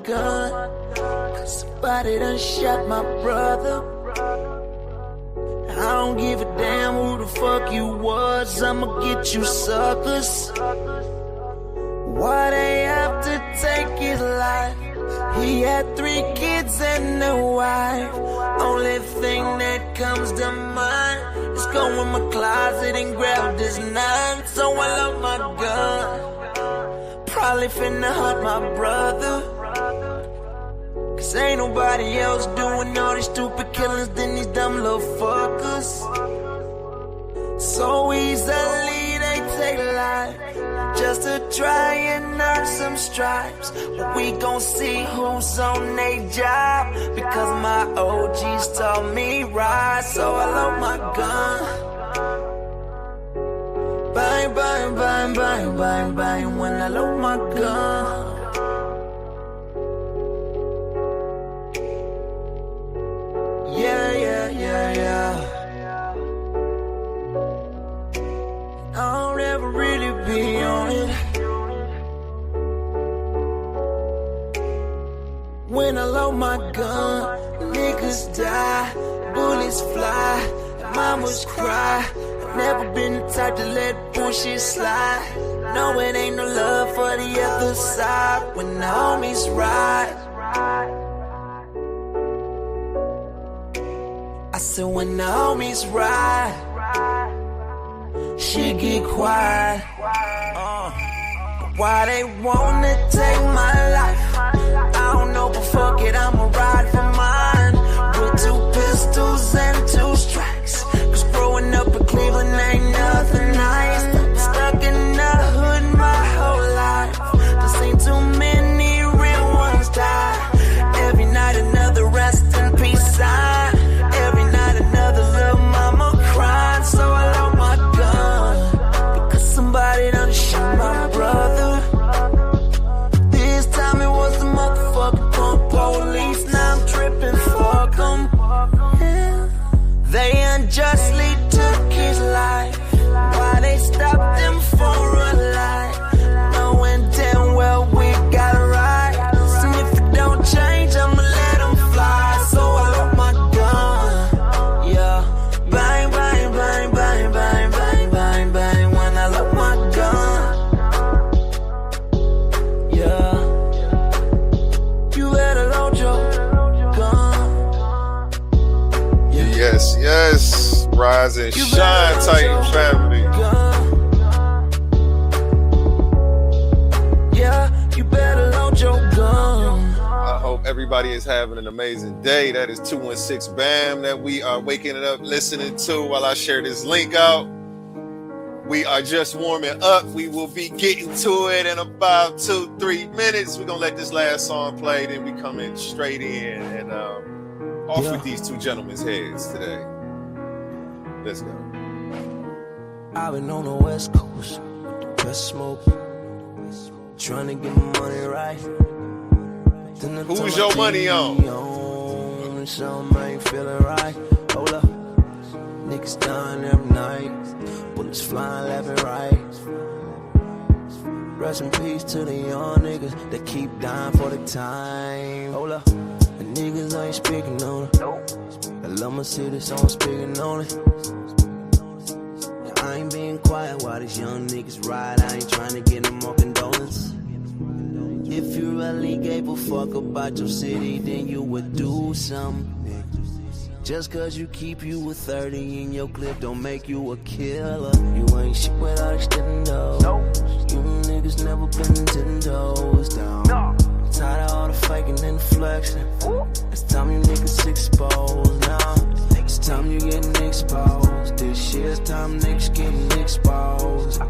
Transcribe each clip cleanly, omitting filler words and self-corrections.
gun, cause somebody done shot my brother. I don't give a damn who the fuck you was, I'ma get you suckers. Why they have to take his life? He had 3 kids and a wife. Only thing that comes to mind is go in my closet and grab this knife. So I love my gun, probably finna hunt my brother, cause ain't nobody else doing all these stupid killings than these dumb little fuckers. So easily they take life just to try and earn some stripes. But we gon' see who's on they job, because my OGs taught me right. So I love my gun. Bang, bang, bang, bang, bang, bang, when I load my gun. Yeah, yeah, yeah, yeah. I don't ever really be on it. When I load my gun, niggas die, bullets fly, and mamas cry. I've never been the type to let bullshit slide. No, it ain't no love for the other side when the homies ride. I said when the homies ride, she get quiet. But why they wanna take my life? I don't know, but fuck it, I'ma ride for mine. With 2 pistols and 2 strikes, cause growing up in Cleveland ain't nothing nice. Stuck in the hood my whole life, done seen too many real ones die. Every night another rest in peace sign. Every night another little mama crying. So I love my gun, because somebody done shot my brother. This time it was the motherfucking punk police. Now I'm tripping, fuck 'em. Yeah. They unjustly took his life. Why they stopped him for a life? Knowing damn well we got it right. So if it don't change, I'ma let him fly. So I love my gun. Yeah. Bang, bang, bang, bang, bang, bang, bang, bang, when I love my gun. Yeah. You better load your gun. Yes, yes. Rise and shine, Titan family. Yeah, you better load your gun. I hope everybody is having an amazing day. That is 216 BAM that we are waking it up listening to while I share this link out. We are just warming up. We will be getting to it in about 2-3 minutes. We're going to let this last song play, then we come in straight in and off with these 2 gentlemen's heads today. Let's go. I've been on the West Coast with the best smoke, trying to get my money right. Who's your money on? Something ain't feeling right. Hold up. Niggas dying every night, bullets flying left and right. Rest in peace to the young niggas that keep dying for the time. Hold up. The niggas ain't speaking on it. I love my city, so I'm speaking on it. I ain't being quiet while these young niggas ride. I ain't trying to get them more condolence. If you really gave a fuck about your city, then you would do something. Just cause you keep you a 30 in your clip don't make you a killer. You ain't shit without extending those. You niggas never been 10 toes down. Tired of all the faking and the flexing. It's time you niggas exposed now. It's time you getting exposed. This year's time niggas getting exposed.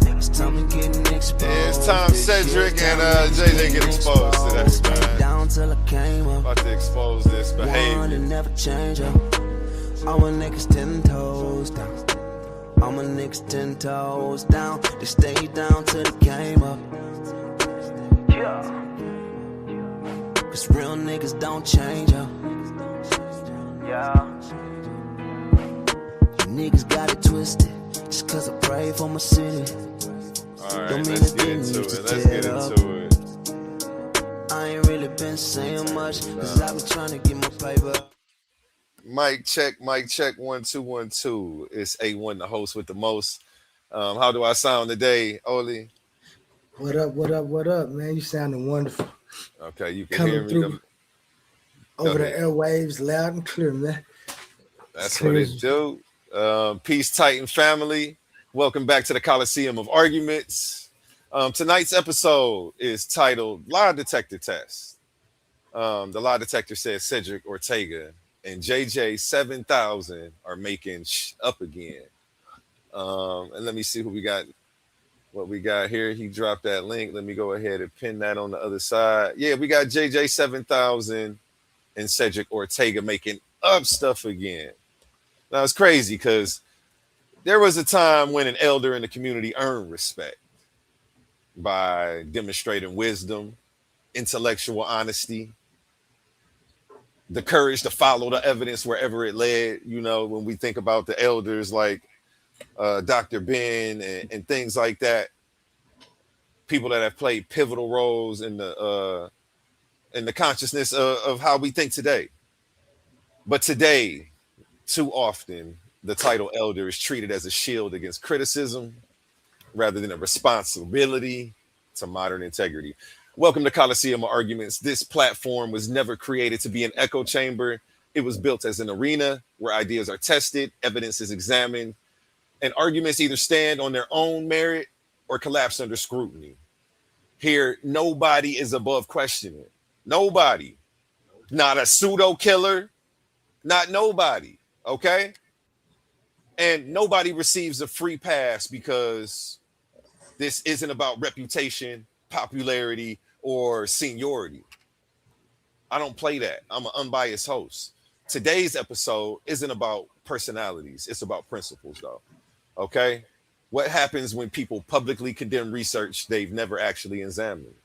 It's time you getting exposed. Yeah, it's time Cedrick and JJ get exposed to that, man. Down till I came up. About to expose this behavior. One that never change up. All my niggas 10 toes down. All my niggas 10 toes down. They stay down till the game up. Cause real niggas don't change up. You niggas got it twisted. Just cause I pray for my city. Alright, let's get into it. Let's get into it. I ain't really been saying much, cause I was trying to get my paper. Mic check, 1 2 1 2. It's A1, the host with the most. How do I sound today, Oli? What up, what up, what up, man? You sounding wonderful. Okay, you can hear Coming me. through Go over the ahead. airwaves loud and clear, man. That's what Clear it do. Peace, Titan family. Welcome back to the Coliseum of Arguments. Tonight's episode is titled Lie Detector Test. The lie detector says Cedrick Ortega and JJ700 are making up again. And let me see what we got here. He dropped that link. Let me go ahead and pin that on the other side. Yeah, we got JJ700 and Cedrick Ortega making up stuff again. Now it's crazy because there was a time when an elder in the community earned respect by demonstrating wisdom, intellectual honesty, the courage to follow the evidence wherever it led. You know, when we think about the elders like Dr. Ben and things like that, people that have played pivotal roles in the consciousness of how we think today. But today, too often, the title elder is treated as a shield against criticism rather than a responsibility to modern integrity. Welcome to Coliseum of Arguments. This platform was never created to be an echo chamber. It was built as an arena where ideas are tested, evidence is examined, and arguments either stand on their own merit or collapse under scrutiny. Here, nobody is above questioning. Nobody. Not a pseudo killer, not nobody. Okay? And nobody receives a free pass because this isn't about reputation, popularity, or seniority. I don't play that. I'm an unbiased host. Today's episode isn't about personalities. It's about principles, though. Okay? What happens when people publicly condemn research they've never actually examined?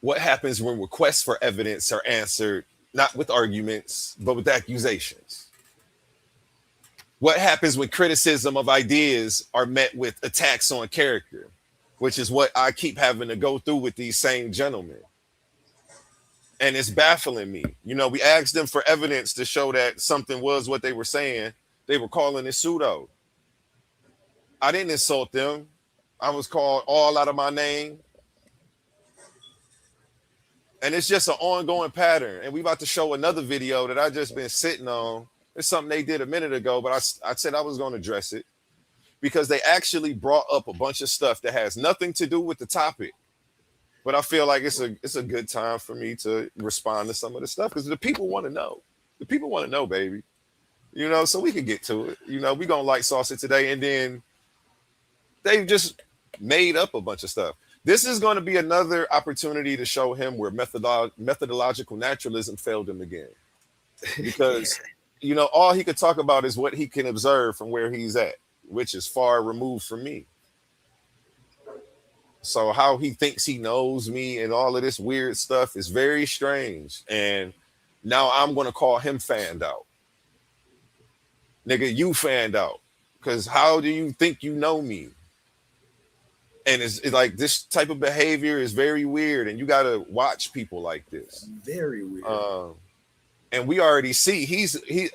What happens when requests for evidence are answered not with arguments, but with accusations? What happens when criticism of ideas are met with attacks on character, which is what I keep having to go through with these same gentlemen? And it's baffling me. You know, we asked them for evidence to show that something was what they were saying. They were calling it pseudo. I didn't insult them. I was called all out of my name. And it's just an ongoing pattern. And we about to show another video that I just been sitting on. It's something they did a minute ago, but I said I was going to address it because they actually brought up a bunch of stuff that has nothing to do with the topic. But I feel like it's a good time for me to respond to some of the stuff because the people want to know. The people want to know, baby. You know, so we can get to it. You know, we're going to light sauce it today. And then they've just made up a bunch of stuff. This is going to be another opportunity to show him where methodological naturalism failed him again. Because, you know, all he could talk about is what he can observe from where he's at, which is far removed from me. So how he thinks he knows me and all of this weird stuff is very strange. And now I'm going to call him fanned out. Nigga, you fanned out. Because how do you think you know me? And it's like this type of behavior is very weird. And you got to watch people like this. Very weird. And we already see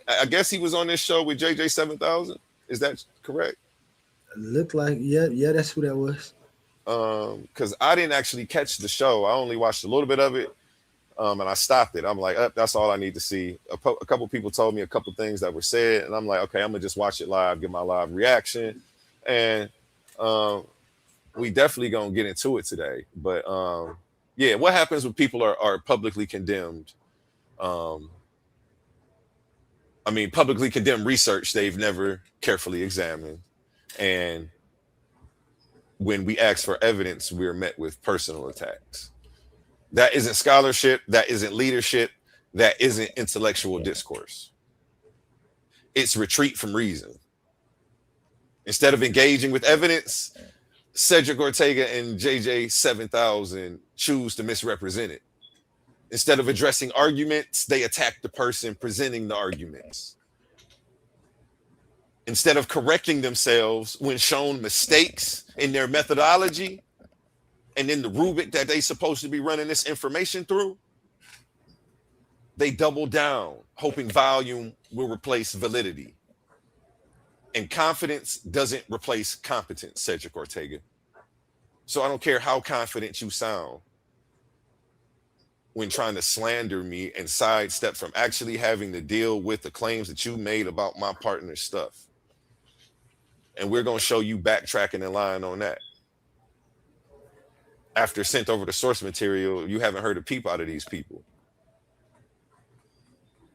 I guess he was on this show with JJ700. Is that correct? Looked like, yeah, that's who that was. Because I didn't actually catch the show. I only watched a little bit of it. And I stopped it. I'm like, that's all I need to see. A couple people told me a couple things that were said, and I'm like, okay, I'm gonna just watch it live, get my live reaction, and we definitely gonna get into it today. But yeah, what happens when people are publicly condemned? Publicly condemned research they've never carefully examined, and when we ask for evidence, we're met with personal attacks. That isn't scholarship. That isn't leadership. That isn't intellectual discourse. It's retreat from reason. Instead of engaging with evidence, Cedrick Ortega and JJ700 choose to misrepresent it. Instead of addressing arguments, they attack the person presenting the arguments. Instead of correcting themselves when shown mistakes in their methodology and then the rubric that they supposed to be running this information through, they double down, hoping volume will replace validity. And confidence doesn't replace competence, Cedrick Ortega. So I don't care how confident you sound when trying to slander me and sidestep from actually having to deal with the claims that you made about my partner's stuff. And we're going to show you backtracking and lying on that. After sent over the source material, you haven't heard a peep out of these people.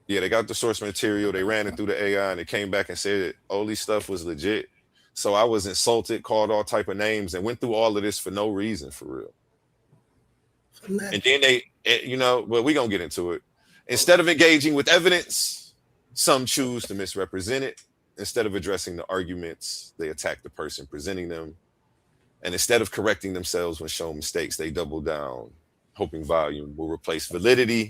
Yeah, they got the source material, they ran it through the AI, and it came back and said that Oli's stuff was legit. So I was insulted, called all type of names, and went through all of this for no reason, for real. And then they, well, we're going to get into it. Instead of engaging with evidence, some choose to misrepresent it. Instead of addressing the arguments, they attack the person presenting them. And instead of correcting themselves when shown mistakes, they double down, hoping volume will replace validity.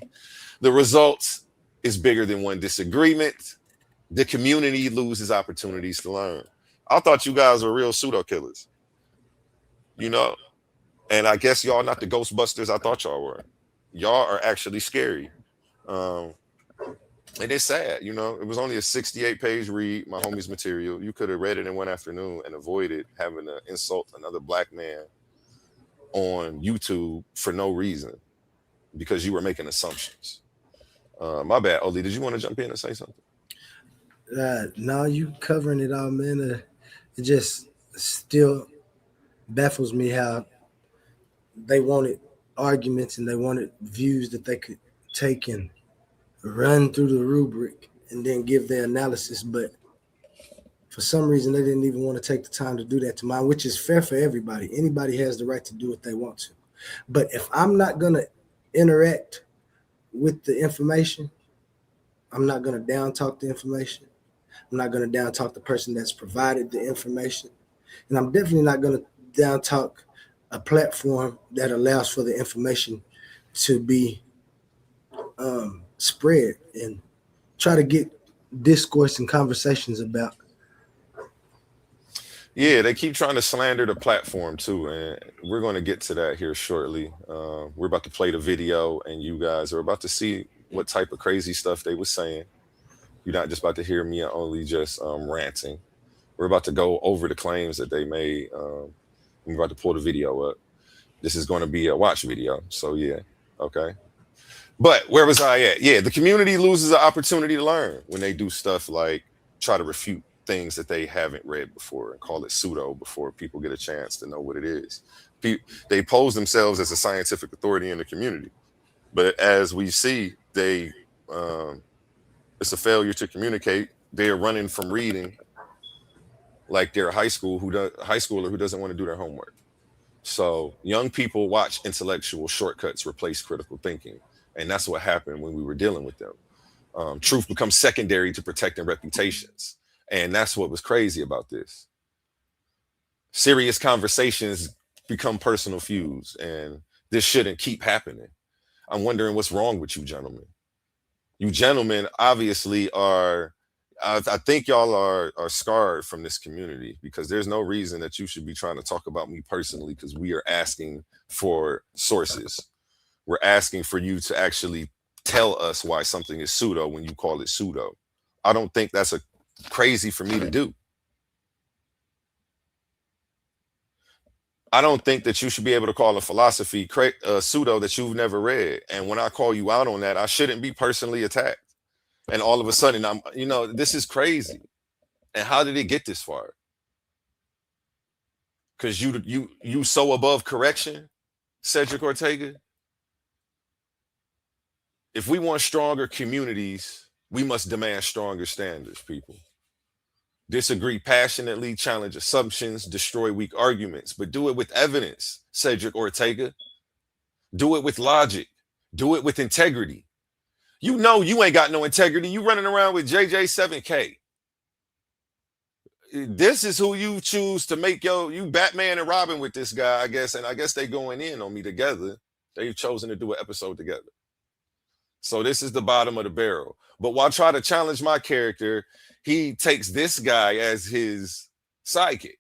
The result is bigger than one disagreement. The community loses opportunities to learn. I thought you guys were real pseudo killers, and I guess y'all not the Ghostbusters I thought y'all were. Y'all are actually scary. And it's sad, it was only a 68-page read, my homie's material. You could have read it in one afternoon and avoided having to insult another black man on YouTube for no reason because you were making assumptions. My bad, Oli. Did you want to jump in and say something? No, you covering it all, man. It just still baffles me how they wanted arguments and they wanted views that they could take and run through the rubric and then give their analysis. But for some reason, they didn't even want to take the time to do that to mine, which is fair for everybody. Anybody has the right to do what they want to. But if I'm not going to interact with the information, I'm not going to down talk the information. I'm not going to down talk the person that's provided the information. And I'm definitely not going to down talk a platform that allows for the information to be spread and try to get discourse and conversations about. Yeah, they keep trying to slander the platform too, and we're going to get to that here shortly. We're about to play the video, and you guys are about to see what type of crazy stuff they were saying. You're not just about to hear me only just ranting. We're about to go over the claims that they made. We're about to pull the video up. This is going to be a watch video, so yeah, okay. But where was I at? Yeah, the community loses the opportunity to learn when they do stuff like try to refute things that they haven't read before and call it pseudo before people get a chance to know what it is. They pose themselves as a scientific authority in the community, but as we see, it's a failure to communicate. They're running from reading like they're a high schooler who doesn't want to do their homework. So young people watch intellectual shortcuts replace critical thinking, and that's what happened when we were dealing with them. Truth becomes secondary to protecting reputations. And that's what was crazy about this. Serious conversations become personal feuds, and this shouldn't keep happening. I'm wondering what's wrong with you gentlemen. You gentlemen obviously are, I think y'all are scarred from this community, because there's no reason that you should be trying to talk about me personally, because we are asking for sources. We're asking for you to actually tell us why something is pseudo when you call it pseudo. I don't think that's crazy for me to do. I don't think that you should be able to call a philosophy pseudo that you've never read. And when I call you out on that, I shouldn't be personally attacked. And all of a sudden, this is crazy. And how did it get this far? Because you so above correction, Cedrick Ortega. If we want stronger communities, we must demand stronger standards, people. Disagree passionately, challenge assumptions, destroy weak arguments, but do it with evidence, Cedrick Ortega. Do it with logic. Do it with integrity. You know you ain't got no integrity. You running around with JJ700. This is who you choose to make you Batman and Robin with this guy, I guess, and I guess they going in on me together. They've chosen to do an episode together. So this is the bottom of the barrel. But while trying to challenge my character, he takes this guy as his sidekick.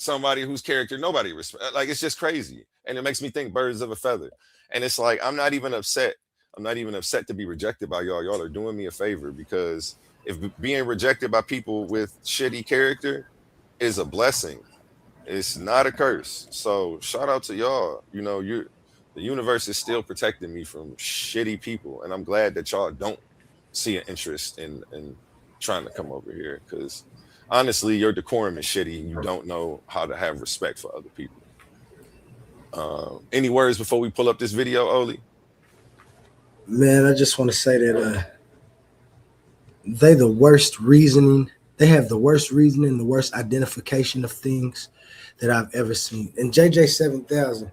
somebody whose character nobody respects. Like, it's just crazy. And it makes me think birds of a feather. And it's like, I'm not even upset. I'm not even upset to be rejected by y'all. Y'all are doing me a favor, because if being rejected by people with shitty character is a blessing, it's not a curse. So shout out to y'all. You know, the universe is still protecting me from shitty people. And I'm glad that y'all don't see an interest in trying to come over here, because honestly, your decorum is shitty and you don't know how to have respect for other people. Any words before we pull up this video, Oli? Man, I just want to say that they the worst reasoning. They have the worst reasoning, the worst identification of things that I've ever seen. And JJ700,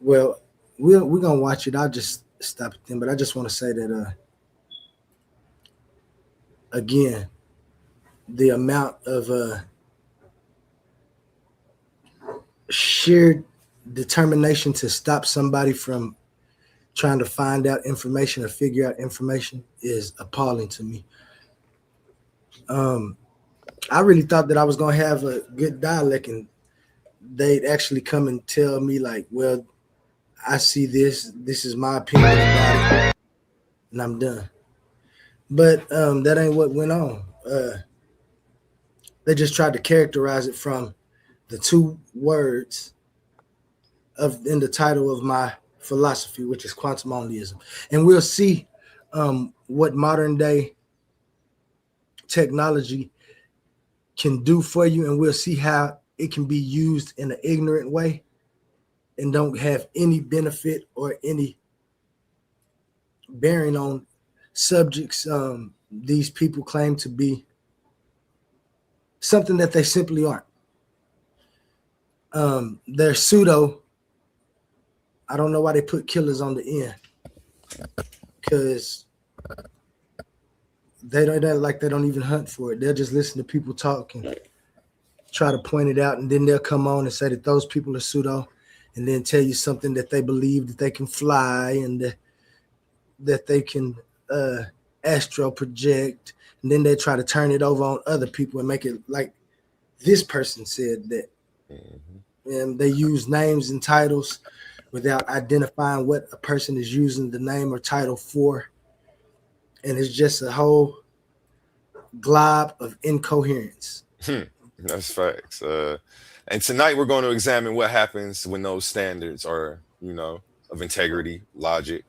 well, we're going to watch it. I'll just stop it then. But I just want to say that, again, the amount of sheer determination to stop somebody from trying to find out information or figure out information is appalling to me. I really thought that I was going to have a good dialect and they'd actually come and tell me, like, well, I see this is my opinion about it, and I'm done. But that ain't what went on. They just tried to characterize it from the two words in the title of my philosophy, which is quantum onlyism. And we'll see what modern day technology can do for you, and we'll see how it can be used in an ignorant way and don't have any benefit or any bearing on subjects these people claim to be something that they simply aren't. They're pseudo. I don't know why they put killers on the end, because they don't even hunt for it. They'll just listen to people talk and try to point it out, and then they'll come on and say that those people are pseudo, and then tell you something that they believe that they can fly and that they can astral project, and then they try to turn it over on other people and make it like this person said that. Mm-hmm. And they use names and titles without identifying what a person is using the name or title for. And it's just a whole glob of incoherence. That's facts. And tonight we're going to examine what happens when those standards are, of integrity, logic,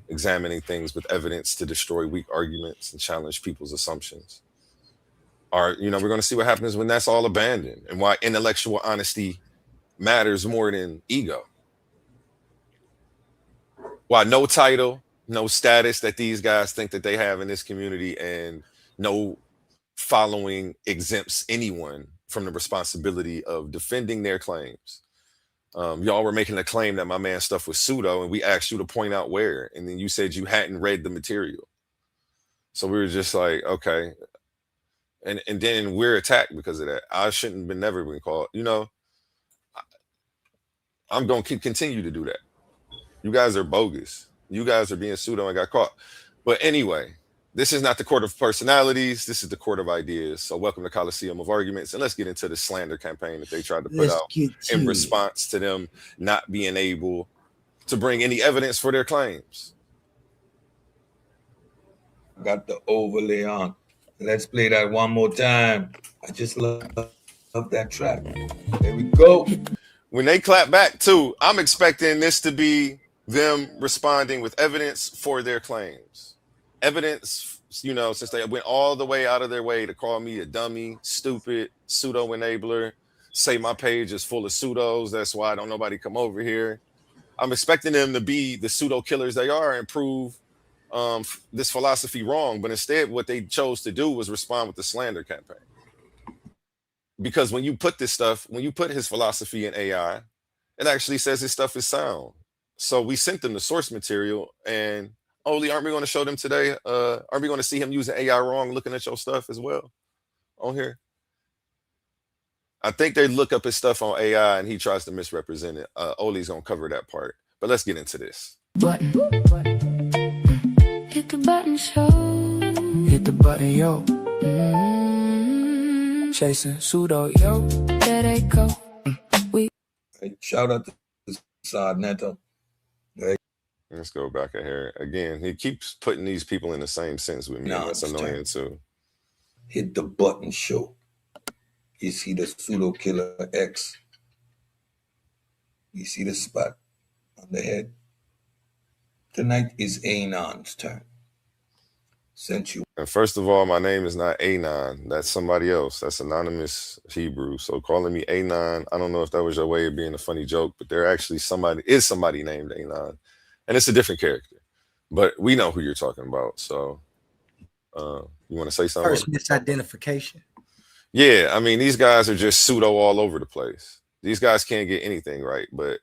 examining things with evidence to destroy weak arguments and challenge people's assumptions. We're going to see what happens when that's all abandoned, and why intellectual honesty matters more than ego. Why no title, no status that these guys think that they have in this community, and no following exempts anyone from the responsibility of defending their claims. Y'all were making a claim that my man's stuff was pseudo, and we asked you to point out where, and then you said you hadn't read the material. So we were just like, okay. And then we're attacked because of that. I shouldn't have never been called. I'm going to continue to do that. You guys are bogus. You guys are being pseudo and got caught. But anyway, this is not the court of personalities. This is the court of ideas. So welcome to Coliseum of Arguments. And let's get into the slander campaign that they tried to put out in response to them not being able to bring any evidence for their claims. Got the overlay on. Let's play that one more time. I just love that track. There we go. When they clap back too, I'm expecting this to be them responding with evidence for their claims. Evidence, since they went all the way out of their way to call me a dummy, stupid, pseudo-enabler, say my page is full of pseudos, that's why don't nobody come over here. I'm expecting them to be the pseudo-killers they are and prove this philosophy wrong, but instead what they chose to do was respond with the slander campaign. Because when you put his philosophy in AI, it actually says his stuff is sound. So we sent them the source material, and Oli, aren't we going to show them today? Aren't we going to see him using AI wrong, looking at your stuff as well on here? I think they look up his stuff on AI and he tries to misrepresent it. Oli's going to cover that part, but let's get into this. Button. Hit the button, show. Hit the button, yo. chasing pseudo, yo, there they go. Right. Shout out to Sarnetta. Right. Let's go back in here again. He keeps putting these people in the same sentence with me, and that's annoying too. Hit the button show. You see the pseudo killer X. You see the spot on the head. Tonight is Anon's turn. Since you. And first of all, my name is not Anon. That's somebody else. That's anonymous Hebrew. So calling me Anon, I don't know if that was your way of being a funny joke, but there actually somebody named Anon, and it's a different character. But we know who you're talking about. So you want to say something? First misidentification. Yeah, I mean, these guys are just pseudo all over the place. These guys can't get anything right, but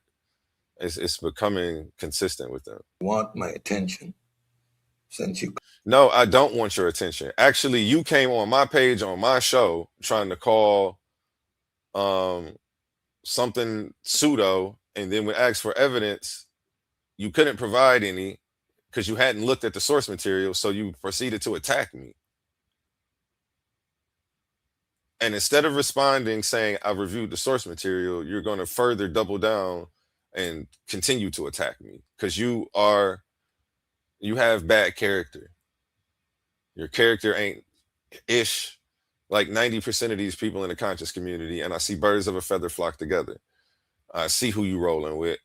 it's becoming consistent with them. Want my attention since you. No, I don't want your attention. Actually, you came on my page on my show trying to call something pseudo, and then when asked for evidence, you couldn't provide any because you hadn't looked at the source material, so you proceeded to attack me. And instead of responding saying I reviewed the source material, you're going to further double down and continue to attack me because you have bad character. Your character ain't ish like 90% of these people in the conscious community, and I see birds of a feather flock together. I see who you rolling with,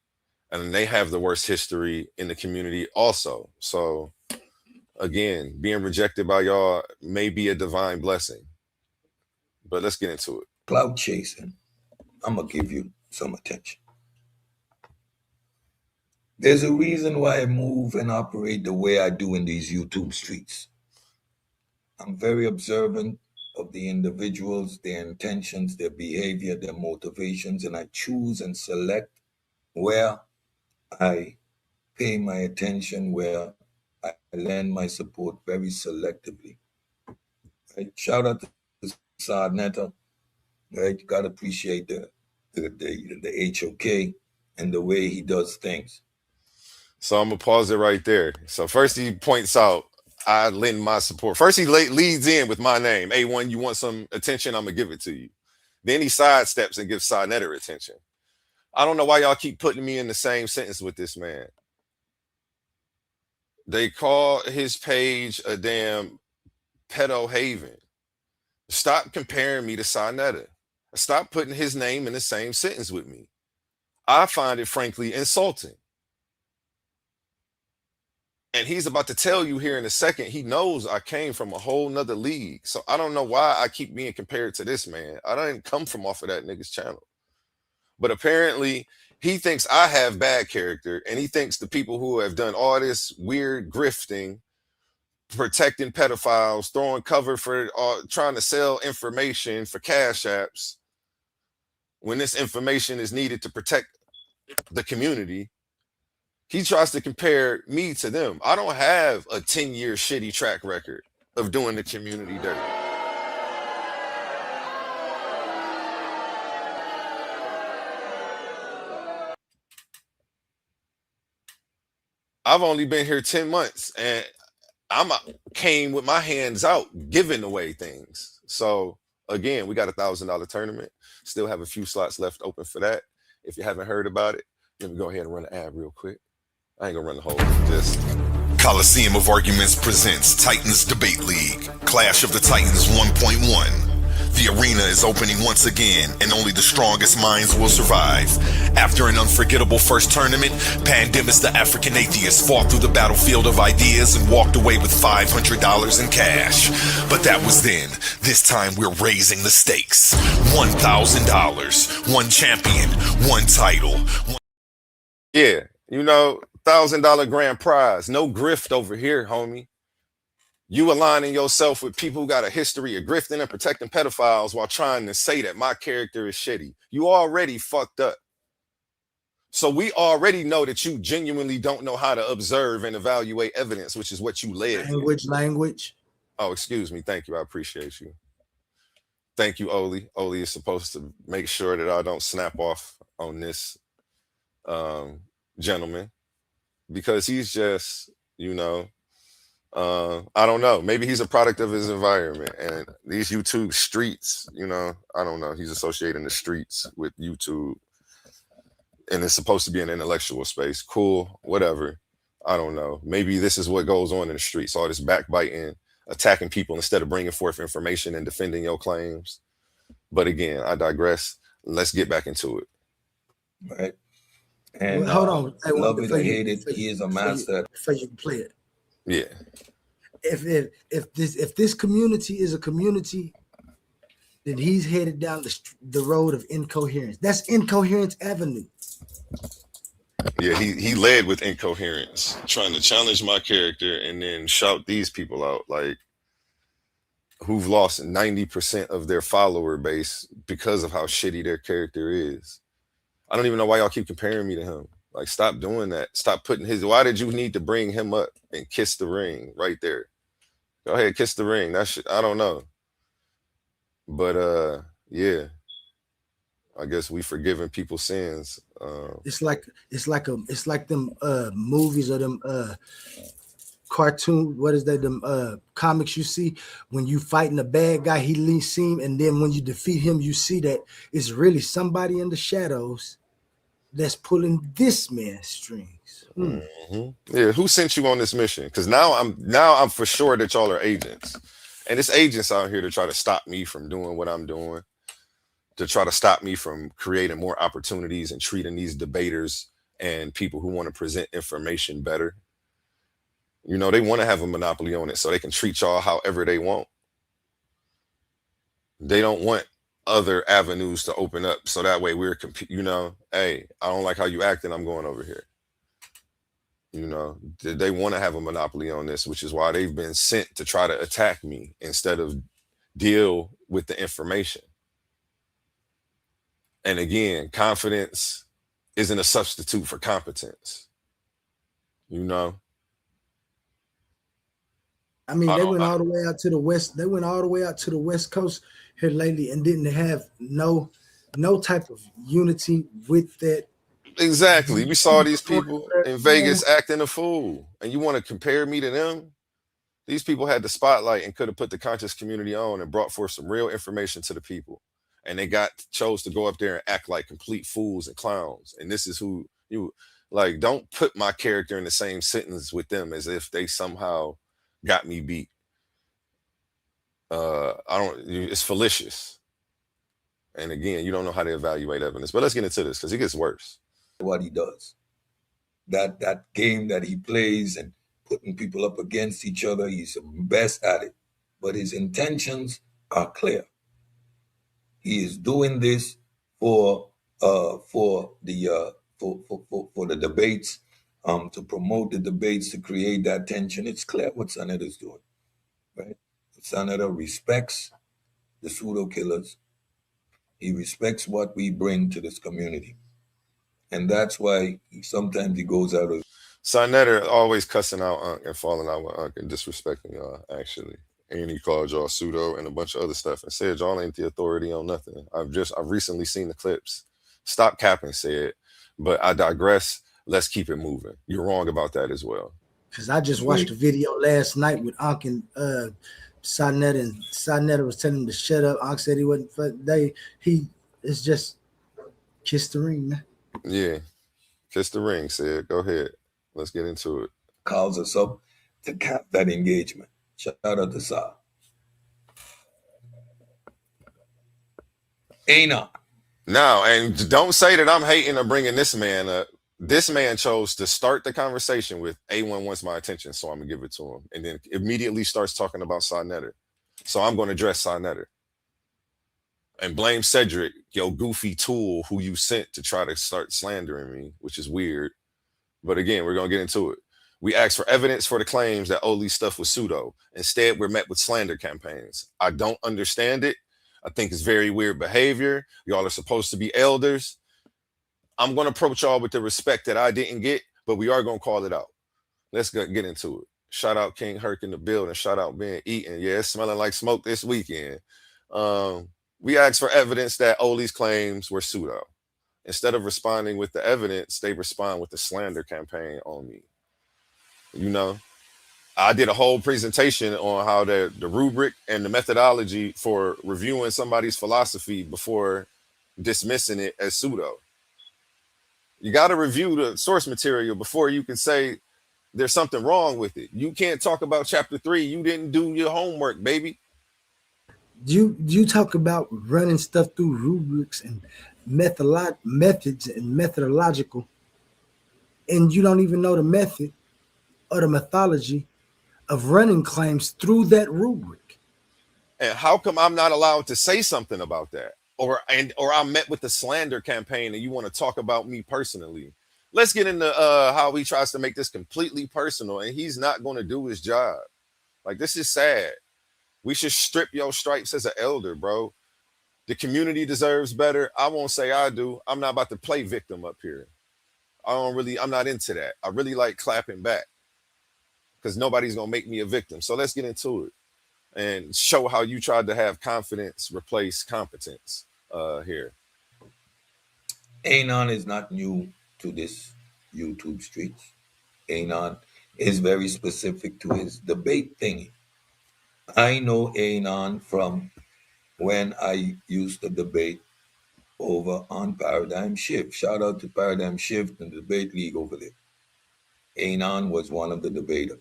and they have the worst history in the community also. So again, being rejected by y'all may be a divine blessing. But let's get into it. Cloud chasing. I'm going to give you some attention. There's a reason why I move and operate the way I do in these YouTube streets. I'm very observant of the individuals, their intentions, their behavior, their motivations, and I choose and select where I pay my attention, where I lend my support very selectively. Right? Shout out to Sarnetta. Right? You gotta appreciate the HOK and the way he does things. So I'm gonna pause it right there. So first he points out I lend my support. First he leads in with my name. A1, you want some attention? I'm gonna give it to you. Then he sidesteps and gives Sarnetta attention. I don't know why y'all keep putting me in the same sentence with this man. They call his page a damn pedo haven. Stop comparing me to Sarnetta. Stop putting his name in the same sentence with me. I find it frankly insulting. And he's about to tell you here in a second, he knows I came from a whole nother league. So I don't know why I keep being compared to this man. I didn't come from off of that nigga's channel. But apparently he thinks I have bad character, and he thinks the people who have done all this weird grifting, protecting pedophiles, throwing cover for trying to sell information for cash apps, when this information is needed to protect the community, he tries to compare me to them. I don't have a 10-year shitty track record of doing the community dirty. I've only been here 10 months, and came with my hands out giving away things. So again, we got $1,000 tournament. Still have a few slots left open for that. If you haven't heard about it, let me go ahead and run an ad real quick. I ain't gonna run the whole just. Coliseum of Arguments presents Titans Debate League, Clash of the Titans 1.1. The arena is opening once again, and only the strongest minds will survive. After an unforgettable first tournament, Pandemus the African Atheist fought through the battlefield of ideas and walked away with $500 in cash. But that was then. This time we're raising the stakes. $1,000, one champion, one title. Yeah, you know, $1,000 grand prize. No grift over here, homie. You aligning yourself with people who got a history of grifting and protecting pedophiles while trying to say that my character is shitty. You already fucked up. So we already know that you genuinely don't know how to observe and evaluate evidence, which is what you led. Language. Oh, excuse me. Thank you. I appreciate you. Thank you, Oli. Oli is supposed to make sure that I don't snap off on this gentleman, because he's just, you know, I don't know. Maybe he's a product of his environment and these YouTube streets, you know, I don't know. He's associating the streets with YouTube and it's supposed to be an intellectual space. Cool, whatever. I don't know. Maybe this is what goes on in the streets, all this backbiting, attacking people instead of bringing forth information and defending your claims. But again, I digress. Let's get back into it. Right. And hold on. love it or hate it, he is a master. Before you play it. Yeah. If this community is a community that he's headed down the road of incoherence, that's Incoherence Avenue. Yeah, he led with incoherence, trying to challenge my character and then shout these people out, like who've lost 90% of their follower base because of how shitty their character is. I don't even know why y'all keep comparing me to him. Like, stop doing that. Stop putting why did you need to bring him up and kiss the ring right there? Go ahead, kiss the ring. That shit, I don't know. But yeah. I guess we forgiving people's sins. It's like them movies or them cartoon. What is that? Them comics you see when you fighting a bad guy, he seem, and then when you defeat him, you see that it's really somebody in the shadows that's pulling this man's strings. Mm-hmm. Yeah, who sent you on this mission? Because now I'm for sure that y'all are agents, and it's agents out here to try to stop me from doing what I'm doing, to try to stop me from creating more opportunities and treating these debaters and people who want to present information better. You know, they want to have a monopoly on it so they can treat y'all however they want. They don't want other avenues to open up so that way we're you know, hey, I don't like how you acting, I'm going over here. You know, they want to have a monopoly on this, which is why they've been sent to try to attack me instead of deal with the information. And again, confidence isn't a substitute for competence. You know? I mean, they went all the way out to the west. They went all the way out to the West Coast here lately and didn't have no type of unity with that. Exactly. We saw these people in Vegas acting a fool. And you want to compare me to them? These people had the spotlight and could have put the conscious community on and brought forth some real information to the people. And they chose to go up there and act like complete fools and clowns. And this is who you like. Don't put my character in the same sentence with them as if they somehow got me beat. It's fallacious. And again, you don't know how to evaluate evidence. But let's get into this because it gets worse. What he does, that game that he plays and putting people up against each other, he's best at it. But his intentions are clear. He is doing this for the debates, to promote the debates, to create that tension. It's clear what Senator's doing, right? Senator respects the pseudo killers. He respects what we bring to this community, and that's why sometimes he goes out of. Senator always cussing out Unc and falling out with Unc and disrespecting y'all, actually. And he called y'all pseudo and a bunch of other stuff and said y'all ain't the authority on nothing. I've recently seen the clips. Stop capping, said, but I digress. Let's keep it moving. You're wrong about that as well. Because I just watched a video last night with Unc and Sonetta, and Sonetta was telling him to shut up. Unc said he wasn't. It's just kiss the ring, man. Yeah, kiss the ring, said. Go ahead. Let's get into it. Calls us up to cap that engagement. Shout out to Sa. Enoch. Now, and don't say that I'm hating or bringing this man up. This man chose to start the conversation with A1 wants my attention, so I'm going to give it to him. And then immediately starts talking about Sonetta. So I'm going to address Sonetta. And blame Cedrick, your goofy tool who you sent to try to start slandering me, which is weird. But again, we're going to get into it. We asked for evidence for the claims that Oli's stuff was pseudo. Instead, we're met with slander campaigns. I don't understand it. I think it's very weird behavior. Y'all are supposed to be elders. I'm going to approach y'all with the respect that I didn't get, but we are going to call it out. Let's get into it. Shout out King Herc in the building. Shout out Ben Eaton. Yeah, it's smelling like smoke this weekend. We asked for evidence that Oli's claims were pseudo. Instead of responding with the evidence, they respond with the slander campaign on me. You know, I did a whole presentation on how the rubric and the methodology for reviewing somebody's philosophy before dismissing it as pseudo. You got to review the source material before you can say there's something wrong with it. You can't talk about chapter 3. You didn't do your homework, baby. You talk about running stuff through rubrics and methods and methodological, and you don't even know the method or the methodology of running claims through that rubric. And how come I'm not allowed to say something about that? Or I'm met with the slander campaign and you want to talk about me personally. Let's get into how he tries to make this completely personal and he's not going to do his job. Like, this is sad. We should strip your stripes as an elder, bro. The community deserves better. I won't say I do. I'm not about to play victim up here. I'm not into that. I really like clapping back because nobody's going to make me a victim. So let's get into it and show how you tried to have confidence replace competence here. Anon is not new to this YouTube streets. Anon is very specific to his debate thingy. I know Anon from when I used to debate over on Paradigm Shift. Shout out to Paradigm Shift and the debate league over there. Anon was one of the debaters.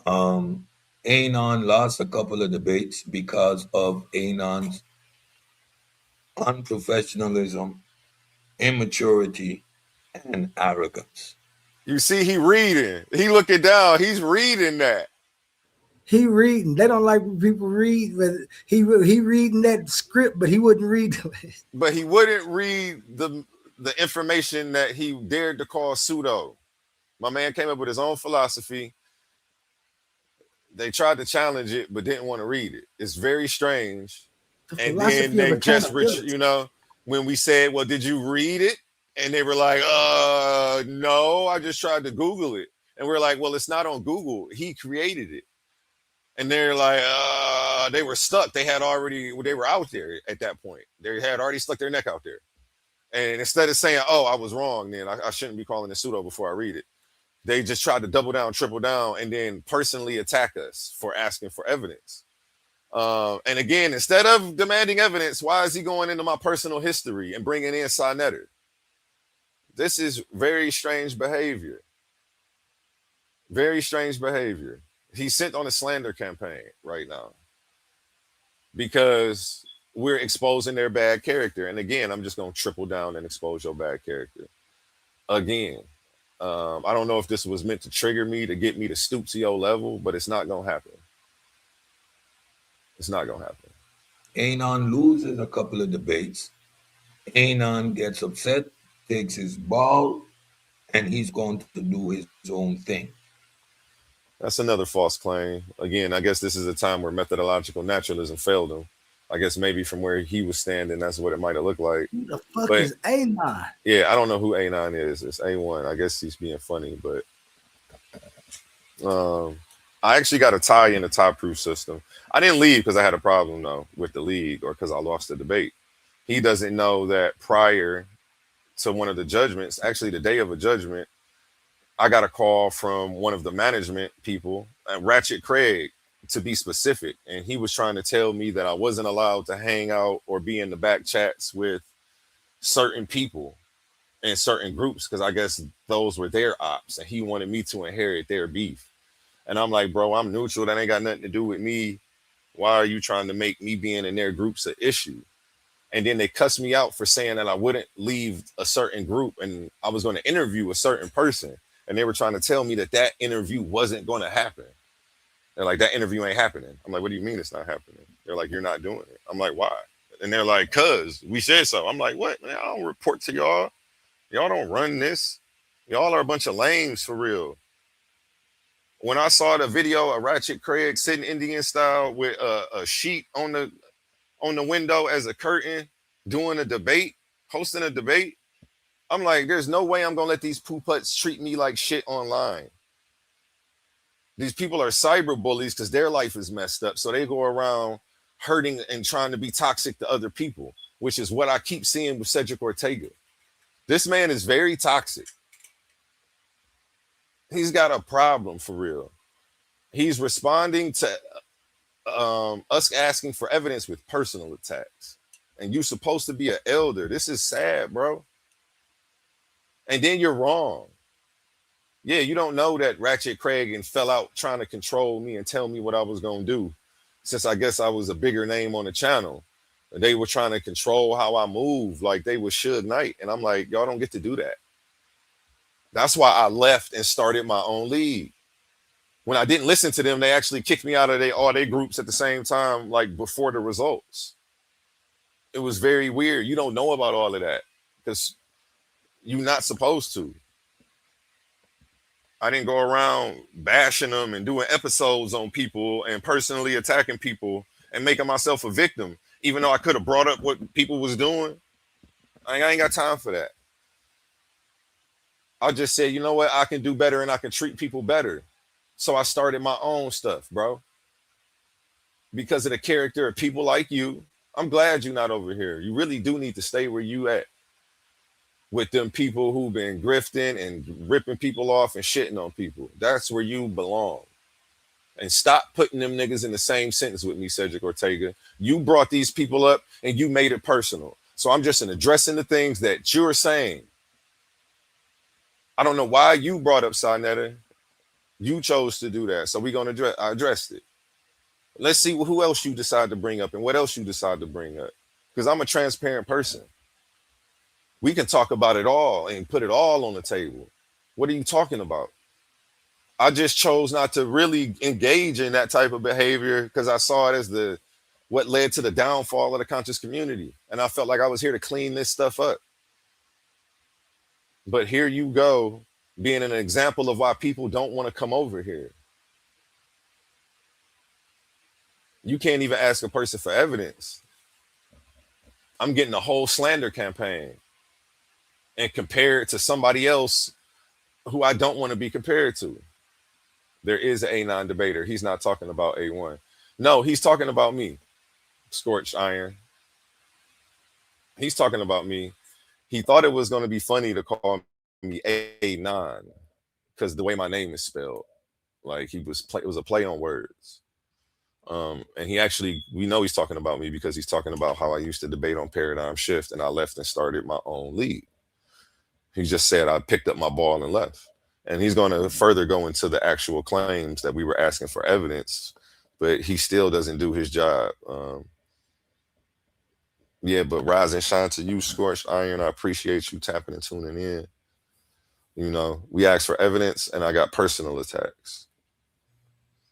Anon lost a couple of debates because of Anon's unprofessionalism, immaturity, and arrogance. You see, he reading. He looking down. He's reading that. He reading. They don't like when people read, but he reading that script, but he wouldn't read it. But he wouldn't read the information that he dared to call pseudo. My man came up with his own philosophy. They tried to challenge it, but didn't want to read it. It's very strange. The And then philosophy of they just, accountability. when we said, well, did you read it? And they were like, no, I just tried to Google it. And we're like, well, it's not on Google. He created it. And they're like, they were stuck. They were out there at that point. They had already stuck their neck out there. And instead of saying, oh, I was wrong, then I shouldn't be calling it pseudo before I read it. They just tried to double down, triple down, and then personally attack us for asking for evidence. And again, instead of demanding evidence, why is he going into my personal history and bringing in Sinetter? This is very strange behavior. Very strange behavior. He's sent on a slander campaign right now because we're exposing their bad character. And again, I'm just going to triple down and expose your bad character again. I don't know if this was meant to trigger me to get me to stoop to your level, but it's not going to happen. It's not going to happen. Anon loses a couple of debates. Anon gets upset, takes his ball, and he's going to do his own thing. That's another false claim. Again, I guess this is a time where methodological naturalism failed him. I guess maybe from where he was standing, that's what it might have looked like. Who the fuck is Anon? Yeah, I don't know who Anon is. It's A1. I guess he's being funny, but I actually got a tie in the tie proof system. I didn't leave because I had a problem though with the league or because I lost the debate. He doesn't know that prior to one of the judgments, actually the day of a judgment, I got a call from one of the management people, Ratchet Craig, to be specific. And he was trying to tell me that I wasn't allowed to hang out or be in the back chats with certain people in certain groups because I guess those were their ops and he wanted me to inherit their beef. And I'm like, bro, I'm neutral. That ain't got nothing to do with me. Why are you trying to make me being in their groups an issue? And then they cussed me out for saying that I wouldn't leave a certain group and I was going to interview a certain person. And they were trying to tell me that that interview wasn't going to happen. They're like, that interview ain't happening. I'm like, what do you mean it's not happening? They're like, you're not doing it. I'm like, why? And they're like, cuz we said so. I'm like, what? Man, I don't report to y'all. Y'all don't run this. Y'all are a bunch of lames for real. When I saw the video of Ratchet Craig sitting Indian style with a sheet on the window as a curtain, doing a debate, hosting a debate, I'm like, there's no way I'm gonna let these poo putts treat me like shit online. These people are cyber bullies because their life is messed up, so they go around hurting and trying to be toxic to other people, which is what I keep seeing with Cedrick Ortega. This man is very toxic. He's got a problem for real. He's responding to us asking for evidence with personal attacks. And you're supposed to be an elder. This is sad, bro. And then you're wrong. Yeah, you don't know that Ratchet Craig and fell out trying to control me and tell me what I was going to do. Since I guess I was a bigger name on the channel. They were trying to control how I move like they were Suge Knight. And I'm like, y'all don't get to do that. That's why I left and started my own league. When I didn't listen to them, they actually kicked me out of all their groups at the same time, like before the results. It was very weird. You don't know about all of that because you're not supposed to. I didn't go around bashing them and doing episodes on people and personally attacking people and making myself a victim, even though I could have brought up what people was doing. I ain't got time for that. I just said, you know what? I can do better and I can treat people better. So I started my own stuff, bro. Because of the character of people like you. I'm glad you're not over here. You really do need to stay where you at. With them people who've been grifting and ripping people off and shitting on people. That's where you belong. And stop putting them niggas in the same sentence with me, Cedrick Ortega. You brought these people up and you made it personal. So I'm just addressing the things that you're saying. I don't know why you brought up Sarnetta. You chose to do that. So we're going to address it. Let's see who else you decide to bring up and what else you decide to bring up. Because I'm a transparent person. We can talk about it all and put it all on the table. What are you talking about? I just chose not to really engage in that type of behavior because I saw it as what led to the downfall of the conscious community. And I felt like I was here to clean this stuff up. But here you go, being an example of why people don't want to come over here. You can't even ask a person for evidence. I'm getting a whole slander campaign and compare it to somebody else who I don't want to be compared to. There is an A9 debater. He's not talking about A1. No, he's talking about me, Scorched Iron. He's talking about me. He thought it was going to be funny to call me A9 because the way my name is spelled. Like it was a play on words. And we know he's talking about me because he's talking about how I used to debate on Paradigm Shift and I left and started my own league. He just said I picked up my ball and left. And he's going to further go into the actual claims that we were asking for evidence, but he still doesn't do his job. Yeah, but rise and shine to you, Scorched Iron. I appreciate you tapping and tuning in. You know, we asked for evidence and I got personal attacks.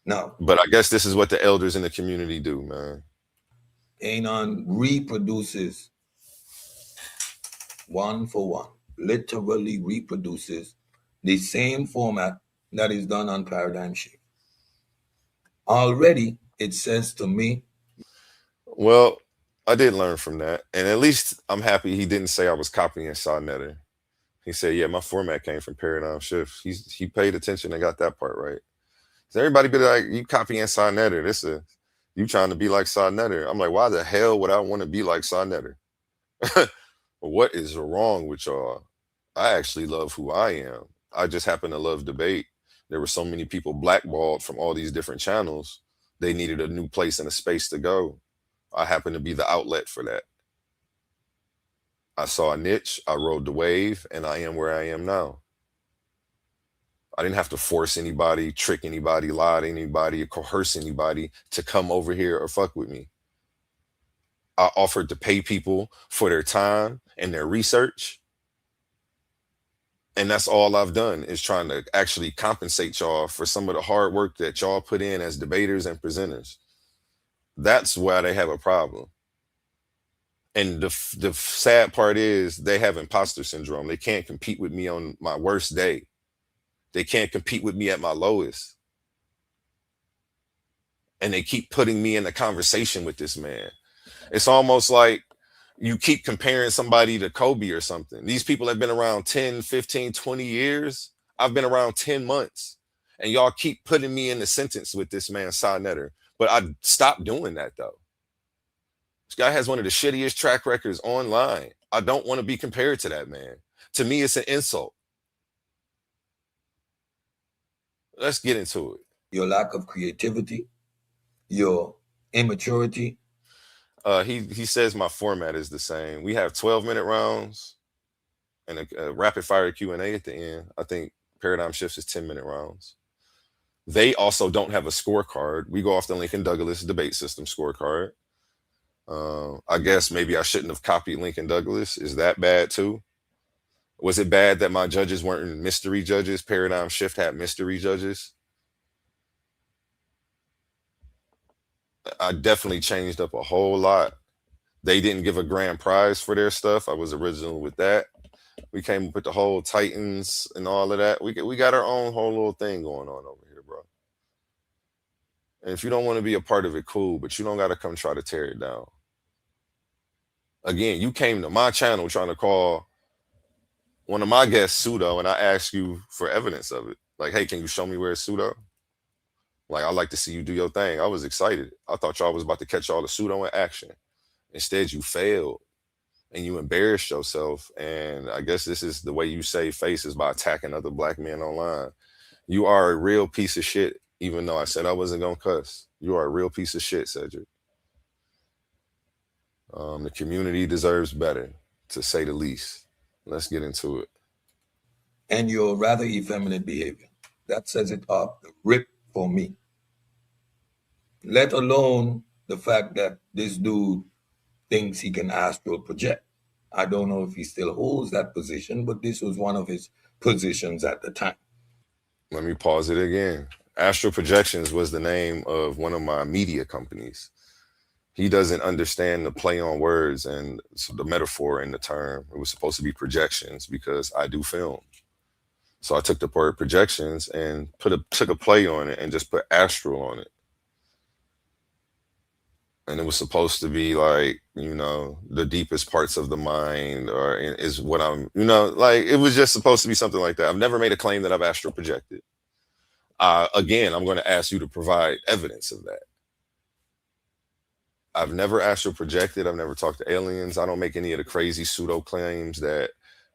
No. But I guess this is what the elders in the community do, man. Anon reproduces one for one, literally reproduces the same format that is done on Paradigm Shift. Already, it says to me. Well, I did learn from that. And at least I'm happy he didn't say I was copying Sarnetta. He said, yeah, my format came from Paradigm Shift. He paid attention and got that part right. So everybody be like, you copying Sarnetta. You trying to be like Sarnetta. I'm like, why the hell would I want to be like Sarnetta? What is wrong with y'all? I actually love who I am. I just happen to love debate. There were so many people blackballed from all these different channels. They needed a new place and a space to go. I happen to be the outlet for that. I saw a niche, I rode the wave, and I am where I am now. I didn't have to force anybody, trick anybody, lie to anybody, or coerce anybody to come over here or fuck with me. I offered to pay people for their time and their research. And that's all I've done is trying to actually compensate y'all for some of the hard work that y'all put in as debaters and presenters. That's why they have a problem. And the sad part is they have imposter syndrome. They can't compete with me on my worst day. They can't compete with me at my lowest. And they keep putting me in a conversation with this man. It's almost like you keep comparing somebody to Kobe or something. These people have been around 10, 15, 20 years. I've been around 10 months. And y'all keep putting me in the sentence with this man, Sarnetta. But I stopped doing that, though. This guy has one of the shittiest track records online. I don't want to be compared to that man. To me, it's an insult. Let's get into it. Your lack of creativity, your immaturity. He says my format is the same. We have 12-minute rounds and a rapid fire Q&A at the end. I think Paradigm Shifts is 10-minute rounds. They also don't have a scorecard. We go off the Lincoln Douglas debate system scorecard. I guess maybe I shouldn't have copied Lincoln Douglas. Is that bad too? Was it bad that my judges weren't mystery judges? Paradigm Shift had mystery judges. I definitely changed up a whole lot. They didn't give a grand prize for their stuff. I was original with that. We came up with the whole Titans and all of that. We got our own whole little thing going on over here, bro. And if you don't want to be a part of it, cool, but you don't got to come try to tear it down. Again, you came to my channel trying to call one of my guests pseudo, and I asked you for evidence of it. Like, hey, can you show me where it's pseudo? Like, I'd like to see you do your thing. I was excited. I thought y'all was about to catch all the pseudo in action. Instead, you failed and you embarrassed yourself. And I guess this is the way you save face, is by attacking other black men online. You are a real piece of shit, even though I said I wasn't going to cuss. You are a real piece of shit, Cedrick. The community deserves better, to say the least. Let's get into it. And your rather effeminate behavior. That says it up the rip for me. Let alone the fact that this dude thinks he can astral project. I don't know if he still holds that position, but this was one of his positions at the time. Let me pause it again. Astral Projections was the name of one of my media companies. He doesn't understand the play on words and the metaphor in the term. It was supposed to be projections because I do film. So I took the word projections and took a play on it and just put astral on it. And it was supposed to be like, you know, the deepest parts of the mind, or is what I'm, you know, like it was just supposed to be something like that. I've never made a claim that I've astral projected. Again, I'm going to ask you to provide evidence of that. I've never astral projected. I've never talked to aliens. I don't make any of the crazy pseudo claims that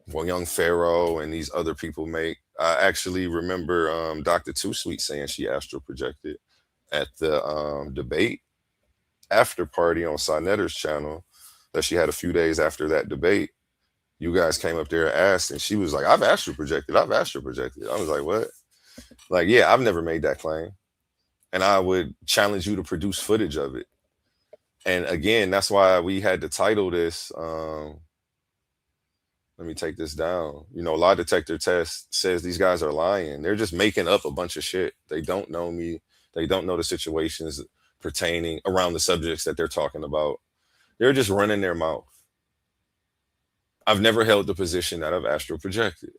young Pharaoh and these other people make. I actually remember Dr. Too Sweet saying she astral projected at the debate after party on Sonetter's channel that she had a few days after that debate. You guys came up there and asked, and she was like, I've astral projected. I was like, what? Like, yeah, I've never made that claim. And I would challenge you to produce footage of it. And again, that's why we had to title this, let me take this down. You know, lie detector test says these guys are lying. They're just making up a bunch of shit. They don't know me. They don't know the situations pertaining around the subjects that they're talking about. They're just running their mouth. I've never held the position that I've astral projected.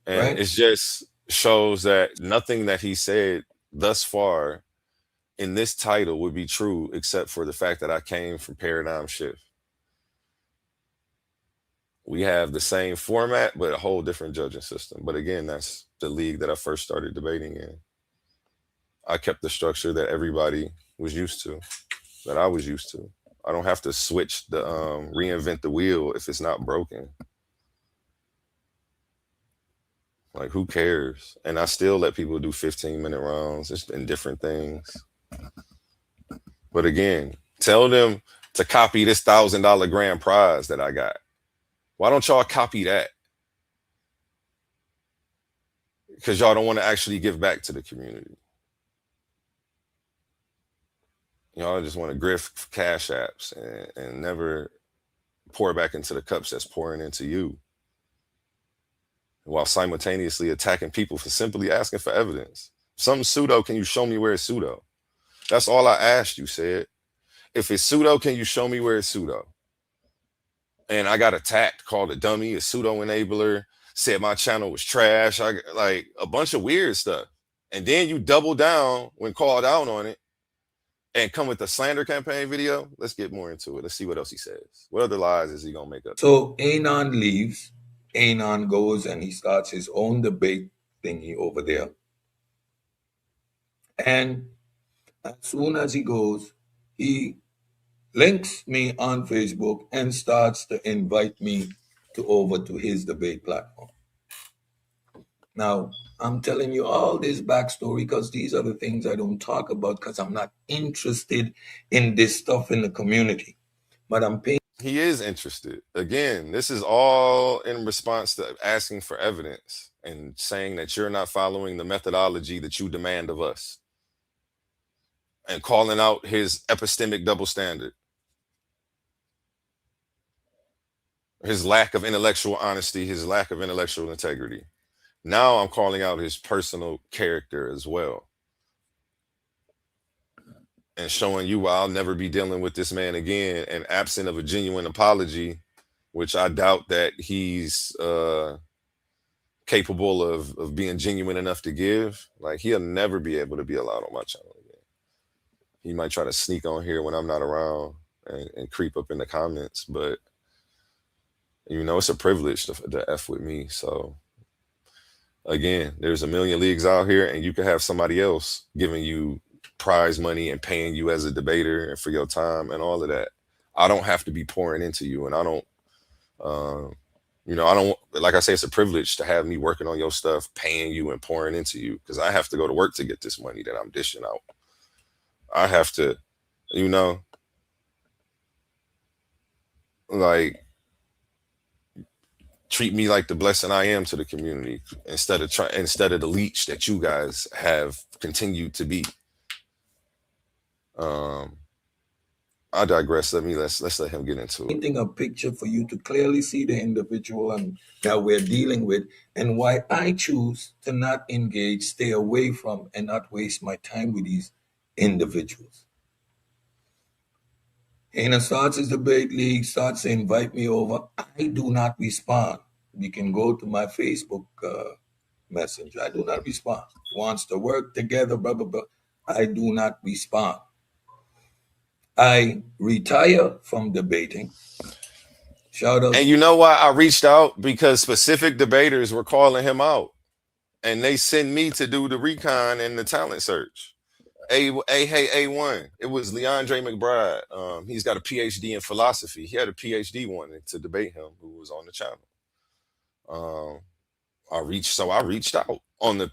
And Right. it just shows that nothing that he said thus far in this title would be true, except for the fact that I came from Paradigm Shift. We have the same format, but a whole different judging system. But again, that's the league that I first started debating in. I kept the structure that everybody was used to, that I was used to. I don't have to switch the reinvent the wheel if it's not broken. Like, who cares? And I still let people do 15-minute rounds. It's been different things. But again, tell them to copy this $1,000 grand prize that I got. Why don't y'all copy that? Because y'all don't want to actually give back to the community. Y'all just want to grift cash apps and never pour back into the cups that's pouring into you, while simultaneously attacking people for simply asking for evidence. Something pseudo, can you show me where it's pseudo? That's all I asked you, said. If it's pseudo, can you show me where it's pseudo? And I got attacked, called a dummy, a pseudo enabler, said my channel was trash. I like a bunch of weird stuff. And then you double down when called out on it and come with the slander campaign video. Let's get more into it. Let's see what else he says. What other lies is he gonna make up? So Anon leaves. Anon goes and he starts his own debate thingy over there. And as soon as he goes, he links me on Facebook and starts to invite me over to his debate platform. Now, I'm telling you all this backstory because these are the things I don't talk about because I'm not interested in this stuff in the community. But I'm paying. He is interested. Again, this is all in response to asking for evidence and saying that you're not following the methodology that you demand of us, and calling out his epistemic double standard, his lack of intellectual honesty, his lack of intellectual integrity. Now I'm calling out his personal character as well, and showing you I'll never be dealing with this man again. And absent of a genuine apology, which I doubt that he's capable of being genuine enough to give, like, he'll never be able to be allowed on my channel again. He might try to sneak on here when I'm not around and creep up in the comments, but you know, it's a privilege to F with me. So again, there's a million leagues out here, and you can have somebody else giving you prize money and paying you as a debater and for your time and all of that. I don't have to be pouring into you, and I don't, you know, I don't, like I say, it's a privilege to have me working on your stuff, paying you and pouring into you, because I have to go to work to get this money that I'm dishing out. I have to, you know, like, treat me like the blessing I am to the community instead of the leech that you guys have continued to be. I digress. Let's let him get into it. Painting a picture for you to clearly see the individual and that we're dealing with, and why I choose to not engage, stay away from, and not waste my time with these individuals. And starts his debate league, starts to invite me over. I do not respond. You can go to my Facebook messenger. I do not respond. Wants to work together, blah, blah, blah. I do not respond. I retire from debating. Shout out. And you know why I reached out? Because specific debaters were calling him out, and they sent me to do the recon and the talent search. Hey, A1. It was Leandre McBride. He's got a PhD in philosophy. He had a PhD wanting to debate him, who was on the channel. I reached out on the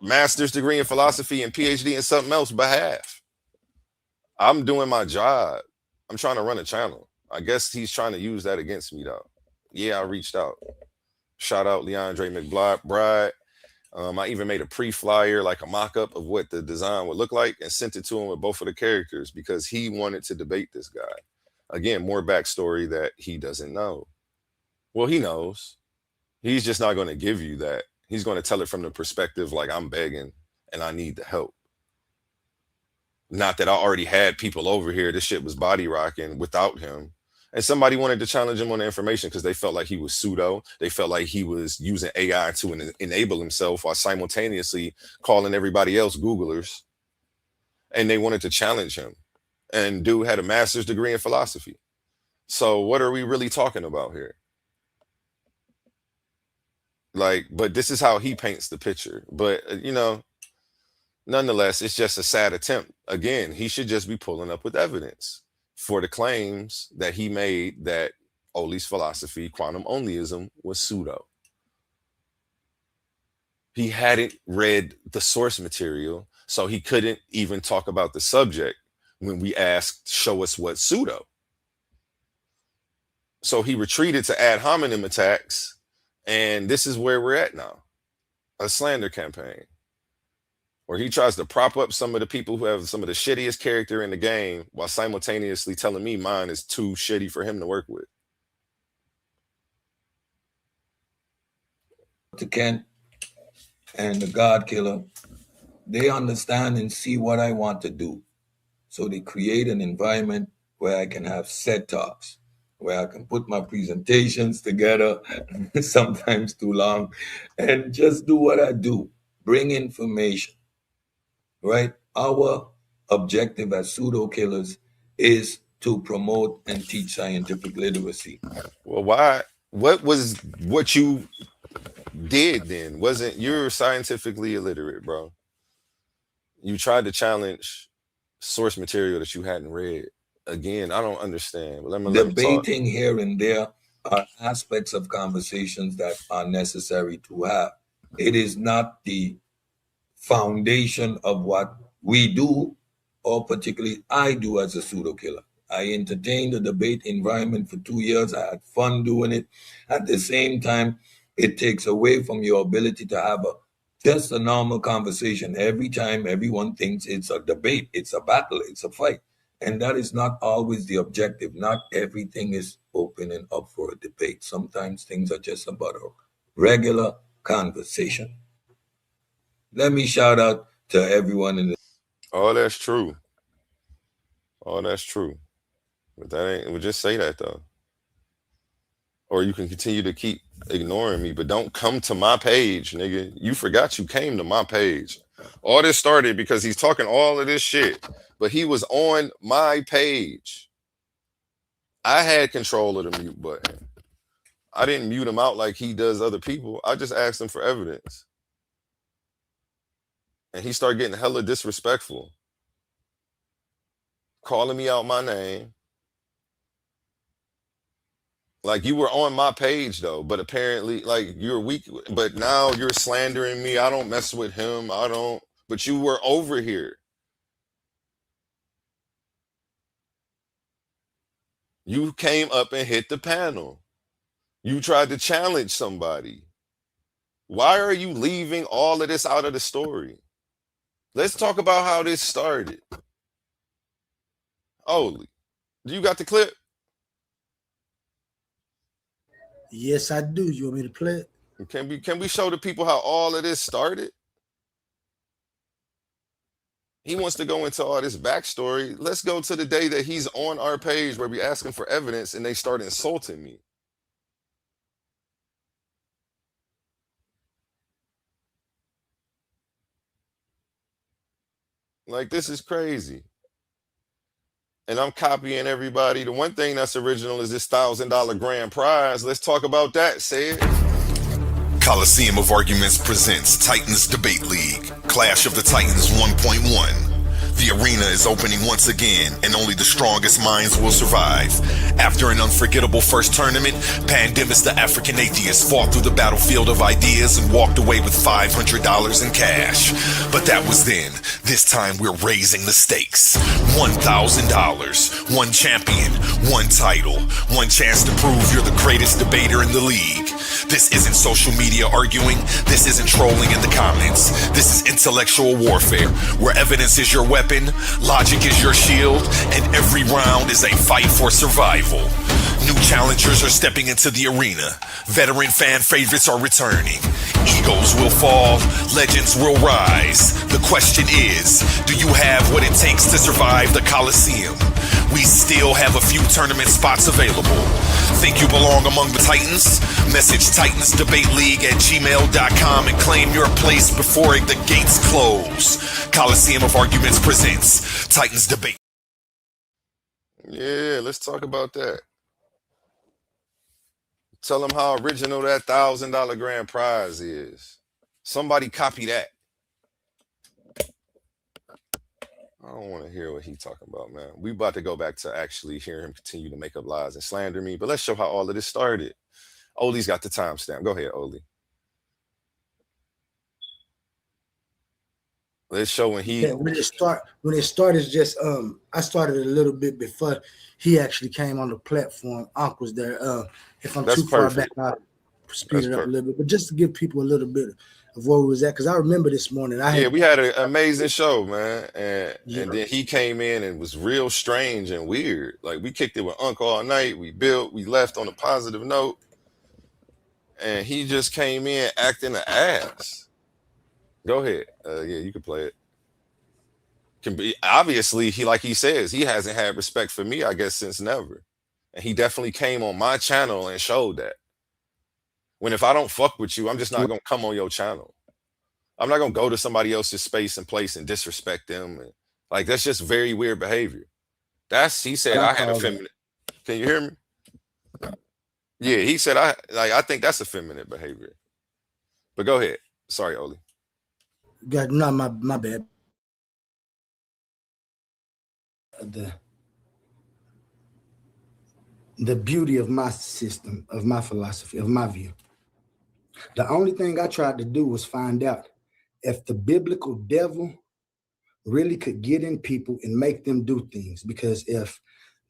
master's degree in philosophy and PhD in something else behalf. I'm doing my job. I'm trying to run a channel. I guess he's trying to use that against me, though. Yeah, I reached out. Shout out Leandre McBride. I even made a pre-flyer, like a mock-up of what the design would look like, and sent it to him with both of the characters because he wanted to debate this guy. Again, more backstory that he doesn't know. Well, he knows. He's just not going to give you that. He's going to tell it from the perspective like, I'm begging and I need the help. Not that I already had people over here. This shit was body rocking without him. And somebody wanted to challenge him on the information because they felt like he was pseudo. They felt like he was using AI to enable himself while simultaneously calling everybody else Googlers. And they wanted to challenge him. And dude had a master's degree in philosophy. So what are we really talking about here? Like, but this is how he paints the picture. But, you know, nonetheless, it's just a sad attempt. Again, he should just be pulling up with evidence for the claims that he made that Oli's philosophy, quantum onlyism, was pseudo. He hadn't read the source material, so he couldn't even talk about the subject when we asked, show us what pseudo. So he retreated to ad hominem attacks, and this is where we're at now. A slander campaign where he tries to prop up some of the people who have some of the shittiest character in the game while simultaneously telling me mine is too shitty for him to work with. To Kent and the God Killer, they understand and see what I want to do. So they create an environment where I can have set talks, where I can put my presentations together, sometimes too long, and just do what I do, bring information. Right? Our objective as pseudo killers is to promote and teach scientific literacy. Well, why? What you did then? Wasn't you're scientifically illiterate, bro? You tried to challenge source material that you hadn't read. Again, I don't understand. But let me debating here and there are aspects of conversations that are necessary to have. It is not the foundation of what we do, or particularly I do as a pseudo killer. I entertained the debate environment for 2 years. I had fun doing it. At the same time, it takes away from your ability to have just a normal conversation. Every time everyone thinks it's a debate, it's a battle, it's a fight. And that is not always the objective. Not everything is open and up for a debate. Sometimes things are just about a regular conversation. Let me shout out to everyone in the. Oh, that's true. Oh, that's true. But that ain't. Well, just say that though, or you can continue to keep ignoring me. But don't come to my page, nigga. You forgot you came to my page. All this started because he's talking all of this shit, but he was on my page. I had control of the mute button. I didn't mute him out like he does other people. I just asked him for evidence. And he started getting hella disrespectful, calling me out my name. Like, you were on my page though, but apparently like you're weak, but now you're slandering me. I don't mess with him. I don't, but you were over here. You came up and hit the panel. You tried to challenge somebody. Why are you leaving all of this out of the story? Let's talk about how this started. Holy, you got the clip? Yes, I do. You want me to play it? Can we show the people how all of this started? He wants to go into all this backstory. Let's go to the day that he's on our page where we asking for evidence and they start insulting me. Like, this is crazy. And I'm copying everybody. The one thing that's original is this $1,000 grand prize. Let's talk about that, Sid. Coliseum of Arguments presents Titans Debate League, Clash of the Titans 1.1. The arena is opening once again, and only the strongest minds will survive. After an unforgettable first tournament, Pandemus the African Atheist fought through the battlefield of ideas and walked away with $500 in cash. But that was then. This time we're raising the stakes. $1,000, one champion, one title, one chance to prove you're the greatest debater in the league. This isn't social media arguing. This isn't trolling in the comments. This is intellectual warfare, where evidence is your weapon, logic is your shield, and every round is a fight for survival. New challengers are stepping into the arena. Veteran fan favorites are returning. Egos will fall, legends will rise. The question is, do you have what it takes to survive the Coliseum? We still have a few tournament spots available. Think you belong among the Titans? Message TitansDebateLeague@gmail.com and claim your place before the gates close. Coliseum of Arguments presents Titans Debate. Yeah, let's talk about that. Tell them how original that $1,000 grand prize is. Somebody copy that. I don't want to hear what he's talking about, man. We about to go back to actually hear him continue to make up lies and slander me, but let's show how all of this started. Oli's got the timestamp. Go ahead, Oli. Let's show when he. Yeah, when it started, just I started a little bit before he actually came on the platform. Unc was there. If I'm That's too far perfect. back, I'll speed it up a little bit, but just to give people a little bit of where we was at, because I remember this morning. We had an amazing show, man, and then he came in and was real strange and weird. Like, we kicked it with Unc all night. We left on a positive note, and he just came in acting an ass. Go ahead. Yeah, you can play it. Can be obviously like he says, he hasn't had respect for me, I guess, since never. And he definitely came on my channel and showed that. When if I don't fuck with you, I'm just not gonna come on your channel. I'm not gonna go to somebody else's space and place and disrespect them. And like, that's just very weird behavior. He said I had effeminate. Can you hear me? Yeah, he said I think that's effeminate behavior. But go ahead. Sorry, Oli. God, no, my bad. The beauty of my system, of my philosophy, of my view. The only thing I tried to do was find out if the biblical devil really could get in people and make them do things. Because if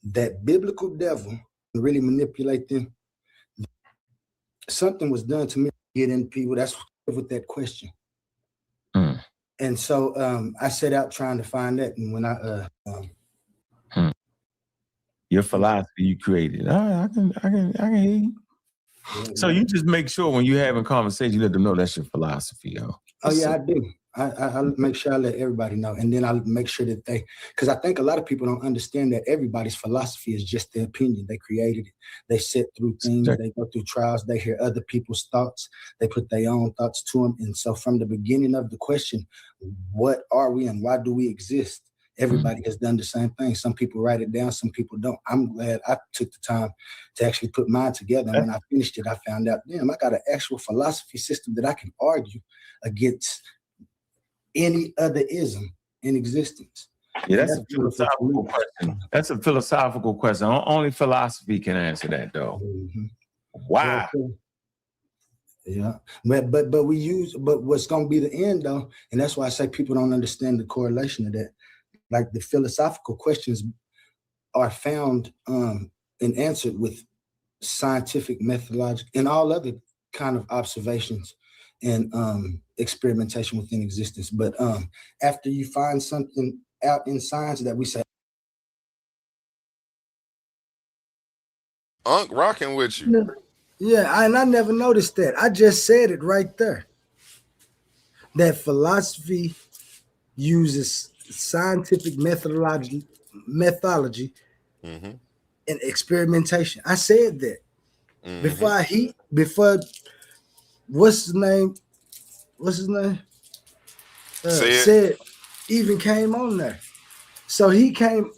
that biblical devil really manipulate them, something was done to me to get in people. That's with that question. And so I set out trying to find that. And when I your philosophy you created. I can hear you. So you just make sure when you're having conversation, you let them know that's your philosophy, yo. Oh yeah, I do. I make sure I let everybody know, and then I make sure that because I think a lot of people don't understand that everybody's philosophy is just their opinion. They created it. They sit through things. They go through trials. They hear other people's thoughts. They put their own thoughts to them. And so from the beginning of the question, what are we and why do we exist? Everybody has done the same thing. Some people write it down. Some people don't. I'm glad I took the time to actually put mine together. And when I finished it, I found out, damn, I got an actual philosophy system that I can argue against any other ism in existence. Yeah, that's a philosophical question. That's a philosophical question. Only philosophy can answer that, though. Mm-hmm. Wow. Yeah, but what's going to be the end, though, and that's why I say people don't understand the correlation of that. Like the philosophical questions are found and answered with scientific methodology and all other kind of observations and experimentation within existence. But after you find something out in science that we say, Unc rocking with you. Yeah, and I never noticed that. I just said it right there. That philosophy uses scientific methodology and experimentation. I said that before what's his name said even came on there. So he came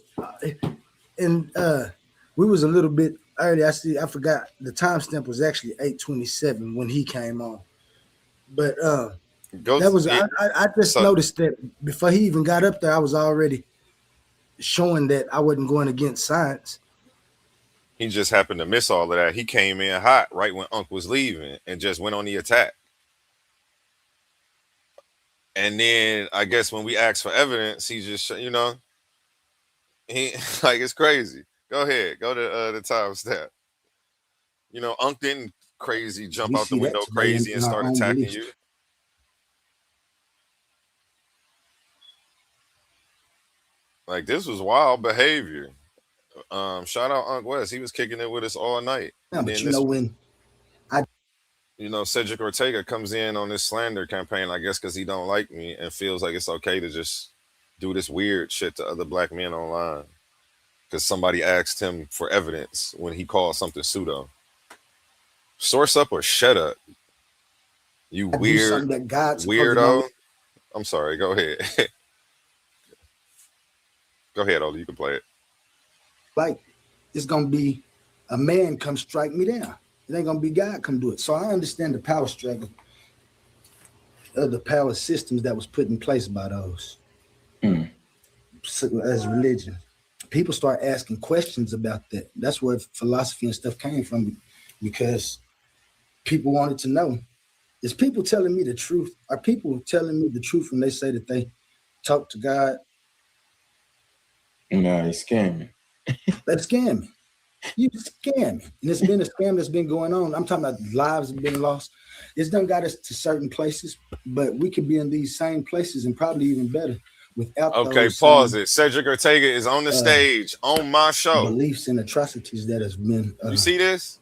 and we was a little bit early. I forgot the timestamp was actually 8:27 when he came on. But I just noticed that before he even got up there, I was already showing that I wasn't going against science. He just happened to miss all of that. He came in hot right when Unc was leaving and just went on the attack. And then I guess when we asked for evidence, he just, he like, it's crazy. Go ahead. Go to the timestamp. Unc didn't crazy jump out the window crazy and start attacking you. Like, this was wild behavior. Shout out Unc West. He was kicking it with us all night. Yeah, but Cedrick Ortega comes in on this slander campaign, I guess, because he don't like me and feels like it's okay to just do this weird shit to other black men online because somebody asked him for evidence when he called something pseudo. Source up or shut up, you weird weirdo. I'm sorry. Go ahead. Go ahead, Ola. You can play it. Like, it's going to be a man come strike me down. It ain't going to be God come do it. So I understand the power struggle of the power systems that was put in place by those as religion. People start asking questions about that. That's where philosophy and stuff came from, because people wanted to know, is people telling me the truth? Are people telling me the truth when they say that they talk to God? No, he's scamming. They scam me. You scam me. And it's been a scam that's been going on. I'm talking about lives have been lost. It's done got us to certain places, but we could be in these same places and probably even better without. Okay, pause it. Cedrick Ortega is on the stage on my show. Beliefs and atrocities that has been. You see this?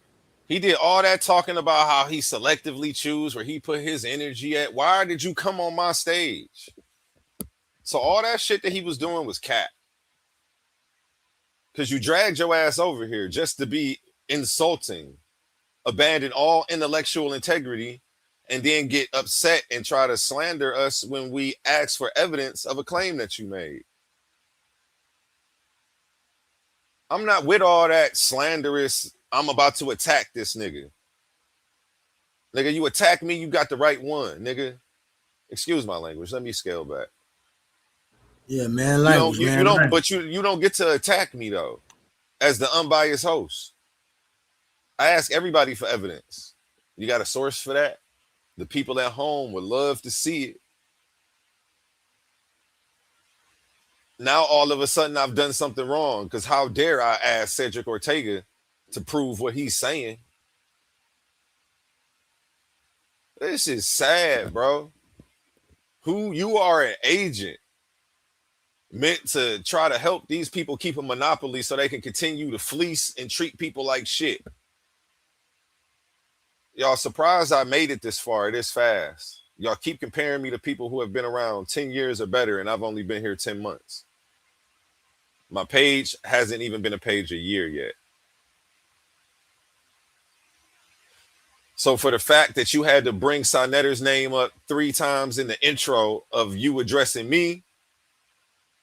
He did all that talking about how he selectively choose where he put his energy at. Why did you come on my stage? So all that shit that he was doing was cap. Because you dragged your ass over here just to be insulting, abandon all intellectual integrity, and then get upset and try to slander us when we ask for evidence of a claim that you made. I'm not with all that slanderous, I'm about to attack this nigga. Nigga, you attack me, you got the right one, nigga. Excuse my language. Let me scale back. Yeah, man. Language, but you don't get to attack me though, as the unbiased host. I ask everybody for evidence. You got a source for that? The people at home would love to see it. Now all of a sudden I've done something wrong, because how dare I ask Cedrick Ortega to prove what he's saying? This is sad, bro. Who you are, an agent meant to try to help these people keep a monopoly so they can continue to fleece and treat people like shit. Y'all surprised I made it this far, this fast. Y'all keep comparing me to people who have been around 10 years or better, and I've only been here 10 months. My page hasn't even been a page a year yet. So for the fact that you had to bring Sonetter's name up 3 times in the intro of you addressing me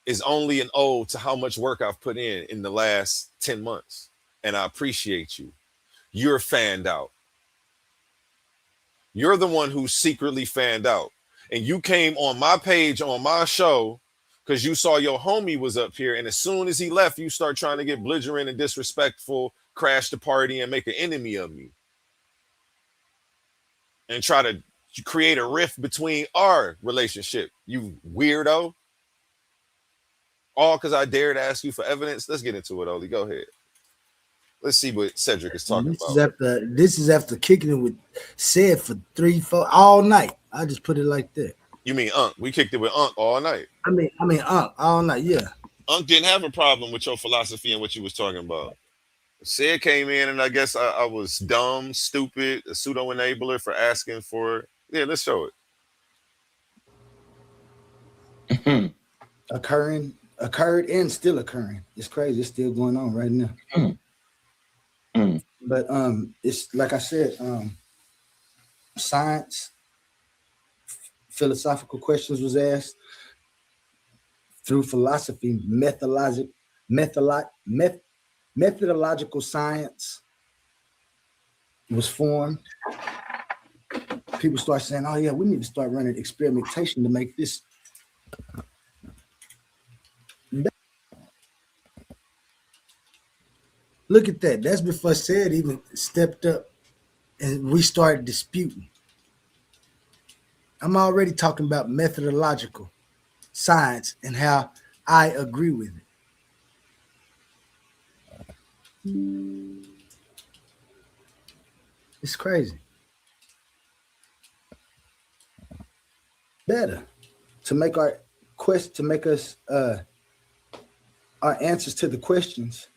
is only an ode to how much work I've put in the last 10 months. And I appreciate you. You're fanned out. You're the one who's secretly fanned out. And you came on my page, on my show, because you saw your homie was up here. And as soon as he left, you start trying to get belligerent and disrespectful, crash the party, and make an enemy of me. And try to create a rift between our relationship, you weirdo. All because I dared to ask you for evidence. Let's get into it, Oli. Go ahead. Let's see what Cedrick is talking about. This is after kicking it with Ced for 3-4 all night. I just put it like that. You mean Unc? We kicked it with Unc all night. I mean Unc all night. Yeah. Unc didn't have a problem with your philosophy and what you was talking about. Ced came in, and I guess I was dumb, stupid, a pseudo enabler for asking for it. Yeah, let's show it. Occurred and still occurring. It's crazy. It's still going on right now. But it's like I said, science, philosophical questions was asked through philosophy, methodological science was formed. People start saying, oh yeah, we need to start running experimentation to make this. Look at that. That's before Ced even stepped up and we started disputing. I'm already talking about methodological science and how I agree with it. It's crazy. Better to make our quest, to make us our answers to the questions,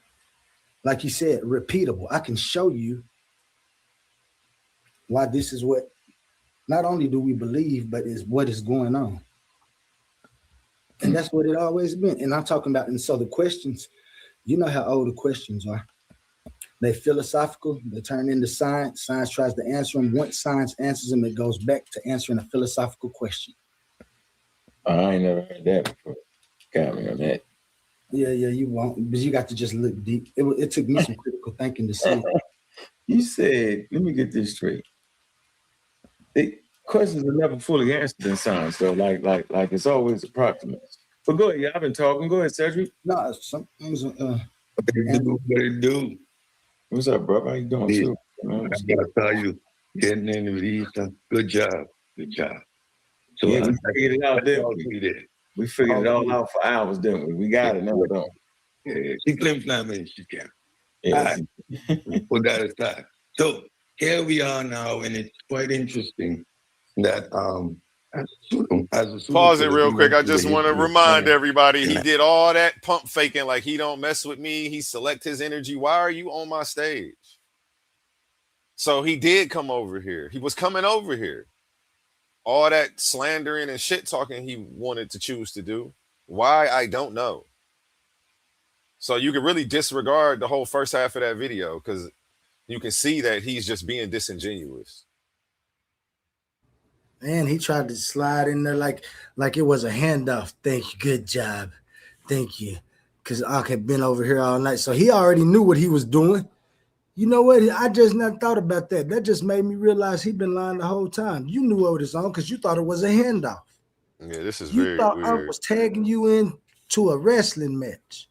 like you said, repeatable. I can show you why this is what not only do we believe, but is what is going on. And that's what it always been. And I'm talking about, and so the questions, you know how old the questions are. They philosophical, they turn into science. Science tries to answer them. Once science answers them, it goes back to answering a philosophical question. I ain't never heard that before. Got me on that. Yeah, you won't, but you got to just look deep. It took me some critical thinking to see. You said, let me get this straight. Questions are never fully answered in science, though. Like it's always approximate. But go ahead, I've been talking. Go ahead, Cedrick. No, some things. What it do? What's up, bro? How you doing? Yeah. I gotta tell you, getting into these. Good job. So yeah, we figured it out, didn't we? We figured it all out for hours, didn't we? We got it now, don't we? Yeah, she claims not many she can. Yeah. Put that aside. So here we are now, and it's quite interesting that as a pause it real quick. I just want to remind everybody he did all that pump faking like he don't mess with me. He select his energy. Why are you on my stage? So he did come over here. He was coming over here. All that slandering and shit talking he wanted to choose to do. Why? I don't know. So you can really disregard the whole first half of that video because you can see that he's just being disingenuous. Man, he tried to slide in there like it was a handoff. Thank you. Good job. Thank you. Because I had been over here all night. So he already knew what he was doing. You know what? I just not thought about that. That just made me realize he'd been lying the whole time. You knew what it was on because you thought it was a handoff. Yeah, this is you very thought weird. Unc was tagging you into a wrestling match.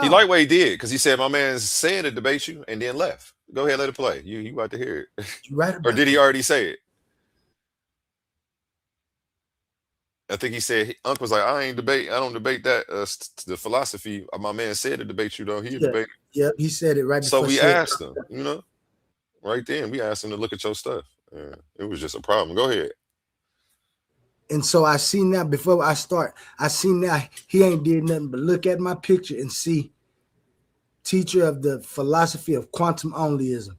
He liked what he did because he said, my man said to debate you and then left. Go ahead, let it play. You about to hear it. Right or did he already say it? I think he said, Unc was like, I don't debate that, the philosophy. My man said to debate you, though. He debate. Yep, he said it right So before. we asked him, right then, we asked him to look at your stuff. Yeah, it was just a problem. Go ahead. And so I see now, before I start, I see now he ain't did nothing but look at my picture and see teacher of the philosophy of quantum onlyism.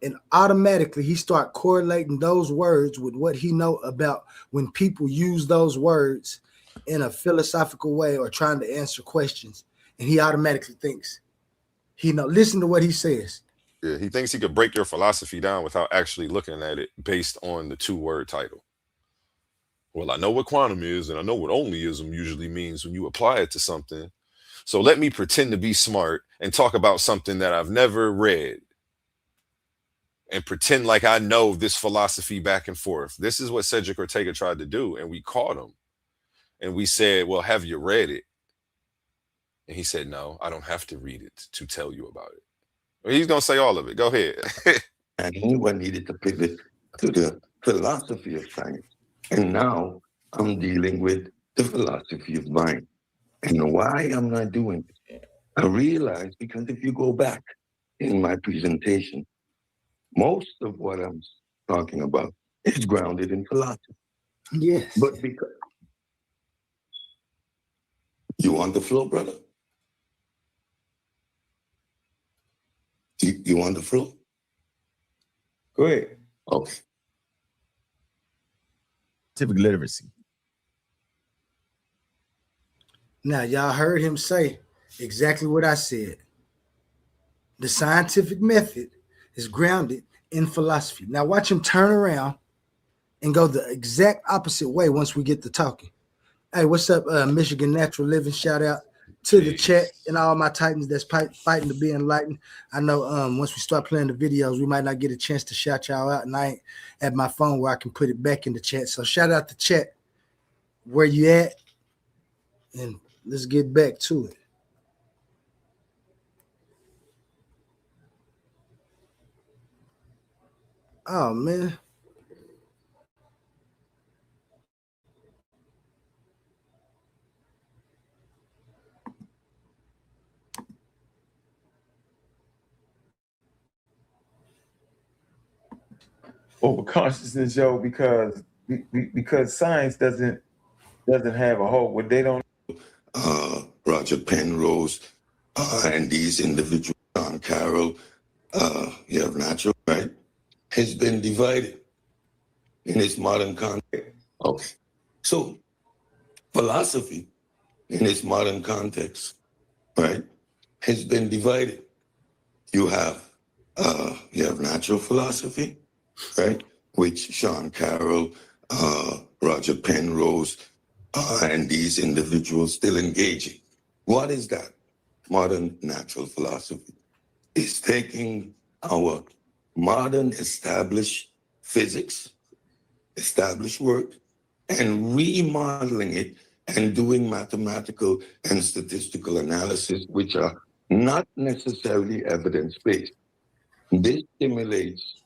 And automatically he start correlating those words with what he know about when people use those words in a philosophical way or trying to answer questions. And he automatically thinks, listen to what he says. Yeah, he thinks he could break your philosophy down without actually looking at it based on the 2-word title. Well, I know what quantum is, and I know what onlyism usually means when you apply it to something. So let me pretend to be smart and talk about something that I've never read and pretend like I know this philosophy back and forth. This is what Cedrick Ortega tried to do, and we caught him. And we said, well, have you read it? And he said, no, I don't have to read it to tell you about it. Well, he's going to say all of it. Go ahead. And anyone needed to pivot to the philosophy of science. And now I'm dealing with the philosophy of mind. And why I'm not doing it, I realize because if you go back in my presentation, most of what I'm talking about is grounded in philosophy. Yes. But because you want the flow, brother? You want the flow? Go ahead. Okay. Scientific literacy. Now, y'all heard him say exactly what I said. The scientific method is grounded in philosophy. Now, watch him turn around and go the exact opposite way once we get to talking. Hey, what's up, Michigan Natural Living? Shout out to the chat and all my Titans that's fighting to be enlightened. I know once we start playing the videos, we might not get a chance to shout y'all out, and I ain't at my phone where I can put it back in the chat. So shout out to chat. Where you at? And let's get back to it. Oh, man. Over consciousness, yo, because science doesn't have a whole. What they don't. Roger Penrose and these individuals, John Carroll, you have natural, right? Has been divided in its modern context. Okay. So philosophy in its modern context, right, has been divided. You have natural philosophy, right, which Sean Carroll, Roger Penrose, and these individuals still engaging. What is that? Modern natural philosophy is taking our modern established physics, established work, and remodeling it and doing mathematical and statistical analysis, which are not necessarily evidence-based. This stimulates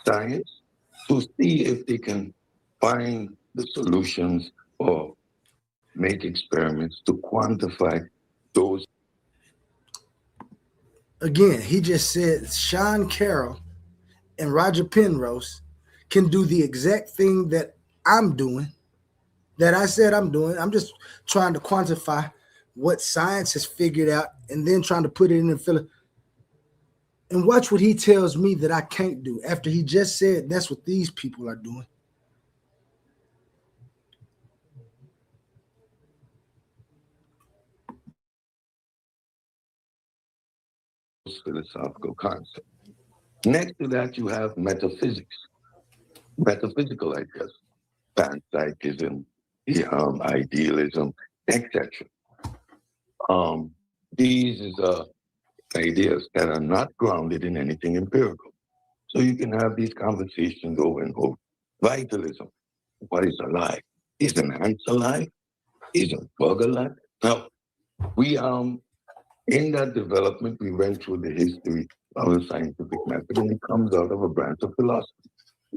science to see if they can find the solutions or make experiments to quantify those. Again, he just said Sean Carroll and Roger Penrose can do the exact thing that I'm doing, that I said I'm doing. I'm just trying to quantify what science has figured out and then trying to put it in the filler. And watch what he tells me that I can't do after he just said that's what these people are doing. Philosophical concepts. Next to that, you have metaphysics, metaphysical ideas, panpsychism, idealism, etc. These are ideas that are not grounded in anything empirical. So you can have these conversations over and over. Vitalism. What is alive? Is an ant alive? Is a bug alive? Now, we in that development, we went through the history of the scientific method, and it comes out of a branch of philosophy,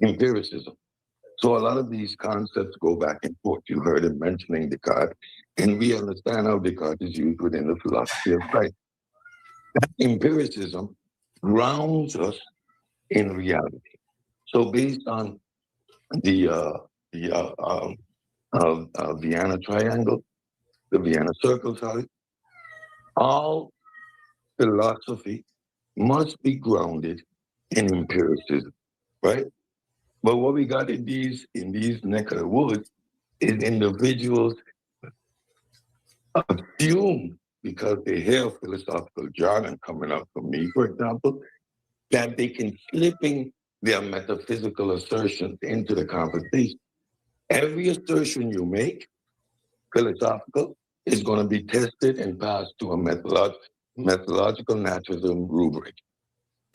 empiricism. So a lot of these concepts go back and forth. You heard him mentioning Descartes, and we understand how Descartes is used within the philosophy of science. That empiricism grounds us in reality. So based on the Vienna triangle, the Vienna circle, sorry, all philosophy must be grounded in empiricism, right? But what we got in these neck of the woods is individuals assume, because they hear philosophical jargon coming up from me, for example, that they can slipping their metaphysical assertions into the conversation. Every assertion you make, philosophical, is going to be tested and passed to a methodological naturalism rubric.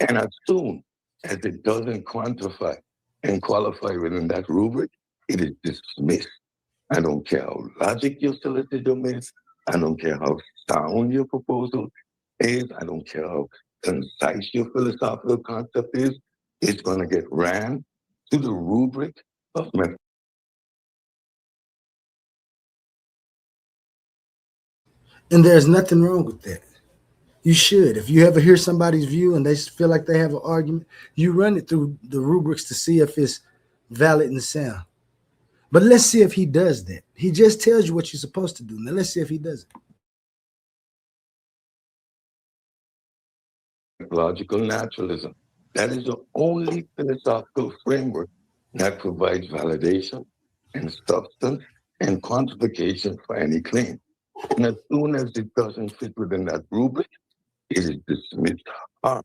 And as soon as it doesn't quantify and qualify within that rubric, it is dismissed. I don't care how logic your syllogism is. I don't care how sound your proposal is. I don't care how concise your philosophical concept is. It's going to get ran to the rubric of method. And there's nothing wrong with that. You should. If you ever hear somebody's view and they feel like they have an argument, you run it through the rubrics to see if it's valid and sound. But let's see if he does that. He just tells you what you're supposed to do. Now let's see if he does it. Logical naturalism. That is the only philosophical framework that provides validation and substance and quantification for any claim. And as soon as it doesn't fit within that rubric, it is dismissed. I'm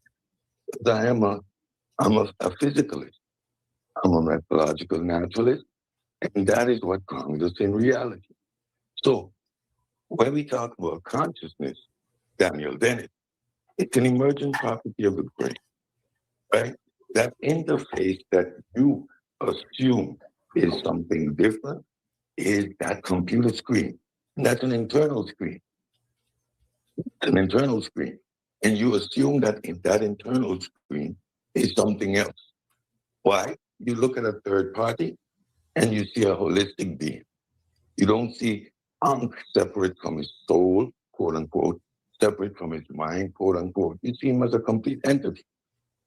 a physicalist. I'm a methodological naturalist, and that is what grounds us in reality. So when we talk about consciousness, Daniel Dennett, it's an emergent property of the brain, right? That interface that you assume is something different is that computer screen. And that's an internal screen. It's an internal screen. And you assume that in that internal screen is something else. Why? You look at a third party and you see a holistic being. You don't see Ankh separate from his soul, quote unquote, separate from his mind, quote unquote. You see him as a complete entity.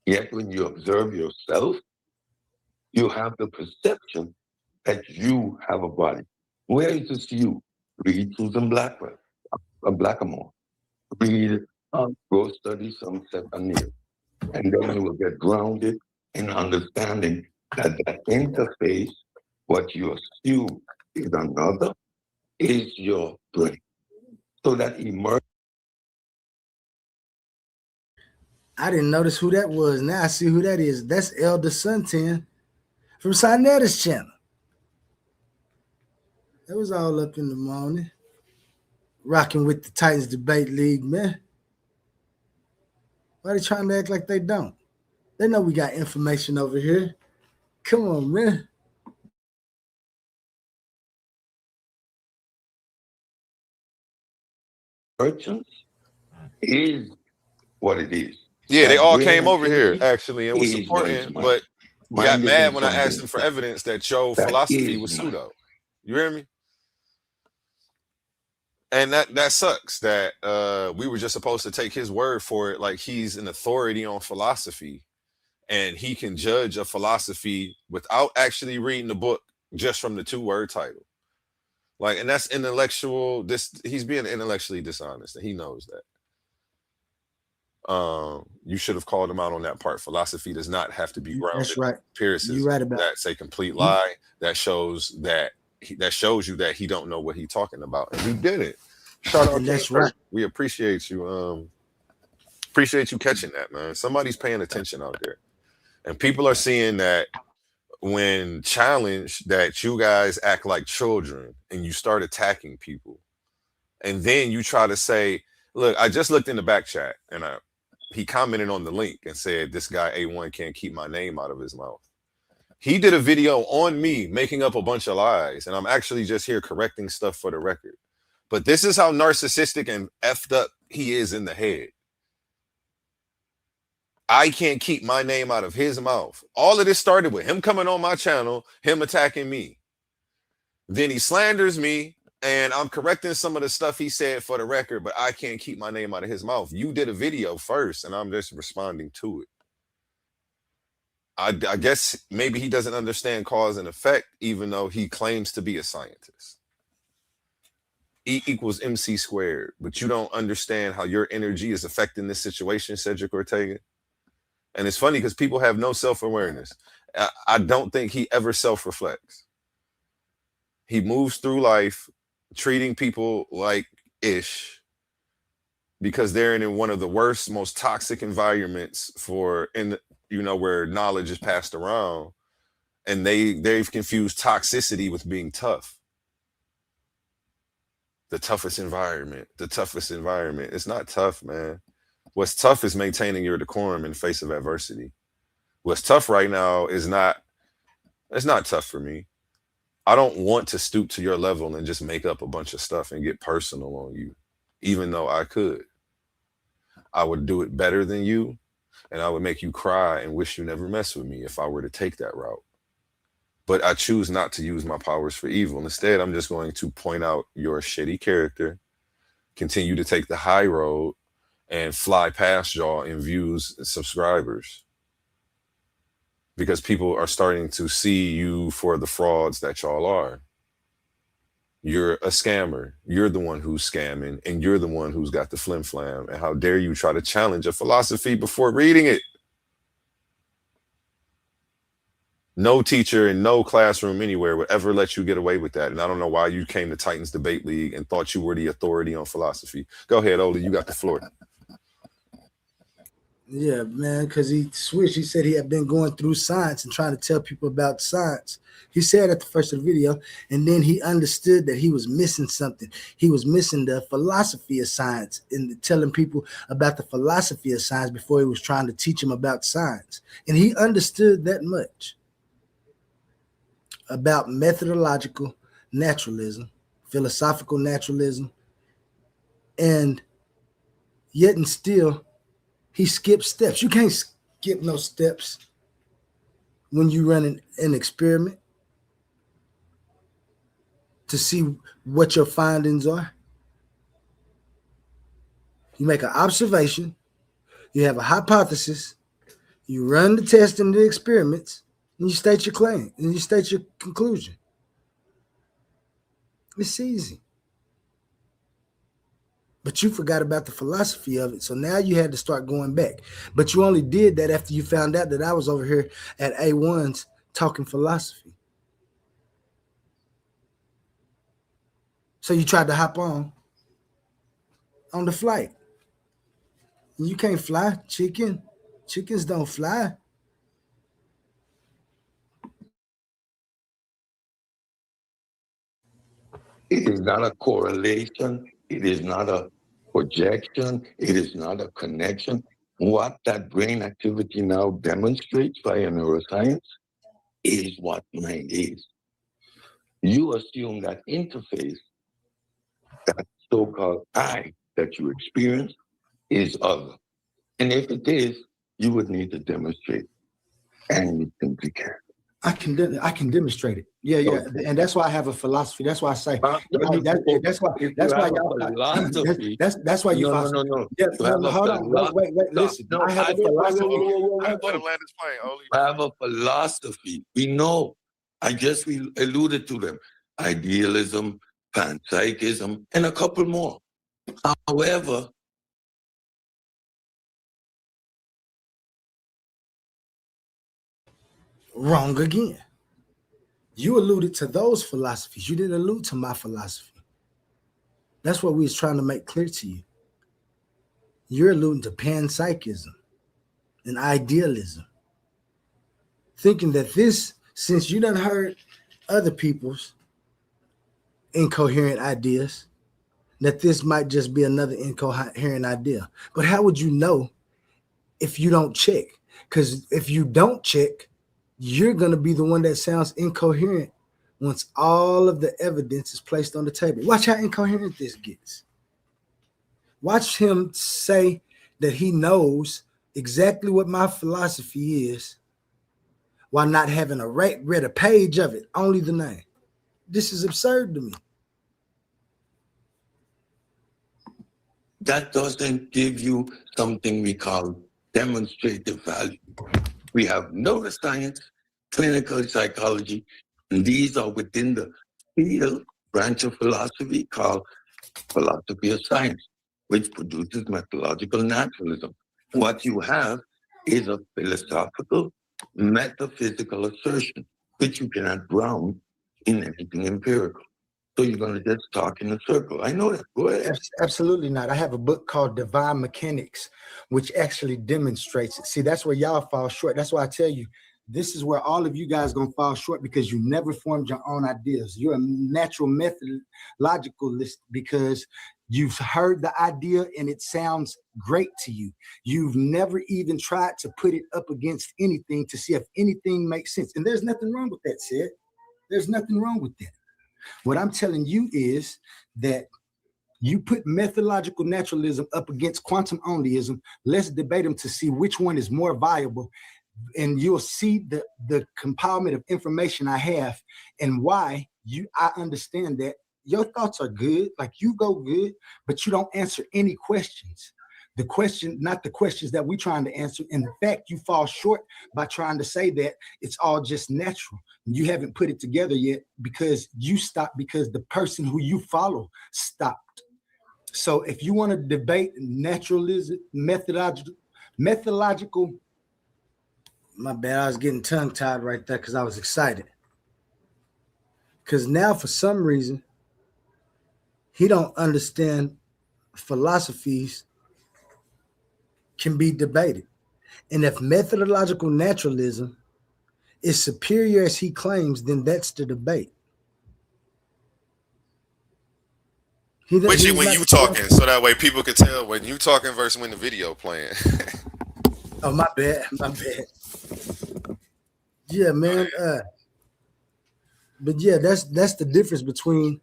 Yet when you observe yourself, you have the perception that you have a body. Where is this you? Read Susan Blackwell, Blackamore. Read, go study Sunset Anil. And then you will get grounded in understanding that that interface, what you assume is another, is your brain. So that emerges. I didn't notice who that was. Now I see who that is. That's Elder Suntan from Sinetta's channel. That was all up in the morning. Rocking with the Titans Debate League, man. Why are they trying to act like they don't? They know we got information over here. Come on, man. Merchants is what it is. Yeah, that they all brain came over here activity actually and was is supporting, what but got mad when I asked them for something evidence that your that philosophy is was mind. pseudo. You hear me? And that sucks that we were just supposed to take his word for it, like he's an authority on philosophy and he can judge a philosophy without actually reading the book just from the 2-word title. Like, and that's intellectual. He's being intellectually dishonest, and he knows that. You should have called him out on that part. Philosophy does not have to be grounded. That's right. In empiricism. You're right about that's a complete lie. That shows that shows you that he don't know what he's talking about, and he did it. Shout out, that's right. We appreciate you. Appreciate you catching that, man. Somebody's paying attention out there, and people are seeing that when challenged, that you guys act like children and you start attacking people, and then you try to say, "Look, I just looked in the back chat, and he commented on the link and said this guy A1 can't keep my name out of his mouth." He did a video on me making up a bunch of lies, and I'm actually just here correcting stuff for the record. But this is how narcissistic and effed up he is in the head. I can't keep my name out of his mouth. All of this started with him coming on my channel, him attacking me. Then he slanders me, and I'm correcting some of the stuff he said for the record, but I can't keep my name out of his mouth. You did a video first, and I'm just responding to it. I guess maybe he doesn't understand cause and effect, even though he claims to be a scientist. E equals MC squared, but you don't understand how your energy is affecting this situation, Cedrick Ortega. And it's funny because people have no self-awareness. I don't think he ever self-reflects. He moves through life treating people like ish because they're in one of the worst, most toxic environments where knowledge is passed around, and they've confused toxicity with being tough. The toughest environment. It's not tough, man. What's tough is maintaining your decorum in the face of adversity. What's tough right now it's not tough for me. I don't want to stoop to your level and just make up a bunch of stuff and get personal on you, even though I could. I would do it better than you, and I would make you cry and wish you never mess with me if I were to take that route. But I choose not to use my powers for evil. Instead, I'm just going to point out your shitty character, continue to take the high road, and fly past y'all in views and subscribers. Because people are starting to see you for the frauds that y'all are. You're a scammer. You're the one who's scamming, and you're the one who's got the flim flam. And how dare you try to challenge a philosophy before reading it? No teacher in no classroom anywhere would ever let you get away with that. And I don't know why you came to Titans Debate League and thought you were the authority on philosophy. Go ahead, Oli, you got the floor. Yeah, man, because he switched. He said he had been going through science and trying to tell people about science. He said at the first of the video, and then he understood that he was missing something. He was missing the philosophy of science and telling people about the philosophy of science before he was trying to teach them about science. And he understood that much about methodological naturalism, philosophical naturalism, and yet and still, he skipped steps. You can't skip no steps when you run an experiment to see what your findings are. You make an observation, you have a hypothesis, you run the test and the experiments, and you state your claim, and you state your conclusion. It's easy. But you forgot about the philosophy of it. So now you had to start going back. But you only did that after you found out that I was over here at A1's talking philosophy. So you tried to hop on the flight. You can't fly, chicken. Chickens don't fly. It is not a correlation. It is not a projection. It is not a connection. What that brain activity now demonstrates via neuroscience is what mind is. You assume that interface, that so-called I that you experience, is other. And if it is, you would need to demonstrate. And you simply can't. I can demonstrate it. Yeah, okay. And that's why I have a philosophy. That's why I say that's why y'all that's why you no. Yeah, hold on. Wait, listen. I have a philosophy. I have a philosophy. We know. I just alluded to them. Idealism, panpsychism, and a couple more. However, Wrong again. You alluded to those philosophies. You didn't allude to my philosophy. That's what we was trying to make clear to you. You're alluding to panpsychism and idealism. Thinking that this, since you done heard other people's incoherent ideas, that this might just be another incoherent idea. But how would you know if you don't check? Because if you don't check, you're going to be the one that sounds incoherent once all of the evidence is placed on the table. Watch how incoherent this gets. Watch him say that he knows exactly what my philosophy is while not having read a page of it, only the name. This is absurd to me. That doesn't give you something we call demonstrative value. We have neuroscience, clinical psychology, and these are within the field branch of philosophy called philosophy of science, which produces methodological naturalism. What you have is a philosophical, metaphysical assertion, which you cannot ground in anything empirical. So you're going to just talk in a circle. I know that. Go ahead. Absolutely not. I have a book called Divine Mechanics, which actually demonstrates it. See, that's where y'all fall short. That's why I tell you, this is where all of you guys going to fall short, because you never formed your own ideas. You're a natural methodologicalist because you've heard the idea and it sounds great to you. You've never even tried to put it up against anything to see if anything makes sense. And there's nothing wrong with that, Sid. There's nothing wrong with that. What I'm telling you is that you put methodological naturalism up against quantum onlyism. Let's debate them to see which one is more viable. And you'll see the compilement of information I have and why I understand that your thoughts are good, like you go good, but you don't answer any questions. Not the questions that we're trying to answer. In fact, you fall short by trying to say that it's all just natural. You haven't put it together yet because you stopped because the person who you follow stopped. So if you want to debate naturalism, methodological, my bad, I was getting tongue-tied right there because I was excited. Because now, for some reason, he don't understand philosophies can be debated. And if methodological naturalism is superior as he claims, then that's the debate. Which when you talking, so that way people can tell when you talking versus when the video playing. Oh, my bad. Yeah, man. But yeah, that's the difference between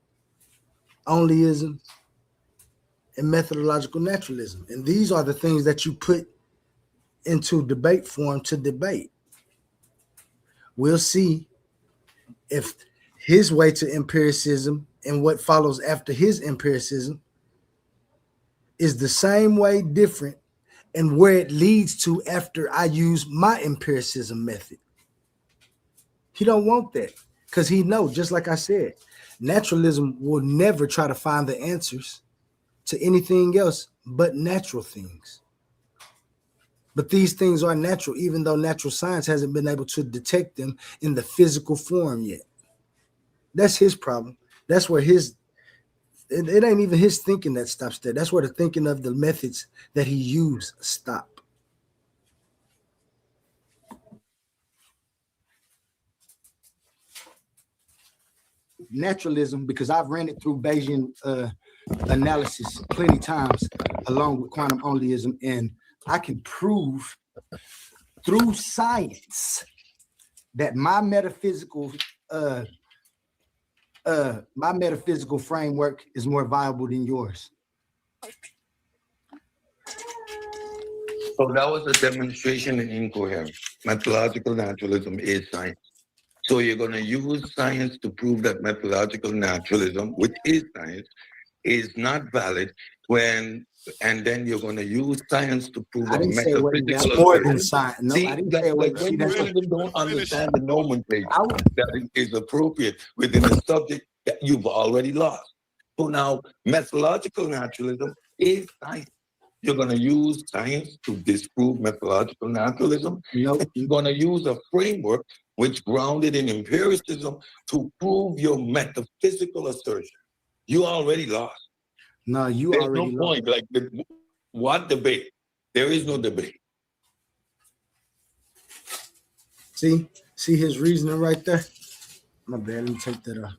onlyism and methodological naturalism. And these are the things that you put into debate form to debate. We'll see if his way to empiricism and what follows after his empiricism is the same way, different, and where it leads to after I use my empiricism method. He don't want that because he knows, just like I said, naturalism will never try to find the answers to anything else but natural things. But these things are natural, even though natural science hasn't been able to detect them in the physical form yet. That's his problem. That's where it ain't even his thinking that stops there. That's where the thinking of the methods that he used stop. Naturalism, because I've ran it through Bayesian analysis plenty times, along with quantum onlyism, and I can prove through science that my metaphysical framework is more viable than yours. So that was a demonstration in incoherence. Methodological naturalism is science. So you're going to use science to prove that methodological naturalism, which is science, is not valid and then you're going to use science to prove a metaphysical more than science. No, See, I didn't that's say like when you even don't understand the nomenclature that is appropriate within a subject that you've already lost. So now methodological naturalism is science. You're going to use science to disprove methodological naturalism. Nope. You're going to use a framework which grounded in empiricism to prove your metaphysical assertion. You already lost. No, There's already no point. Like, what debate? There is no debate. See his reasoning right there? My bad, let me take that off.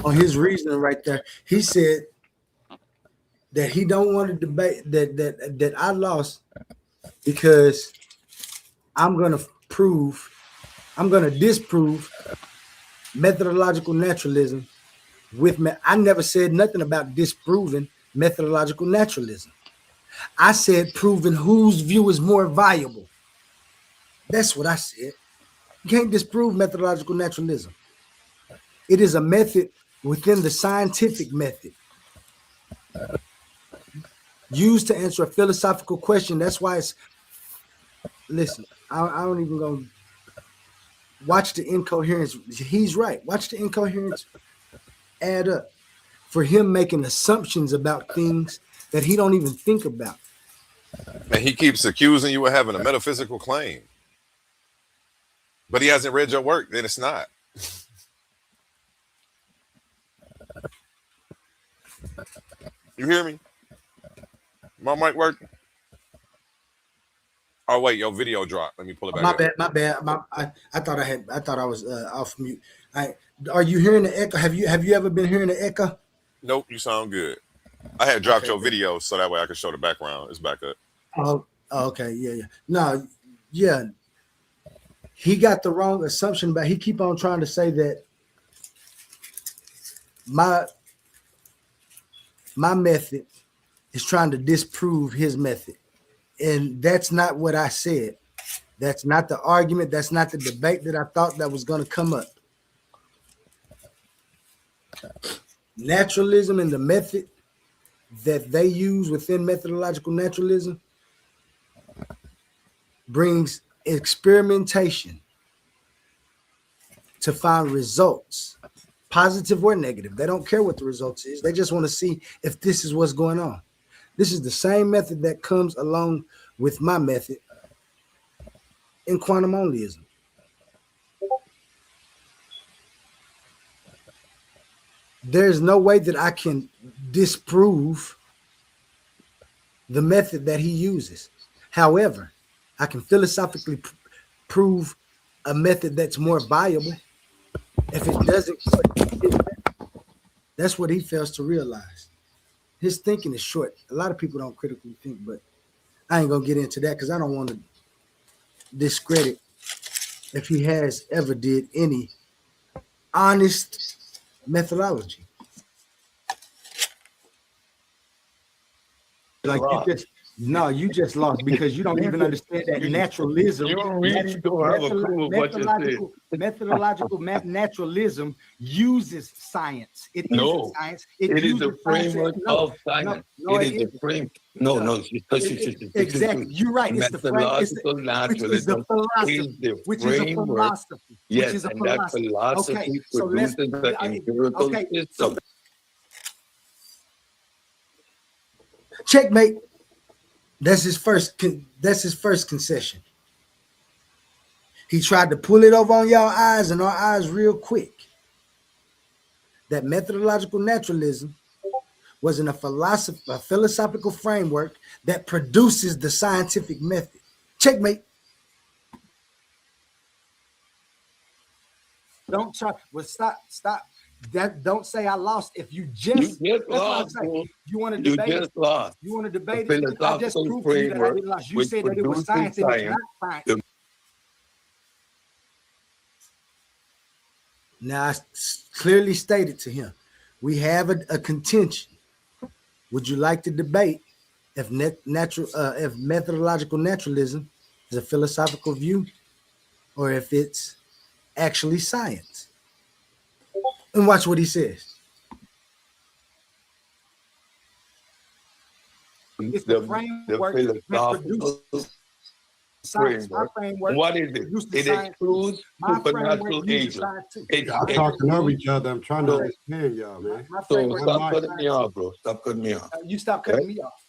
On his reasoning right there, he said that he don't want to debate that I lost because I'm gonna disprove methodological naturalism with I never said nothing about disproving methodological naturalism. I said proving whose view is more viable. That's what I said. You can't disprove methodological naturalism. It is a method within the scientific method used to answer a philosophical question. That's why it's, listen, I don't even go watch the incoherence. He's right. Watch the incoherence add up for him making assumptions about things that he don't even think about. And he keeps accusing you of having a metaphysical claim. But he hasn't read your work, then it's not. You hear me? My mic working? Oh wait, your video dropped. Let me pull it back. My bad. I thought I was off mute. Are you hearing the echo? Have you ever been hearing the echo? Nope, you sound good. I had dropped your video so that way I could show the background. It's back up. Oh, okay, yeah. No, yeah. He got the wrong assumption, but he keep on trying to say that my method is trying to disprove his method. And that's not what I said. That's not the argument. That's not the debate that I thought that was going to come up. Naturalism and the method that they use within methodological naturalism brings experimentation to find results, positive or negative. They don't care what the results is. They just want to see if this is what's going on. This is the same method that comes along with my method in quantum onlyism. There's no way that I can disprove the method that he uses. However, I can philosophically prove a method that's more viable. If it doesn't, that's what he fails to realize. His thinking is short. A lot of people don't critically think, but I ain't gonna get into that because I don't want to discredit if he has ever did any honest methodology. Like you just lost because you don't even understand that naturalism. You really don't have a clue of what you're saying. Methodological naturalism uses science. It isn't science. It is the framework of science. It is the frame. No. Exactly. You're right. It's the methodological naturalism. Which is a philosophy. Yes, and that philosophy produces the empirical system. Checkmate. That's his first concession. He tried to pull it over on y'all eyes and our eyes real quick. That methodological naturalism wasn't a philosophical framework that produces the scientific method. Checkmate. Don't try. Well, stop. That don't say I lost. If you just lost, you want to debate. You just lost. You want to debate it. I just proved to you that I didn't lost. You said that it was science and it's not science. Now I clearly stated to him, we have a contention. Would you like to debate if methodological naturalism is a philosophical view or if it's actually science? And watch what he says. It's the framework that science. My framework. What is it? It excludes supernatural agents. Y'all talking over each other. I'm trying to understand y'all, man. So stop cutting me off, bro. Stop cutting me off. You stop cutting me off.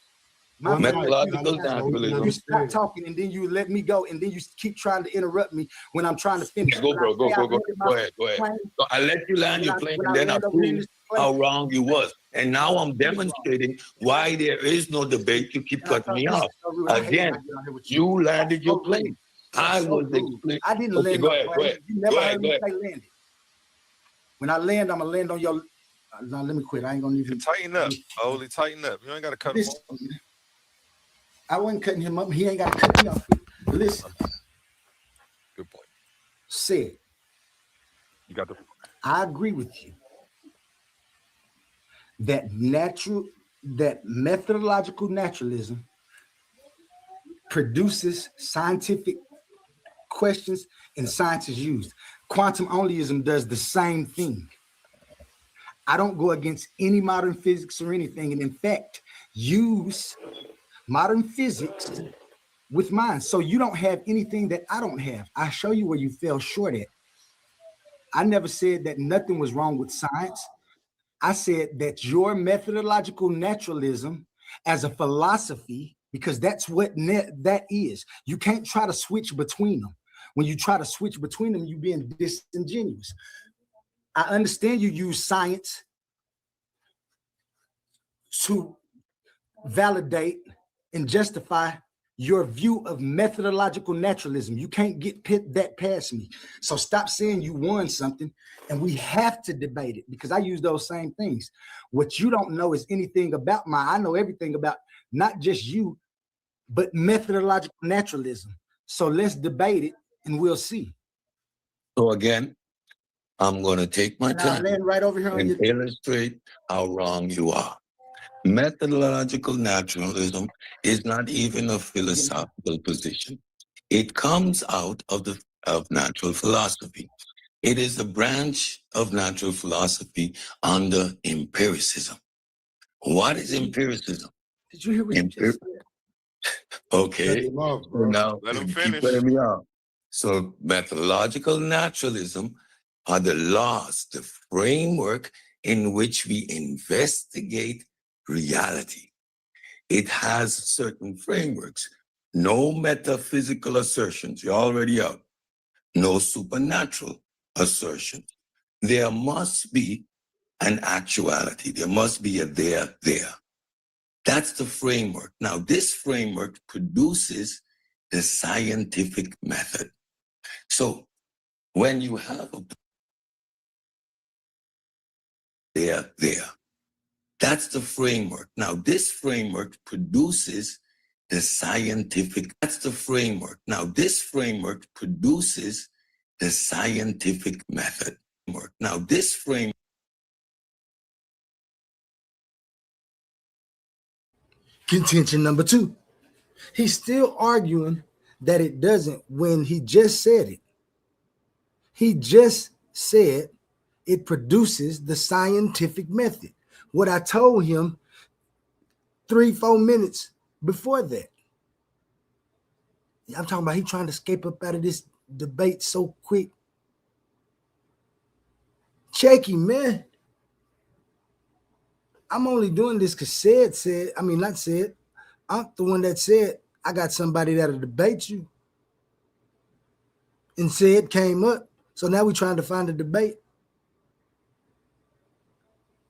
Methodological naturalism. You stop talking and then you let me go and then you keep trying to interrupt me when I'm trying to finish. Go, bro. Go ahead. So I let you land your plane and then I proved how wrong you was. And now I'm demonstrating why there is no debate. You keep cutting me off. Again, you landed your plane. I was explaining. I didn't land. Go ahead. You never heard me say landed. When I land, I'm gonna land on your. No, let me quit. I ain't gonna leave you. Tighten up. Only tighten up. You ain't gotta cut him off. I wasn't cutting him up. He ain't got to cut me off. Listen. Good point. Said. You got the. I agree with you. That methodological naturalism produces scientific questions and science is used. Quantum onlyism does the same thing. I don't go against any modern physics or anything, and in fact, use modern physics with mine. So you don't have anything that I don't have. I show you where you fell short at. I never said that nothing was wrong with science. I said that your methodological naturalism as a philosophy, because that's what that is. You can't try to switch between them. When you try to switch between them, you're being disingenuous. I understand you use science to validate and justify your view of methodological naturalism. You can't get that past me. So stop saying you won something, and we have to debate it, because I use those same things. What you don't know is anything about I know everything about not just you, but methodological naturalism. So let's debate it and we'll see. So again, I'm going to take my time right over here and illustrate how wrong you are. Methodological naturalism is not even a philosophical position. It comes out of natural philosophy. It is a branch of natural philosophy under empiricism. What is empiricism? Did you hear what you just said? Okay. Now, Let him keep finish. letting me out. So methodological naturalism are the laws, the framework in which we investigate reality. It has certain frameworks. No metaphysical assertions. You're already out. No supernatural assertion. There must be an actuality. There must be a there. That's the framework. Now, this framework produces the scientific method. So when you have a there, that's the framework. Now, this framework produces the scientific, that's the framework. Now, this framework produces the scientific method. Now, this framework. Contention number 2. He's still arguing that it doesn't when he just said it. He just said it produces the scientific method. What I told him 3-4 minutes before that. I'm talking about he trying to escape up out of this debate so quick. Check him, man. I'm only doing this because I'm the one that said, I got somebody that'll debate you. And said came up. So now we're trying to find a debate.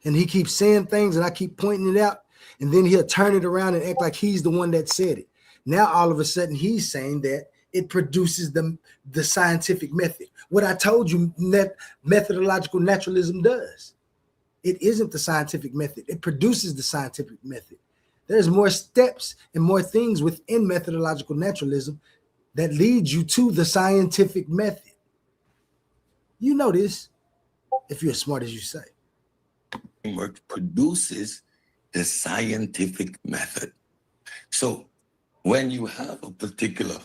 And he keeps saying things and I keep pointing it out. And then he'll turn it around and act like he's the one that said it. Now, all of a sudden, he's saying that it produces the scientific method. What I told you methodological naturalism does. It isn't the scientific method. It produces the scientific method. There's more steps and more things within methodological naturalism that lead you to the scientific method. You know this if you're as smart as you say. Framework produces the scientific method. So when you have a particular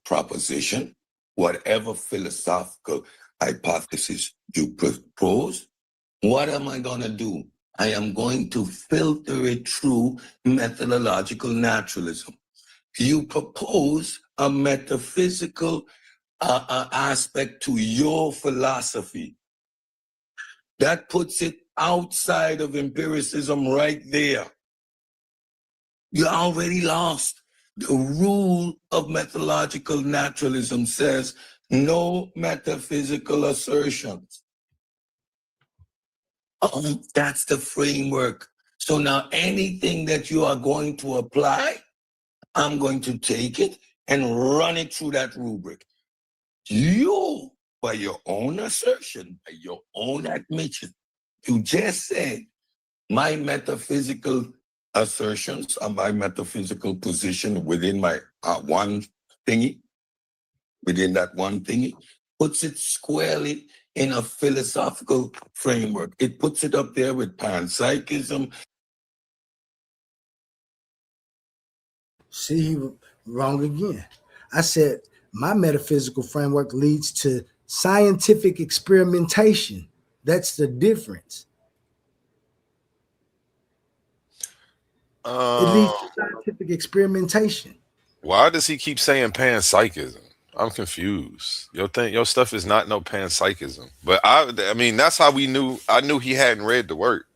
proposition, whatever philosophical hypothesis you propose, what am I going to do? I am going to filter it through methodological naturalism. You propose a metaphysical aspect to your philosophy. That puts it outside of empiricism right there. You already lost. The rule of methodological naturalism says no metaphysical assertions. That's the framework. So now anything that you are going to apply, I'm going to take it and run it through that rubric. You, by your own assertion, by your own admission, you just said my metaphysical assertions or my metaphysical position within my one thingy, within that one thingy, puts it squarely in a philosophical framework. It puts it up there with panpsychism. See, he was wrong again. I said my metaphysical framework leads to scientific experimentation. That's the difference. It leads to scientific experimentation. Why does he keep saying panpsychism? I'm confused. Your stuff is not no panpsychism. But I mean, that's how we knew. I knew he hadn't read the work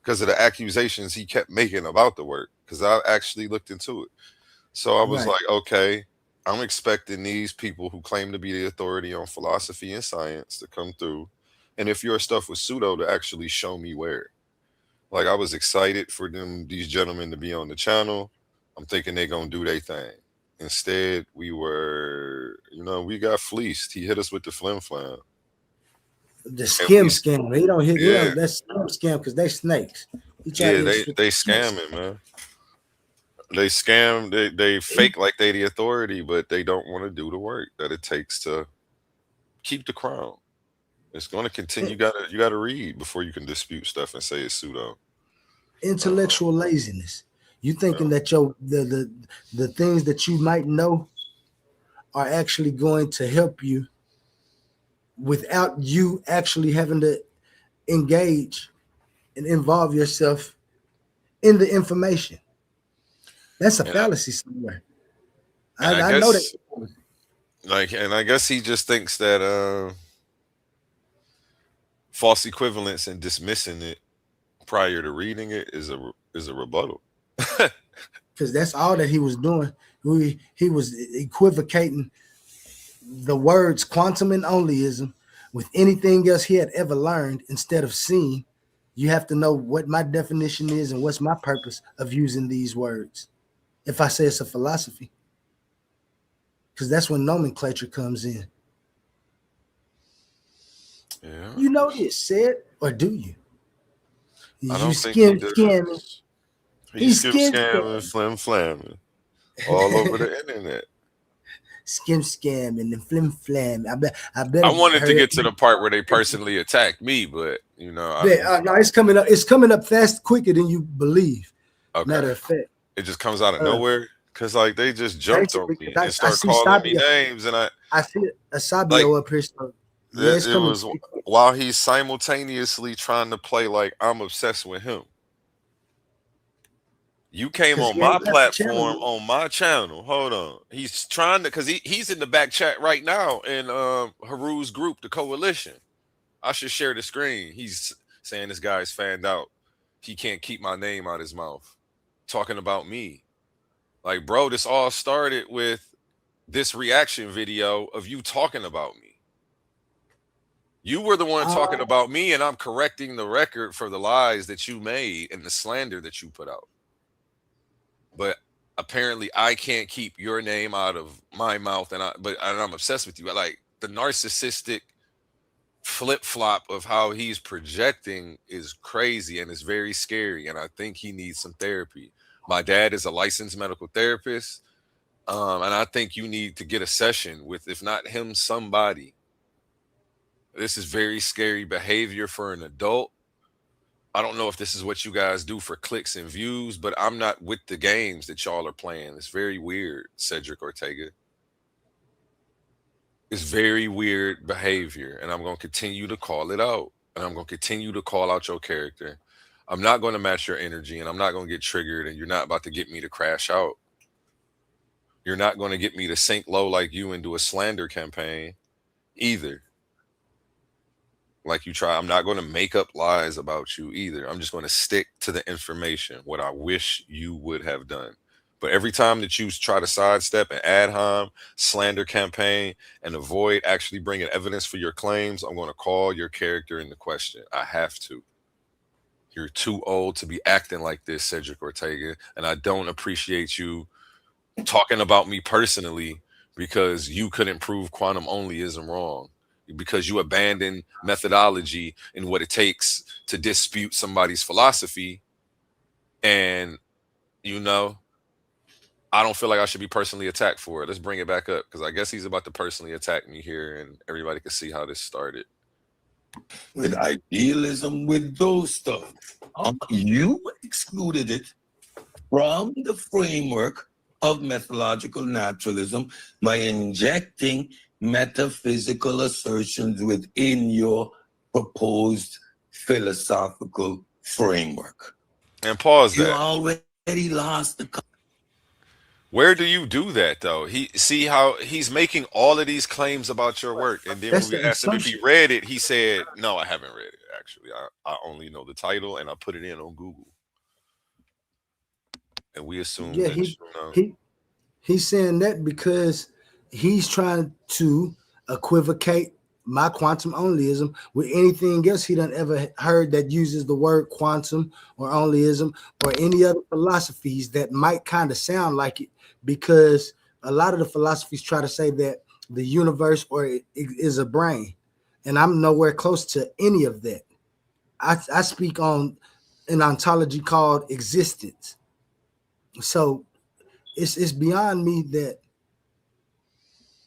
because of the accusations he kept making about the work. Because I actually looked into it. So I was Right. like, okay, I'm expecting these people who claim to be the authority on philosophy and science to come through. And if your stuff was pseudo, to actually show me where. Like, I was excited for these gentlemen to be on the channel. I'm thinking they're going to do their thing. Instead, we got fleeced. He hit us with the flim flam. The scam. He don't hit. Yeah. He don't. That's scam because they snakes. He tried Yeah, to hit us with they the scamming, man. They scam. They fake like they the authority, but they don't want to do the work that it takes to keep the crown. It's going to continue. You gotta read before you can dispute stuff and say it's pseudo. intellectual laziness. You thinking that the things that you might know are actually going to help you without you actually having to engage and involve yourself in the information. That's a fallacy somewhere. I know that. And I guess he just thinks that false equivalence and dismissing it prior to reading it is a rebuttal. Because that's all that he was doing. He was equivocating the words quantum and onlyism with anything else he had ever learned. Instead of seeing, you have to know what my definition is and what's my purpose of using these words. If I say it's a philosophy, because that's when nomenclature comes in. Yeah. You know this, said, or do you? I don't think scamming. He's scamming, flamming all over the internet. Scamming and flim flam. I bet. I wanted to get to the part where they personally attacked me, but no, it's coming up. It's coming up quicker than you believe. Okay. Matter of fact, it just comes out of nowhere because like they just jumped on me and start calling me names, and I see Asabio up here. So it was while he's simultaneously trying to play like I'm obsessed with him. You came on my platform, on my channel. Hold on. He's trying to, because he's in the back chat right now in Haru's group, the coalition. I should share the screen. He's saying this guy's fanned out. He can't keep my name out his mouth. Talking about me. Like, bro, this all started with this reaction video of you talking about me. You were the one talking about me, and I'm correcting the record for the lies that you made and the slander that you put out. But apparently I can't keep your name out of my mouth, and I'm obsessed with you. Like, the narcissistic flip-flop of how he's projecting is crazy, and it's very scary, and I think he needs some therapy. My dad is a licensed medical therapist, and I think you need to get a session with, if not him, somebody. This is very scary behavior for an adult. I don't know if this is what you guys do for clicks and views, but I'm not with the games that y'all are playing. It's very weird, Cedrick Ortega. It's very weird behavior, and I'm going to continue to call it out, and I'm going to continue to call out your character. I'm not going to match your energy, and I'm not going to get triggered, and you're not about to get me to crash out. You're not going to get me to sink low like you and do a slander campaign either. Like you try. I'm not going to make up lies about you either. I'm just going to stick to the information, what I wish you would have done. But every time that you try to sidestep an ad hom, slander campaign, and avoid actually bringing evidence for your claims, I'm going to call your character into question. I have to. You're too old to be acting like this, Cedrick Ortega, and I don't appreciate you talking about me personally because you couldn't prove quantum onlyism wrong. Because you abandon methodology and what it takes to dispute somebody's philosophy. And, you know, I don't feel like I should be personally attacked for it. Let's bring it back up, because I guess he's about to personally attack me here, and everybody can see how this started. With idealism, with those stuff. You excluded it from the framework of methodological naturalism by injecting metaphysical assertions within your proposed philosophical framework. And pause You that. already lost the. Where do you do that though? He see how he's making all of these claims about your work, and then when That's we the asked him if he assumption. read it, he said, "No, I haven't read it. Actually, I only know the title, and I put it in on Google." And we assume Yeah, that he you know. he he's saying that because he's trying to equivocate my quantum onlyism with anything else he done ever heard that uses the word quantum or onlyism or any other philosophies that might kind of sound like it, because a lot of the philosophies try to say that the universe or it is a brain, and I'm nowhere close to any of that. I speak on an ontology called existence. So it's beyond me that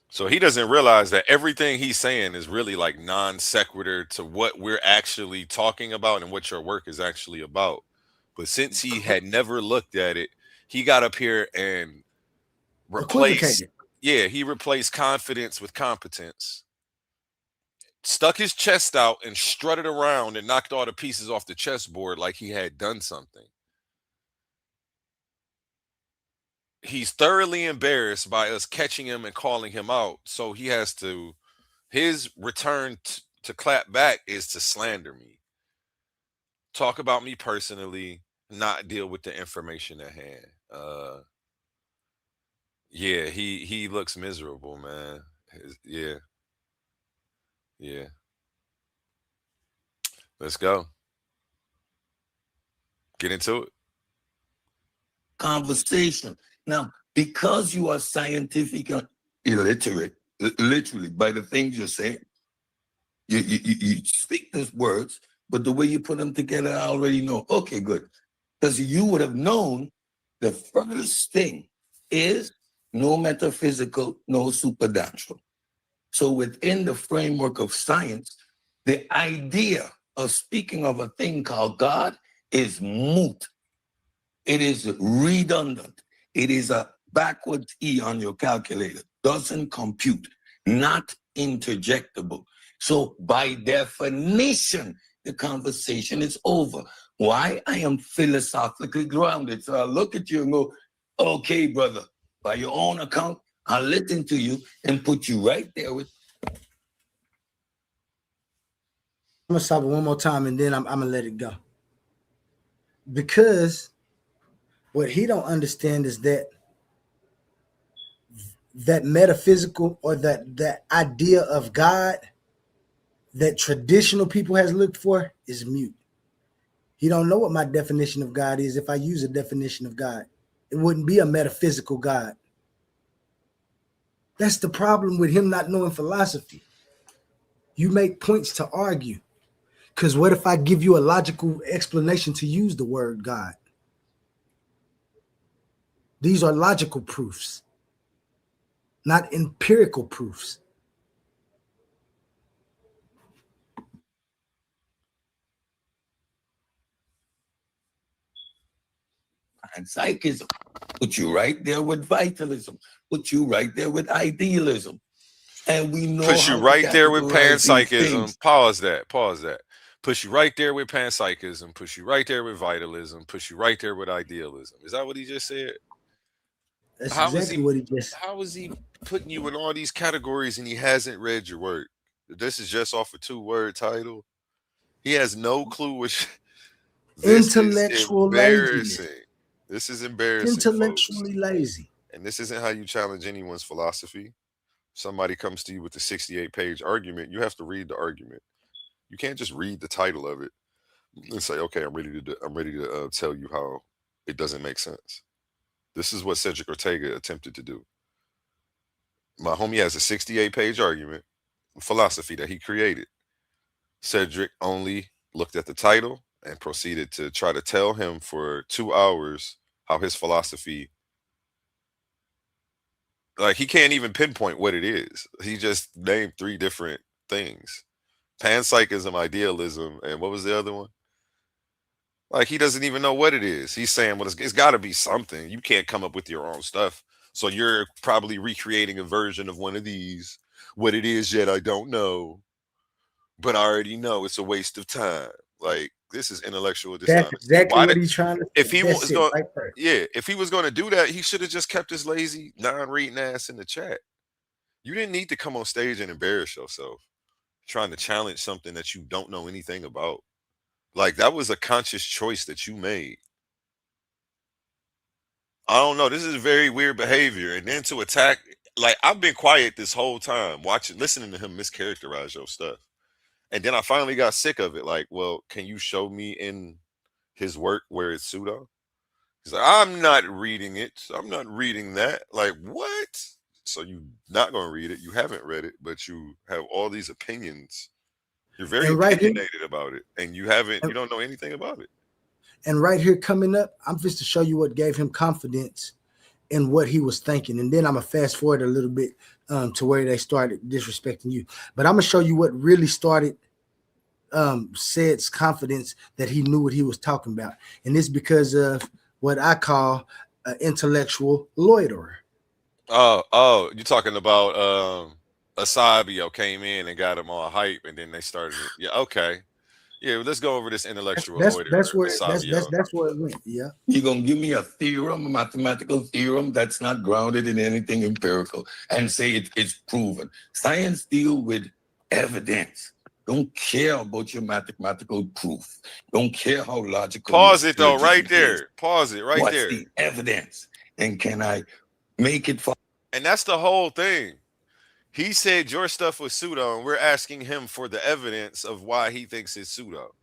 So he doesn't realize that everything he's saying is really like non sequitur to what we're actually talking about and what your work is actually about. But since he had never looked at it, he got up here and replaced, equivocated. yeah, he replaced confidence with competence, stuck his chest out and strutted around and knocked all the pieces off the chessboard like he had done something. He's thoroughly embarrassed by us catching him and calling him out. So he has to, his return to clap back is to slander me, talk about me personally, not deal with the information at hand. Yeah, he looks miserable, man. Yeah, yeah. Let's go. Get into it. Conversation. Now, because you are scientific and illiterate, literally by the things you're saying, you speak those words, but the way you put them together, I already know. Okay, good. Because you would have known the first thing is no metaphysical, no supernatural. So within the framework of science, the idea of speaking of a thing called God is moot. It is redundant. It is a backwards E on your calculator. Doesn't compute. Not interjectable. So by definition, the conversation is over. Why? I am philosophically grounded. So I look at you and go, okay, brother, by your own account, I'll listen to you and put you right there with. I'm gonna stop it one more time and then I'm gonna let it go. Because what he don't understand is that metaphysical or that idea of God that traditional people has looked for is mute. He don't know what my definition of God is. If I use a definition of God, it wouldn't be a metaphysical God. That's the problem with him not knowing philosophy. You make points to argue. Because what if I give you a logical explanation to use the word God? These are logical proofs, not empirical proofs. And psychism, put you right there with vitalism, put you right there with idealism. And we know Push you how to right there with categorize these panpsychism. things. Pause that. Pause that. Push you right there with panpsychism. Push you right there with vitalism. Push you right there with idealism. Is that what he just said? That's How is exactly he? what he just. How is he putting you in all these categories and he hasn't read your work? This is just off a 2-word title. He has no clue which. This is Intellectual laziness. embarrassing. This is embarrassing, folks. Intellectually lazy. And this isn't how you challenge anyone's philosophy. Somebody comes to you with a 68-page argument, you have to read the argument. You can't just read the title of it and say, "Okay, I'm ready to tell you how it doesn't make sense." This is what Cedrick Ortega attempted to do. My homie has a 68-page argument, philosophy that he created. Cedrick only looked at the title and proceeded to try to tell him for 2 hours how his philosophy, like, he can't even pinpoint what it is. He just named 3 different things: panpsychism, idealism, and what was the other one? Like, he doesn't even know what it is. He's saying, well, it's got to be something. You can't come up with your own stuff. So you're probably recreating a version of one of these. What it is yet, I don't know. But I already know it's a waste of time. Like, this is intellectual That's dishonesty. exactly what he's trying to If say. he That's was it going, right there. yeah, if he was going to do that, he should have just kept his lazy, non-reading ass in the chat. You didn't need to come on stage and embarrass yourself trying to challenge something that you don't know anything about. Like, that was a conscious choice that you made. I don't know. This is very weird behavior. And then to attack, like, I've been quiet this whole time, listening to him mischaracterize your stuff. And then I finally got sick of it. Like, well, can you show me in his work where it's pseudo? He's like, I'm not reading it. I'm not reading that. Like, what? So you not going to read it. You haven't read it, but you have all these opinions. You're very And right here, opinionated about it. And you don't know anything about it. and right here coming up, I'm just to show you what gave him confidence in what he was thinking. And then I'm going to fast forward a little bit to where they started disrespecting you. But I'm going to show you what really started Ced's confidence that he knew what he was talking about. And it's because of what I call an intellectual loiterer. Oh, you're talking about Asabio came in and got him all hype, and then they started. Yeah, okay. Yeah, let's go over this intellectual loiterer. That's where it went. Yeah. You're going to give me a theorem, a mathematical theorem that's not grounded in anything empirical and say it's proven. Science deal with evidence. Don't care about your mathematical proof. Don't care how logical. Pause it though, right there. Pause it right there. What's the evidence? And can I make it? And that's the whole thing. He said your stuff was pseudo, and we're asking him for the evidence of why he thinks it's pseudo.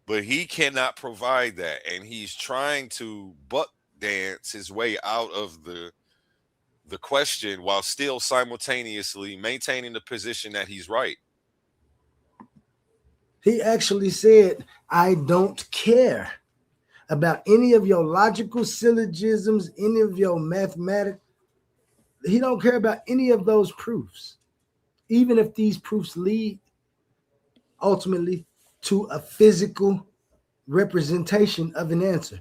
But he cannot provide that, and he's trying to buck dance his way out of the question while still simultaneously maintaining the position that he's right. He actually said, I don't care about any of your logical syllogisms, any of your mathematics. He don't care about any of those proofs, even if these proofs lead ultimately to a physical representation of an answer,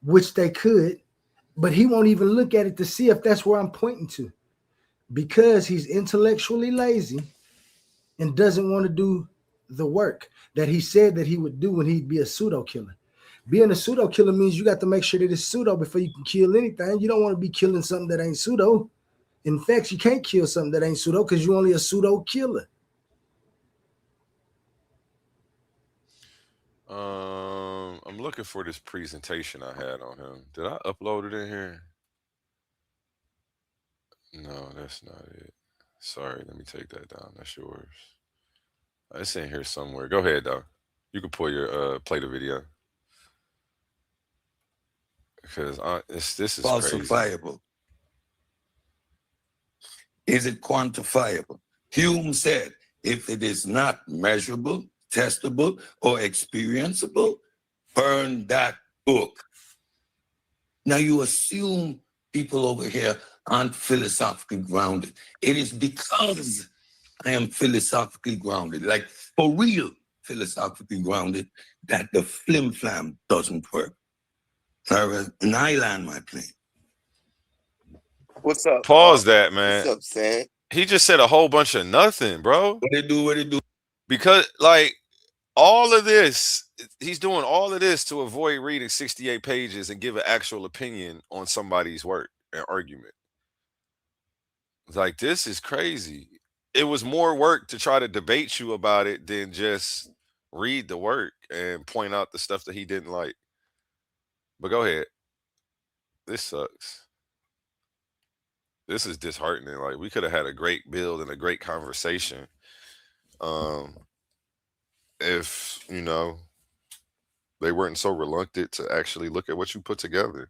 which they could, but he won't even look at it to see if that's where I'm pointing to, because he's intellectually lazy and doesn't want to do the work that he said that he would do when he'd be a pseudo killer. Being a pseudo killer means you got to make sure that it's pseudo before you can kill anything. You don't want to be killing something that ain't pseudo. In fact, you can't kill something that ain't pseudo because you're only a pseudo killer. I'm looking for this presentation I had on him. Did I upload it in here? No, that's not it. Sorry, let me take that down. That's yours. It's in here somewhere. Go ahead, though. You can pull your play the video. Because this is falsifiable. Crazy. Is it quantifiable? Hume said, if it is not measurable, testable, or experienceable, burn that book. Now you assume people over here aren't philosophically grounded. It is because I am philosophically grounded, like for real philosophically grounded, that the flim-flam doesn't work. And I land my plane. What's up? Pause that, man. What's up, Sam? He just said a whole bunch of nothing, bro. What they do? Because, like, all of this, he's doing all of this to avoid reading 68 pages and give an actual opinion on somebody's work and argument. Like, this is crazy. It was more work to try to debate you about it than just read the work and point out the stuff that he didn't like. But go ahead. This sucks. This is disheartening. Like, we could have had a great build and a great conversation. If, they weren't so reluctant to actually look at what you put together.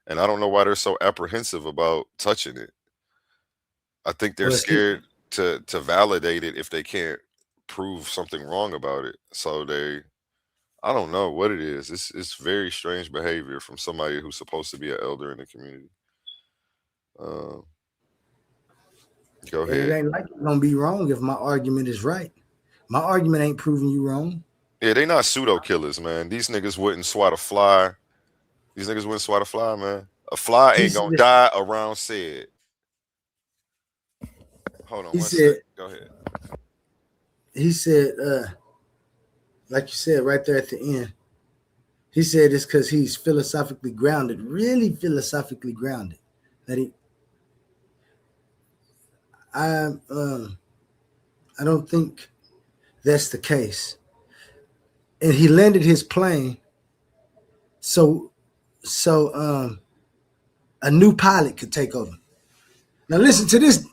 And I don't know why they're so apprehensive about touching it. I think they're scared to validate it if they can't prove something wrong about it. So I don't know what it is. It's very strange behavior from somebody who's supposed to be an elder in the community. Go ahead. It ain't like it's gonna be wrong if my argument is right. My argument ain't proving you wrong. Yeah, they not pseudo killers, man. These niggas wouldn't swat a fly. Man. A fly ain't gonna die around said. Hold on one sec. Go ahead. He said, like you said right there at the end, he said it's because he's philosophically grounded, really philosophically grounded. That I don't think that's the case. And he landed his plane so a new pilot could take over. Now listen to this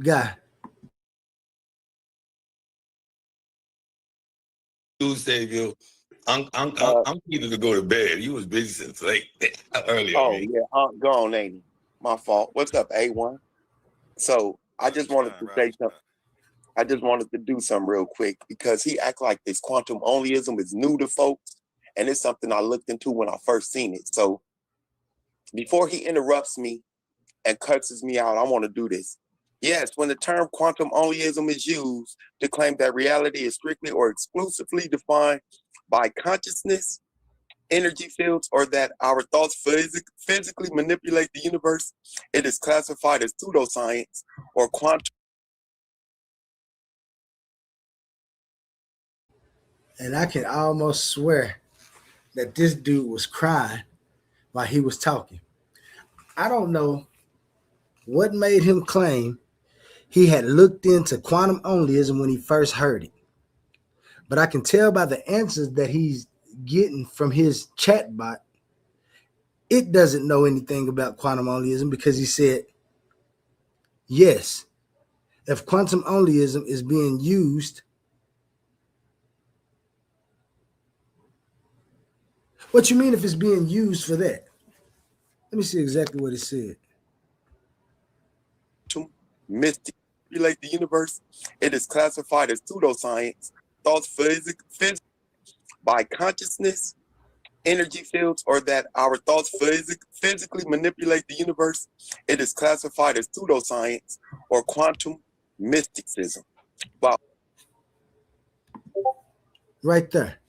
guy. Tuesday, I'm needed to go to bed. You was busy since late earlier. Oh yeah, gone, ain't he? My fault. What's up, A1? So I just wanted to say something. I just wanted to do something real quick because he act like this quantum onlyism is new to folks, and it's something I looked into when I first seen it. So before he interrupts me and cuts me out, I want to do this. Yes, when the term quantum onlyism is used to claim that reality is strictly or exclusively defined by consciousness, energy fields, or that our thoughts physically manipulate the universe, it is classified as pseudoscience or quantum. And I can almost swear that this dude was crying while he was talking. I don't know what made him claim he had looked into quantum onlyism when he first heard it. But I can tell by the answers that he's getting from his chatbot, it doesn't know anything about quantum onlyism because he said, yes, if quantum onlyism is being used, what you mean if it's being used for that? Let me see exactly what it said. Mystic manipulate the universe. It is classified as pseudoscience. Thoughts physically by consciousness, energy fields, or that our thoughts physically manipulate the universe. It is classified as pseudoscience or quantum mysticism. Wow. Right there.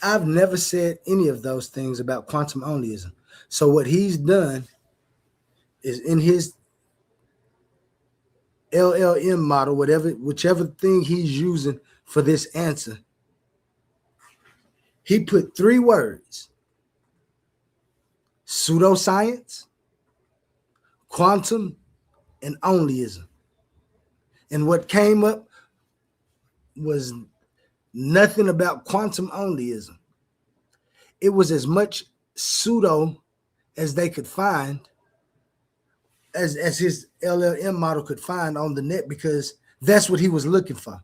I've never said any of those things about quantum onlyism. So what he's done is in his LLM model, whichever thing he's using for this answer, he put 3 words: pseudoscience, quantum, and onlyism. And what came up was nothing about quantum onlyism. It was as much pseudo as they could find, as his LLM model could find on the net, because that's what he was looking for.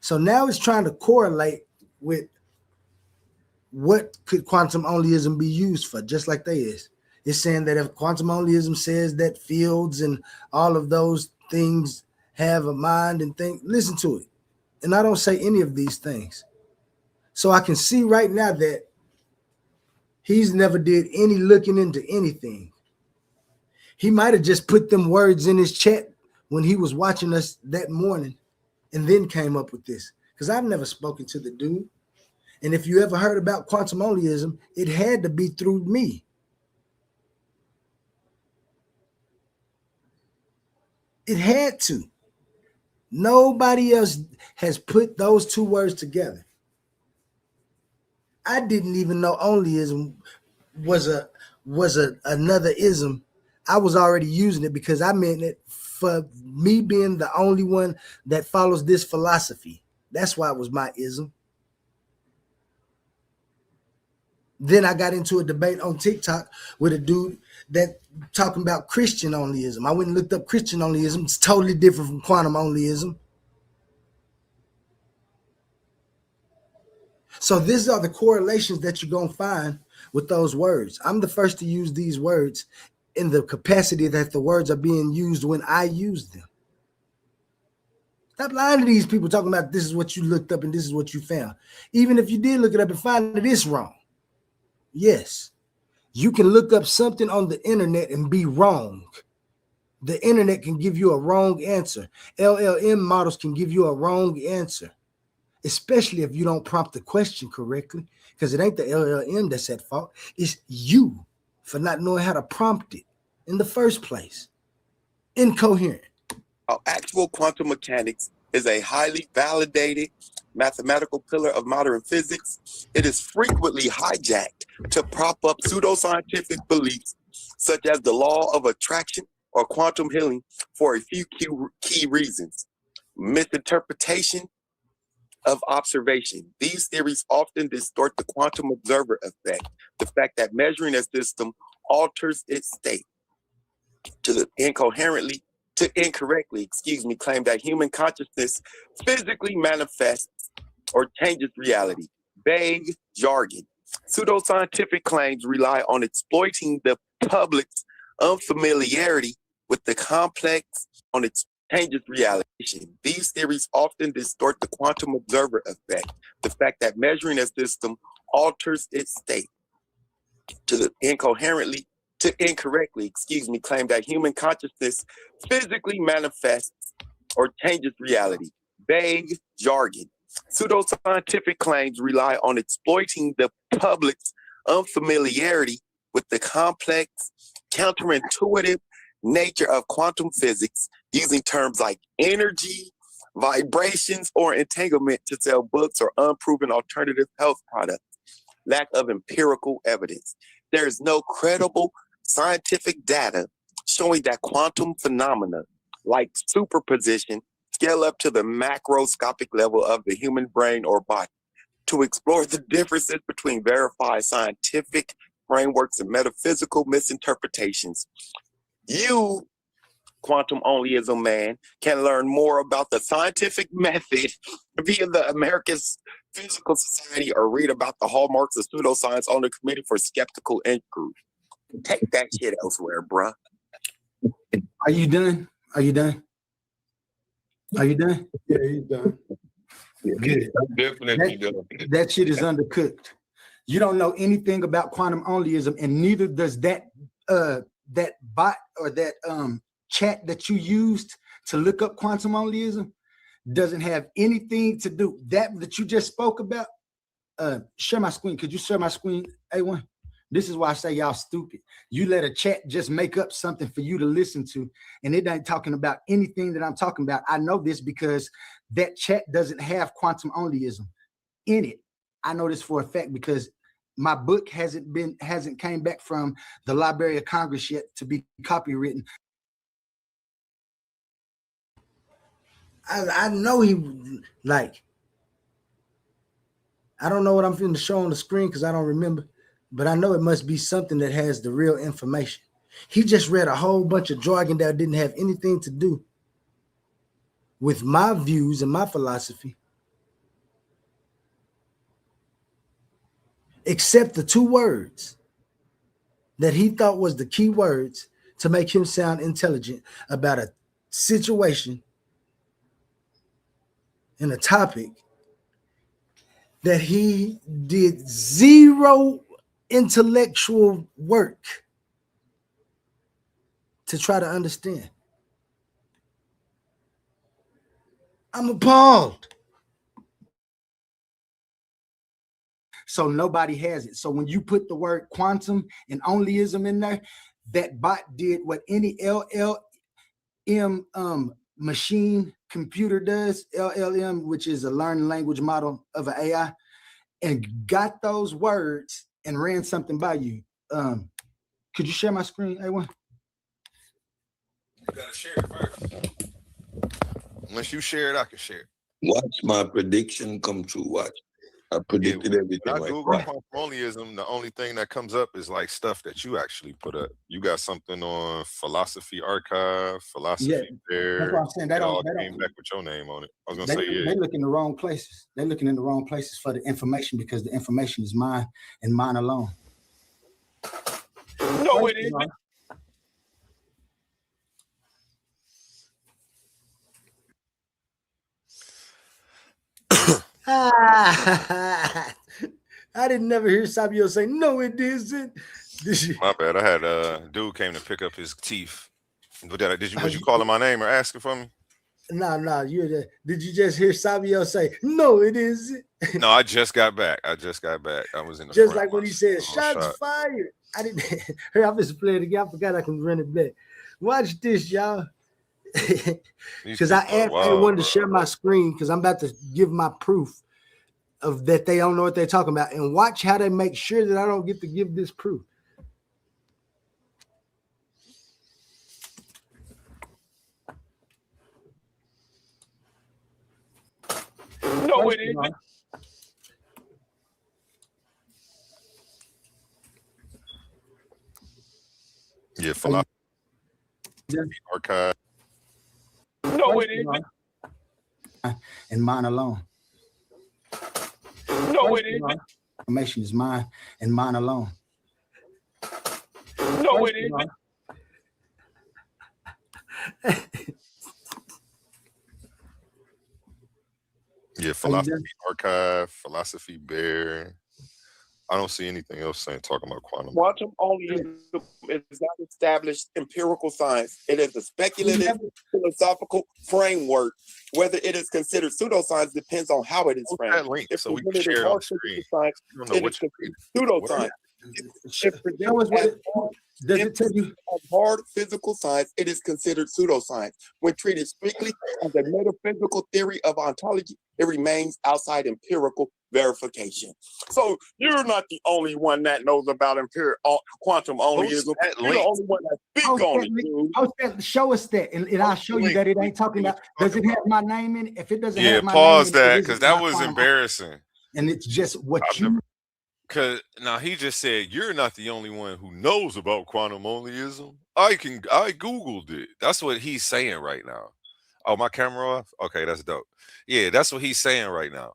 So now it's trying to correlate with what could quantum onlyism be used for, just like they is. It's saying that if quantum onlyism says that fields and all of those things have a mind and think, listen to it. And I don't say any of these things. So I can see right now that he's never did any looking into anything. He might have just put them words in his chat when he was watching us that morning and then came up with this, because I've never spoken to the dude. And if you ever heard about quantum onlyism, it had to be through me. It had to. Nobody else has put those 2 words together. I didn't even know onlyism was another ism. I was already using it because I meant it for me being the only one that follows this philosophy. That's why it was my ism. Then I got into a debate on TikTok with a dude that talking about Christian onlyism. I went and looked up Christian onlyism. It's totally different from quantum onlyism. So these are the correlations that you're going to find with those words. I'm the first to use these words in the capacity that the words are being used when I use them. Stop lying to these people talking about this is what you looked up and this is what you found. Even if you did look it up and find it is wrong. Yes, you can look up something on the internet and be wrong. The internet can give you a wrong answer. LLM models can give you a wrong answer. especially if you don't prompt the question correctly, because it ain't the LLM that's at fault. It's you for not knowing how to prompt it in the first place. Incoherent. Actual quantum mechanics is a highly validated mathematical pillar of modern physics. It is frequently hijacked to prop up pseudoscientific beliefs such as the law of attraction or quantum healing for a few key reasons. Misinterpretation of observation. These theories often distort the quantum observer effect, the fact that measuring a system alters its state. To incorrectly claim that human consciousness physically manifests or changes reality. Vague jargon. Pseudoscientific claims rely on exploiting the public's unfamiliarity with the complex on its changes reality. These theories often distort the quantum observer effect, the fact that measuring a system alters its state. To incorrectly claim that human consciousness physically manifests or changes reality. Vague jargon. Pseudoscientific claims rely on exploiting the public's unfamiliarity with the complex, counterintuitive nature of quantum physics, using terms like energy, vibrations, or entanglement to sell books or unproven alternative health products. Lack of empirical evidence. There is no credible scientific data showing that quantum phenomena like superposition scale up to the macroscopic level of the human brain or body. To explore the differences between verified scientific frameworks and metaphysical misinterpretations, you, quantum onlyism man, can learn more about the scientific method via the American Physical Society or read about the hallmarks of pseudoscience on the Committee for Skeptical Inquiry. Take that shit elsewhere, bruh. Are you done? Are you done? Are you done? Yeah, he's done. Good. Definitely done. That shit is undercooked. You don't know anything about quantum onlyism, and neither does that that bot or that chat that you used to look up quantum onlyism doesn't have anything to do that you just spoke about. Share my screen. Could you share my screen, A1? This is why I say y'all stupid. You let a chat just make up something for you to listen to, and it ain't talking about anything that I'm talking about. I know this because that chat doesn't have quantum onlyism in it. I know this for a fact because my book hasn't came back from the Library of Congress yet to be copywritten. I know he like. I don't know what I'm finna show on the screen because I don't remember, but I know it must be something that has the real information. He just read a whole bunch of jargon that didn't have anything to do with my views and my philosophy, except the two words that he thought was the key words to make him sound intelligent about a situation and a topic that he did zero intellectual work to try to understand. I'm appalled. So nobody has it. So when you put the word quantum and onlyism in there, that bot did what any LLM machine computer does, LLM, which is a learned language model of an AI, and got those words and ran something by you. Could you share my screen, A1? You gotta share it first. Unless you share it, I can share it. Watch my prediction come true. Watch. I predicted everything. When I like Google that. quantum onlyism, the only thing that comes up is like stuff that you actually put up. You got something on Philosophy Archive, Philosophy Fair. That's what I'm saying. It all came back with your name on it. I was gonna say, yeah. They look in the wrong places. They're looking in the wrong places for the information because the information is mine and mine alone. No, it isn't. I didn't never hear Sabio say, no, it isn't. My bad. I had a dude came to pick up his teeth. Did you call him my name or asking for me? No, you're the. Did you just hear Sabio say, "No, it isn't"? No, I just got back. I was in the Just front like when he said, "Shots shot. fired." I didn't. I'm just playing again. I forgot I can run it back. Watch this, y'all. Because I wanted to share my screen because I'm about to give my proof of that they don't know what they're talking about, and watch how they make sure that I don't get to give this proof. No, it isn't. Yeah, philosophy archive. No, it isn't. And mine alone. No, it isn't. Information is mine and mine alone. No, it isn't. Yeah, philosophy archive, philosophy bear. I don't see anything else talking about quantum. Quantum only is not established empirical science. It is a speculative philosophical framework. Whether it is considered pseudoscience depends on how it is framed. That link, so we can share on the screen. Science, it is considered pseudoscience. Does it tell you hard physical science? It is considered pseudoscience. When treated strictly as a metaphysical theory of ontology, it remains outside empirical verification. So you're not the only one that knows about quantum onlyism. You're the only one that speaks on it, dude. Show us that, and I'll show you that it ain't talking about. Does it have my name in it? If it doesn't have my pause name in it, that because that was embarrassing. And it's just what you. Because now he just said you're not the only one who knows about quantum onlyism. I googled it. That's what he's saying right now. Oh, my camera off? Okay, that's dope. Yeah, that's what he's saying right now.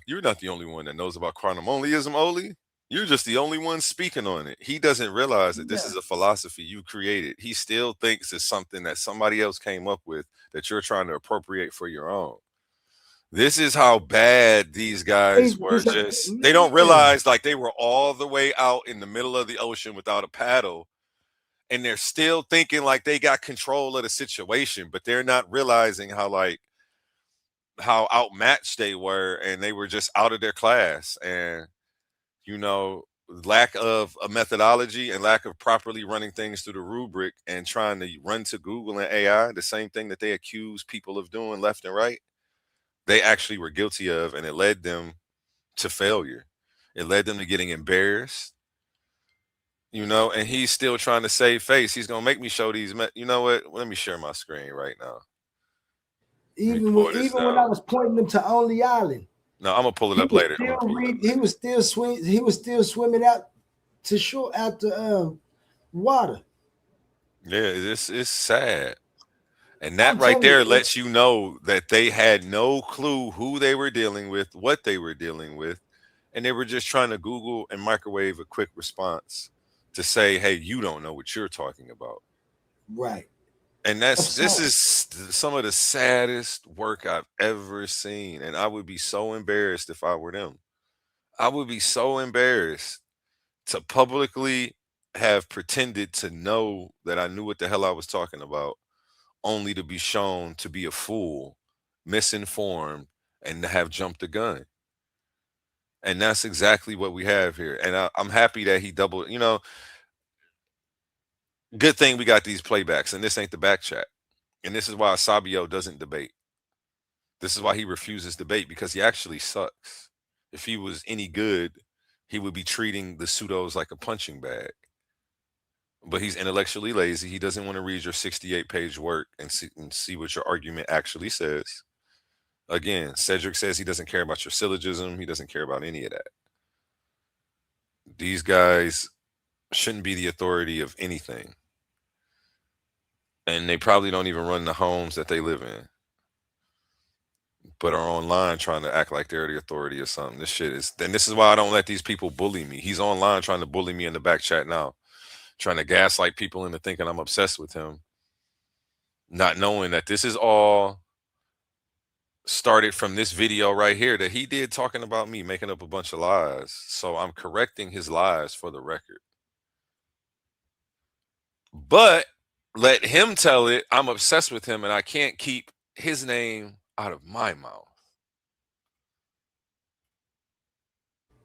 You're not the only one that knows about quantum onlyism, Oli. You're just the only one speaking on it. He doesn't realize that this is a philosophy you created. He still thinks it's something that somebody else came up with that you're trying to appropriate for your own. This is how bad these guys were. They don't realize like they were all the way out in the middle of the ocean without a paddle, and they're still thinking like they got control of the situation, but they're not realizing how outmatched they were, and they were just out of their class. And lack of a methodology and lack of properly running things through the rubric and trying to run to Google and AI, the same thing that they accuse people of doing left and right, they actually were guilty of, and it led them to failure. It led them to getting embarrassed, and he's still trying to save face. He's going to make me show these. You know what? Let me share my screen right now. Even when I was pointing them to Only Island. No, I'm going to pull it up later. He was still swimming out to shore, out the water. Yeah, it's sad. And that right there lets you know that they had no clue who they were dealing with, what they were dealing with. And they were just trying to Google and microwave a quick response to say, hey, you don't know what you're talking about. Right. And this is some of the saddest work I've ever seen. And I would be so embarrassed if I were them. I would be so embarrassed to publicly have pretended to know that I knew what the hell I was talking about, only to be shown to be a fool, misinformed, and to have jumped the gun. And that's exactly what we have here. And I'm happy that he doubled, good thing we got these playbacks, and this ain't the back chat. And this is why Sabio doesn't debate. This is why he refuses debate, because he actually sucks. If he was any good, he would be treating the pseudos like a punching bag. But he's intellectually lazy. He doesn't want to read your 68-page work and see what your argument actually says. Again, Cedrick says he doesn't care about your syllogism. He doesn't care about any of that. These guys shouldn't be the authority of anything. And they probably don't even run the homes that they live in, but are online trying to act like they're the authority or something. This is why I don't let these people bully me. He's online trying to bully me in the back chat now, trying to gaslight people into thinking I'm obsessed with him, not knowing that this is all started from this video right here that he did talking about me, making up a bunch of lies. So I'm correcting his lies for the record. But let him tell it. I'm obsessed with him, and I can't keep his name out of my mouth.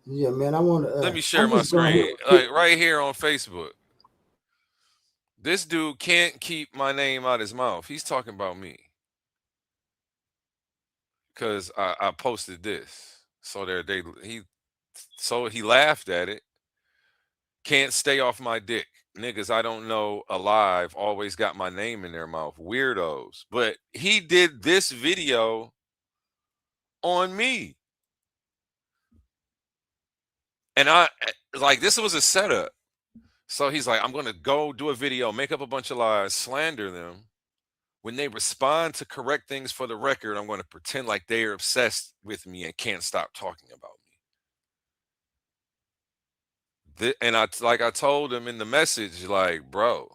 Yeah, man. I want to. Let me share my screen, like right here on Facebook. This dude can't keep my name out his mouth. He's talking about me because I posted this. So he laughed at it. Can't stay off my dick. Niggas I don't know alive always got my name in their mouth. Weirdos. But he did this video on me. And this was a setup. So he's like, I'm going to go do a video, make up a bunch of lies, slander them. When they respond to correct things for the record, I'm going to pretend like they are obsessed with me and can't stop talking about me. And I told him in the message, like, bro,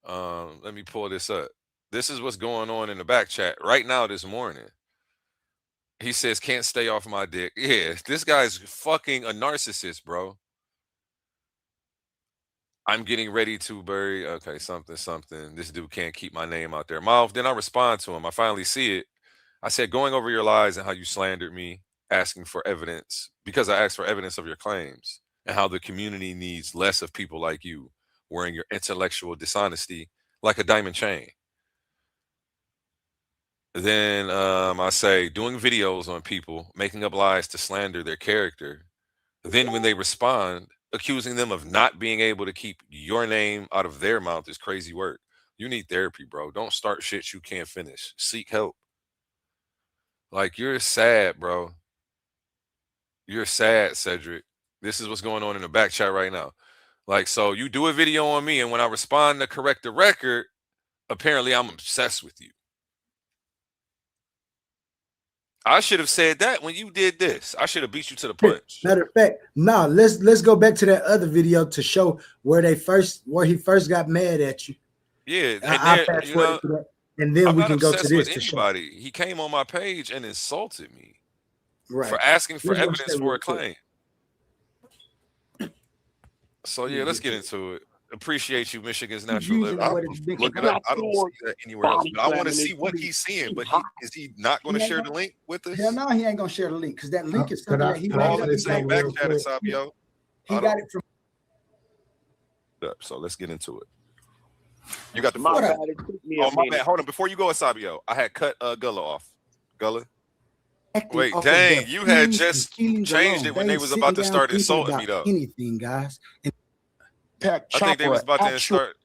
let me pull this up. This is what's going on in the back chat right now this morning. He says, can't stay off my dick. Yeah, this guy's fucking a narcissist, bro. I'm getting ready to bury, okay, something. This dude can't keep my name out their mouth. Then I respond to him. I finally see it. I said, going over your lies and how you slandered me, asking for evidence, because I asked for evidence of your claims, and how the community needs less of people like you, wearing your intellectual dishonesty like a diamond chain. Then I say, doing videos on people, making up lies to slander their character. Then when they respond, accusing them of not being able to keep your name out of their mouth is crazy work. You need therapy, bro. Don't start shit you can't finish. Seek help. Like, you're sad, bro. You're sad, Cedrick. This is what's going on in the back chat right now. Like, so you do a video on me, and when I respond to correct the record, apparently I'm obsessed with you. I should have said that when you did this. I should have beat you to the punch. Matter of fact, no, let's go back to that other video to show where he first got mad at you. Yeah, and then we can go to this to show. He came on my page and insulted me for right. asking for evidence for a claim. So yeah, let's get into it. Appreciate you, Michigan's natural living. Look it up. I don't see that anywhere else, but I want to see what he's seeing. But is he not going to share the link with us? Hell no, he ain't going to share the link because that link is something that he got it from. So let's get into it. You got the my bad. Oh, my bad. Hold on. Before you go, Asabio, I had cut Gullah off. Gullah. Wait, dang, you had just changed it when they was about to start insulting me, though. Anything, guys. I think they was about to start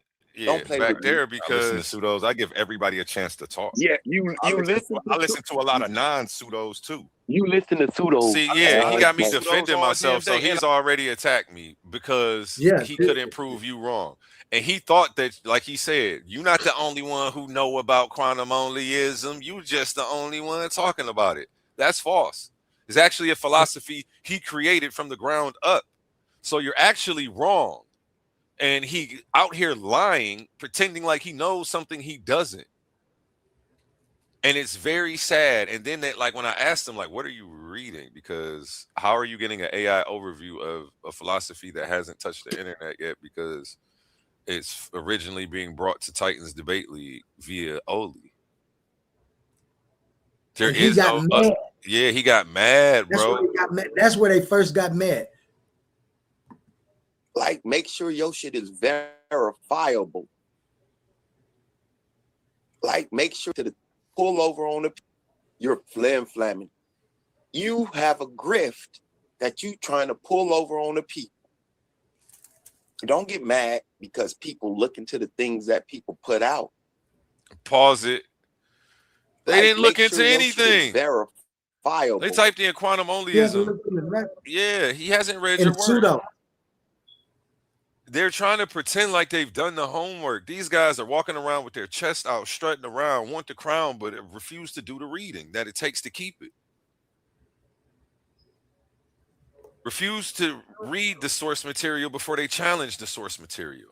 back there because I listen to pseudos. I give everybody a chance to talk. Yeah, I listen to a lot of non-pseudos too. You listen to pseudos. See, yeah, he got me defending myself, so he's already attacked me because he couldn't prove you wrong. And he thought that, like he said, you're not the only one who know about quantum onlyism. You just the only one talking about it. That's false. It's actually a philosophy he created from the ground up. So you're actually wrong. And he out here lying, pretending like he knows something he doesn't. And it's very sad. And then when I asked him, like, what are you reading? Because how are you getting an AI overview of a philosophy that hasn't touched the internet yet? Because it's originally being brought to Titans Debate League via Oli. He got mad, bro. That's where they first got mad. Like, make sure your shit is verifiable. Like, make sure to pull over on you're flamming. You have a grift that you trying to pull over on the people. Don't get mad because people look into the things that people put out. Pause it. They didn't look into anything. Verifiable. They typed in quantum onlyism. Yeah, he hasn't read your work. They're trying to pretend like they've done the homework. These guys are walking around with their chest out, strutting around, want the crown, but refuse to do the reading that it takes to keep it. Refuse to read the source material before they challenge the source material.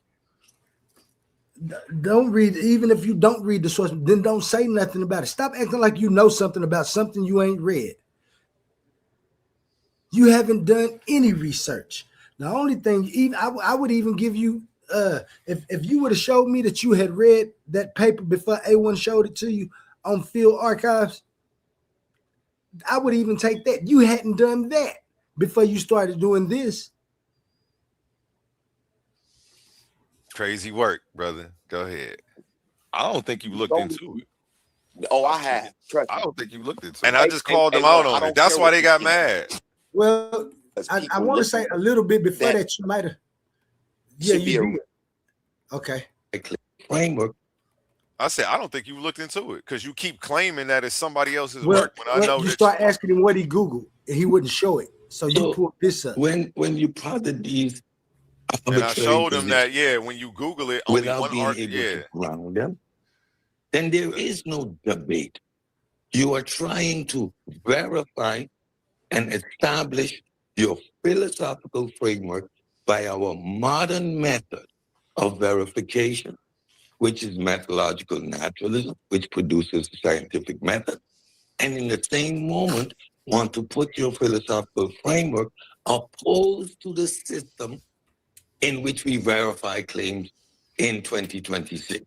Don't read, even if you don't read the source, then don't say nothing about it. Stop acting like you know something about something you ain't read. You haven't done any research. The only thing, even I would even give you if you would have showed me that you had read that paper before A1 showed it to you on Field Archives, I would even take that. You hadn't done that before you started doing this. Crazy work, brother. Go ahead. I don't think you looked into it. Oh, I have. Trust me. I don't think you looked into it. And I just called them out on it. That's why they got mad. Well, I want to say a little bit before that you might have. Yeah, you did. Okay. Framework. I said, I don't think you looked into it because you keep claiming that it's somebody else's work. When I know you that start asking him what he Googled and he wouldn't show it. So you pulled this up. When you plotted these, and I showed him that, when you Google it, only without one being able to ground them, then there is no debate. You are trying to verify and establish your philosophical framework by our modern method of verification, which is methodological naturalism, which produces a scientific method, and in the same moment want to put your philosophical framework opposed to the system in which we verify claims in 2026.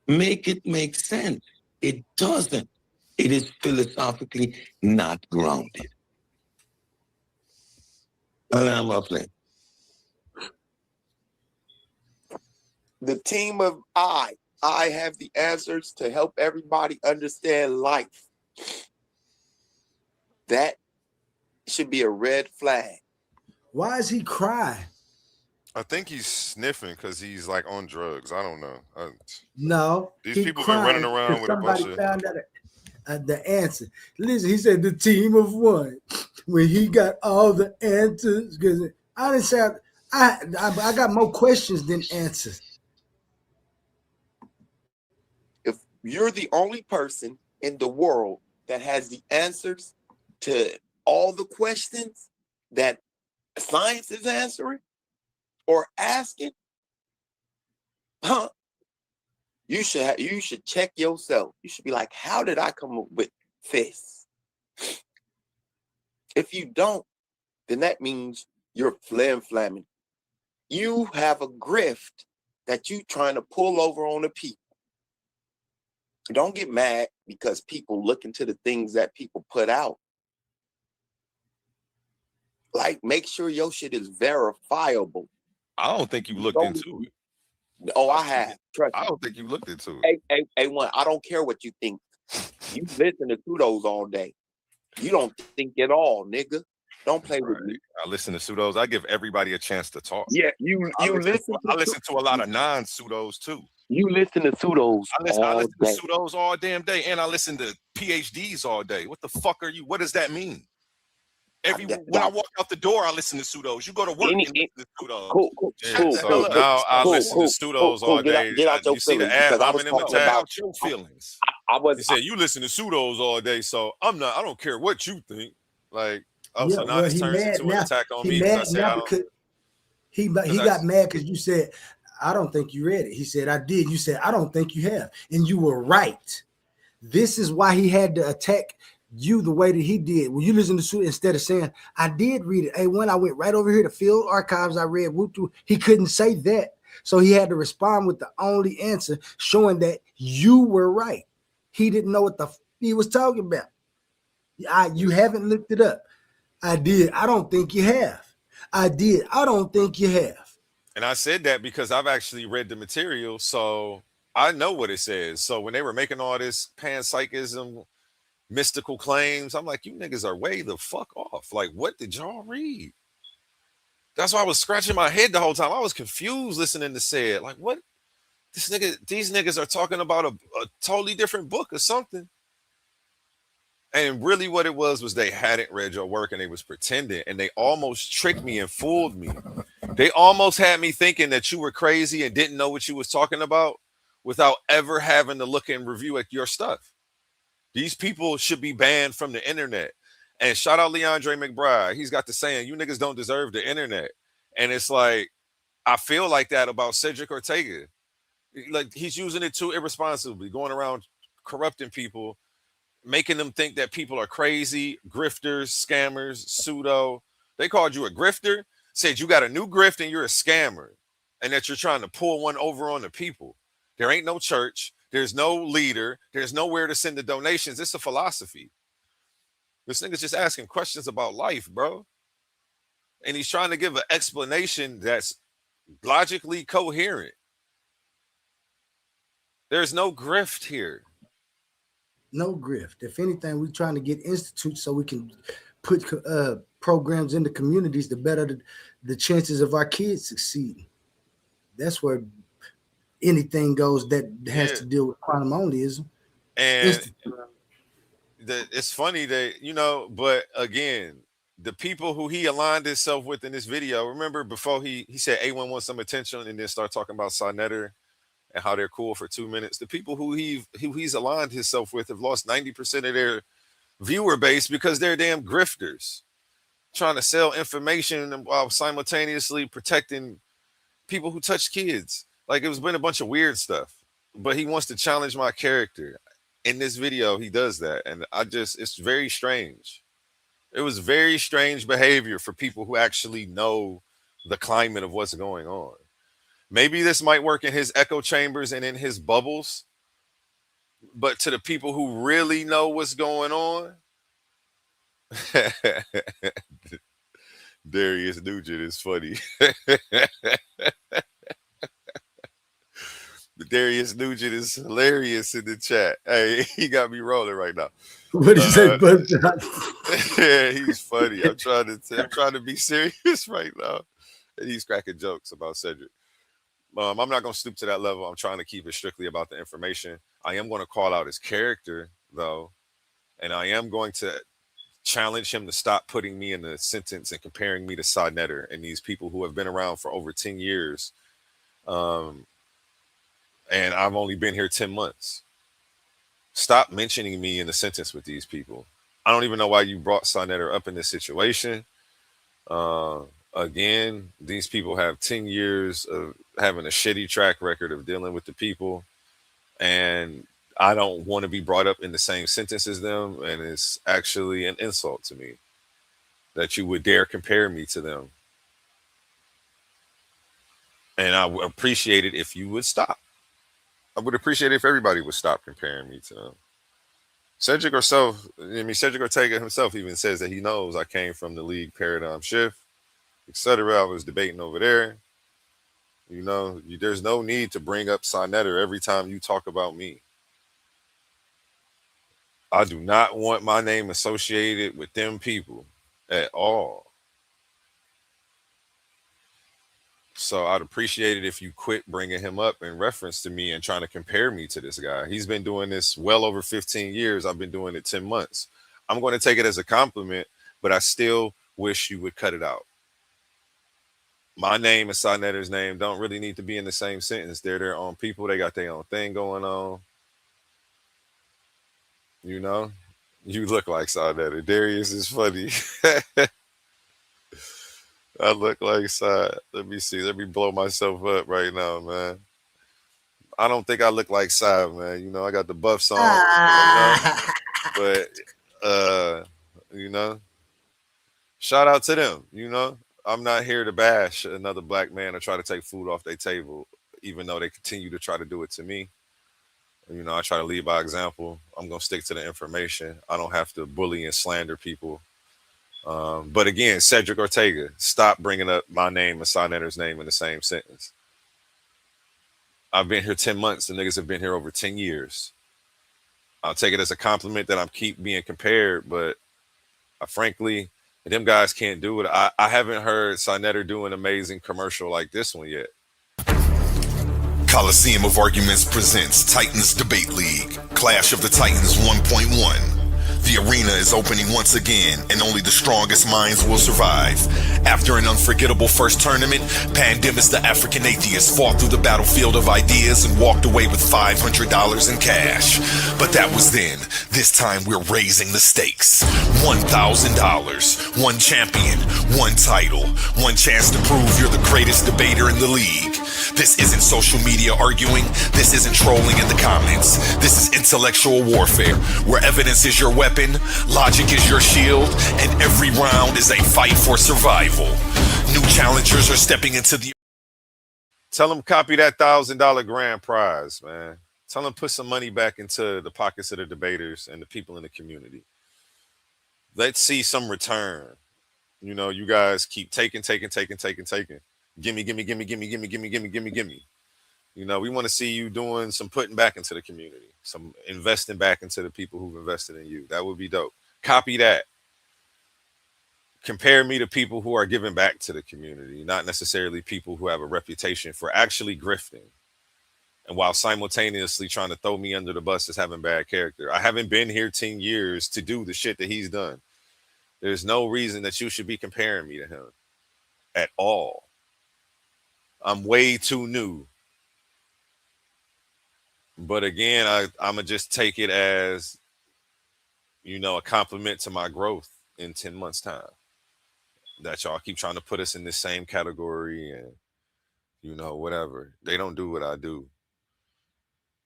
Make it make sense. It doesn't. It is philosophically not grounded. And I'm up there. The team of I have the answers to help everybody understand life. That should be a red flag. Why is he crying? I think he's sniffing because he's like on drugs. I don't know. No, these people been running around with a bunch of. Found out the answer. Listen, he said the team of one when he got all the answers. Because I didn't say I got more questions than answers. If you're the only person in the world that has the answers to all the questions that science is answering or asking, you should check yourself. You should be like, how did I come up with this? If you don't, then that means you're flim-flamming. You have a grift that you trying to pull over on the people. Don't get mad because people look into the things that people put out. Like, make sure your shit is verifiable. I don't think you looked into it. Oh, I have. Trust me. I don't think you looked into it. A1, I don't care what you think. You listen to pseudos all day. You don't think at all, nigga. Don't play with me. I listen to pseudos. I give everybody a chance to talk. Yeah, I listen to a lot of non-pseudos too. You listen to pseudos. I listen to pseudos all damn day, and I listen to PhDs all day. What the fuck are you? What does that mean? When I walk out the door, I listen to pseudos. You go to work and listen to pseudos. Cool. So now I listen to pseudos all day. Get out your you see the feelings, ad I was talking about your feelings. He said you listen to pseudos all day, so I don't care what you think. Like, so now this he turns into an attack on me. He got mad because you said, I don't think you read it. He said, I did. You said, I don't think you have. And you were right. This is why he had to attack you the way that he did. When you listen to instead of saying, I did read it. When I went right over here to Field Archives, I read Wutu. He couldn't say that. So he had to respond with the only answer showing that you were right. He didn't know what he was talking about. You haven't looked it up. I did. I don't think you have. I did. I don't think you have. And I said that because I've actually read the material, so I know what it says. So when they were making all this panpsychism, mystical claims, I'm like, you niggas are way the fuck off. Like, what did y'all read? That's why I was scratching my head the whole time. I was confused listening to say it. Like, what? These niggas are talking about a totally different book or something. And really what it was they hadn't read your work and they was pretending, and they almost tricked me and fooled me. They almost had me thinking that you were crazy and didn't know what you was talking about without ever having to look and review at your stuff. These people should be banned from the internet. And shout out Leandre McBride. He's got the saying, you niggas don't deserve the internet. And it's like, I feel like that about Cedrick Ortega. Like, he's using it too irresponsibly, going around corrupting people, making them think that people are crazy, grifters, scammers, pseudo. They called you a grifter, said you got a new grift and you're a scammer. and that you're trying to pull one over on the people. There ain't no church. There's no leader. There's nowhere to send the donations. It's a philosophy. This nigga's just asking questions about life, bro. And he's trying to give an explanation that's logically coherent. There's no grift here. No grift. If anything, we're trying to get institutes so we can put programs in the communities to better the chances of our kids succeeding. That's where anything goes that has to deal with quantum onlyism. And it's funny that, you know, but again, the people who he aligned himself with in this video, remember before he said A1 wants some attention and then start talking about Sinetter and how they're cool for 2 minutes. The people who he's aligned himself with have lost 90% of their viewer base because they're damn grifters trying to sell information while simultaneously protecting people who touch kids. Like, it's been a bunch of weird stuff, but he wants to challenge my character. In this video, he does that. And it's very strange. It was very strange behavior for people who actually know the climate of what's going on. Maybe this might work in his echo chambers and in his bubbles, but to the people who really know what's going on, Darius Nugent is funny. Darius Nugent is hilarious in the chat. Hey, he got me rolling right now. What did you say, bud? Yeah, he's funny. I'm trying to be serious right now, and he's cracking jokes about Cedrick. I'm not going to stoop to that level. I'm trying to keep it strictly about the information. I am going to call out his character, though, and I am going to challenge him to stop putting me in the sentence and comparing me to Sinetter and these people who have been around for over 10 years. And I've only been here 10 months. Stop mentioning me in the sentence with these people. I don't even know why you brought Sinetter up in this situation. Again, these people have 10 years of having a shitty track record of dealing with the people. And I don't want to be brought up in the same sentence as them. And it's actually an insult to me that you would dare compare me to them. And I would appreciate it if you would stop. I would appreciate it if everybody would stop comparing me to them. Cedrick Ortega himself even says that he knows I came from the league paradigm shift, etc. I was debating over there. You know, there's no need to bring up Sinetter every time you talk about me. I do not want my name associated with them people at all. So I'd appreciate it if you quit bringing him up in reference to me and trying to compare me to this guy. He's been doing this well over 15 years. I've been doing it 10 months. I'm going to take it as a compliment, but I still wish you would cut it out. My name and Sinetter's name don't really need to be in the same sentence. They're their own people. They got their own thing going on. You know, you look like Sinetter. Darius is funny. I look like Side. Let me see. Let me blow myself up right now, man. I don't think I look like Side, man. You know, I got the buffs on. But you know, shout out to them. You know, I'm not here to bash another black man or try to take food off their table, even though they continue to try to do it to me. You know, I try to lead by example. I'm gonna stick to the information. I don't have to bully and slander people. But again, Cedrick Ortega, stop bringing up my name and Sinetter's name in the same sentence. I've been here 10 months. The niggas have been here over 10 years. I'll take it as a compliment that I'm keep being compared, but frankly, them guys can't do it. I haven't heard Sinetter do an amazing commercial like this one yet. Coliseum of Arguments presents Titans Debate League, Clash of the Titans 1.1. The arena is opening once again, and only the strongest minds will survive. After an unforgettable first tournament, Pandemus the African Atheist fought through the battlefield of ideas and walked away with $500 in cash. But that was then. This time we're raising the stakes. $1,000, one champion, one title, one chance to prove you're the greatest debater in the league. This isn't social media arguing. This isn't trolling in the comments. This is intellectual warfare, where evidence is your weapon, logic is your shield, and every round is a fight for survival. New challengers are stepping into the... Tell them copy that $1,000 grand prize, man. Tell them put some money back into the pockets of the debaters and the people in the community. Let's see some return. You know, you guys keep taking. Gimme. You know, we want to see you doing some putting back into the community, some investing back into the people who've invested in you. That would be dope. Copy that. Compare me to people who are giving back to the community, not necessarily people who have a reputation for actually grifting. And while simultaneously trying to throw me under the bus as having bad character. I haven't been here 10 years to do the shit that he's done. There's no reason that you should be comparing me to him at all. I'm way too new. But again, I'm going to just take it as, you know, a compliment to my growth in 10 months' time. That y'all keep trying to put us in this same category and, you know, whatever. They don't do what I do.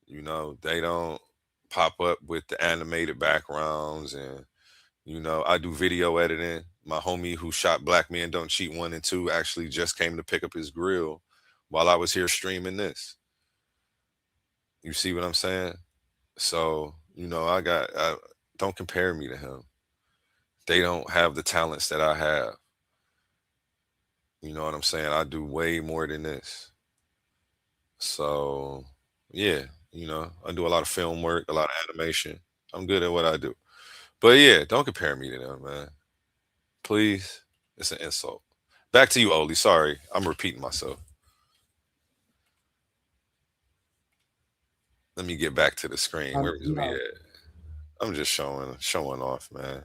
You know, they don't pop up with the animated backgrounds and, you know, I do video editing. My homie who shot Black Men Don't Cheat 1 and 2 actually just came to pick up his grill while I was here streaming this. You see what I'm saying? So, you know, don't compare me to him. They don't have the talents that I have. You know what I'm saying? I do way more than this. So, yeah, you know, I do a lot of film work, a lot of animation. I'm good at what I do. But yeah, don't compare me to them, man. Please. It's an insult. Back to you, Oli. Sorry, I'm repeating myself. Let me get back to the screen. Where was we at? I'm just showing off, man.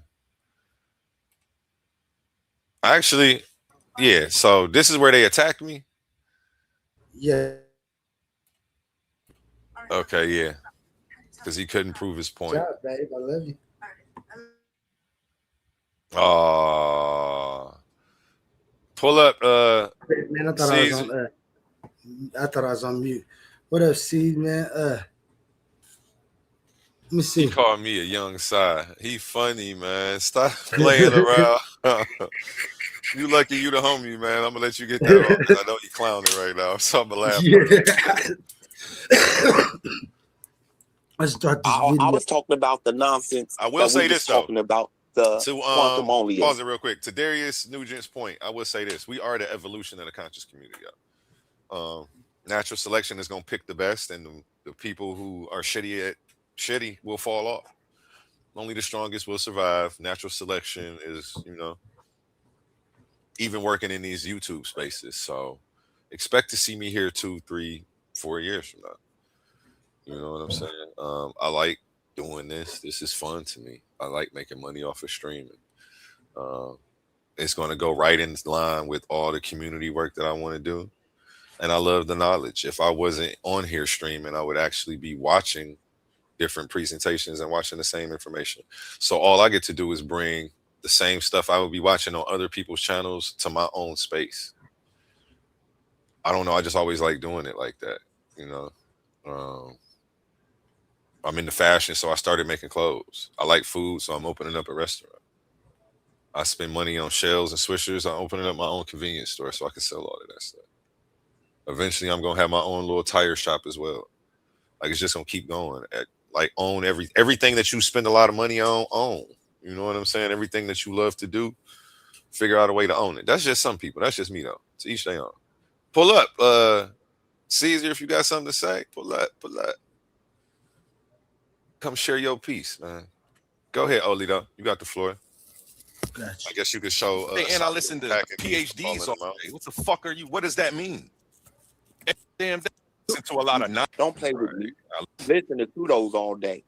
Actually, yeah. So this is where they attacked me. Yeah. Okay, yeah. Because he couldn't prove his point. Good job, babe. I love you. Pull up. Man, I thought I was on mute. What up, C, man? Let me see. He called me a young side. He funny, man. Stop playing around. You lucky you the homie, man. I'm gonna let you get that off. I know you clowning right now, so I'm gonna laugh. Let's start this video. I was talking about the nonsense. I will say this though. Talking about the quantum only. Pause it real quick. To Darius Nugent's point, I will say this: we are the evolution of the conscious community. Natural selection is gonna pick the best, and the people who are shitty will fall off. Only the strongest will survive. Natural selection is, you know, even working in these YouTube spaces. So expect to see me here 2, 3, 4 years from now. You know what I'm saying? I like doing this. This is fun to me. I like making money off of streaming. It's going to go right in line with all the community work that I want to do. And I love the knowledge. If I wasn't on here streaming, I would actually be watching different presentations and watching the same information. So all I get to do is bring the same stuff I would be watching on other people's channels to my own space. I don't know. I just always like doing it like that. You know, I'm into fashion, so I started making clothes. I like food, so I'm opening up a restaurant. I spend money on shells and swishers. I'm opening up my own convenience store so I can sell all of that stuff. Eventually, I'm going to have my own little tire shop as well. Like, it's just going to keep going. Like, own everything that you spend a lot of money on, own. You know what I'm saying? Everything that you love to do, figure out a way to own it. That's just some people. That's just me, though. To each their own. Pull up. Caesar, if you got something to say, pull up. Come share your piece, man. Go ahead, Oli, though. You got the floor. Gotcha. I guess you could show. And I listen to PhDs all day. What the fuck are you? What does that mean? Damn, listen to a lot of Don't play with me. Listen to those all day.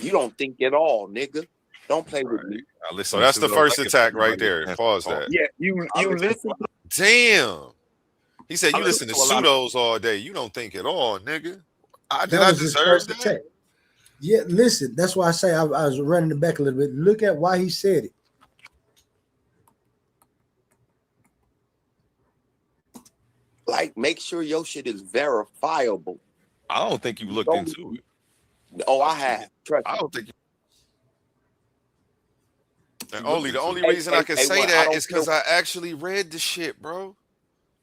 You don't think at all, nigga. Don't play with me. So that's the first attack right there. Pause that. Yeah, you listen. Damn. He said you listen to pseudos all day. You don't think at all, nigga. Did I deserve that? Attack. Yeah, listen. That's why I say I was running it back a little bit. Look at why he said it. Like, make sure your shit is verifiable. I don't think you looked into it. Oh, I have. Trust me. I don't think you. And the only reason I can say that is because I actually read the shit, bro.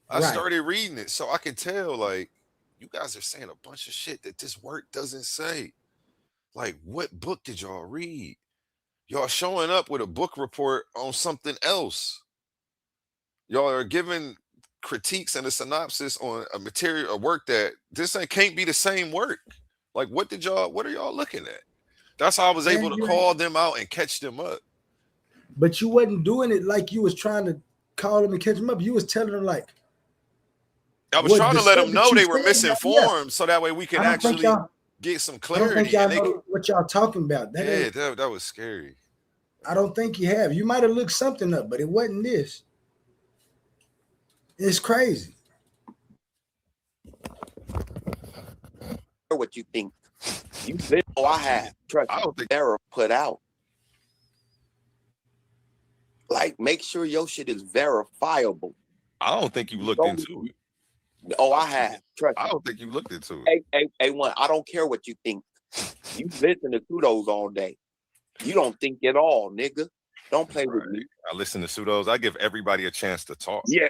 I started reading it so I can tell, like, you guys are saying a bunch of shit that this work doesn't say. Like, what book did y'all read? Y'all showing up with a book report on something else. Y'all are giving critiques and a synopsis on a work that this can't be the same work. Like, what are y'all looking at? That's how I was able to call them out and catch them up. But you wasn't doing it like you was trying to call them and catch them up. You was telling them, like, I was trying to let them know they were misinformed, so that way we can actually get some clarity. I don't think y'all know what y'all talking about. That was scary. I don't think you have. You might have looked something up, but it wasn't this. It's crazy. What you think? You said, "Oh, I have." Trust I don't think error put out. Like, make sure your shit is verifiable. I don't think you looked into it. Oh, I have. Trust I don't think you looked into it. A1, I don't care what you think. You listen to pseudos all day. You don't think at all, nigga. Don't play with me. I listen to pseudos. I give everybody a chance to talk. Yeah,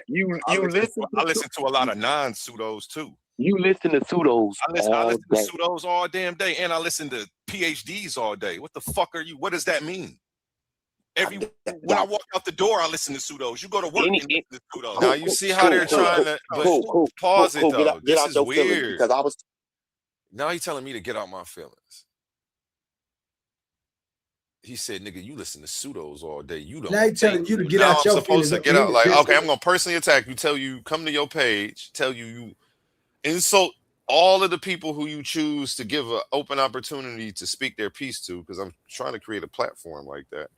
I listen to a lot of non-pseudos too. You listen to pseudos. I listen to pseudos all damn day, and I listen to PhDs all day. What the fuck are you? What does that mean? When I walk out the door, I listen to pseudos. You go to work and listen to pseudos. Now you see how they're trying to pause it though. This is weird. Because now he's telling me to get out my feelings. He said, "Nigga, you listen to pseudos all day. You don't." Now he's telling you to get out your feelings. I'm supposed to get out. Like, okay, I'm gonna personally attack you. Tell you, come to your page. Tell you insult all of the people who you choose to give an open opportunity to speak their piece to. Because I'm trying to create a platform like that,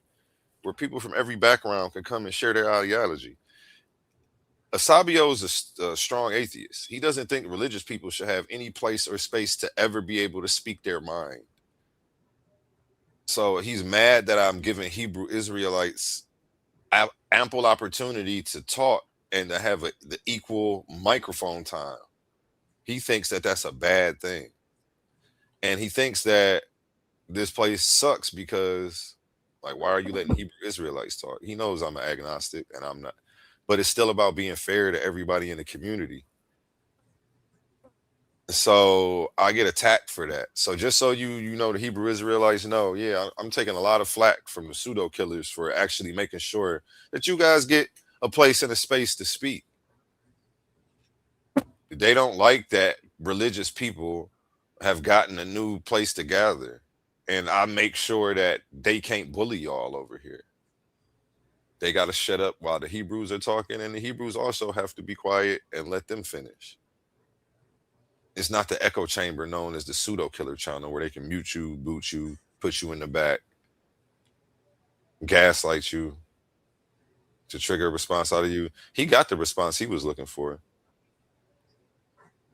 where people from every background can come and share their ideology. Asabio is a strong atheist. He doesn't think religious people should have any place or space to ever be able to speak their mind. So he's mad that I'm giving Hebrew Israelites ample opportunity to talk and to have the equal microphone time. He thinks that that's a bad thing. And he thinks that this place sucks because, like, why are you letting Hebrew Israelites talk? He knows I'm an agnostic and I'm not. But it's still about being fair to everybody in the community. So I get attacked for that. So just so you know, the Hebrew Israelites know, yeah, I'm taking a lot of flack from the pseudo killers for actually making sure that you guys get a place and a space to speak. They don't like that religious people have gotten a new place to gather. And I make sure that they can't bully y'all over here. They got to shut up while the Hebrews are talking, and the Hebrews also have to be quiet and let them finish. It's not the echo chamber known as the pseudo killer channel where they can mute you, boot you, put you in the back, gaslight you to trigger a response out of you. He got the response he was looking for.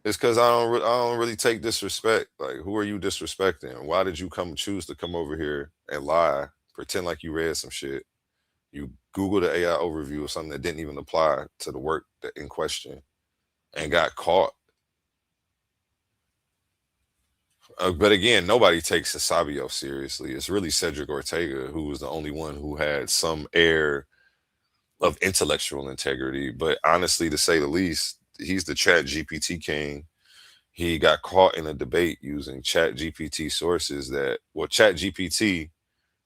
It's because I don't really take disrespect. Like, who are you disrespecting? Why did you choose to come over here and lie, pretend like you read some shit? You Google the AI overview of something that didn't even apply to the work in question and got caught. But again, nobody takes Asabio seriously. It's really Cedrick Ortega who was the only one who had some air of intellectual integrity. But honestly, to say the least, he's the Chat GPT king. He got caught in a debate using Chat GPT sources Chat GPT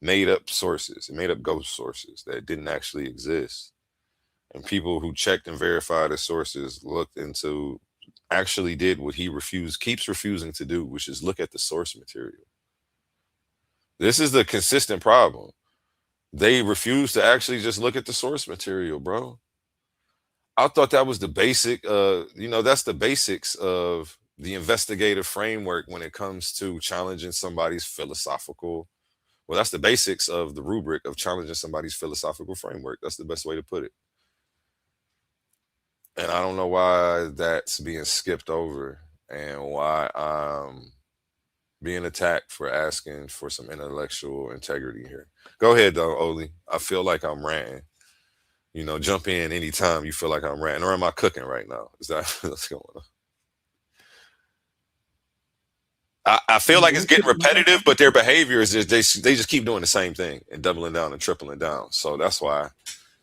made up sources. It made up ghost sources that didn't actually exist. And people who checked and verified the sources looked into, actually did what he keeps refusing to do, which is look at the source material. This is the consistent problem. They refuse to actually just look at the source material, bro. I thought that was the basic, that's the basics of the investigative framework when it comes to challenging somebody's philosophical. Well, that's the basics of the rubric of challenging somebody's philosophical framework. That's the best way to put it. And I don't know why that's being skipped over and why I'm being attacked for asking for some intellectual integrity here. Go ahead, though, Oli. I feel like I'm ranting. Jump in anytime you feel like I'm ranting. Or am I cooking right now? Is that what's going on? I feel like it's getting repetitive, but their behavior is just they just keep doing the same thing and doubling down and tripling down. So that's why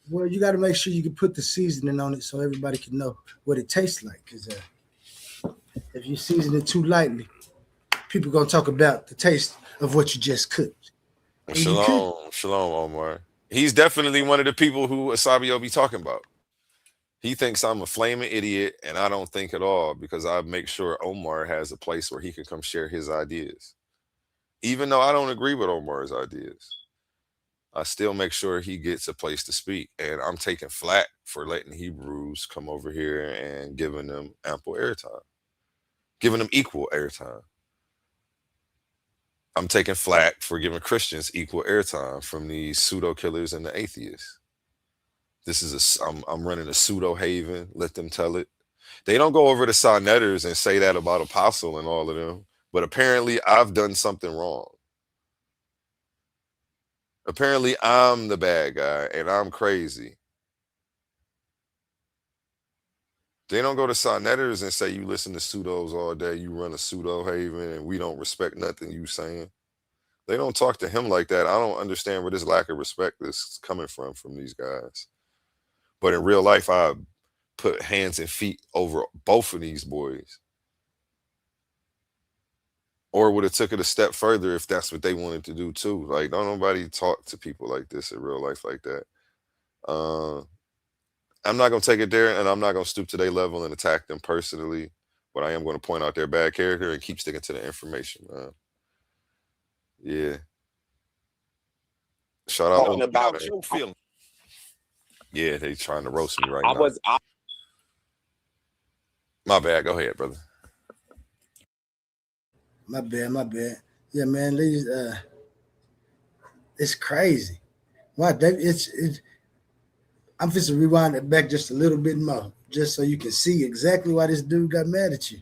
Well, you got to make sure you can put the seasoning on it so everybody can know what it tastes like. Because if you season it too lightly, people gonna talk about the taste of what you just cooked. Shalom, Omar. He's definitely one of the people who Asabio be talking about. He thinks I'm a flaming idiot, and I don't think at all, because I make sure Omar has a place where he can come share his ideas. Even though I don't agree with Omar's ideas, I still make sure he gets a place to speak. And I'm taking flack for letting Hebrews come over here and giving them ample airtime, giving them equal airtime. I'm taking flack for giving Christians equal airtime from these pseudo killers and the atheists. This is I'm running a pseudo haven. Let them tell it. They don't go over to Sonetters and say that about Apostle and all of them. But apparently I've done something wrong. Apparently I'm the bad guy and I'm crazy. They don't go to Sonetters and say you listen to pseudos all day, you run a pseudo haven, and we don't respect nothing you saying. They don't talk to him like that. I don't understand where this lack of respect is coming from these guys. But in real life, I put hands and feet over both of these boys. Or would have took it a step further if that's what they wanted to do too. Like, don't nobody talk to people like this in real life like that. I'm not going to take it there, and I'm not going to stoop to their level and attack them personally. But I am going to point out their bad character and keep sticking to the information. Yeah. Shout out. Talking about your feeling. Yeah, they trying to roast me right now. My bad. Go ahead, brother. My bad. Yeah, man, ladies, it's crazy. Why? I'm just to rewind it back just a little bit more, just so you can see exactly why this dude got mad at you.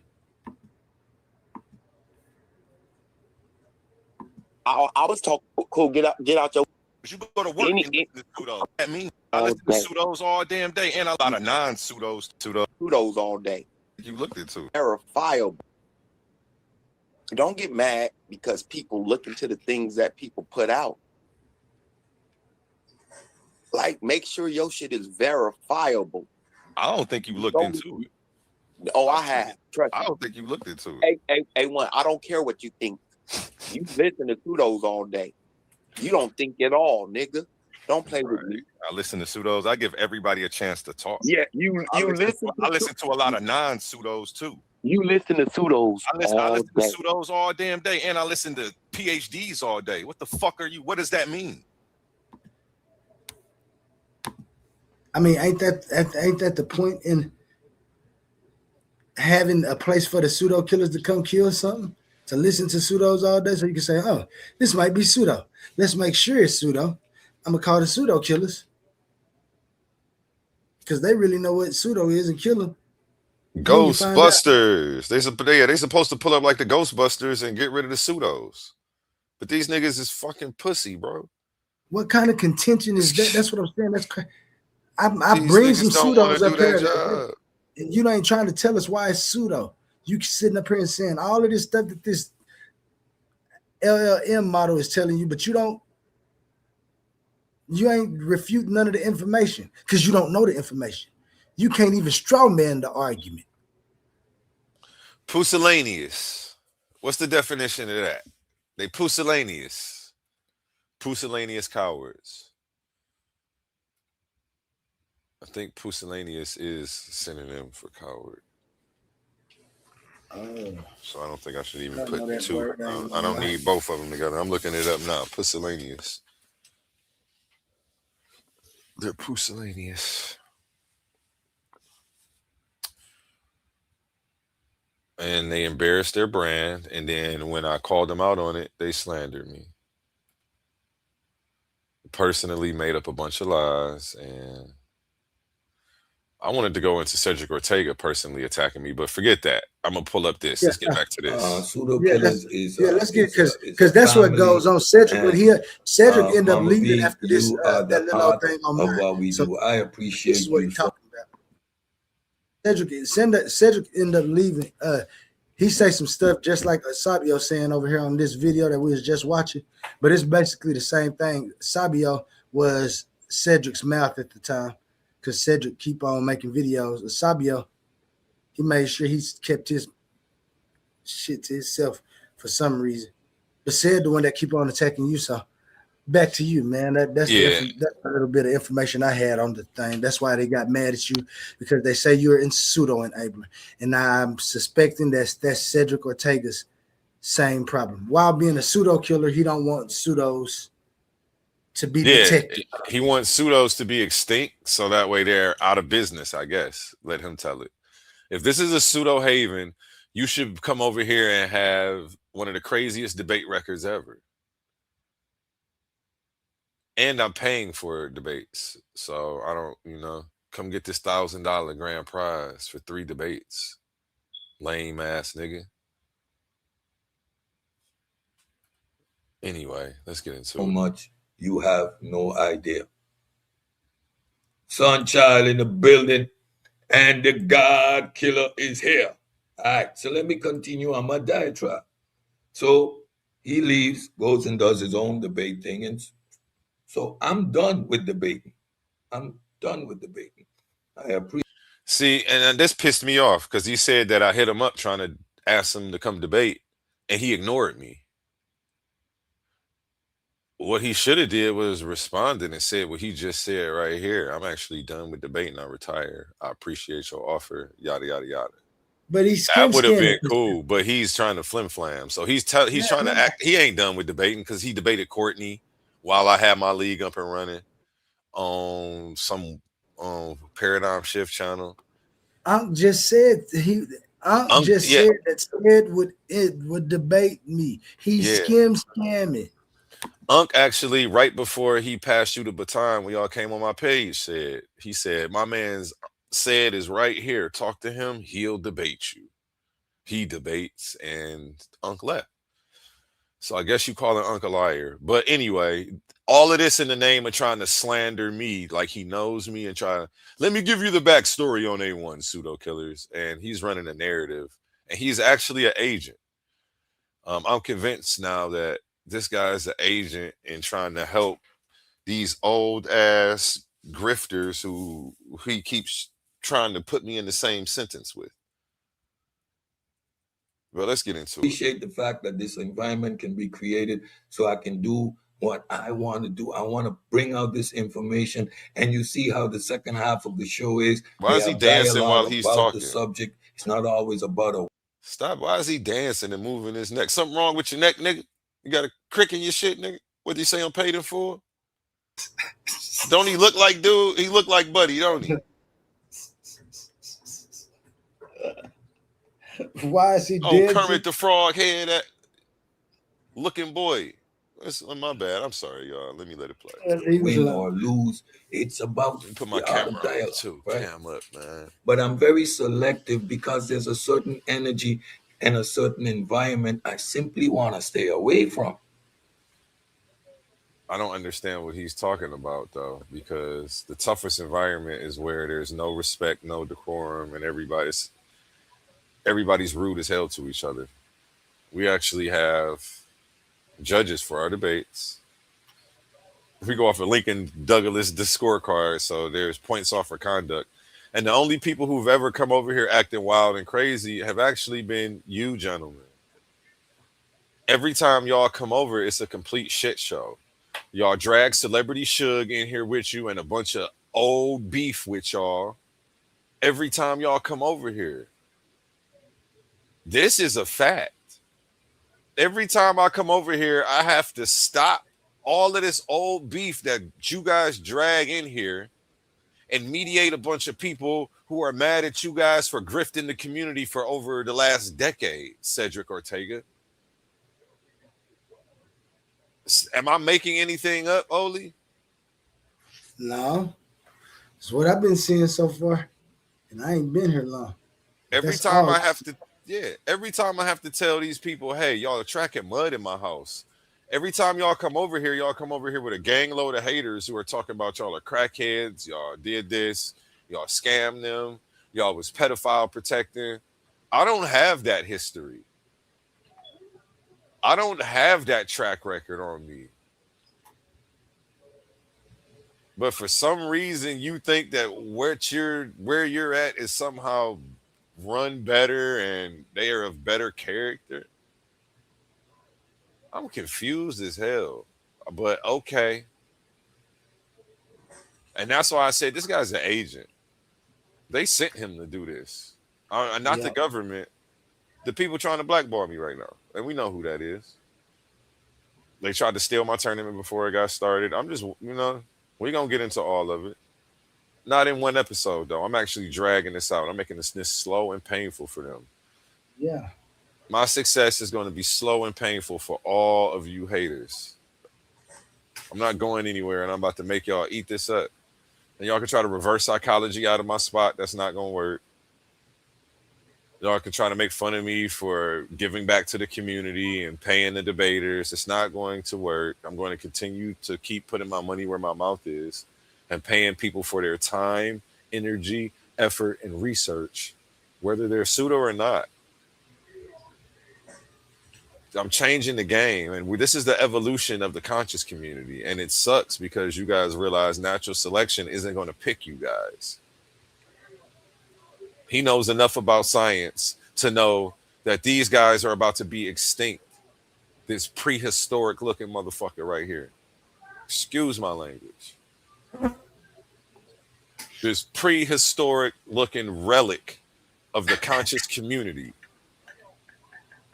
I was talking. Cool, get out your. You go to work and listen to pseudos. That means I listen to pseudos all damn day, and a lot of non-pseudos. Pseudos all day. You looked into verifiable. Don't get mad because people look into the things that people put out. Like, make sure your shit is verifiable. I don't think you looked into it. Oh, I have. Trust me. I don't think you looked into it. A1, I don't care what you think. You listen to pseudos all day. You don't think at all, nigga. Don't play with me. I listen to pseudos. I give everybody a chance to talk. Yeah, I listen to a lot of non-pseudos too. You listen to pseudos. I listen to pseudos all damn day, and I listen to PhDs all day. What the fuck are you? What does that mean? I mean, ain't that the point in having a place for the pseudo killers to come kill something? To listen to pseudos all day, so you can say, "Oh, this might be pseudo. Let's make sure it's pseudo. I'm gonna call the pseudo killers because they really know what pseudo is and kill them." Ghostbusters. They supposed to pull up like the Ghostbusters and get rid of the pseudos, but these niggas is fucking pussy, bro. What kind of contention is that? That's what I'm saying. That's crazy. I bring some pseudos up here, and you ain't trying to tell us why it's pseudo. You sitting up here and saying all of this stuff that this LLM model is telling you, but you ain't refute none of the information because you don't know the information. You can't even straw man the argument. Pusillanimous. What's the definition of that? They pusillanimous. Pusillanimous cowards. I think pusillanimous is synonym for coward. Oh. So I don't think I should even put two. I don't need both of them together. I'm looking it up now. Pusillanimous. They're pusillanimous. And they embarrassed their brand. And then when I called them out on it, they slandered me. Personally made up a bunch of lies, and I wanted to go into Cedrick Ortega personally attacking me, but forget that. I'm gonna pull up this. Let's get back to this. Let's get because that's what goes on. Cedrick ended up leaving after this that little thing on mine. What we do. I appreciate this is what he's talking about. Cedrick ended up leaving. He say some stuff just like Sabio saying over here on this video that we was just watching, but it's basically the same thing. Sabio was Cedrick's mouth at the time, because Cedrick keep on making videos. Sabio, he made sure he's kept his shit to himself for some reason. But Ced the one that keep on attacking you. So back to you, man. That's that's a little bit of information I had on the thing. That's why they got mad at you, because they say you're in pseudo enabler, and I'm suspecting that's Cedrick Ortega's same problem. While being a pseudo killer, he don't want pseudos to be detected. He wants pseudos to be extinct, so that way they're out of business, I guess. Let him tell it. If this is a pseudo haven, you should come over here and have one of the craziest debate records ever. And I'm paying for debates. So I don't, come get this $1,000 grand prize for 3 debates. Lame ass nigga. Anyway, let's get into it. How much you have no idea. Sunchild in the building, and the God killer is here. All right, so let me continue on my diatribe. So he leaves, goes and does his own debate thing, and so I'm done with debating. I appreciate. See, and this pissed me off because he said that I hit him up trying to ask him to come debate, and he ignored me. What he should have did was responded and said what he just said right here. I'm actually done with debating. I retire. I appreciate your offer. Yada yada yada. But that would have been cool. But he's trying to flim flam. So he's trying to act. He ain't done with debating because he debated Courtney while I had my league up and running on some paradigm shift channel. Unc just said Unc just said that Ed would debate me. He's scamming. Unc actually, right before he passed you the baton, when y'all came on my page, he said, my man's said is right here. Talk to him. He'll debate you. He debates, and Unc left. So I guess you call Unc a liar. But anyway, all of this in the name of trying to slander me like he knows me and try to, let me give you the backstory on A1 pseudo killers. And he's running a narrative, and he's actually an agent. I'm convinced now that this guy is an agent in trying to help these old ass grifters who he keeps trying to put me in the same sentence with. Well, let's get into it. Appreciate the fact that this environment can be created so I can do what I want to do. I want to bring out this information, and you see how the second half of the show is. Why is he dancing while he's talking? The subject. It's not always about a. Stop. Why is he dancing and moving his neck? Something wrong with your neck, nigga? You got a crick in your shit, nigga? What do you say I'm paid him for? Don't he look like dude? He look like Buddy, don't he? Why is he dead? Kermit the Frog head, that looking boy. My bad. I'm sorry, y'all. Let me let it play. Win or lose, it's about put my camera on too. Right? Cam up, man. But I'm very selective because there's a certain energy and a certain environment I simply want to stay away from. I don't understand what he's talking about though, because the toughest environment is where there's no respect, no decorum, and everybody's rude as hell to each other. We actually have judges for our debates. We go off of Lincoln Douglas scorecard, so there's points off for conduct. And the only people who've ever come over here acting wild and crazy have actually been you gentlemen. Every time y'all come over, it's a complete shit show. Y'all drag Celebrity Suge in here with you and a bunch of old beef with y'all. Every time y'all come over here. This is a fact. Every time I come over here, I have to stop all of this old beef that you guys drag in here and mediate a bunch of people who are mad at you guys for grifting the community for over the last decade, Cedrick Ortega. Am I making anything up, Oli? No. It's what I've been seeing so far, and I ain't been here long. Every time I have to tell these people, hey, y'all are tracking mud in my house. Every time y'all come over here with a gang load of haters who are talking about y'all are crackheads, y'all did this, y'all scammed them, y'all was pedophile protecting. I don't have that history. I don't have that track record on me. But for some reason, you think that where you're at is somehow run better and they are of better character. I'm confused as hell. But okay. And that's why I said this guy's an agent. They sent him to do this. Not the government. The people trying to blackball me right now. And we know who that is. They tried to steal my tournament before it got started. I'm just, we're going to get into all of it. Not in one episode, though. I'm actually dragging this out. I'm making this slow and painful for them. Yeah. My success is going to be slow and painful for all of you haters. I'm not going anywhere, and I'm about to make y'all eat this up. And y'all can try to reverse psychology out of my spot. That's not going to work. Y'all can try to make fun of me for giving back to the community and paying the debaters. It's not going to work. I'm going to continue to keep putting my money where my mouth is and paying people for their time, energy, effort, and research, whether they're pseudo or not. I'm changing the game, and this is the evolution of the conscious community, and it sucks because you guys realize natural selection isn't going to pick you guys. He knows enough about science to know that these guys are about to be extinct. This prehistoric looking motherfucker right here. Excuse my language. This prehistoric looking relic of the conscious community.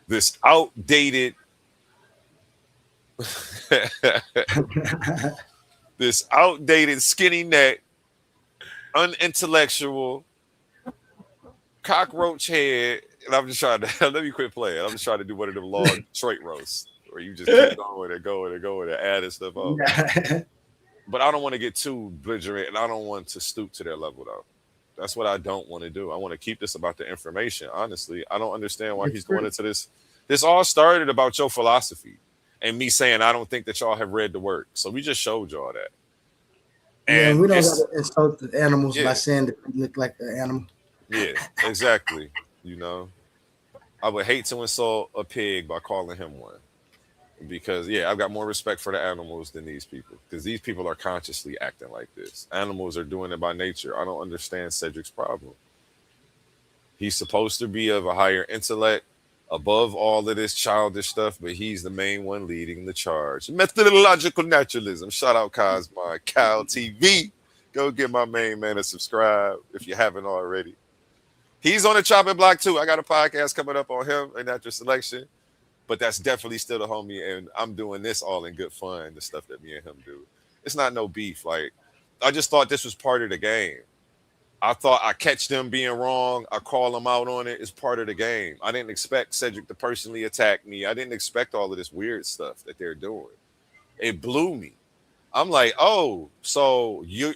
This outdated this outdated skinny neck, unintellectual, cockroach head, and I'm just trying to let me quit playing. I'm just trying to do one of them long Detroit roasts where you just keep going and adding stuff up. But I don't want to get too belligerent, and I don't want to stoop to their level though. That's what I don't want to do. I want to keep this about the information. Honestly, I don't understand why he's going into this. This all started about your philosophy and me saying I don't think that y'all have read the work. So we just showed y'all that. And we don't have to insult the animals by saying that they look like the animal. Yeah, exactly. I would hate to insult a pig by calling him one. Because, I've got more respect for the animals than these people. Because these people are consciously acting like this. Animals are doing it by nature. I don't understand Cedrick's problem. He's supposed to be of a higher intellect, above all of this childish stuff, but he's the main one leading the charge. Methodological naturalism. Shout out Cosmo, Cal TV. Go give my main man a subscribe if you haven't already. He's on the chopping block too. I got a podcast coming up on him and natural selection, but that's definitely still the homie. And I'm doing this all in good fun, the stuff that me and him do. It's not no beef. Like, I just thought this was part of the game. I thought I catch them being wrong. I call them out on it. It's part of the game. I didn't expect Cedrick to personally attack me. I didn't expect all of this weird stuff that they're doing. It blew me. I'm like, oh, so you,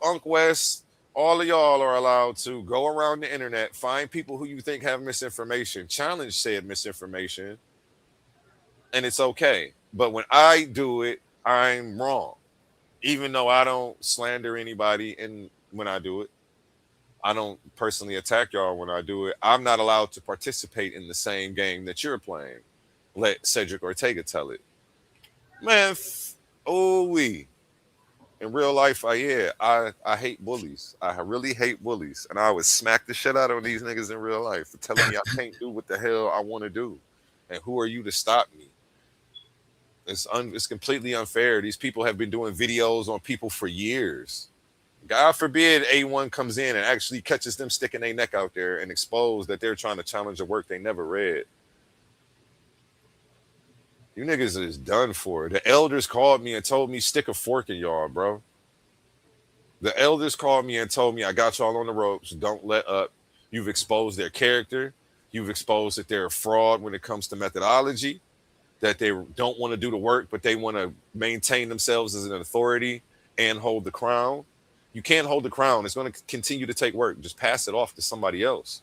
Unc West, all of y'all are allowed to go around the internet, find people who you think have misinformation, challenge said misinformation, and it's okay. But when I do it, I'm wrong. Even though I don't slander anybody when I do it, I don't personally attack y'all when I do it. I'm not allowed to participate in the same game that you're playing. Let Cedrick Ortega tell it. Man, in real life, I hate bullies. I really hate bullies. And I would smack the shit out of these niggas in real life for telling me I can't do what the hell I want to do. And who are you to stop me? It's completely unfair. These people have been doing videos on people for years. God forbid A1 comes in and actually catches them sticking their neck out there and expose that they're trying to challenge a work they never read. You niggas is done for. The elders called me and told me stick a fork in y'all, bro. The elders called me and told me I got y'all on the ropes. Don't let up. You've exposed their character. You've exposed that they're a fraud when it comes to methodology, that they don't want to do the work, but they want to maintain themselves as an authority and hold the crown. You can't hold the crown. It's going to continue to take work. Just pass it off to somebody else.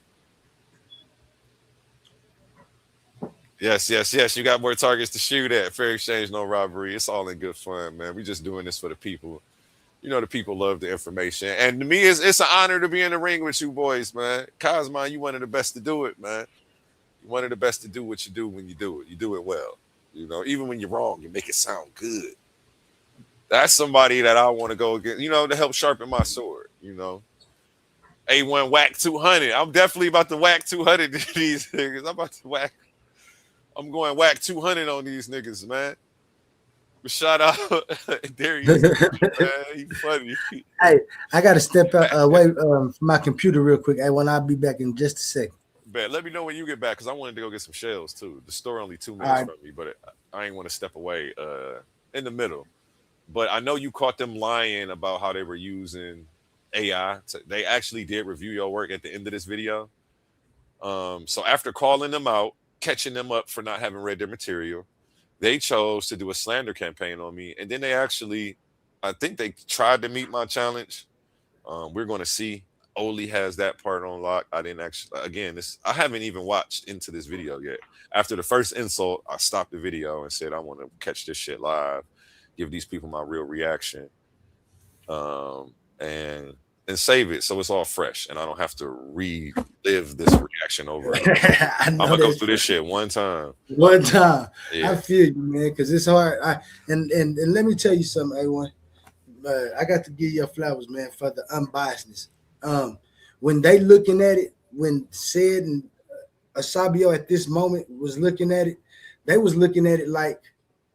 Yes. You got more targets to shoot at. Fair exchange, no robbery. It's all in good fun, man. We just doing this for the people. The people love the information. And to me, it's an honor to be in the ring with you boys, man. Cosmo, you one of the best to do it, man. You're one of the best to do what you do when you do it. You do it well. Even when you're wrong, you make it sound good. That's somebody that I want to go get, to help sharpen my sword, A1 whack 200. I'm definitely about to whack 200 these niggas. I'm going whack 200 on these niggas, man. But shout out Darius, man. He funny. Hey, I got to step away from my computer real quick. Hey, when I'll be back in just a second. Bet. Let me know when you get back because I wanted to go get some shells too. The store only 2 minutes from me, but I ain't want to step away in the middle. But I know you caught them lying about how they were using AI. They actually did review your work at the end of this video. So after calling them out, catching them up for not having read their material, they chose to do a slander campaign on me. And then I think they tried to meet my challenge. We're going to see. Oli has that part on lock. I didn't actually, again, I haven't even watched into this video yet. After the first insult, I stopped the video and said, I want to catch this shit live, give these people my real reaction, and save it so it's all fresh and I don't have to relive this reaction over. I'm gonna go through this shit one time. Yeah. I feel you, man, because it's hard. And let me tell you something, A1. I got to give you flowers, man, for the unbiasedness. When they looking at it, when Ced and Asabio at this moment was looking at it, they was looking at it like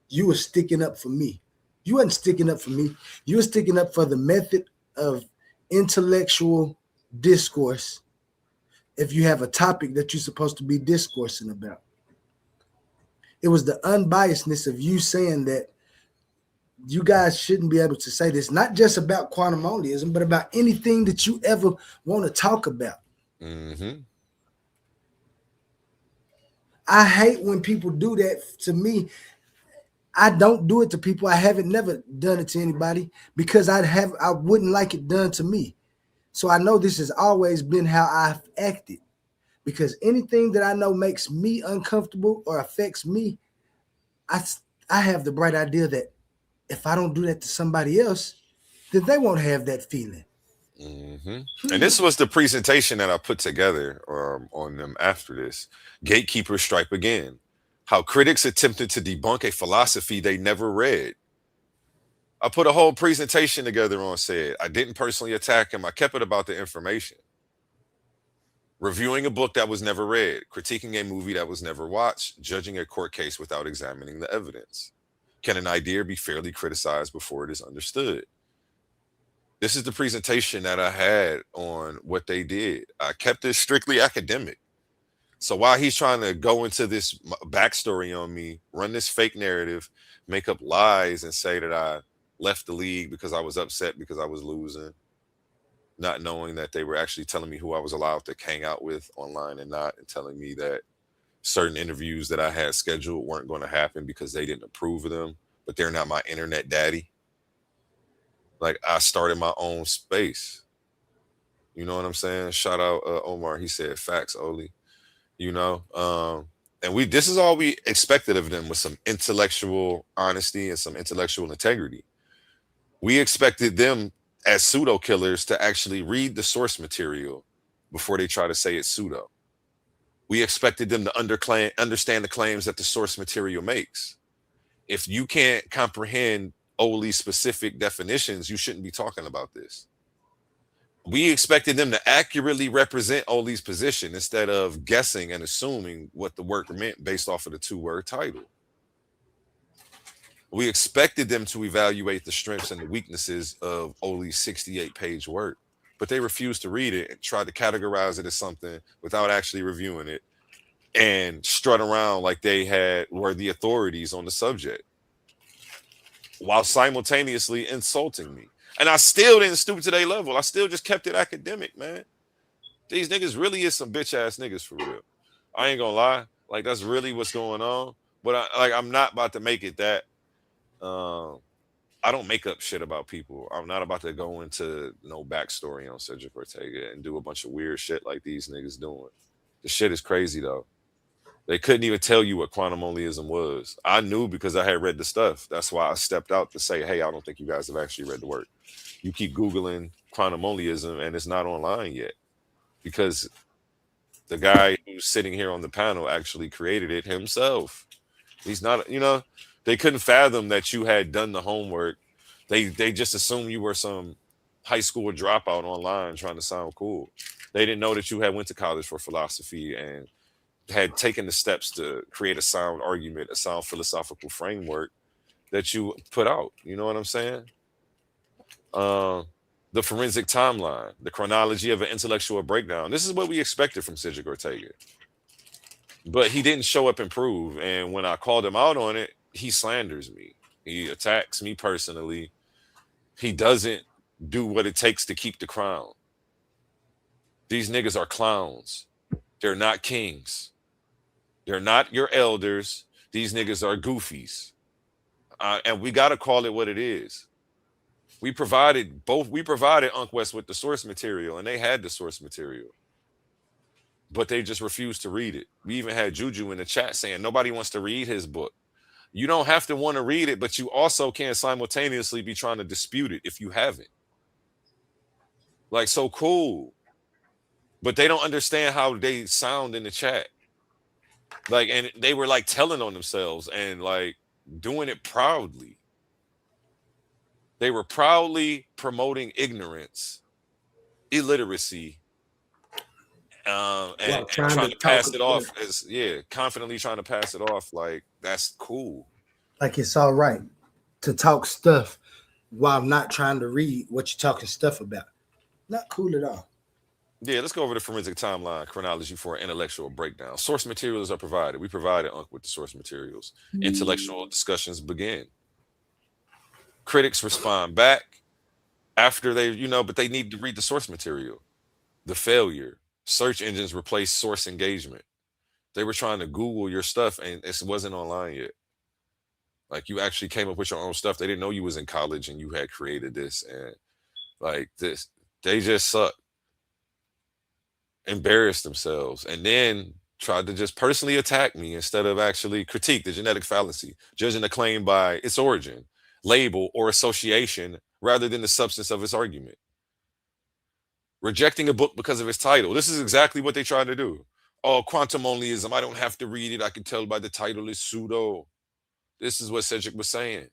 you were sticking up for me. You wasn't sticking up for me. You were sticking up for the method of intellectual discourse if you have a topic that you're supposed to be discoursing about. It was the unbiasedness of you saying that you guys shouldn't be able to say this, not just about quantum onlyism, but about anything that you ever want to talk about. Mm-hmm. I hate when people do that to me. I don't do it to people. I haven't never done it to anybody because I wouldn't like it done to me. So I know this has always been how I've acted, because anything that I know makes me uncomfortable or affects me, I have the bright idea that if I don't do that to somebody else, then they won't have that feeling. Mm-hmm. And this was the presentation that I put together on them after this. Gatekeepers strike again. How critics attempted to debunk a philosophy they never read. I put a whole presentation together on Ced. I didn't personally attack him. I kept it about the information. Reviewing a book that was never read, critiquing a movie that was never watched, judging a court case without examining the evidence. Can an idea be fairly criticized before it is understood? This is the presentation that I had on what they did. I kept it strictly academic. So while he's trying to go into this backstory on me, run this fake narrative, make up lies and say that I left the league because I was upset because I was losing, not knowing that they were actually telling me who I was allowed to hang out with online and not, and telling me that certain interviews that I had scheduled weren't going to happen because they didn't approve of them, but they're not my internet daddy. Like, I started my own space. You know what I'm saying? Shout out Omar. He said facts, Oli. And this is all we expected of them, with some intellectual honesty and some intellectual integrity. We expected them as pseudo killers to actually read the source material before they try to say it's pseudo. We expected them to understand the claims that the source material makes. If you can't comprehend Oli's specific definitions, you shouldn't be talking about this. We expected them to accurately represent Oli's position instead of guessing and assuming what the work meant based off of the 2-word title. We expected them to evaluate the strengths and the weaknesses of Oli's 68-page work, but they refused to read it and tried to categorize it as something without actually reviewing it and strut around like they were the authorities on the subject while simultaneously insulting me. And I still didn't stoop to their level. I still just kept it academic, man. These niggas really is some bitch ass niggas for real. I ain't gonna lie. Like, that's really what's going on. But I'm not about to make it that. I don't make up shit about people. I'm not about to go into no backstory on Cedrick Ortega and do a bunch of weird shit like these niggas doing. The shit is crazy though. They couldn't even tell you what quantum onlyism was. I knew because I had read the stuff. That's why I stepped out to say, hey, I don't think you guys have actually read the work. You keep Googling quantum onlyism and it's not online yet, because the guy who's sitting here on the panel actually created it himself. He's not, they couldn't fathom that you had done the homework, They just assumed you were some high school dropout online trying to sound cool. They didn't know that you had went to college for philosophy and had taken the steps to create a sound argument, a sound philosophical framework that you put out. You know what I'm saying? The forensic timeline, the chronology of an intellectual breakdown. This is what we expected from Cedrick Ortega. But he didn't show up and prove. And when I called him out on it, he slanders me. He attacks me personally. He doesn't do what it takes to keep the crown. These niggas are clowns. They're not kings. They're not your elders. These niggas are goofies. And we got to call it what it is. We provided Unc West with the source material, and they had the source material. But they just refused to read it. We even had Juju in the chat saying nobody wants to read his book. You don't have to want to read it, but you also can't simultaneously be trying to dispute it if you haven't. Like, so cool. But they don't understand how they sound in the chat. Like, and they were like telling on themselves and like doing it proudly. They were proudly promoting ignorance, illiteracy, and trying to pass it off as, confidently trying to pass it off like that's cool. Like it's all right to talk stuff while not trying to read what you're talking stuff about. Not cool at all. Yeah, let's go over the forensic timeline chronology for an intellectual breakdown. Source materials are provided. We provided Unc with the source materials. Intellectual discussions begin. Critics respond back after they, but they need to read the source material. The failure. Search engines replace source engagement. They were trying to Google your stuff and it wasn't online yet. Like you actually came up with your own stuff. They didn't know you was in college and you had created this and like this. They just suck. Embarrassed themselves and then tried to just personally attack me instead of actually critique the genetic fallacy, judging a claim by its origin, label, or association rather than the substance of its argument. Rejecting a book because of its title. This is exactly what they tried to do. Oh, quantum onlyism. I don't have to read it. I can tell by the title it's pseudo. This is what Cedrick was saying.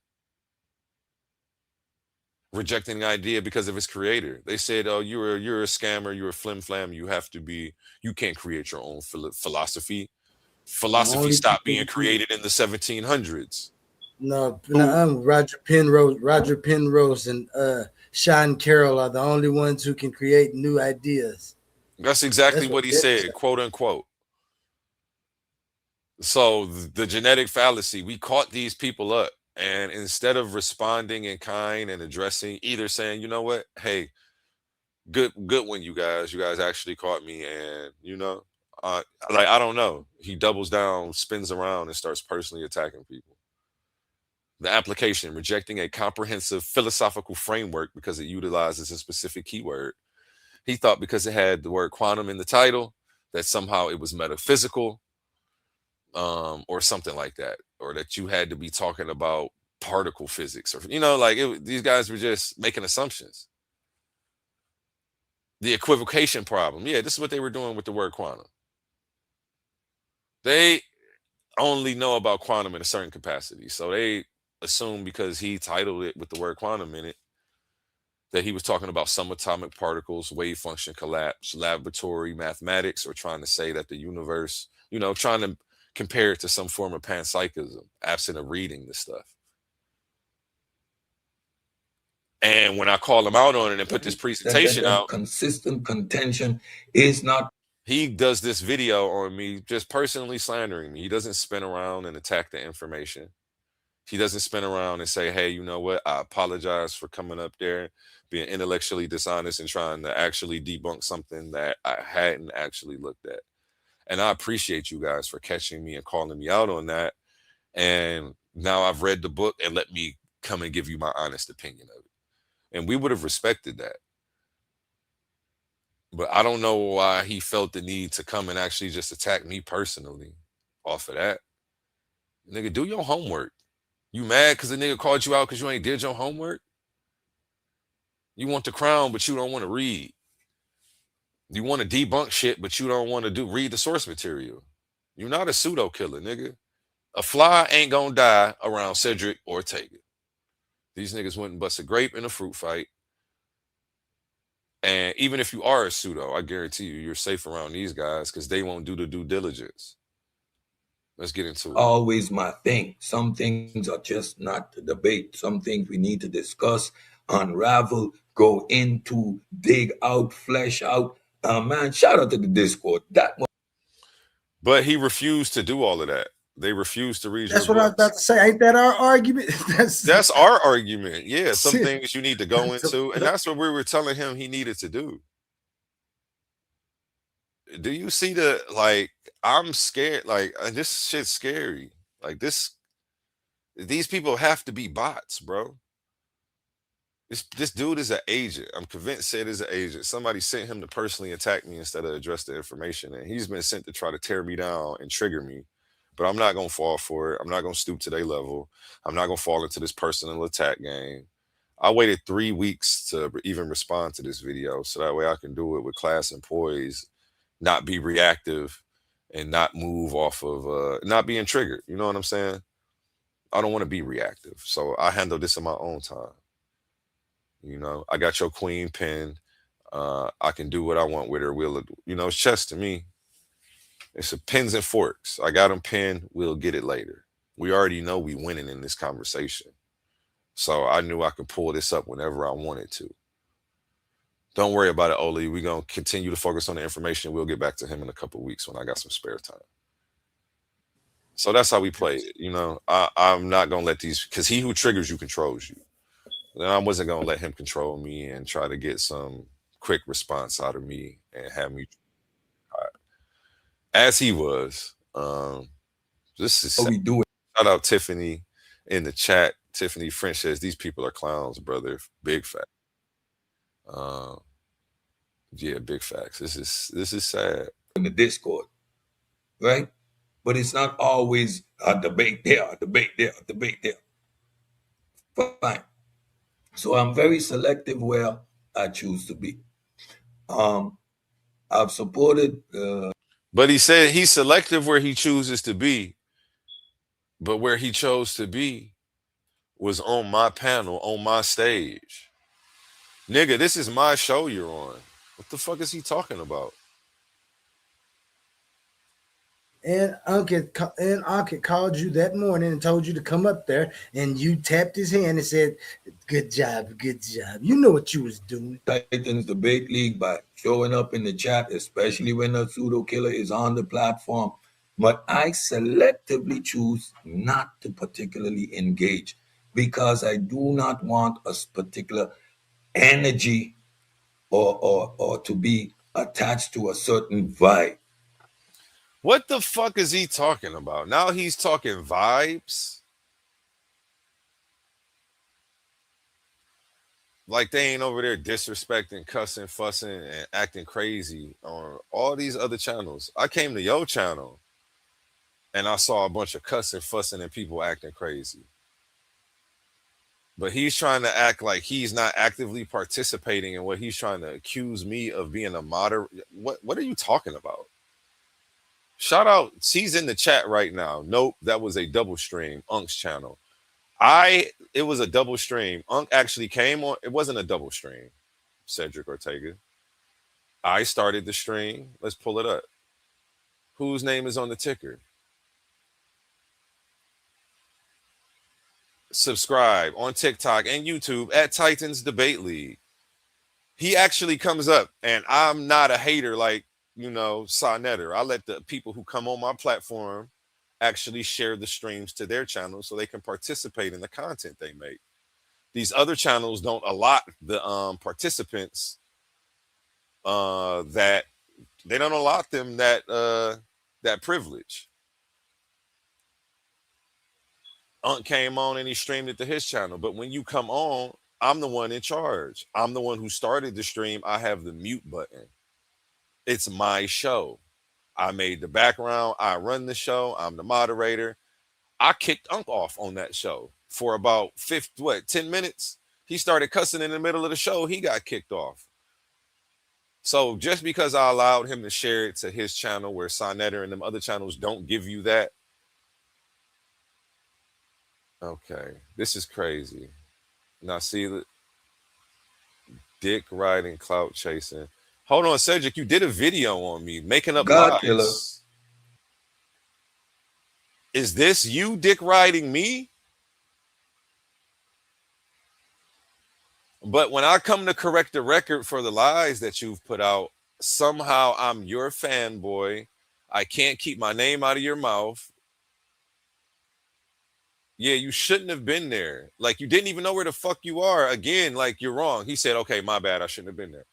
Rejecting the idea because of its creator. They said, oh, you're a scammer, you're a flim flam, you can't create your own philosophy. Philosophy stopped being created in the 1700s. No, Roger Penrose and Sean Carroll are the only ones who can create new ideas. That's exactly what he said, quote unquote. So the genetic fallacy, we caught these people up. And instead of responding in kind and addressing, either saying, you know what, hey, good one, you guys actually caught me. And, I don't know. He doubles down, spins around and starts personally attacking people. The application, rejecting a comprehensive philosophical framework because it utilizes a specific keyword. He thought because it had the word quantum in the title, that somehow it was metaphysical. Or something like that, or that you had to be talking about particle physics, or these guys were just making assumptions. The equivocation problem, this is what they were doing with the word quantum. They only know about quantum in a certain capacity, so they assume because he titled it with the word quantum in it that he was talking about subatomic particles, wave function collapse, laboratory mathematics, or trying to say that the universe, trying to compare it to some form of panpsychism, absent of reading this stuff. And when I call him out on it and put this presentation out, consistent contention is not. He does this video on me, just personally slandering me. He doesn't spin around and attack the information. He doesn't spin around and say, hey, you know what? I apologize for coming up there, being intellectually dishonest and trying to actually debunk something that I hadn't actually looked at. And I appreciate you guys for catching me and calling me out on that. And now I've read the book and let me come and give you my honest opinion of it. And we would have respected that. But I don't know why he felt the need to come and actually just attack me personally off of that. Nigga, do your homework. You mad because the nigga called you out because you ain't did your homework? You want the crown, but you don't want to read. You want to debunk shit, but you don't want to read the source material. You're not a pseudo killer, nigga. A fly ain't gonna die around Cedrick Ortega. These niggas went and bust a grape in a fruit fight. And even if you are a pseudo, I guarantee you, you're safe around these guys because they won't do the due diligence. Let's get into it. Always my thing. Some things are just not to debate. Some things we need to discuss, unravel, go into, dig out, flesh out. Man, shout out to the Discord. But he refused to do all of that. They refused to read That's your what I was about to say. Ain't that our argument? That's our argument. Yeah, some things you need to go into, and that's what we were telling him he needed to do. Do you see the, like, I'm scared, like, this shit's scary. Like, these people have to be bots, bro. This dude is an agent. I'm convinced Sid is an agent. Somebody sent him to personally attack me instead of address the information, and he's been sent to try to tear me down and trigger me. But I'm not gonna fall for it. I'm not gonna stoop to their level. I'm not gonna fall into this personal attack game. I waited 3 weeks to even respond to this video, so that way I can do it with class and poise, not be reactive, and not move off of not being triggered. You know what I'm saying? I don't want to be reactive, so I handle this in my own time. You know, I got your queen pinned. I can do what I want with her. It's chess to me. It's a pins and forks. I got them pinned. We'll get it later. We already know we winning in this conversation. So I knew I could pull this up whenever I wanted to. Don't worry about it, Oli. We're going to continue to focus on the information. We'll get back to him in a couple of weeks when I got some spare time. So that's how we play it. You know, I'm not going to let these, because he who triggers you controls you. And I wasn't going to let him control me and try to get some quick response out of me and have me as he was. This is how we do it. Shout out Tiffany in the chat. Tiffany French says these people are clowns, brother. Big fact. Yeah, big facts. This is sad. In the Discord, right? But it's not always a debate there, a debate there, a debate there. Fine. So I'm very selective where I choose to be. I've supported. But he said he's selective where he chooses to be. But where he chose to be was on my panel, on my stage. Nigga, this is my show you're on. What the fuck is he talking about? And Uncle called you that morning and told you to come up there, and you tapped his hand and said, good job, good job. You know what you was doing. Titans Debate League by showing up in the chat, especially when a pseudo killer is on the platform. But I selectively choose not to particularly engage because I do not want a particular energy or to be attached to a certain vibe. What the fuck is he talking about? Now he's talking vibes? Like they ain't over there disrespecting, cussing, fussing, and acting crazy on all these other channels. I came to your channel and I saw a bunch of cussing, fussing, and people acting crazy. But he's trying to act like he's not actively participating in what he's trying to accuse me of being a moderator. What are you talking about? Shout out, he's in the chat right now. Nope, that was a double stream, Unk's channel. It was a double stream. Unk actually came on. It wasn't a double stream, Cedrick Ortega. I started the stream. Let's pull it up. Whose name is on the ticker? Subscribe on TikTok and YouTube at Titans Debate League. He actually comes up, and I'm not a hater like, Sonetter. I let the people who come on my platform actually share the streams to their channels so they can participate in the content they make. These other channels don't allot the participants that they don't allot them that privilege. Unk came on and he streamed it to his channel, but when you come on, I'm the one in charge. I'm the one who started the stream. I have the mute button. It's my show. I made the background. I run the show. I'm the moderator. I kicked Unk off on that show for about 10 minutes. He started cussing in the middle of the show. He got kicked off. So just because I allowed him to share it to his channel where Sonetter and them other channels don't give you that. Okay, this is crazy. Now see the dick riding, clout chasing. Hold on, Cedrick, you did a video on me making up God killer. lies. Is this you dick riding me? But when I come to correct the record for the lies that you've put out, somehow I'm your fanboy. I can't keep my name out of your mouth. Yeah, you shouldn't have been there. Like, you didn't even know where the fuck you are. Again, like, you're wrong. He said, okay, my bad. I shouldn't have been there.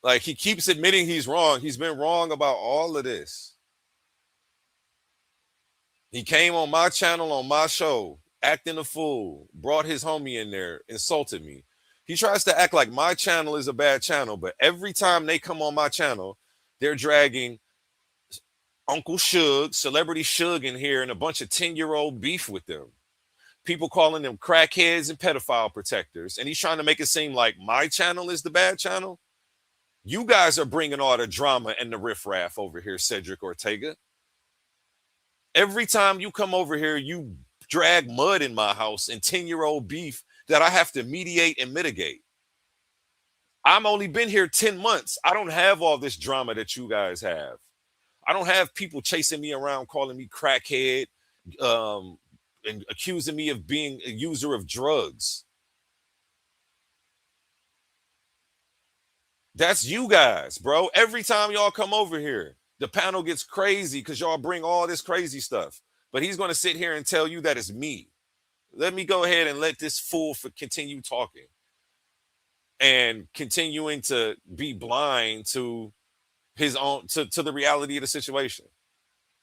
Like, he keeps admitting he's wrong. He's been wrong about all of this. He came on my channel, on my show, acting a fool, brought his homie in there, insulted me. He tries to act like my channel is a bad channel, but every time they come on my channel, they're dragging Uncle Suge, Celebrity Suge in here, and a bunch of 10-year-old beef with them. People calling them crackheads and pedophile protectors. And he's trying to make it seem like my channel is the bad channel. You guys are bringing all the drama and the riffraff over here, Cedrick Ortega. Every time you come over here, you drag mud in my house and 10-year-old beef that I have to mediate and mitigate. I'm only been here 10 months. I don't have all this drama that you guys have. I don't have people chasing me around, calling me crackhead, and accusing me of being a user of drugs. That's you guys, bro. Every time y'all come over here, the panel gets crazy because y'all bring all this crazy stuff. But he's going to sit here and tell you that it's me. Let me go ahead and let this fool continue talking and continuing to be blind to his own, to the reality of the situation,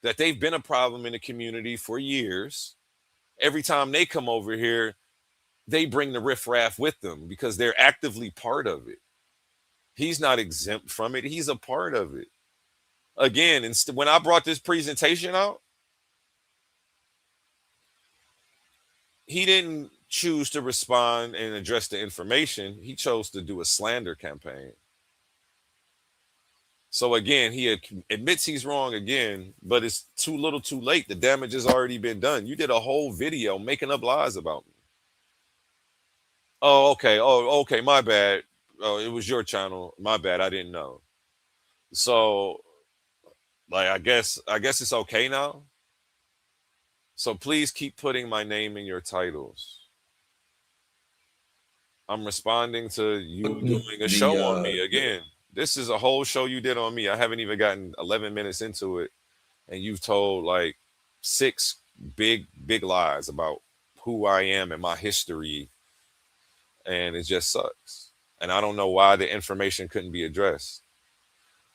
that they've been a problem in the community for years. Every time they come over here, they bring the riffraff with them because they're actively part of it. He's not exempt from it. He's a part of it. Again, when I brought this presentation out, he didn't choose to respond and address the information. He chose to do a slander campaign. So again, he admits he's wrong again, but it's too little too late. The damage has already been done. You did a whole video making up lies about me. Oh, okay. Oh, okay. My bad. Oh, it was your channel. My bad. I didn't know. So, like, I guess it's okay now. So please keep putting my name in your titles. I'm responding to you doing a show on me again. This is a whole show you did on me. I haven't even gotten 11 minutes into it, and you've told like 6 big lies about who I am and my history, and it just sucks. And I don't know why the information couldn't be addressed.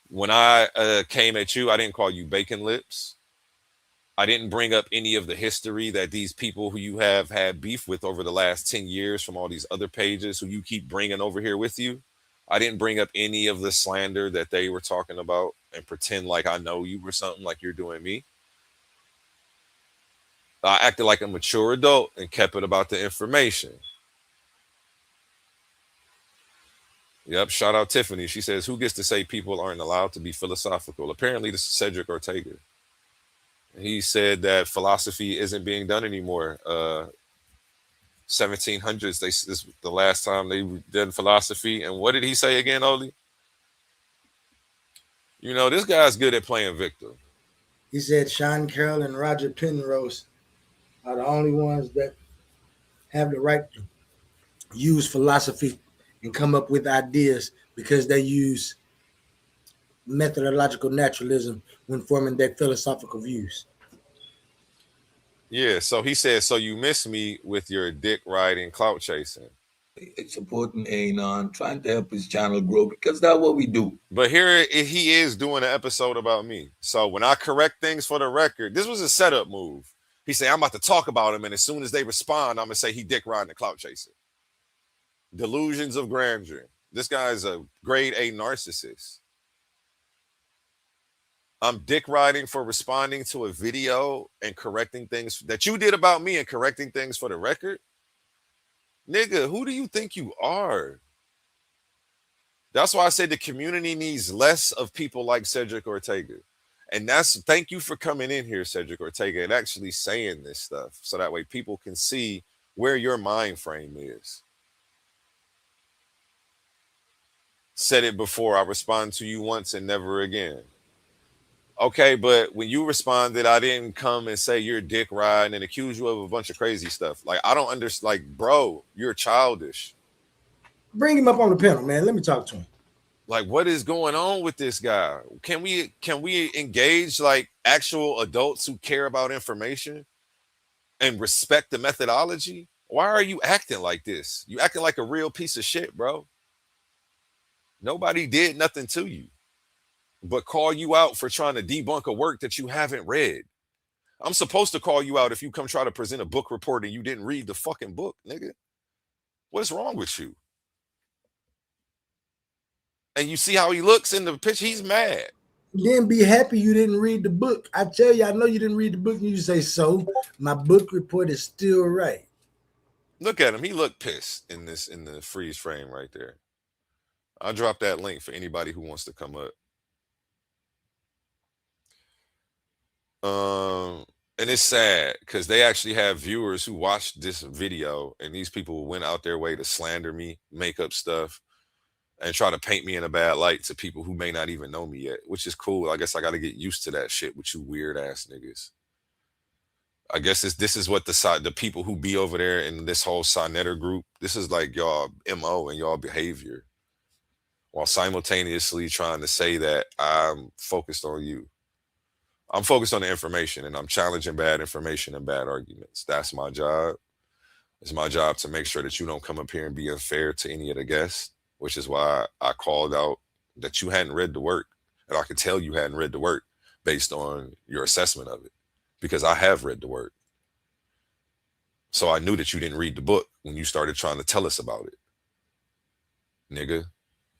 When I came at you, I didn't call you bacon lips. I didn't bring up any of the history that these people who you have had beef with over the last 10 years from all these other pages who you keep bringing over here with you. I didn't bring up any of the slander that they were talking about and pretend like I know you or something like you're doing me. I acted like a mature adult and kept it about the information. Yep, shout out Tiffany. She says, who gets to say people aren't allowed to be philosophical? Apparently, this is Cedrick Ortega. He said that philosophy isn't being done anymore. 1700s, this is the last time they did philosophy. And what did he say again, Oli? You know, this guy's good at playing victim. He said Sean Carroll and Roger Penrose are the only ones that have the right to use philosophy and come up with ideas because they use methodological naturalism when forming their philosophical views. Yeah, so he said, so you miss me with your dick riding, clout chasing. Supporting Anon, trying to help his channel grow because that's what we do. But here he is doing an episode about me. So when I correct things for the record, this was a setup move. He said, I'm about to talk about him, and as soon as they respond, I'm going to say he dick riding and clout chasing. Delusions of grandeur. This guy is a grade A narcissist. I'm dick riding for responding to a video and correcting things that you did about me and correcting things for the record. Nigga, who do you think you are? That's why I said the community needs less of people like Cedrick Ortega. And thank you for coming in here, Cedrick Ortega, and actually saying this stuff so that way people can see where your mind frame is. Said it before. I respond to you once and never again. Okay, but when you responded, I didn't come and say you're dick riding and accuse you of a bunch of crazy stuff. Like, I don't understand. Like, bro, you're childish. Bring him up on the panel, man. Let me talk to him. Like, what is going on with this guy? Can we engage like actual adults who care about information and respect the methodology? Why are you acting like this? You acting like a real piece of shit, bro. Nobody did nothing to you but call you out for trying to debunk a work that you haven't read. I'm supposed to call you out if you come try to present a book report and you didn't read the fucking book, nigga. What's wrong with you? And you see how he looks in the picture? He's mad. Then be happy you didn't read the book. I tell you, I know you didn't read the book, and you say, so my book report is still right. Look at him. He looked pissed in the freeze frame right there. I'll drop that link for anybody who wants to come up. And it's sad because they actually have viewers who watched this video, and these people went out their way to slander me, make up stuff, and try to paint me in a bad light to people who may not even know me yet, which is cool. I guess I got to get used to that shit with you weird ass niggas. I guess this is what the people who be over there in this whole Sonetter group, this is like y'all MO and y'all behavior, while simultaneously trying to say that I'm focused on you. I'm focused on the information, and I'm challenging bad information and bad arguments. That's my job. It's my job to make sure that you don't come up here and be unfair to any of the guests, which is why I called out that you hadn't read the work. And I could tell you hadn't read the work based on your assessment of it, because I have read the work. So I knew that you didn't read the book when you started trying to tell us about it, nigga.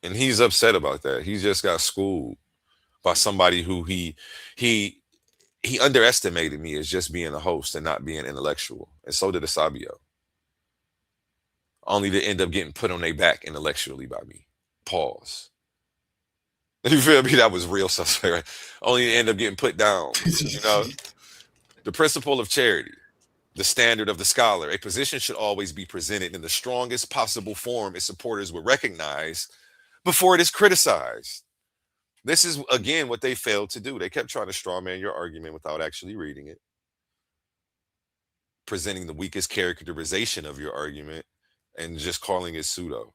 And he's upset about that. He just got schooled by somebody who he underestimated me as just being a host and not being intellectual. And so did Asabio. Only to end up getting put on their back intellectually by me. Pause. You feel me? That was real suspect, right? Only to end up getting put down. You know? The principle of charity. The standard of the scholar. A position should always be presented in the strongest possible form its supporters would recognize before it is criticized. This is, again, what they failed to do. They kept trying to strawman your argument without actually reading it, presenting the weakest characterization of your argument and just calling it pseudo,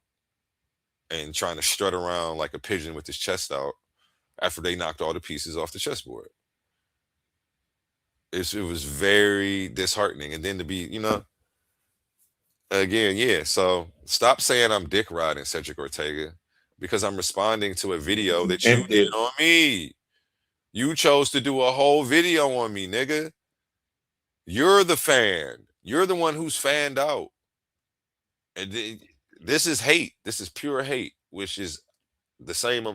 and trying to strut around like a pigeon with his chest out after they knocked all the pieces off the chessboard. It was very disheartening. And then to be, again, yeah. So stop saying I'm dick riding, Cedrick Ortega, because I'm responding to a video that you did on me. You chose to do a whole video on me, nigga. You're the fan. You're the one who's fanned out. And this is hate. This is pure hate, which is the same,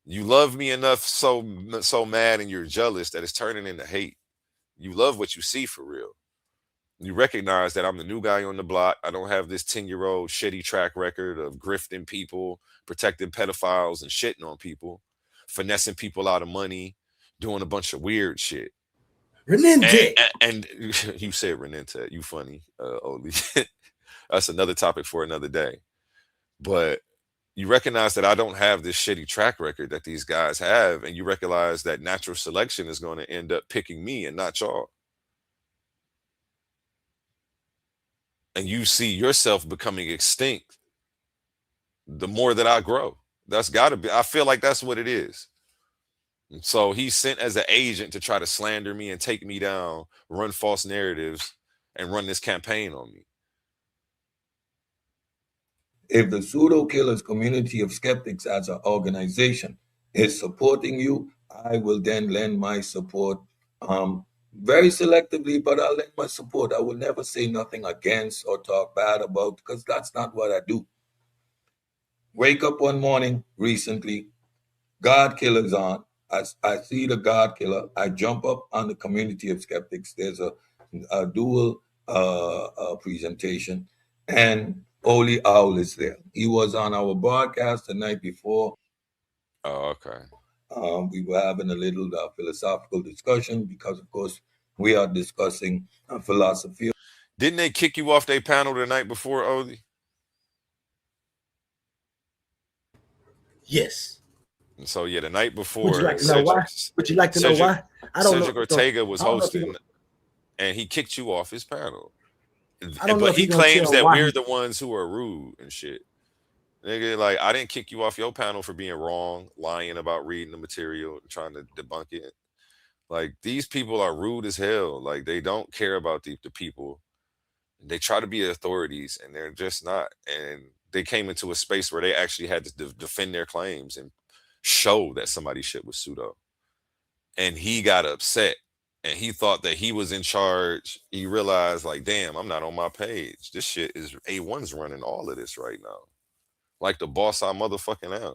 you love me enough so mad and you're jealous that it's turning into hate. You love what you see for real. You recognize that I'm the new guy on the block. I don't have this 10-year-old shitty track record of grifting people, protecting pedophiles and shitting on people, finessing people out of money, doing a bunch of weird shit. Renente. And you said Renente. You funny, Oli. That's another topic for another day. But you recognize that I don't have this shitty track record that these guys have, and you recognize that natural selection is going to end up picking me and not y'all. And you see yourself becoming extinct the more that I grow. That's got to be, I feel like that's what it is. And so he's sent as an agent to try to slander me and take me down, run false narratives, and run this campaign on me. If the pseudo killers community of skeptics as an organization is supporting you, I will then lend my support very selectively, but I'll lend my support. I will never say nothing against or talk bad about, because that's not what I do. Wake up one morning recently, God killer's on. I see the God killer. I jump up on the community of skeptics. There's a dual presentation, and Oli Owl is there. He was on our broadcast the night before. Oh, okay. We were having a little philosophical discussion because, of course, we are discussing philosophy. Didn't they kick you off their panel the night before, Oli? Yes. And so yeah, the night before, Would you like to know why? Would you like to know why? I don't know. Cedrick Ortega was I don't know if hosting, and he kicked you off his panel. I don't know But if he he gonna claims tell that why. we're the ones who are rude and shit. Nigga, like, I didn't kick you off your panel for being wrong, lying about reading the material, trying to debunk it. Like, these people are rude as hell. Like, they don't care about the people. They try to be authorities, and they're just not. And they came into a space where they actually had to defend their claims and show that somebody's shit was pseudo. And he got upset. And he thought that he was in charge. He realized, like, damn, I'm not on my page. This shit is A1's running all of this right now. Like the boss I motherfucking am.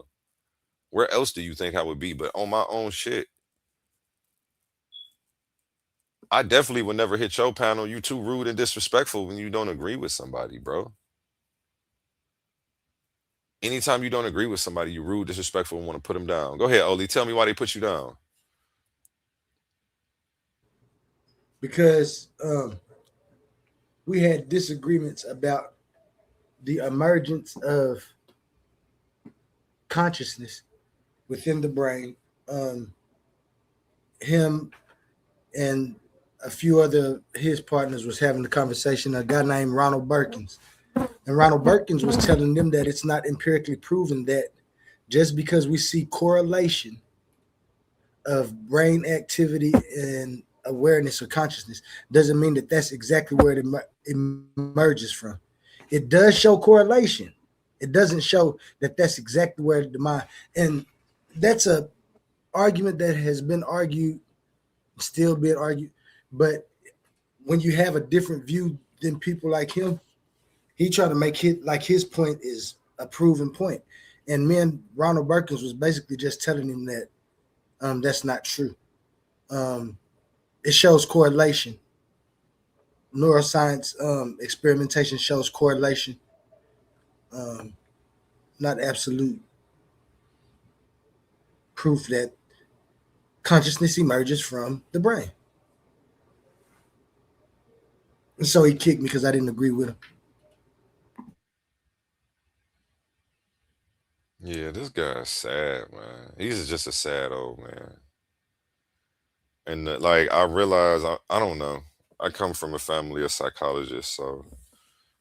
Where else do you think I would be but on my own shit? I definitely would never hit your panel. You too rude and disrespectful when you don't agree with somebody, bro. Anytime you don't agree with somebody, you rude, disrespectful, and want to put them down. Go ahead, Oli. Tell me why they put you down. Because we had disagreements about the emergence of consciousness within the brain. Him and a few other his partners was having a conversation. A guy named Ronald Berkins, and Ronald Berkins was telling them that it's not empirically proven that just because we see correlation of brain activity and awareness or consciousness doesn't mean that that's exactly where it emerges from. It does show correlation. It doesn't show that that's exactly where the mind, and that's a argument that has been argued, still being argued. But when you have a different view than people like him, he tried to make it like his point is a proven point. And me and Ronald Berkins was basically just telling him that that's not true. It shows correlation. Neuroscience experimentation shows correlation, not absolute proof that consciousness emerges from the brain. And so he kicked me because I didn't agree with him. Yeah, this guy's sad, man. He's just a sad old man. And like, I realize, I don't know. I come from a family of psychologists, so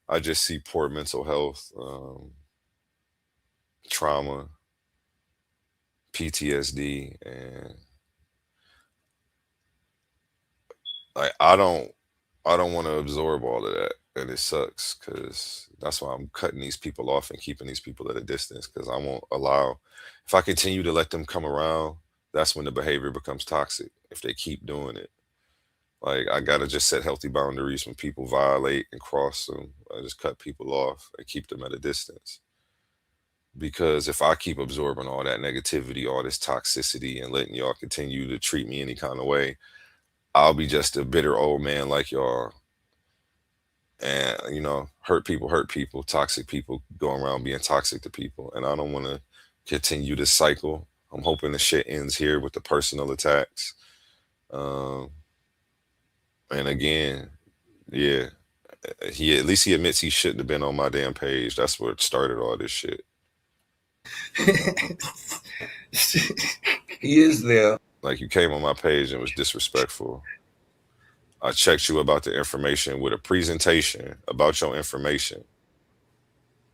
I just see poor mental health, trauma, PTSD, and like I don't want to absorb all of that, and it sucks because that's why I'm cutting these people off and keeping these people at a distance because I won't allow. If I continue to let them come around, that's when the behavior becomes toxic. If they keep doing it, like I gotta just set healthy boundaries when people violate and cross them. I just cut people off and keep them at a distance. Because if I keep absorbing all that negativity, all this toxicity, and letting y'all continue to treat me any kind of way, I'll be just a bitter old man like y'all. And, hurt people, toxic people going around being toxic to people. And I don't want to continue this cycle. I'm hoping the shit ends here with the personal attacks. And again, yeah, at least he admits he shouldn't have been on my damn page. That's what started all this shit. He is there. Like, you came on my page and was disrespectful. I checked you about the information with a presentation about your information.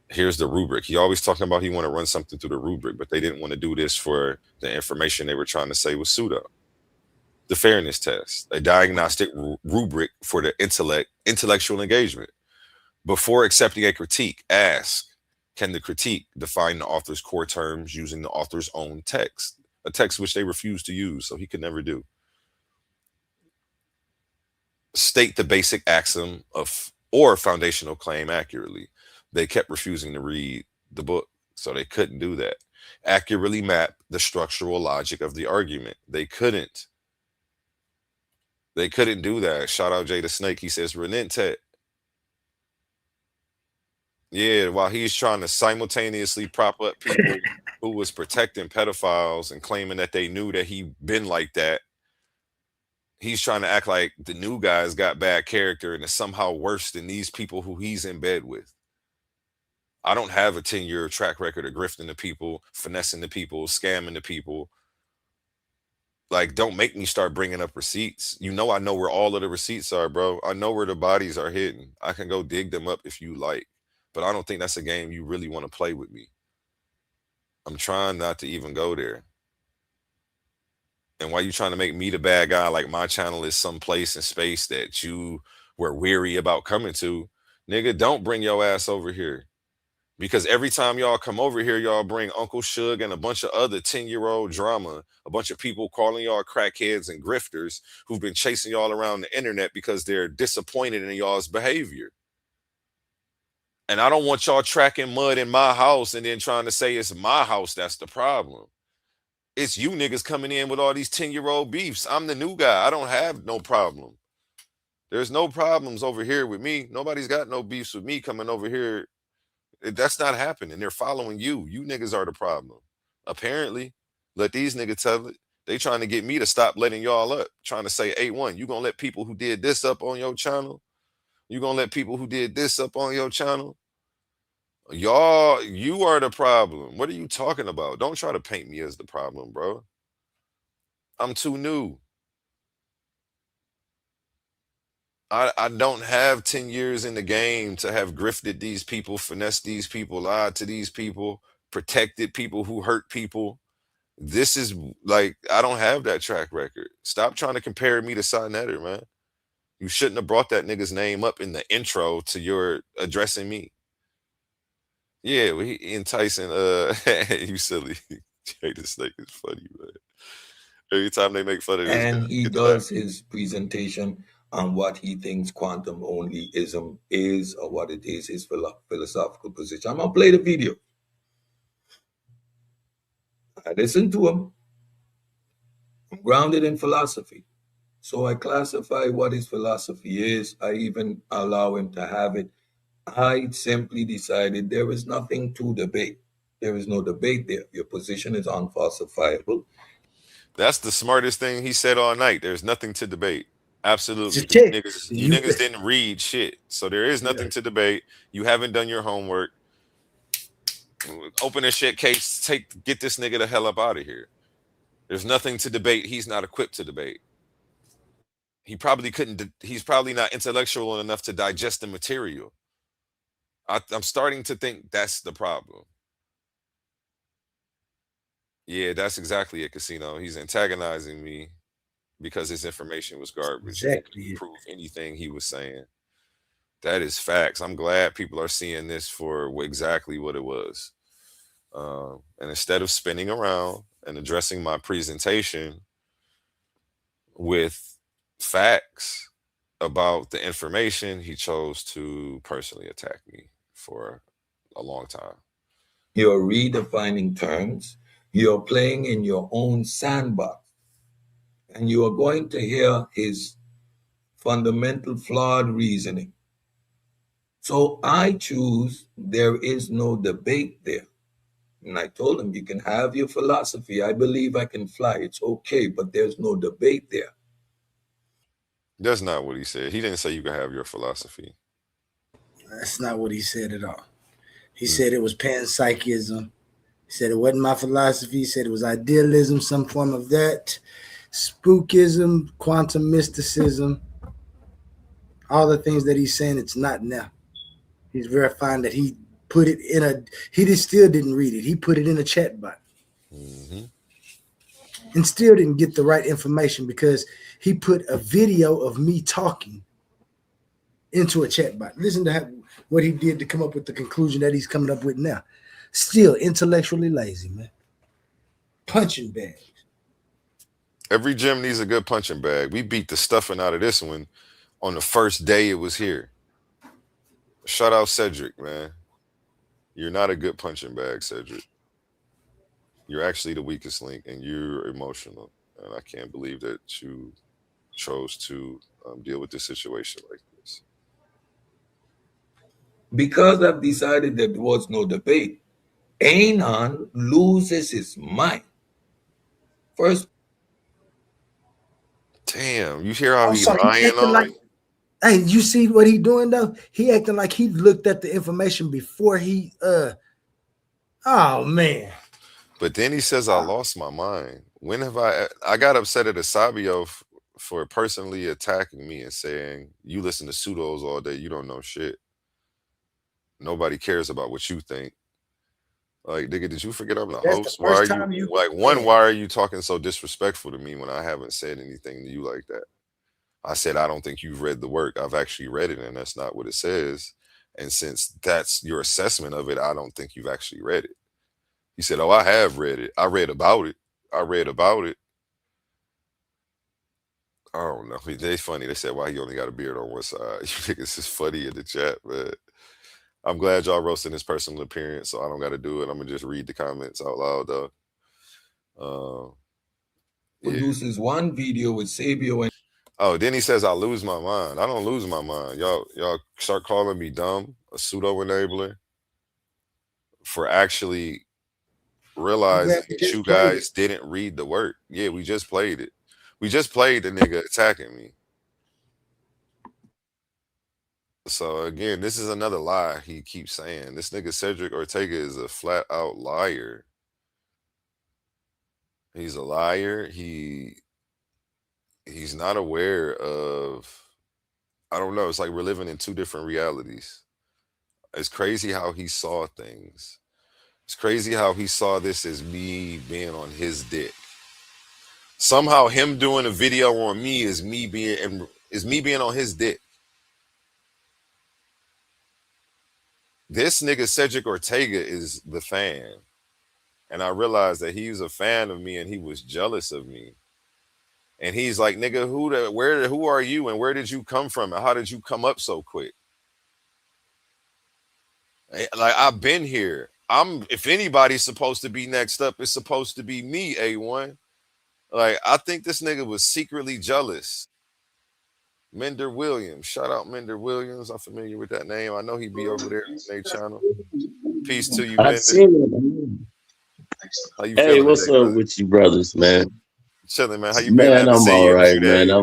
Here's the rubric. He always talking about he want to run something through the rubric, but they didn't want to do this for the information they were trying to say was pseudo. The fairness test, a diagnostic rubric for the intellectual engagement. Before accepting a critique, ask, can the critique define the author's core terms using the author's own text, a text which they refuse to use, so he could never do. State the basic axiom or foundational claim accurately. They kept refusing to read the book, so they couldn't do that. Accurately map the structural logic of the argument. They couldn't do that. Shout out Jay the Snake. He says, Renente. Yeah, while he's trying to simultaneously prop up people who was protecting pedophiles and claiming that they knew that he been like that, he's trying to act like the new guys got bad character and is somehow worse than these people who he's in bed with. I don't have a 10-year track record of grifting the people, finessing the people, scamming the people. Like, don't make me start bringing up receipts. You know, I know where all of the receipts are, bro. I know where the bodies are hidden. I can go dig them up if you like. But I don't think that's a game you really want to play with me. I'm trying not to even go there. And why you trying to make me the bad guy, like my channel is some place in space that you were weary about coming to? Nigga, don't bring your ass over here. Because every time y'all come over here, y'all bring Uncle Suge and a bunch of other 10-year-old drama, a bunch of people calling y'all crackheads and grifters who've been chasing y'all around the internet because they're disappointed in y'all's behavior. And I don't want y'all tracking mud in my house and then trying to say it's my house that's the problem. It's you niggas coming in with all these 10-year-old beefs. I'm the new guy. I don't have no problem. There's no problems over here with me. Nobody's got no beefs with me coming over here. That's not happening. They're following you. You niggas are the problem. Apparently, let these niggas tell it. They trying to get me to stop letting y'all up. Trying to say, A1, you gonna let people who did this up on your channel? You gonna let people who did this up on your channel? Y'all, you are the problem. What are you talking about? Don't try to paint me as the problem, bro. I'm too new. I don't have 10 years in the game to have grifted these people, finessed these people, lied to these people, protected people who hurt people. This is like, I don't have that track record. Stop trying to compare me to Sinetter, man. You shouldn't have brought that nigga's name up in the intro to your addressing me. Yeah, he enticing, you silly. Jay the Snake is funny, man. Every time they make fun of this and guy, he does his presentation on what he thinks quantum onlyism is, or what it is, his philosophical position. I'm gonna play the video. I listen to him. I'm grounded in philosophy, so I classify what his philosophy is. I even allow him to have it. I simply decided there is nothing to debate. There is no debate there. Your position is unfalsifiable. That's the smartest thing he said all night. There's nothing to debate. Absolutely. You niggas didn't read shit. So there is nothing to debate. You haven't done your homework. Open a shit case. Get this nigga the hell up out of here. There's nothing to debate. He's not equipped to debate. He probably couldn't. He's probably not intellectual enough to digest the material. I'm starting to think that's the problem. Yeah, that's exactly it, Casino. He's antagonizing me because his information was garbage. Exactly. He couldn't prove anything he was saying. That is facts. I'm glad people are seeing this for exactly what it was. And instead of spinning around and addressing my presentation with facts about the information, he chose to personally attack me for a long time. You're redefining terms. You're playing in your own sandbox. And you are going to hear his fundamental flawed reasoning. So I choose there is no debate there. And I told him, you can have your philosophy. I believe I can fly. It's okay, but there's no debate there. That's not what he said. He didn't say you can have your philosophy. That's not what he said at all. He said it was panpsychism. He said it wasn't my philosophy. He said it was idealism, some form of that. Spookism, quantum mysticism, all the things that he's saying it's not now. He's verifying that he put it in he just still didn't read it. He put it in a chat bot. Mm-hmm. And still didn't get the right information because he put a video of me talking into a chat bot. Listen to what he did to come up with the conclusion that he's coming up with now. Still intellectually lazy, man. Punching bag. Every gym needs a good punching bag. We beat the stuffing out of this one on the first day it was here. Shout out Cedrick, man. You're not a good punching bag, Cedrick. You're actually the weakest link, and you're emotional. And I can't believe that you chose to deal with this situation like this. Because I've decided that there was no debate, Anon loses his mind. First. Damn, you hear how he's lying on me? Hey, you see what he doing though? He acting like he looked at the information before he oh man. But then he says I lost my mind. When have I got upset at Asabio for personally attacking me and saying, you listen to pseudos all day, you don't know shit. Nobody cares about what you think. Like, nigga, did you forget I'm the That's the host? Why are first you time you like why are you talking so disrespectful to me when I haven't said anything to you like that? I said I don't think you've read the work. I've actually read it, and that's not what it says. And since that's your assessment of it, I don't think you've actually read it. He said, oh, I have read it. I read about it. I read about it. I don't know. They funny. They said why he only got a beard on one side. You think it's just funny in the chat, but I'm glad y'all roasting his personal appearance, so I don't got to do it. I'm gonna just read the comments out loud though. Produces one video with Sabio and oh, then he says I lose my mind. I don't lose my mind. Y'all start calling me dumb, a pseudo enabler, for actually realizing that you guys didn't read the work. Yeah, we just played it. We just played the nigga attacking me. So again, this is another lie he keeps saying. This nigga Cedrick Ortega is a flat out liar. He's a liar. He's not aware of, I don't know, it's like we're living in two different realities. It's crazy how he saw things. It's crazy how he saw this as me being on his dick. Somehow him doing a video on me is me being on his dick. This nigga Cedrick Ortega is the fan. And I realized that he was a fan of me and he was jealous of me. And he's like, nigga, who are you and where did you come from and how did you come up so quick? Like, I've been here. If anybody's supposed to be next up, it's supposed to be me, A1. Like, I think this nigga was secretly jealous. Mender Williams. Shout out Mender Williams. I'm familiar with that name. I know he be over there on their channel. Peace to you, Mender. How you Hey, feeling what's today, up brother? with you brothers, man? Chilling, man. How you been? I Man, haven't I'm seen all you in a right, few man. days.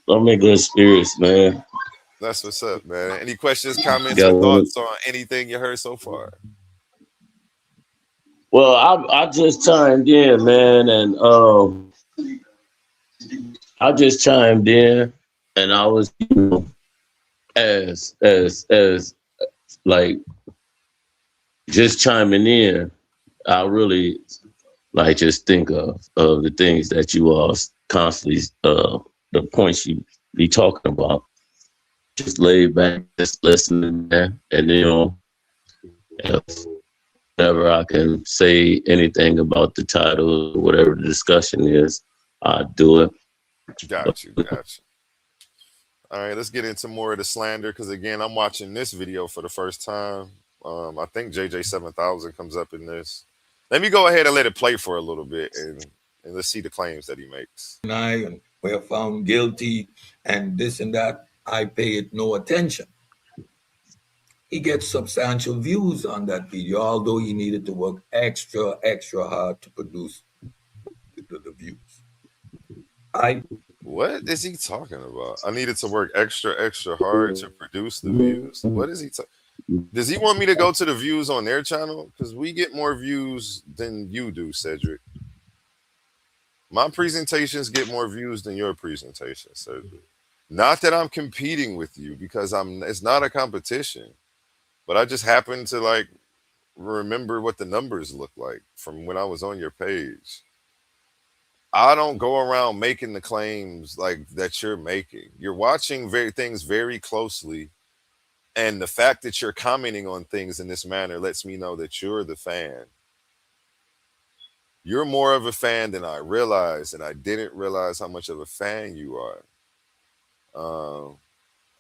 I'm in good spirits, man. That's what's up, man. Any questions, comments, Got or one. thoughts on anything you heard so far? Well, I just chimed in, man, and I just chimed in, and I was, as like just chiming in. I really like just think of the things that you all constantly the points you be talking about. Just laid back, just listening, man, and if whenever I can say anything about the title, whatever the discussion is, I do it. Got you. All right, let's get into more of the slander because again, I'm watching this video for the first time. I think JJ700 comes up in this. Let me go ahead and let it play for a little bit and let's see the claims that he makes. and were found guilty and this and that. I pay it no attention. He gets substantial views on that video, although he needed to work extra hard to produce the views. What is he talking about? I needed to work extra hard to produce the views. What is he talking? Does he want me to go to the views on their channel? Because we get more views than you do, Cedrick. My presentations get more views than your presentation, Cedrick. Not that I'm competing with you because it's not a competition, but I just happen to like remember what the numbers look like from when I was on your page. I don't go around making the claims like that you're making. You're watching things very closely, and the fact that you're commenting on things in this manner lets me know that you're the fan. You're more of a fan than I realized, and I didn't realize how much of a fan you are.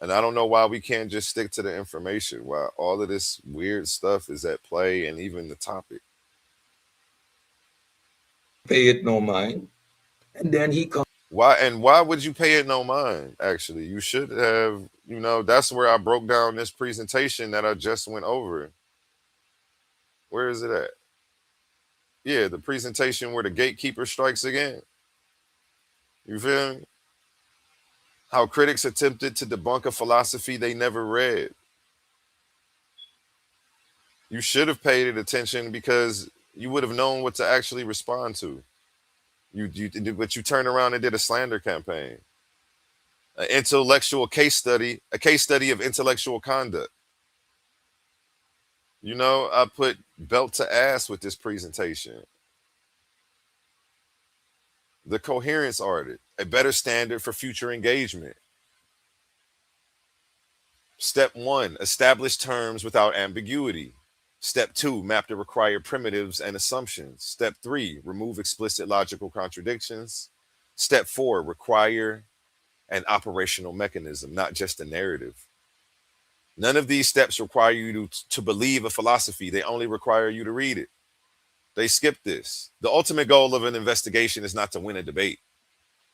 And I don't know why we can't just stick to the information, why all of this weird stuff is at play, and even the topic. Pay it no mind. And then he comes. Why would you pay it no mind? Actually, you should have, that's where I broke down this presentation that I just went over. Where is it at? Yeah, the presentation where the gatekeeper strikes again. You feel me? How critics attempted to debunk a philosophy they never read. You should have paid it attention because you would have known what to actually respond to. But you turned around and did a slander campaign, an intellectual case study, a case study of intellectual conduct. You know, I put belt to ass with this presentation. The coherence audit, a better standard for future engagement. Step 1, establish terms without ambiguity. Step 2, map the required primitives and assumptions. Step 3, remove explicit logical contradictions. Step 4, require an operational mechanism, not just a narrative. None of these steps require you to believe a philosophy. They only require you to read it. They skip this. The ultimate goal of an investigation is not to win a debate.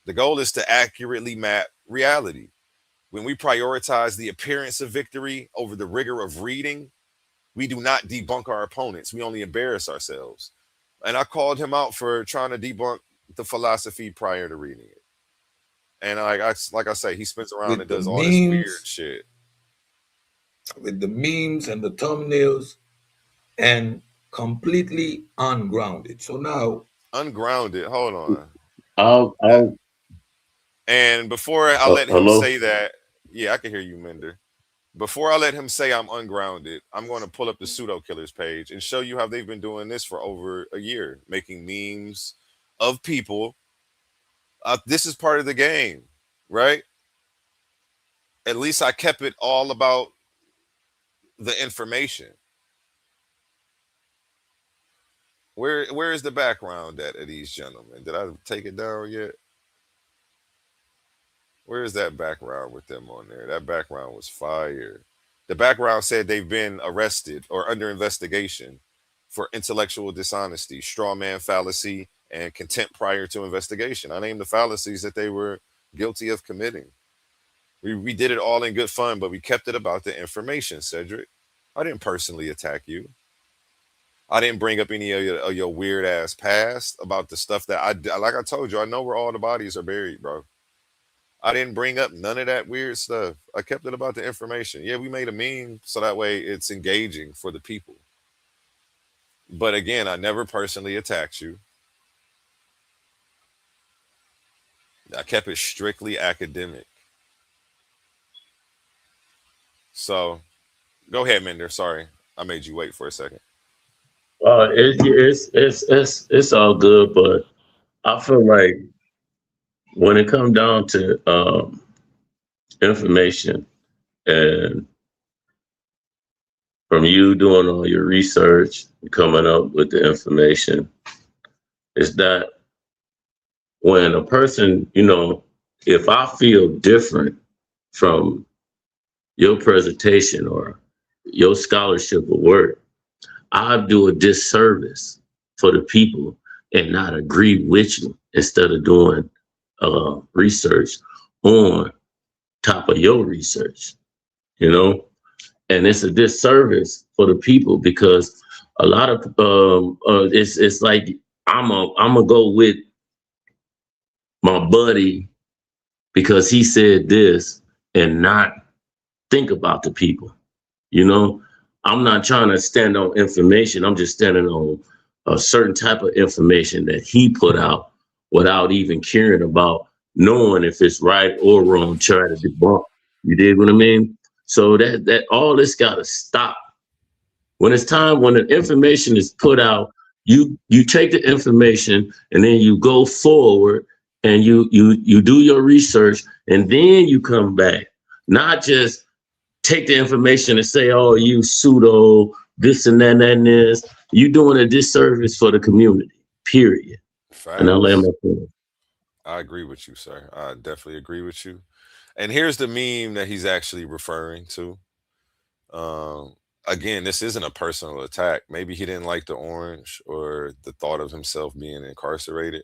The goal is to accurately map reality. When we prioritize the appearance of victory over the rigor of reading, we do not debunk our opponents. We only embarrass ourselves. And I called him out for trying to debunk the philosophy prior to reading it. And like I say, he spins around and does all this weird shit. With the memes and the thumbnails, and completely ungrounded. So now, ungrounded. Hold on. And before I let him say that, yeah, I can hear you, Mender. Before I let him say I'm ungrounded, I'm going to pull up the Pseudo Killers page and show you how they've been doing this for over a year, making memes of people. This is part of the game, right? At least I kept it all about the information. Where is the background at these gentlemen? Did I take it down yet? Where is that background with them on there? That background was fire. The background said they've been arrested or under investigation for intellectual dishonesty, straw man fallacy, and contempt prior to investigation. I named the fallacies that they were guilty of committing. We did it all in good fun, but we kept it about the information, Cedrick. I didn't personally attack you. I didn't bring up any of your weird ass past about the stuff that like I told you, I know where all the bodies are buried, bro. I didn't bring up none of that weird stuff. I kept it about the information. Yeah, we made a meme so that way it's engaging for the people. But again, I never personally attacked you. I kept it strictly academic. So go ahead, Mender. Sorry, I made you wait for a second. It's all good, but I feel like when it comes down to information, and from you doing all your research and coming up with the information, is that when a person, you know, if I feel different from your presentation or your scholarship or work, I do a disservice for the people and not agree with you instead of doing research on top of your research, you know? And it's a disservice for the people because a lot of it's like I'm gonna go with my buddy because he said this and not think about the people, you know? I'm not trying to stand on information. I'm just standing on a certain type of information that he put out without even caring about knowing if it's right or wrong, trying to debunk. You dig what I mean? So that all this gotta stop. When it's time, when the information is put out, you take the information and then you go forward and you do your research and then you come back, not just take the information and say, oh, you pseudo this and that and this. You're doing a disservice for the community, period. Facts. And I'll land my point. I agree with you, sir. I definitely agree with you. And here's the meme that he's actually referring to. Again, this isn't a personal attack. Maybe he didn't like the orange or the thought of himself being incarcerated.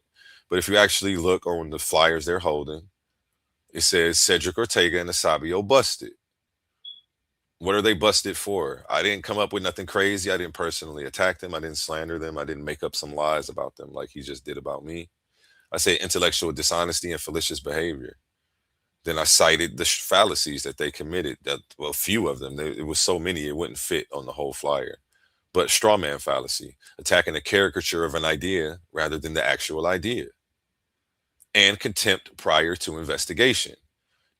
But if you actually look on the flyers they're holding, it says Cedrick Ortega and Asabio busted. What are they busted for? I didn't come up with nothing crazy. I didn't personally attack them. I didn't slander them. I didn't make up some lies about them like he just did about me. I say intellectual dishonesty and fallacious behavior. Then I cited the fallacies that they committed. That, well, a few of them. It was so many it wouldn't fit on the whole flyer. But straw man fallacy, attacking a caricature of an idea rather than the actual idea. And contempt prior to investigation,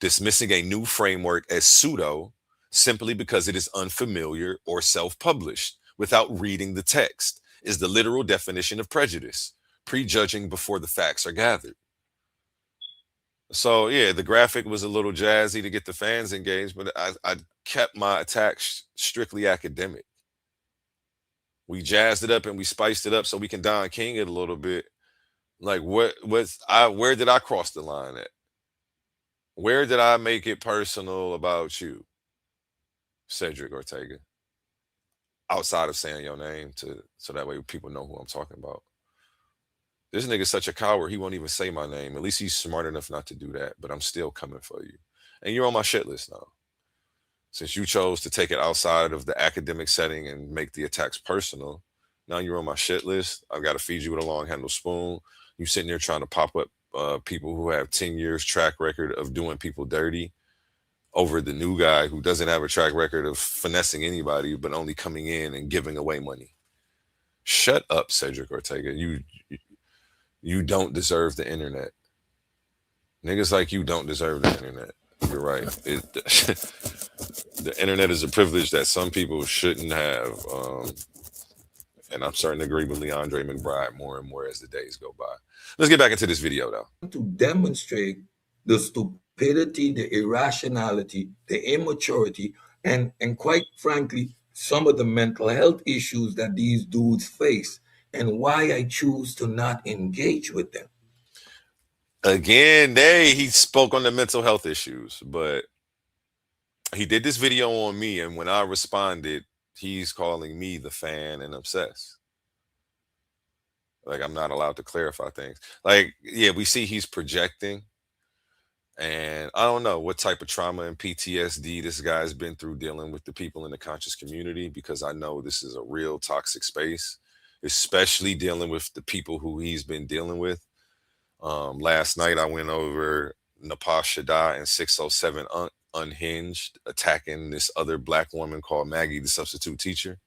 dismissing a new framework as pseudo simply because it is unfamiliar or self-published without reading the text is the literal definition of prejudice, prejudging before the facts are gathered. So yeah, the graphic was a little jazzy to get the fans engaged, but I kept my attacks strictly academic. We jazzed it up and we spiced it up so we can Don King it a little bit. Like where did I cross the line at? Where did I make it personal about you, Cedrick Ortega? Outside of saying your name so that way people know who I'm talking about. This nigga's such a coward, he won't even say my name. At least he's smart enough not to do that, but I'm still coming for you. And you're on my shit list now. Since you chose to take it outside of the academic setting and make the attacks personal, now you're on my shit list. I've got to feed you with a long handle spoon. You sitting there trying to pop up people who have 10 years track record of doing people dirty over the new guy who doesn't have a track record of finessing anybody, but only coming in and giving away money. Shut up, Cedrick Ortega. You don't deserve the internet. Niggas like you don't deserve the internet. You're right. The internet is a privilege that some people shouldn't have. And I'm starting to agree with Leandre McBride more and more as the days go by. Let's get back into this video, though. To demonstrate the stupidity, the irrationality, the immaturity, and quite frankly, some of the mental health issues that these dudes face, and why I choose to not engage with them. Again, he spoke on the mental health issues, but he did this video on me, and when I responded, he's calling me the fan and obsessed. Like, I'm not allowed to clarify things. Like, yeah, we see he's projecting, and I don't know what type of trauma and PTSD this guy's been through dealing with the people in the conscious community, because I know this is a real toxic space, especially dealing with the people who he's been dealing with. Last night I went over Napah Shaddai and 607 Unhinged attacking this other black woman called Maggie, the substitute teacher.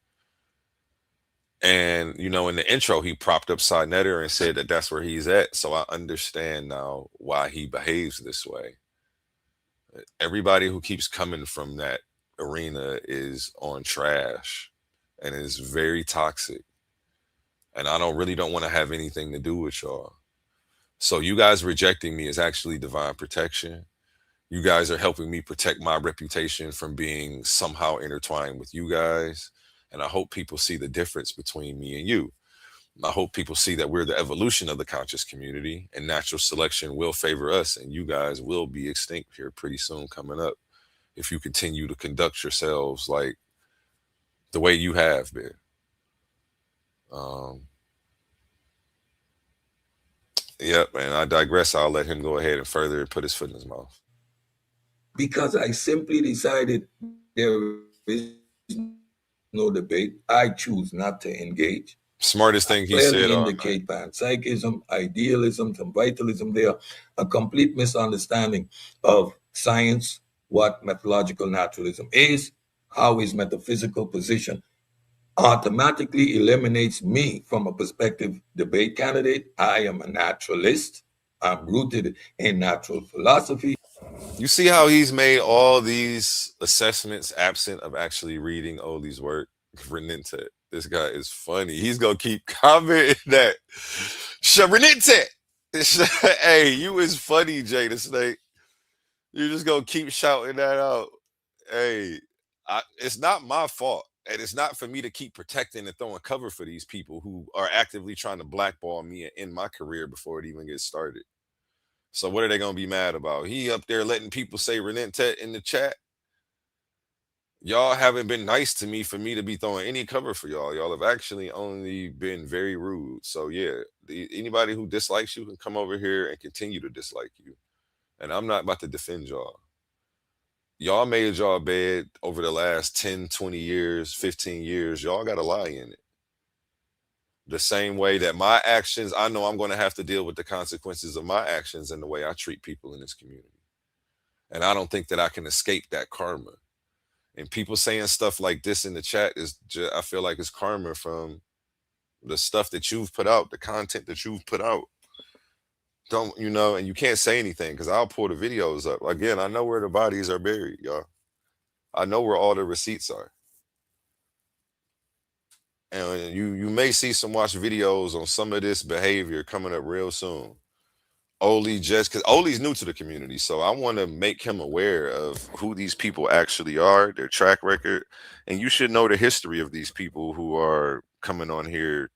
And, you know, in the intro, he propped up Sinetter and said that that's where he's at. So I understand now why he behaves this way. Everybody who keeps coming from that arena is on trash and is very toxic. And I really don't want to have anything to do with y'all. So you guys rejecting me is actually divine protection. You guys are helping me protect my reputation from being somehow intertwined with you guys. And I hope people see the difference between me and you. I hope people see that we're the evolution of the conscious community, and natural selection will favor us, and you guys will be extinct here pretty soon coming up if you continue to conduct yourselves like the way you have been. Yep, and I digress. I'll let him go ahead and further put his foot in his mouth. Because I simply decided there is no debate. I choose not to engage. Smartest thing he said. Indicate panpsychism, idealism, and vitalism. They are a complete misunderstanding of science, what methodological naturalism is, how his metaphysical position automatically eliminates me from a perspective debate candidate. I am a naturalist. I'm rooted in natural philosophy. You see how he's made all these assessments absent of actually reading Oli's work? Renente. This guy is funny. He's going to keep commenting that. Renente. Hey, you is funny, Jay the Snake. You're just going to keep shouting that out. Hey, it's not my fault. And it's not for me to keep protecting and throwing cover for these people who are actively trying to blackball me and end my career before it even gets started. So what are they going to be mad about? He up there letting people say Renente in the chat. Y'all haven't been nice to me for me to be throwing any cover for y'all. Y'all have actually only been very rude. So yeah, anybody who dislikes you can come over here and continue to dislike you. And I'm not about to defend y'all. Y'all made y'all bed over the last 10, 20 years, 15 years. Y'all got to lie in it. The same way that my actions, I know I'm going to have to deal with the consequences of my actions and the way I treat people in this community. And I don't think that I can escape that karma. And people saying stuff like this in the chat is just, I feel like it's karma from the stuff that you've put out, the content that you've put out. Don't, you know, and you can't say anything because I'll pull the videos up. Again, I know where the bodies are buried, y'all. I know where all the receipts are. And you may see some watch videos on some of this behavior coming up real soon. Oli, just because Oli's new to the community, so I want to make him aware of who these people actually are, their track record, and you should know the history of these people who are coming on here.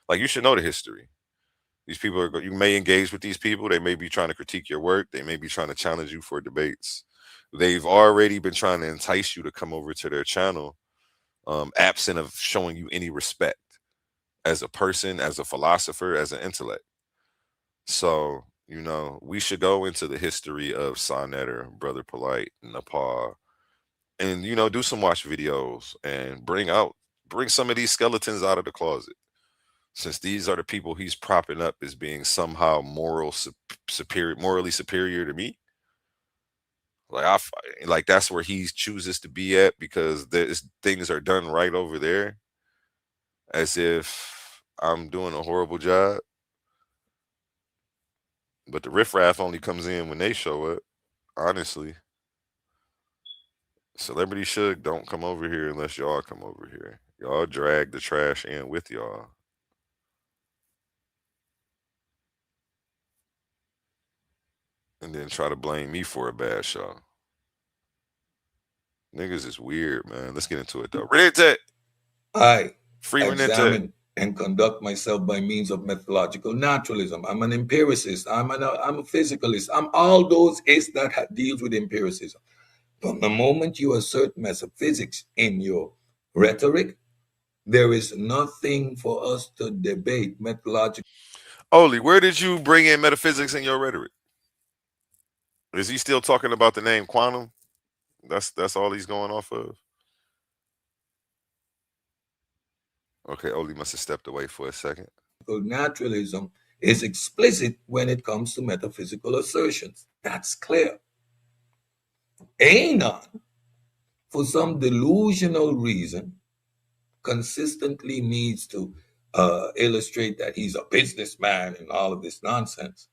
Like, you should know the history. These people are, you may engage with these people. They may be trying to critique your work. They may be trying to challenge you for debates. They've already been trying to entice you to come over to their channel, absent of showing you any respect as a person, as a philosopher, as an intellect. So, you know, we should go into the history of Sonnetter, Brother Polite, Nepal, and, you know, do some watch videos and bring some of these skeletons out of the closet. Since these are the people he's propping up as being somehow morally superior to me. Like that's where he chooses to be at because things are done right over there, as if I'm doing a horrible job. But the riffraff only comes in when they show up. Honestly, Celebrity Shug don't come over here unless y'all come over here. Y'all drag the trash in with y'all. And then try to blame me for a bad show. Niggas is weird, man. Let's get into it though. Renette. I Free examine and conduct myself by means of methodological naturalism. I'm an empiricist. I'm a physicalist. I'm all those is that deals with empiricism. From the moment you assert metaphysics in your rhetoric, there is nothing for us to debate methodological. Oli, where did you bring in metaphysics in your rhetoric? Is he still talking about the name quantum? That's all he's going off of? Okay, Oli must have stepped away for a second. Naturalism is explicit when it comes to metaphysical assertions. That's clear. Anon, for some delusional reason, consistently needs to illustrate that he's a businessman and all of this nonsense,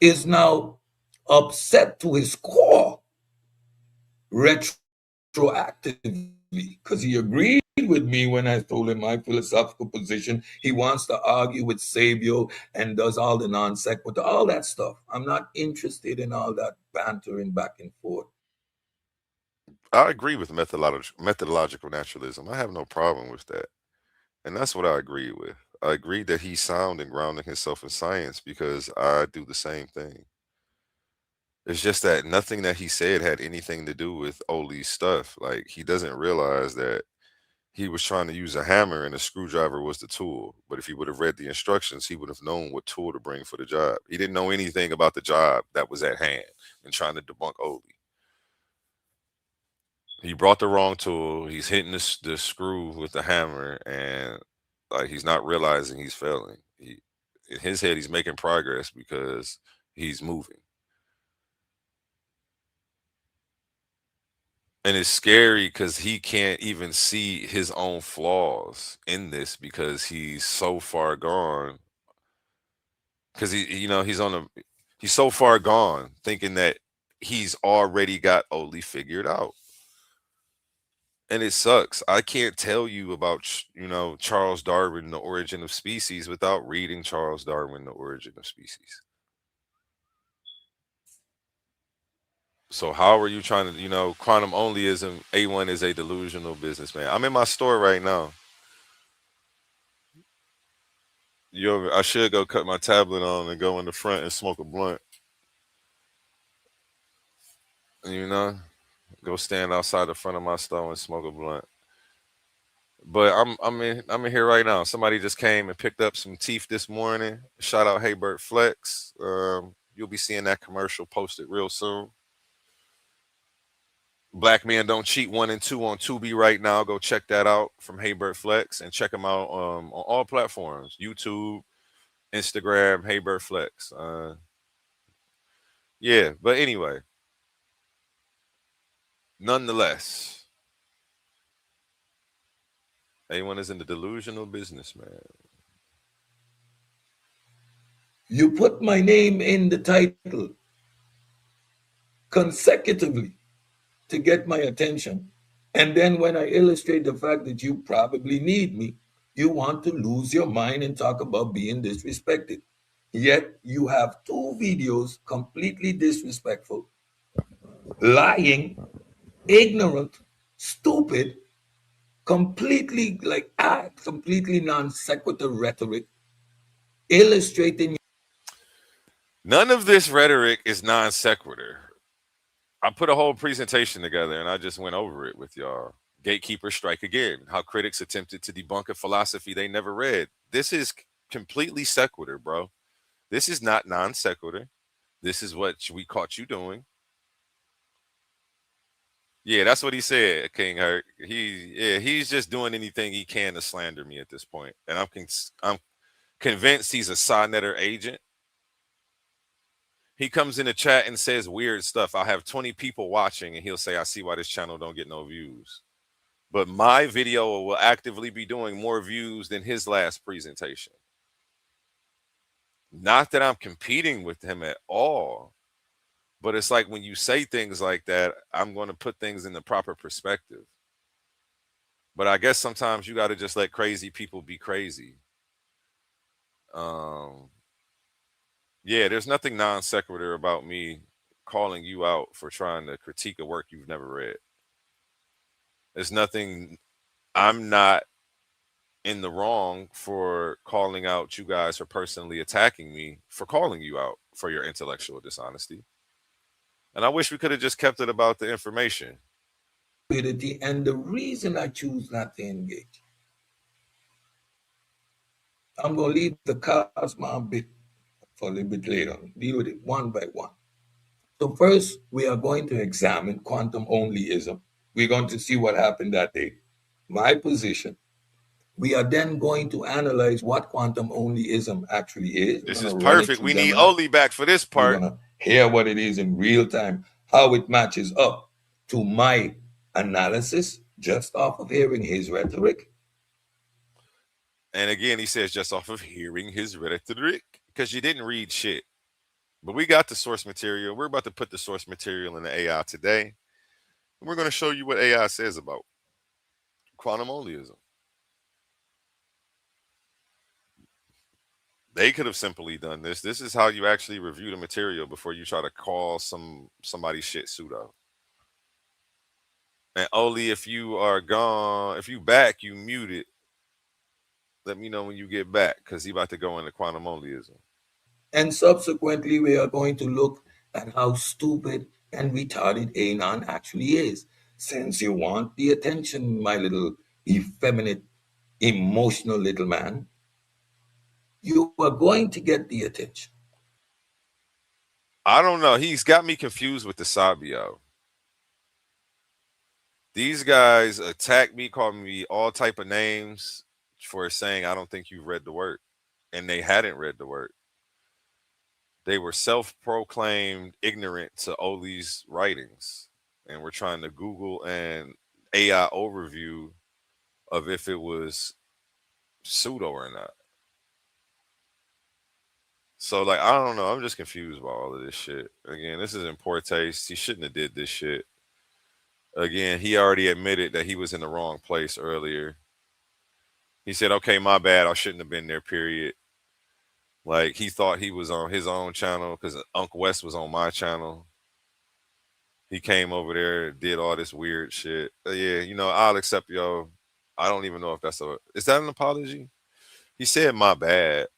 is now upset to his core retroactively because he agreed with me when I told him my philosophical position. He wants to argue with Sabio and does all the non sequitur, all that stuff. I'm not interested in all that bantering back and forth. I agree with methodological naturalism. I have no problem with that. And that's what I agree with. I agree that he's sound and grounding himself in science because I do the same thing. It's just that nothing that he said had anything to do with Oli's stuff. Like, he doesn't realize that he was trying to use a hammer and a screwdriver was the tool. But if he would have read the instructions, he would have known what tool to bring for the job. He didn't know anything about the job that was at hand and trying to debunk Oli. He brought the wrong tool. He's hitting the screw with the hammer, and like he's not realizing he's failing. In his head, he's making progress because he's moving. And it's scary because he can't even see his own flaws in this because he's so far gone. Because he's so far gone thinking that he's already got Oli figured out. And it sucks. I can't tell you about, Charles Darwin, The Origin of Species, without reading Charles Darwin, The Origin of Species. So how are you trying to, quantum onlyism, A1 is a delusional businessman. I'm in my store right now. I should go cut my tablet on and go in the front and smoke a blunt. Go stand outside the front of my store and smoke a blunt. But I'm in here right now. Somebody just came and picked up some teeth this morning. Shout out Haybert Flex. You'll be seeing that commercial posted real soon. Black Men Don't Cheat 1 and 2 on Tubi right now. Go check that out from Haybert Flex and check him out on all platforms: YouTube, Instagram, Haybert Flex. Yeah, but anyway, Nonetheless, A1 is in the delusional business, man. You put my name in the title consecutively to get my attention. And then when I illustrate the fact that you probably need me, you want to lose your mind and talk about being disrespected. Yet you have two videos completely disrespectful, lying, ignorant, stupid, completely completely non sequitur rhetoric, illustrating. None of this rhetoric is non sequitur. I put a whole presentation together and I just went over it with y'all. Gatekeepers strike again. How critics attempted to debunk a philosophy they never read. This is completely sequitur, bro. This is not non sequitur. This is what we caught you doing. Yeah, that's what he said, King Hurt. He's just doing anything he can to slander me at this point, and I'm convinced he's a Sonetter agent. He comes in the chat and says weird stuff. I'll have 20 people watching, and he'll say, "I see why this channel don't get no views." But my video will actively be doing more views than his last presentation. Not that I'm competing with him at all, but it's like when you say things like that, I'm going to put things in the proper perspective. But I guess sometimes you got to just let crazy people be crazy. Yeah, there's nothing non sequitur about me calling you out for trying to critique a work you've never read. There's nothing. I'm not in the wrong for calling out you guys for personally attacking me for calling you out for your intellectual dishonesty. And I wish we could have just kept it about the information. And the reason I choose not to engage, I'm going to leave the cosmos bit for a little bit later, deal with it one by one. So first, we are going to examine quantum onlyism. We're going to see what happened that day. My position. We are then going to analyze what quantum onlyism actually is. This is perfect. We need Oli back for this part. We're going to hear what it is in real time, how it matches up to my analysis just off of hearing his rhetoric. And again, he says just off of hearing his rhetoric, because you didn't read shit. But we got the source material. We're about to put the source material in the AI today. And we're going to show you what AI says about quantum onlyism. They could have simply done this. This is how you actually review the material before you try to call somebody's shit pseudo. And Oli, if you are gone, if you back, you muted. Let me know when you get back, because he about to go into quantum onlyism. And subsequently, we are going to look at how stupid and retarded Anon actually is. Since you want the attention, my little effeminate, emotional little man, you are going to get the attention. I don't know. He's got me confused with the Sabio. These guys attack me, call me all type of names for saying I don't think you've read the work. And they hadn't read the work. They were self-proclaimed ignorant to Oli's writings. And we're trying to Google an AI overview of if it was pseudo or not. So, like, I don't know. I'm just confused by all of this shit. Again, this is in poor taste. He shouldn't have did this shit. Again, he already admitted that he was in the wrong place earlier. He said, okay, my bad. I shouldn't have been there, period. Like, he thought he was on his own channel because Uncle West was on my channel. He came over there, did all this weird shit. Yeah, you know, I'll accept yo. I don't even know if that's is that an apology? He said, my bad.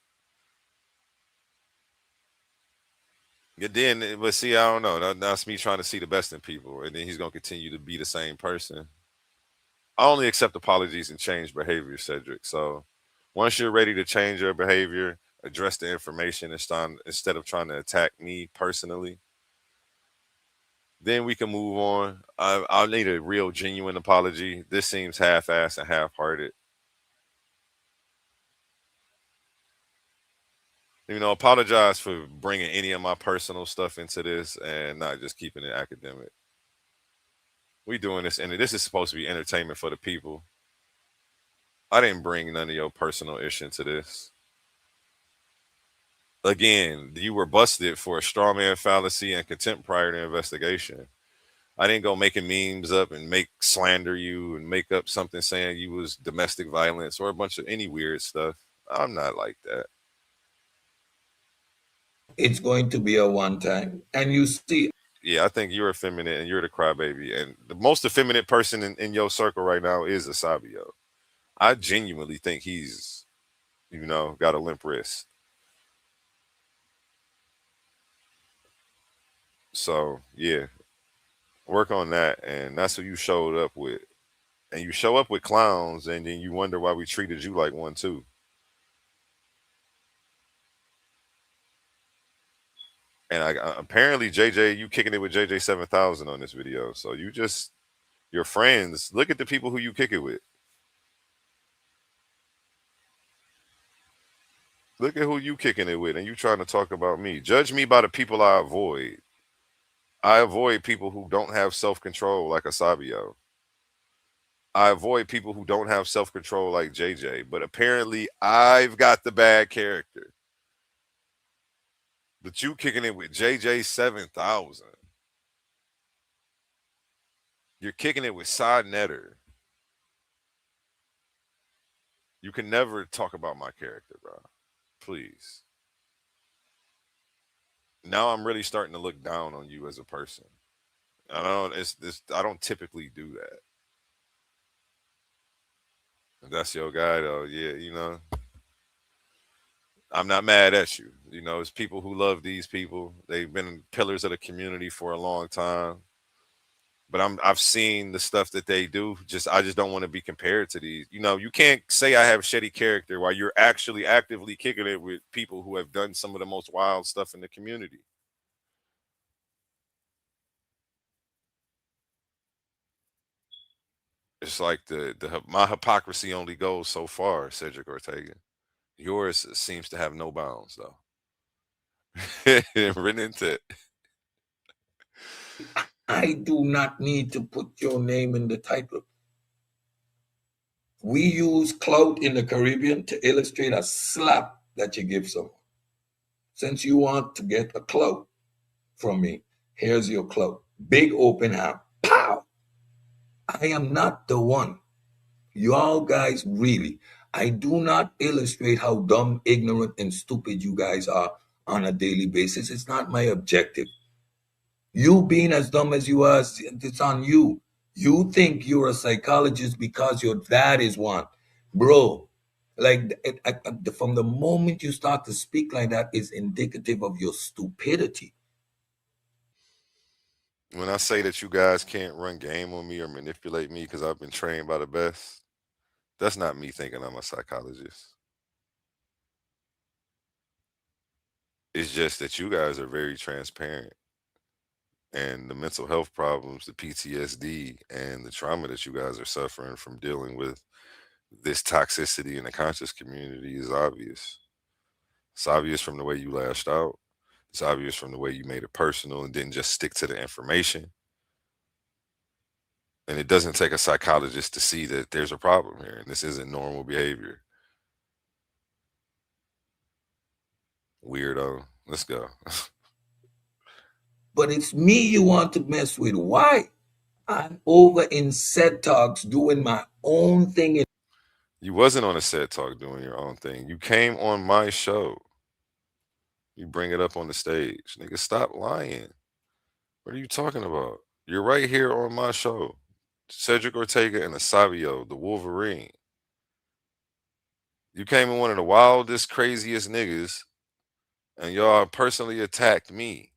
Then, but see, I don't know. That's me trying to see the best in people, and then he's gonna continue to be the same person. I only accept apologies and change behavior, Cedric. So once you're ready to change your behavior, address the information instead of trying to attack me personally, then we can move on. I'll need a real, genuine apology. This seems half-assed and half-hearted. You know, apologize for bringing any of my personal stuff into this and not just keeping it academic. We doing this, and this is supposed to be entertainment for the people. I didn't bring none of your personal issue into this. Again, you were busted for a straw man fallacy and contempt prior to investigation. I didn't go making memes up and make slander you and make up something saying you was domestic violence or a bunch of any weird stuff. I'm not like that. It's going to be a one time. And you see. Yeah, I think you're effeminate and you're the crybaby. And the most effeminate person in your circle right now is Asabio. I genuinely think he's, got a limp wrist. So, yeah, work on that. And that's what you showed up with. And you show up with clowns, and then you wonder why we treated you like one, too. And apparently, JJ, you kicking it with JJ700 on this video. So your friends, look at the people who you kick it with. Look at who you kicking it with, and you trying to talk about me. Judge me by the people I avoid. I avoid people who don't have self-control like Asabio. I avoid people who don't have self-control like JJ. But apparently, I've got the bad character. But you kicking it with JJ700. You're kicking it with Side Netter. You can never talk about my character, bro. Please. Now I'm really starting to look down on you as a person. I don't typically do that. If that's your guy though, yeah, I'm not mad at you. It's people who love these people. They've been pillars of the community for a long time. But I've seen the stuff that they do. I just don't want to be compared to these. You can't say I have shitty character while you're actually actively kicking it with people who have done some of the most wild stuff in the community. It's like my hypocrisy only goes so far, Cedrick Ortega. Yours seems to have no bounds, though. Written into it. I do not need to put your name in the title. We use clout in the Caribbean to illustrate a slap that you give someone. Since you want to get a clout from me, here's your clout. Big open hand. Pow! I am not the one. Y'all guys really. I do not illustrate how dumb, ignorant, and stupid you guys are on a daily basis. It's not my objective. You being as dumb as you are, it's on you. You think you're a psychologist because your dad is one. Bro, from the moment you start to speak like that is indicative of your stupidity. When I say that you guys can't run game on me or manipulate me because I've been trained by the best, that's not me thinking I'm a psychologist. It's just that you guys are very transparent. And the mental health problems, the PTSD, and the trauma that you guys are suffering from dealing with this toxicity in the conscious community is obvious. It's obvious from the way you lashed out. It's obvious from the way you made it personal and didn't just stick to the information. And it doesn't take a psychologist to see that there's a problem here and this isn't normal behavior. Weirdo. Let's go. But it's me you want to mess with. Why? I'm over in Set Talks doing my own thing. You wasn't on a Set Talk doing your own thing. You came on my show. You bring it up on the stage. Nigga, stop lying. What are you talking about? You're right here on my show. Cedrick Ortega and Asabio, the Wolverine. You came in one of the wildest, craziest niggas, and y'all personally attacked me.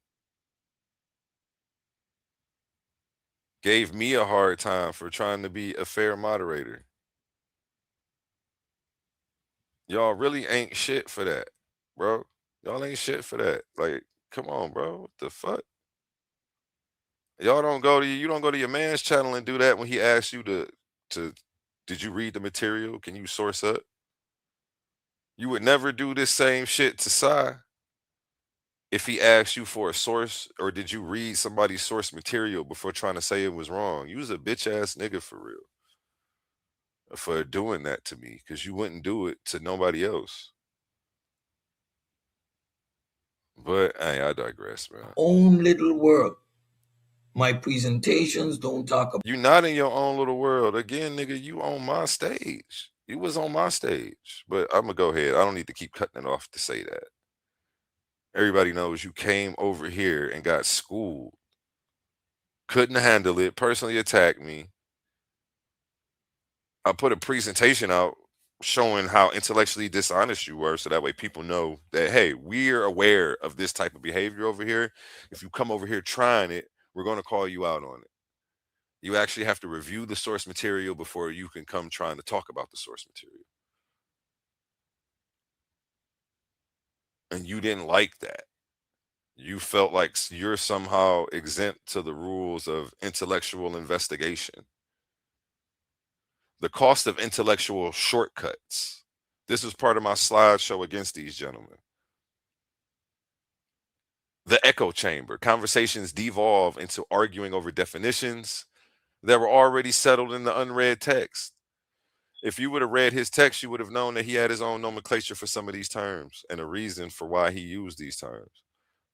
Gave me a hard time for trying to be a fair moderator. Y'all really ain't shit for that, bro. Y'all ain't shit for that. Like, come on, bro. What the fuck? Y'all don't go to you don't go to your man's channel and do that when he asks you to did you read the material? Can you source up? You would never do this same shit to Sai. if he asked you for a source, or did you read somebody's source material before trying to say it was wrong? You was a bitch ass nigga for real for doing that to me, because you wouldn't do it to nobody else. But hey, I digress, man. Own little world. My presentations don't talk about. You not in your own little world. Again, nigga, you on my stage. You was on my stage. But I'm gonna go ahead. I don't need to keep cutting it off to say that. Everybody knows you came over here and got schooled. Couldn't handle it, personally attacked me. I put a presentation out showing how intellectually dishonest you were, so that way people know that, hey, we're aware of this type of behavior over here. If you come over here trying it, we're going to call you out on it. You actually have to review the source material before you can come trying to talk about the source material. And you didn't like that. You felt like you're somehow exempt to the rules of intellectual investigation. The cost of intellectual shortcuts. This was part of my slideshow against these gentlemen. The echo chamber. Conversations devolve into arguing over definitions that were already settled in the unread text. If you would have read his text, you would have known that he had his own nomenclature for some of these terms and a reason for why he used these terms.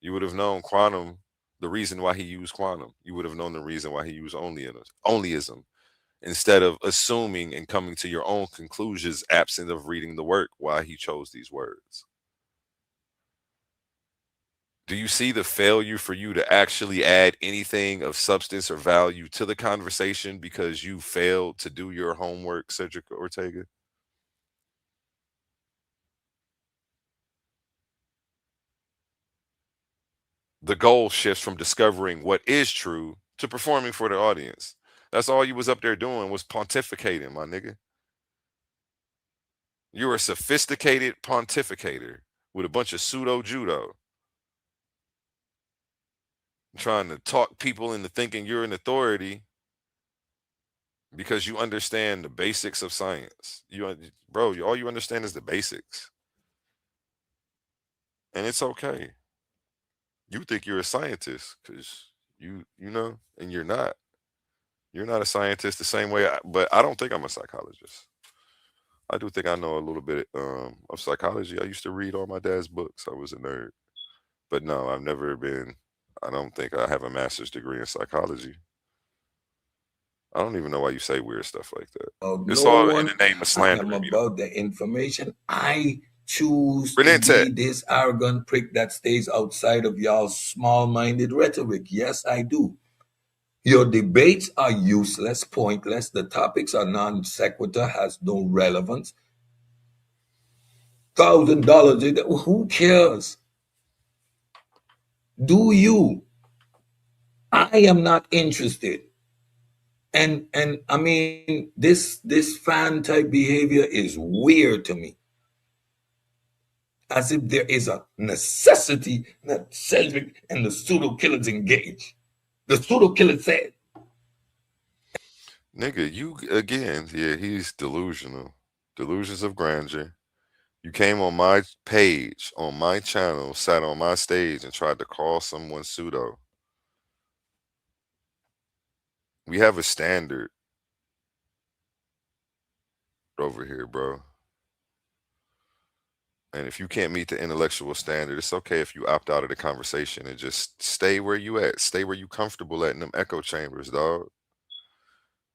You would have known quantum, the reason why he used quantum. You would have known the reason why he used onlyism, instead of assuming and coming to your own conclusions absent of reading the work why he chose these words. Do you see the failure for you to actually add anything of substance or value to the conversation because you failed to do your homework, Cedrick Ortega? The goal shifts from discovering what is true to performing for the audience. That's all you was up there doing, was pontificating, my nigga. You're a sophisticated pontificator with a bunch of pseudo judo, trying to talk people into thinking you're an authority because you understand the basics of science. Bro, all you understand is the basics. And it's okay. You think you're a scientist because you know, and you're not. You're not a scientist the same way, but I don't think I'm a psychologist. I do think I know a little bit of psychology. I used to read all my dad's books. I was a nerd. But no, I've never been, I don't think I have a master's degree in psychology. I don't even know why you say weird stuff like that. It's all in the name of slander. I'm about the information. I choose to be this arrogant prick that stays outside of y'all's small-minded rhetoric. Yes, I do. Your debates are useless, pointless. The topics are non sequitur, has no relevance. $1,000, who cares? Do you? I am not interested. And I mean, this fan type behavior is weird to me. As if there is a necessity that Cedrick and the pseudo killers engage. The pseudo killer said, nigga, you again, yeah, he's delusional. Delusions of grandeur. You came on my page, on my channel, sat on my stage and tried to call someone pseudo. We have a standard over here, bro. And if you can't meet the intellectual standard, it's okay if you opt out of the conversation and just stay where you at. Stay where you comfortable at in them echo chambers, dog.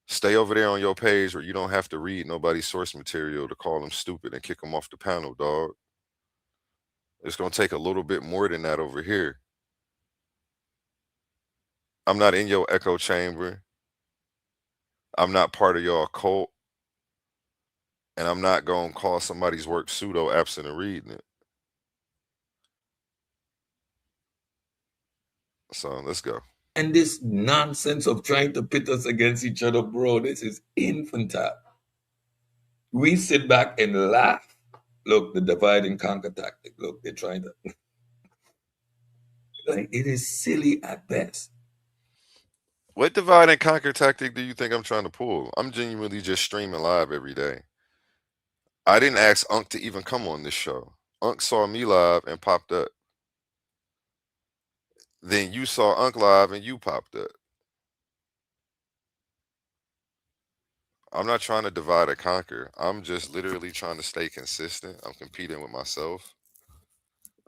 Stay over there on your page where you don't have to read nobody's source material to call them stupid and kick them off the panel, dog. It's going to take a little bit more than that over here. I'm not in your echo chamber. I'm not part of your cult. And I'm not going to call somebody's work pseudo absent of reading it. So let's go. And this nonsense of trying to pit us against each other, bro, this is infantile. We sit back and laugh. Look, the divide and conquer tactic. Look, they're trying to. Like, it is silly at best. What divide and conquer tactic do you think I'm trying to pull? I'm genuinely just streaming live every day. I didn't ask Unc to even come on this show. Unc saw me live and popped up. then you saw Unc Live and you popped up. I'm not trying to divide and conquer. I'm just literally trying to stay consistent. I'm competing with myself.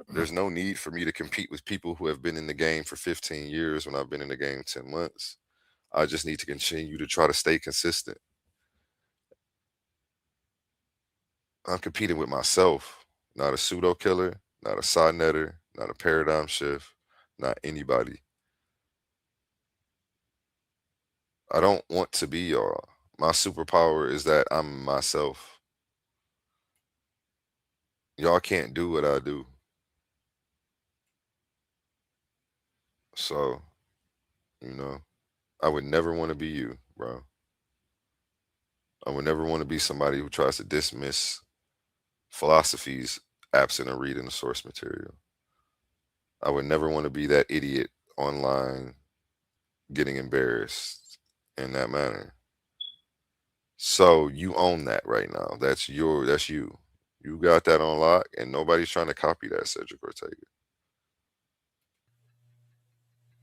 There's no need for me to compete with people who have been in the game for 15 years when I've been in the game 10 months. I just need to continue to try to stay consistent. I'm competing with myself, not a pseudo killer, not a side netter, not a paradigm shift, not anybody. I don't want to be y'all. My superpower is that I'm myself. Y'all can't do what I do. So, I would never want to be you, bro. I would never want to be somebody who tries to dismiss philosophies absent of reading the source material. I would never want to be that idiot online getting embarrassed in that manner. So you own that right now. That's you. You got that on lock, and nobody's trying to copy that, Cedrick Ortega.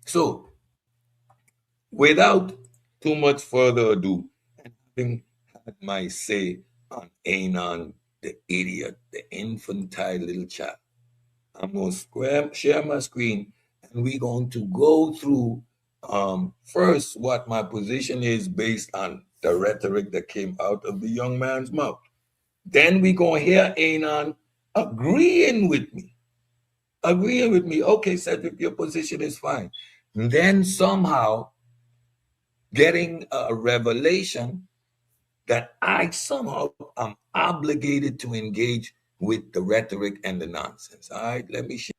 So, without too much further ado, and having had my say on Anon, the idiot, the infantile little child, I'm going to share my screen, and we're going to go through first what my position is based on the rhetoric that came out of the young man's mouth. Then we're going to hear Anon agreeing with me. Okay, Cedrick, your position is fine. And then somehow getting a revelation that I somehow am obligated to engage with the rhetoric and the nonsense. All right, let me share.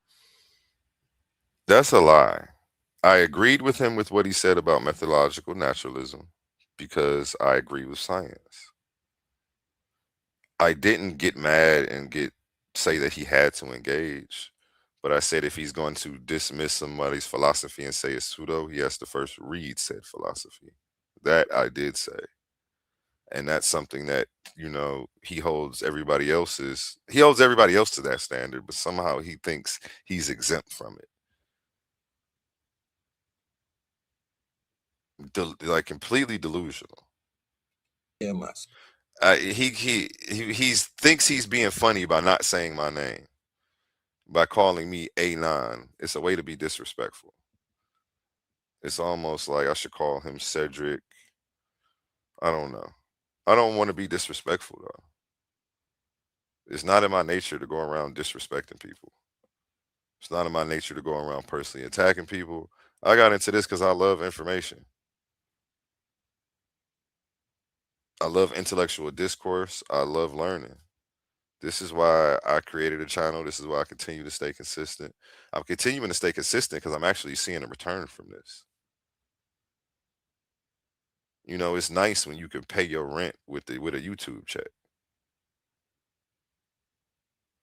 That's a lie. I agreed with him with what he said about methodological naturalism because I agree with science. I didn't get mad and say that he had to engage, but I said if he's going to dismiss somebody's philosophy and say it's pseudo, he has to first read said philosophy. That I did say. And that's something that, he holds everybody else to that standard, but somehow he thinks he's exempt from it. Like completely delusional. Yeah, he thinks he's being funny by not saying my name, by calling me Anon. It's a way to be disrespectful. It's almost like I should call him Cedrick. I don't know. I don't want to be disrespectful though. It's not in my nature to go around disrespecting people. It's not in my nature to go around personally attacking people. I got into this because I love information. I love intellectual discourse. I love learning. This is why I created a channel. This is why I continue to stay consistent. I'm continuing to stay consistent because I'm actually seeing a return from this. It's nice when you can pay your rent with a YouTube check.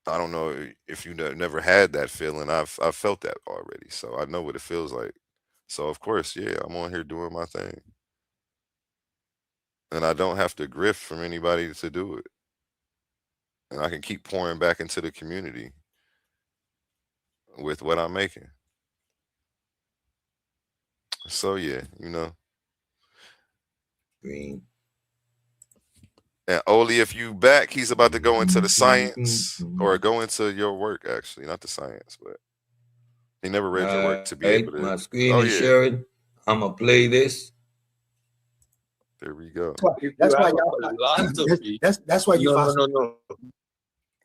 I don't know if you never had that feeling. I've felt that already, so I know what it feels like. So of course, yeah, I'm on here doing my thing. And I don't have to grift from anybody to do it. And I can keep pouring back into the community with what I'm making. So yeah, Green. And Oli, if you back, he's about to go into the science or go into your work, actually, not the science, but he never read your work to be able to. My screen is sharing. I'm gonna play this. There we go. That's why y'all. That's why you. No.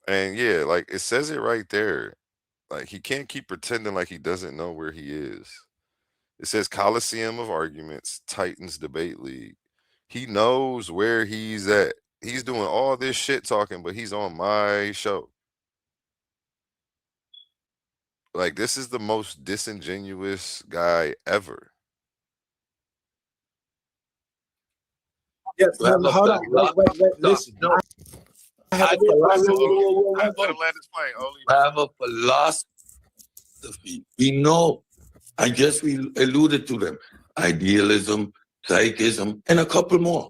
And yeah, like it says it right there. Like he can't keep pretending like he doesn't know where he is. It says Coliseum of Arguments, Titans Debate League. He knows where he's at. He's doing all this shit talking, but he's on my show. Like, this is the most disingenuous guy ever. Yes, hold on. Wait. Listen. I have a philosophy. We know, I guess we alluded to them. Idealism, psychism, and a couple more.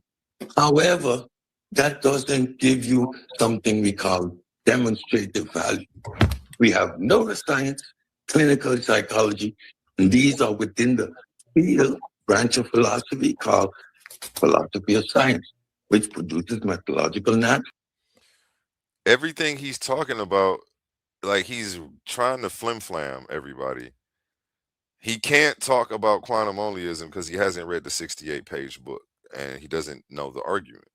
However, that doesn't give you something we call demonstrative value. We have neuroscience, clinical psychology, And these are within the field branch of philosophy called philosophy of science, which produces methodological natural. Everything he's talking about, like he's trying to flim-flam everybody. He can't talk about quantum onlyism because he hasn't read the 68-page book and he doesn't know the argument.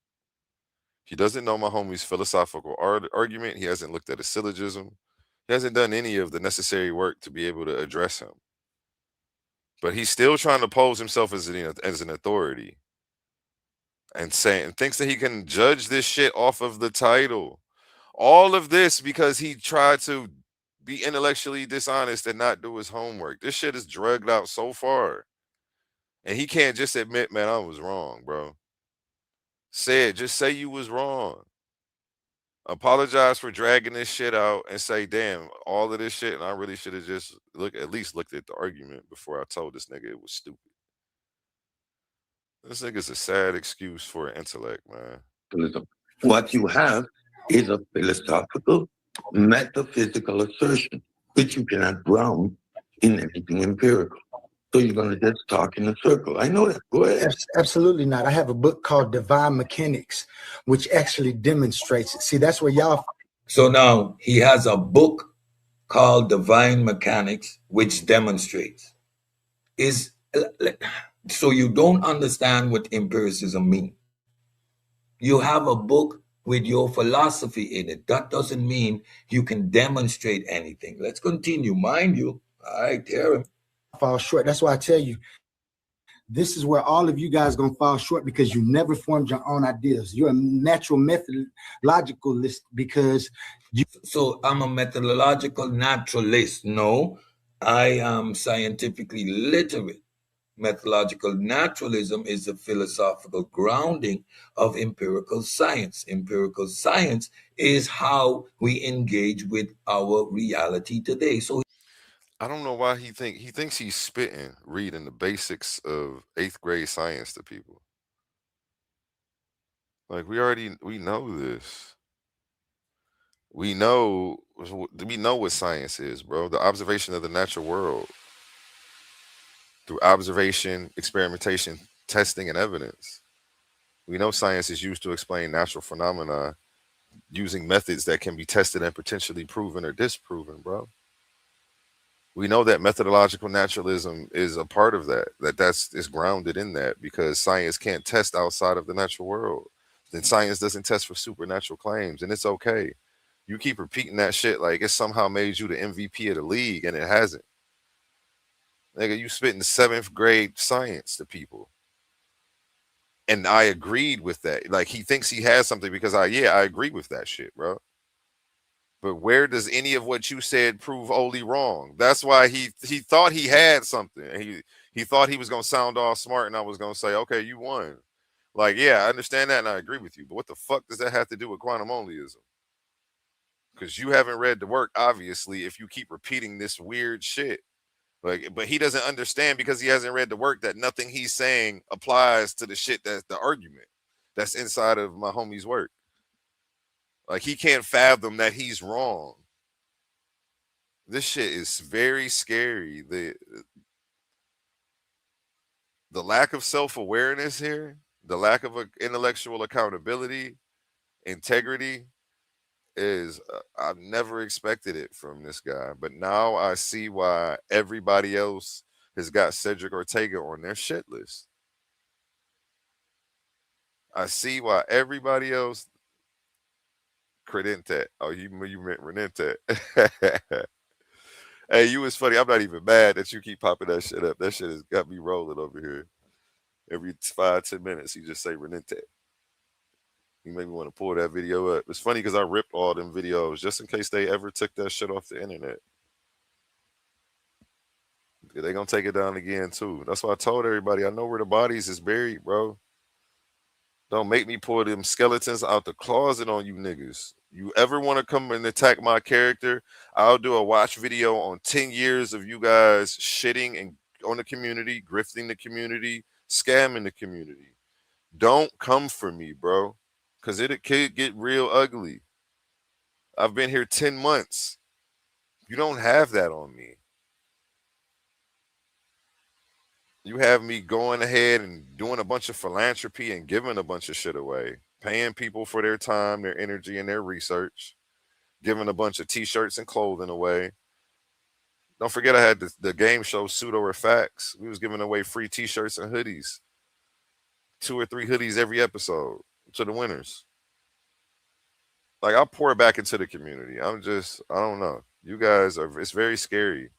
He doesn't know my homie's philosophical argument. He hasn't looked at a syllogism. He hasn't done any of the necessary work to be able to address him. But he's still trying to pose himself as an authority and thinks that he can judge this shit off of the title. All of this because he tried to be intellectually dishonest and not do his homework. This shit is drugged out so far. And he can't just admit, man, I was wrong, bro. Just say you was wrong. Apologize for dragging this shit out and say, damn, all of this shit, and I really should have just at least looked at the argument before I told this nigga it was stupid. This nigga's a sad excuse for an intellect, man. What you have is a philosophical, metaphysical assertion, which you cannot ground in anything empirical. So you're going to just talk in a circle. I know that. Go ahead. Absolutely not. I have a book called Divine Mechanics, which actually demonstrates it. See, that's where y'all. So now he has a book called Divine Mechanics, which demonstrates. So you don't understand what empiricism means. You have a book with your philosophy in it. That doesn't mean you can demonstrate anything. Let's continue. Mind you, I hear him. Fall short. That's why I tell you, this is where all of you guys gonna fall short because you never formed your own ideas. You're a natural methodologicalist because you. So I'm a methodological naturalist. No, I am scientifically literate. Methodological naturalism is the philosophical grounding of empirical science. Empirical science is how we engage with our reality today. So I don't know why he thinks he's spitting, reading the basics of 8th grade science to people. Like we know this. We know what science is, bro. The observation of the natural world through observation, experimentation, testing, and evidence. We know science is used to explain natural phenomena using methods that can be tested and potentially proven or disproven, bro. We know that methodological naturalism is a part of that. That's grounded in that because science can't test outside of the natural world. Then science doesn't test for supernatural claims, and it's okay. You keep repeating that shit like it somehow made you the MVP of the league, and it hasn't. Nigga, you spitting 7th grade science to people. And I agreed with that. Like he thinks he has something because I agree with that shit, bro. But where does any of what you said prove wholly wrong? That's why he thought he had something. He thought he was gonna sound all smart, and I was gonna say, okay, you won. Like, yeah, I understand that, and I agree with you. But what the fuck does that have to do with quantum onlyism? Because you haven't read the work, obviously. If you keep repeating this weird shit, but he doesn't understand because he hasn't read the work that nothing he's saying applies to the shit that's the argument that's inside of my homie's work. Like he can't fathom that he's wrong. This shit is very scary. The lack of self-awareness here, the lack of intellectual accountability, integrity is I've never expected it from this guy. But now I see why everybody else has got Cedrick Ortega on their shit list. I see why everybody else Credente. Oh, you meant Renente. Hey, you was funny. I'm not even mad that you keep popping that shit up. That shit has got me rolling over here. Every 5-10 minutes, you just say Renente. You make me want to pull that video up. It's funny because I ripped all them videos just in case they ever took that shit off the internet. They gonna take it down again too. That's why I told everybody I know where the bodies is buried, bro. Don't make me pull them skeletons out the closet on you niggas. You ever want to come and attack my character? I'll do a watch video on 10 years of you guys shitting and on the community, grifting the community, scamming the community. Don't come for me, bro, because it could get real ugly. I've been here 10 months. You don't have that on me. You have me going ahead and doing a bunch of philanthropy and giving a bunch of shit away, paying people for their time, their energy, and their research, giving a bunch of t-shirts and clothing away. Don't forget I had the game show Pseudo or Facts. We was giving away free t-shirts and hoodies. 2 or 3 hoodies every episode to the winners. Like, I'll pour back into the community. I don't know. You guys it's very scary.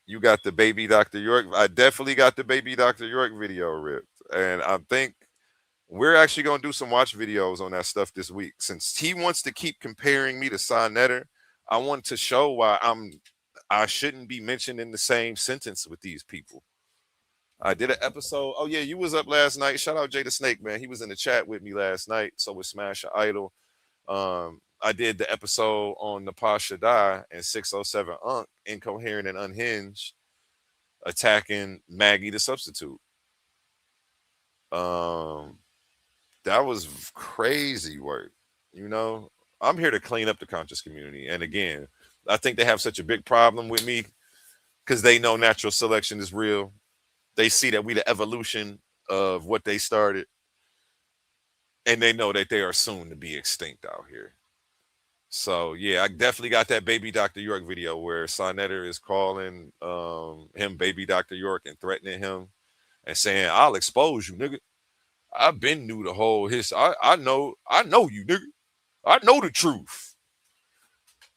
You got the Baby Dr. York. I definitely got the Baby Dr. York video ripped. And I think we're actually going to do some watch videos on that stuff this week. Since he wants to keep comparing me to Sonetter, I want to show why I shouldn't be mentioned in the same sentence with these people. I did an episode. Oh, yeah, you was up last night. Shout out Jay the Snake, man. He was in the chat with me last night. So with Smash Your Idol. I did the episode on Napasha Die and 607 Unk, Incoherent and Unhinged, attacking Maggie the Substitute. That was crazy work. You know, I'm here to clean up the conscious community. And again, I think they have such a big problem with me because they know natural selection is real. They see that we the evolution of what they started. And they know that they are soon to be extinct out here. So yeah, I definitely got that Baby Dr. York video where Sonetter is calling him Baby Dr. York and threatening him and saying, "I'll expose you, nigga. I've been knew the whole history. I know you, nigga. I know the truth.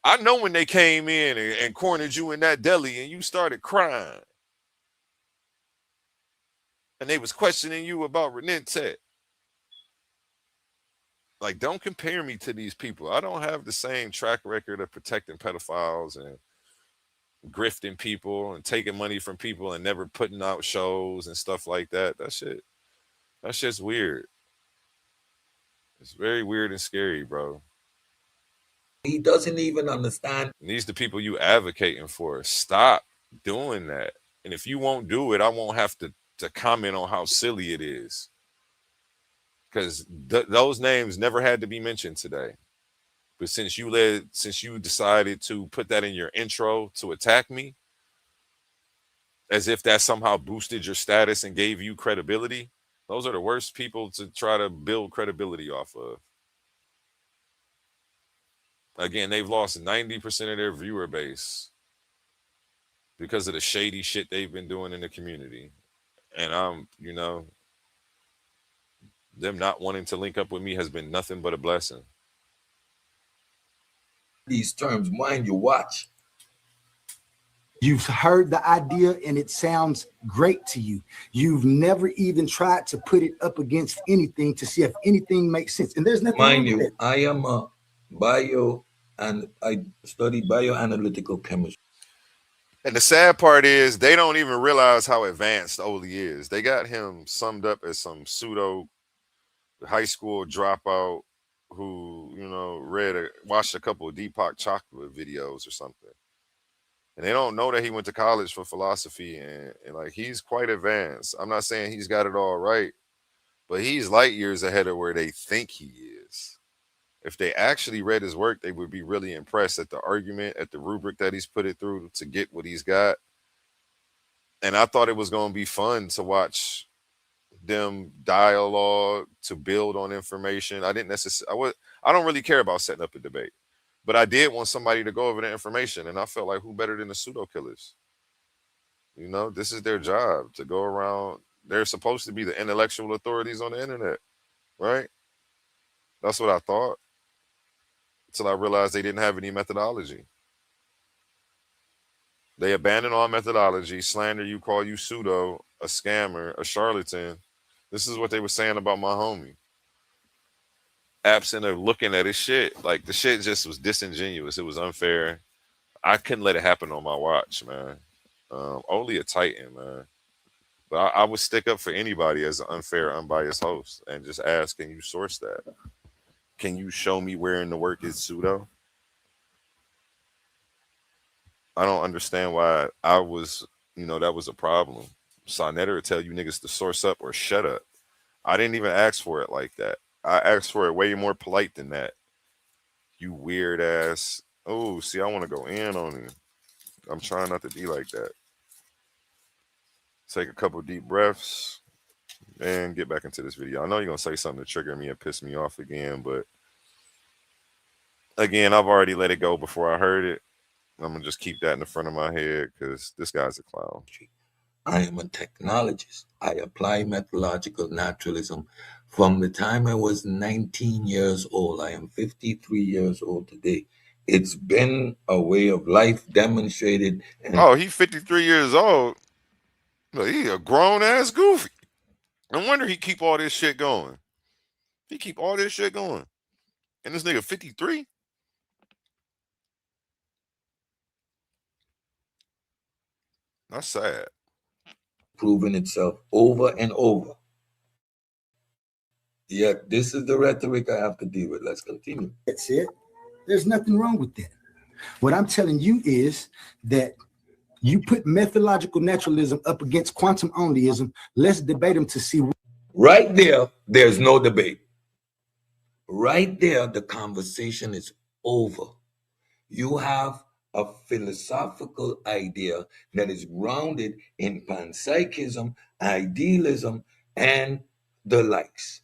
I know when they came in and cornered you in that deli and you started crying. And they was questioning you about Renette. Like, don't compare me to these people. I don't have the same track record of protecting pedophiles and grifting people and taking money from people and never putting out shows and stuff like that. That's just weird. It's very weird and scary, bro. He doesn't even understand. And these the people you advocating for. Stop doing that. And if you won't do it, I won't have to comment on how silly it is. Because those names never had to be mentioned today. But since you decided to put that in your intro to attack me, as if that somehow boosted your status and gave you credibility, those are the worst people to try to build credibility off of. Again, they've lost 90% of their viewer base because of the shady shit they've been doing in the community. And them not wanting to link up with me has been nothing but a blessing. These terms, mind you, watch. You've heard the idea and it sounds great to you. You've never even tried to put it up against anything to see if anything makes sense. And there's nothing mind you, I am a and I studied bioanalytical chemistry. And the sad part is they don't even realize how advanced Oli is. They got him summed up as some pseudo high school dropout who, watched a couple of Deepak Chopra videos or something. And they don't know that he went to college for philosophy and like he's quite advanced. I'm not saying he's got it all right, but he's light years ahead of where they think he is. If they actually read his work, they would be really impressed at the argument, at the rubric that he's put it through to get what he's got. And I thought it was going to be fun to watch them dialogue, to build on information. I don't really care about setting up a debate, but I did want somebody to go over the information. And I felt like who better than the pseudo killers? This is their job to go around. They're supposed to be the intellectual authorities on the internet, right? That's what I thought. Until I realized they didn't have any methodology. They abandon all methodology, slander you, call you pseudo, a scammer, a charlatan. This is what they were saying about my homie. Absent of looking at his shit. Like, the shit just was disingenuous. It was unfair. I couldn't let it happen on my watch, man. Only a Titan, man. But I would stick up for anybody as an unfair, unbiased host and just ask, can you source that? Can you show me where in the work is pseudo? I don't understand why that was a problem. Sonetter would tell you niggas to source up or shut up. I didn't even ask for it like that. I asked for it way more polite than that. You weird ass. Oh, see, I want to go in on you. I'm trying not to be like that. Take a couple deep breaths and get back into this video. I know you're going to say something to trigger me and piss me off again, but again, I've already let it go before I heard it. I'm going to just keep that in the front of my head because this guy's a clown. I am a technologist. I apply methodological naturalism from the time I was 19 years old. I am 53 years old today. It's been a way of life demonstrated. Oh, he's 53 years old. Look, he a grown-ass goofy. No wonder he keep all this shit going. He keep all this shit going. And this nigga 53? That's sad. Proven itself over and over. Yet this is the rhetoric I have to deal with. Let's continue. That's it. There's nothing wrong with that. What I'm telling you is that you put methodological naturalism up against quantum onlyism. Let's debate them to see. Right there, there's no debate. Right there, the conversation is over. You have a philosophical idea that is grounded in panpsychism, idealism, and the likes.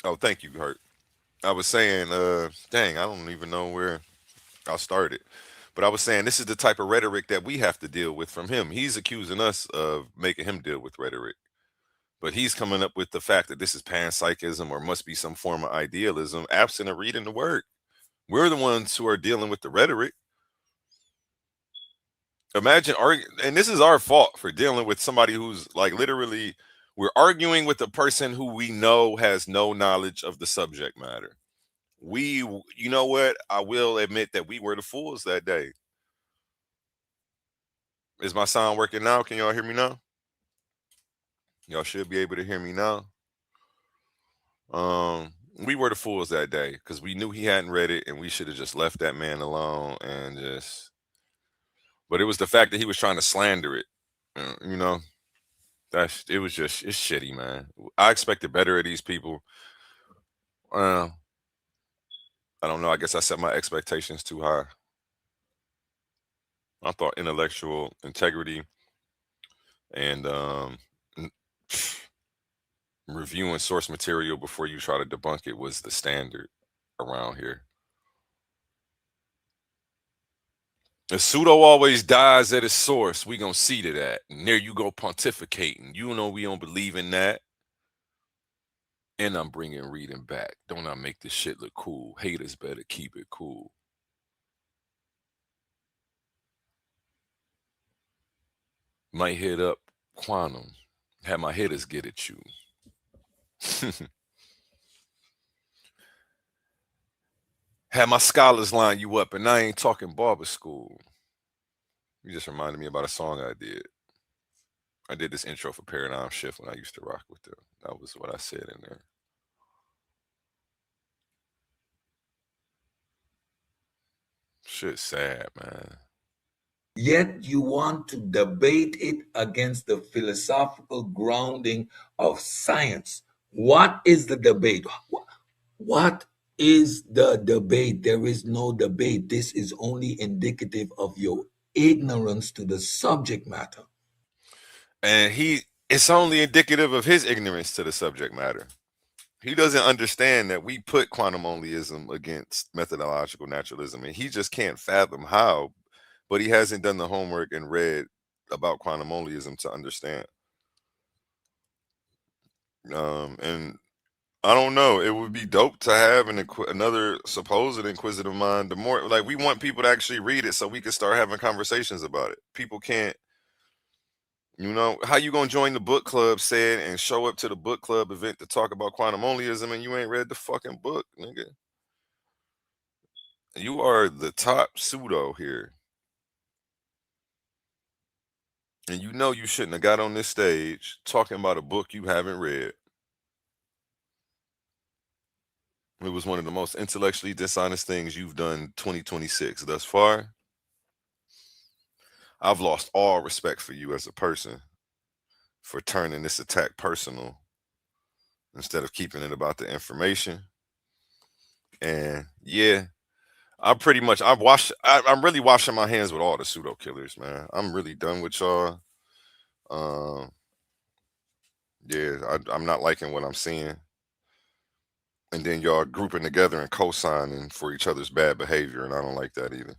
Oh, thank you, Hurt. I was saying, dang, I don't even know where I started. But I was saying this is the type of rhetoric that we have to deal with from him. He's accusing us of making him deal with rhetoric. But he's coming up with the fact that this is panpsychism or must be some form of idealism, absent of reading the word. We're the ones who are dealing with the rhetoric. Imagine arguing, and this is our fault for dealing with somebody who's like literally, we're arguing with a person who we know has no knowledge of the subject matter. You know what? I will admit that we were the fools that day. Is my sound working now? Can y'all hear me now? Y'all should be able to hear me now. We were the fools that day because we knew he hadn't read it and we should have just left that man alone and just. But it was the fact that he was trying to slander it. You know, it's shitty, man. I expected better of these people. I don't know. I guess I set my expectations too high. I thought intellectual integrity and reviewing source material before you try to debunk it was the standard around here. The pseudo always dies at its source. We gonna see to that. And there you go pontificating. You know we don't believe in that. And I'm bringing reading back. Don't I make this shit look cool? Haters better keep it cool. Might hit up quantum. Have my hitters get at you. Have my scholars line you up, and I ain't talking barber school. You just reminded me about a song I did. I did this intro for Paradigm Shift when I used to rock with them. That was what I said in there. Shit's sad, man. Yet you want to debate it against the philosophical grounding of science. What is the debate? What is the debate? There is no debate. This is only indicative of your ignorance to the subject matter. And it's only indicative of his ignorance to the subject matter. He doesn't understand that we put quantum onlyism against methodological naturalism, and he just can't fathom how. But he hasn't done the homework and read about quantum onlyism to understand. And I don't know. It would be dope to have another supposed inquisitive mind. The more, like, we want people to actually read it so we can start having conversations about it. People can't. You know, how you gonna join the book club said and show up to the book club event to talk about quantum onlyism and you ain't read the fucking book, nigga? You are the top pseudo here. And you know you shouldn't have got on this stage talking about a book you haven't read. It was one of the most intellectually dishonest things you've done 2026 thus far. I've lost all respect for you as a person for turning this attack personal instead of keeping it about the information. And yeah, I'm really washing my hands with all the pseudo killers, man. I'm really done with y'all. Yeah, I'm not liking what I'm seeing. And then y'all grouping together and co-signing for each other's bad behavior, and I don't like that either.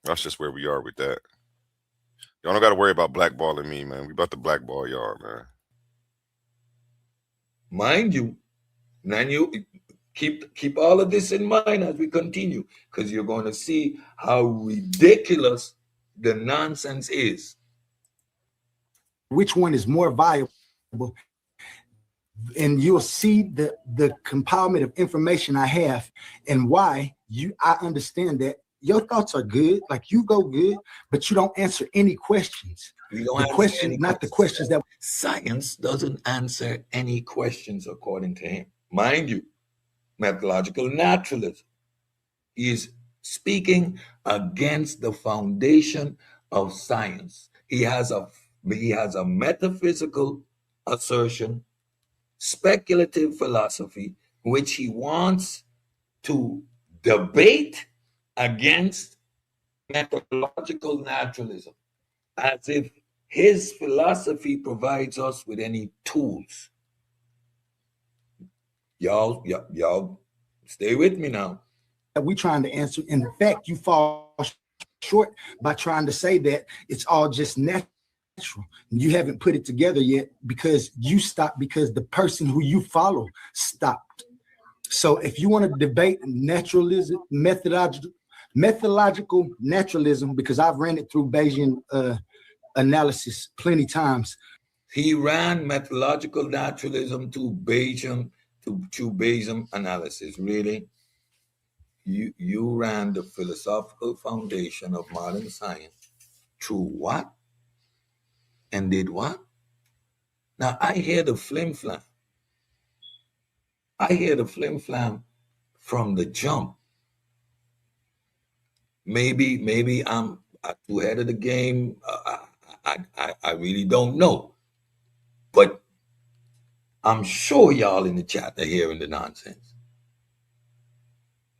That's just where we are with that. Y'all don't got to worry about blackballing me, man. We about to blackball y'all, man. Mind you, keep all of this in mind as we continue, because you're going to see how ridiculous the nonsense is. Which one is more viable? And you'll see the compilement of information I have and why I understand that your thoughts are good, like you go good, but you don't answer any questions. The question, not the questions that science doesn't answer any questions according to him. Mind you, methodological naturalism is speaking against the foundation of science. He has a metaphysical assertion, speculative philosophy, which he wants to debate against methodological naturalism, as if his philosophy provides us with any tools. Y'all stay with me now. We're trying to answer. In fact, you fall short by trying to say that it's all just natural. You haven't put it together yet because you stopped because the person who you follow stopped. So if you want to debate naturalism, methodological naturalism, because I've ran it through Bayesian analysis plenty times. He ran methodological naturalism to Bayesian analysis. Really? You ran the philosophical foundation of modern science through what? And did what? Now I hear the flim-flam. I hear the flim-flam from the jump. Maybe I'm too ahead of the game. I really don't know. But I'm sure y'all in the chat are hearing the nonsense.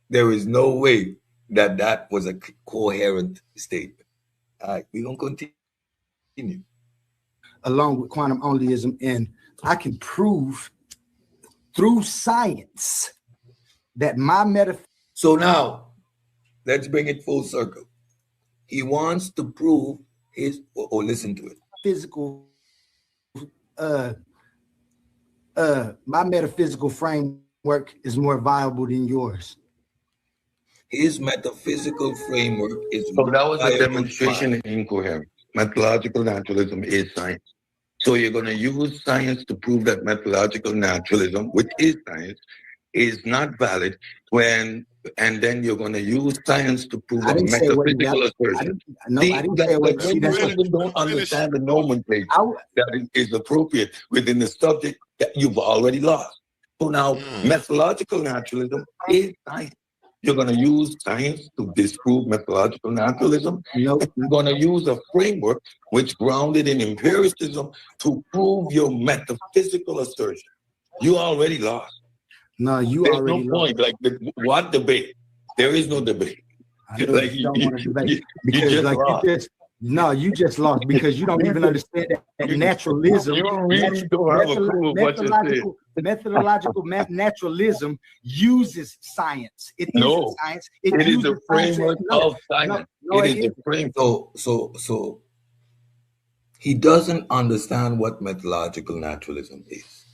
There is no way that was a coherent statement. All right, we're going to continue. Along with quantum onlyism, and I can prove through science that my metaphysics. So now, let's bring it full circle. He wants to prove his, or listen to it. Physical, my metaphysical framework is more viable than yours. His metaphysical framework is. So that was a demonstration in incoherence. Methodological naturalism is science. So you're going to use science to prove that methodological naturalism, which is science, is not valid and then you're going to use science to prove a metaphysical assertion. I didn't say what you don't understand the nomenclature that is appropriate within the subject that you've already lost. So now methodological naturalism is science. You're going to use science to disprove methodological naturalism. You're going to use a framework which grounded in empiricism to prove your metaphysical assertion. You already lost. No, There's already no point. Like what debate? There is no debate. Like you don't want to debate because No, you just lost because you don't even understand that naturalism. You don't really don't have a clue of what you said. Methodological naturalism uses science. It isn't science. It is the framework of science. It is the framework. So he doesn't understand what methodological naturalism is.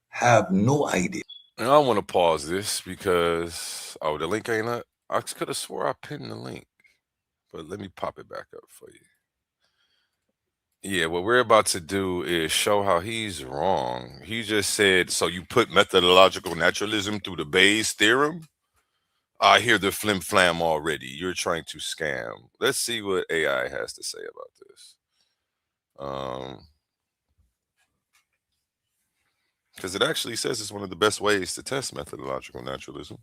Have no idea. And I want to pause this because the link ain't up. I could have swore I pinned the link, but let me pop it back up for you. Yeah, what we're about to do is show how he's wrong. He just said, so you put methodological naturalism through the Bayes theorem? I hear the flim flam already. You're trying to scam. Let's see what AI has to say about this. Because it actually says it's one of the best ways to test methodological naturalism.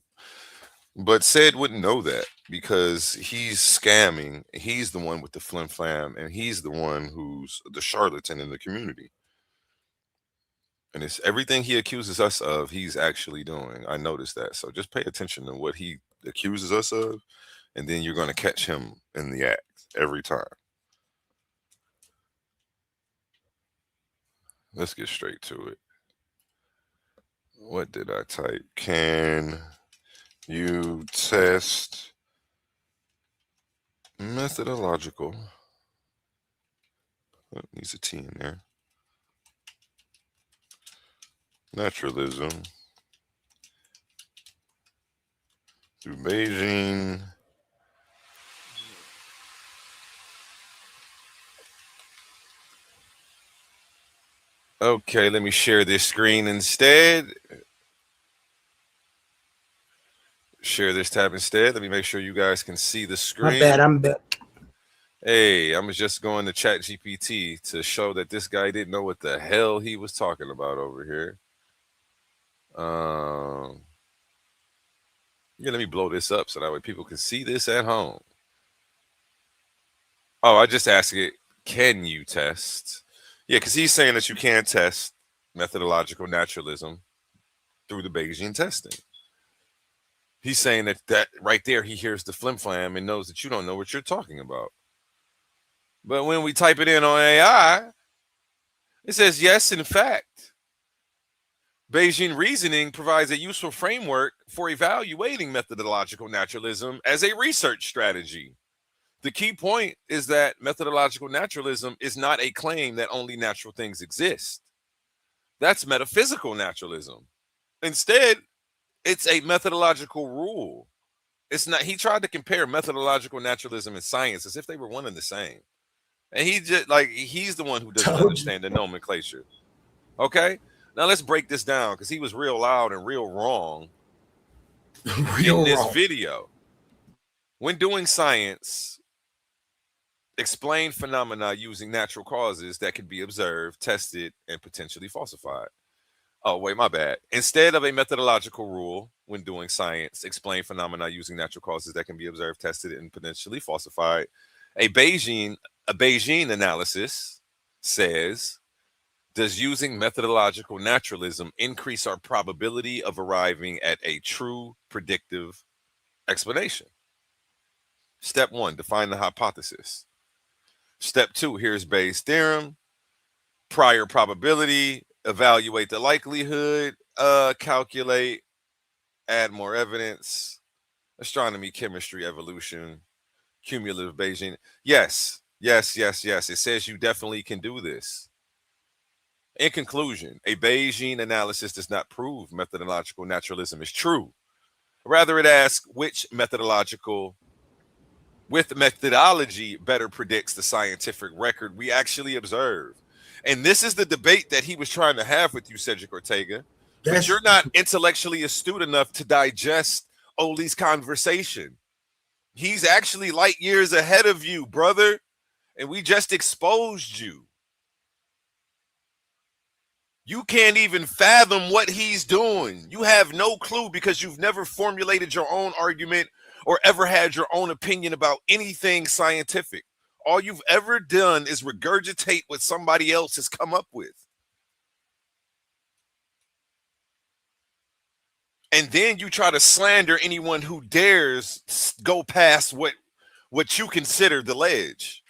But Ced wouldn't know that because he's scamming. He's the one with the flim flam, and he's the one who's the charlatan in the community. And it's everything he accuses us of, he's actually doing. I noticed that. So just pay attention to what he accuses us of, and then you're going to catch him in the act every time. Let's get straight to it. What did I type? Can you test methodological? Oh, needs a T in there. Naturalism through Beijing. Okay, let me share this screen instead. Share this tab instead. Let me make sure you guys can see the screen. My bad, I'm back. Hey, I was just going to ChatGPT to show that this guy didn't know what the hell he was talking about over here. Yeah, let me blow this up so that way people can see this at home. Oh, I just asked it, can you test? Yeah, because he's saying that you can test methodological naturalism through the Bayesian testing. He's saying that right there, he hears the flim flam and knows that you don't know what you're talking about. But when we type it in on AI, it says, yes, in fact, Bayesian reasoning provides a useful framework for evaluating methodological naturalism as a research strategy. The key point is that methodological naturalism is not a claim that only natural things exist. That's metaphysical naturalism. Instead, it's a methodological rule. It's not. He tried to compare methodological naturalism and science as if they were one and the same. And he's the one who doesn't understand the nomenclature. Okay? Now let's break this down because he was real loud and real wrong in this video. When doing science, explain phenomena using natural causes that can be observed, tested, and potentially falsified. Oh, wait, my bad. Instead of a methodological rule when doing science, explain phenomena using natural causes that can be observed, tested, and potentially falsified. A Bayesian analysis says, does using methodological naturalism increase our probability of arriving at a true predictive explanation? Step 1, define the hypothesis. Step 2, here's Bayes' theorem. Prior probability, evaluate the likelihood, calculate, add more evidence, astronomy, chemistry, evolution, cumulative Bayesian. Yes. It says you definitely can do this. In conclusion, a Bayesian analysis does not prove methodological naturalism is true. Rather, it asks which methodology better predicts the scientific record we actually observe. And this is the debate that he was trying to have with you, Cedrick Ortega. But you're not intellectually astute enough to digest Oli's conversation. He's actually light years ahead of you, brother. And we just exposed you. You can't even fathom what he's doing. You have no clue because you've never formulated your own argument or ever had your own opinion about anything scientific. All you've ever done is regurgitate what somebody else has come up with. And then you try to slander anyone who dares go past what you consider the ledge.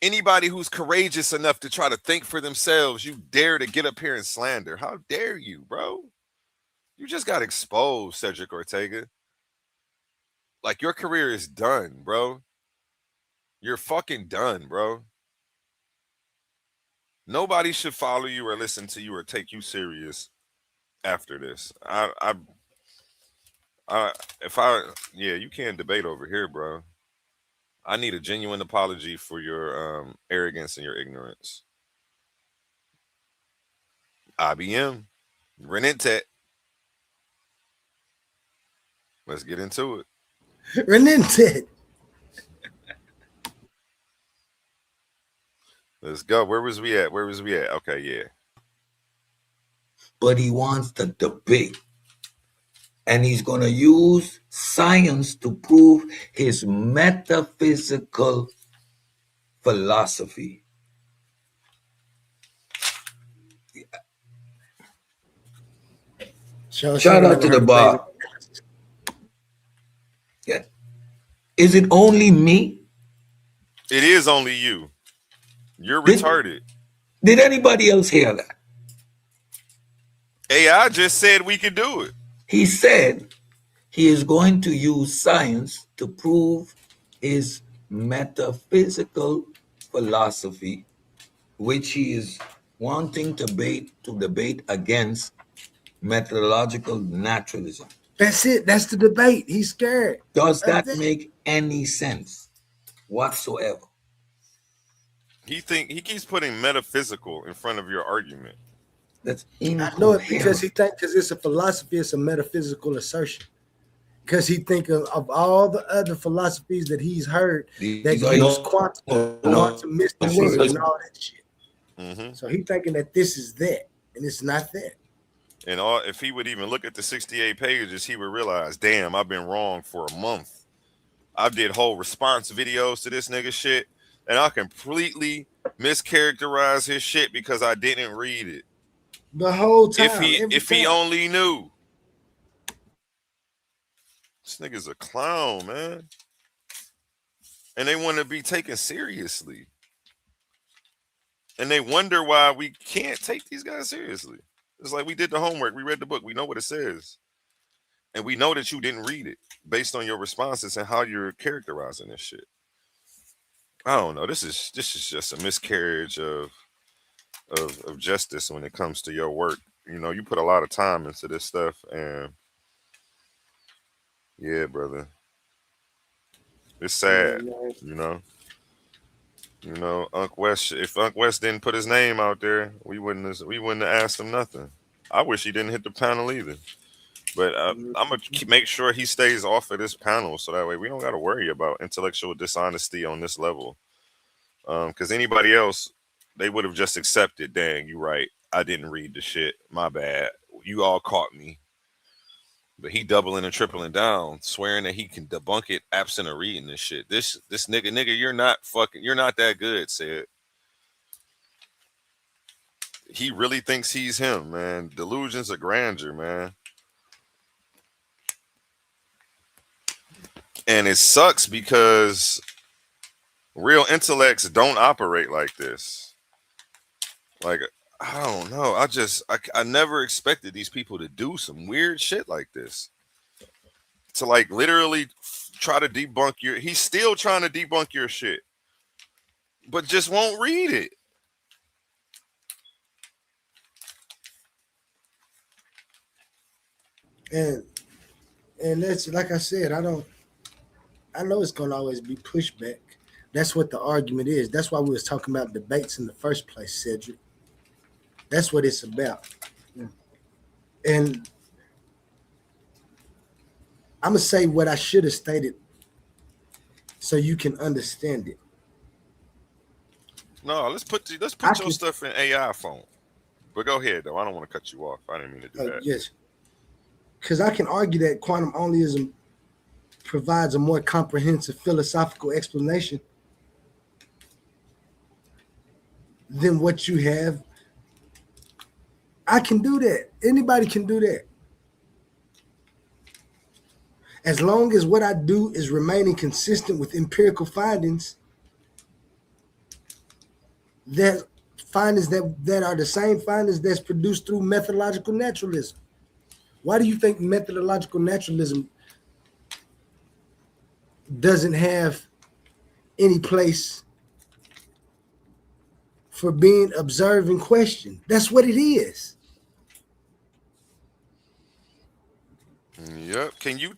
Anybody who's courageous enough to try to think for themselves, you dare to get up here and slander. How dare you, bro? You just got exposed, Cedrick Ortega. Like, your career is done, bro. You're fucking done, bro. Nobody should follow you or listen to you or take you serious after this. You can't debate over here, bro. I need a genuine apology for your arrogance and your ignorance. IBM, Renentet. Let's get into it. Renentet. Let's go. Where was we at? Okay, yeah. But he wants the debate. And he's going to use science to prove his metaphysical philosophy. Shout out to the bar. Yeah. Is it only me? It is only you. You're retarded. Did anybody else hear that? AI just said we could do it. He said he is going to use science to prove his metaphysical philosophy, which he is wanting to debate against methodological naturalism. That's it. That's the debate. He's scared. Does that make any sense whatsoever? He keeps putting metaphysical in front of your argument. That's incoherent. I know it because it's a philosophy. It's a metaphysical assertion. Because he think of all the other philosophies that he's heard that use quantum mysticism and all that shit. Mm-hmm. So he's thinking that this is that, and it's not that. And if he would even look at the 68 pages, he would realize, damn, I've been wrong for a month. I did whole response videos to this nigga shit, and I completely mischaracterized his shit because I didn't read it. The whole time. If he only knew. This nigga's a clown, man. And they want to be taken seriously. And they wonder why we can't take these guys seriously. It's like we did the homework. We read the book. We know what it says. And we know that you didn't read it based on your responses and how you're characterizing this shit. I don't know. This is just a miscarriage of justice when it comes to your work. You know, you put a lot of time into this stuff, and yeah, brother, it's sad. You know, Unc West. If Unc West didn't put his name out there, we wouldn't have asked him nothing. I wish he didn't hit the panel either. But I'm gonna make sure he stays off of this panel so that way we don't got to worry about intellectual dishonesty on this level. Because anybody else, they would have just accepted, dang, you right. I didn't read the shit. My bad. You all caught me. But he doubling and tripling down, swearing that he can debunk it absent of reading this shit. This nigga, you're not that good, said. He really thinks he's him, man. Delusions of grandeur, man. And it sucks because real intellects don't operate like this. Like, I don't know. I never expected these people to do some weird shit like this. To like literally try to debunk he's still trying to debunk your shit, but just won't read it. And that's, like I said, I know it's gonna always be pushback. That's what the argument is. That's why we was talking about debates in the first place, Cedrick. That's what it's about. And I'm gonna say what I should have stated so you can understand it. No, let's put your stuff in AI phone. But go ahead though. I don't want to cut you off. I didn't mean to do that. Yes. Because I can argue that quantum onlyism provides a more comprehensive philosophical explanation than what you have. I can do that. Anybody can do that. As long as what I do is remaining consistent with empirical findings, that findings that are the same findings that's produced through methodological naturalism. Why do you think methodological naturalism doesn't have any place for being observed and questioned? That's what it is. Yep. Can you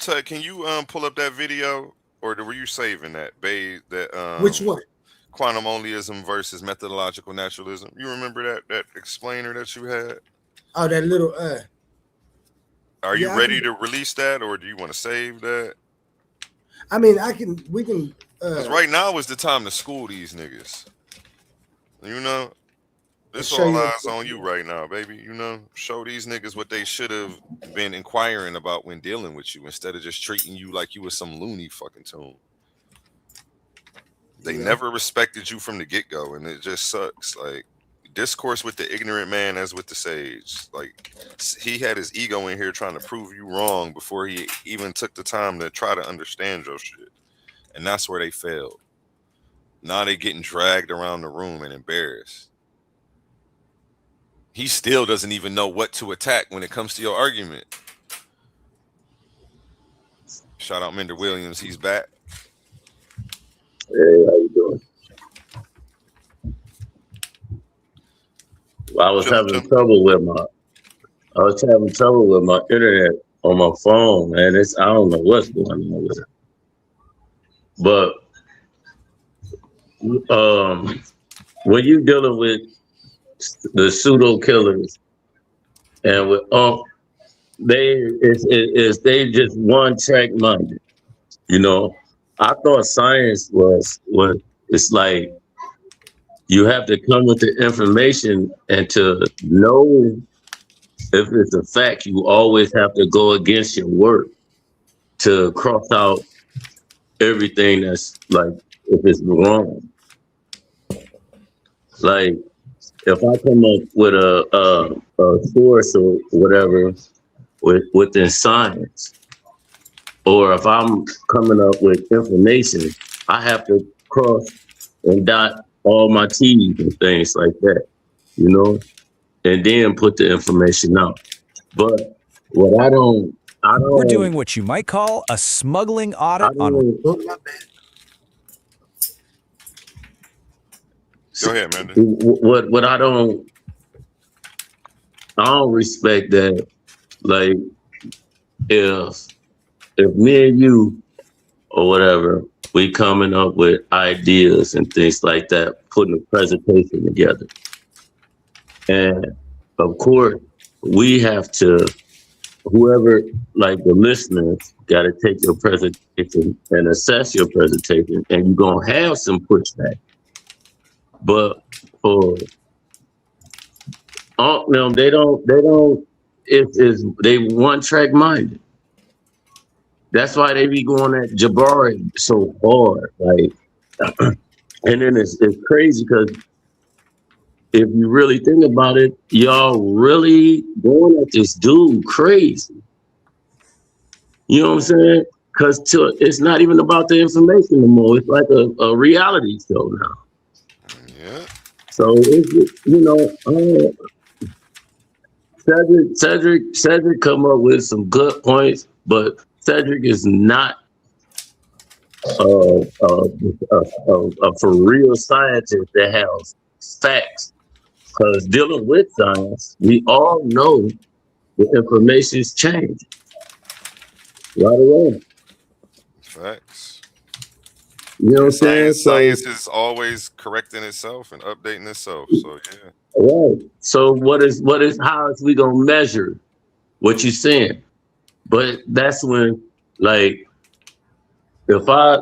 pull up that video, or were you saving that, babe? That Which one? Quantum onlyism versus methodological naturalism. You remember that explainer that you had? Oh, that little Are you ready to release that, or do you want to save that? I mean, we can because right now is the time to school these niggas. You know, this all eyes on you right now, baby. You know, show these niggas what they should have been inquiring about when dealing with you, instead of just treating you like you was some loony fucking tune. They never respected you from the get-go, and it just sucks. Like, discourse with the ignorant man as with the sage. Like, he had his ego in here trying to prove you wrong before he even took the time to try to understand your shit. And that's where they failed. Now they getting dragged around the room and embarrassed. He still doesn't even know what to attack when it comes to your argument. Shout out Mender Williams, he's back. Hey, how you doing? I was having trouble with my internet on my phone, man. I don't know what's going on with it. But when you're dealing with the pseudo killers and with they just one track minded, you know. I thought science was what it's like. You have to come with the information, and to know if it's a fact, you always have to go against your word to cross out everything that's like, if it's wrong. Like, if I come up with a source or whatever within science, or if I'm coming up with information, I have to cross and dot all my T's and things like that, you know, and then put the information out. But what I don't We're doing what you might call a smuggling audit on. Go ahead, man. What I don't respect that, like, if me and you or whatever, we coming up with ideas and things like that, putting a presentation together. And of course, we have to, whoever, like the listeners, got to take your presentation and assess your presentation, and you're going to have some pushback. But for them, they one track minded. That's why they be going at Jabari so hard, like, and then it's crazy because if you really think about it, y'all really going at this dude crazy. You know what I'm saying? Because it's not even about the information anymore. It's like a reality show now. Yeah. So it's, you know, Cedrick come up with some good points, but Cedrick is not a for real scientist that has facts. Because dealing with science, we all know the information's changing right away. Facts. You know what I'm saying? Science is always correcting itself and updating itself. So yeah. Right. So how is we gonna measure what you're saying? But that's when, like, if I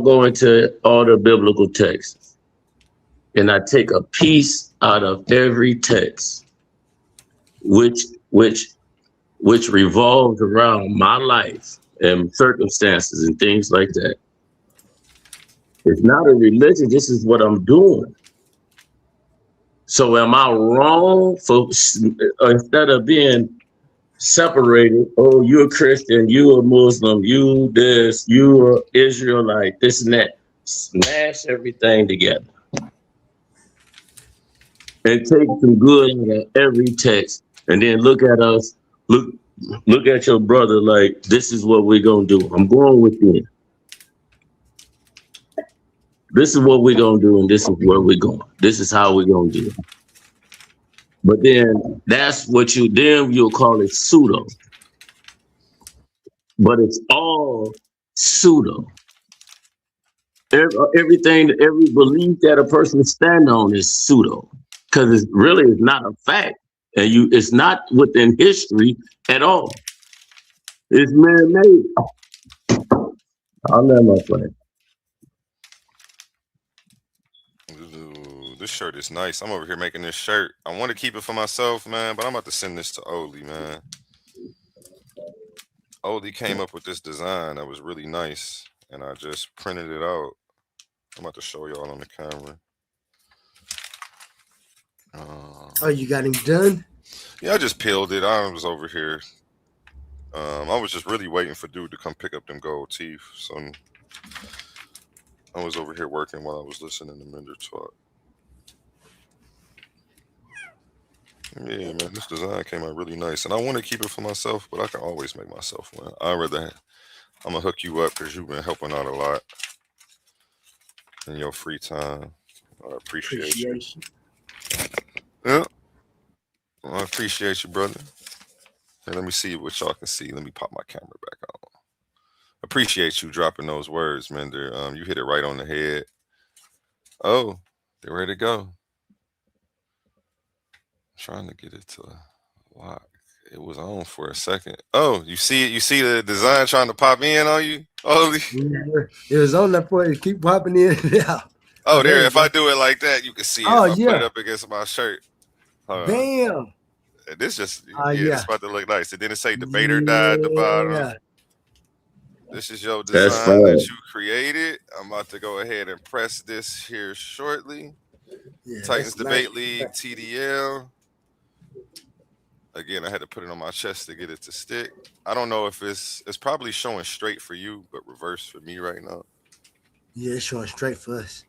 go into all the biblical texts and I take a piece out of every text, which revolves around my life and circumstances and things like that. It's not a religion. This is what I'm doing. So am I wrong for, instead of being separated, oh, you're a Christian, you a Muslim, you this, you a Israelite, this and that. smash everything together and take some good out of every text, and then look at us, look at your brother like, this is what we're gonna do. I'm going with you. This is what we're gonna do, and this is where we're going. This is how we're gonna do it. But then that's what you'll call it pseudo. But it's all pseudo. Everything, every belief that a person stands on is pseudo, because it's really not a fact, and it's not within history at all. It's man-made. I'll let my friend. Ooh, this shirt is nice. I'm over here making this shirt. I want to keep it for myself, man, but I'm about to send this to Oli, man. Oli came up with this design that was really nice, and I just printed it out. I'm about to show y'all on the camera. Oh, you got him done? Yeah, I just peeled it. I was over here. I was just really waiting for dude to come pick up them gold teeth. So I was over here working while I was listening to Mender talk. Yeah, man, this design came out really nice, and I want to keep it for myself, but I can always make myself one. I'm gonna hook you up because you've been helping out a lot in your free time. I appreciate you. Yeah, I appreciate you, brother. Hey, let me see what y'all can see. Let me pop my camera back on. Appreciate you dropping those words, Mender. You hit it right on the head. Oh, they're ready to go. Trying to get it to lock. It was on for a second. Oh, you see it? You see the design trying to pop in on you? Oh, it was on that point. It keep popping in and out. Oh, there. If I do it like that, you can see it. Oh, if I put it up against my shirt. Damn. This just it's about to look nice. And then it say debater died at the bottom. This is your design that you created. I'm about to go ahead and press this here shortly. Titans Debate League TDL. Again, I had to put it on my chest to get it to stick. I don't know if it's probably showing straight for you, but reverse for me right now. Yeah, it's showing straight for us.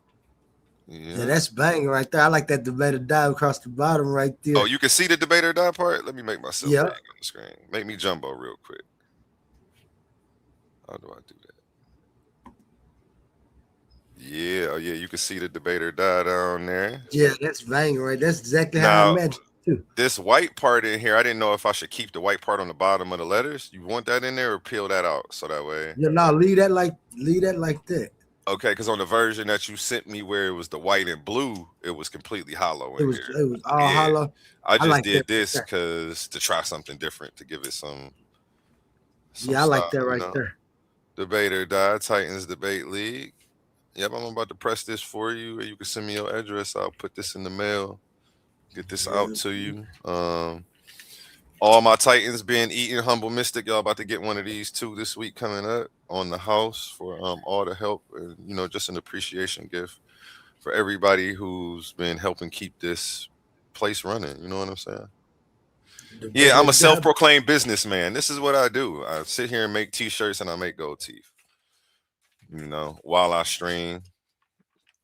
Yeah, that's banging right there. I like that debater dive across the bottom right there. Oh, you can see the debater dive part? Let me make myself big on the screen. Make me jumbo real quick. How do I do that? Yeah, oh yeah, you can see the debater die down there. Yeah, that's banging right. That's exactly how I imagined it too. This white part in here, I didn't know if I should keep the white part on the bottom of the letters. You want that in there or peel that out so that way? Yeah, no, leave that like that. Okay, because on the version that you sent me where it was the white and blue, it was completely hollow in here. It was all hollow. I just like did this because to try something different, to give it some yeah, I like that right there. Debater die, Titans Debate League. Yep, I'm about to press this for you. You can send me your address. I'll put this in the mail. Get this out to you. All my Titans being eaten, Humble Mystic. Y'all about to get one of these too this week coming up on the house for all the help. And, just an appreciation gift for everybody who's been helping keep this place running. You know what I'm saying? Yeah, I'm a self-proclaimed businessman. This is what I do. I sit here and make t-shirts and I make gold teeth. While I stream,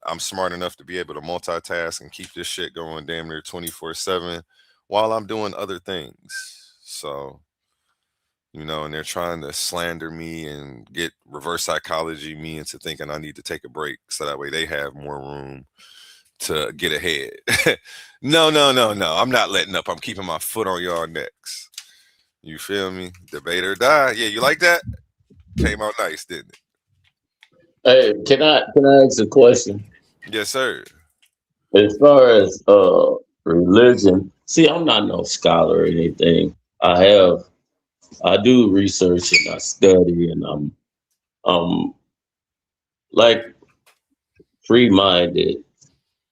I'm smart enough to be able to multitask and keep this shit going damn near 24/7 while I'm doing other things. So, and they're trying to slander me and get reverse psychology me into thinking I need to take a break so that way they have more room to get ahead. No. I'm not letting up. I'm keeping my foot on y'all necks. You feel me? Debate or die. Yeah, you like that? Came out nice, didn't it? Hey, can I ask a question? Yes, sir. As far as religion, see, I'm not no scholar or anything. I do research and I study, and I'm like free-minded.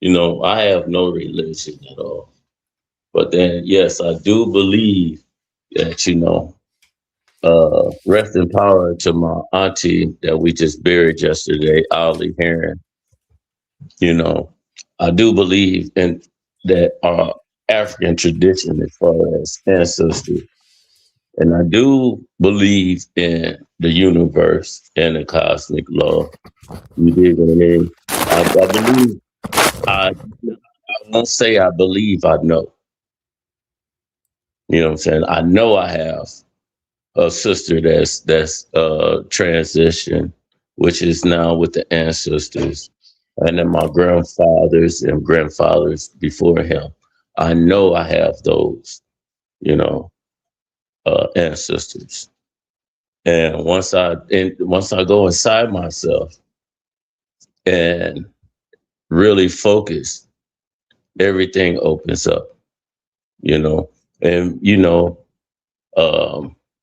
I have no religion at all. But then, yes, I do believe that, rest in power to my auntie that we just buried yesterday, Ollie Heron. I do believe in that our African tradition as far as ancestry. And I do believe in the universe and the cosmic law. You dig what I mean? I believe, I won't say I believe, I know. You know what I'm saying? I know I have a sister that's transitioned, which is now with the ancestors, and then my grandfathers and grandfathers before him. I know I have those, you know, ancestors. And once I go inside myself and really focus, everything opens up, you know. And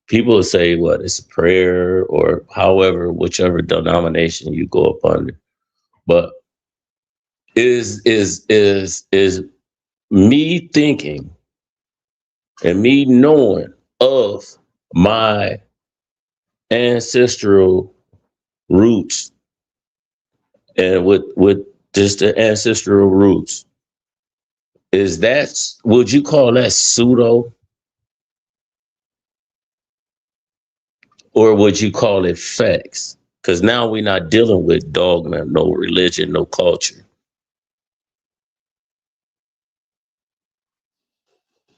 people will say what it's prayer or however, whichever denomination you go up under. But is me thinking and me knowing of my ancestral roots and with just the ancestral roots, would you call that pseudo, or would you call it facts? Because now we're not dealing with dogma, no religion, no culture.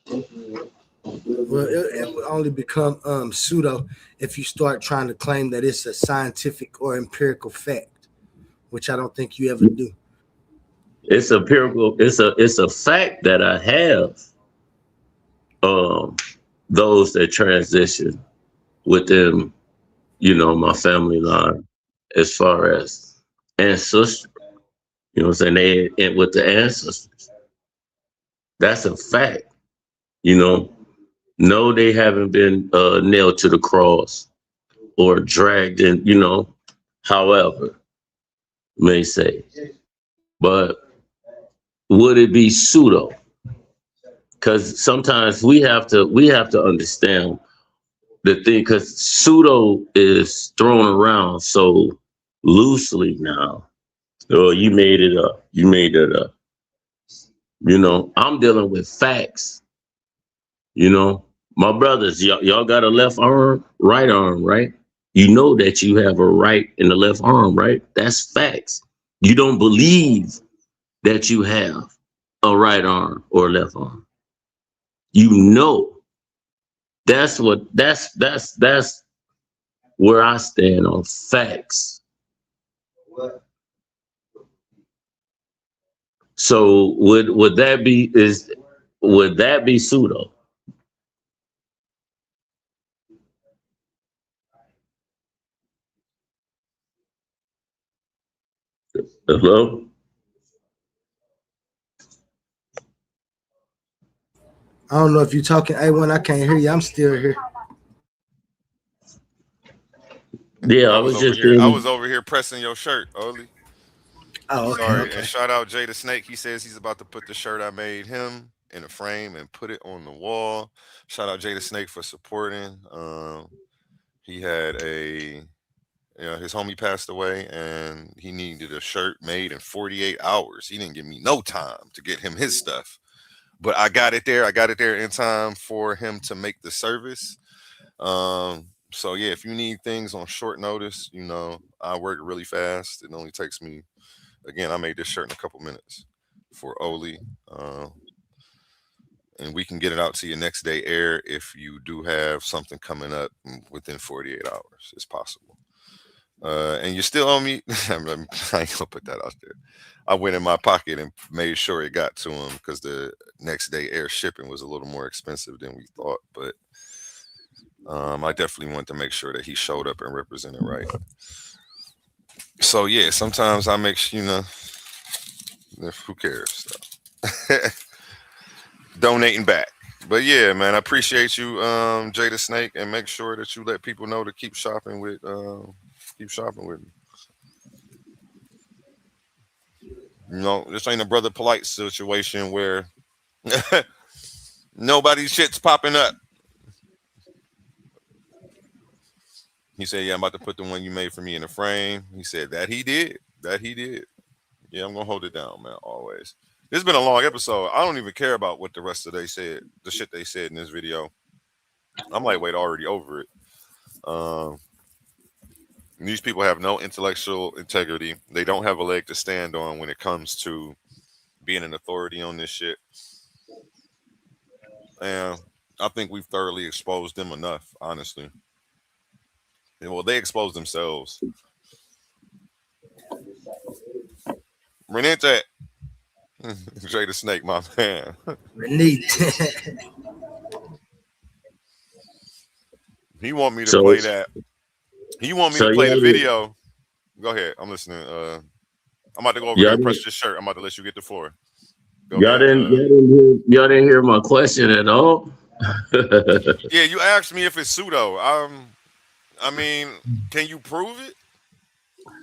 Well, it will only become pseudo if you start trying to claim that it's a scientific or empirical fact, which I don't think you ever do. It's empirical. It's a fact that I have those that transition within, my family line, as far as ancestors. You know what I'm saying? And with the ancestors, that's a fact. No, they haven't been nailed to the cross or dragged in. However, may say, but would it be pseudo? Because sometimes we have to understand the thing, because pseudo is thrown around so loosely now. Oh, you made it up. You made it up. I'm dealing with facts. My brothers, y'all got a left arm, right arm, right? You know that you have a right and a left arm, right? That's facts. You don't believe that you have a right arm or left arm. That's where I stand on facts. So would that be pseudo? Hello? I don't know if you're talking A1. I can't hear you. I'm still here. Yeah, I was over here. I was over here pressing your shirt, Oli. Oh, okay. Sorry. Okay. And shout out Jay the Snake. He says he's about to put the shirt I made him in a frame and put it on the wall. Shout out Jay the Snake for supporting. He had his homie passed away and he needed a shirt made in 48 hours. He didn't give me no time to get him his stuff, but I got it there. I got it there in time for him to make the service. So yeah, if you need things on short notice, I work really fast. It only takes me, again, I made this shirt in a couple minutes for Oli. And we can get it out to you next day air if you do have something coming up within 48 hours. It's possible. And you still owe me. I ain't gonna put that out there. I went in my pocket and made sure it got to him because the next day air shipping was a little more expensive than we thought. But I definitely wanted to make sure that he showed up and represented right. So yeah, sometimes I make sure, who cares? So. Donating back. But yeah, man, I appreciate you, Jay the Snake, and make sure that you let people know to keep shopping with me. This ain't a Brother Polite situation where nobody's shit's popping up. He said, yeah, I'm about to put the one you made for me in the frame. He said that he did. Yeah, I'm gonna hold it down, man, always. This has been a long episode. I don't even care about what the rest of the shit they said in this video. I'm lightweight already over it. These people have no intellectual integrity. They don't have a leg to stand on when it comes to being an authority on this shit. And I think we've thoroughly exposed them enough, honestly. And, well, they exposed themselves. Renate. Jay the Snake, my man. Renate. He want me to play that. He want me to play the video. Go ahead. I'm listening. I'm about to go over there and press your shirt. I'm about to let you get the floor. Y'all didn't hear my question at all. Yeah, you asked me if it's pseudo. I mean, can you prove it?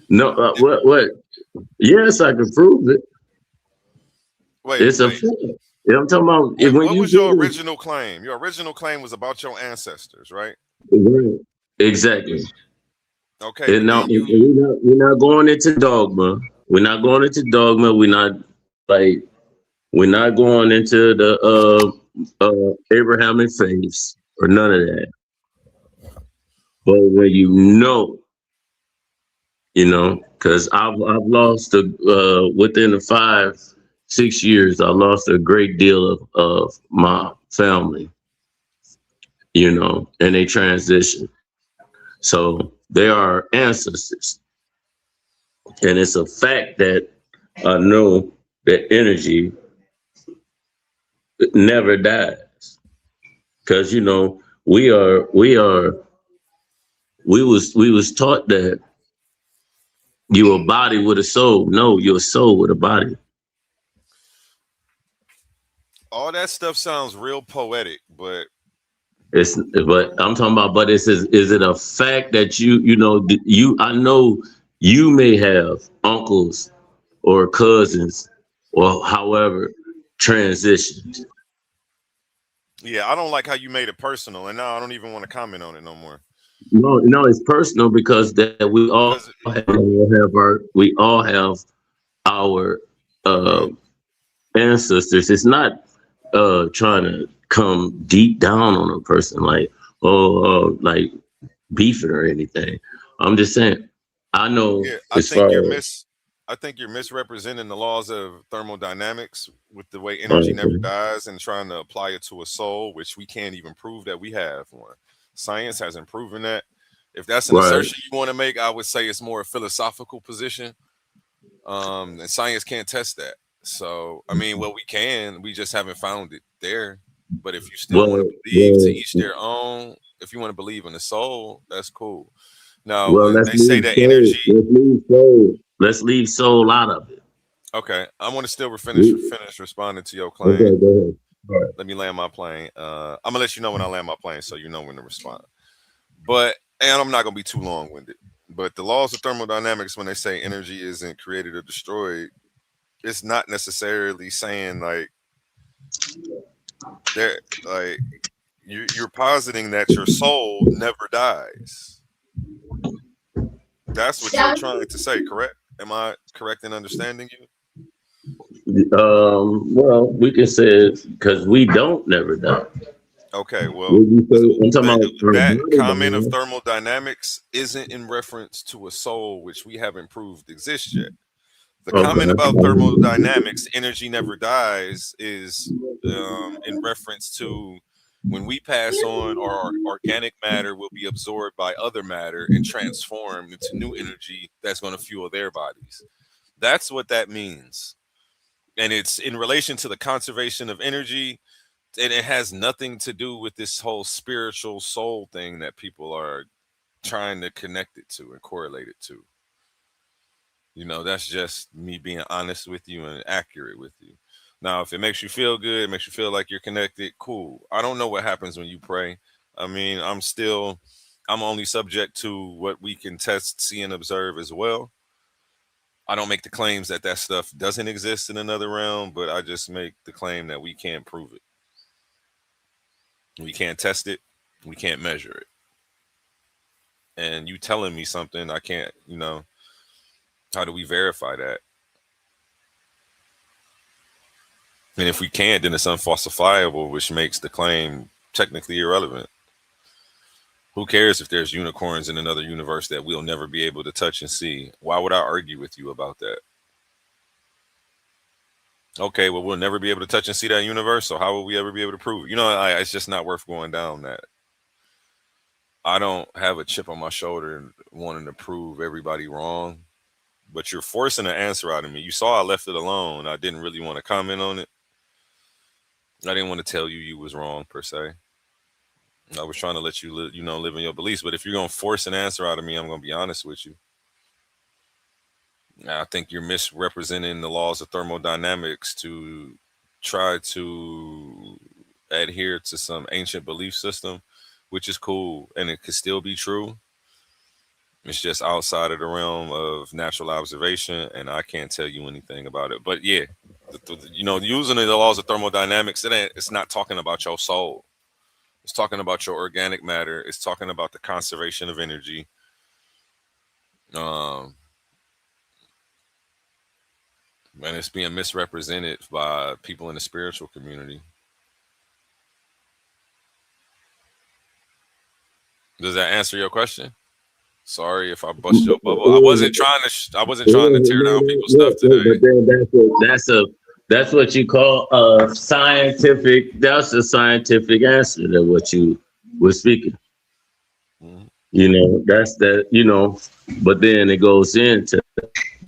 No. What? Yes, I can prove it. Wait, it's a fact. Yeah, I'm talking about. Wait, what was your original claim? Your original claim was about your ancestors, right? Right. Exactly. Okay. And now we're not going into dogma. We're not going into dogma. We're not going into the Abrahamic faiths or none of that. But when because I've lost within the 5-6 years, I lost a great deal of my family, and they transitioned. So they are ancestors. And it's a fact that I know that energy never dies. Because, we was taught that you're a body with a soul. No, you're a soul with a body. All that stuff sounds real poetic, but I'm talking about, but is it a fact that I know you may have uncles or cousins or however transitioned. Yeah, I don't like how you made it personal, and now I don't even want to comment on it no more. No, it's personal because that we all have our ancestors. It's not trying to come deep down on a person like beefing or anything. I'm just saying. I know. Yeah, I think you're misrepresenting the laws of thermodynamics with the way energy never dies and trying to apply it to a soul, which we can't even prove that we have one. Science hasn't proven that. If that's an assertion you want to make, I would say it's more a philosophical position. And science can't test that. So, I mean, we just haven't found it there. But if you still want to believe to each their own, if you want to believe in the soul, that's cool. Now, when they say that energy, let's leave soul out of it. Okay, I want to still finish responding to your claim. Okay, go ahead. Right. Let me land my plane. I'm gonna let you know when I land my plane, so you know when to respond. And I'm not gonna be too long-winded. But the laws of thermodynamics, when they say energy isn't created or destroyed, it's not necessarily saying you're positing that your soul never dies. That's what you're trying to say, correct? Am I correct in understanding you? Well, we can say it because we don't never die. Okay, well, that comment of thermodynamics isn't in reference to a soul, which we haven't proved exists yet. The comment about thermodynamics, energy never dies, is in reference to when we pass on, our organic matter will be absorbed by other matter and transformed into new energy that's going to fuel their bodies. That's what that means. And it's in relation to the conservation of energy, and it has nothing to do with this whole spiritual soul thing that people are trying to connect it to and correlate it to. That's just me being honest with you and accurate with you. Now, if it makes you feel good, it makes you feel like you're connected, cool. I don't know what happens when you pray. I mean, I'm only subject to what we can test, see, and observe as well. I don't make the claims that stuff doesn't exist in another realm, but I just make the claim that we can't prove it. We can't test it. We can't measure it. And you telling me something, I can't, how do we verify that? And if we can't, then it's unfalsifiable, which makes the claim technically irrelevant. Who cares if there's unicorns in another universe that we'll never be able to touch and see? Why would I argue with you about that? Okay, well, we'll never be able to touch and see that universe, so how will we ever be able to prove it? You know, it's just not worth going down that. I don't have a chip on my shoulder wanting to prove everybody wrong, but you're forcing an answer out of me. You saw I left it alone. I didn't really want to comment on it. I didn't want to tell you was wrong, per se. I was trying to let you live in your beliefs. But if you're going to force an answer out of me, I'm going to be honest with you. I think you're misrepresenting the laws of thermodynamics to try to adhere to some ancient belief system, which is cool. And it could still be true. It's just outside of the realm of natural observation. And I can't tell you anything about it. But yeah, using the laws of thermodynamics, it's not talking about your soul. It's talking about your organic matter. It's talking about the conservation of energy. And it's being misrepresented by people in the spiritual community. Does that answer your question? Sorry if I bust your bubble. I wasn't trying to tear down people's stuff today. But then that's what you call scientific. That's a scientific answer to what you were speaking. Mm-hmm. You know, that's that. You know, but then it goes into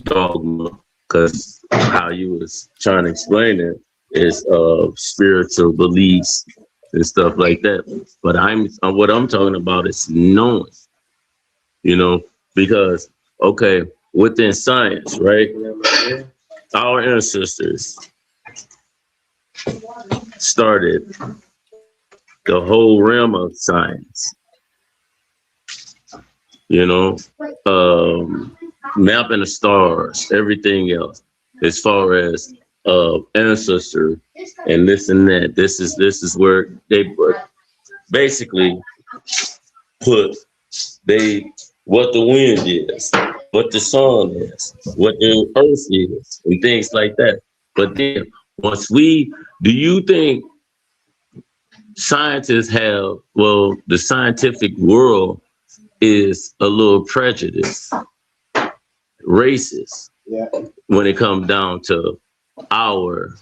dogma, because how you was trying to explain it is spiritual beliefs and stuff like that. But what I'm talking about is knowing. You know, because okay, within science, right? Our ancestors started the whole realm of science, you know, mapping the stars, everything else, as far as ancestor and this and that. This is where they basically put what the wind is, what the sun is, what the earth is, and things like that. But then do you think scientists the scientific world is a little prejudiced, racist, when it comes down to our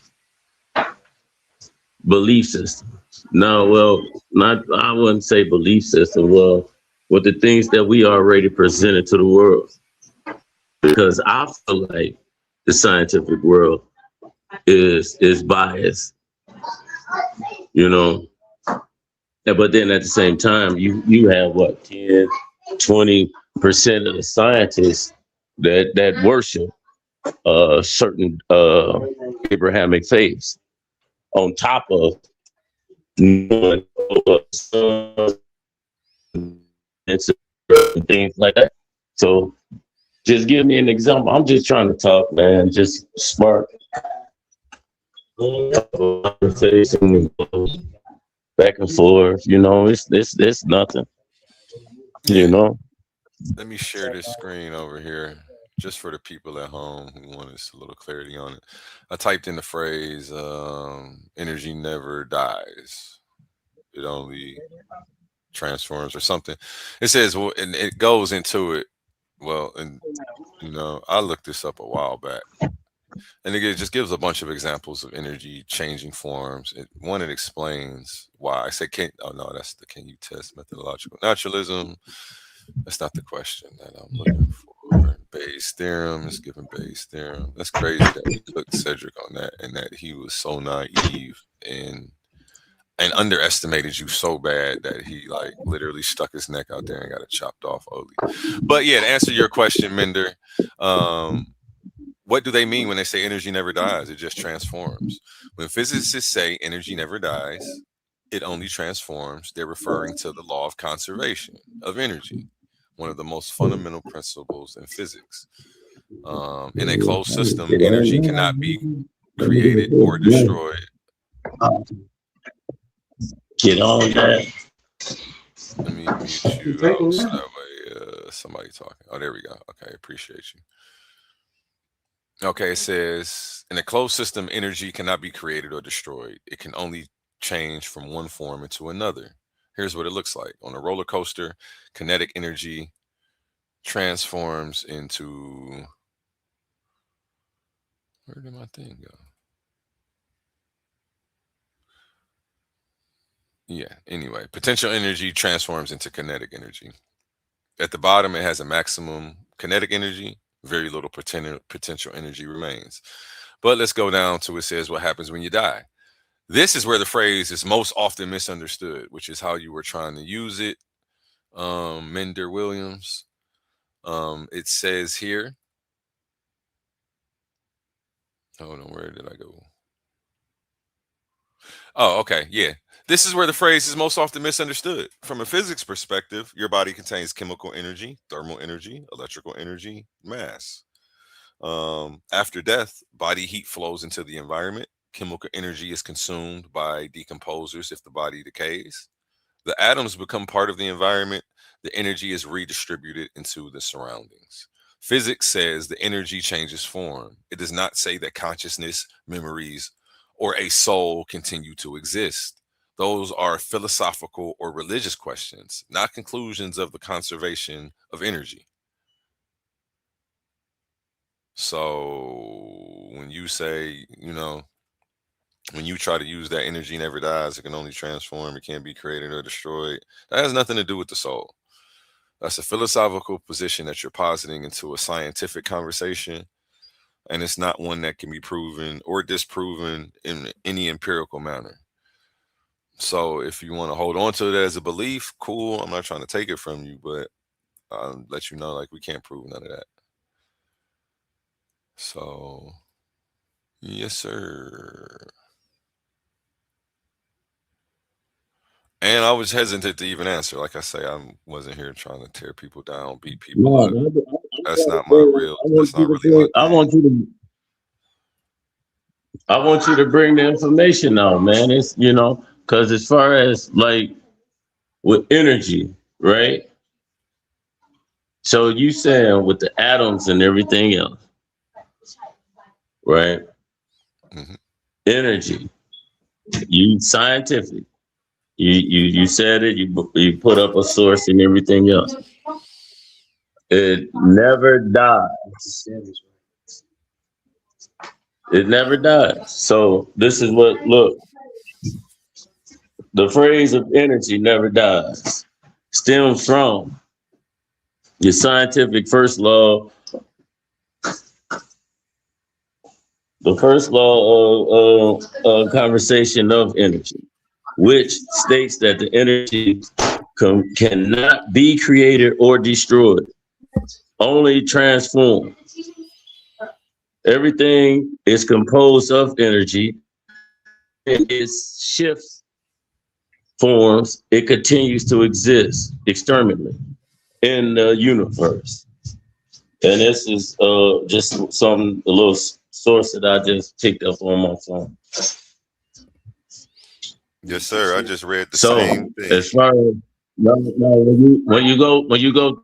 belief system? No, I wouldn't say belief system. Well, with the things that we already presented to the world, because I feel like the scientific world is biased, you know. But then at the same time, you have what, 10-20% of the scientists that worship certain Abrahamic faiths, on top of and things like that. So just give me an example. I'm just trying to talk, man. Just spark conversation, back and forth. You know, it's nothing. You know. Let me share this screen over here just for the people at home who want us a little clarity on it. I typed in the phrase energy never dies. It only transforms or something. It says, well, and it goes into it. Well, and you know, I looked this up a while back, and it just gives a bunch of examples of energy changing forms. It explains why. I say, can you test methodological naturalism? That's not the question that I'm looking for. Bayes theorem is given Bayes theorem. That's crazy that we took Cedrick on that, and that he was so naive and underestimated you so bad that he like literally stuck his neck out there and got it chopped off early. But yeah, to answer your question, Mender, what do they mean when they say energy never dies? It just transforms. When physicists say energy never dies, it only transforms. They're referring to the law of conservation of energy, one of the most fundamental principles in physics. In a closed system, energy cannot be created or destroyed. Get on that. Let me mute you out so that way somebody talking. Oh, there we go. Okay, appreciate you. Okay, it says, in a closed system, energy cannot be created or destroyed. It can only change from one form into another. Here's what it looks like. On a roller coaster, kinetic energy transforms into, where did my thing go? Yeah, anyway, potential energy transforms into kinetic energy. At the bottom, it has a maximum kinetic energy, very little potential energy remains. But let's go down to it says what happens when you die. This is where the phrase is most often misunderstood, which is how you were trying to use it, Mender Williams. It says here, hold on, where did I go? Oh, okay, yeah. This is where the phrase is most often misunderstood. From a physics perspective, your body contains chemical energy, thermal energy, electrical energy, mass. After death, body heat flows into the environment. Chemical energy is consumed by decomposers if the body decays. The atoms become part of the environment. The energy is redistributed into the surroundings. Physics says the energy changes form. It does not say that consciousness, memories, or a soul continue to exist. Those are philosophical or religious questions, not conclusions of the conservation of energy. So when you say, when you try to use that energy never dies, it can only transform, it can't be created or destroyed, that has nothing to do with the soul. That's a philosophical position that you're positing into a scientific conversation, and it's not one that can be proven or disproven in any empirical manner. So if you want to hold on to it as a belief, cool. I'm not trying to take it from you, but I'll let you know, like, we can't prove none of that. So, yes, sir. And I was hesitant to even answer. Like I say, I wasn't here trying to tear people down, beat people up. That's not my real. That's not really my thing. I want you to bring the information out, man. It's because as far as like with energy, right? So you saying with the atoms and everything else, right? Mm-hmm. Energy, you scientific. You said it. You put up a source and everything else. It never dies. It never dies. So this is what look. The phrase of energy never dies stems from your scientific first law. The first law of conversation of energy, which states that the energy cannot be created or destroyed, only transformed. Everything is composed of energy. And it shifts forms. It continues to exist externally in the universe. And this is just a little source that I just picked up on my phone. Yes, sir. I just read the same thing. As far as when you go.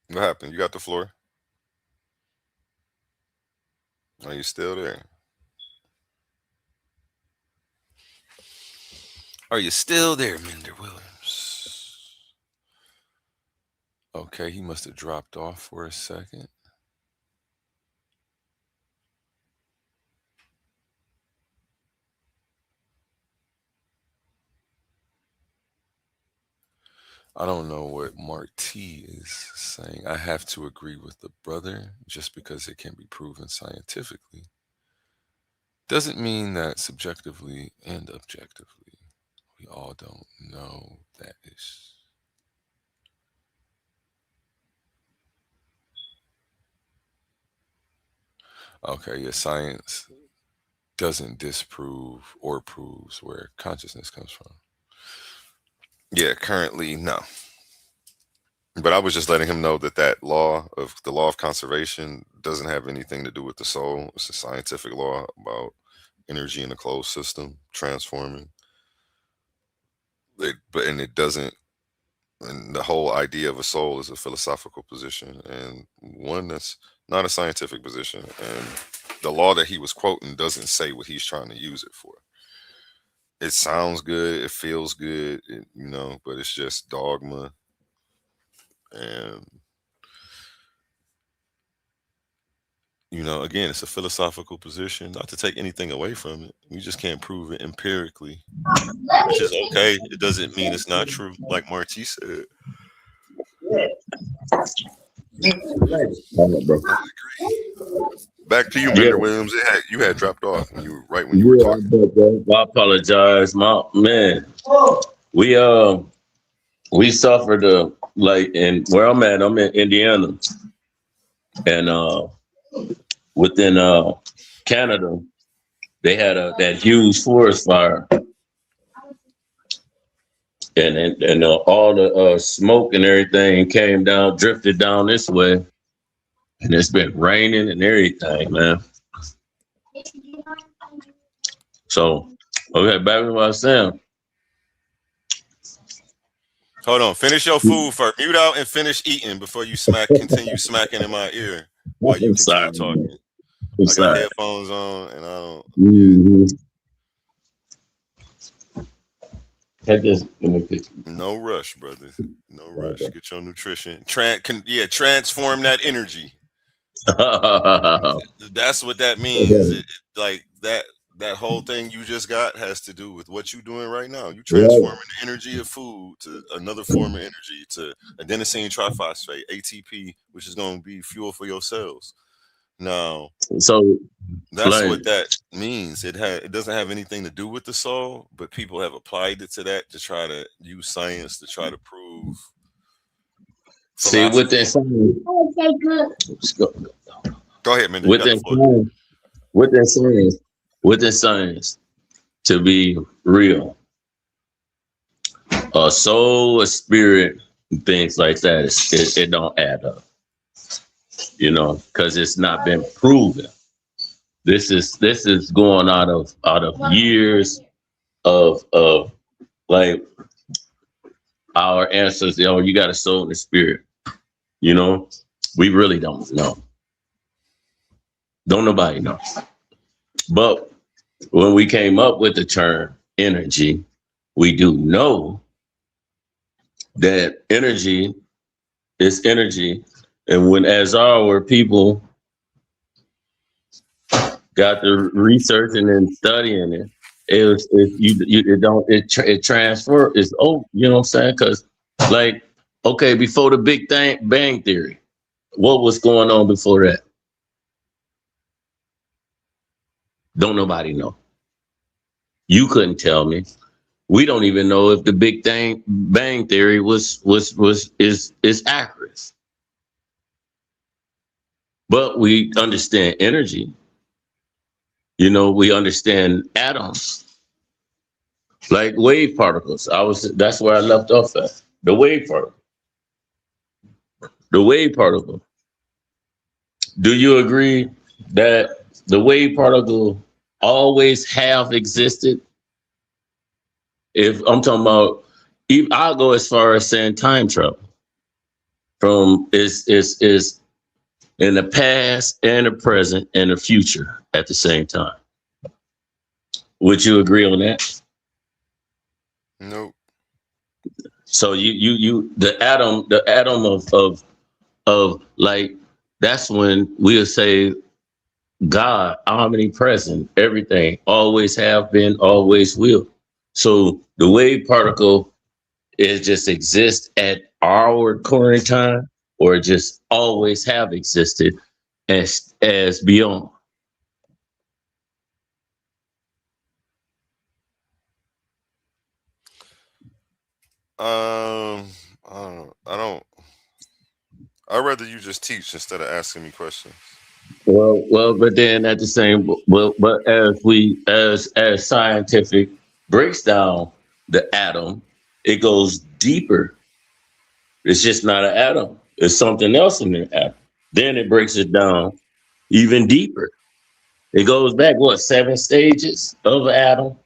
What happened? You got the floor? Are you still there? Are you still there, Mender Williams? Okay, he must have dropped off for a second. I don't know what Marty is saying. I have to agree with the brother just because it can be proven scientifically. Doesn't mean that subjectively and objectively we all don't know that is. Okay, yeah, science doesn't disprove or proves where consciousness comes from. Yeah, currently, no. But I was just letting him know that the law of conservation doesn't have anything to do with the soul. It's a scientific law about energy in a closed system transforming. It doesn't. And the whole idea of a soul is a philosophical position and one that's not a scientific position. And the law that he was quoting doesn't say what he's trying to use it for. It sounds good, it feels good, but it's just dogma. And again, it's a philosophical position. Not to take anything away from it, we just can't prove it empirically, which is okay. It doesn't mean it's not true, like Marty said. Back to you, Mender Williams. You had dropped off when you were talking. I apologize, my man. We suffered in where I'm at. I'm in Indiana, and within Canada, they had that huge forest fire, and all the smoke and everything came down, drifted down this way, and it's been raining and everything, man. So, okay, back to what I was saying. Hold on, finish your food first. Mute out and finish eating before you continue smacking in my ear while you continue talking. I got headphones on and I don't. No rush, brother. No rush. Get your nutrition. Transform that energy. That's what that means. Like that whole thing you just got has to do with what you're doing right now. You transforming the energy of food to another form of energy, to adenosine triphosphate, ATP, which is going to be fuel for your cells. Now, so that's what that means. It doesn't have anything to do with the soul, but people have applied it to that to try to use science to try to prove. See, within science. Go ahead, man. Within science, to be real, a soul, a spirit, things like that, it don't add up. Because it's not been proven. This is going out of years of like our ancestors. You got a soul and a spirit. We really don't know. Don't nobody know. But when we came up with the term energy, we do know that energy is energy. And as our people got to researching and studying it, it transfer. It's you know what I'm saying? Because before the Big Bang Theory, what was going on before that? Don't nobody know. You couldn't tell me. We don't even know if the Big Bang Theory is accurate. But we understand energy. We understand atoms, like wave particles. That's where I left off at. The wave particle. The wave particle. Do you agree that the wave particle always have existed? If I'm talking about, I'll go as far as saying time travel. From is in the past and the present and the future at the same time. Would you agree on that? Nope. So the atom of like, that's when we'll say God, omnipresent, everything, always have been, always will. So the wave particle just exists at our current time, or just always have existed as beyond? I'd rather you just teach instead of asking me questions. Well, but then at the same, but as scientific breaks down the atom, it goes deeper. It's just not an atom. It's something else in the atom. Then it breaks it down even deeper. It goes back, 7 stages of an atom?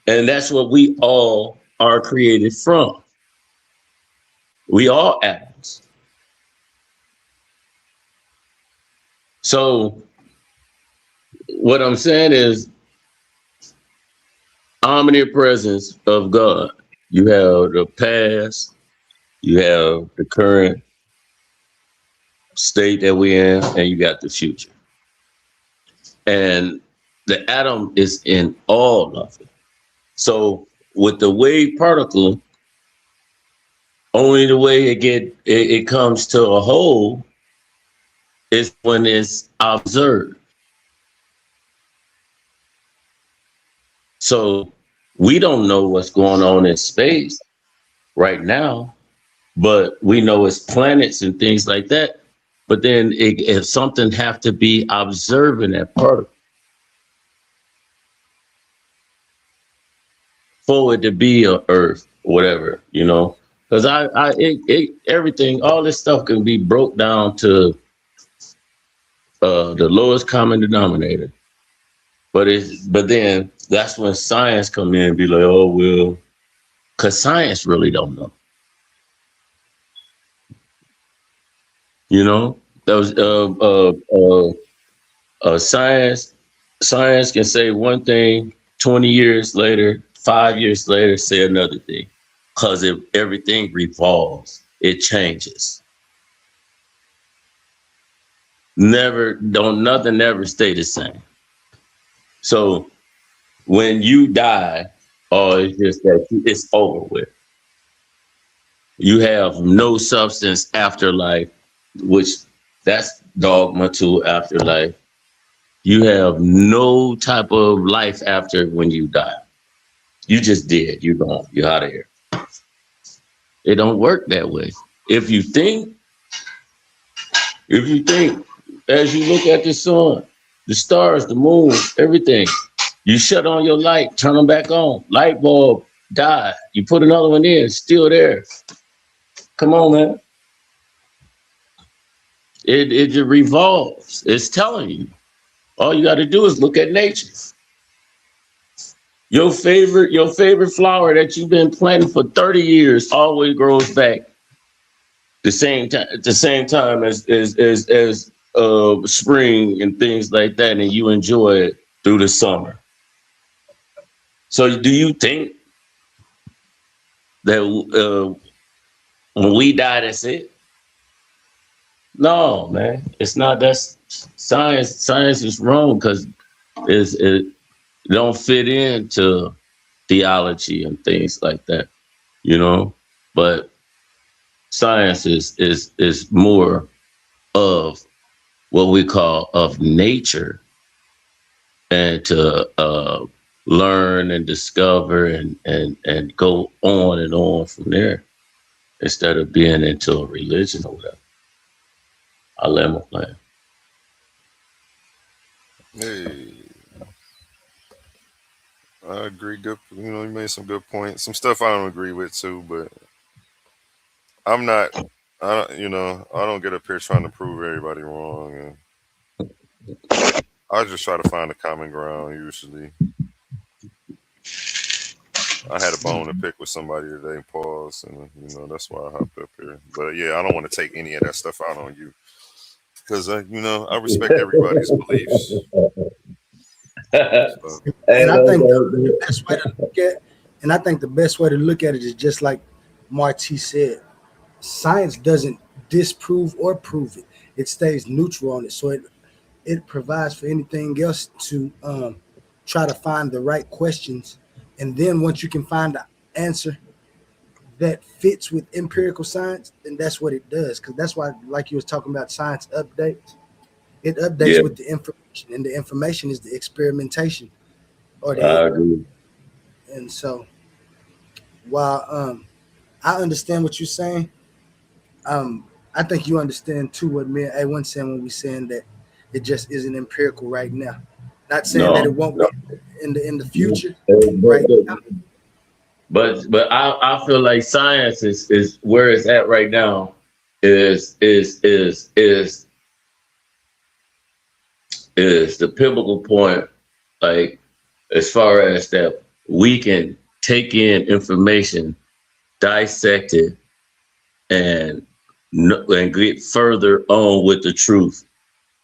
And that's what we all are created from. We all atoms. So what I'm saying is omnipresence of God. You have the past, you have the current state that we're in, and you got the future. And the atom is in all of it. So with the wave particle, only the way it comes to a whole is when it's observed. So we don't know what's going on in space right now, but we know it's planets and things like that. But then if something have to be observing that particle for it to be a Earth, whatever, you know, because everything, all this stuff can be broke down to the lowest common denominator. But then that's when science come in and be like, oh, well, because science really don't know. You know, those science can say one thing, 20 years later, 5 years later, say another thing, because everything revolves, it changes. Nothing ever stay the same. So when you die, or it's just that it's over with. You have no substance afterlife, which that's dogma to afterlife. You have no type of life after when you die. You just dead. You're gone. You're out of here. It don't work that way. If you think, as you look at the sun, the stars, the moon, everything, you shut on your light, turn them back on. Light bulb died. You put another one in, still there. Come on, man. It just revolves. It's telling you. All you got to do is look at nature. Your favorite flower that you've been planting for 30 years always grows back the same time at the same time as spring and things like that, and you enjoy it through the summer. So do you think that when we die, that's it? No, man, it's not. That's science. Science is wrong because it don't fit into theology and things like that, you know. But science is more of what we call of nature, and to learn and discover and go on and on from there, instead of being into a religion or whatever. I let my plan. Hey, I agree. Good, you know, you made some good points. Some stuff I don't agree with too, but I don't get up here trying to prove everybody wrong, and I just try to find a common ground. Usually, I had a bone to pick with somebody today, pause, and that's why I hopped up here. But yeah, I don't want to take any of that stuff out on you, because I respect everybody's beliefs. And I think the best way to look at, and I think the best way to look at it is just like Marty said, science doesn't disprove or prove it. It stays neutral on it. So it provides for anything else to try to find the right questions. And then once you can find the answer that fits with empirical science, then that's what it does. Because that's why, like you was talking about, science updates. It updates with the information, and the information is the experimentation. I agree. And so while I understand what you're saying, I think you understand too what me and A1 saying when we saying that it just isn't empirical right now. Not saying that it won't be in the future. Right now. But I feel like science is where it's at right now. Is the pivotal point, like as far as that we can take in information, dissect it, and get further on with the truth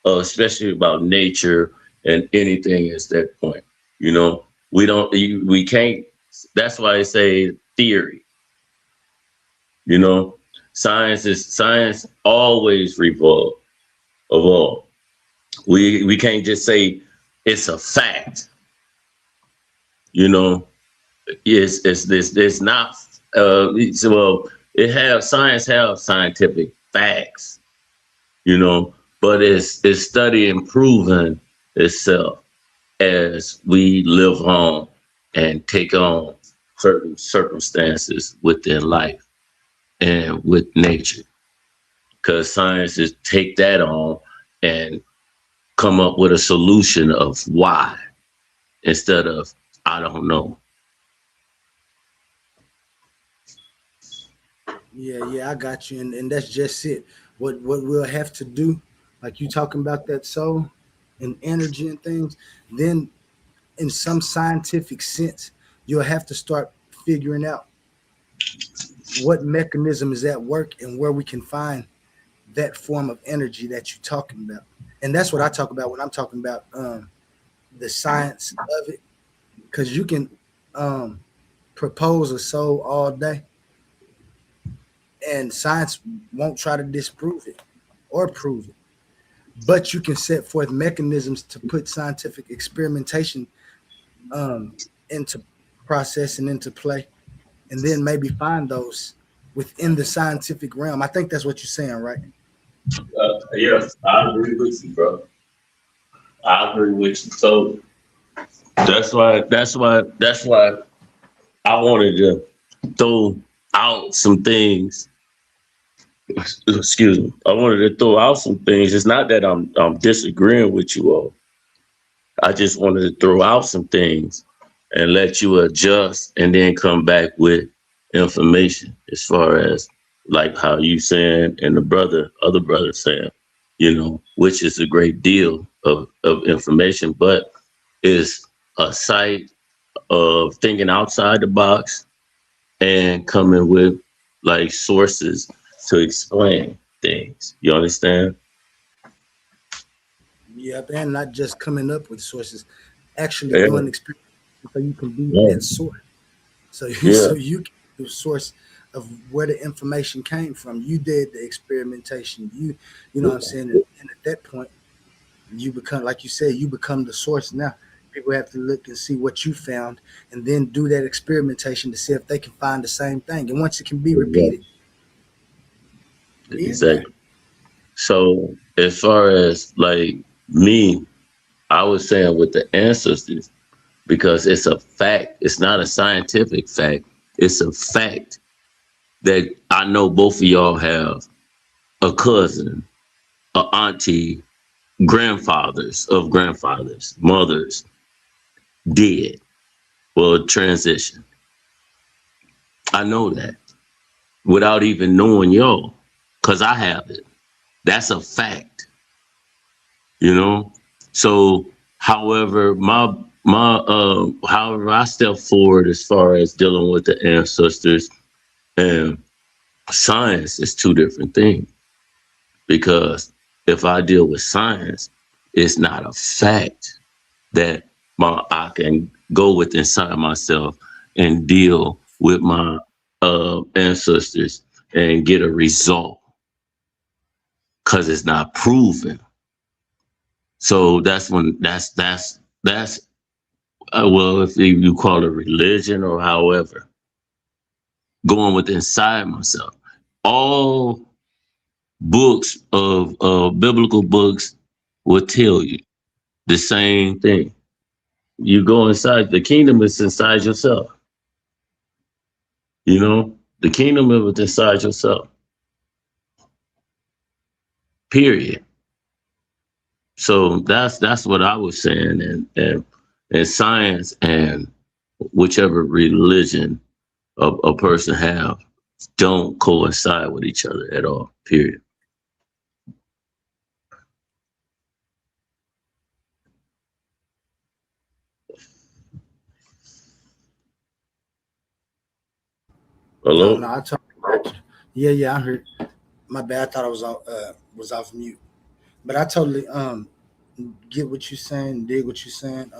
especially about nature and anything at that point. You know, we can't. That's why I say theory. You know, science always evolve. We can't just say it's a fact. You know, it's not. Science have scientific facts. You know, but it's study and proven itself as we live on and take on certain circumstances within life and with nature. Because science is take that on and come up with a solution of why instead of I don't know. Yeah, I got you, and that's just it. What we'll have to do, like you talking about that soul and energy and things, then in some scientific sense, you'll have to start figuring out what mechanism is at work and where we can find that form of energy that you're talking about. And that's what I talk about when I'm talking about the science of it, because you can propose a soul all day, and science won't try to disprove it or prove it. But you can set forth mechanisms to put scientific experimentation into process and into play, and then maybe find those within the scientific realm. I think that's what you're saying, right? Yes, I agree with you, bro. I agree with you. So that's why I wanted to throw out some things. Excuse me. I wanted to throw out some things. It's not that I'm disagreeing with you all. I just wanted to throw out some things and let you adjust and then come back with information as far as like how you saying and other brother saying, you know, which is a great deal of information, but is a site of thinking outside the box and coming with like sources to explain things. You understand? Yep, and not just coming up with sources, actually Yeah. doing experiments so you can be Yeah. that source. So Yeah. you can be the source of where the information came from. You did the experimentation. You know what I'm saying? And at that point, you become, like you said, you become the source. Now people have to look and see what you found and then do that experimentation to see if they can find the same thing. And once it can be repeated, we in there. Exactly. So as far as like me, I was saying with the ancestors, because it's a fact. It's not a scientific fact. It's a fact that I know both of y'all have a cousin, a auntie, grandfathers of grandfathers, mothers, dead. Well, transition. I know that without even knowing y'all, because I have it. That's a fact, you know? So, however, however I step forward as far as dealing with the ancestors and science is two different things. Because if I deal with science, it's not a fact that I can go with inside myself and deal with my ancestors and get a result because it's not proven. So that's when that's well, if you call it religion or however, going with inside myself. All books of biblical books will tell you the same thing. You go inside, the kingdom is inside yourself. You know, the kingdom is inside yourself. Period. So that's what I was saying, and science and whichever religion a person have don't coincide with each other at all. Period. Hello? No, I talked about you. Yeah, I heard. My bad. I thought I was off mute. But I totally get what you're saying, dig what you're saying.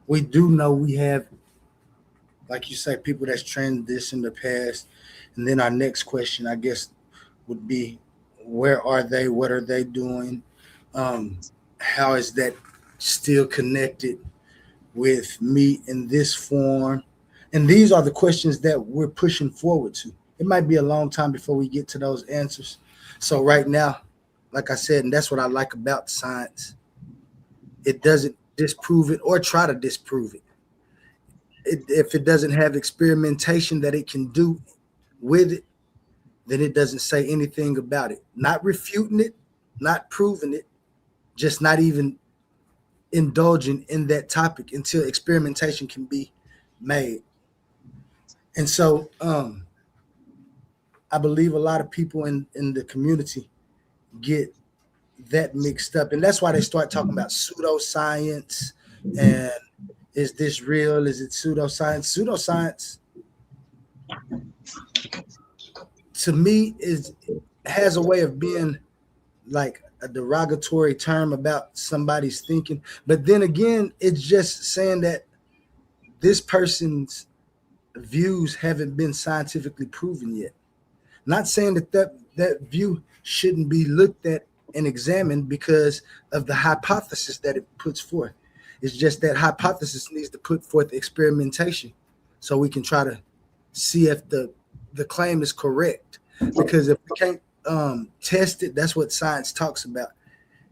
We do know we have, like you say, people that's transitioned the past. And then our next question, I guess, would be, where are they? What are they doing? How is that still connected with me in this form? And these are the questions that we're pushing forward to. It might be a long time before we get to those answers. So right now, like I said, and that's what I like about science, it doesn't disprove it or try to disprove it. If it doesn't have experimentation that it can do with it, then it doesn't say anything about it. Not refuting it, not proving it, just not even indulging in that topic until experimentation can be made. And so I believe a lot of people in the community get that mixed up. And that's why they start talking about pseudoscience and is this real? Is it pseudoscience? Pseudoscience, to me, has a way of being like a derogatory term about somebody's thinking. But then again, it's just saying that this person's views haven't been scientifically proven yet. Not saying that view shouldn't be looked at and examined because of the hypothesis that it puts forth. It's just that hypothesis needs to put forth experimentation so we can try to see if the claim is correct. Because if we can't test it, that's what science talks about.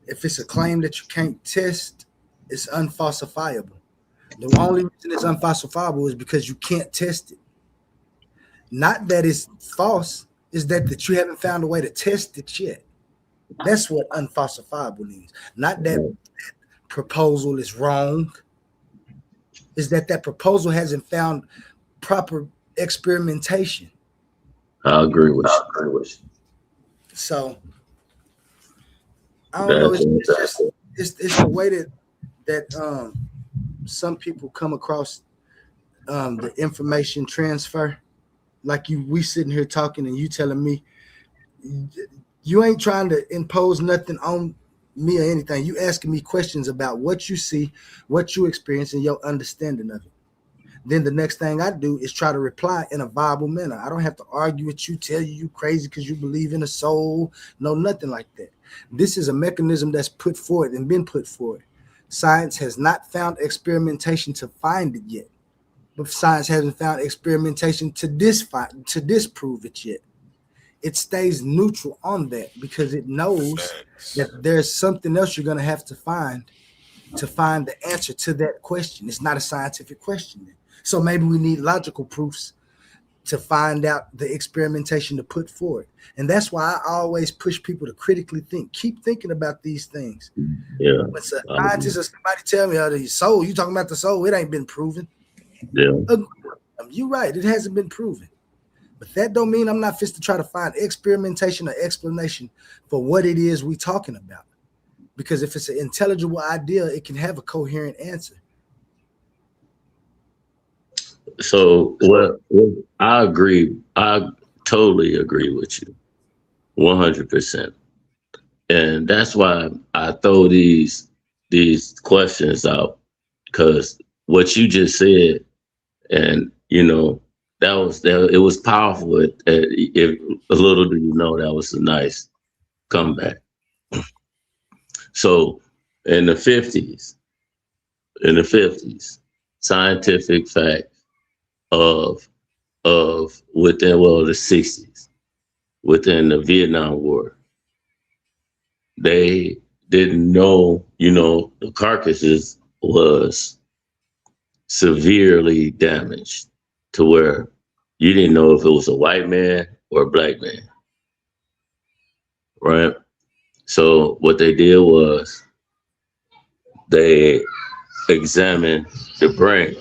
If it's a claim that you can't test, it's unfalsifiable. The only reason it's unfalsifiable is because you can't test it. Not that it's false, is that you haven't found a way to test it yet. That's what unfalsifiable means. Not that proposal is wrong. Is that proposal hasn't found proper experimentation. I agree with you. So I don't know. It's the way that some people come across the information transfer. Like we sitting here talking and you telling me you ain't trying to impose nothing on me or anything. You asking me questions about what you see, what you experience, and your understanding of it. Then the next thing I do is try to reply in a viable manner. I don't have to argue with you, tell you crazy because you believe in a soul. No, nothing like that. This is a mechanism that's put forward and been put forward. Science has not found experimentation to find it yet. But science hasn't found experimentation to disprove it yet. It stays neutral on that because it knows that there's something else you're going to have to find the answer to that question. It's not a scientific question. So maybe we need logical proofs to find out the experimentation to put forward. And that's why I always push people to critically think. Keep thinking about these things. Yeah. When a scientist or somebody tell me, the soul, you talking about the soul, it ain't been proven. Yeah. You're right. It hasn't been proven. But that don't mean I'm not fit to try to find experimentation or explanation for what it is we're talking about. Because if it's an intelligible idea, it can have a coherent answer. So what I agree. I totally agree with you 100%. And that's why I throw these questions out, because what you just said, and it was powerful. If a little do you know, that was a nice comeback. So in the 50s, scientific fact of within the 60s, within the Vietnam War, they didn't know, the carcasses was severely damaged to where you didn't know if it was a white man or a black man, right? So what they did was they examined the brain.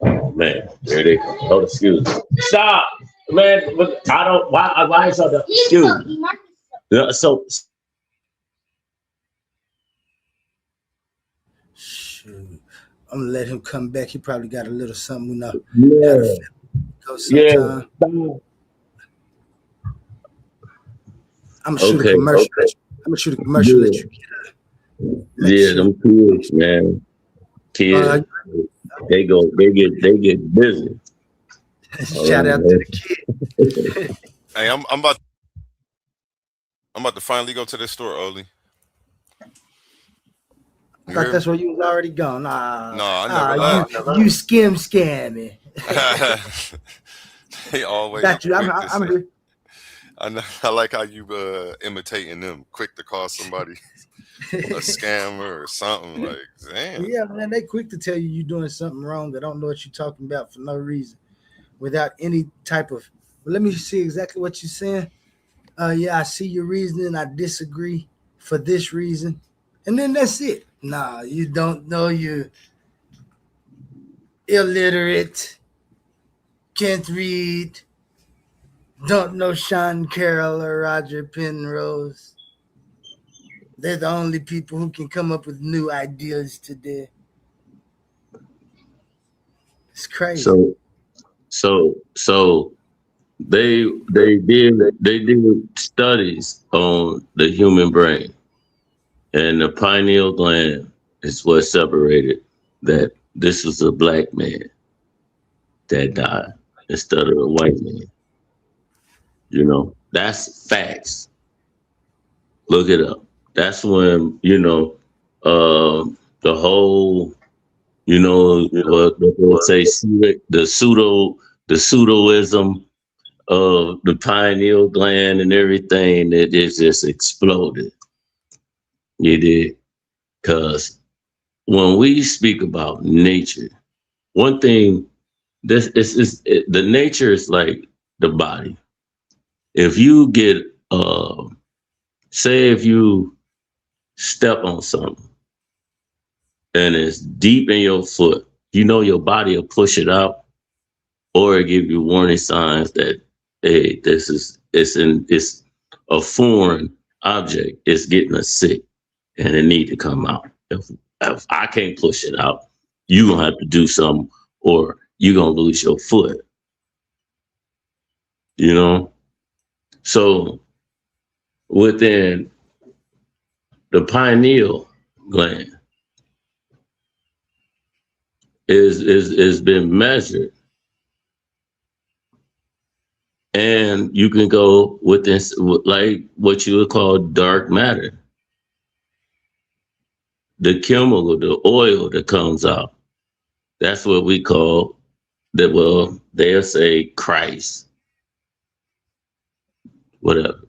Oh man, there they come. Oh, excuse me. Stop, man. I don't. Why is that? Excuse me. So. Shoot. I'm gonna let him come back. He probably got a little something, Yeah. Go sometime. Yeah. I'm gonna shoot a commercial. Okay. I'm gonna shoot a commercial. Let you get them kids, man. Kids, they get busy. Shout out to the kid. Hey, I'm about to finally go to this store, Oli. I thought that's where you was already gone. Nah, no, I never. You scamming. They always got you. I'm here. I like how you imitating them, quick to call somebody a scammer or something. Like, damn. Yeah, man, they quick to tell you you're doing something wrong. They don't know what you're talking about for no reason, without any type of. Well, let me see exactly what you're saying. Yeah, I see your reasoning. I disagree for this reason, and then that's it. Nah, you don't know, you're illiterate, can't read, don't know Sean Carroll or Roger Penrose. They're the only people who can come up with new ideas today. It's crazy. So they did studies on the human brain, and the pineal gland is what separated that this was a black man that died instead of a white man. You know, that's facts. Look it up. That's when, the whole, what they say, the pseudoism of the pineal gland and everything, that is just exploded. You did. Because when we speak about nature, one thing, the nature is like the body. If you get, say if you step on something and it's deep in your foot, your body will push it out, or it give you warning signs that, hey, it's a foreign object. It's getting us sick and it need to come out. If I can't push it out, you're gonna have to do something, or you're gonna lose your foot. So within the pineal gland is been measured, and you can go with this, like what you would call dark matter, the chemical, the oil that comes out. That's what we call that. Well, they'll say Christ, whatever.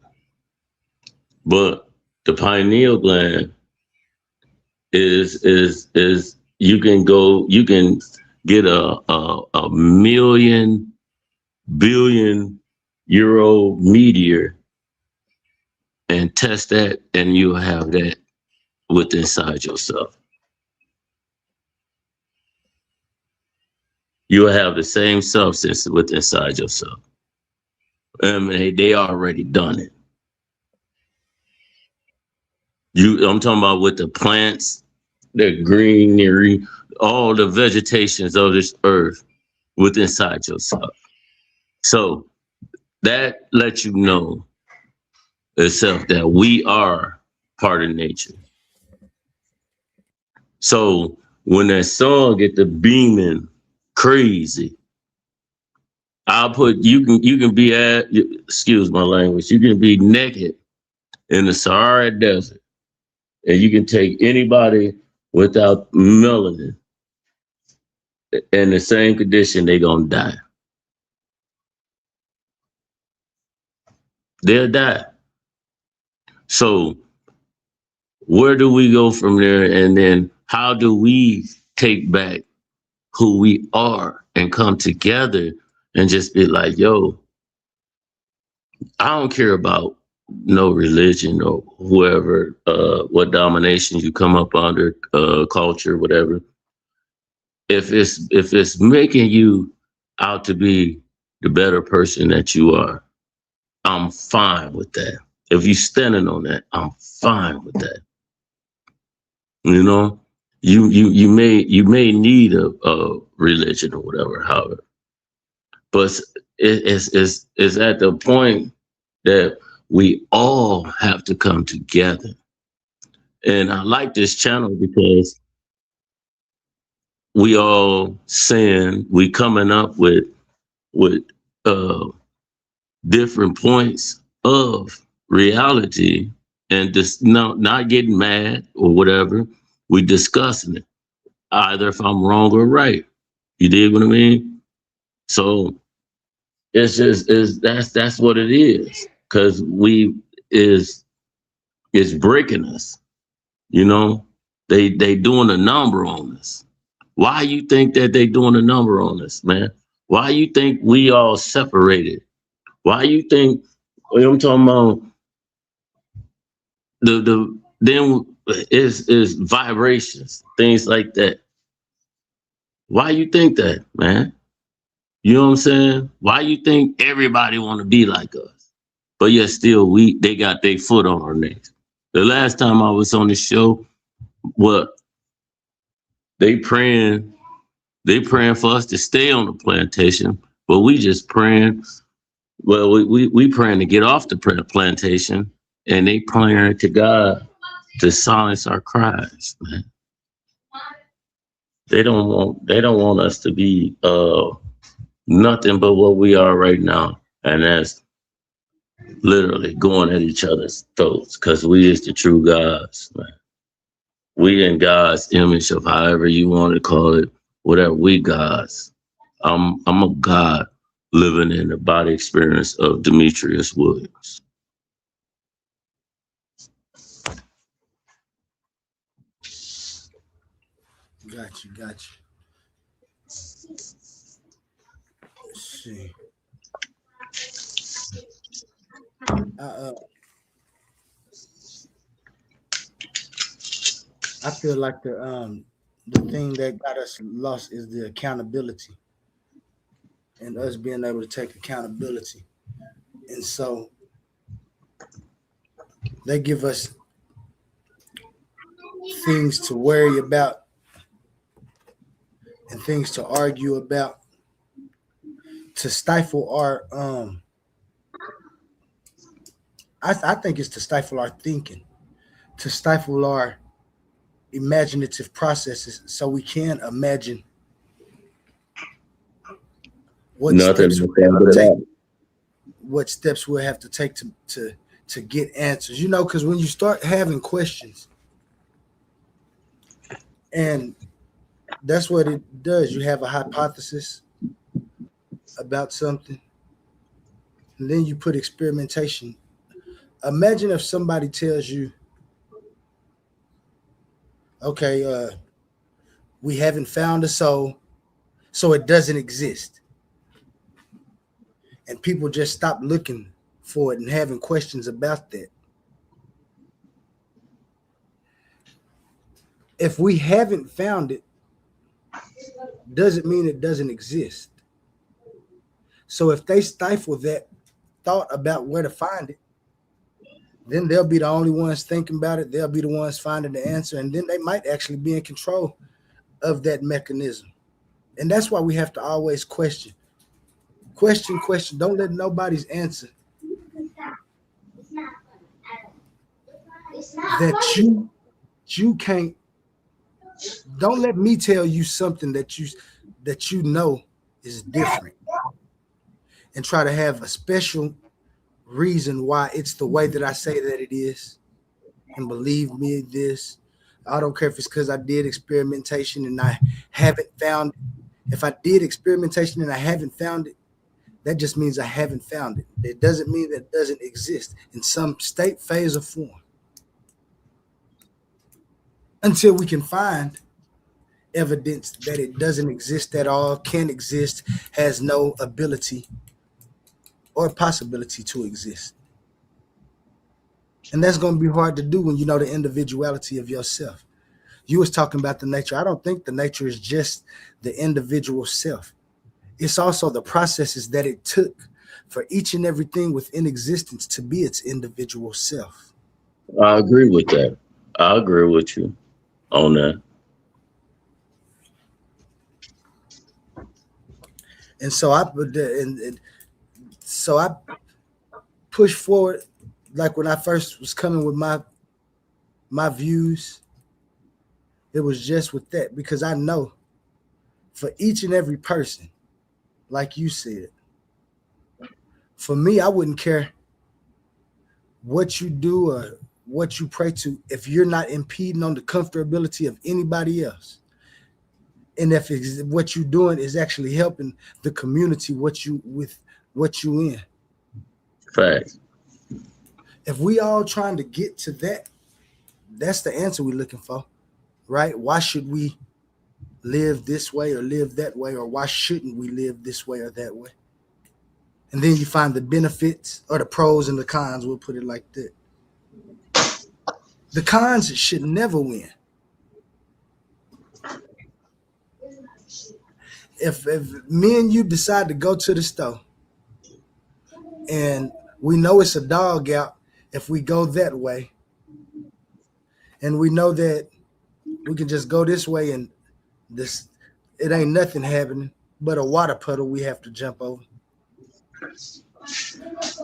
But the pineal gland is you can get a million billion euro meteor and test that, and you'll have that within inside yourself. You'll have the same substance within inside yourself. They already done it. I'm talking about with the plants, the greenery, all the vegetations of this earth within inside yourself. So that lets you know itself that we are part of nature. So when that song get to beaming crazy, I'll put you can be excuse my language, you can be naked in the Sahara Desert, and you can take anybody without melanin in the same condition, they gonna die. They'll die. So where do we go from there? And then how do we take back who we are and come together and just be like, yo, I don't care about no religion or whoever, what domination you come up under, culture, whatever. If it's making you out to be the better person that you are, I'm fine with that. If you're standing on that, I'm fine with that. You may need a religion or whatever, however, but it's at the point that we all have to come together. And I like this channel because we all saying we coming up with uh, different points of reality and just not getting mad or whatever. We discussing it, either if I'm wrong or right. You dig what I mean? So it's just that's what it is. Cause it's breaking us. You know, they doing a number on us. Why you think that they doing a number on us, man? Why you think we all separated? Why you think I'm talking about the then is vibrations, things like that. Why you think that, man? You know what I'm saying? Why you think everybody want to be like us? But yet still they got their foot on our necks. The last time I was on the show, what they praying for us to stay on the plantation, but we just praying. Well, we praying to get off the plantation, and they praying to God to silence our cries, man. They don't want us to be nothing but what we are right now, and that's literally going at each other's throats, because we is the true gods, man. We in God's image, of however you want to call it, whatever. We gods. I'm a God living in the body experience of Demetrius Williams. Got you. Let's see. I feel like the thing that got us lost is the accountability, and us being able to take accountability. And so they give us things to worry about and things to argue about, to stifle our I think it's to stifle our thinking, to stifle our imaginative processes, so we can imagine what steps we'll have to take to get answers. You know, because when you start having questions, and that's what it does. You have a hypothesis about something, and then you put experimentation. Imagine if somebody tells you, okay, we haven't found a soul, so it doesn't exist. And people just stop looking for it and having questions about that. If we haven't found it, doesn't mean it doesn't exist. So if they stifle that thought about where to find it, then they'll be the only ones thinking about it. They'll be the ones finding the answer, and then they might actually be in control of that mechanism. And that's why we have to always question. Don't let nobody's answer that you can't. Don't let me tell you something that you know is different, and try to have a special reason why it's the way that I say that it is. And believe me, this, I don't care if it's because I did experimentation and I haven't found it. If I did experimentation and I haven't found it, that just means I haven't found it. It doesn't mean that it doesn't exist in some state, phase, or form. Until we can find evidence that it doesn't exist at all, can exist, has no ability or possibility to exist. And that's going to be hard to do when you know the individuality of yourself. You was talking about the nature. I don't think the nature is just the individual self. It's also the processes that it took for each and everything within existence to be its individual self. I agree with that. I agree with you on that. And so I push forward like when I first was coming with my views, it was just with that, because I know for each and every person, like you said, for me, I wouldn't care what you do or what you pray to if you're not impeding on the comfortability of anybody else. And if what you're doing is actually helping the community, what you in. Facts. If we all trying to get to that, that's the answer we're looking for, right? Why should we live this way or live that way, or why shouldn't we live this way or that way? And then you find the benefits or the pros and the cons, we'll put it like that. The cons should never win. If me and you decide to go to the store and we know it's a dog out if we go that way, and we know that we can just go this way and it ain't nothing happening but a water puddle we have to jump over.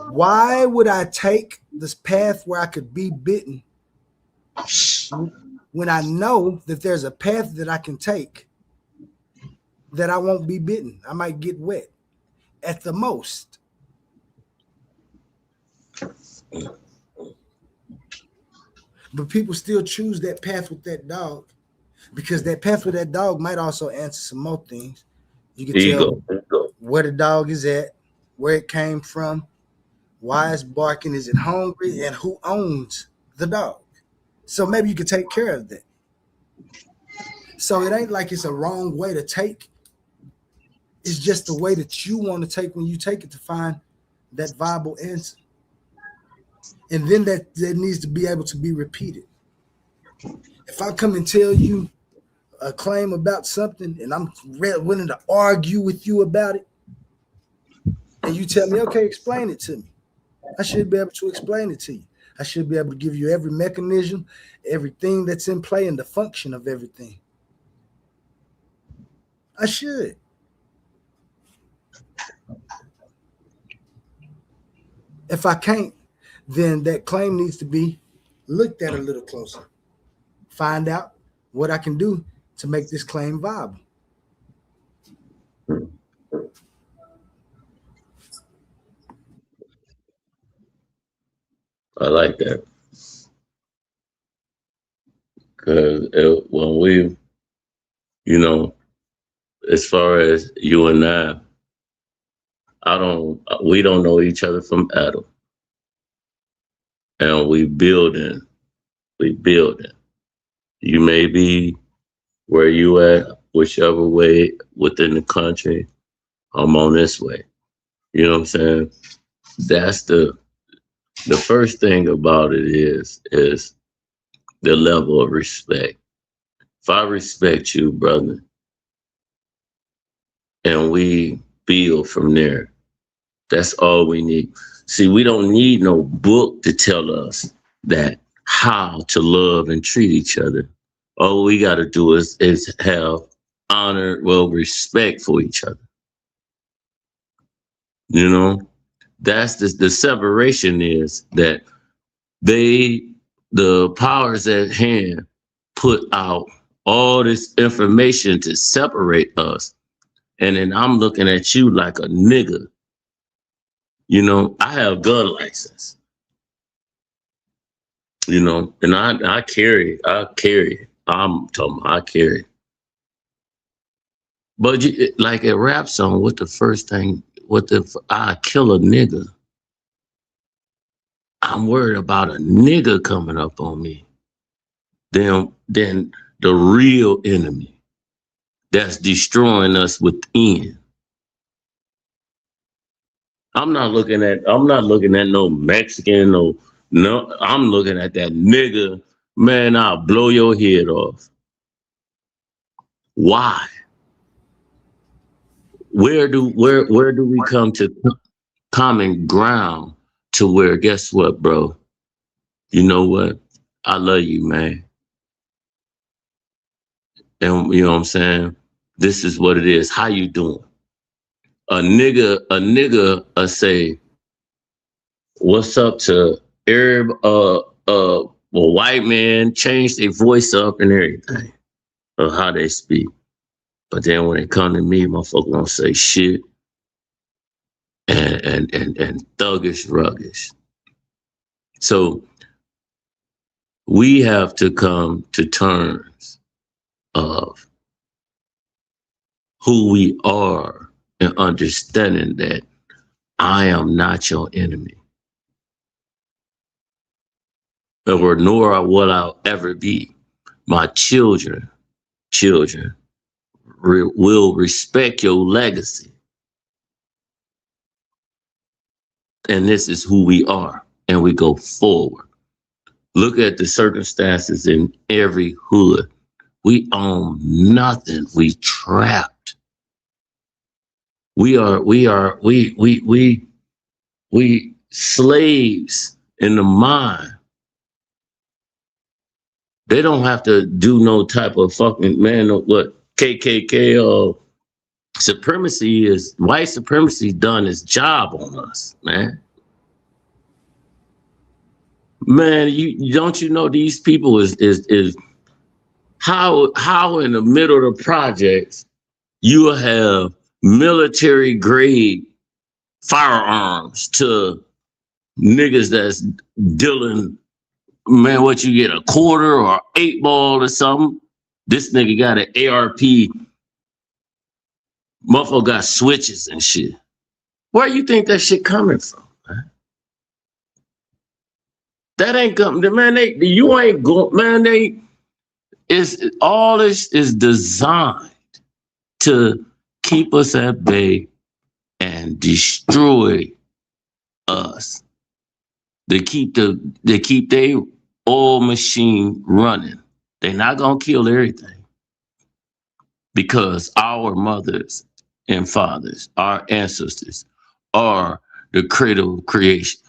Why would I take this path where I could be bitten when I know that there's a path that I can take that I won't be bitten? I might get wet at the most. But people still choose that path with that dog, because that path with that dog might also answer some more things. You can tell where the dog is at, where it came from, why it's barking, is it hungry, and who owns the dog. So maybe you can take care of that. So it ain't like it's a wrong way to take. It's just the way that you want to take when you take it to find that viable answer. And then that needs to be able to be repeated. If I come and tell you a claim about something and I'm willing to argue with you about it, and you tell me, okay, explain it to me, I should be able to explain it to you. I should be able to give you every mechanism, everything that's in play, and the function of everything. I should. If I can't, then that claim needs to be looked at a little closer. Find out what I can do to make this claim viable. I like that. Because when we, as far as you and we don't know each other from Adam. And we building. You may be where you at, whichever way within the country. I'm on this way. You know what I'm saying? That's the first thing about it is the level of respect. If I respect you, brother, and we build from there, that's all we need. See, we don't need no book to tell us that how to love and treat each other. All we got to do is have honor, respect for each other. That's the separation is that the powers at hand put out all this information to separate us. And then I'm looking at you like a nigga. I have gun license, and I carry. I'm talking about I carry. But like a rap song, what the first thing, I kill a nigga. I'm worried about a nigga coming up on me. Then the real enemy that's destroying us within. I'm not looking at no Mexican, no, I'm looking at that nigga, man, I'll blow your head off. Why? Where do we come to common ground to where, guess what, bro? You know what? I love you, man. And you know what I'm saying? This is what it is. How you doing? A nigga say, what's up to white man change their voice up and everything of how they speak. But then when it come to me, motherfucker don't say shit and thuggish ruggish. So we have to come to terms of who we are and understanding that I am not your enemy. Or nor will I ever be. My children will respect your legacy. And this is who we are, and we go forward. Look at the circumstances in every hood. We own nothing. We trapped. We slaves in the mind. They don't have to do no type of fucking, man, what KKK or supremacy is. White supremacy done its job on us, man. Man, you don't you know these people is how in the middle of the projects you will have military grade firearms to niggas that's dealing, man, what you get, a quarter or 8 ball or something. This nigga got an ARP. Motherfucker got switches and shit. Where you think that shit coming from, man? That ain't coming, man. You ain't going, man. All this is designed to keep us at bay and destroy us. They keep their oil machine running. They're not gonna kill everything because our mothers and fathers, our ancestors, are the cradle of creation.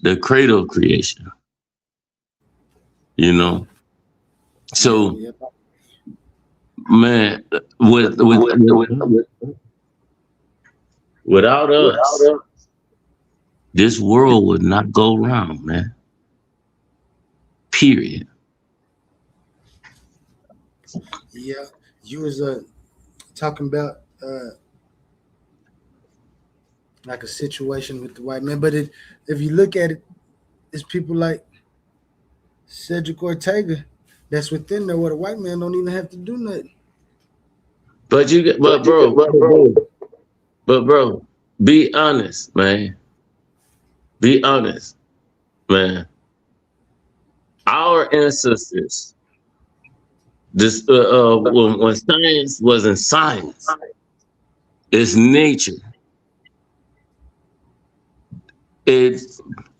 The cradle of creation. You know? So, man, without us, this world would not go round, man. Period. Yeah, you was talking about like a situation with the white man, but if you look at it, it's people like Cedrick Ortega that's within there where the white man don't even have to do nothing. But bro, be honest, man. Be honest, man. Our ancestors, this when science wasn't science, it's nature.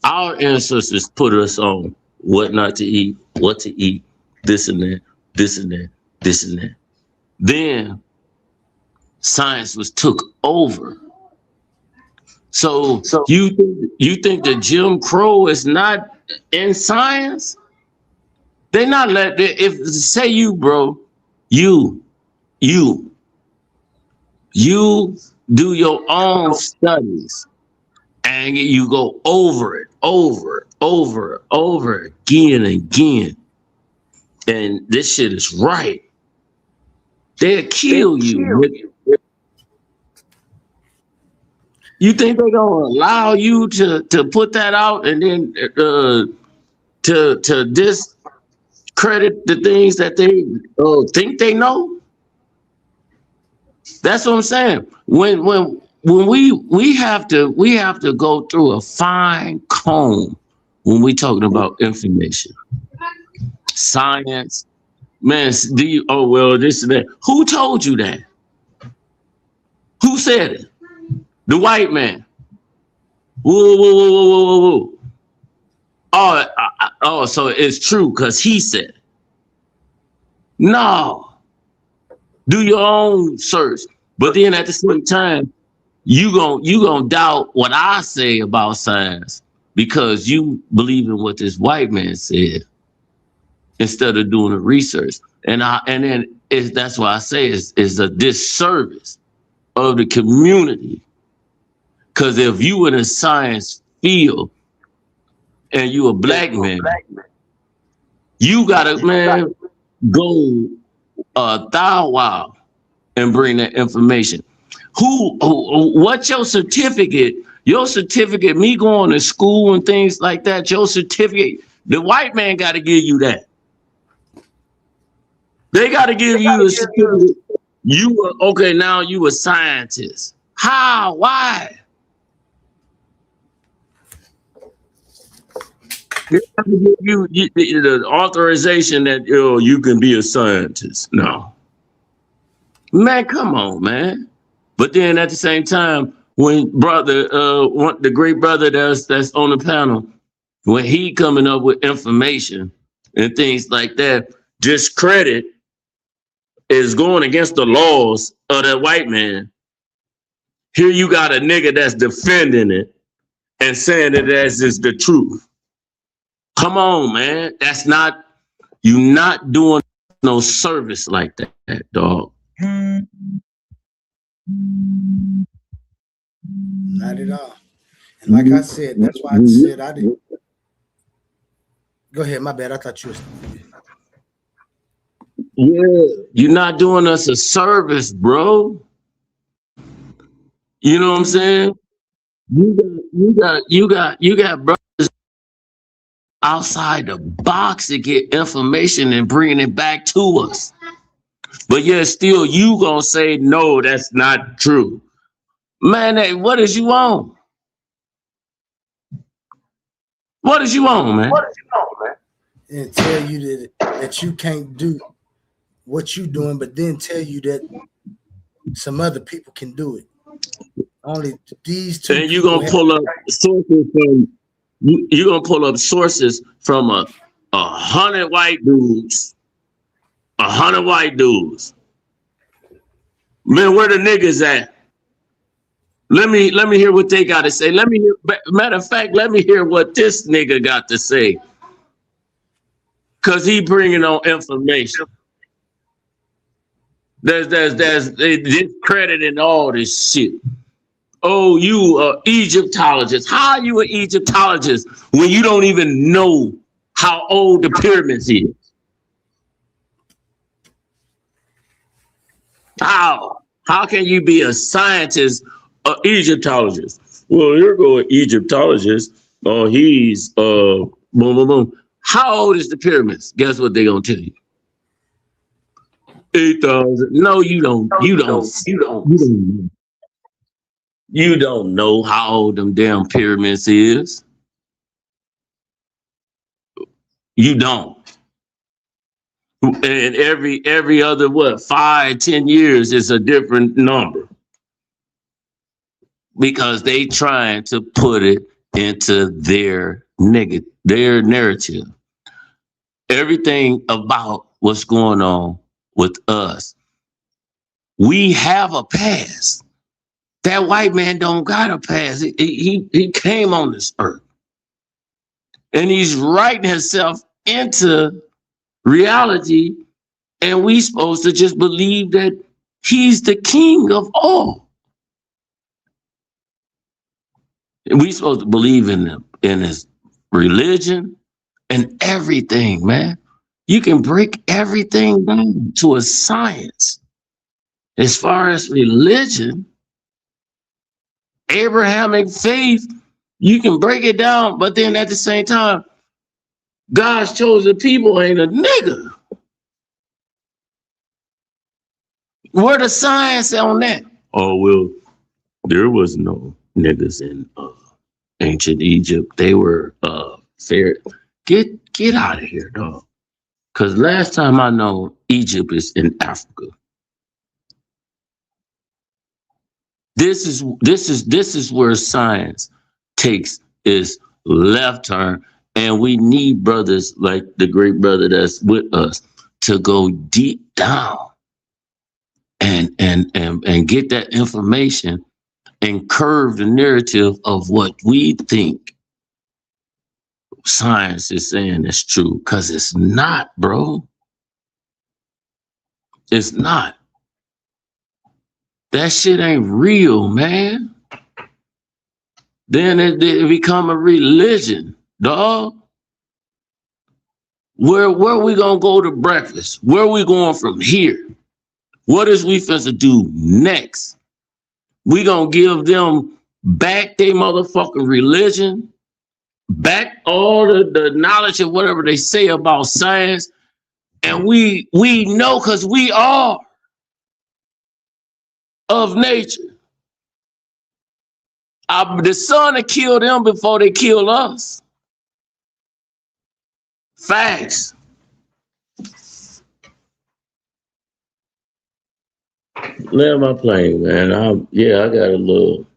Our ancestors put us on what not to eat, what to eat, this and that, this and that, this and that. Then science was took over. So you think that Jim Crow is not in science? They not let if say you, bro, you do your own studies and you go over it, over again and again. And this shit is right. They'll kill you. You think they're gonna allow you to put that out and then to discredit the things that they think they know? That's what I'm saying. When we have to go through a fine comb when we talking about information, science, man. This and that. Who told you that? Who said it? The white man. Whoa. Oh, so it's true because he said it. No. Do your own search. But then at the same time, you gonna doubt what I say about science because you believe in what this white man said instead of doing the research. And then that's why I say it's a disservice of the community. Because if you in a science field and you a black man, you gotta, man, go thou wow and bring that information. What's your certificate? Your certificate, me going to school and things like that, your certificate, the white man got to give you that. They got to give you a certificate. You were, okay, now you a scientist. How? Why? They have to give you the authorization that you can be a scientist. No. Man, come on, man. But then at the same time, when the great brother that's on the panel, when he coming up with information and things like that, discredit is going against the laws of that white man. Here you got a nigga that's defending it and saying that that's just the truth. Come on, man. You not doing no service like that, dog. Not at all. And like I said, that's why I said I didn't. Go ahead, my bad. I thought you was. Yeah, you're not doing us a service, bro. You know what I'm saying? You got brothers outside the box to get information and bringing it back to us. But yet still you gonna say no, that's not true. Man, hey, what is you on? What is you on, man? And tell you that you can't do what you doing, but then tell you that some other people can do it. Only these two. And you're gonna pull up sources from you're gonna pull up sources from 100 white dudes. 100 white dudes. Man, where the niggas at? Let me hear what they got to say. Matter of fact, let me hear what this nigga got to say. Cause he bringing on information. There's discrediting all this shit. Oh, you are Egyptologist. How are you an Egyptologist when you don't even know how old the pyramids is? How can you be a scientist, an Egyptologist? Well, you're going Egyptologist. Oh, he's boom, boom, boom. How old is the pyramids? Guess what they're gonna tell you? 8,000. No, you don't. You don't know how old them damn pyramids is. You don't. And every other 5-10 years is a different number. Because they trying to put it into their narrative. Everything about what's going on with us. We have a past. That white man don't got a past. He came on this earth. And he's writing himself into reality. And we supposed to just believe that he's the king of all. And we supposed to believe in him, in his religion and everything, man. You can break everything down to a science. As far as religion, Abrahamic faith, you can break it down, but then at the same time, God's chosen people ain't a nigga. Where the science on that? Oh, well, there was no niggas in ancient Egypt. They were fair. Get out of here, dog. Because last time I know, Egypt is in Africa. This is where science takes its left turn, and we need brothers like the great brother that's with us to go deep down and get that information and curve the narrative of what we think science is saying is true, because it's not, bro. It's not. That shit ain't real, man. Then it become a religion. dog. Where we gonna go to breakfast? Where we going from here? What is we finna do next? We gonna give them back their motherfucking religion, back all the knowledge of whatever they say about science, and we know because we are of nature. The sun will kill them before they kill us. Facts. Land my plane, man. I got a little,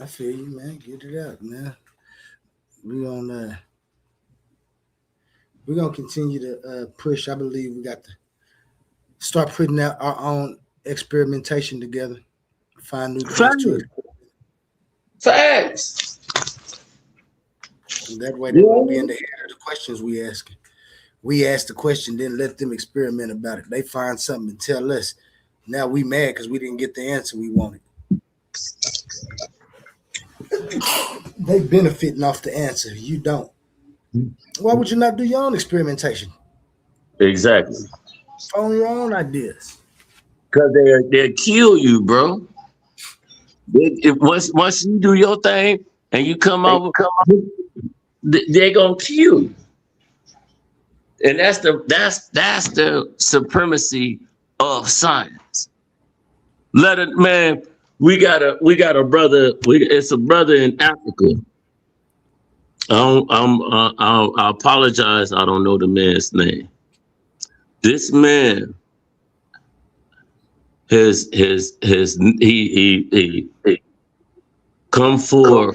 I feel you, man. Get it out, man. We're gonna continue to push. I believe we got to start putting out our own experimentation together. Find new things to Facts. And that way they won't be in the head of the questions we ask. We ask the question, then let them experiment about it. They find something and tell us. Now we mad because we didn't get the answer we wanted. They benefiting off the answer. You don't. Why would you not do your own experimentation? Exactly. On your own ideas. Because they'll kill you, bro. Once you do your thing and you come out, they're gonna kill you. And that's the supremacy of science. We got a brother. It's a brother in Africa. I apologize. I don't know the man's name. This man he come for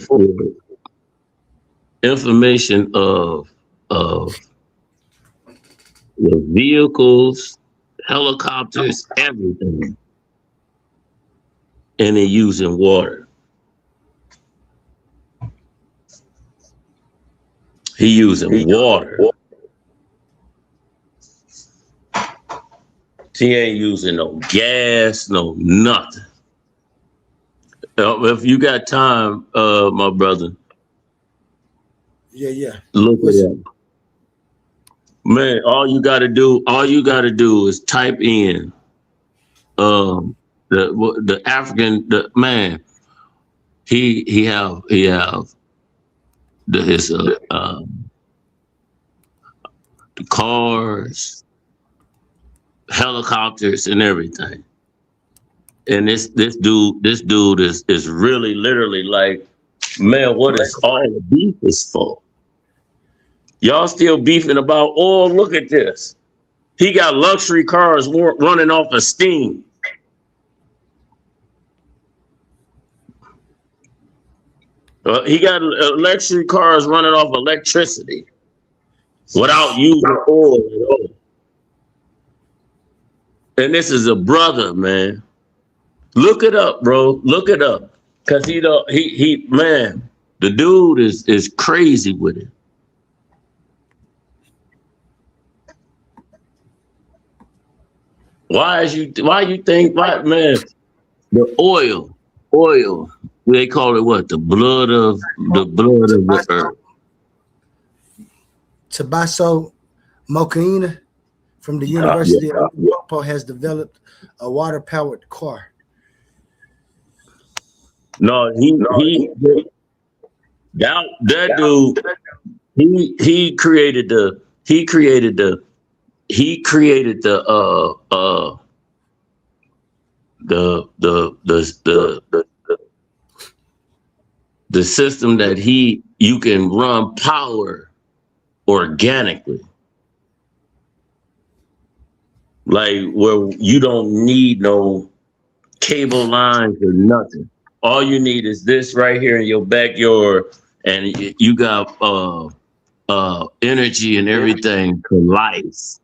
information of the vehicles, helicopters, everything, and they're using water. He using water. He ain't using no gas, no nothing. If you got time, my brother. Yeah. Look at that. Man, all you gotta do is type in the African man. He have his the cars, helicopters, and everything. And this dude is really literally like, man, what is all the beef is for? Y'all still beefing about, oh, look at this. He got luxury cars running off of steam. He got luxury cars running off electricity without using oil at all. And this is a brother, man. Look it up, bro. Look it up. Cause man, the dude is crazy with it. Why you think, man, the oil, they call it what? The blood of the earth. Tabasso Mocaina from the University of Europa has developed a water-powered car. No, that dude, he created the system that you can run power organically, like where you don't need no cable lines or nothing. All you need is this right here in your backyard, and you got energy and everything to life.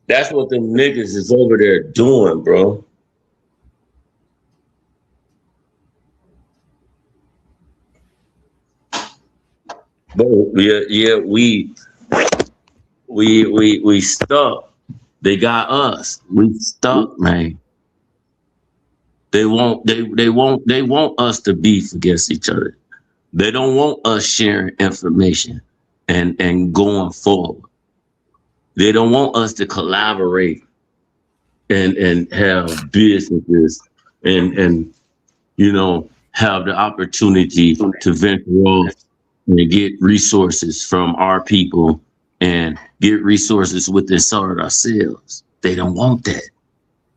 That's what them niggas is over there doing, bro. But we stuck. They got us. We stuck, man. They want us to beef against each other. They don't want us sharing information and going forward. They don't want us to collaborate and have businesses and you know, have the opportunity to venture off and get resources from our people and get resources within ourselves. They don't want that.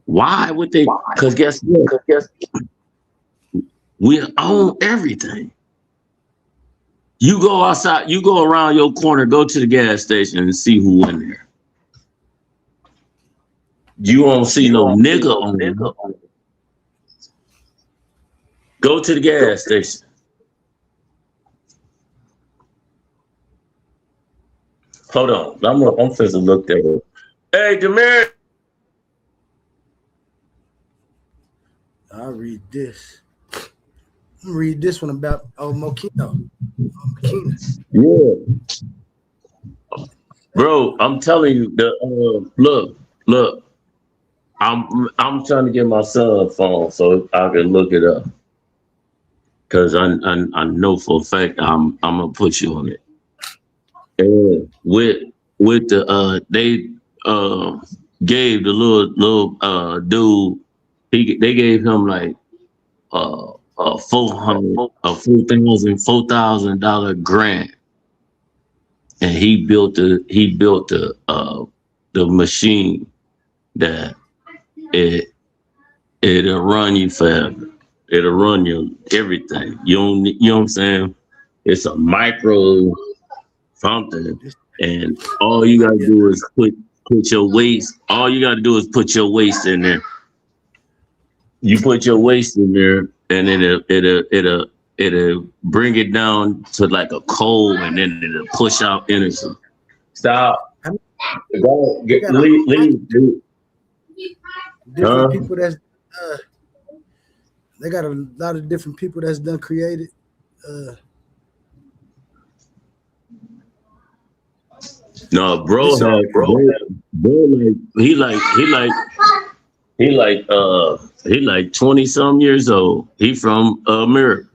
Why would they? Because guess what? We own everything. You go outside, you go around your corner, go to the gas station and see who in there. You won't see no nigga on there. Go to the gas station. Hold on, I'm finna look that up. Hey, Demir. I'll read this. I'm gonna read this one about Mokino. Yeah. Bro, I'm telling you, look. I'm trying to get my son's phone so I can look it up. Cause I know for a fact I'm gonna put you on it. And with the they gave the little dude, they gave him like $4,000 grant, and he built the machine that it'll run you forever. It'll run you everything. You know what I'm saying? It's a micro something, and all you gotta do is put your waist. All you gotta do is put your waist in there. You put your waist in there, and it'll bring it down to like a coal, and then it'll push out energy. Stop. Leave. Different people that's they got a lot of different people that's done created. No, bro, he like 20 some years old. He from America.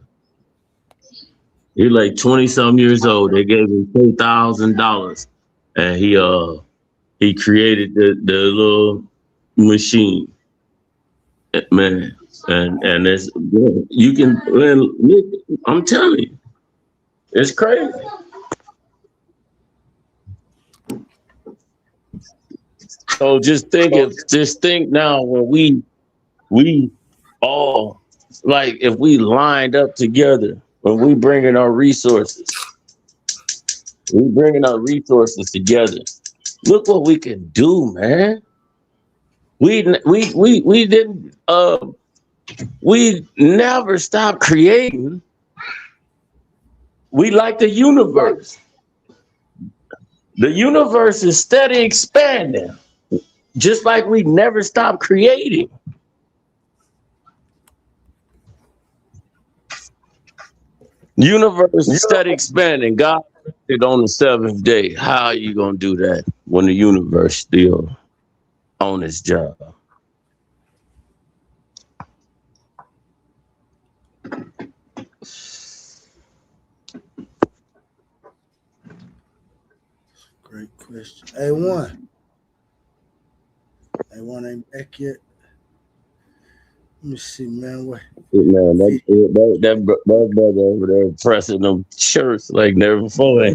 He like 20 some years old. They gave him $4,000, and he created the little machine, man. And it's, you can, I'm telling you, it's crazy. So just think now when we all, like, if we lined up together, when we bringing our resources together, look what we can do, man. We never stop creating. We like the universe. The universe is steady expanding, just like we never stop creating. Universe is steady expanding. God did on the seventh day. How are you gonna do that when the universe still on its job? Great question. A1 ain't back yet. Let me see, man. What? Man, that brother over there pressing them shirts like never before.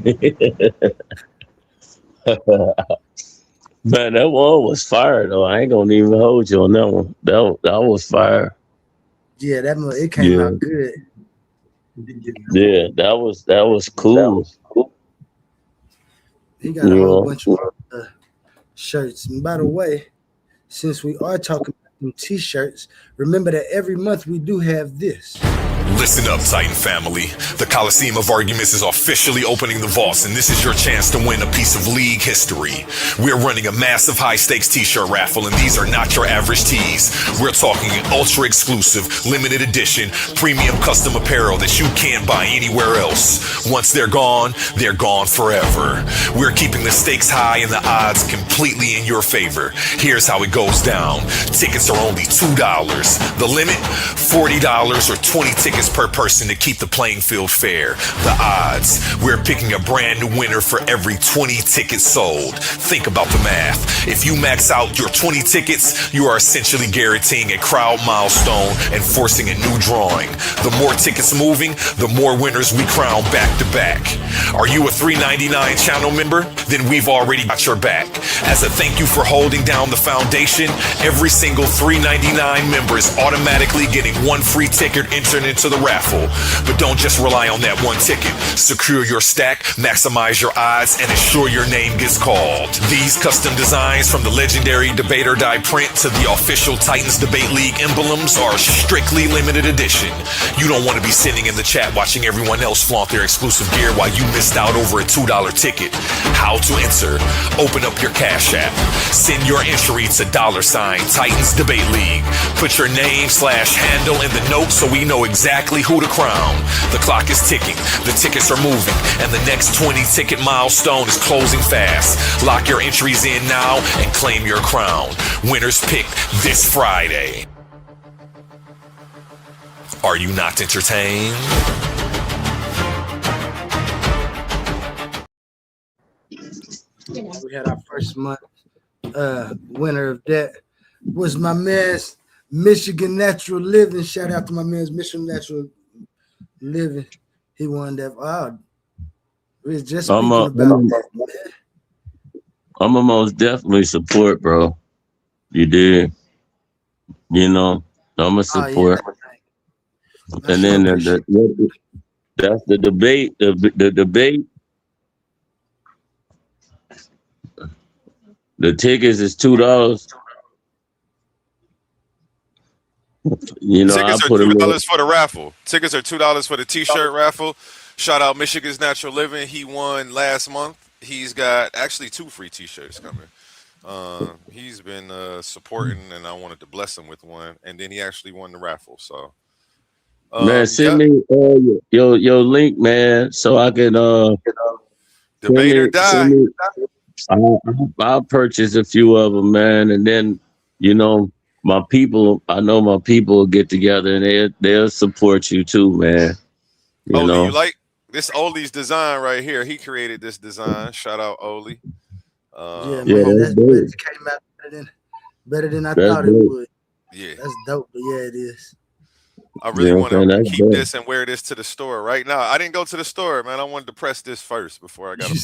Man, that one was fire though. I ain't gonna even hold you on that one. That was fire. Yeah, it came out good. Yeah, that was cool. He got a whole bunch of shirts. And by the way, since we are talking about them t-shirts, remember that every month we do have this. Listen up, Titan family. The Coliseum of Arguments is officially opening the vaults, and this is your chance to win a piece of league history. We're running a massive high-stakes t-shirt raffle, and these are not your average tees. We're talking ultra-exclusive, limited edition, premium custom apparel that you can't buy anywhere else. Once they're gone forever. We're keeping the stakes high and the odds completely in your favor. Here's how it goes down. Tickets are only $2. The limit, $40 or 20 tickets per person to keep the playing field fair. The odds, we're picking a brand new winner for every 20 tickets sold. Think about the math. If you max out your 20 tickets, you are essentially guaranteeing a crowd milestone and forcing a new drawing. The more tickets moving, the more winners we crown back to back. Are you a $3.99 channel member? Then we've already got your back. As a thank you for holding down the foundation, every single $3.99 member is automatically getting one free ticket entered into the raffle. But don't just rely on that one ticket. Secure your stack, maximize your odds, and ensure your name gets called. These custom designs, from the legendary Debate or Die print to the official Titans Debate League emblems, are strictly limited edition. You don't want to be sitting in the chat watching everyone else flaunt their exclusive gear while you missed out over a $2 ticket. How to enter? Open up your Cash App. Send your entry to $Titans Debate League. Put your name/handle in the notes so we know exactly who to crown. The clock is ticking, the tickets are moving, and the next 20 ticket milestone is closing fast. Lock your entries in now and claim your crown. Winners picked this Friday. Are you not entertained? We had our first month winner of that was my man's Michigan Natural Living. Shout out to my man's Michigan Natural Living. He won that. Wow. We was just speaking about that, man. I'm a most definitely support, bro. You did. You know, I'm a support. And then that's the debate. The debate. The tickets is $2. You know, tickets I are put $2 for the raffle. Tickets are $2 for the t-shirt raffle. Shout out Michigan's Natural Living. He won last month. He's got actually 2 free t-shirts coming. He's been supporting, and I wanted to bless him with one. And then he actually won the raffle. So, man, send me your link, man, so I can Debate or Die. I'll purchase a few of them, man, and then you know my people. I know my people will get together and they'll support you too, man. You know, you like this Oli's design right here? He created this design. Shout out Oli. Man, that came out better than I thought it would. Yeah, that's dope. But yeah, it is. I really want to keep this and wear this to the store right now. I didn't go to the store, man. I wanted to press this first before I got a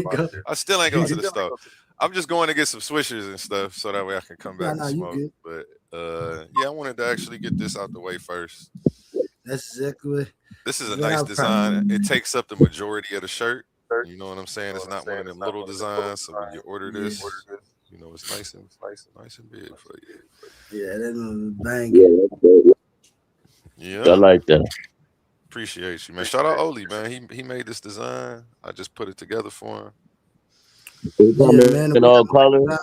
bottle. I still ain't going to the store. I'm just going to get some swishers and stuff so that way I can come back and smoke. But yeah, I wanted to actually get this out the way first. That's exactly. This is a nice design. It takes up the majority of the shirt. You know what I'm saying? It's not one of them little designs. So when you order this, you know it's nice and big for you. Yeah, that's bang. Yeah, I like that. Appreciate you, man. Shout out Oli, man. He made this design. I just put it together for him. In all colors.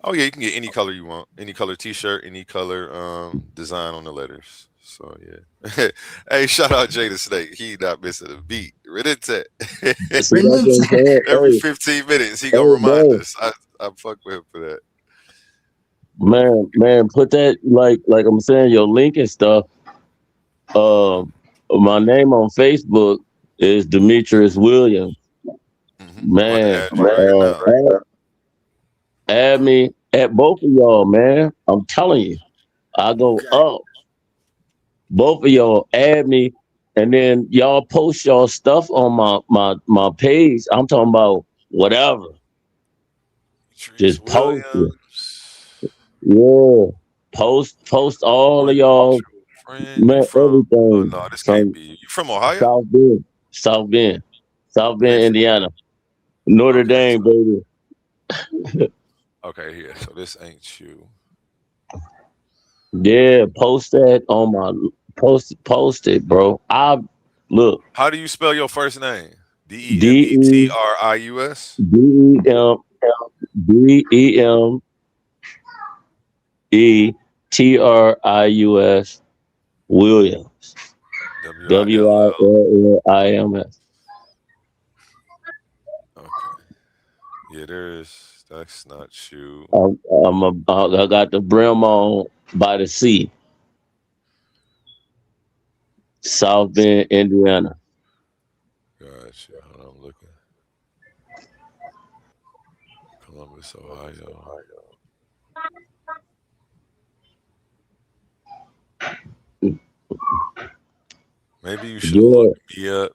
Oh yeah, you can get any color you want, any color T-shirt, any color design on the letters. So yeah. Hey, shout out Jay the Snake. He not missing a beat. Every 15 minutes he gonna remind us. I fuck with him for that. Man, put that like I'm saying, your link and stuff. My name on Facebook is Demetrius Williams. Man, add me at both of y'all, man. I'm telling you, I go up. Both of y'all add me, and then y'all post y'all stuff on my page. I'm talking about whatever. Just post it. Yeah, post all of y'all, man, everything. Oh, no, this can't be. You from Ohio? South Bend, Indiana, Notre Dame, baby. Okay, yeah. So this ain't you. Yeah, post that on my Post it, bro. Look. How do you spell your first name? D-E-M-E-T-R-I-U-S? Williams. Williams. Okay. Yeah, that's not you. I got the brim on by the sea. South Bend, Indiana. Gotcha. Hold on, I'm looking. Columbus, Ohio. Maybe you should look me up.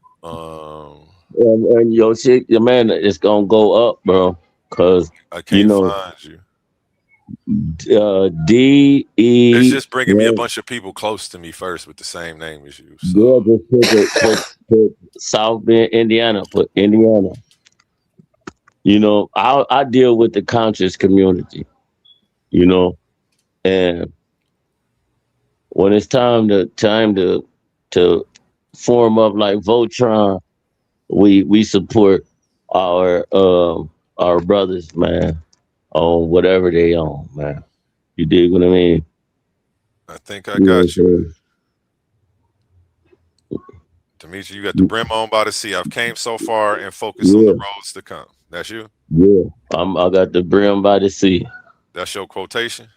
And your shit, your man, it's gonna go up, bro. Cause I can't find you. D-E. It's just bringing me a bunch of people close to me first with the same name as you. So. Yeah, just put South Bend, Indiana. Put Indiana. You know, I deal with the conscious community. You know, and when it's time to form up like Voltron, we support our brothers, man, on whatever they own, man. You dig what I mean? I think I got you. Demetri, you got the brim on by the sea. I've came so far and focused on the roads to come. That's you? Yeah. I got the brim by the sea. That's your quotation?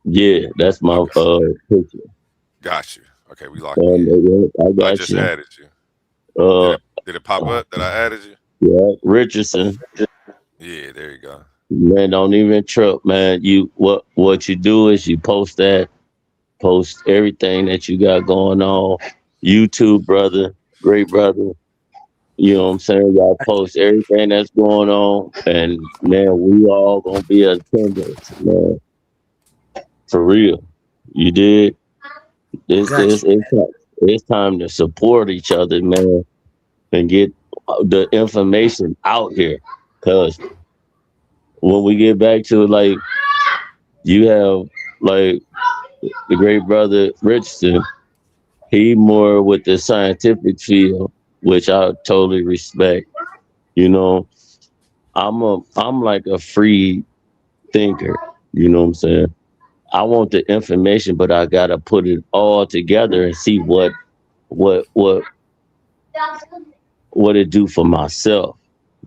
Yeah, that's my picture. Got you. Okay, we locked in. I just added you. Did it pop up that I added you? Yeah, Richardson. Yeah, there you go. Man, don't even trip, man. What you do is you post everything that you got going on. YouTube, brother, great brother. You know what I'm saying? Y'all post everything that's going on, and man, we all gonna be attendance, man. For real, you did. It's time to support each other, man, and get the information out here. Cause when we get back to like, you have like the great brother Richardson. He more with the scientific field, which I totally respect. You know, I'm like a free thinker. You know what I'm saying? I want the information, but I gotta put it all together and see what it do for myself.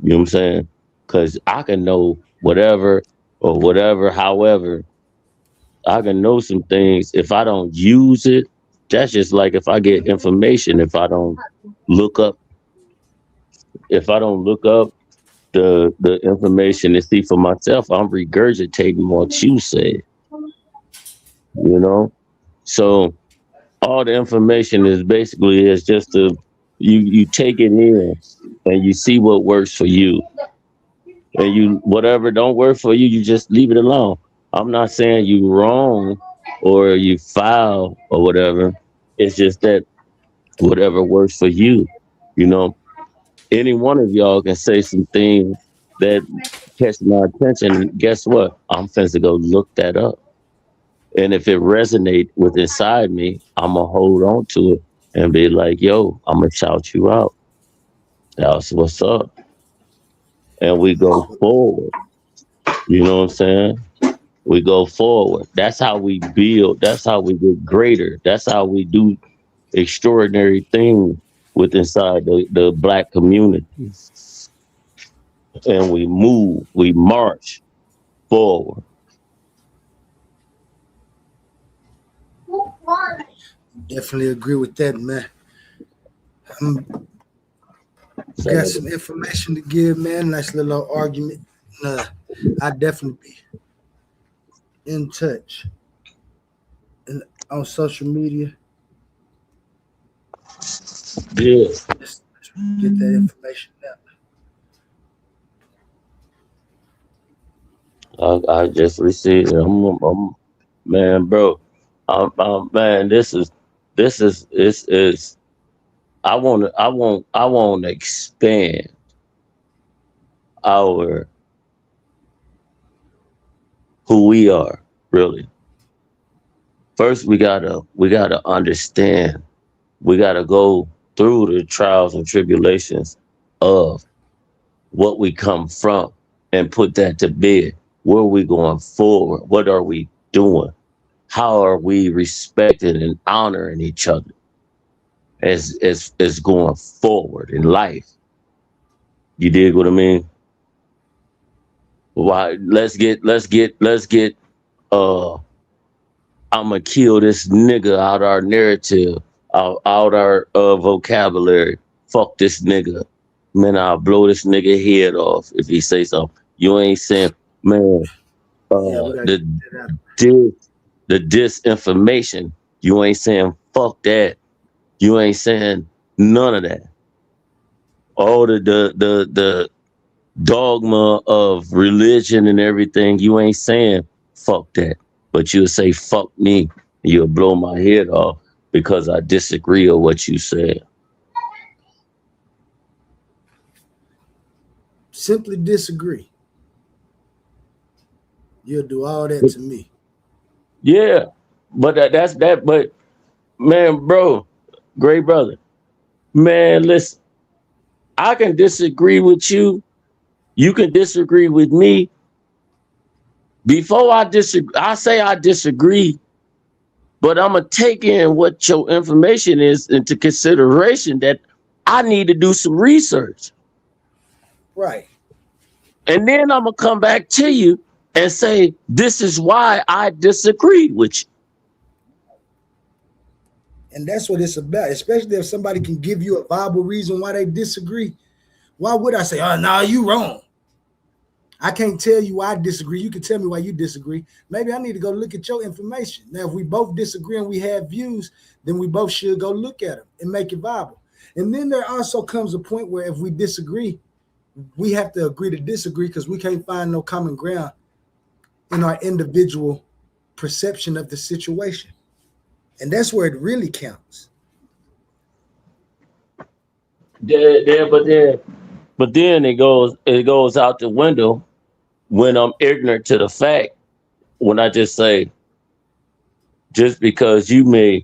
You know what I'm saying? Because I can know whatever or whatever, however, I can know some things. If I don't use it, that's just like if I get information, if I don't look up the information to see for myself, I'm regurgitating what you said. You know? So all the information is just you take it in and you see what works for you. And you whatever don't work for you, you just leave it alone. I'm not saying you wrong or you foul or whatever. It's just that whatever works for you, you know. Any one of y'all can say some things that catch my attention. And guess what? I'm finna go look that up. And if it resonates with inside me, I'm gonna hold on to it and be like, yo, I'm gonna shout you out. That's what's up. And we go forward. You know what I'm saying? We go forward. That's how we build. That's how we get greater. That's how we do extraordinary things with inside the Black community. And we move, we march forward. Definitely agree with that, man. Got some information to give, man. Nice little argument. I definitely be in touch and on social media. Yeah. Just get that information out. I just received it. Man, bro. Man, this is I want to expand our who we are, really. first we gotta understand. We gotta go through the trials and tribulations of what we come from and put that to bed. Where are we going forward? What are we doing? How are we respecting and honoring each other as going forward in life? You dig what I mean? Why? Let's get. I'ma kill this nigga out our narrative, out our vocabulary. Fuck this nigga, man. I'll blow this nigga head off if he say something. You ain't saying, man. The disinformation. You ain't saying fuck that. You ain't saying none of that. All the dogma of religion and everything, you ain't saying fuck that. But you'll say fuck me. You'll blow my head off because I disagree with what you said. Simply disagree. You'll do all that to me. Yeah, but that's that. But man, bro, great brother, man, listen, I can disagree with you. You can disagree with me. Before I disagree, I say I disagree, but I'm gonna take in what your information is into consideration that I need to do some research. Right. And then I'm gonna come back to you and say, this is why I disagree with you. And that's what it's about, especially if somebody can give you a viable reason why they disagree. Why would I say, oh, no, you wrong? I can't tell you why I disagree. You can tell me why you disagree. Maybe I need to go look at your information. Now, if we both disagree and we have views, then we both should go look at them and make it viable. And then there also comes a point where if we disagree, we have to agree to disagree because we can't find no common ground in our individual perception of the situation. And that's where it really counts. But then it goes out the window when I'm ignorant to the fact, when I just say, just because your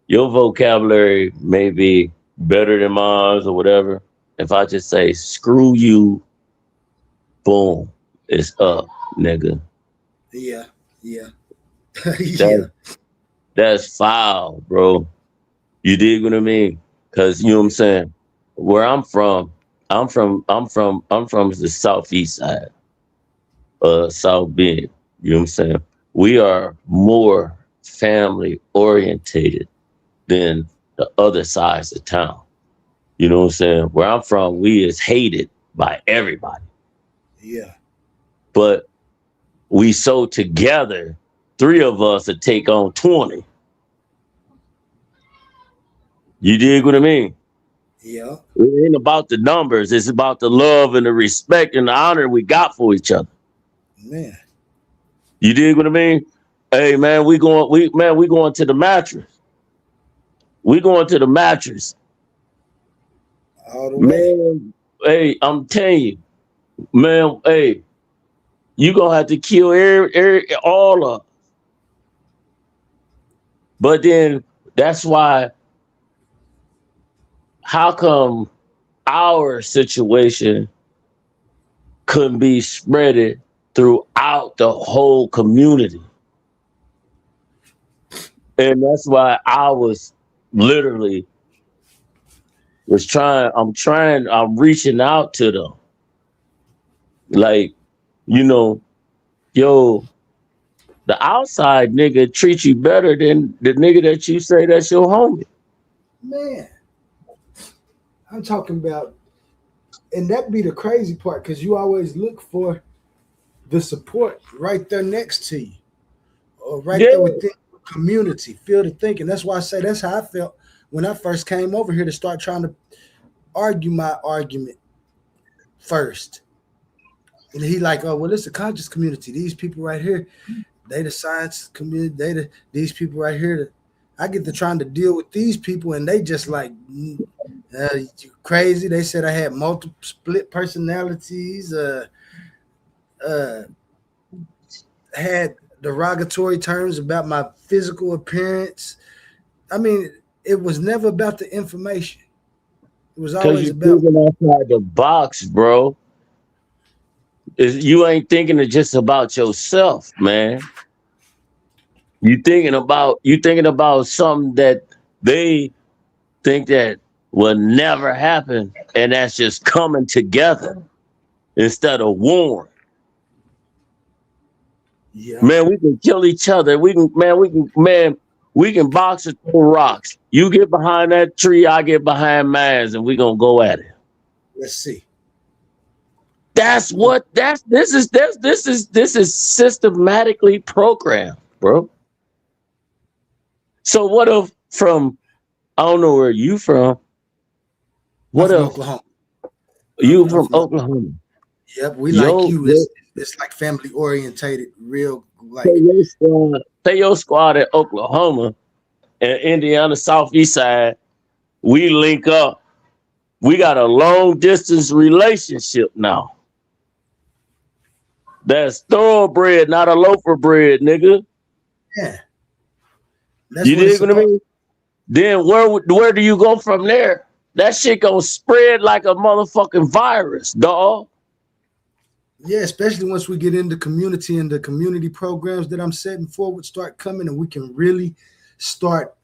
vocabulary may be better than mine or whatever, if I just say, screw you, boom, it's up, nigga. Yeah. Yeah. That's foul, bro. You dig what I mean? Because you know what I'm saying? Where I'm from the southeast side, South Bend. You know what I'm saying? We are more family orientated than the other sides of town. You know what I'm saying? Where I'm from, we is hated by everybody. Yeah. But we so together, 3 of us to take on 20. You dig what I mean? Yeah. It ain't about the numbers. It's about the love and the respect and the honor we got for each other. Man. You dig what I mean? Hey man, we going to the mattress. We going to the mattress. All the way. Man, hey, I'm telling you, man, hey, you gonna have to kill all of us. But then that's why, how come our situation couldn't be spreaded throughout the whole community? And that's why I was literally I'm reaching out to them. Like, you know, yo, the outside nigga treats you better than the nigga that you say that's your homie. Man, I'm talking about, and that be the crazy part, because you always look for the support right there next to you, or right there within the community, feel the thinking. That's why I say that's how I felt when I first came over here to start trying to argue my argument first. And he like, oh, well, it's a conscious community. These people right here, they the science community. These people right here. I get to trying to deal with these people, and they just like, you crazy. They said I had multiple split personalities. Had derogatory terms about my physical appearance. I mean, it was never about the information. It was always you're about thinking outside the box, bro. You ain't thinking it just about yourself, man. You thinking about something that they think that will never happen, and that's just coming together instead of war. Yeah. Man, we can kill each other. We can box and throw rocks. You get behind that tree, I get behind mine, and we gonna go at it. Let's see. This is systematically programmed, bro. So what if from I don't know where you from. What if Oklahoma? You from Oklahoma? Yep, we like you. It's like family orientated, real like. Say your squad at Oklahoma and Indiana Southeast side, we link up. We got a long distance relationship now. That's thoroughbred, not a loafer bread, nigga. Yeah. You dig what I mean? Then where do you go from there? That shit gonna spread like a motherfucking virus, dog. Yeah, especially once we get into community and the community programs that I'm setting forward start coming, and we can really start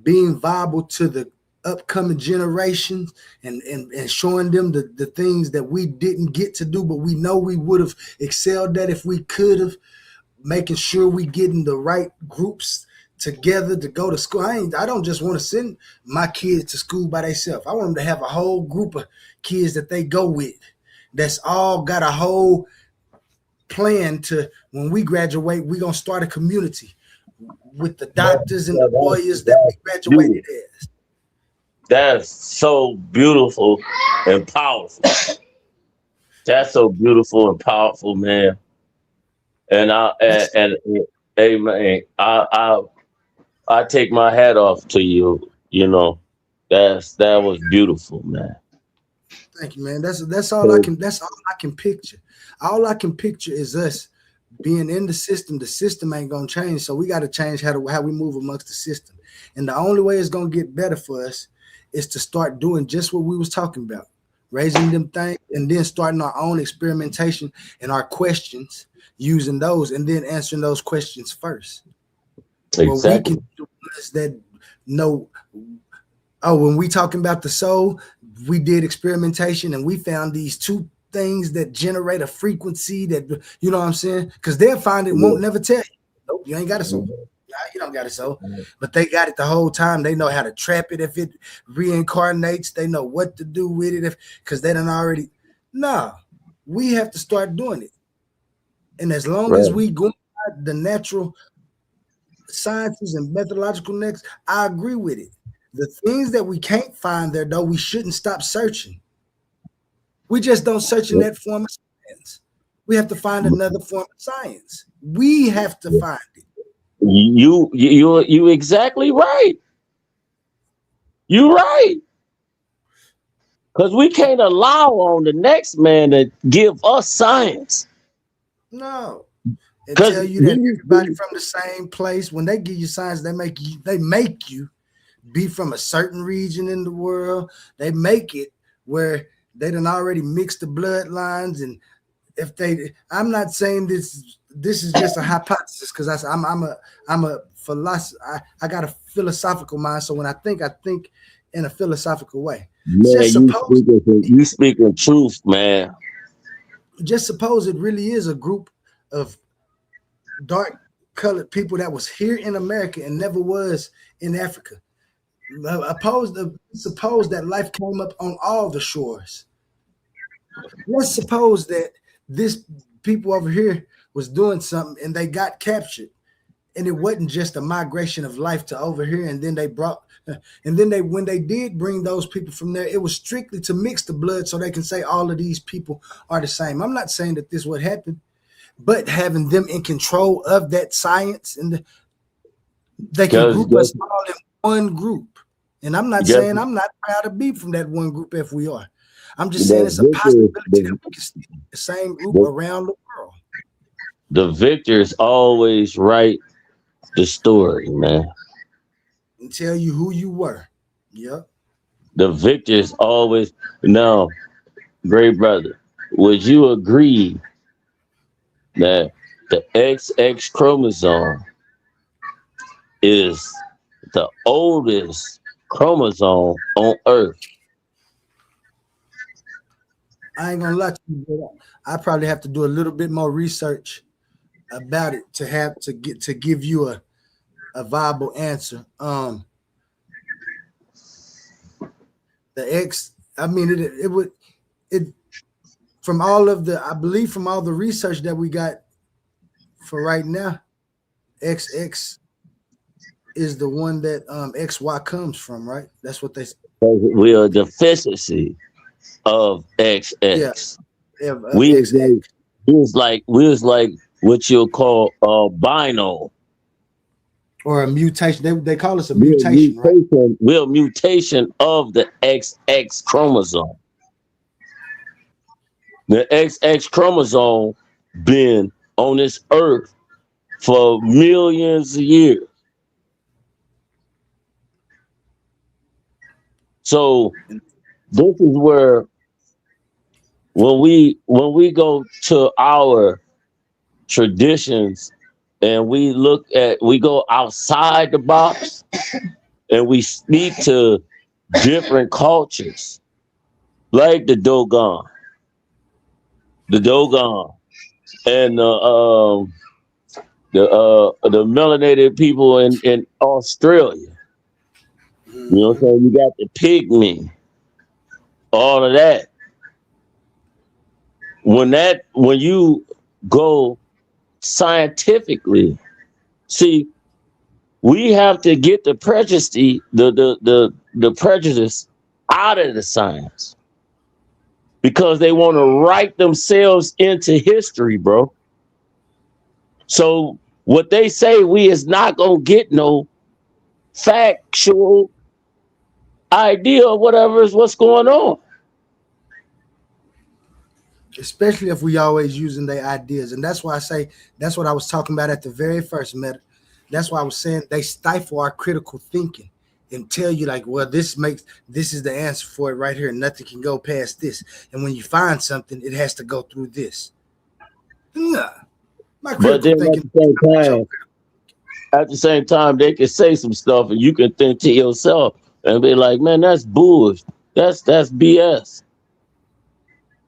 being viable to the upcoming generations and showing them the things that we didn't get to do, but we know we would have excelled at if we could have, making sure we getting the right groups together to go to school. I don't just want to send my kids to school by themselves. I want them to have a whole group of kids that they go with. That's all got a whole plan to when we graduate, we're going to start a community with the doctors and the lawyers that we graduated as. That's so beautiful and powerful. That's so beautiful and powerful, man. And hey, man, I take my hat off to you. You know, that was beautiful, man. Thank you, man. That's all I can picture. All I can picture is us being in the system. The system ain't gonna change, so we got to change how we move amongst the system. And the only way it's gonna get better for us is to start doing just what we was talking about, raising them things, and then starting our own experimentation and our questions, using those, and then answering those questions first. Exactly. Well, we can do is that know. Oh, when we talking about the soul, we did experimentation and we found these two things that generate a frequency that, you know what I'm saying? Because they'll find it, won't never tell you. Nope, you ain't got a soul. Nah, you don't got a soul. But they got it the whole time. They know how to trap it if it reincarnates. They know what to do with it because they done already. Nah, we have to start doing it. And as long as we go by the natural sciences and methodological next, I agree with it. The things that we can't find there, though, we shouldn't stop searching. We just don't search in that form of science. We have to find another form of science. We have to find it. You exactly right. You're right. Because we can't allow on the next man to give us science. No. And tell you that everybody from the same place, when they give you science, they make you be from a certain region in the world. They make it where they done already mixed the bloodlines. And if I'm not saying this is just a hypothesis, because I'm a philosopher. I got a philosophical mind. So when I think in a philosophical way. Man, you speaking truth, man. Just suppose it really is a group of dark colored people that was here in America and never was in Africa. Suppose that life came up on all the shores. Let's suppose that this people over here was doing something and they got captured, and it wasn't just a migration of life to over here. And then when they did bring those people from there, it was strictly to mix the blood so they can say all of these people are the same. I'm not saying that this would happen, but having them in control of that science and they can group us all in one group. And I'm not saying I'm not proud to be from that one group if we are. I'm just saying it's a possibility that we can see the same group around the world. The victors always write the story, man. And tell you who you were. Yep. The victors always. Now, great brother, would you agree that the XX chromosome is the oldest chromosome on Earth? I ain't gonna lie to you, but I probably have to do a little bit more research about it to give you a viable answer. The X, I mean, it from all of the, I believe from all the research that we got for right now, XX is the one that XY comes from, right? That's what they say. We are a deficiency of XX. Yeah, We was like what you'll call albino. Or a mutation. They call us a mutation, right? We're a mutation of the XX chromosome. The XX chromosome been on this earth for millions of years. So this is where when we go to our traditions and we go outside the box and we speak to different cultures, like the Dogon and the melanated people in Australia. You know what I'm saying? You got the pygmy, all of that. When you go scientifically, see, we have to get the prejudice, the prejudice out of the science because they want to write themselves into history, bro. So what they say, we is not gonna get no factual idea of whatever is what's going on. Especially if we always using their ideas. And that's why I say, that's what I was talking about at the very first minute. That's why I was saying they stifle our critical thinking and tell you like, well, this is the answer for it right here. Nothing can go past this. And when you find something, it has to go through this. Nah. But then at the same time, they can say some stuff and you can think to yourself and be like, man, that's bullshit. That's BS.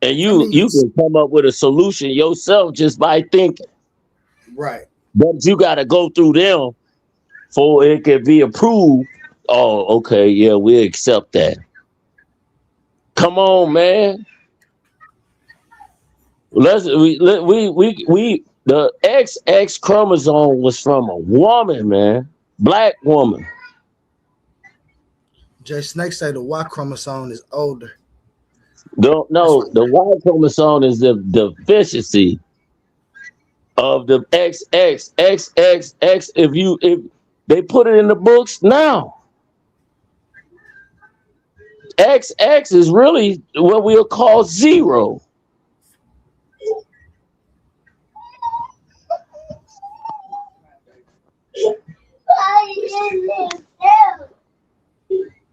And you can come up with a solution yourself just by thinking. Right. But you got to go through them for it can be approved. Oh, okay, yeah, we accept that. Come on, man. The XX chromosome was from a woman, man, black woman. Jay Snake say the Y chromosome is older. No, the Y chromosome is the deficiency of the XXXXX. If they put it in the books now, XX is really what we'll call zero.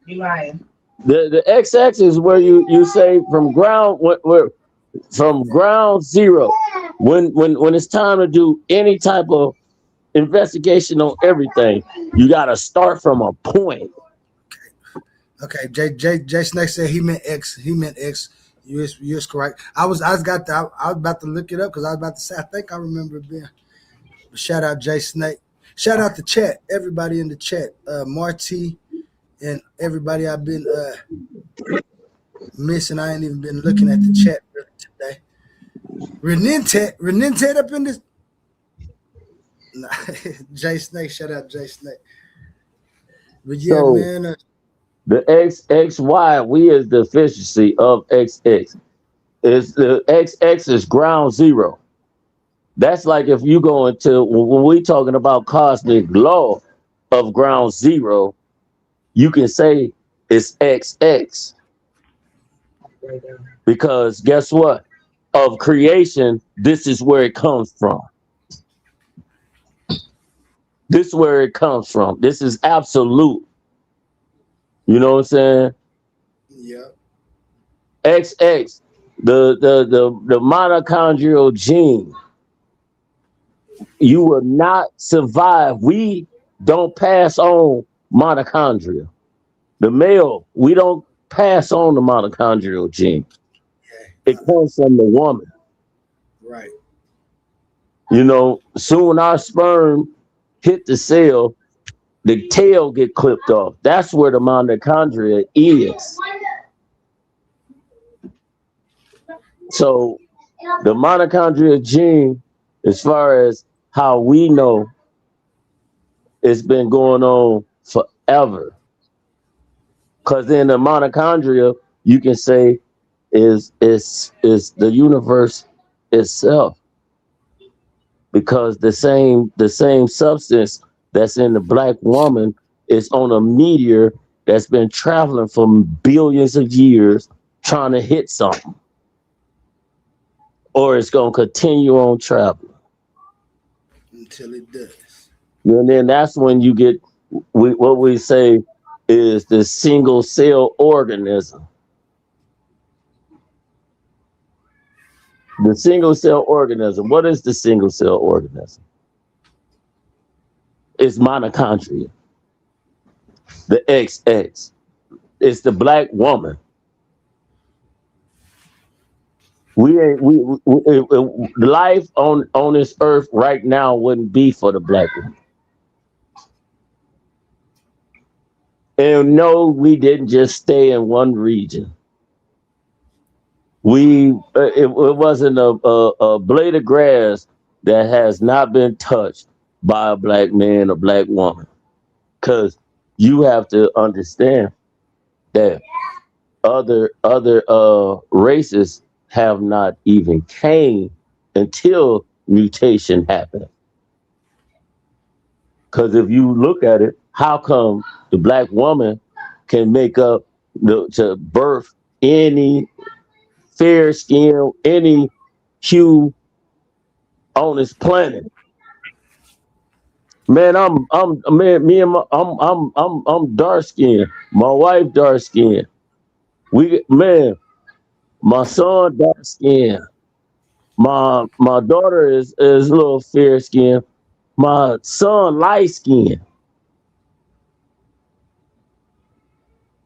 You lying. The XX is where you say from ground zero. When it's time to do any type of investigation on everything, you got to start from a point. Okay, Jay Snake said he meant X. He meant X. You're correct. I was about to look it up because I was about to say I think I remember it being. Shout out Jay Snake. Shout out the chat. Everybody in the chat. Marty and everybody I've been missing. I ain't even been looking at the chat today. Renentet up in this. Nah, Jay Snake. Shout out Jay Snake. But yeah, so, man. The XXY, we is the efficiency of XX. Is the XX is ground zero. That's like if you go into when we talking about cosmic law of ground zero, you can say it's XX. Because guess what? Of creation, this is where it comes from. This is where it comes from. This is absolute. You know what I'm saying? Yeah. XX, the mitochondrial gene. You will not survive. We don't pass on mitochondria. The male, we don't pass on the mitochondrial gene. It comes from the woman. Right. You know, soon our sperm hit the cell, the tail get clipped off. That's where the mitochondria is. So the mitochondria gene, as far as how we know, it's been going on forever. Because in the mitochondria, you can say is the universe itself. Because the same substance that's in the black woman is on a meteor that's been traveling for billions of years trying to hit something. Or it's gonna continue on traveling. Until it does. And then that's when you get what we say is the single cell organism. The single cell organism. What is the single cell organism? It's mitochondria. The XX. It's the black woman. Life on this earth right now wouldn't be for the black woman. And no, we didn't just stay in one region. It wasn't a blade of grass that has not been touched by a black man or black woman. Because you have to understand that other races have not even came until mutation happened. Because if you look at it, how come the black woman can make up to birth any fair skin, any hue on this planet? Man, I'm dark skinned. My wife dark skinned. My son dark skinned. My daughter is a little fair skinned. My son light skinned.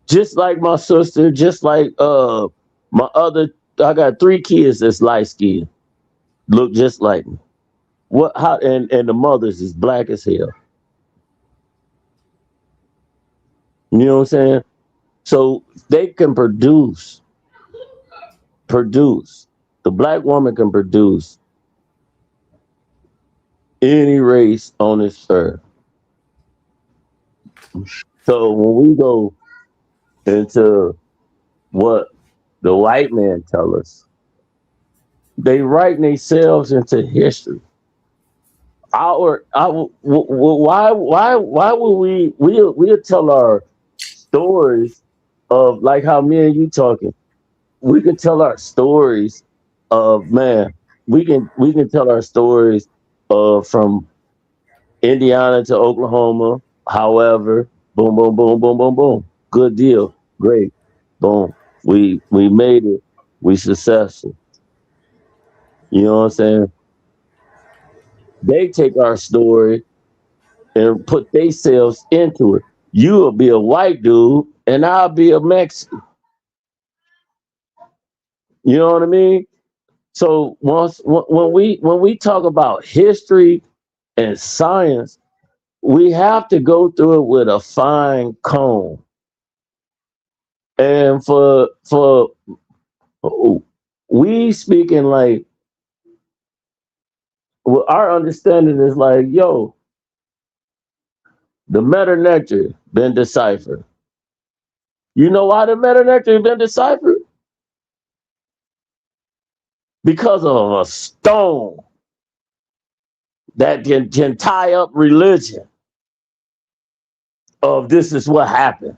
Just like my sister, just like my other, I got 3 kids that's light skinned. Look just like me. And the mothers is black as hell. You know what I'm saying? So they can produce. The black woman can produce any race on this earth. So when we go into what the white man tell us, they writing themselves into history. Why would we'll tell our stories of like how me and you talking. We can tell our stories of we can tell our stories from Indiana to Oklahoma. However, boom, boom, boom, boom, boom, boom. Good deal. Great. Boom. We made it. We successful. You know what I'm saying? They take our story and put themselves into it. You'll be a white dude and I'll be a Mexican. You know what I mean? So when we talk about history and science, we have to go through it with a fine comb. And for we speaking like our understanding is like, yo, the meta nectar been deciphered. You know why the meta nectar been deciphered? Because of a stone that can tie up religion of this is what happened.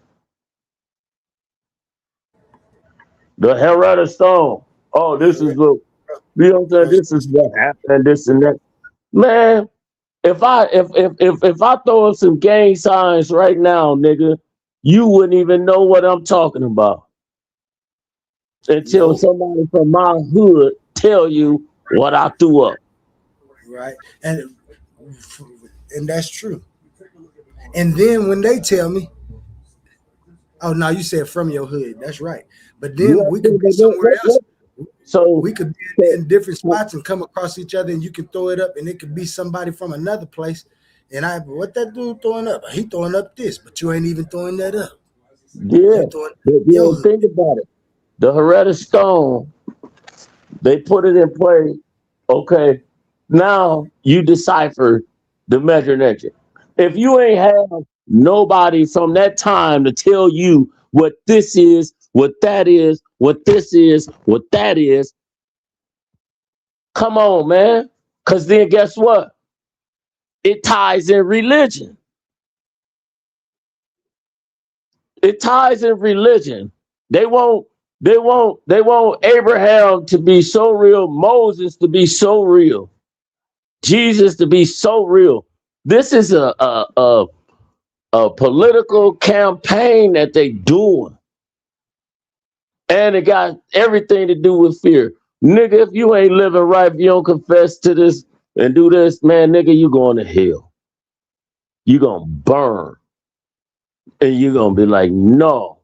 The Heretta Stone. Oh, this is what, you know what I'm saying? This is what happened, this and that. Man, If I throw up some gang signs right now, nigga, you wouldn't even know what I'm talking about until somebody from my hood tell you what I threw up. Right, and that's true. And then when they tell me, "Oh no, you said from your hood," that's right. But then we could be somewhere else. So we could be in different spots and come across each other, and you can throw it up, and it could be somebody from another place. And what that dude throwing up? He throwing up this, but you ain't even throwing that up. Yeah, think about it. The Heretta Stone, they put it in play. Okay, now you decipher the measuring engine. If you ain't have nobody from that time to tell you what this is, what that is, what this is, what that is, come on, man. Because then guess what? It ties in religion. It ties in religion. They want Abraham to be so real, Moses to be so real, Jesus to be so real. This is a political campaign that they doing. And it got everything to do with fear. Nigga, if you ain't living right, if you don't confess to this and do this, man, nigga, you going to hell. You gonna burn. And you're gonna be like, no,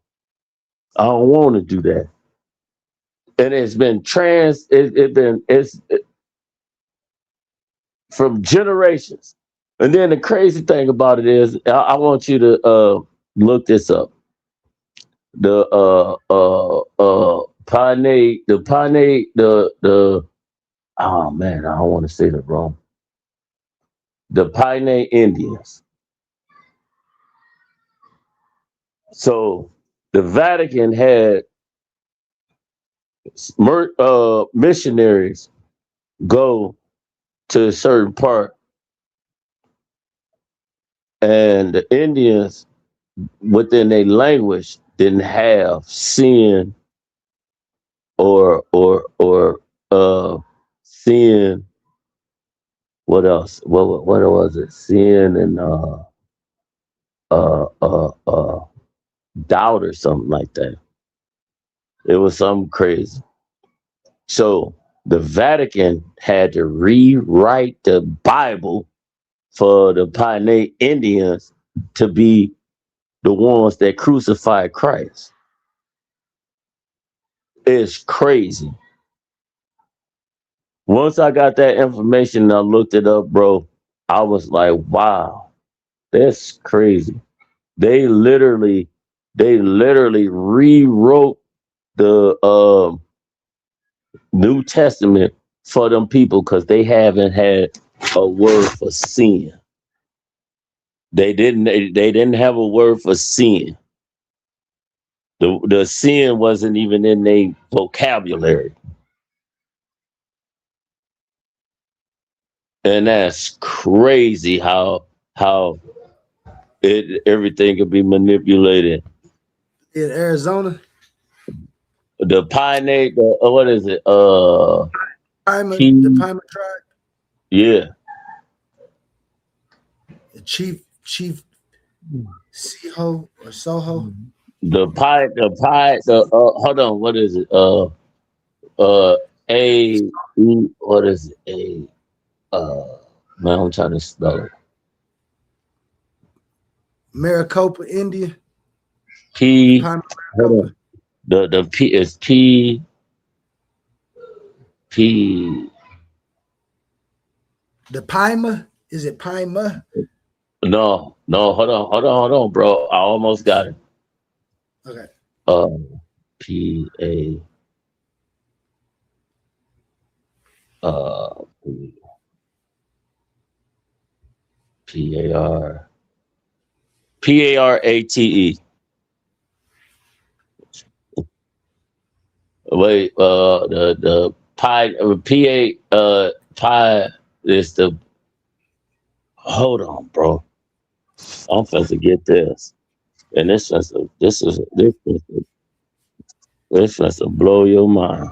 I don't want to do that. And it's been it's from generations. And then the crazy thing about it is, I want you to look this up. The oh man, I don't want to say that wrong. The Pioneer Indians. So the Vatican had missionaries go to a certain part, and the Indians within their language didn't have sin or sin. What else? What was it? Sin and doubt or something like that. It was something crazy. So the Vatican had to rewrite the Bible for the Pioneer Indians to be the ones that crucified Christ. It's crazy. Once I got that information and I looked it up, bro, I was like, wow, that's crazy. They literally rewrote the New Testament for them people because they haven't had a word for sin. They didn't have a word for sin. The sin wasn't even in their vocabulary. And that's crazy how everything could be manipulated. In Arizona, the Pioneer, what is it? the Pima tribe. Yeah. The Chief Siho or Soho. Hold on, what is it? What is it? Man, I'm trying to spell it. Maricopa, India. P. Hold on. The P is P. The Pima? Is it Pima? No. Hold on, bro. I almost got it. Okay. P-A. P-A-R. P-A-R-A-T-E. Wait, the pi pi is the. Hold on, bro. I'm supposed to get this, and this is supposed to blow your mind.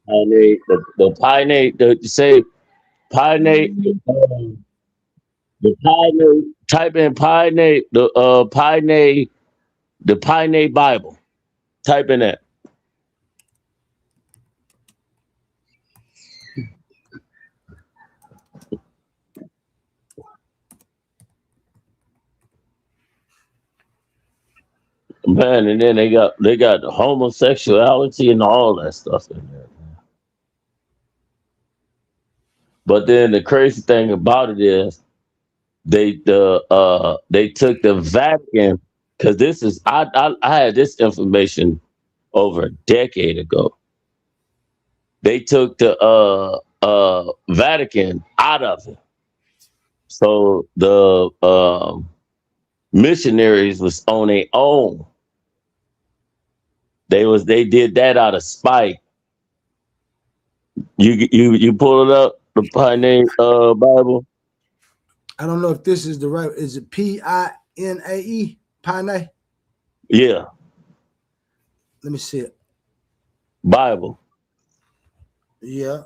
Pineate, the pineate, pineate, the pineate, type in pineate, the pineate Bible. Type in that. Man, and then they got the homosexuality and all that stuff in there. But then the crazy thing about it is they took the Vatican, because this is I had this information over a decade ago. They took the Vatican out of it. So the missionaries was on their own. They did that out of spite. You pull it up, the Pioneer Bible. I don't know if this is the right. Is it Pinae? Pinae? Yeah. Let me see it. Bible. Yeah.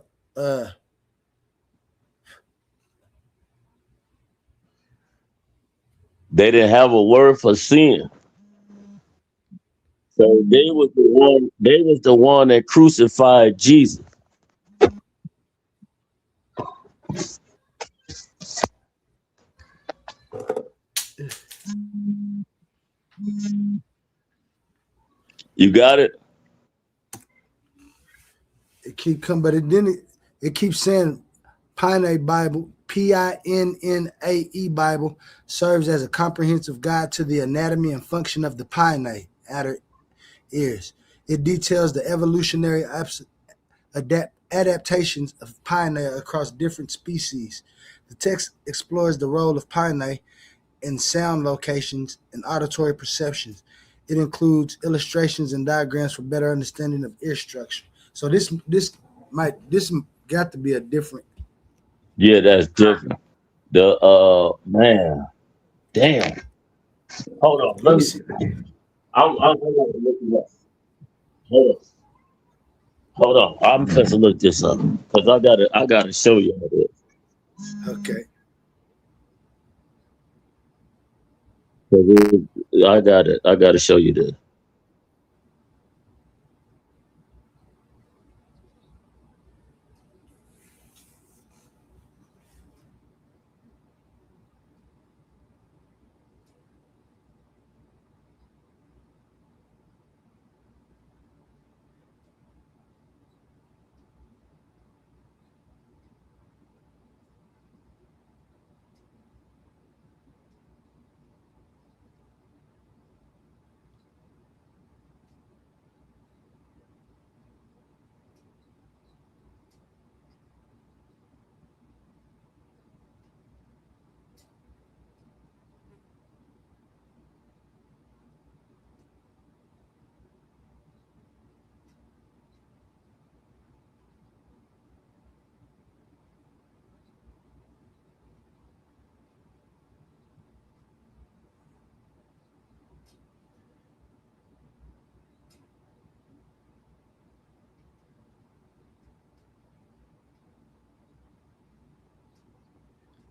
They didn't have a word for sin. So they was the one that crucified Jesus. You got it? It keep coming, but it keeps saying Pinae Bible, Pinnae Bible, serves as a comprehensive guide to the anatomy and function of the pinnae, outer ears. It details the evolutionary adaptations of pinnae across different species. The text explores the role of pinnae in sound locations and auditory perceptions. It includes illustrations and diagrams for better understanding of ear structure. So this got to be a different. Yeah, that's different. The man, damn. Hold on, let me see. I'm gonna look it up. Hold on. I'm supposed to look this up because I gotta show you all this. Okay. I gotta show you this.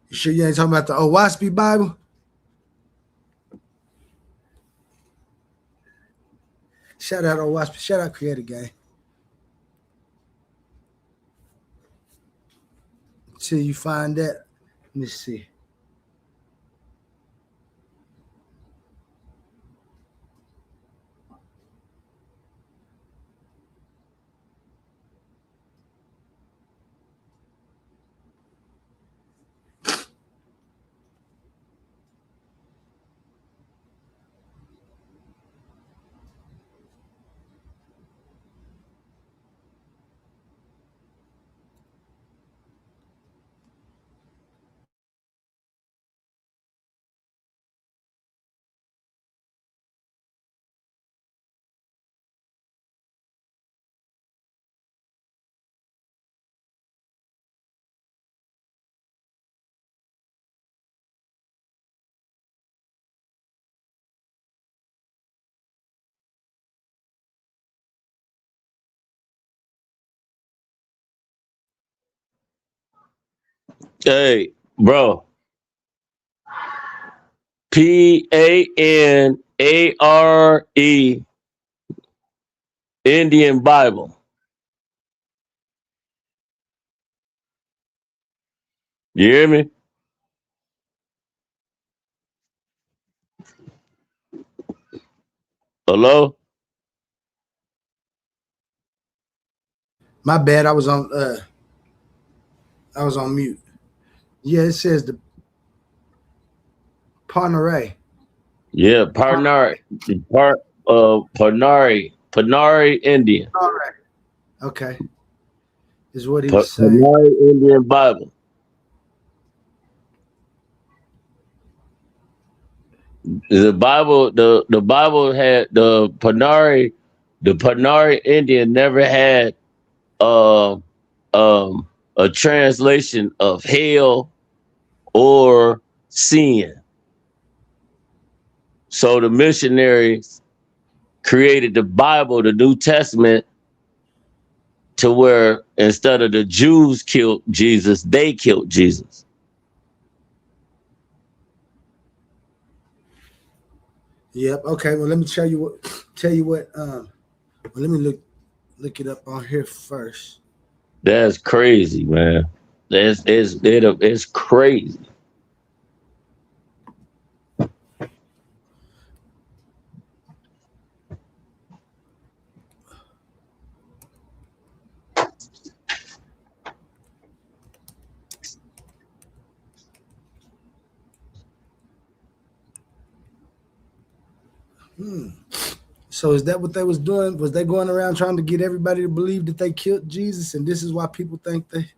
You sure you ain't talking about the Owaspy Bible? Shout out Owaspy. Shout out Creative Gang. Until you find that, let me see. Hey, bro. Panare Indian Bible. You hear me? Hello? My bad. I was on mute. Yeah, it says the Panare. Yeah, Panare Indian. All right. Okay. Is what he was saying. Panare Indian Bible. The Bible had the Panare Indian never had a translation of hell or sin. So the missionaries created the Bible, the New Testament, to where instead of the Jews killed Jesus, they killed Jesus. Yep. Okay. Well, let me tell you what. Well, let me look it up on here first. That's crazy, man. It's crazy. So is that what they was doing? Was they going around trying to get everybody to believe that they killed Jesus, and this is why people think they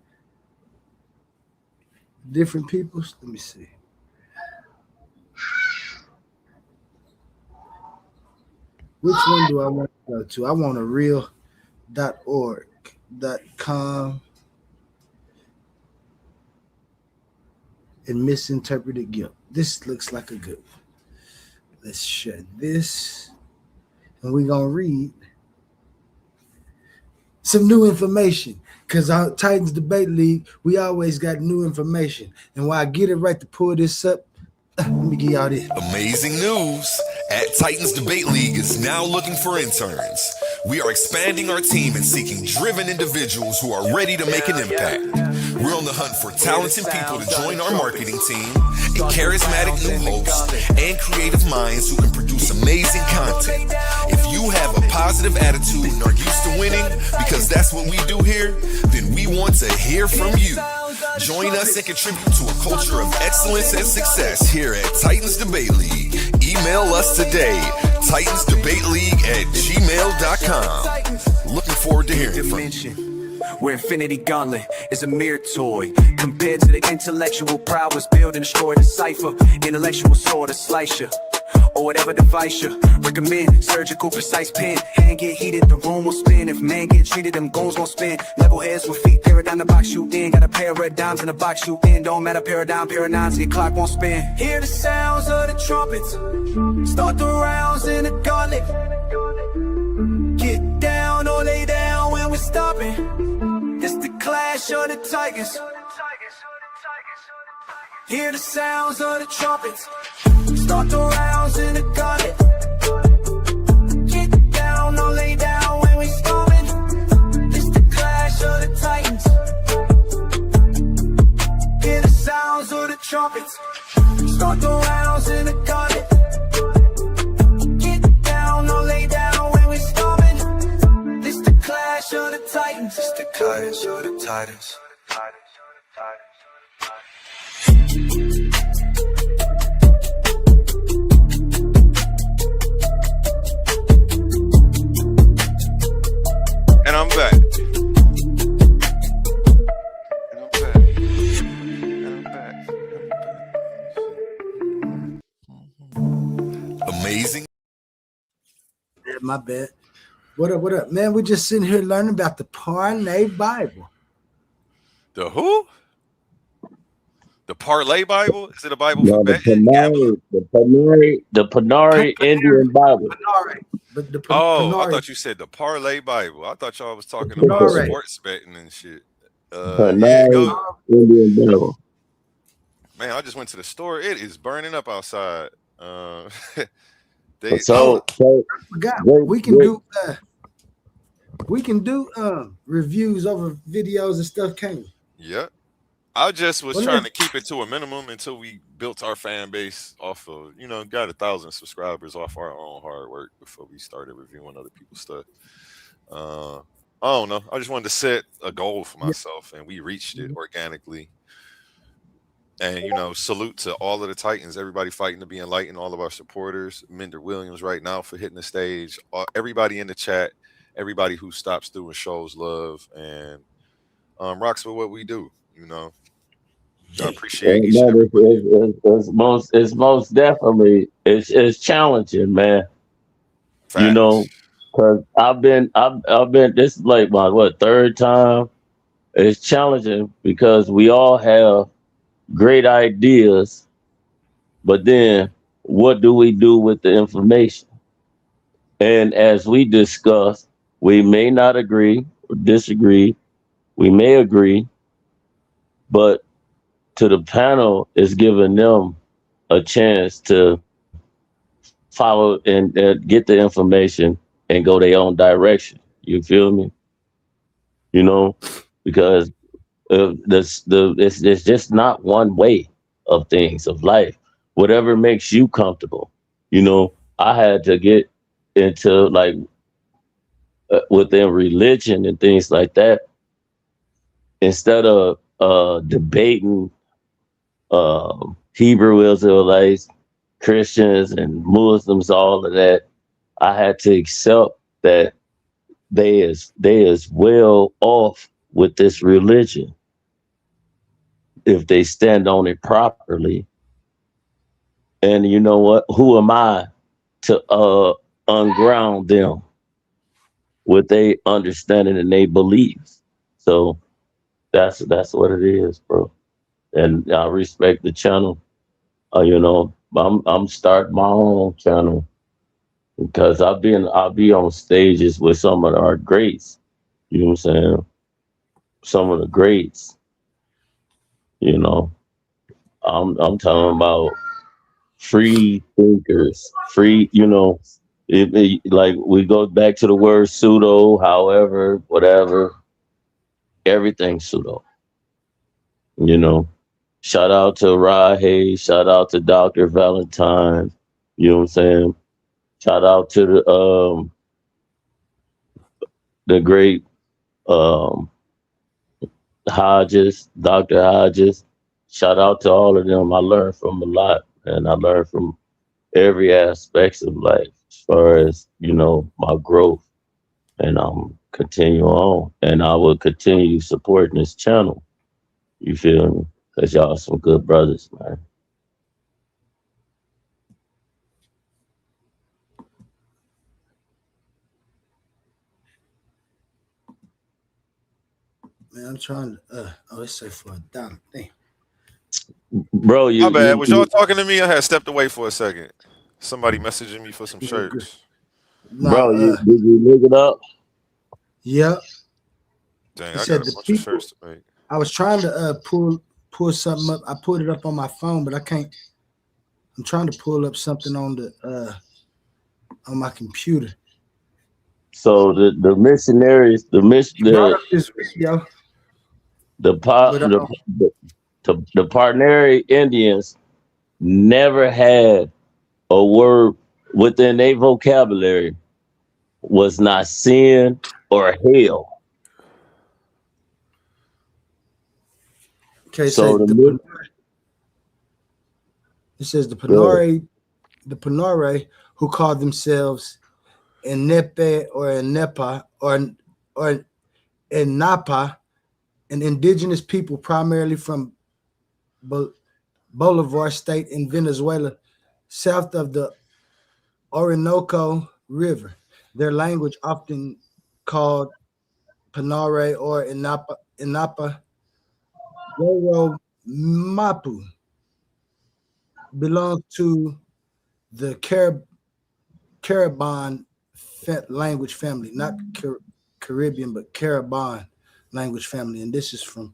different peoples? Let me see. Which one do I want to go to? I want a real.org.com and misinterpreted guilt. This looks like a good one. Let's share this, and we're gonna read some new information, because our Titans Debate League, we always got new information. And while I get it right to pull this up, let me give y'all this. Amazing news. At Titans Debate League is now looking for interns. We are expanding our team and seeking driven individuals who are ready to make an impact. We're on the hunt for talented people to join our marketing team, a charismatic new host, and creative minds who can produce amazing content. If you have a positive attitude and are used to winning, because that's what we do here, then we want to hear from you. Join us and contribute to a culture of excellence and success here at Titans Debate League. Email us today, titansdebateleague@gmail.com. Looking forward to hearing from you. Where Infinity Gauntlet is a mere toy compared to the intellectual prowess build and destroy the cipher. Intellectual sword to slice you, or whatever device you recommend. Surgical precise pen, hand get heated, the room will spin. If man get treated, them goons gon' spin. Level heads with feet, paradigm the box shoot in. Got a pair of red dimes in the box shoot in. Don't matter paradigms, your clock won't spin. Hear the sounds of the trumpets, start the rounds in the gauntlet. Get down or lay down when we're stopping. It's the clash of the Tigers. Hear the sounds of the trumpets, start the rounds in the gauntlet. Get down or lay down when we storming. It's the clash of the Titans. Hear the sounds of the trumpets, start the rounds in the gauntlet. Get down or lay down when we storming. It's the clash of the Titans. It's the clash of the Titans. And I'm back. Amazing. Yeah, my bad. What up, man? We're just sitting here learning about the Parlay Bible. The who? The Parlay Bible? Is it a Bible for betting? The Panare Indian Bible. I thought you said the Parlay Bible. I thought y'all was talking about sports betting and shit. Panare Indian Bible. Man, I just went to the store. It is burning up outside. Oh, So I forgot. great, We can do reviews over videos and stuff, can't we? Yeah. I just was Well, trying to keep it to a minimum until we built our fan base off of, got 1,000 subscribers off our own hard work before we started reviewing other people's stuff. I don't know. I just wanted to set a goal for myself, and we reached it organically. And, salute to all of the Titans, everybody fighting to be enlightened, all of our supporters, Minder Williams right now for hitting the stage, everybody in the chat, everybody who stops through and shows love and rocks with what we do. I appreciate each and everybody. It's most definitely it's challenging, man. Facts. Because I've been this is like my third time. It's challenging because we all have great ideas, but then what do we do with the information? And as we discussed, we may not agree or disagree. We may agree, but to the panel is giving them a chance to follow and get the information and go their own direction. You feel me? Because it's just not one way of things of life. Whatever makes you comfortable. I had to get into like within religion and things like that instead of debating Hebrew Israelites, Christians, and Muslims, all of that. I had to accept that they is well off with this religion if they stand on it properly. And you know what? Who am I to unground them with their understanding and their beliefs? So that's what it is, bro. And I respect the channel. I'm starting my own channel because I'll be on stages with some of our greats. You know what I'm saying? Some of the greats. I'm talking about free thinkers, free. Like we go back to the word pseudo, however, whatever. Everything's pseudo. Shout out to Rod Hayes. Shout out to Dr. Valentine. You know what I'm saying? Shout out to the great Hodges, Dr. Hodges. Shout out to all of them. I learned from a lot, and I learned from every aspect of life as far as, my growth. And I'm continue on. And I will continue supporting this channel. You feel me? Because y'all some good brothers, man. Man, I'm trying to it's say for $1. Damn. Bro, My bad. Was y'all talking to me? I had stepped away for a second. Somebody messaging me for some shirts. Bro, did you look it up? Yeah. Dang, I got a bunch of shirts to make. I was trying to pull something up. I pulled it up on my phone, but I can't. I'm trying to pull up something on my computer. So the missionaries, the Parnary Indians never had a word within their vocabulary was not sin or hell. Okay, so it says the Panare who called themselves Enepe or Enepa or Enapa, an indigenous people primarily from Bolivar State in Venezuela, south of the Orinoco River. Their language, often called Panare or Enapa Goro Mapu, belongs to the Caribbean language family, not Caribbean, but Caribbean language family. And this is from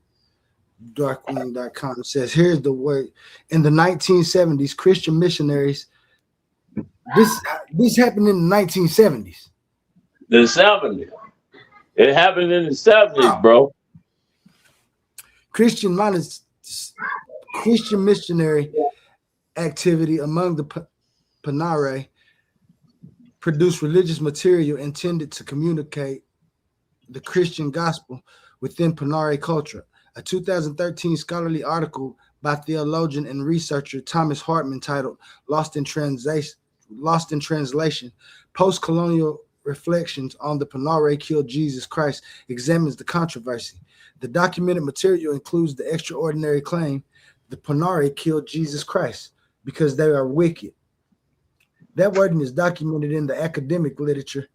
Darkwing.com says, here's the word. In the 1970s, Christian missionaries, this happened in the 1970s. The 70s. It happened in the 70s, bro. Christian missionary activity among the Panare produced religious material intended to communicate the Christian gospel within Panare culture. A 2013 scholarly article by theologian and researcher Thomas Hartman titled Lost in Translation, Post-Colonial Reflections on the Panare Killed Jesus Christ examines the controversy. The documented material includes the extraordinary claim the Panare killed Jesus Christ because they are wicked. That wording is documented in the academic literature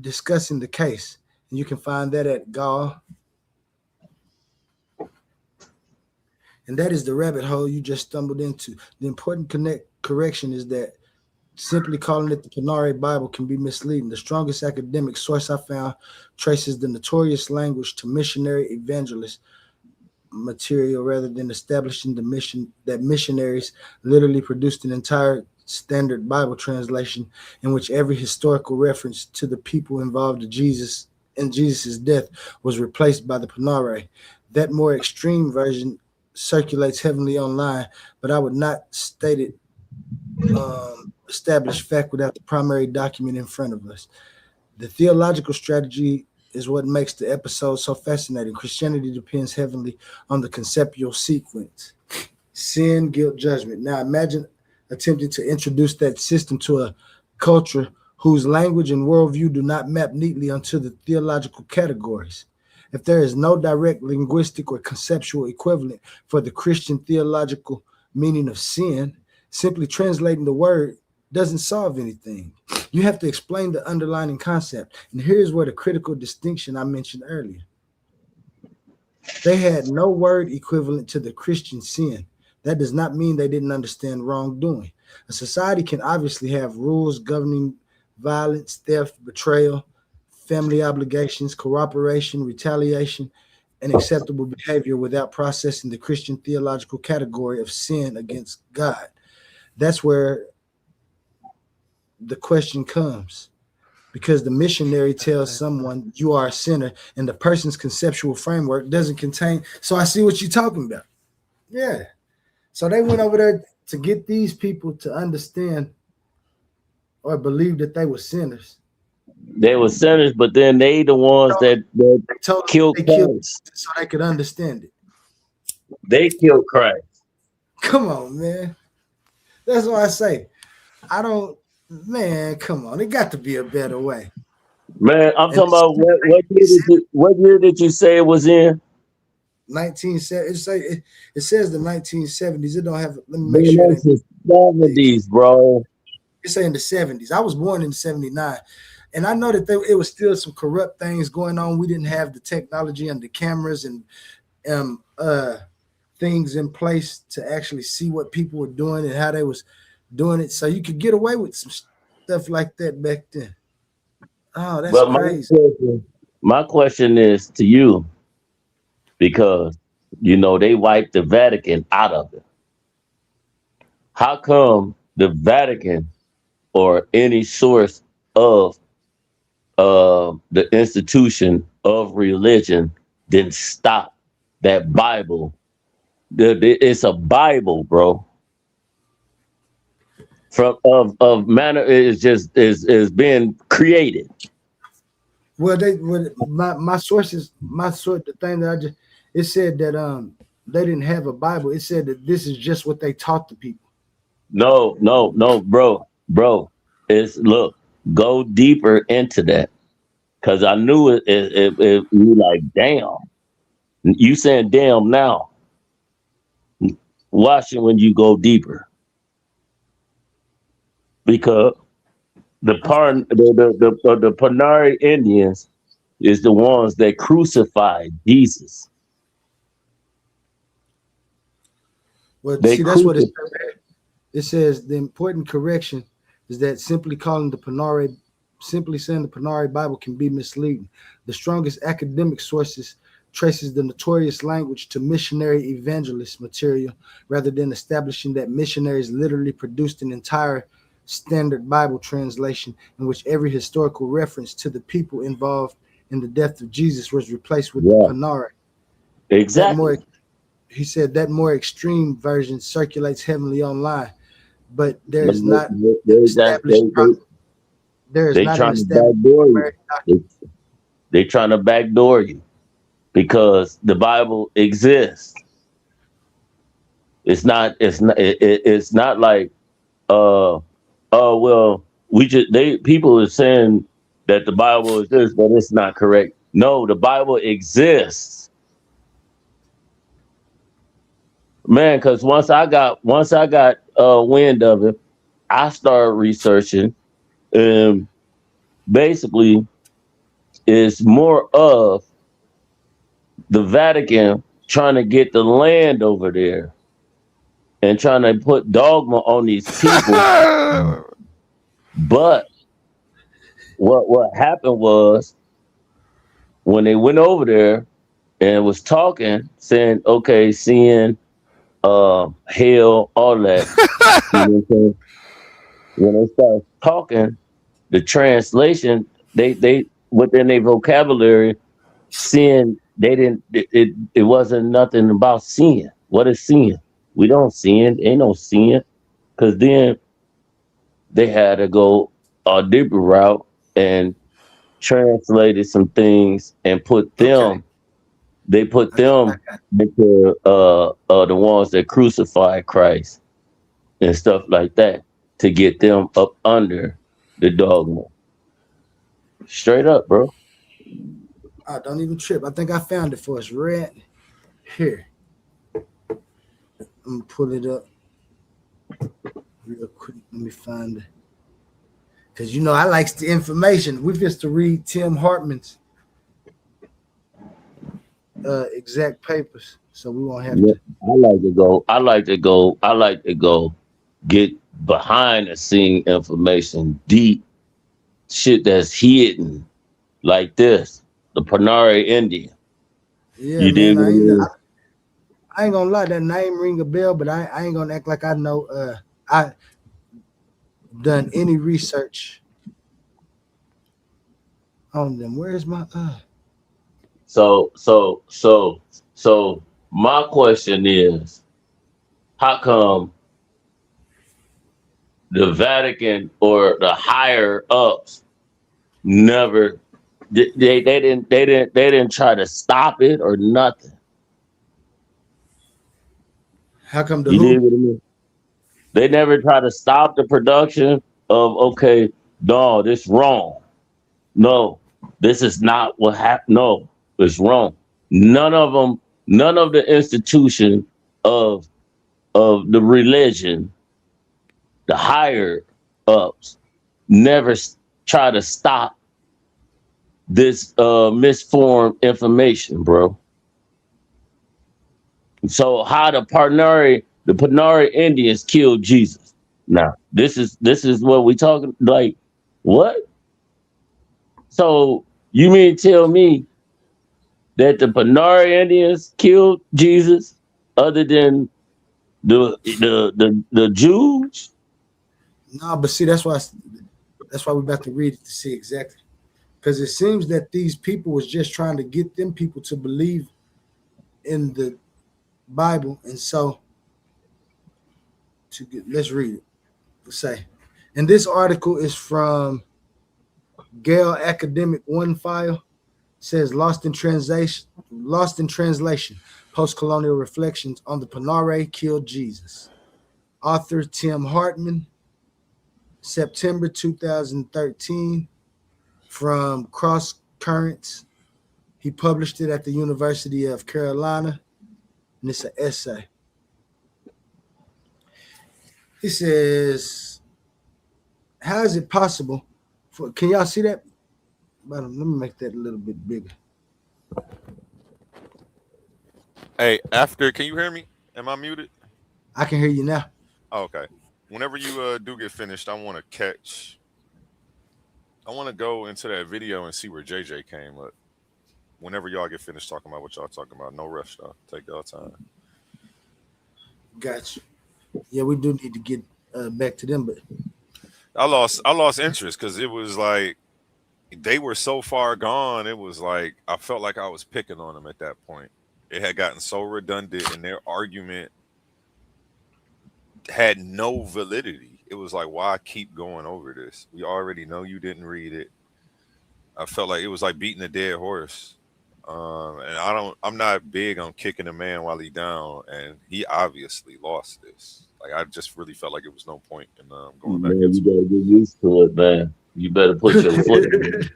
discussing the case, and you can find that at Gall. And that is the rabbit hole you just stumbled into. The important correction is that simply calling it the Panare Bible can be misleading. The strongest academic source I found traces the notorious language to missionary evangelist material rather than establishing the mission that missionaries literally produced an entire standard Bible translation in which every historical reference to the people involved in Jesus' death was replaced by the Panare. That more extreme version circulates heavily online, but I would not state it established fact without the primary document in front of us. The theological strategy is what makes the episode so fascinating. Christianity depends heavily on the conceptual sequence: sin, guilt, judgment. Now imagine attempting to introduce that system to a culture whose language and worldview do not map neatly onto the theological categories. If there is no direct linguistic or conceptual equivalent for the Christian theological meaning of sin, simply translating the word doesn't solve anything. You have to explain the underlying concept. And here's where the critical distinction I mentioned earlier. They had no word equivalent to the Christian sin. That does not mean they didn't understand wrongdoing. A society can obviously have rules governing violence, theft, betrayal, family obligations, cooperation, retaliation, and acceptable behavior without processing the Christian theological category of sin against God. That's where the question comes, because the missionary tells someone you are a sinner and the person's conceptual framework doesn't contain. So I see what you're talking about. Yeah. So they went over there to get these people to understand or believe that they were sinners. They were sinners, but then they the ones that killed Christ. So they could understand it. They killed Christ. Come on, man. That's why I say, man, come on. It got to be a better way. Man, I'm talking about what year did you say it was in? 1970. It says the 1970s. It don't have. Let me make sure. That's the 70s, bro. It's saying the 70s. I was born in 79, and I know that it was still some corrupt things going on. We didn't have the technology and the cameras and things in place to actually see what people were doing and how they was doing it, so you could get away with some stuff like that back then. Oh, that's crazy. My question is to you, because they wiped the Vatican out of it. How come the Vatican or any source of the institution of religion didn't stop that Bible? It's a Bible, bro. Of manner is being created. Well, my sources, the thing that it said that they didn't have a Bible. It said that this is just what they taught the people. No, bro. Look, go deeper into that, because I knew it you like, damn. You saying damn now. Watch it when you go deeper. Because the Panari Indians is the ones that crucified Jesus. Well, see, that's what it says. It says the important correction is that simply saying the Panari Bible can be misleading. The strongest academic sources traces the notorious language to missionary evangelist material rather than establishing that missionaries literally produced an entire standard Bible translation in which every historical reference to the people involved in the death of Jesus was replaced with the Panare. Exactly. He said that more extreme version circulates heavily online, but there is not an established. There is not an established primary document. They trying to backdoor you because the Bible exists. It's not. It's not like well, people are saying that the Bible exists, but it's not correct. No, the Bible exists, man. Because once I got wind of it, I started researching, and basically, it's more of the Vatican trying to get the land over there and trying to put dogma on these people. But what happened was when they went over there and was talking, saying, okay, sin, hell, all that. You know what I'm saying? When they start talking, the translation, they within their vocabulary, sin, they didn't it wasn't nothing about sin. What is sin? We don't sin, ain't no sin. Cause then they had to go a deeper route and translated some things and put them they put them into the ones that crucified Christ and stuff like that to get them up under the dogma. Straight up, bro. Don't even trip. I think I found it for us right here. I'm gonna pull it up real quick. Let me find it. Because you know I likes the information. We just to read Tim Hartman's exact papers, so we won't have to. I like to go get behind the scene information, deep shit that's hidden, like this, the Panare Indian. Yeah, You man. dig? I ain't gonna lie, that name ring a bell, but I ain't gonna act like I know. I done any research on them. Where's my So my question is, how come the Vatican or the higher ups never they didn't try to stop it or nothing? How come the You dig who? what I mean? They never try to stop the production of, okay, no, this wrong. No, this is not what happened. No, it's wrong. None of them, none of the institution of the religion, the higher ups, never try to stop this misformed information, bro. So how the Panari Indians killed Jesus? Now, this is what we talking, like, what? So you mean tell me that the Panari Indians killed Jesus other than the Jews? No, but see, that's why we're about to read it to see exactly. Because it seems that these people was just trying to get them people to believe in the Bible, and so let's read it. Let's say, and this article is from Gale Academic One File. It says lost in translation, post-colonial reflections on the Panare killed Jesus. Author Tim Hartman, September 2013, from Cross Currents. He published it at the University of Carolina, and it's an essay. He says, how is it possible for, can y'all see that? Let me make that a little bit bigger. Hey, after, can you hear me? Am I muted? I can hear you now. Oh, okay. Whenever you do get finished, I want to go into that video and see where JJ came up. whenever y'all get finished talking about what y'all talking about. No rush, though. Take y'all time. Gotcha. Yeah, we do need to get back to them, but I lost interest because it was like they were so far gone. It was like I felt like I was picking on them at that point. It had gotten so redundant, and their argument had no validity. It was like, why keep going over this? We already know you didn't read it. I felt like it was like beating a dead horse. And I'm not big on kicking a man while he down, and he obviously lost this. Like, I just really felt like it was no point in going back Man, into you gotta get used to it, man. You better put your foot in it.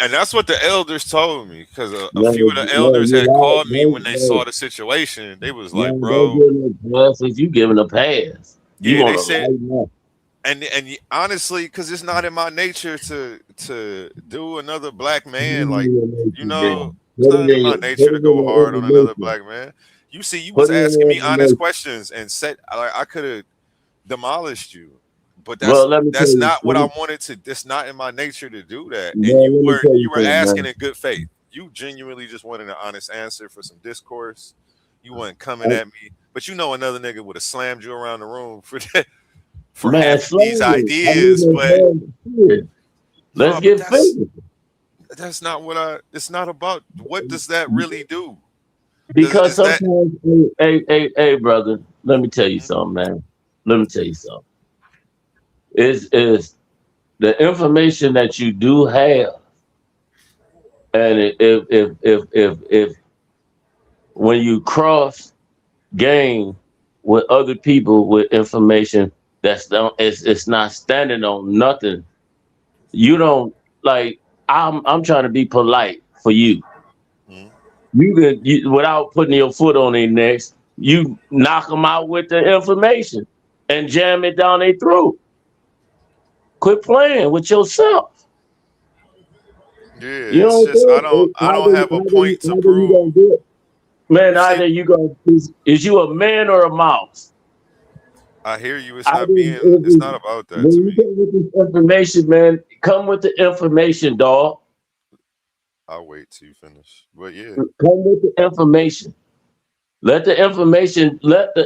and that's what the elders told me, because a Man, few of the elders had called me when they saw the situation. They was like, man, bro, don't give no passes. You giving a pass. You yeah, want they to said, lighten up. and honestly, because it's not in my nature to do another black man, like, you know, it's not in my nature to go hard on another black man. You see, you was Put it in asking the me honest information. questions and said I could have demolished you, but Well, let me tell that's you. not what I wanted to. It's not in my nature to do that. And Man, let me tell you you were something, asking man. in good faith. You genuinely just wanted an honest answer for some discourse. You weren't coming at me, but you know another nigga would have slammed you around the room for that, for Man, having these slam it. ideas. But Let's no, but get physical. that's not what it's not about. What does that really do? Because Is that sometimes, hey, brother, let me tell you something, man. Let me tell you something. Is the information that you do have, and if when you cross game with other people with information it's not standing on nothing. You don't like. I'm trying to be polite for you. You without putting your foot on their necks, you knock them out with the information and jam it down their throat. Quit playing with yourself. yeah, You it's know just I don't have a point to either you prove. gonna do it. Man, You see, either you gonna is you a man or a mouse? I hear you. It's Either not about that to when you me. come with this information, man, come with the information, dog. I'll wait till you finish. But yeah, Come with the information. Let the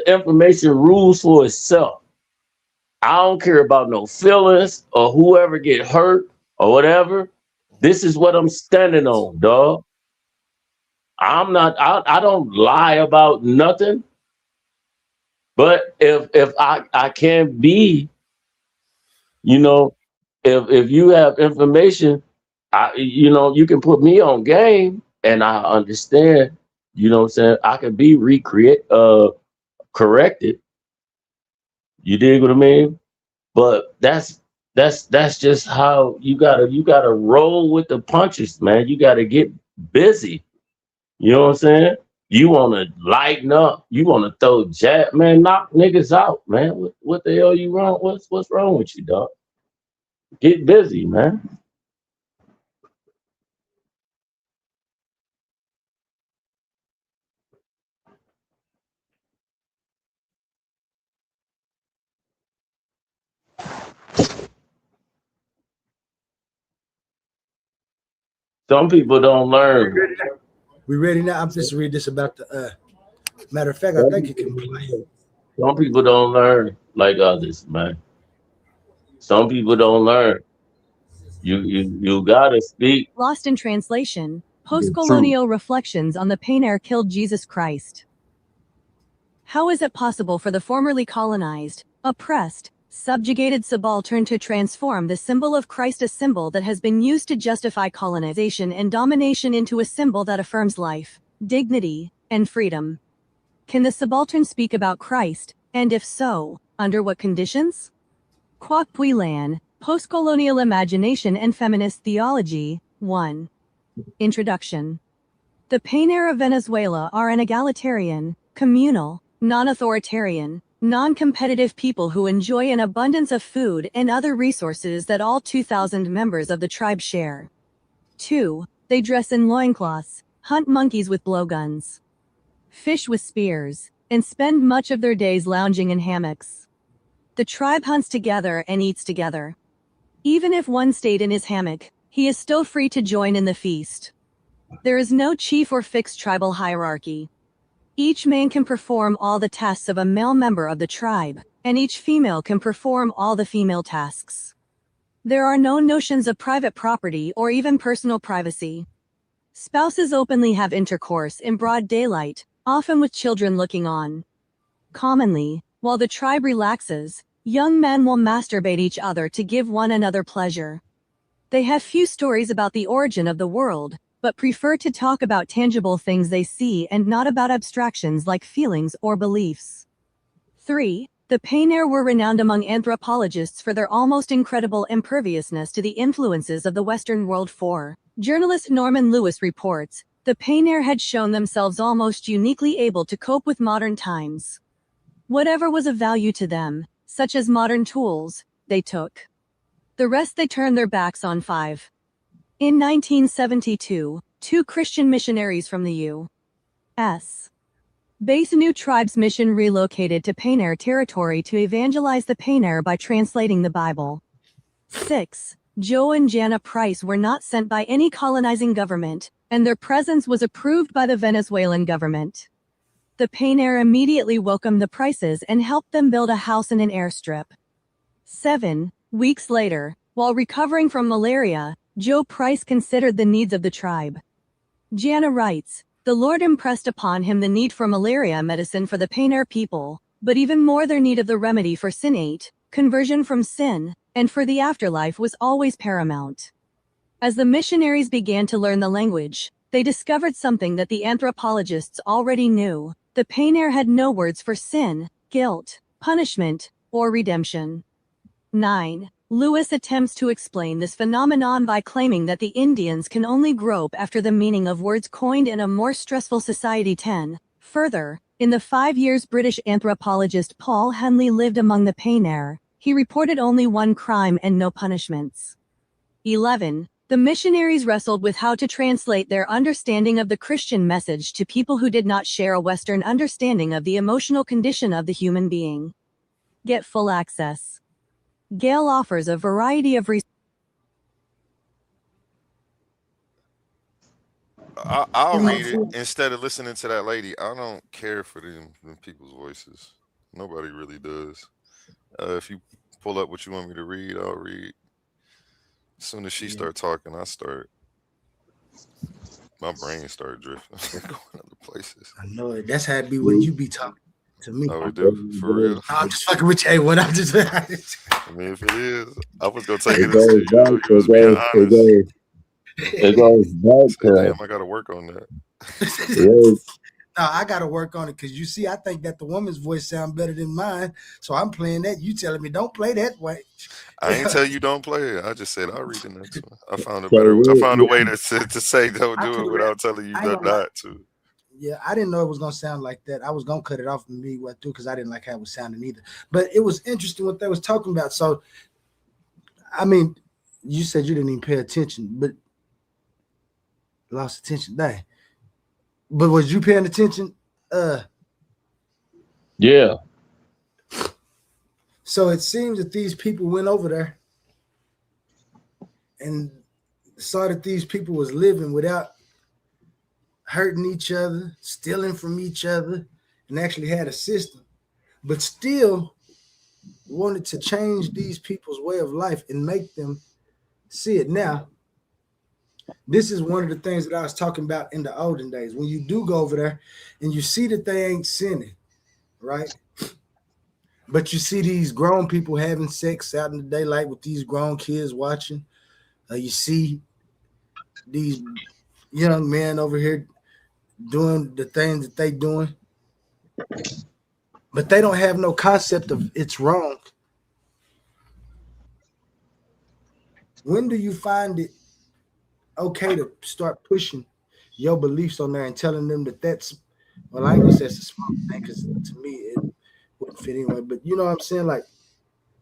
information rule for itself. I don't care about no feelings or whoever get hurt or whatever. This is what I'm standing on, dog. I don't lie about nothing. But if I can't be, you know, if you have information, you can put me on game and I understand, you know what I'm saying? I can be corrected. You dig what I mean? But that's just how you gotta roll with the punches, man. You gotta get busy. You know what I'm saying? You wanna lighten up, you wanna throw jab, man, knock niggas out, man. What the hell you wrong? What's wrong with you, dog? Get busy, man. Some people don't learn. we ready now? I'm just read this about the matter of fact, I think it can play. Some people don't learn like others, man. Some people don't learn. You gotta speak. Lost in translation, post-colonial reflections on the pain air killed Jesus Christ. How is it possible for the formerly colonized, oppressed, subjugated subaltern to transform the symbol of Christ, a symbol that has been used to justify colonization and domination, into a symbol that affirms life, dignity, and freedom? Can the subaltern speak about Christ, and if so, under what conditions? Kwok Puilan, Postcolonial Imagination and Feminist Theology, 1. Introduction. The Painter of Venezuela are an egalitarian, communal, non-authoritarian, non-competitive people who enjoy an abundance of food and other resources that all 2,000 members of the tribe share. 2. They dress in loincloths, hunt monkeys with blowguns, fish with spears, and spend much of their days lounging in hammocks. The tribe hunts together and eats together. Even if one stayed in his hammock, he is still free to join in the feast. There is no chief or fixed tribal hierarchy. Each man can perform all the tasks of a male member of the tribe, and each female can perform all the female tasks. There are no notions of private property or even personal privacy. Spouses openly have intercourse in broad daylight, often with children looking on. Commonly, while the tribe relaxes, young men will masturbate each other to give one another pleasure. They have few stories about the origin of the world, but prefer to talk about tangible things they see and not about abstractions like feelings or beliefs. 3. The Paynir were renowned among anthropologists for their almost incredible imperviousness to the influences of the Western world. 4. Journalist Norman Lewis reports, the Paynir had shown themselves almost uniquely able to cope with modern times. Whatever was of value to them, such as modern tools, they took. The rest they turned their backs on. 5. In 1972, 2 Christian missionaries from the U.S. Base New Tribes Mission relocated to Paynir territory to evangelize the Paynir by translating the Bible. 6. Joe and Jana Price were not sent by any colonizing government, and their presence was approved by the Venezuelan government. The Paynir immediately welcomed the Prices and helped them build a house in an airstrip. 7 weeks later, while recovering from malaria, Joe Price considered the needs of the tribe. Jana writes, the Lord impressed upon him the need for malaria medicine for the Paynir people, but even more their need of the remedy for sin 8, conversion from sin, and for the afterlife was always paramount. As the missionaries began to learn the language, they discovered something that the anthropologists already knew. The Paynir had no words for sin, guilt, punishment, or redemption. 9. Lewis attempts to explain this phenomenon by claiming that the Indians can only grope after the meaning of words coined in a more stressful society. 10. Further, in the 5 years British anthropologist Paul Henley lived among the Paynir, he reported only 1 crime and no punishments. 11. The missionaries wrestled with how to translate their understanding of the Christian message to people who did not share a Western understanding of the emotional condition of the human being. Get full access. Gale offers a variety of I'll read it instead of listening to that lady. I don't care for them people's voices. Nobody really does. If you pull up what you want me to read, I'll read. As soon as she start talking, I start. My brain started drifting, going other places. I know it. That's how it be when you be talking to me. Oh, it do? For real? I'm just fucking with you. Hey, what I'm just. I mean, if it is, I was gonna take it as you was being honest. It goes back to. Damn, I gotta work on that. No, I gotta work on it because you see, I think that the woman's voice sounds better than mine, so I'm playing that. You telling me don't play that way? I ain't tell you don't play it. I just said I'll read the next one. I found a better. I found a way to say don't do it without telling you not to. Yeah, I didn't know it was gonna sound like that. I was gonna cut it off and me what too because I didn't like how it was sounding either. But it was interesting what they was talking about. So, I mean, you said you didn't even pay attention, but lost attention. Dang. But was you paying attention? Yeah. So it seems that these people went over there and saw that these people was living without hurting each other, stealing from each other, and actually had a system, but still wanted to change these people's way of life and make them see it. Now, this is one of the things that I was talking about in the olden days. When you do go over there and you see that they ain't sinning, right? But you see these grown people having sex out in the daylight with these grown kids watching. You see these young men over here doing the things that they doing. But they don't have no concept of it's wrong. When do you find it okay to start pushing your beliefs on there and telling them that that's, well, I ain't gonna say it's a small thing because to me it wouldn't fit anyway, but you know what I'm saying? Like,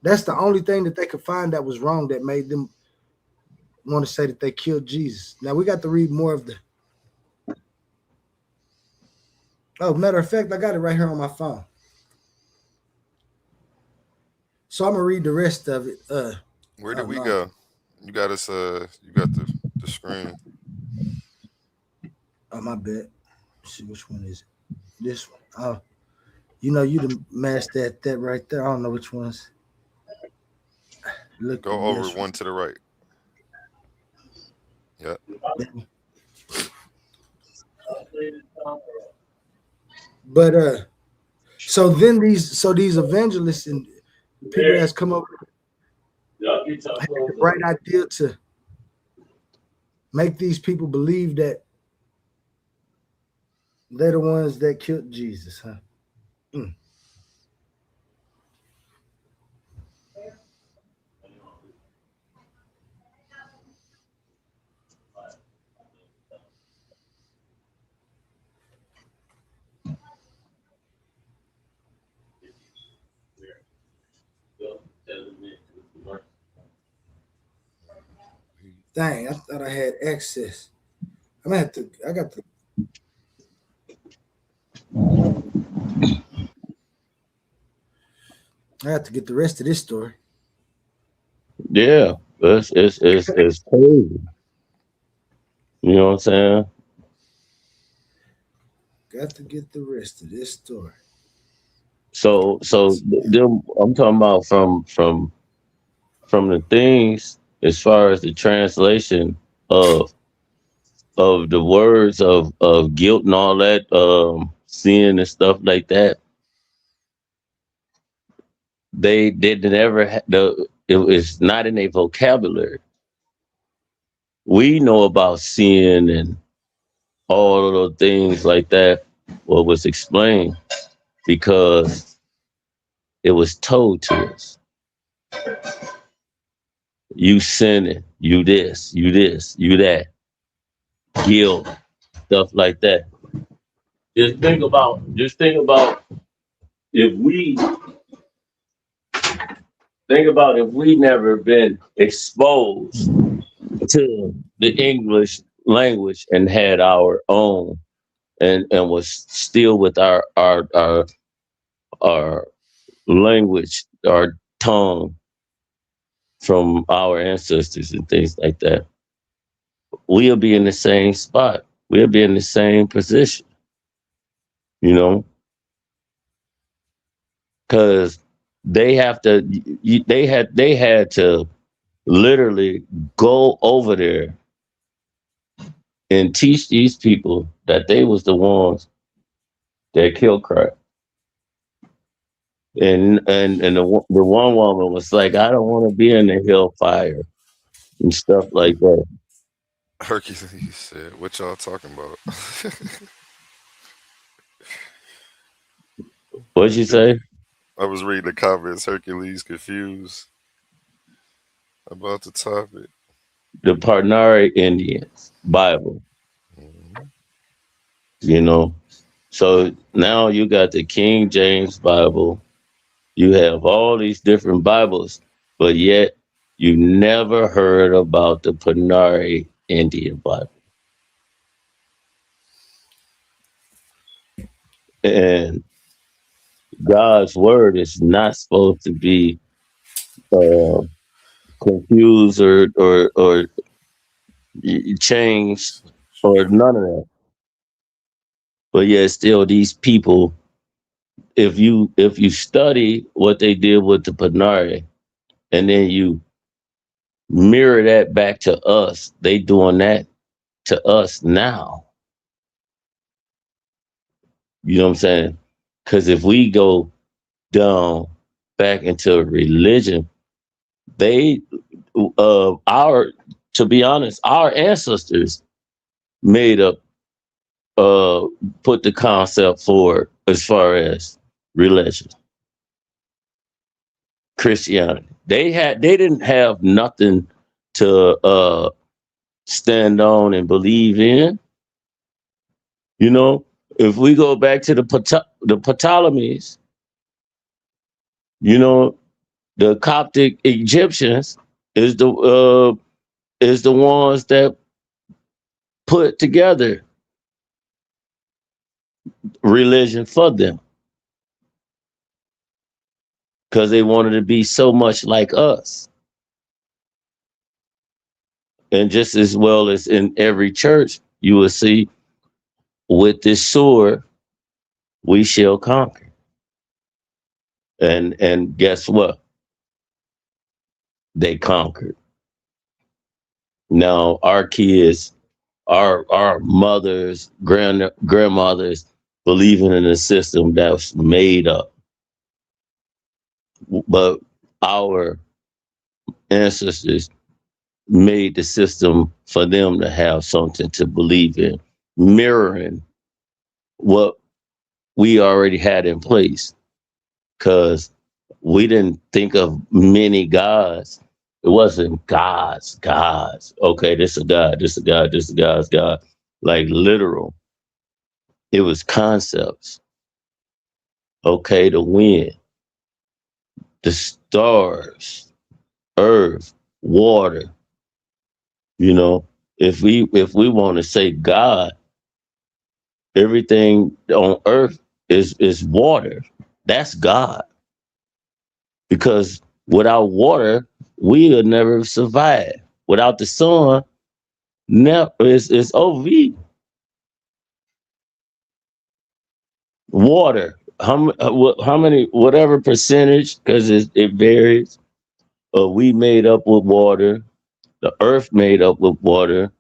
that's the only thing that they could find that was wrong that made them want to say that they killed Jesus. Now we got to read more of the. Oh, matter of fact, I got it right here on my phone. So I'm gonna read the rest of it. Where did we go? You got us. You got the screen. Oh, my bad. Let's see which one is it? This one. Oh, you know, you the master at that right there. I don't know which ones. Look, Go over one to the right. Yep. But so then these evangelists and people that's come up with the right idea to make these people believe that they're the ones that killed Jesus, huh? Mm. Dang, I thought I had access. I'm gonna have to. I got to. I have to get the rest of this story. Yeah, it's crazy. You know what I'm saying? Got to get the rest of this story. So I'm talking about from the things as far as the translation of the words of guilt and all that, sin and stuff like that. They never it was not in their vocabulary. We know about sin and all of those things like that. What was explained because it was told to us. You sinning, you this, you that, guilt, stuff like that. Just think about if we never been exposed to the English language and had our own and was still with our language, our tongue from our ancestors and things like that, we'll be in the same spot. We'll be in the same position, you know, because they had to literally go over there and teach these people that they was the ones that killed Christ. And the one woman was like, I don't want to be in the hellfire and stuff like that. Hercules said, "What y'all talking about?" What'd you say? I was reading the comments. Hercules confused about the topic. The Parnari Indians Bible. Mm-hmm. You know, so now you got the King James Bible. You have all these different Bibles, but yet you never heard about the Parnari Indian Bible. And God's word is not supposed to be confused or changed or none of that. But yet still these people, if you study what they did with the Parnari and then you mirror that back to us, they doing that to us now. You know what I'm saying? Because if we go down back into religion, to be honest, our ancestors made up, put the concept forward as far as religion, Christianity. They didn't have nothing to stand on and believe in. You know, if we go back to the Ptolemies, you know, the Coptic Egyptians is the ones that put together religion for them because they wanted to be so much like us. And just as well as in every church, you will see with this sword, we shall conquer. And guess what? They conquered. Now our kids, our mothers, grandmothers believing in a system that's made up. But our ancestors made the system for them to have something to believe in, mirroring what we already had in place. Because we didn't think of many gods. It wasn't gods. Okay, this is a god, this is a god, this is a god's god. Like literal. It was concepts. Okay, the wind, the stars, earth, water. You know, if we want to say God, everything on earth is water. That's God. Because without water, we would never survive. Without the sun, it's OV. Water. How many, whatever percentage, because it varies. We made up with water. The earth made up with water.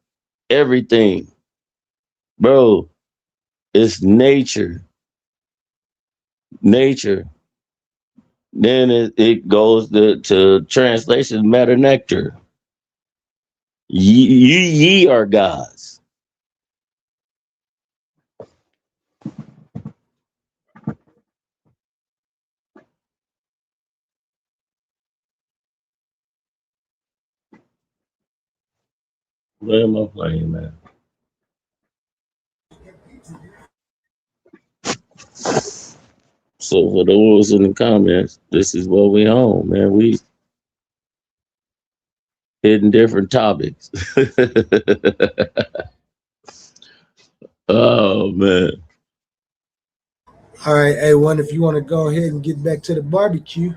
Everything. Bro, it's nature. Nature. Then it goes to translation, matter nectar. Ye are gods. Where am I playing, man? So for those in the comments, this is what we own, man. We hitting different topics. Oh man. All right, A1, if you want to go ahead and get back to the barbecue.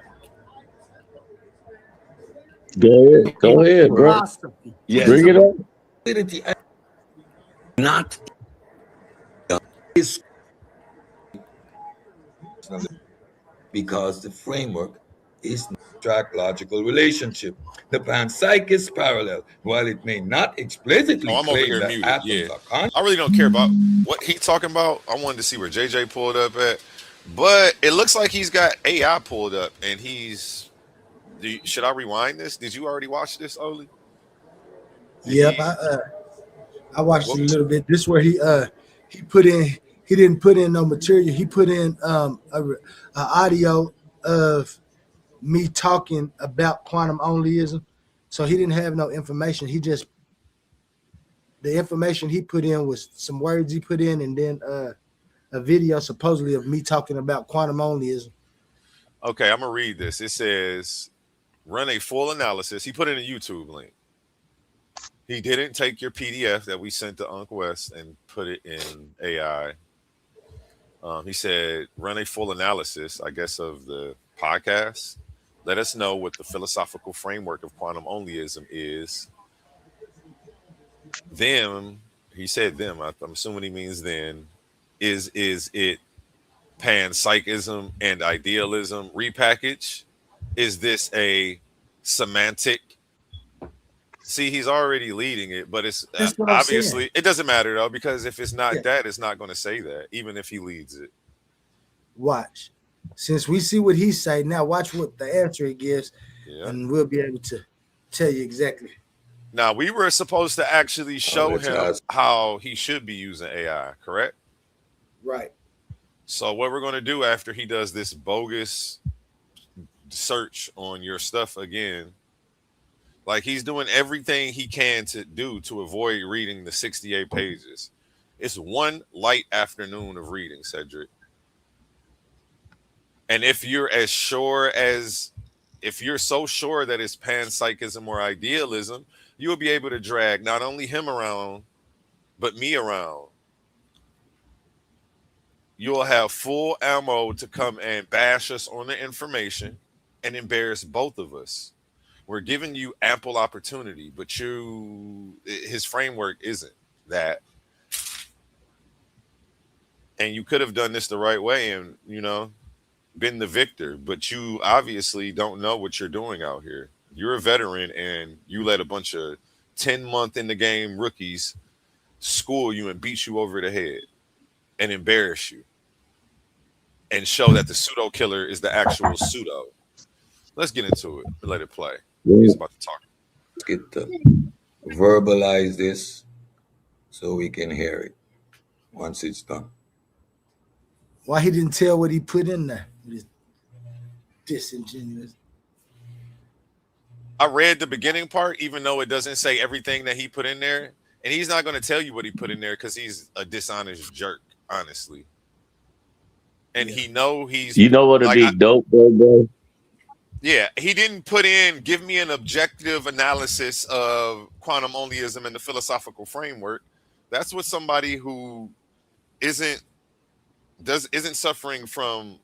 Go ahead, bro. Philosophy. Yes. Bring it up. Not is because the framework is not a track logical relationship. The panpsych is parallel. While it may not explicitly I'm over claim here that muted. atoms Yeah, are conscious. I really don't care about what he talking about. I wanted to see where JJ pulled up at, but it looks like he's got AI pulled up, and he's. Should I rewind this? Did you already watch this, Oli? Yep, I watched it a little bit. This is where he put in, he didn't put in no material. He put in a audio of me talking about quantum onlyism. So he didn't have no information. The information he put in was some words he put in, and then a video supposedly of me talking about quantum onlyism. Okay, I'm gonna read this. It says, "Run a full analysis." He put in a YouTube link. He didn't take your PDF that we sent to Unc West and put it in AI. He said, "Run a full analysis, I guess, of the podcast. Let us know what the philosophical framework of quantum onlyism is." Them, he said them. I'm assuming he means then. Is it panpsychism and idealism repackaged? Is this a semantic? See, he's already leading it, but it's That's what I'm obviously saying. it doesn't matter though, because if it's not Yeah. that, it's not going to say that, even if he leads it. Watch. Since we see what he say, now watch what the answer he gives, and we'll be able to tell you exactly. Now, we were supposed to actually show him how he should be using AI, correct? Right. So what we're going to do after he does this bogus search on your stuff again, like he's doing everything he can to do to avoid reading the 68 pages. It's one light afternoon of reading, Cedrick. And if you're so sure that it's panpsychism or idealism, you'll be able to drag not only him around, but me around. You'll have full ammo to come and bash us on the information and embarrass both of us. We're giving you ample opportunity, but his framework isn't that. And you could have done this the right way and, been the victor, but you obviously don't know what you're doing out here. You're a veteran and you let a bunch of 10-month in the game rookies school you and beat you over the head and embarrass you and show that the pseudo killer is the actual pseudo. Let's get into it and let it play. He's about to talk. Let's get to verbalize this so we can hear it once it's done. Why he didn't tell what he put in there? Disingenuous. I read the beginning part, even though it doesn't say everything that he put in there. And he's not going to tell you what he put in there because he's a dishonest jerk, honestly. And he he's... You know what'd be dope, bro? Yeah, he didn't put in, give me an objective analysis of quantum onlyism and the philosophical framework. That's what somebody who isn't suffering from,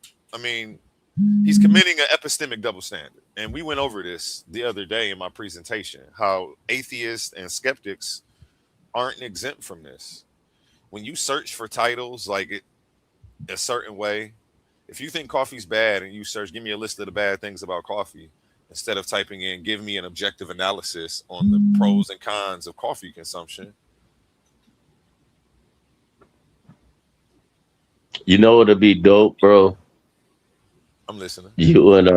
he's committing an epistemic double standard. And we went over this the other day in my presentation, how atheists and skeptics aren't exempt from this. When you search for titles like a certain way, if you think coffee's bad and you search, give me a list of the bad things about coffee, instead of typing in, give me an objective analysis on the pros and cons of coffee consumption. You know what'd be dope, bro? I'm listening. You and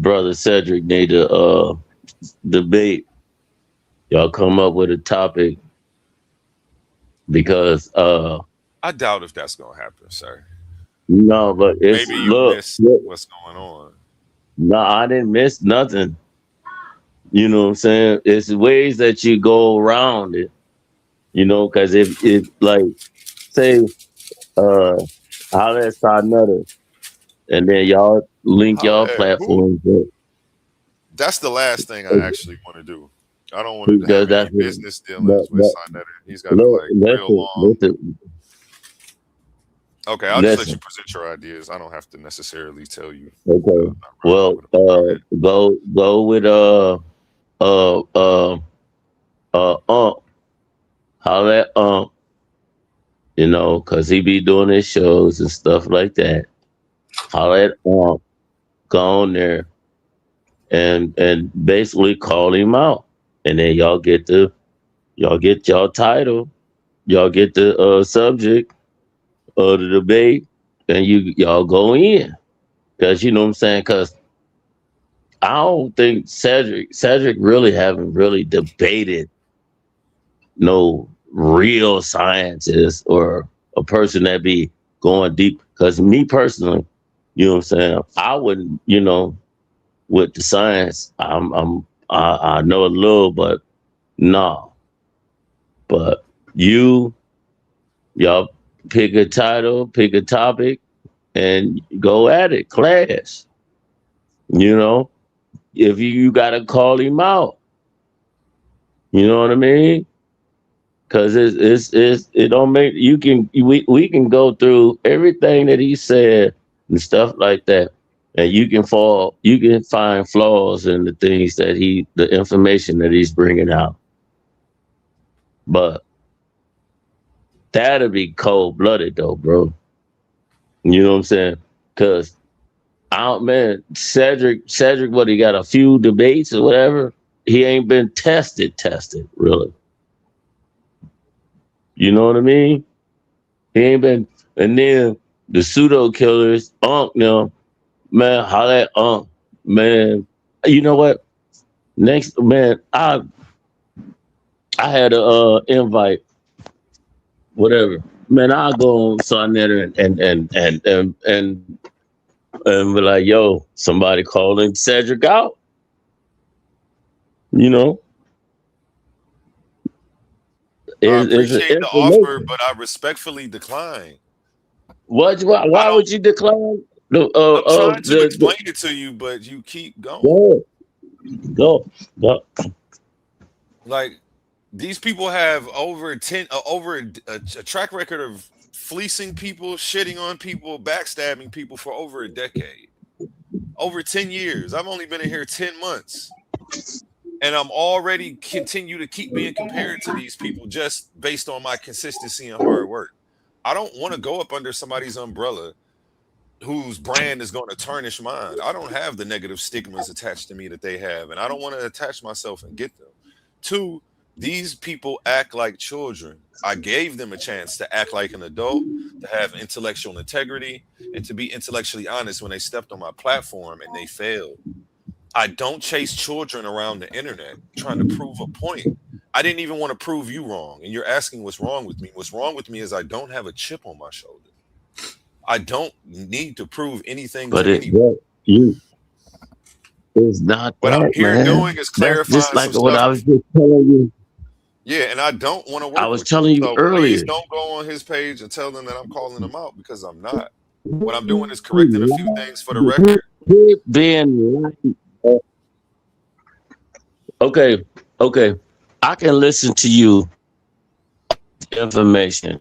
brother Cedrick need to debate. Y'all come up with a topic because I doubt if that's gonna happen, sir. No, but it's maybe you missed what's going on. No, I didn't miss nothing. You know what I'm saying? It's ways that you go around it. Because if like say holler at Side and then y'all link y'all platforms. That's the last thing I actually want to do. I don't want to have any business dealings with Side. He's got real long. Okay, I'll just let you present your ideas. I don't have to necessarily tell you. Okay. Well, go with holler at because he be doing his shows and stuff like that. Holler at go on there and basically call him out, and then y'all get y'all title, y'all get the subject of the debate, and y'all go in, because you know what I'm saying. Because I don't think Cedrick really haven't really debated no real scientist or a person that be going deep. Because me personally, you know what I'm saying, I wouldn't, with the science, I know a little, but no. But y'all pick a title, pick a topic, and go at it, class. If you gotta call him out, you know what I mean? Because it don't make we can go through everything that he said and stuff like that, and you can find flaws in the things that the information that he's bringing out. But that'll be cold-blooded though, bro. You know what I'm saying? Because Cedrick, what, he got a few debates or whatever? He ain't been tested, really. You know what I mean? He ain't been, and then the pseudo killers, now, man, how that man, you know what? Next, man, I had a invite, whatever. Man, I'll go on Sonnetter and be like, yo, somebody calling Cedrick out. I appreciate the offer, but I respectfully decline. Why would you decline? I'm trying to explain it to you, but you keep going. Go. Like, these people have over a track record of fleecing people, shitting on people, backstabbing people for over a decade. Over 10 years. I've only been in here 10 months. And I'm already continue to keep being compared to these people just based on my consistency and hard work. I don't want to go up under somebody's umbrella whose brand is going to tarnish mine. I don't have the negative stigmas attached to me that they have, and I don't want to attach myself and get them. Two, these people act like children. I gave them a chance to act like an adult, to have intellectual integrity, and to be intellectually honest when they stepped on my platform and they failed. I don't chase children around the internet trying to prove a point. I didn't even want to prove you wrong. And you're asking what's wrong with me. What's wrong with me is I don't have a chip on my shoulder. I don't need to prove anything but to anyone. It's not what that, I'm here man. doing is clarifying That's just like some what stuff. I was just telling you. Yeah, and I don't want to work I was with telling you so earlier. please don't go on his page and tell them that I'm calling them out because I'm not. What I'm doing is correcting a few things for the record. Okay. I can listen to you information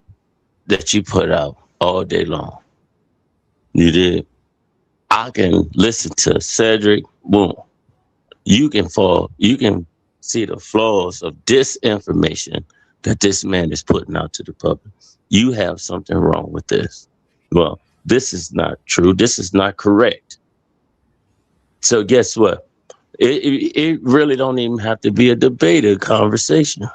that you put out all day long. You did. I can listen to Cedrick. Boom. You can see the flaws of disinformation that this man is putting out to the public. You have something wrong with this. Well, this is not true. This is not correct. So guess what? It really don't even have to be a debate or conversation.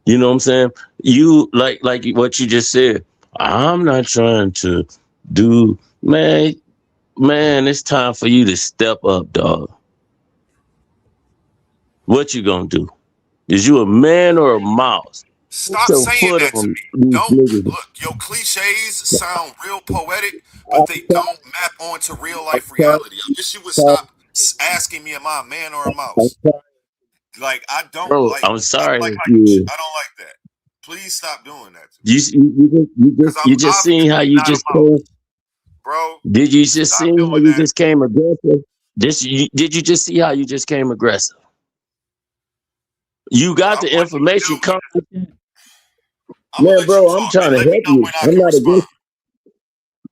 You know what I'm saying? You like what you just said. I'm not trying to do, man, it's time for you to step up, dog. What you gonna do? Is you a man or a mouse? Stop saying that to me. Don't look, your cliches sound real poetic, but they don't map onto real life reality. I wish you would stop asking me, am I a man or a mouse? Like I don't Bro, like. I'm sorry. I don't like that. Please stop doing that to me. You just seen how you just came, bro. Did you just see how you just came aggressive? Did you just see how you just came aggressive? You got the information coming. Man, bro, I'm trying to help you. I'm not against.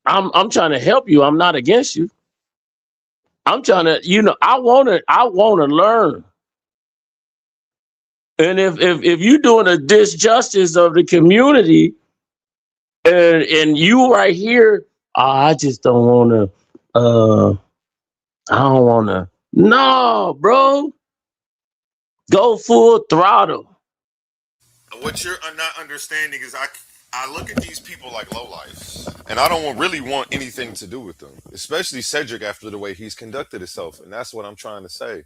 I'm trying to help you. I'm not against you. I'm trying to, I wanna learn. And if you're doing a disjustice of the community, and you right here, I just don't wanna. I don't wanna. No, bro. Go full throttle. What you're not understanding is I look at these people like lowlifes, and I don't really want anything to do with them, especially Cedrick after the way he's conducted himself, and that's what I'm trying to say.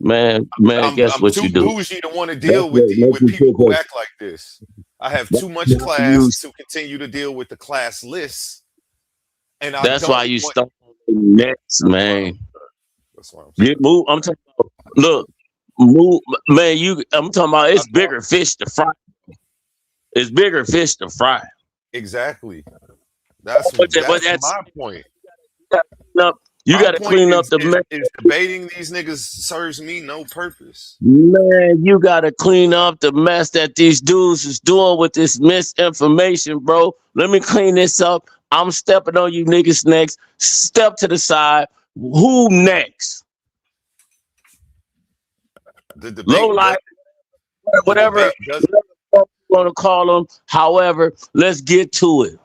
Man, guess what you do? I'm too bougie to want to deal with people who act like this. I have too much class to continue to deal with the class lists, and that's why you start next, man. That's why I'm I'm talking about. Look, move, man. I'm talking about. It's bigger fish to fry. It's bigger fish to fry. Exactly. That's my point. You got to clean up the mess. Debating these niggas serves me no purpose. Man, you got to clean up the mess that these dudes is doing with this misinformation, bro. Let me clean this up. I'm stepping on you niggas next. Step to the side. Who next? The debate. Low life, whatever you want to call them. However, let's get to it.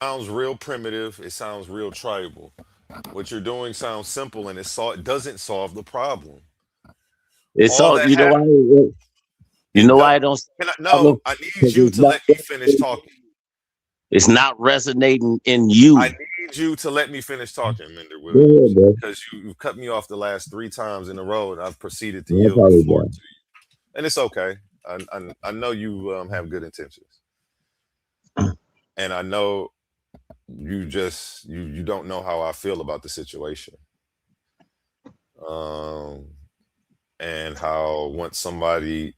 Sounds real primitive. It sounds real tribal. What you're doing sounds simple, and it doesn't solve the problem. It's all you know why. You know why I don't. I need you to let me finish talking. It's not resonating in you. I need you to let me finish talking, Mender Williams, because you cut me off the last 3 times in a row, and I've proceeded to yield the floor to you. And it's okay. I know you have good intentions, and I know you don't know how I feel about the situation, and how once somebody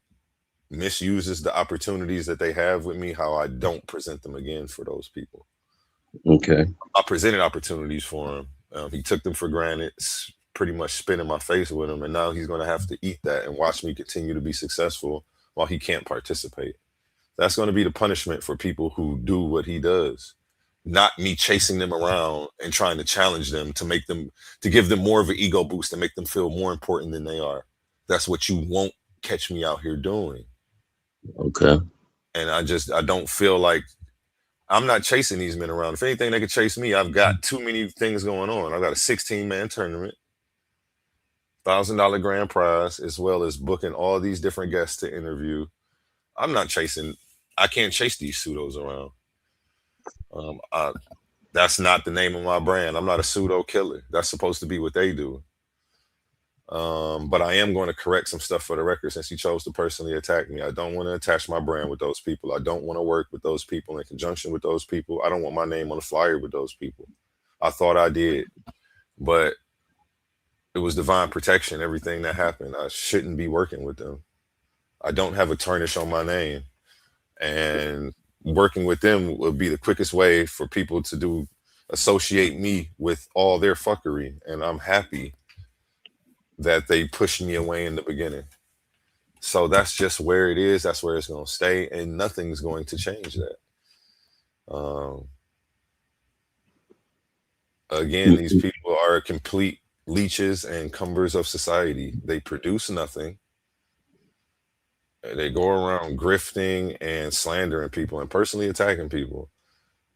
misuses the opportunities that they have with me, how I don't present them again for those people. Okay. I presented opportunities for him. He took them for granted, pretty much spit in my face with him, and now he's going to have to eat that and watch me continue to be successful while he can't participate. That's going to be the punishment for people who do what he does. not me chasing them around and trying to challenge them to give them more of an ego boost and make them feel more important than they are. That's what you won't catch me out here doing. Okay. And I don't feel like I'm not chasing these men around. If anything, they could chase me. I've got too many things going on. I've got a 16-man tournament, $1,000 grand prize, as well as booking all these different guests to interview. I'm not chasing. I can't chase these pseudos around. That's not the name of my brand. I'm not a pseudo killer. That's supposed to be what they do. But I am going to correct some stuff for the record since he chose to personally attack me. I don't want to attach my brand with those people. I don't want to work with those people in conjunction with those people. I don't want my name on the flyer with those people. I thought I did, but it was divine protection, everything that happened. I shouldn't be working with them. I don't have a tarnish on my name. And working with them would be the quickest way for people to associate me with all their fuckery. And I'm happy that they pushed me away in the beginning. So that's just where it is. That's where it's going to stay. And nothing's going to change that. Again, these people are complete leeches and cumbers of society. They produce nothing. They go around grifting and slandering people and personally attacking people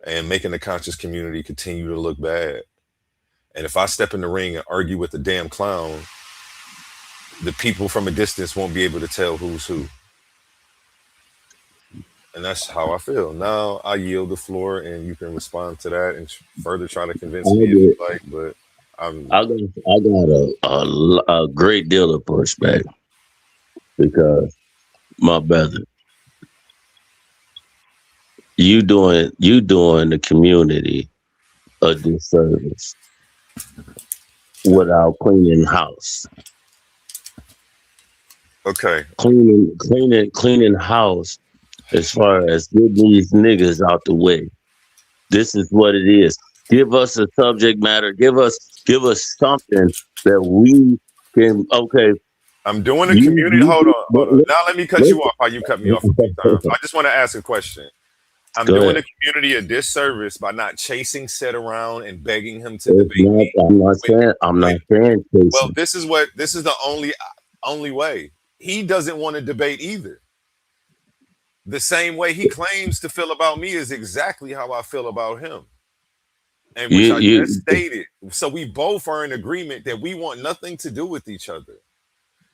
and making the conscious community continue to look bad. And if I step in the ring and argue with the damn clown, the people from a distance won't be able to tell who's who. And that's how I feel. Now I yield the floor and you can respond to that and further try to convince me if you like, but I got a great deal of pushback because my brother, you doing the community a disservice without cleaning house. Okay. Cleaning house as far as get these niggas out the way. This is what it is. Give us a subject matter. Give us something that we can. Okay. I'm doing a community. Hold on. Now let me cut you off. How you cut me off a few times. I just want to ask a question. I'm doing the community a disservice by not chasing Seth around and begging him to debate me. I'm not saying. Well, this is the only way. He doesn't want to debate either. The same way he claims to feel about me is exactly how I feel about him. And which I just stated. So we both are in agreement that we want nothing to do with each other.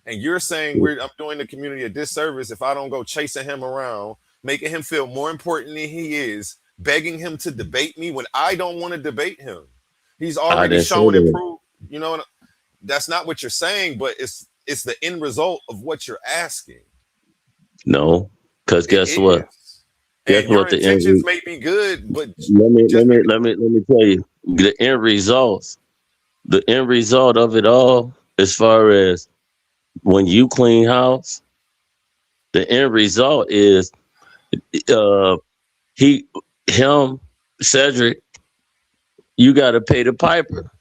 And you're saying I'm doing the community a disservice if I don't go chasing him around, making him feel more important than he is, begging him to debate me when I don't want to debate him. He's already shown and proved, you know, that's not what you're saying, but it's the end result of what you're asking. No, because guess what? Guess what? The intentions may be good, but let me tell you the end results. The end result of it all, as far as when you clean house, the end result is Cedrick, you got to pay the piper.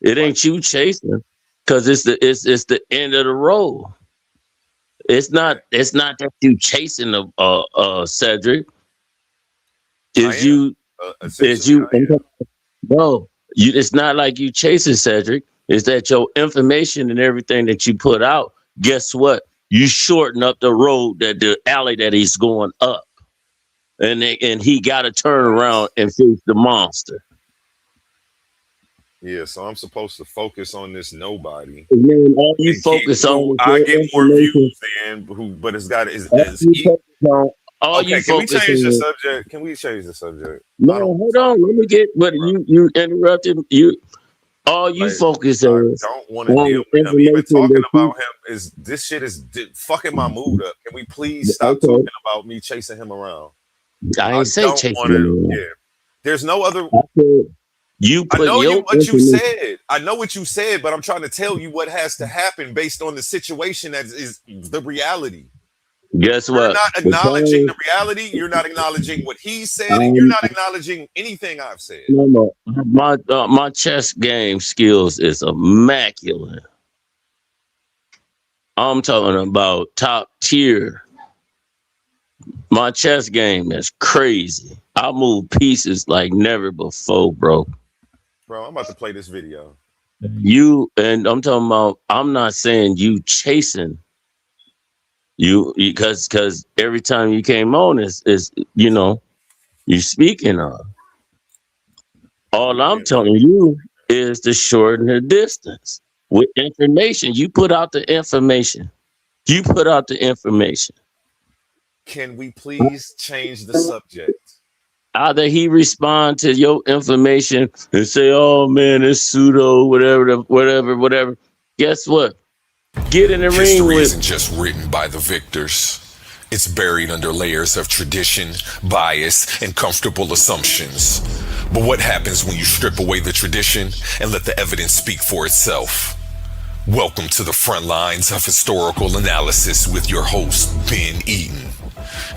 It ain't you chasing, because it's the end of the road. It's not that you chasing Cedrick. It's not like you chasing Cedric. It's that your information and everything that you put out, guess what? You shorten up the road, the alley that he's going up. And he got to turn around and face the monster. Yeah, so I'm supposed to focus on this nobody. Man, all you focus on, I get more views than but it's got is okay, can we change the subject? Can we change the subject? No, hold on. Let me get. But you interrupted. All you focus on. I don't want to deal with him. Even talking about him this shit is fucking my mood up. Can we please stop talking about me chasing him around? I ain't say chasing him around. Yeah, there's no other. I know what you said. I know what you said, but I'm trying to tell you what has to happen based on the situation that is the reality. Guess what? You're not acknowledging the reality. You're not acknowledging what he said, and you're not acknowledging anything I've said. No. My chess game skills is immaculate. I'm talking about top tier. My chess game is crazy. I move pieces like never before, bro. Bro, I'm about to play this video. You and I'm talking about. I'm not saying you chasing you because every time you came on is you speaking of. All I'm telling you is to shorten the distance with information. You put out the information. You put out the information. Can we please change the subject? Either he respond to your information and say, "Oh man, it's pseudo, whatever." Guess what? Get in the ring History with. isn't just written by the victors. It's buried under layers of tradition, bias, and comfortable assumptions. But what happens when you strip away the tradition and let the evidence speak for itself? Welcome to the front lines of historical analysis with your host, Ben Eaton.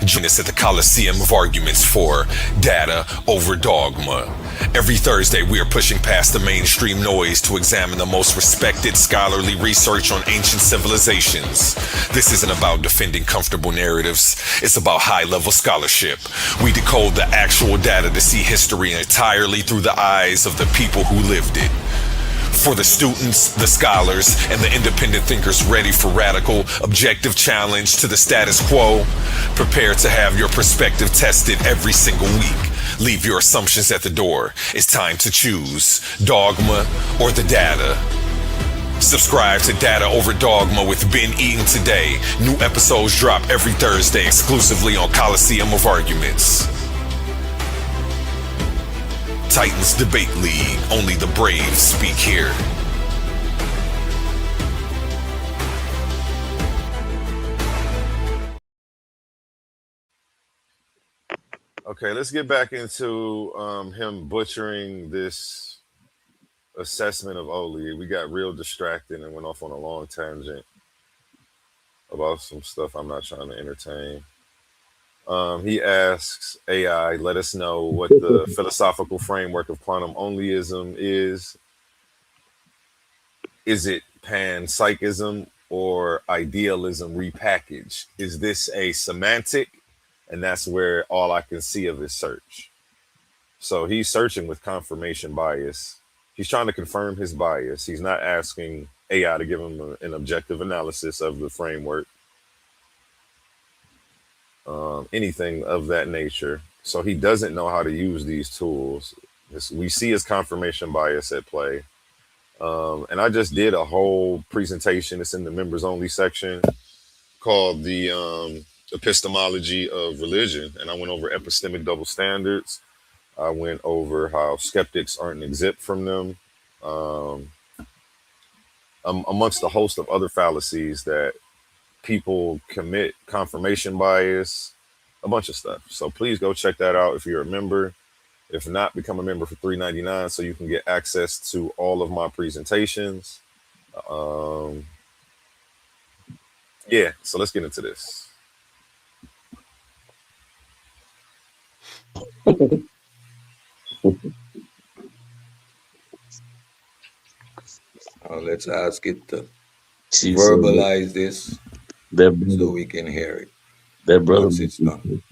Join us at the Coliseum of Arguments for Data Over Dogma. Every Thursday, we are pushing past the mainstream noise to examine the most respected scholarly research on ancient civilizations. This isn't about defending comfortable narratives. It's about high-level scholarship. We decode the actual data to see history entirely through the eyes of the people who lived it. For the students, the scholars, and the independent thinkers ready for radical, objective challenge to the status quo, prepare to have your perspective tested every single week. Leave your assumptions at the door. It's time to choose dogma or the data. Subscribe to Data Over Dogma with Ben Eaton today. New episodes drop every Thursday exclusively on Coliseum of Arguments. Titans Debate League. Only the brave speak here. Okay, let's get back into him butchering this assessment of Oli. We got real distracted and went off on a long tangent about some stuff I'm not trying to entertain. He asks AI, let us know what the philosophical framework of quantum onlyism is. Is it panpsychism or idealism repackaged? Is this a semantic? And that's where all I can see of his search. So he's searching with confirmation bias. He's trying to confirm his bias. He's not asking AI to give him an objective analysis of the framework. Anything of that nature. So he doesn't know how to use these tools. We see his confirmation bias at play. And I just did a whole presentation. It's in the members only section called the epistemology of religion. And I went over epistemic double standards. I went over how skeptics aren't exempt from them. Amongst a host of other fallacies that people commit, confirmation bias, a bunch of stuff. So please go check that out if you're a member. If not, become a member for $3.99 so you can get access to all of my presentations. Yeah, so let's get into this. Let's ask it to verbalize this so we can hear it. That brother. Once it's done.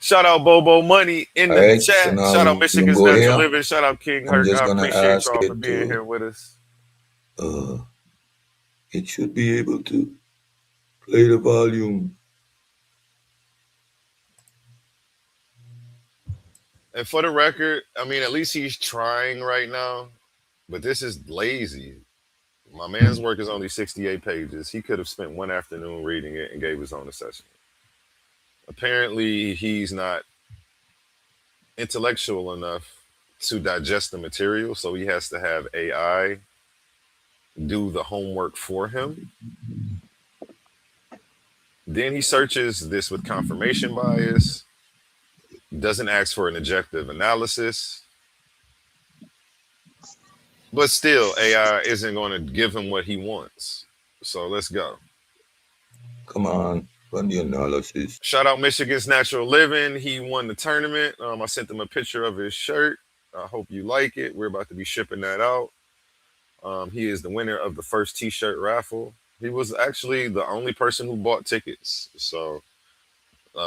Shout out Bobo Money in the chat. So shout out Michigan's Natural Living. Shout out King Herc. I appreciate y'all for being here with us. It should be able to play the volume. And for the record, I mean, at least he's trying right now, but this is lazy. My man's work is only 68 pages. He could have spent one afternoon reading it and gave his own assessment. Apparently, he's not intellectual enough to digest the material, so he has to have AI do the homework for him. Then he searches this with confirmation bias, doesn't ask for an objective analysis, but still AI isn't going to give him what he wants. So let's go. Come on. on the analysis. Shout out Michigan's Natural Living. He won the tournament. I sent him a picture of his shirt. I hope you like it. We're about to be shipping that out. He is the winner of the first t-shirt raffle. He was actually the only person who bought tickets. So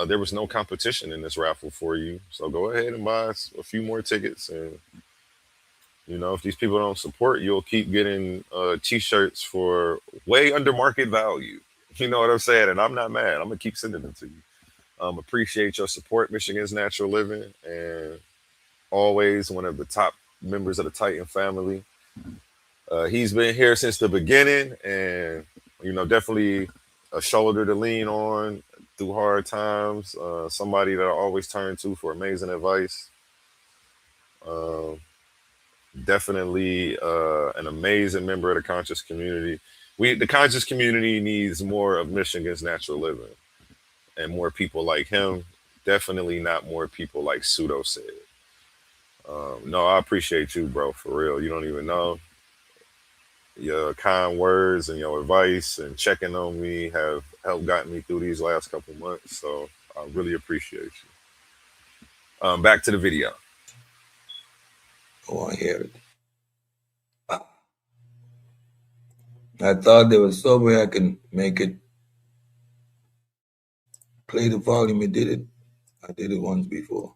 there was no competition in this raffle for you. So go ahead and buy a few more tickets. And, you know, if these people don't support, you'll keep getting t-shirts for way under market value. You know what I'm saying? And I'm not mad. I'm going to keep sending them to you. Appreciate your support, Michigan's Natural Living. And always one of the top members of the Titan family. He's been here since the beginning and, you know, definitely a shoulder to lean on through hard times. Somebody that I always turn to for amazing advice. Definitely an amazing member of the conscious community. The conscious community needs more of Michigan's Natural Living and more people like him. Definitely not more people like Pseudo said. No, I appreciate you, bro, for real. You don't even know. Your kind words and your advice and checking on me have helped got me through these last couple months. So I really appreciate you. Back to the video. Oh, I hear it. I thought there was some way I can make it play the volume. It did it. I did it once before.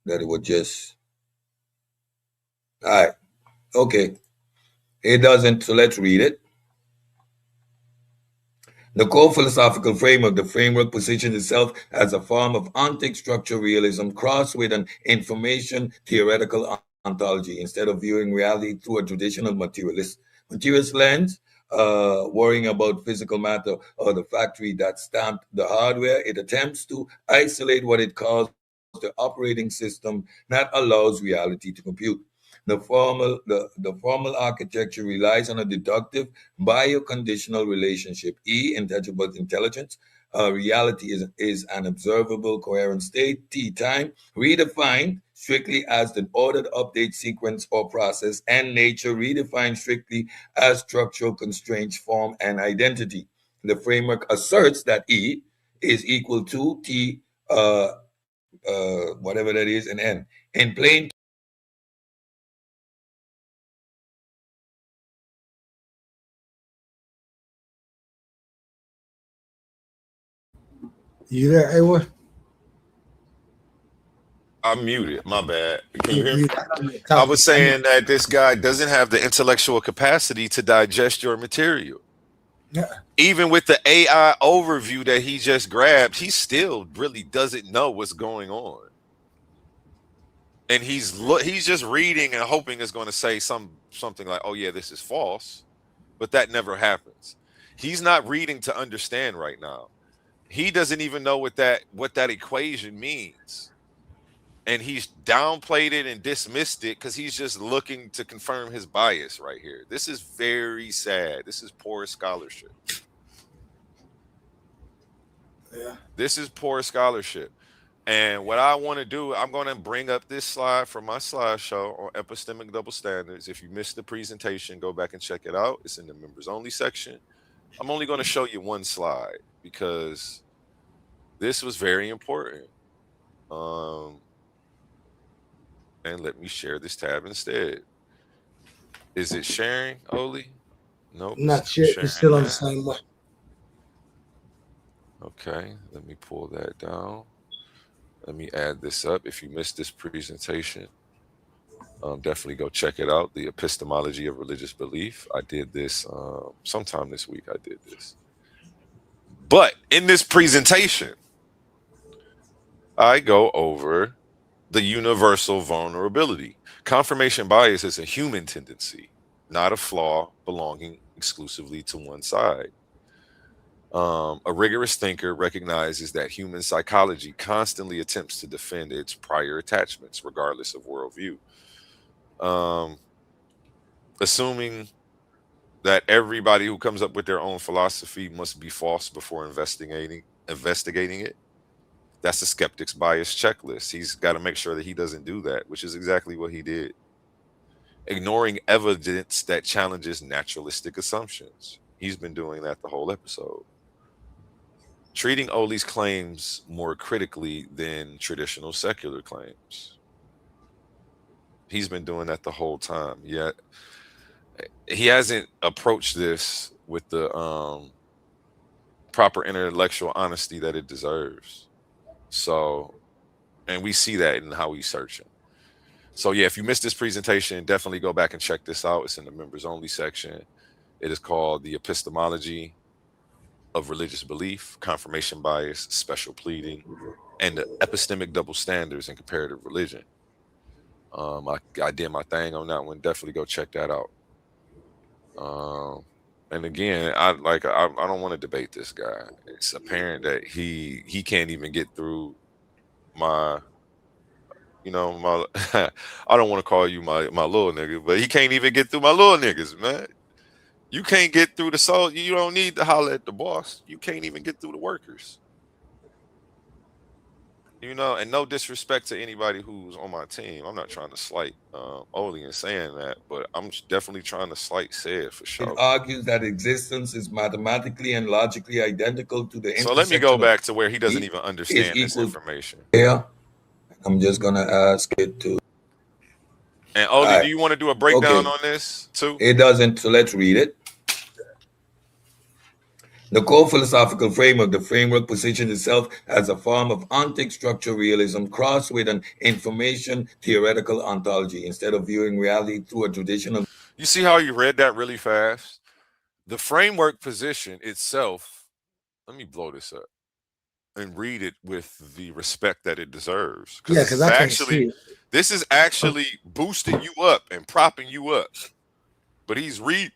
That it would just. All right. Okay. It doesn't, so let's read it. The core philosophical framework, the framework positions itself as a form of ontic structure realism crossed with an information theoretical ontology instead of viewing reality through a traditional materialist lens, worrying about physical matter or the factory that stamped the hardware. It attempts to isolate what it calls the operating system that allows reality to compute. The formal architecture relies on a deductive bioconditional relationship. Intangible intelligence. Reality is an observable coherent state. T, time, redefined strictly as the ordered update sequence or process, and nature redefined strictly as structural constraints, form, and identity. The framework asserts that E is equal to T, whatever that is, and N. In plain You there, Awa? I'm muted. My bad. Can you hear me? I was saying that this guy doesn't have the intellectual capacity to digest your material. Yeah. Even with the AI overview that he just grabbed, he still really doesn't know what's going on. And he's just reading and hoping it's going to say something like, "Oh yeah, this is false," but that never happens. He's not reading to understand right now. He doesn't even know what that equation means. And he's downplayed it and dismissed it because he's just looking to confirm his bias right here. This is very sad. This is poor scholarship. Yeah. This is poor scholarship. And what I want to do, I'm going to bring up this slide from my slideshow on epistemic double standards. If you missed the presentation, go back and check it out. It's in the members only section. I'm only going to show you one slide because this was very important. And let me share this tab instead. Is it sharing, Oli? Nope. Not sharing. It's still on the same one. Okay, let me pull that down. Let me add this up. If you missed this presentation, definitely go check it out. The epistemology of religious belief. I did this sometime this week. I did this. But in this presentation, I go over the universal vulnerability. Confirmation bias is a human tendency, not a flaw belonging exclusively to one side. A rigorous thinker recognizes that human psychology constantly attempts to defend its prior attachments, regardless of worldview. Assuming that everybody who comes up with their own philosophy must be false before investigating it. That's the skeptic's bias checklist. He's got to make sure that he doesn't do that, which is exactly what he did. Ignoring evidence that challenges naturalistic assumptions. He's been doing that the whole episode. treating Oli's claims more critically than traditional secular claims. He's been doing that the whole time. Yet he hasn't approached this with the proper intellectual honesty that it deserves. So, and we see that in how he's searching. So yeah, if you missed this presentation, definitely go back and check this out. It's in the members only section. It is called The Epistemology of Religious Belief, Confirmation Bias, Special Pleading, and the Epistemic Double Standards in Comparative Religion. I did my thing on that one. Definitely go check that out. And again, I don't want to debate this guy. It's apparent that he can't even get through my, my I don't want to call you my little nigga, but he can't even get through my little niggas, man. You can't get through the soul. You don't need to holler at the boss. You can't even get through the workers. And no disrespect to anybody who's on my team. I'm not trying to slight Oli in saying that, but I'm definitely trying to slight Said for sure. It argues that existence is mathematically and logically identical to the So let me go back to where he doesn't even understand this information. Yeah, I'm just gonna ask it to. And Oli, do you want to do a breakdown on this too? It doesn't, so let's read it. The core philosophical framework, the framework positions itself as a form of ontic structural realism crossed with an information theoretical ontology instead of viewing reality through a traditional. You see how you read that really fast? The framework position itself, let me blow this up and read it with the respect that it deserves. Yeah, because I can't see it. This is actually boosting you up and propping you up. But he's reading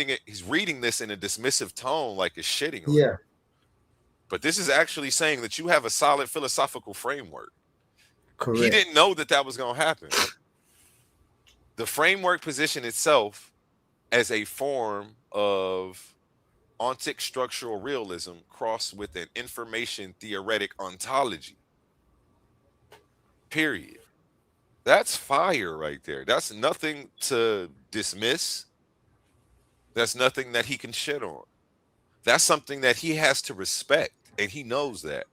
it. He's reading this in a dismissive tone, like it's shitting on you. But this is actually saying that you have a solid philosophical framework. Correct. He didn't know that was going to happen. The framework position itself as a form of ontic structural realism crossed with an information theoretic ontology. Period. That's fire right there. That's nothing to dismiss. That's nothing that he can shit on. That's something that he has to respect, and he knows that.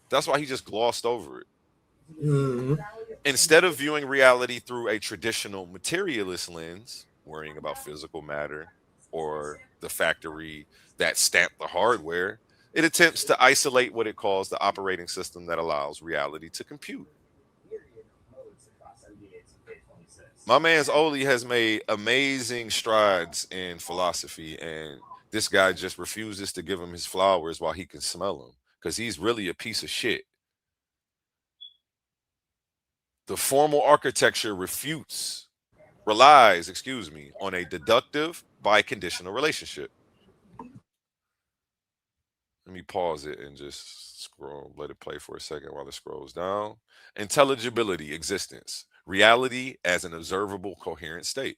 That's why he just glossed over it. Mm-hmm. Instead of viewing reality through a traditional materialist lens, worrying about physical matter or the factory that stamped the hardware, it attempts to isolate what it calls the operating system that allows reality to compute. My man's Oli has made amazing strides in philosophy, and this guy just refuses to give him his flowers while he can smell them, because he's really a piece of shit. The formal architecture relies on a deductive biconditional relationship. Let me pause it and just let it play for a second while it scrolls down. Intelligibility, existence. Reality as an observable, coherent state.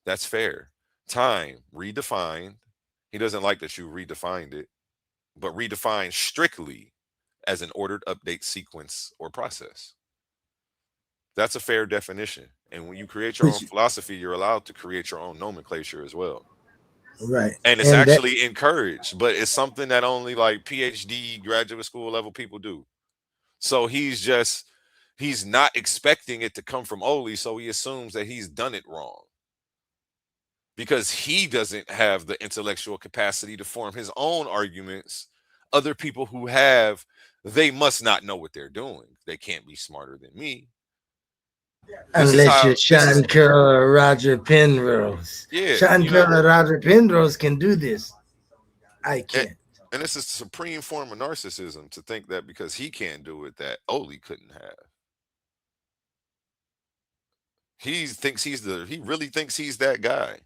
That's fair. Time, redefined. He doesn't like that you redefined it, but redefined strictly as an ordered update sequence or process. That's a fair definition. And when you create your own philosophy, you're allowed to create your own nomenclature as well. Right. And it's actually encouraged, but it's something that only like PhD graduate school level people do. So he's not expecting it to come from Oli, so he assumes that he's done it wrong. Because he doesn't have the intellectual capacity to form his own arguments. Other people who have, they must not know what they're doing. They can't be smarter than me. Unless you're Shankar or Roger Penrose. Yeah, Shankar or Roger Penrose can do this. I can't. And it's a supreme form of narcissism to think that because he can't do it, that Oli couldn't have. He really thinks he's that guy.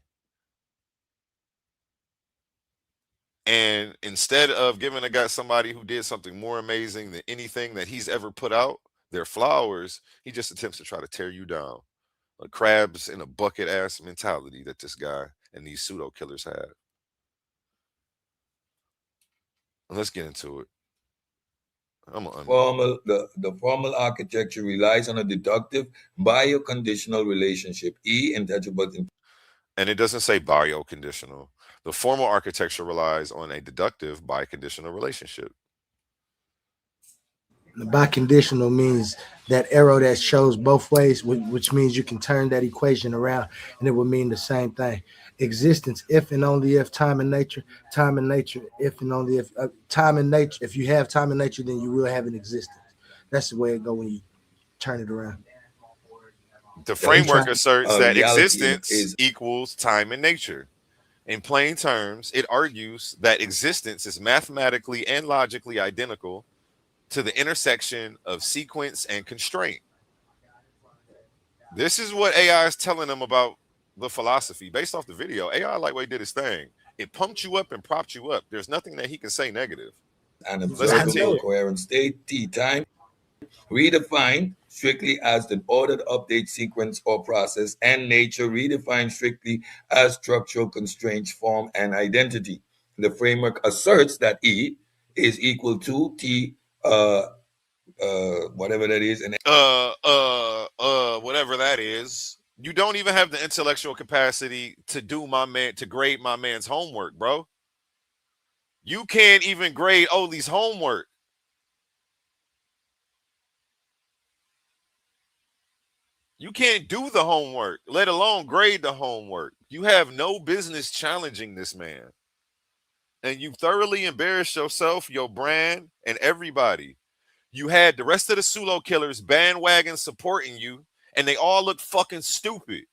And instead of giving a guy somebody who did something more amazing than anything that he's ever put out, their flowers, he just attempts to try to tear you down. A crabs in a bucket ass mentality that this guy and these pseudo killers have. Let's get into it. The formal architecture relies on a deductive bioconditional relationship, intangible. And it doesn't say bioconditional. The formal architecture relies on a deductive biconditional relationship. The biconditional means that arrow that shows both ways, which means you can turn that equation around and it would mean the same thing. Existence, if and only if time and nature, if and only if time and nature. If you have time and nature, then you will have an existence. That's the way it go when you turn it around. The framework asserts that existence equals time and nature. In plain terms, it argues that existence is mathematically and logically identical to the intersection of sequence and constraint. This is what AI is telling them about the philosophy. Based off the video, AI lightweight did his thing. It pumped you up and propped you up. There's nothing that he can say negative. An observable coherent state, T time, redefined strictly as the ordered update sequence or process, and nature redefined strictly as structural constraints, form, and identity. The framework asserts that E is equal to T, whatever that is, and whatever that is. You don't even have the intellectual capacity to grade my man's homework, bro. You can't even grade Oli's homework. You can't do the homework, let alone grade the homework. You have no business challenging this man. And you thoroughly embarrassed yourself, your brand, and everybody. You had the rest of the pseudo killers bandwagon supporting you, and they all look fucking stupid.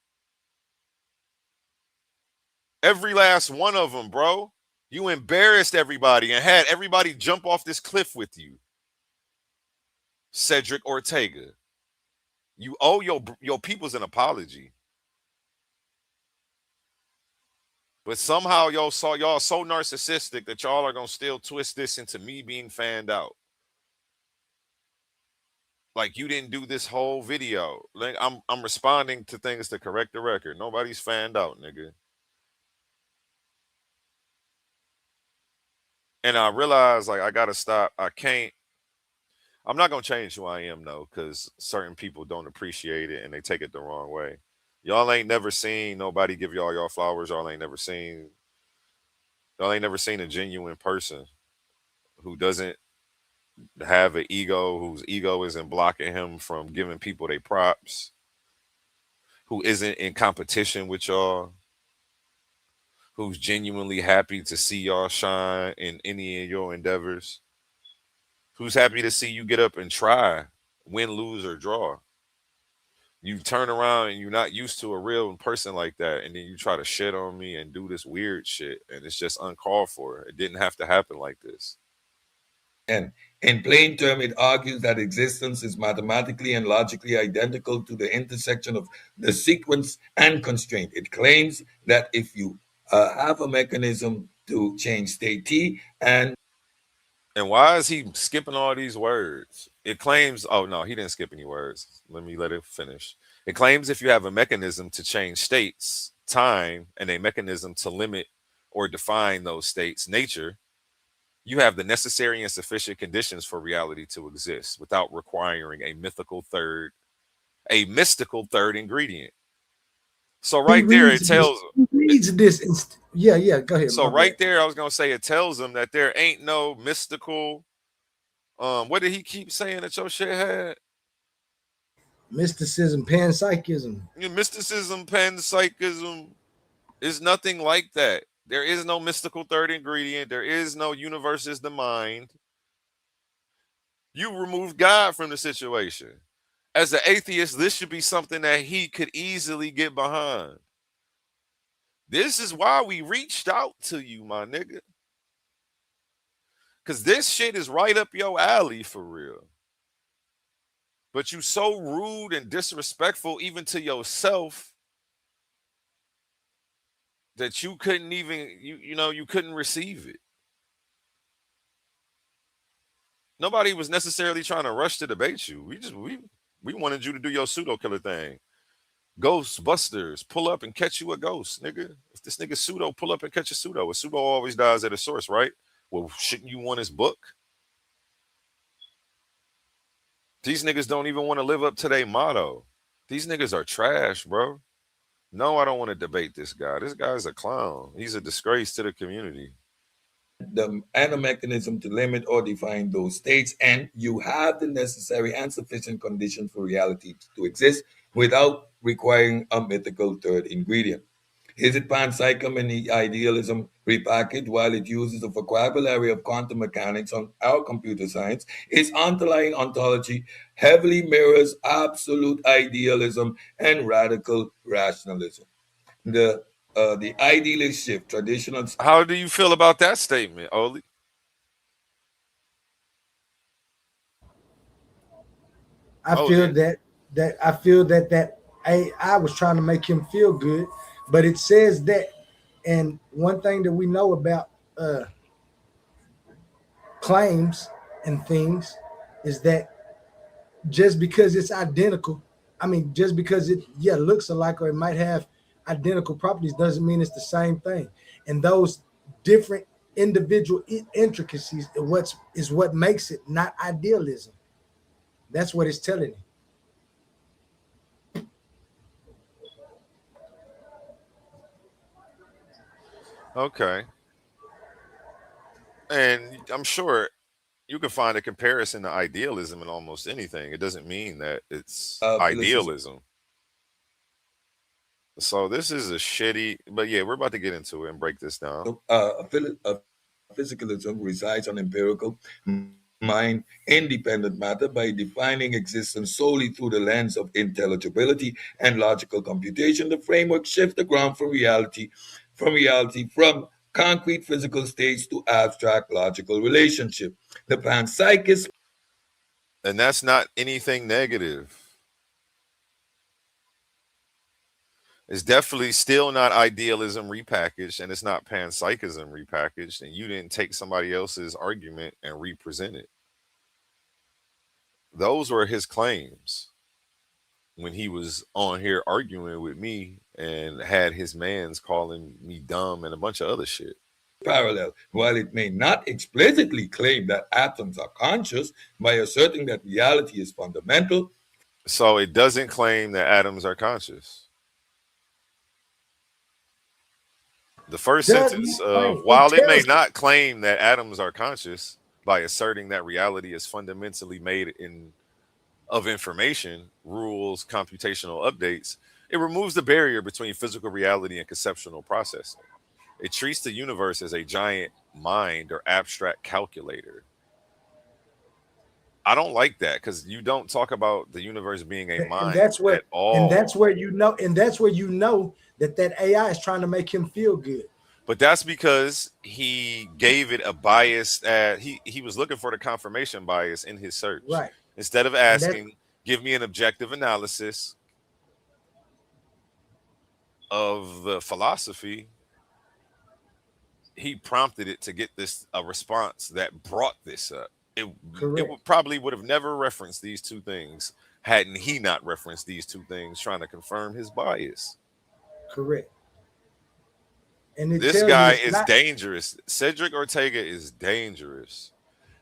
Every last one of them, bro. You embarrassed everybody and had everybody jump off this cliff with you. Cedrick Ortega. You owe your peoples an apology. But somehow y'all so narcissistic that y'all are gonna still twist this into me being fanned out. Like you didn't do this whole video. Like I'm responding to things to correct the record. Nobody's fanned out, nigga. And I realized like I gotta stop. I'm not gonna change who I am though, because certain people don't appreciate it and they take it the wrong way. Y'all ain't never seen nobody give y'all flowers. Y'all ain't never seen a genuine person who doesn't have an ego, whose ego isn't blocking him from giving people their props, who isn't in competition with y'all, who's genuinely happy to see y'all shine in any of your endeavors, who's happy to see you get up and try, win, lose, or draw. You turn around and you're not used to a real person like that, and then you try to shit on me and do this weird shit, and it's just uncalled for. It didn't have to happen like this. And in plain term, it argues that existence is mathematically and logically identical to the intersection of the sequence and constraint. It claims that if you have a mechanism to change state T and why is he skipping all these words? It claims, oh no, he didn't skip any words. Let it finish. It claims if you have a mechanism to change states, time, and a mechanism to limit or define those states, nature, you have the necessary and sufficient conditions for reality to exist without requiring a mystical third ingredient. So right there, it tells him. He reads this. Yeah, go ahead. So right there, I was going to say, it tells him that there ain't no mystical. What did he keep saying that your shit had? Mysticism, panpsychism. Mysticism, panpsychism is nothing like that. There is no mystical third ingredient. There is no universe is the mind. You remove God from the situation. As an atheist, this should be something that he could easily get behind. This is why we reached out to you, my nigga. Because this shit is right up your alley for real. But you so rude and disrespectful even to yourself that you couldn't even, you couldn't receive it. Nobody was necessarily trying to rush to debate you. We wanted you to do your pseudo killer thing. Ghostbusters, pull up and catch you a ghost, nigga. If this nigga pseudo, pull up and catch a pseudo. A pseudo always dies at a source, right? Well, shouldn't you want his book? These niggas don't even want to live up to their motto. These niggas are trash, bro. No, I don't want to debate this guy. This guy's a clown. He's a disgrace to the community. And a mechanism to limit or define those states, and you have the necessary and sufficient conditions for reality to exist without requiring a mythical third ingredient. Is it panpsychism and idealism repackaged? While it uses a vocabulary of quantum mechanics on our computer science, its underlying ontology heavily mirrors absolute idealism and radical rationalism. The idealist shift, traditional. How do you feel about that statement, Oli? I feel that AI was trying to make him feel good, but it says that. And one thing that we know about claims and things is that just because it's identical, I mean, just because it looks alike or it might have identical properties doesn't mean it's the same thing. And those different individual intricacies is what makes it not idealism. That's what it's telling you. Okay. And I'm sure you can find a comparison to idealism in almost anything. It doesn't mean that it's idealism. So this is a shitty, but yeah, we're about to get into it and break this down. Physicalism resides on empirical mind independent matter by defining existence solely through the lens of intelligibility and logical computation. The framework shifts the ground from concrete physical states to abstract logical relationship. The panpsychist, and that's not anything negative. It's definitely still not idealism repackaged, and it's not panpsychism repackaged, and you didn't take somebody else's argument and represent it. Those were his claims when he was on here arguing with me and had his mans calling me dumb and a bunch of other shit. Parallel, while it may not explicitly claim that atoms are conscious by asserting that reality is fundamental. So it doesn't claim that atoms are conscious. The first sentence of, while it may not claim that atoms are conscious by asserting that reality is fundamentally made of information, rules, computational updates, it removes the barrier between physical reality and conceptual processing. It treats the universe as a giant mind or abstract calculator. I don't like that because you don't talk about the universe being a mind at all. And that's where you know that AI is trying to make him feel good. But that's because he gave it a bias. He was looking for the confirmation bias in his search. Right. Instead of asking, give me an objective analysis of the philosophy, he prompted it to get a response that brought this up. It probably would have never referenced these two things hadn't he not referenced these two things trying to confirm his bias. Correct. And this guy is dangerous. Cedrick Ortega is dangerous.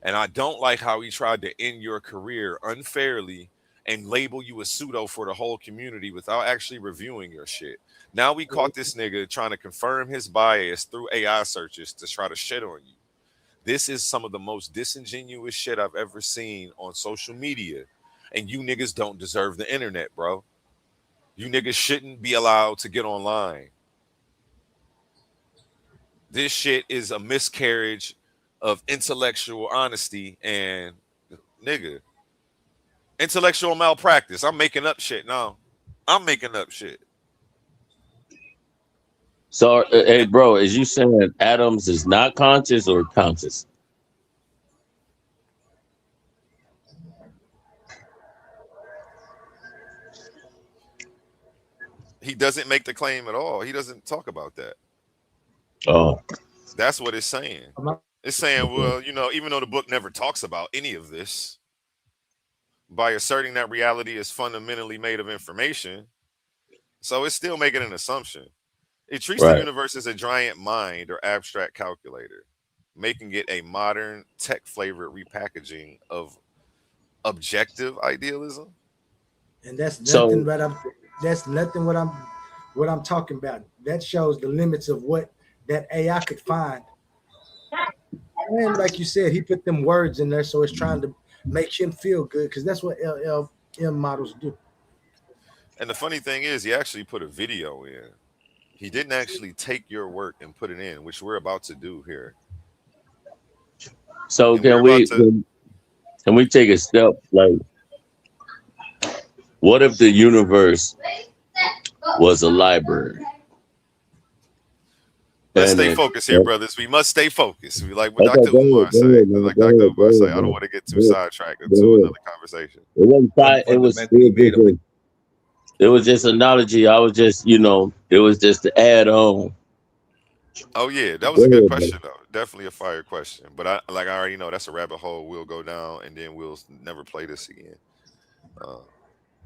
And I don't like how he tried to end your career unfairly and label you a pseudo for the whole community without actually reviewing your shit. Now we caught this nigga trying to confirm his bias through AI searches to try to shit on you. This is some of the most disingenuous shit I've ever seen on social media. And you niggas don't deserve the internet, bro. You niggas shouldn't be allowed to get online. This shit is a miscarriage of intellectual honesty and, nigga, intellectual malpractice. I'm making up shit now. I'm making up shit. So, hey, bro, is you saying atoms is not conscious or conscious? He doesn't make the claim at all. He doesn't talk about that. Oh. That's what it's saying. It's saying, well, you know, even though the book never talks about any of this, by asserting that reality is fundamentally made of information, so it's still making an assumption. It treats the universe as a giant mind or abstract calculator, making it a modern tech-flavored repackaging of objective idealism. And that's nothing. That's nothing what I'm talking about. That shows the limits of what that AI could find. And like you said, he put them words in there, so it's trying to make him feel good because that's what LLM models do. And the funny thing is, he actually put a video in. He didn't actually take your work and put it in, which we're about to do here. So can we take a step like, what if the universe was a library? Let's stay focused here, brothers. We must stay focused. We like what Dr. Umar say. Like Dr. Umar say, I don't want to get too sidetracked into another conversation. It wasn't it was just analogy. I was just, it was just to add on. Oh yeah, that was a good question though. Definitely a fire question. But I already know that's a rabbit hole we'll go down, and then we'll never play this again.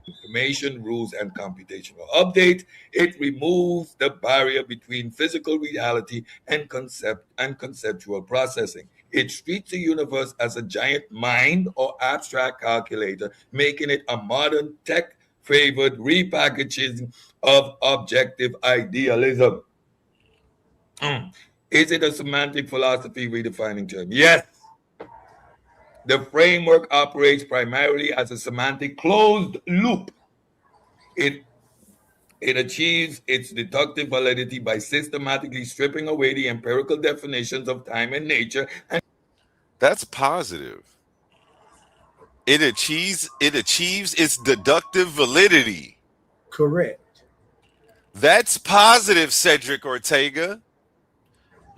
Information, rules, and computational update. It removes the barrier between physical reality and conceptual processing. It treats the universe as a giant mind or abstract calculator, making it a modern tech-favored repackaging of objective idealism. Is it a semantic philosophy redefining term? Yes. The framework operates primarily as a semantic closed loop. It achieves its deductive validity by systematically stripping away the empirical definitions of time and nature. And that's positive. It achieves its deductive validity. Correct. That's positive, Cedrick Ortega.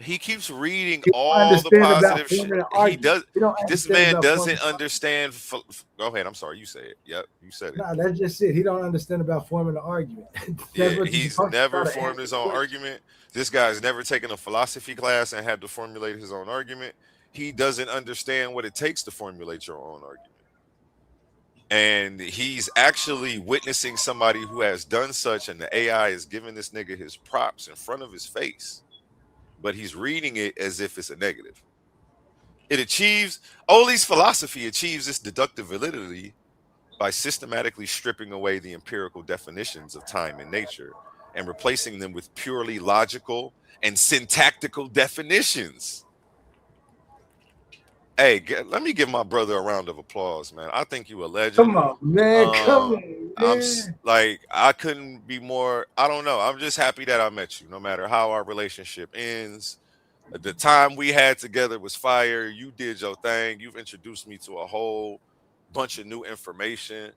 He keeps reading all the positive shit. He does. This man doesn't understand. Go ahead. I'm sorry. You say it. Yep, you said it. No, that's just it. He don't understand about forming an argument. Yeah, he's never formed his own argument. This guy's never taken a philosophy class and had to formulate his own argument. He doesn't understand what it takes to formulate your own argument. And he's actually witnessing somebody who has done such, and the AI is giving this nigga his props in front of his face. But he's reading it as if it's a negative. Oli's philosophy achieves its deductive validity by systematically stripping away the empirical definitions of time and nature and replacing them with purely logical and syntactical definitions. Hey, let me give my brother a round of applause, man. I think you a legend. Come on, man. Come on, man. I couldn't be more. I don't know. I'm just happy that I met you. No matter how our relationship ends, the time we had together was fire. You did your thing. You've introduced me to a whole bunch of new information.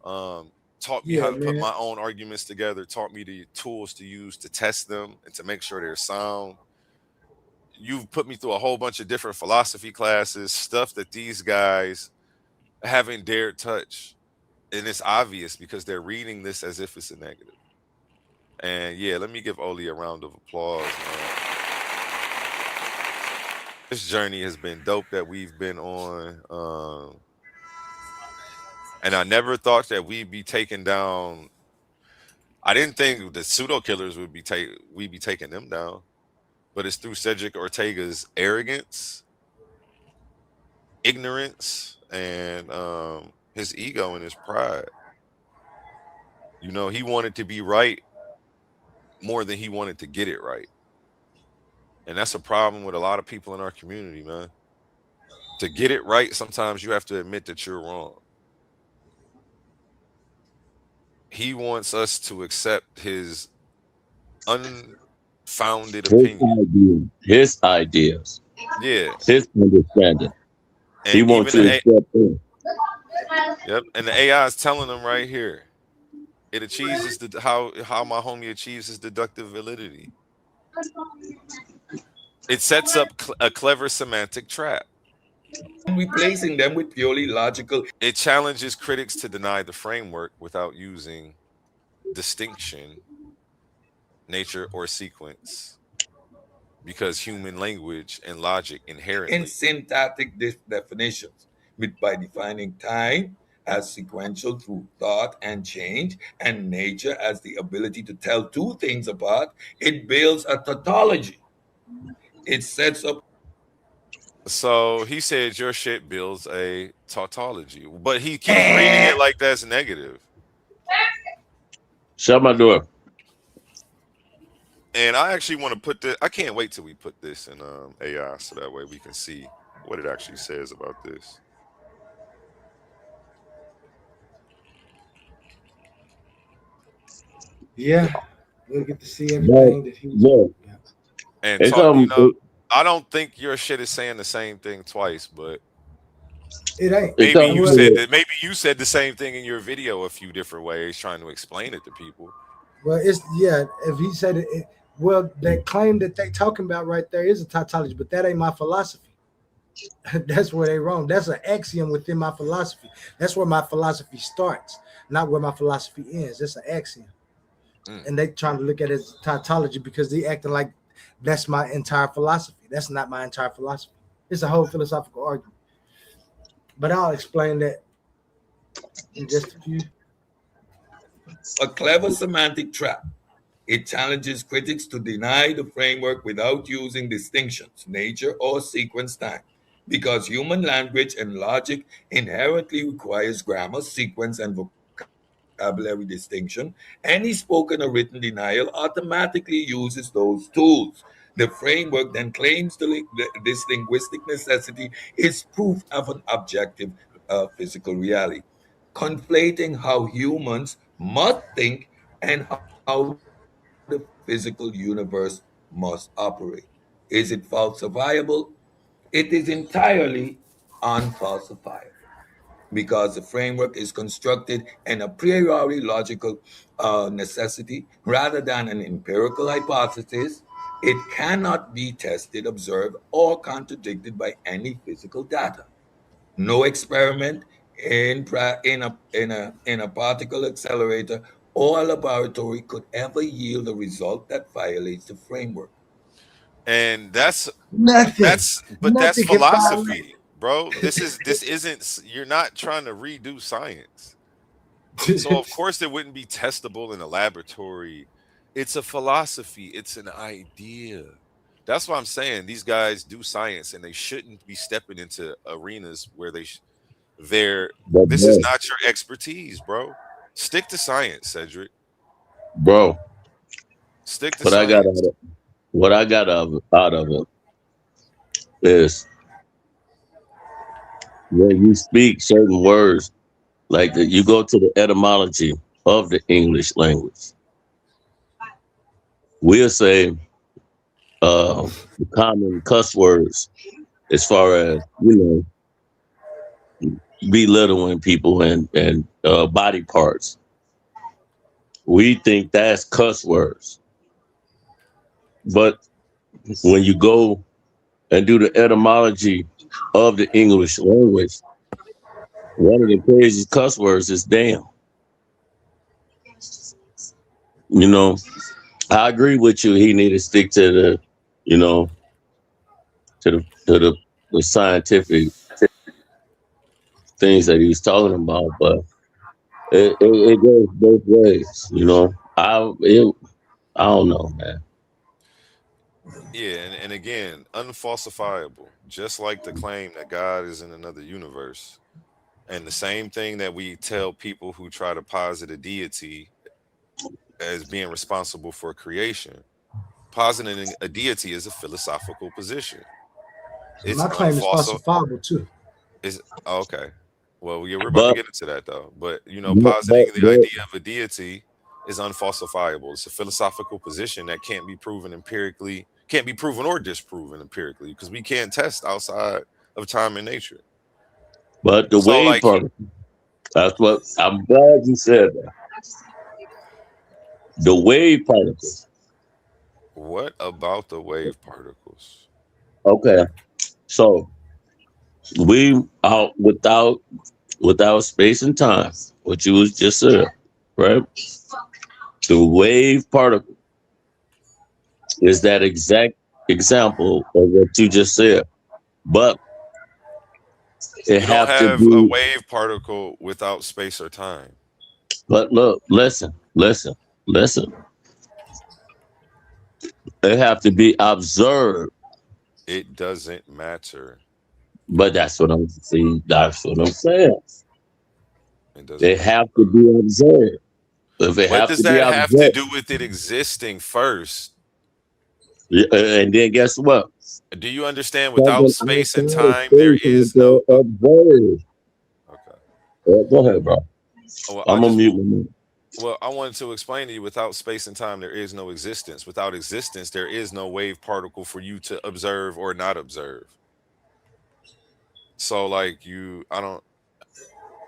Taught me how to put my own arguments together. Taught me the tools to use to test them and to make sure they're sound. You've put me through a whole bunch of different philosophy classes, stuff that these guys haven't dared touch. And it's obvious because they're reading this as if it's a negative. And yeah, let me give Oli a round of applause, man. This journey has been dope that we've been on. And I never thought that we'd be taking down. I didn't think the pseudo killers we'd be taking them down. But it's through Cedrick Ortega's arrogance, ignorance, and his ego and his pride. You know, he wanted to be right more than he wanted to get it right. And that's a problem with a lot of people in our community, man. To get it right, sometimes you have to admit that you're wrong. He wants us to accept his unfounded opinion. His ideas. Yeah. His understanding. And he wants to accept them. Yep. And the AI is telling them right here. It achieves how my homie achieves his deductive validity. It sets up a clever semantic trap. Replacing them with purely logical. It challenges critics to deny the framework without using distinction, nature, or sequence, because human language and logic inherently in syntactic definitions, by defining time as sequential through thought and change, and nature as the ability to tell two things apart, it builds a tautology. It sets up. So he said your shit builds a tautology, but he keeps reading it like that's negative. Shut my door. And I actually want to put this. I can't wait till we put this in AI so that way we can see what it actually says about this. Yeah, we'll get to see everything that he was. Yeah. And It's talk, you know, I don't think your shit is saying the same thing twice, but it ain't. Maybe you said that. Maybe you said the same thing in your video a few different ways, trying to explain it to people. Well, it's if he said it, well, that claim that they talking about right there is a tautology, but that ain't my philosophy. That's where they wrong. That's an axiom within my philosophy. That's where my philosophy starts, not where my philosophy ends. That's an axiom. And they trying to look at it as tautology because they acting like that's my entire philosophy. That's not my entire philosophy. It's a whole philosophical argument. But I'll explain that in just a few. A clever semantic trap. It challenges critics to deny the framework without using distinctions, nature or sequence time. Because human language and logic inherently requires grammar, sequence, and vocabulary distinction, any spoken or written denial automatically uses those tools. The framework then claims this linguistic necessity is proof of an objective physical reality, conflating how humans must think and how the physical universe must operate. Is it falsifiable? It is entirely unfalsifiable because the framework is constructed in a priori logical necessity rather than an empirical hypothesis. It cannot be tested, observed, or contradicted by any physical data. No experiment in a particle accelerator or a laboratory could ever yield a result that violates the framework. And that's nothing. That's Nothing can philosophy, bro. This isn't. You're not trying to redo science. So of course it wouldn't be testable in a laboratory. It's a philosophy. It's an idea. That's what I'm saying. These guys do science, and they shouldn't be stepping into arenas where this is not your expertise, bro. Stick to science, Cedrick. Bro. Stick to what science. What I got out of it is when you speak certain words, like you go to the etymology of the English language. We'll say the common cuss words as far as, belittling people and body parts. We think that's cuss words. But when you go and do the etymology of the English language, one of the craziest cuss words is damn. I agree with you. He need to stick to the, to the scientific things that he was talking about, but it goes both ways. I don't know, man. Yeah, and again, unfalsifiable. Just like the claim that God is in another universe. And the same thing that we tell people who try to posit a deity as being responsible for creation. Positing a deity is a philosophical position. It's my claim is falsifiable too. Okay. Well, we're about to get into that though. But positing the idea of a deity is unfalsifiable. It's a philosophical position that can't be proven empirically, can't be proven or disproven empirically, because we can't test outside of time and nature. But the wave particle, that's what I'm glad you said that. The wave particles. What about the wave particles? Okay. So we out without space and time, what you was just said, right? The wave particle is that exact example of what you just said. But you don't have a wave particle without space or time. But look, listen. They have to be observed. It doesn't matter. But that's what I'm saying. They have to be observed. What does that have to do with it existing first? And then guess what? Do you understand? Without Something space and outside of time, there space is is no. observed. Okay. Go ahead, bro. Well, I'm gonna mute my mic. Well, I wanted to explain to you, without space and time, there is no existence. Without existence, there is no wave particle for you to observe or not observe. So, like, I don't,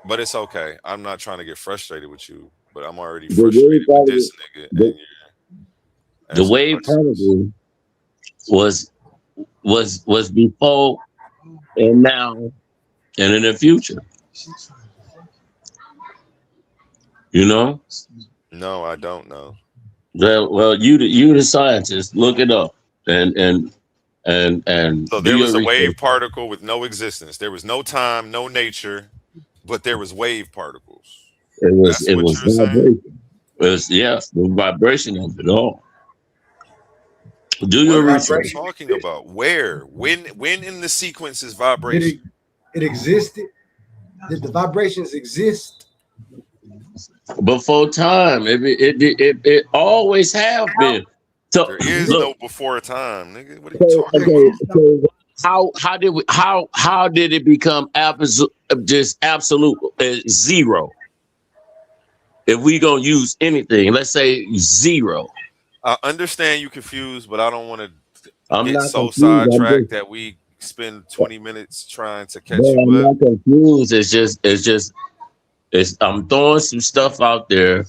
but it's okay. I'm not trying to get frustrated with you, but I'm already The wave frustrated with particle, this nigga, and you're the asking wave questions. particle was before and now and in the future. You know? No, I don't know. Well, you the scientist. Look it up and So do there your was a research. wave particle with no existence. There was no time, no nature, but there was wave particles. That's It what was you're saying? vibration. It was the vibration of it all. Do What your are you research. talking about? Where? When in the sequence is Did vibration? it existed? Did the vibrations exist? Before time, it always have been. So There is look, no before time, nigga. What are you talking okay, about? so how did it become just absolute zero? If we gonna use anything, let's say zero. I understand you confused, but I don't want to I'm get not so confused. sidetracked that we spend 20 minutes trying to catch Bro, you I'm up. not confused. I'm throwing some stuff out there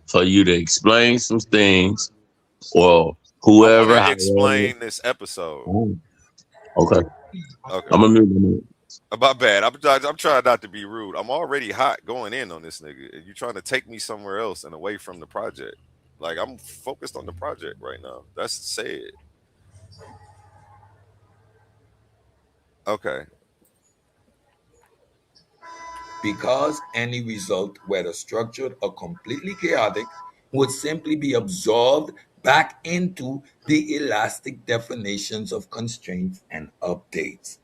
for you to explain some things or I want whoever, to however. explain this episode. Okay. Okay. I'm gonna move. About bad. I'm trying not to be rude. I'm already hot going in on this nigga. And you're trying to take me somewhere else and away from the project. Like, I'm focused on the project right now. That's said. Okay. Because any result, whether structured or completely chaotic, would simply be absorbed back into the elastic definitions of constraints and updates.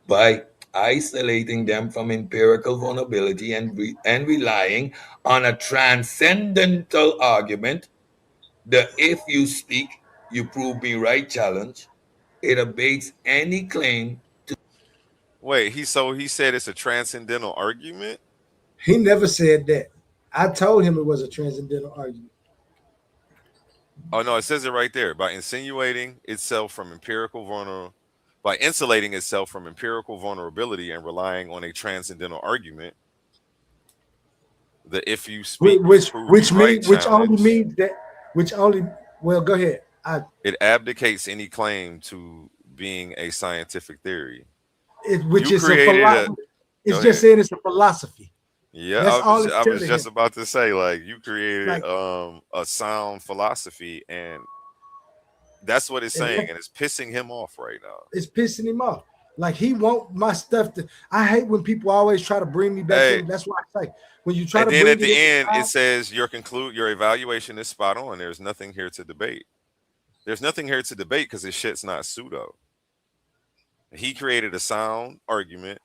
By isolating them from empirical vulnerability and relying on a transcendental argument, the if you speak, you prove me right challenge, it abates any claim. Wait, he said it's a transcendental argument? He never said that. I told him it was a transcendental argument. Oh no, it says it right there. By insulating itself from empirical vulnerability and relying on a transcendental argument, the if you speak, you prove me right Which only challenge. means that well, go ahead. It abdicates any claim to being a scientific theory. Which You is a created philosophy. It's Go just ahead. saying it's a philosophy. Yeah, That's all it's I was telling just him. about to say, like, you created Like, a sound philosophy, and that's what it's saying, and it's pissing him off right now. It's pissing him off. Like, he want my stuff to. I hate when people always try to bring me back Hey, in. That's why I say when you try and to then bring at it the in. end, it says your evaluation is spot on. There's nothing here to debate. There's nothing here to debate because this shit's not pseudo. He created a sound argument.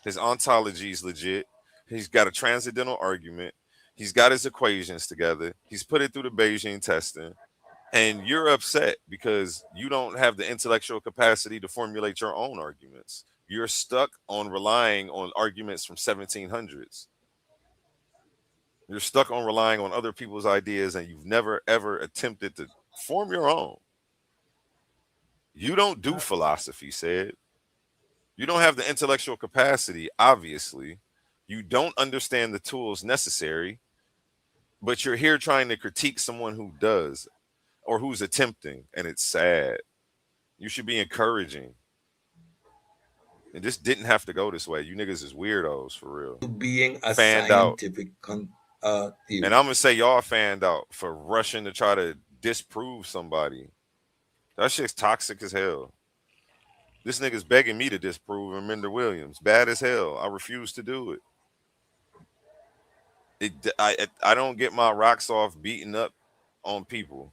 His ontology is legit. He's got a transcendental argument. He's got his equations together. He's put it through the Bayesian testing. And you're upset because you don't have the intellectual capacity to formulate your own arguments. You're stuck on relying on arguments from 1700s. You're stuck on relying on other people's ideas, and you've never ever attempted to form your own. You don't do philosophy, said. You don't have the intellectual capacity, obviously. You don't understand the tools necessary, but you're here trying to critique someone who does or who's attempting, and it's sad. You should be encouraging. It just didn't have to go this way. You niggas is weirdos for real. Being a Fanned out. scientific theory. And I'm gonna say y'all fanned out for rushing to try to disprove somebody. That shit's toxic as hell. This nigga's begging me to disprove Amanda Williams. Bad as hell. I refuse to do it. I don't get my rocks off beating up on people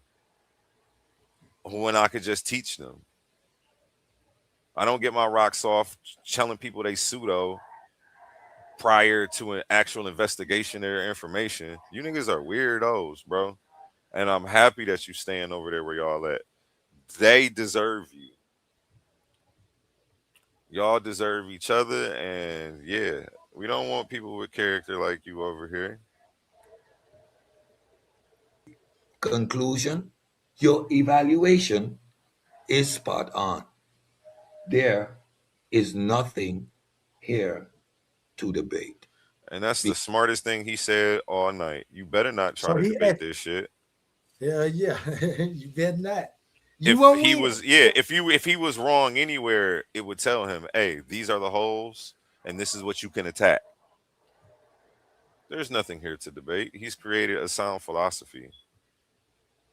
when I could just teach them. I don't get my rocks off telling people they pseudo prior to an actual investigation of their information. You niggas are weirdos, bro. And I'm happy that you stand over there where y'all at. They deserve you. Y'all deserve each other, and yeah, we don't want people with character like you over here. Conclusion, your evaluation is spot on. There is nothing here to debate. And that's the smartest thing he said all night. You better not try So to he debate asked, this shit. yeah, you better not. You If won't he win. was, yeah, if he was wrong anywhere, it would tell him, hey, these are the holes, and this is what you can attack. There's nothing here to debate. He's created a sound philosophy.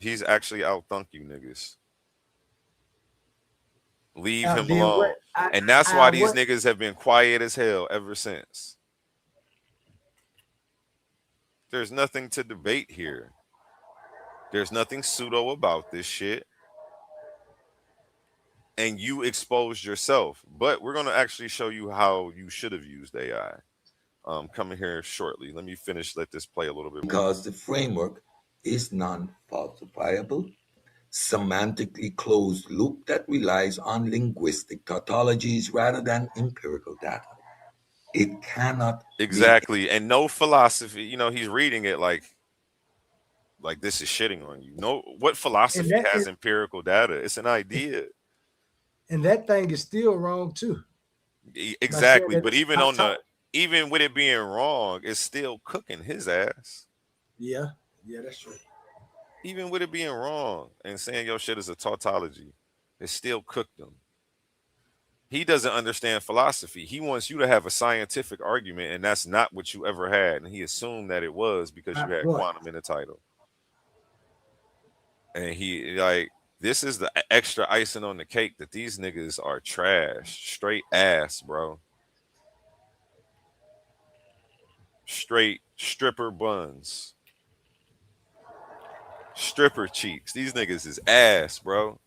He's actually outthunk you niggas. Leave him Outdid what? alone. And that's why these What? niggas have been quiet as hell ever since. There's nothing to debate here. There's nothing pseudo about this shit. And you exposed yourself. But we're going to actually show you how you should have used AI. Coming here shortly. Let me finish. Let this play a little bit more. Because the framework is non-falsifiable, semantically closed loop that relies on linguistic tautologies rather than empirical data. It cannot exactly, and no philosophy. You know, he's reading it like this is shitting on you. No, what philosophy has empirical data? It's an idea. And that thing is still wrong too. Exactly, but even on even with it being wrong, it's still cooking his ass. Yeah, that's true. Even with it being wrong and saying your shit is a tautology, it still cooked him. He doesn't understand philosophy. He wants you to have a scientific argument, and that's not what you ever had. And he assumed that it was because you had quantum in the title. And he like, this is the extra icing on the cake that these niggas are trash, straight ass, bro. Straight stripper buns, stripper cheeks. These niggas is ass, bro.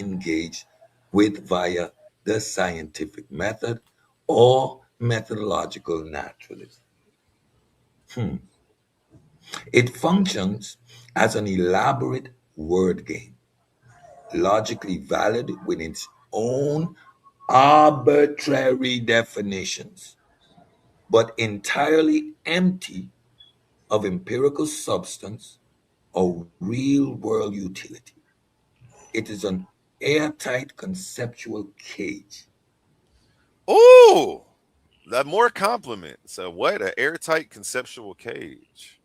engage with via the scientific method or methodological naturalism. It functions as an elaborate word game, logically valid with its own arbitrary definitions, but entirely empty of empirical substance or real world utility. It is an airtight conceptual cage. Ooh, that more compliments. So what? An airtight conceptual cage.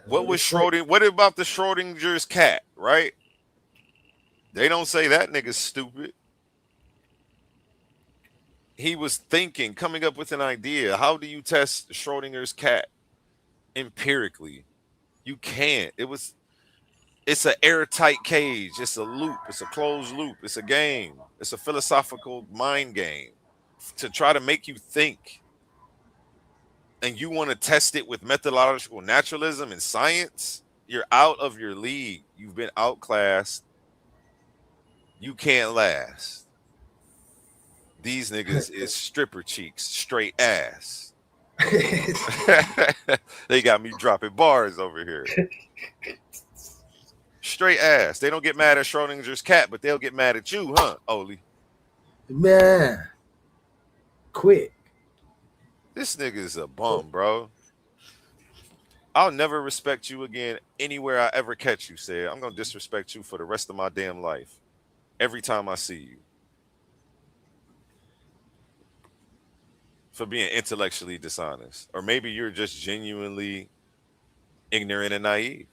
What was Schrodinger? What about the Schrodinger's cat, right? They don't say that nigga's stupid. He was thinking, coming up with an idea. How do you test Schrodinger's cat empirically? You can't. It's an airtight cage. It's a loop. It's a closed loop. It's a game. It's a philosophical mind game to try to make you think. And you want to test it with methodological naturalism and science? You're out of your league. You've been outclassed. You can't last. These niggas is stripper cheeks, straight ass. They got me dropping bars over here. Straight ass. They don't get mad at Schrodinger's cat, but they'll get mad at you, huh, Oli? Man, quick. This nigga is a bum, bro. I'll never respect you again anywhere I ever catch you, said. I'm going to disrespect you for the rest of my damn life. Every time I see you. For being intellectually dishonest. Or maybe you're just genuinely ignorant and naive.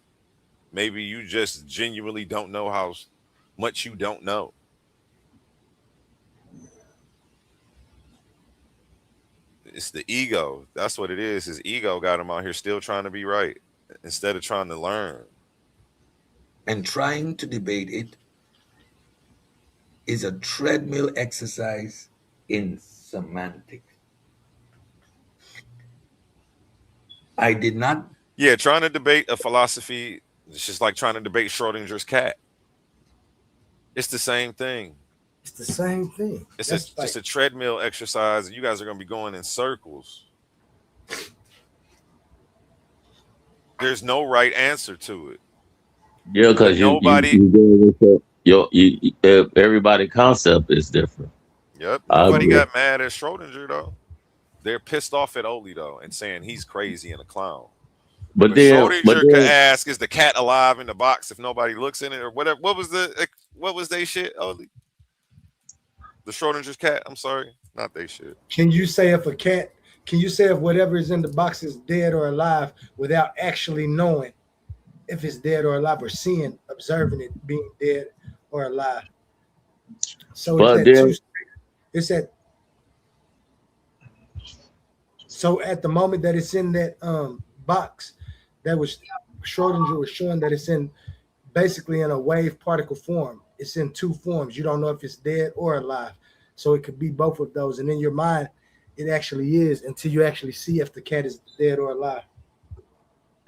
Maybe you just genuinely don't know how much you don't know. It's the ego. That's what it is. His ego got him out here still trying to be right instead of trying to learn. And trying to debate it is a treadmill exercise in semantics. I did not. Yeah, trying to debate a philosophy, it's just like trying to debate Schrodinger's cat. It's the same thing. It's the same thing. It's just a treadmill exercise. You guys are going to be going in circles. There's no right answer to it. Yeah, because everybody concept is different. Yep. Nobody got mad at Schrodinger though. They're pissed off at Oli though and saying he's crazy and a clown. But Schrodinger could ask, is the cat alive in the box if nobody looks in it or whatever? What was they shit, Oli? The Schrodinger's cat? I'm sorry. Not they shit. Can you say if whatever is in the box is dead or alive without actually knowing if it's dead or alive or observing it being dead or alive? So so at the moment that it's in that box, that was Schrodinger was showing that it's in basically in a wave particle form. It's in two forms. You don't know if it's dead or alive. So it could be both of those. And in your mind, it actually is until you actually see if the cat is dead or alive.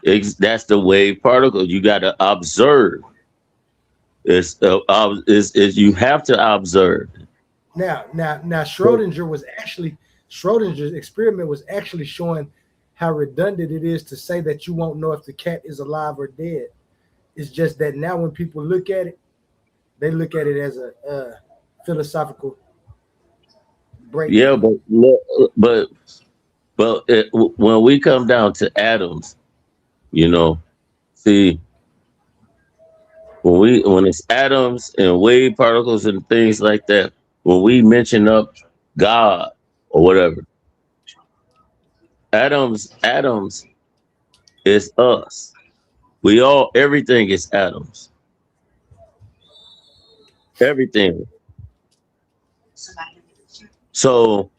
That's the wave particle. You got to observe. Is you have to observe. Now Schrodinger's experiment was actually showing how redundant it is to say that you won't know if the cat is alive or dead. It's just that now when people look at it, they look at it as a philosophical break. Yeah, but when we come down to atoms, see, when it's atoms and wave particles and things like that, when we mention up God or whatever, atoms is us. Everything is atoms. Everything. So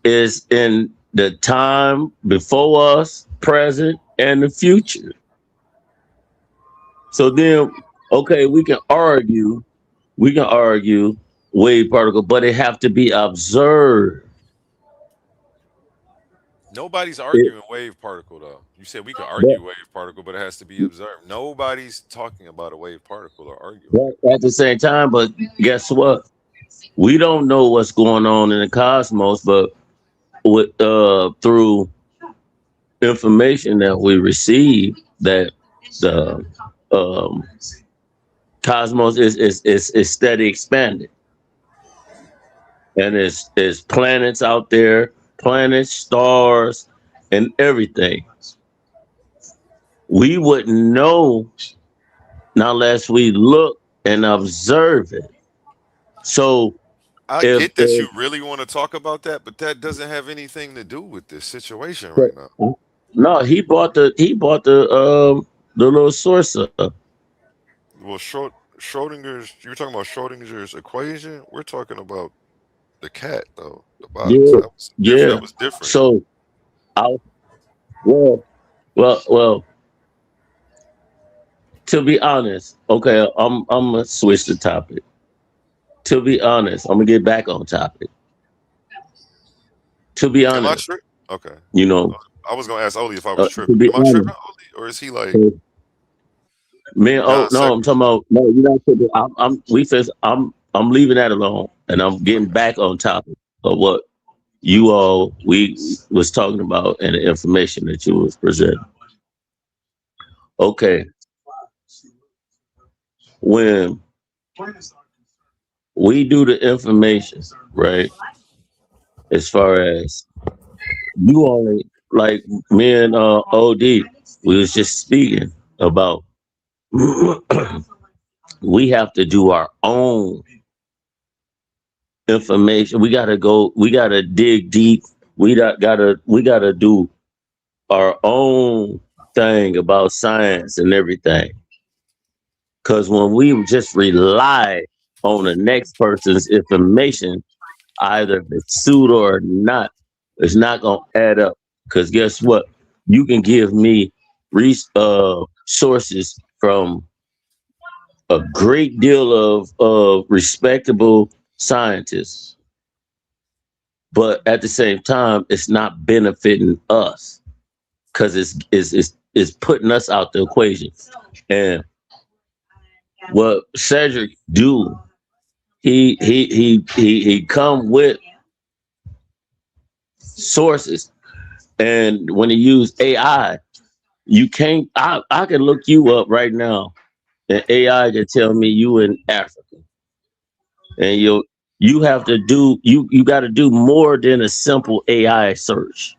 it's in the time before us, present, and the future. So then, okay, we can argue wave particle, but it have to be observed. Nobody's arguing wave particle though. You said we could argue wave particle, but it has to be observed. Nobody's talking about a wave particle or arguing. At the same time, but guess what? We don't know what's going on in the cosmos, but through information that we receive, that the cosmos is steady expanding, and there's planets out there, planets, stars, and everything. We wouldn't know unless we look and observe it. So I get that you really want to talk about that, but that doesn't have anything to do with this situation right now. No, he bought the little source up. Well, Schrodinger's. You're talking about Schrodinger's equation. We're talking about the cat, though. The box. That was different. So, well. To be honest, okay, I'm gonna switch the topic. To be honest, I'm gonna get back on topic. To be honest, okay. I was gonna ask Oli if I was tripping. Am I tripping, Oli, or is he like? Man, I'm talking about no. You're not tripping. I'm leaving that alone, and I'm getting back on topic of what we was talking about and the information that you was presenting. Okay. When we do the information, right? As far as you only, like me and OD, we was just speaking about we have to do our own information. We gotta dig deep. We gotta do our own thing about science and everything. Because when we just rely on the next person's information, either it's pseudo or not, it's not going to add up. Because guess what? You can give me sources from a great deal of respectable scientists. But at the same time, it's not benefiting us because it's putting us out the equation. And what Cedrick do, he come with sources, And when you use AI, you can't. I can look you up right now, and AI can tell me you in Africa, and you have to do you got to do more than a simple AI search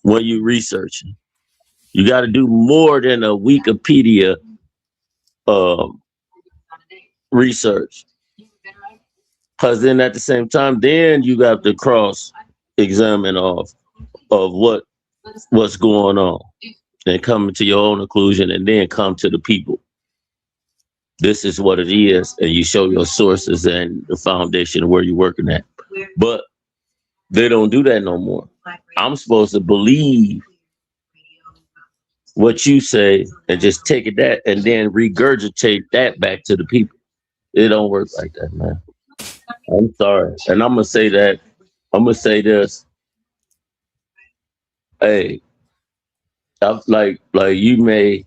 when you researching. You got to do more than a Wikipedia research, because then at the same time, then you got to cross examine of what's going on, and come to your own conclusion, and then come to the people. This is what it is, and you show your sources and the foundation of where you're working at. But they don't do that no more. I'm supposed to believe what you say and just take it that and then regurgitate that back to the people. It don't work like that, man. I'm sorry. And I'm gonna say that, I'm gonna say this. Hey, like you may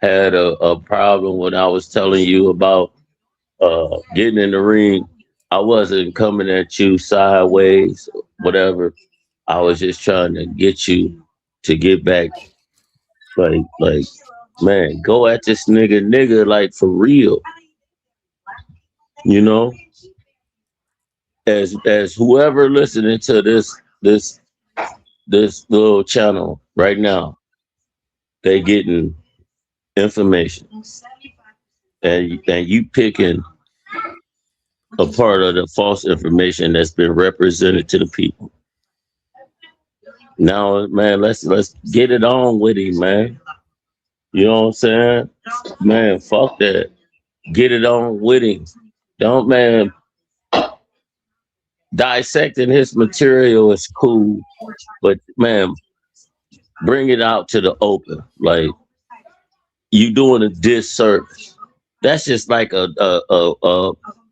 had a problem when I was telling you about getting in the ring. I wasn't coming at you sideways, whatever. I was just trying to get you to get back, like, man, go at this nigga, like for real. You know, as whoever listening to this little channel right now, they getting information, and you picking a part of the false information that's been represented to the people. Now, man, let's get it on with him, man. You know what I'm saying? Man, fuck that. Get it on with him. Don't, man, dissecting his material is cool, but man, bring it out to the open. Like, you doing a disservice. That's just like a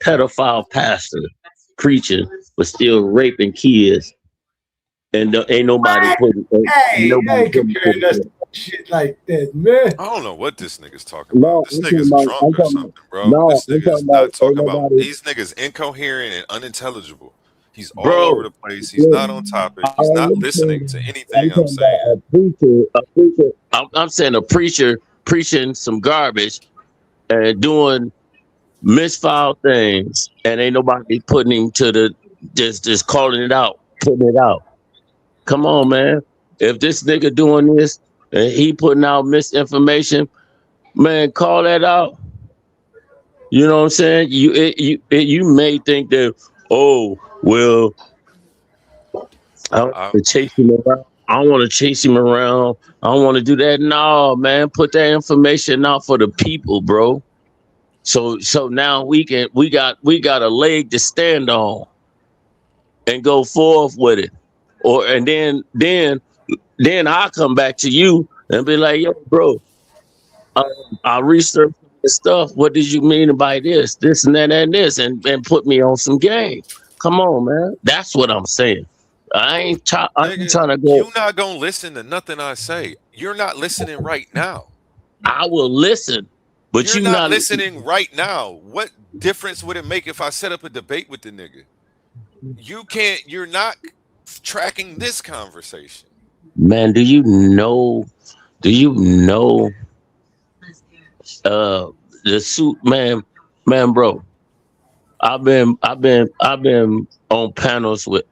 pedophile pastor preaching but still raping kids, and ain't nobody putting. Hey, comparing us to shit like that, man. I don't know what this nigga's talking about. This nigga's drunk or something, bro. This nigga's not talking about. These niggas incoherent and unintelligible. He's all over the place. He's not on topic. He's not listening to anything I'm saying. I'm saying a preacher preaching some garbage and doing misfiled things, and ain't nobody putting him to the just calling it out, putting it out. Come on, man. If this nigga doing this and he putting out misinformation, man, call that out. You know what I'm saying? You may think that, oh, well, I don't want to chase him around. I don't want to chase him around. I don't want to do that. No, man, put that information out for the people, bro. So now we got a leg to stand on and go forth with it. And then I'll come back to you and be like, yo, bro, I researched this stuff. What did you mean by this and that and this, and put me on some game. Come on, man. That's what I'm saying. I ain't trying to go. You're not gonna listen to nothing I say. You're not listening right now. I will listen, but you're not listening right now. What difference would it make if I set up a debate with the nigga? You're not tracking this conversation. Man, do you know the suit, man, bro? I've been on panels with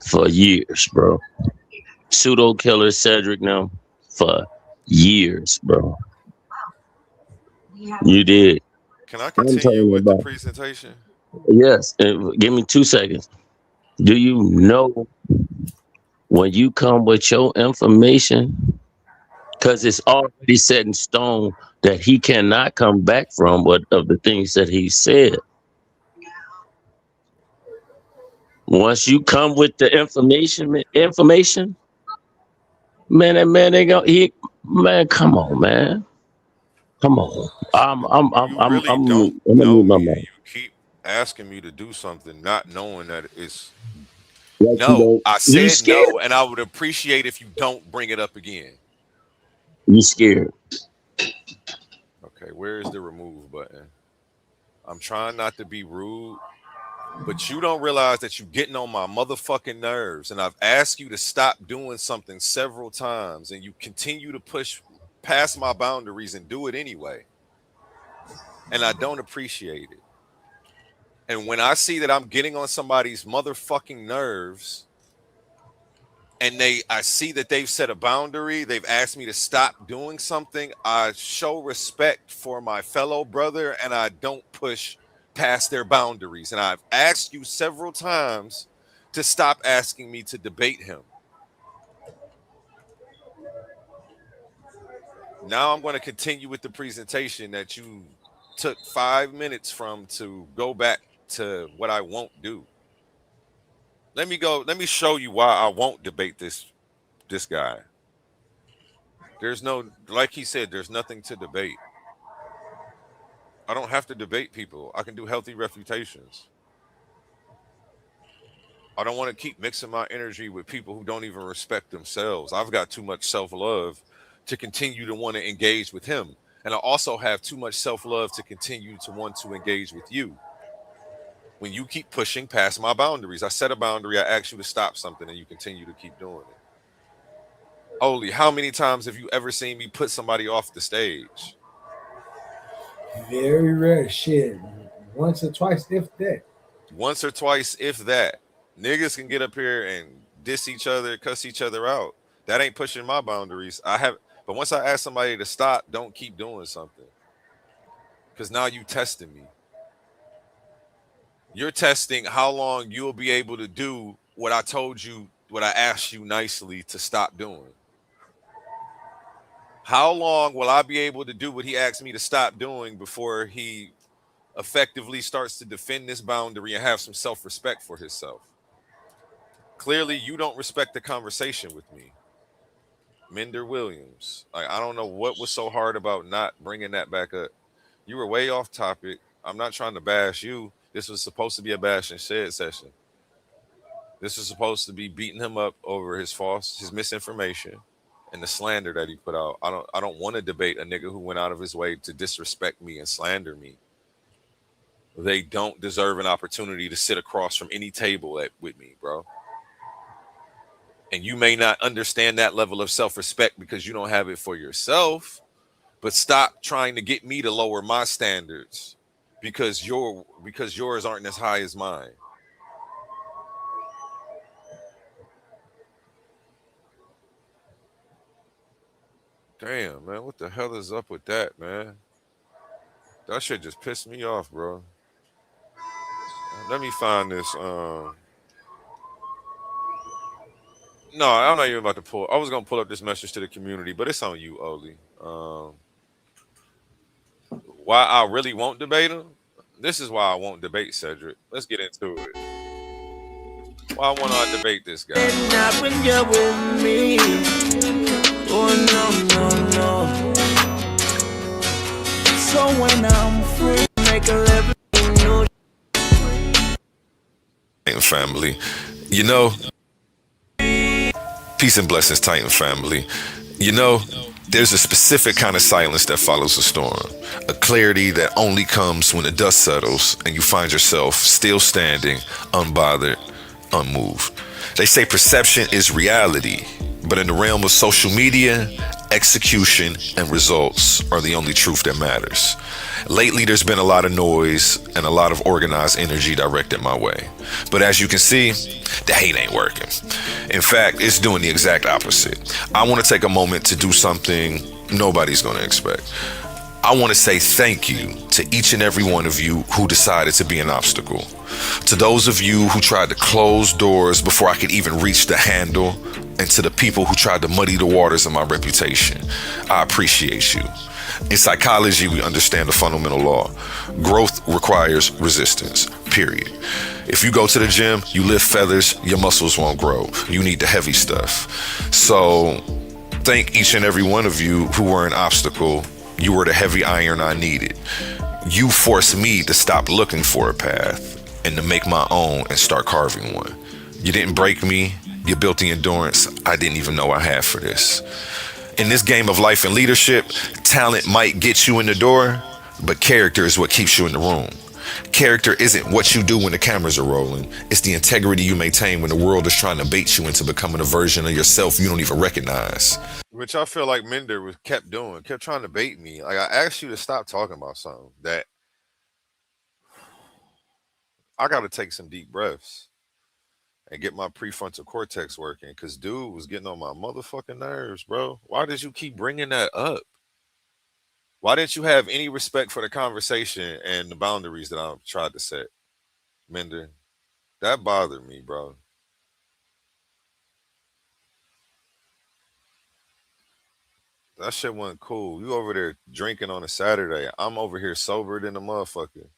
for years, bro. Pseudo killer Cedrick now for years, bro. You did. Can I continue with the presentation? Yes. Give me 2 seconds. Do you know when you come with your information, because it's already set in stone that he cannot come back from what of the things that he said. Once you come with the information, man, that man ain't gonna. Man, come on, man, come on. You keep asking me to do something, not knowing that it's. No, I said no, and I would appreciate if you don't bring it up again. You scared? Okay, where is the remove button? I'm trying not to be rude, But you don't realize that you're getting on my motherfucking nerves. And I've asked you to stop doing something several times, and you continue to push past my boundaries and do it anyway. And I don't appreciate it. And when I see that I'm getting on somebody's motherfucking nerves, and I see that they've set a boundary, they've asked me to stop doing something, I show respect for my fellow brother, and I don't push past their boundaries. And I've asked you several times to stop asking me to debate him. Now I'm going to continue with the presentation that you took 5 minutes from to go back to what I won't do. Let me show you why I won't debate this guy. There's no, like he said, there's nothing to debate. I don't have to debate people. I can do healthy refutations. I don't want to keep mixing my energy with people who don't even respect themselves. I've got too much self-love to continue to want to engage with him. And I also have too much self-love to continue to want to engage with you. When you keep pushing past my boundaries, I set a boundary, I ask you to stop something, and you continue to keep doing it. Oli, how many times have you ever seen me put somebody off the stage? Very rare. Shit. Once or twice, if that. Once or twice, if that. Niggas can get up here and diss each other, cuss each other out. That ain't pushing my boundaries. But once I ask somebody to stop, don't keep doing something. Because now you testing me. You're testing how long you'll be able to do what I told you, what I asked you nicely to stop doing. How long will I be able to do what he asked me to stop doing before he effectively starts to defend this boundary and have some self-respect for himself? Clearly, you don't respect the conversation with me. Minder Williams. I don't know what was so hard about not bringing that back up. You were way off topic. I'm not trying to bash you. This was supposed to be a bash and shed session. This was supposed to be beating him up over his misinformation and the slander that he put out. I don't want to debate a nigga who went out of his way to disrespect me and slander me. They don't deserve an opportunity to sit across from any table with me, bro. And you may not understand that level of self-respect because you don't have it for yourself, but stop trying to get me to lower my standards because yours aren't as high as mine. Damn, man, what the hell is up with that, man? That shit just pissed me off, bro. Let me find this. No, I'm not even about to pull. I was gonna pull up this message to the community, but it's on you, Oli. Why I really won't debate him? This is why I won't debate Cedrick. Let's get into it. Why won't I debate this guy? Not when you're with me. Oh no, no, no. So when I'm free, make a living new. Family, you know. Peace and blessings, Titan family. You know, there's a specific kind of silence that follows a storm, a clarity that only comes when the dust settles and you find yourself still standing, unbothered, unmoved. They say perception is reality, but in the realm of social media, execution and results are the only truth that matters. Lately, there's been a lot of noise and a lot of organized energy directed my way. But as you can see, the hate ain't working. In fact, it's doing the exact opposite. I want to take a moment to do something nobody's going to expect. I want to say thank you to each and every one of you who decided to be an obstacle. To those of you who tried to close doors before I could even reach the handle, and to the people who tried to muddy the waters of my reputation, I appreciate you. In psychology, we understand the fundamental law. Growth requires resistance, period. If you go to the gym, you lift feathers, your muscles won't grow. You need the heavy stuff. So thank each and every one of you who were an obstacle. You were the heavy iron I needed. You forced me to stop looking for a path and to make my own and start carving one. You didn't break me. You built the endurance I didn't even know I had for this. In this game of life and leadership, talent might get you in the door, but character is what keeps you in the room. Character isn't what you do when the cameras are rolling. It's the integrity you maintain when the world is trying to bait you into becoming a version of yourself you don't even recognize. Which I feel like Mender kept doing, kept trying to bait me. Like, I asked you to stop talking about something that I got to take some deep breaths and get my prefrontal cortex working, because dude was getting on my motherfucking nerves, bro. Why did you keep bringing that up? Why didn't you have any respect for the conversation and the boundaries that I tried to set, Mender? That bothered me, bro. That shit wasn't cool. You over there drinking on a Saturday. I'm over here sober than a motherfucker.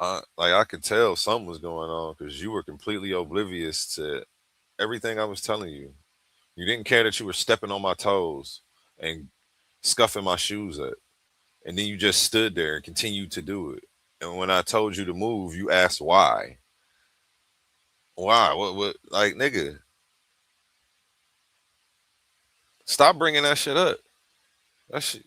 Like, I could tell something was going on because you were completely oblivious to everything I was telling you. You didn't care that you were stepping on my toes and scuffing my shoes up. And then you just stood there and continued to do it. And when I told you to move, you asked why. Why? What? Like, nigga, stop bringing that shit up. That shit.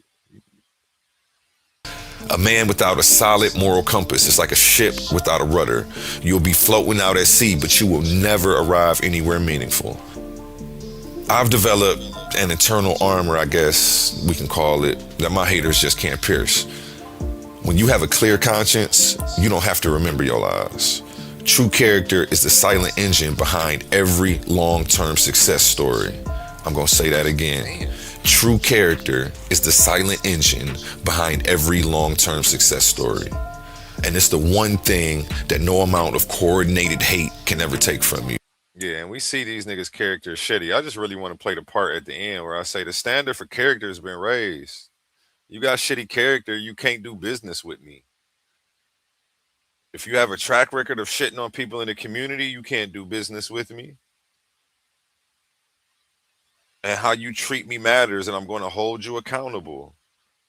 A man without a solid moral compass is like a ship without a rudder. You'll be floating out at sea, but you will never arrive anywhere meaningful. I've developed an internal armor, I guess we can call it, that my haters just can't pierce. When you have a clear conscience, you don't have to remember your lies. True character is the silent engine behind every long-term success story. I'm going to say that again. True character is the silent engine behind every long-term success story. And it's the one thing that no amount of coordinated hate can ever take from you. Yeah, and we see these niggas' characters shitty. I just really want to play the part at the end where I say the standard for character has been raised. You got shitty character, you can't do business with me. If you have a track record of shitting on people in the community, you can't do business with me. And how you treat me matters, and I'm going to hold you accountable.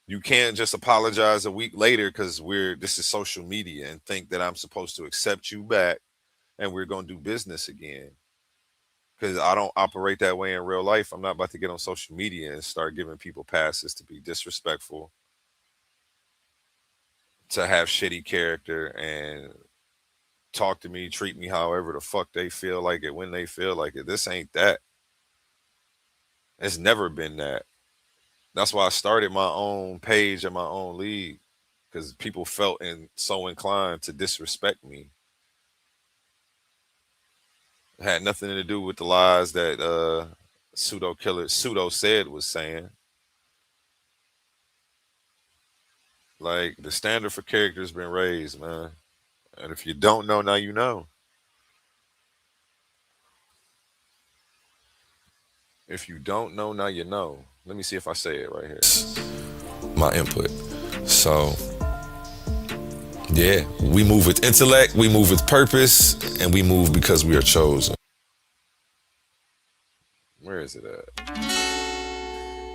You can't just apologize a week later because this is social media and think that I'm supposed to accept you back and we're going to do business again. Because I don't operate that way in real life. I'm not about to get on social media and start giving people passes to be disrespectful, to have shitty character, and talk to me, treat me however the fuck they feel like it, when they feel like it. This ain't that. It's never been that. That's why I started my own page and my own league, because people felt so inclined to disrespect me. It had nothing to do with the lies that Pseudo said was saying. Like, the standard for character has been raised, man. And if you don't know, now you know. If you don't know, now you know. Let me see if I say it right here. My input. So, yeah, we move with intellect, we move with purpose, and we move because we are chosen. Where is it at?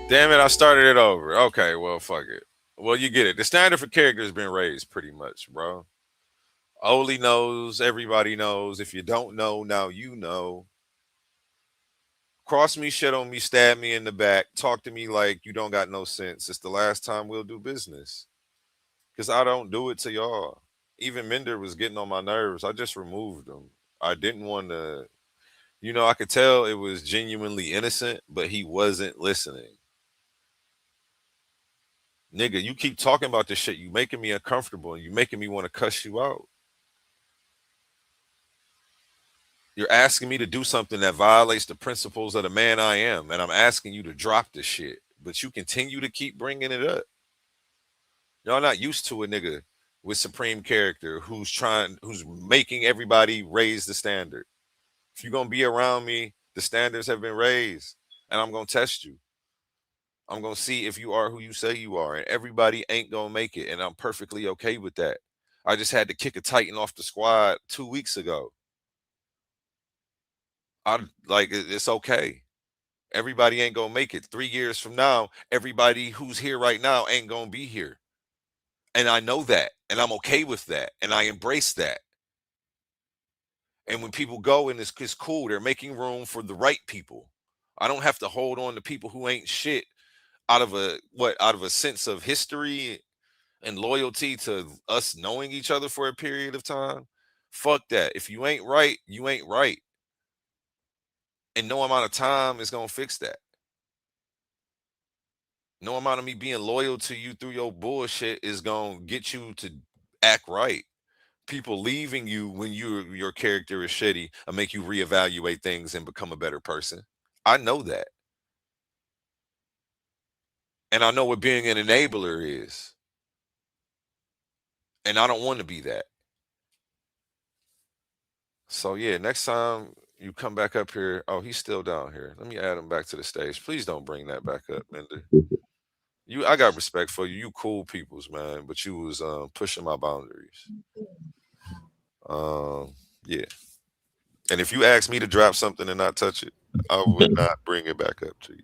Damn it, I started it over. Okay, well, fuck it. Well, you get it. The standard for character has been raised pretty much, bro. Oli knows, everybody knows. If you don't know, now you know. Cross me, shit on me, stab me in the back, talk to me like you don't got no sense. It's the last time we'll do business. Because I don't do it to y'all. Even Mender was getting on my nerves. I just removed him. I didn't want to, I could tell it was genuinely innocent, but he wasn't listening. Nigga, you keep talking about this shit. You making me uncomfortable and you making me want to cuss you out. You're asking me to do something that violates the principles of the man I am, and I'm asking you to drop this shit, but you continue to keep bringing it up. Y'all not used to a nigga with supreme character who's making everybody raise the standard. If you're going to be around me, the standards have been raised, and I'm going to test you. I'm going to see if you are who you say you are, and everybody ain't going to make it, and I'm perfectly okay with that. I just had to kick a Titan off the squad 2 weeks ago. It's okay. Everybody ain't gonna make it. 3 years from now, everybody who's here right now ain't gonna be here. And I know that, and I'm okay with that, and I embrace that. And when people go, and it's cool, they're making room for the right people. I don't have to hold on to people who ain't shit out of a sense of history and loyalty to us knowing each other for a period of time, fuck that. If you ain't right, you ain't right. And no amount of time is gonna fix that. No amount of me being loyal to you through your bullshit is gonna get you to act right. People leaving you when your character is shitty and make you reevaluate things and become a better person. I know that. And I know what being an enabler is. And I don't want to be that. So yeah, next time you come back up here. Oh, he's still down here. Let me add him back to the stage. Please don't bring that back up, Mender. I got respect for you. You cool peoples, man. But you was pushing my boundaries. Yeah. And if you ask me to drop something and not touch it, I would not bring it back up to you.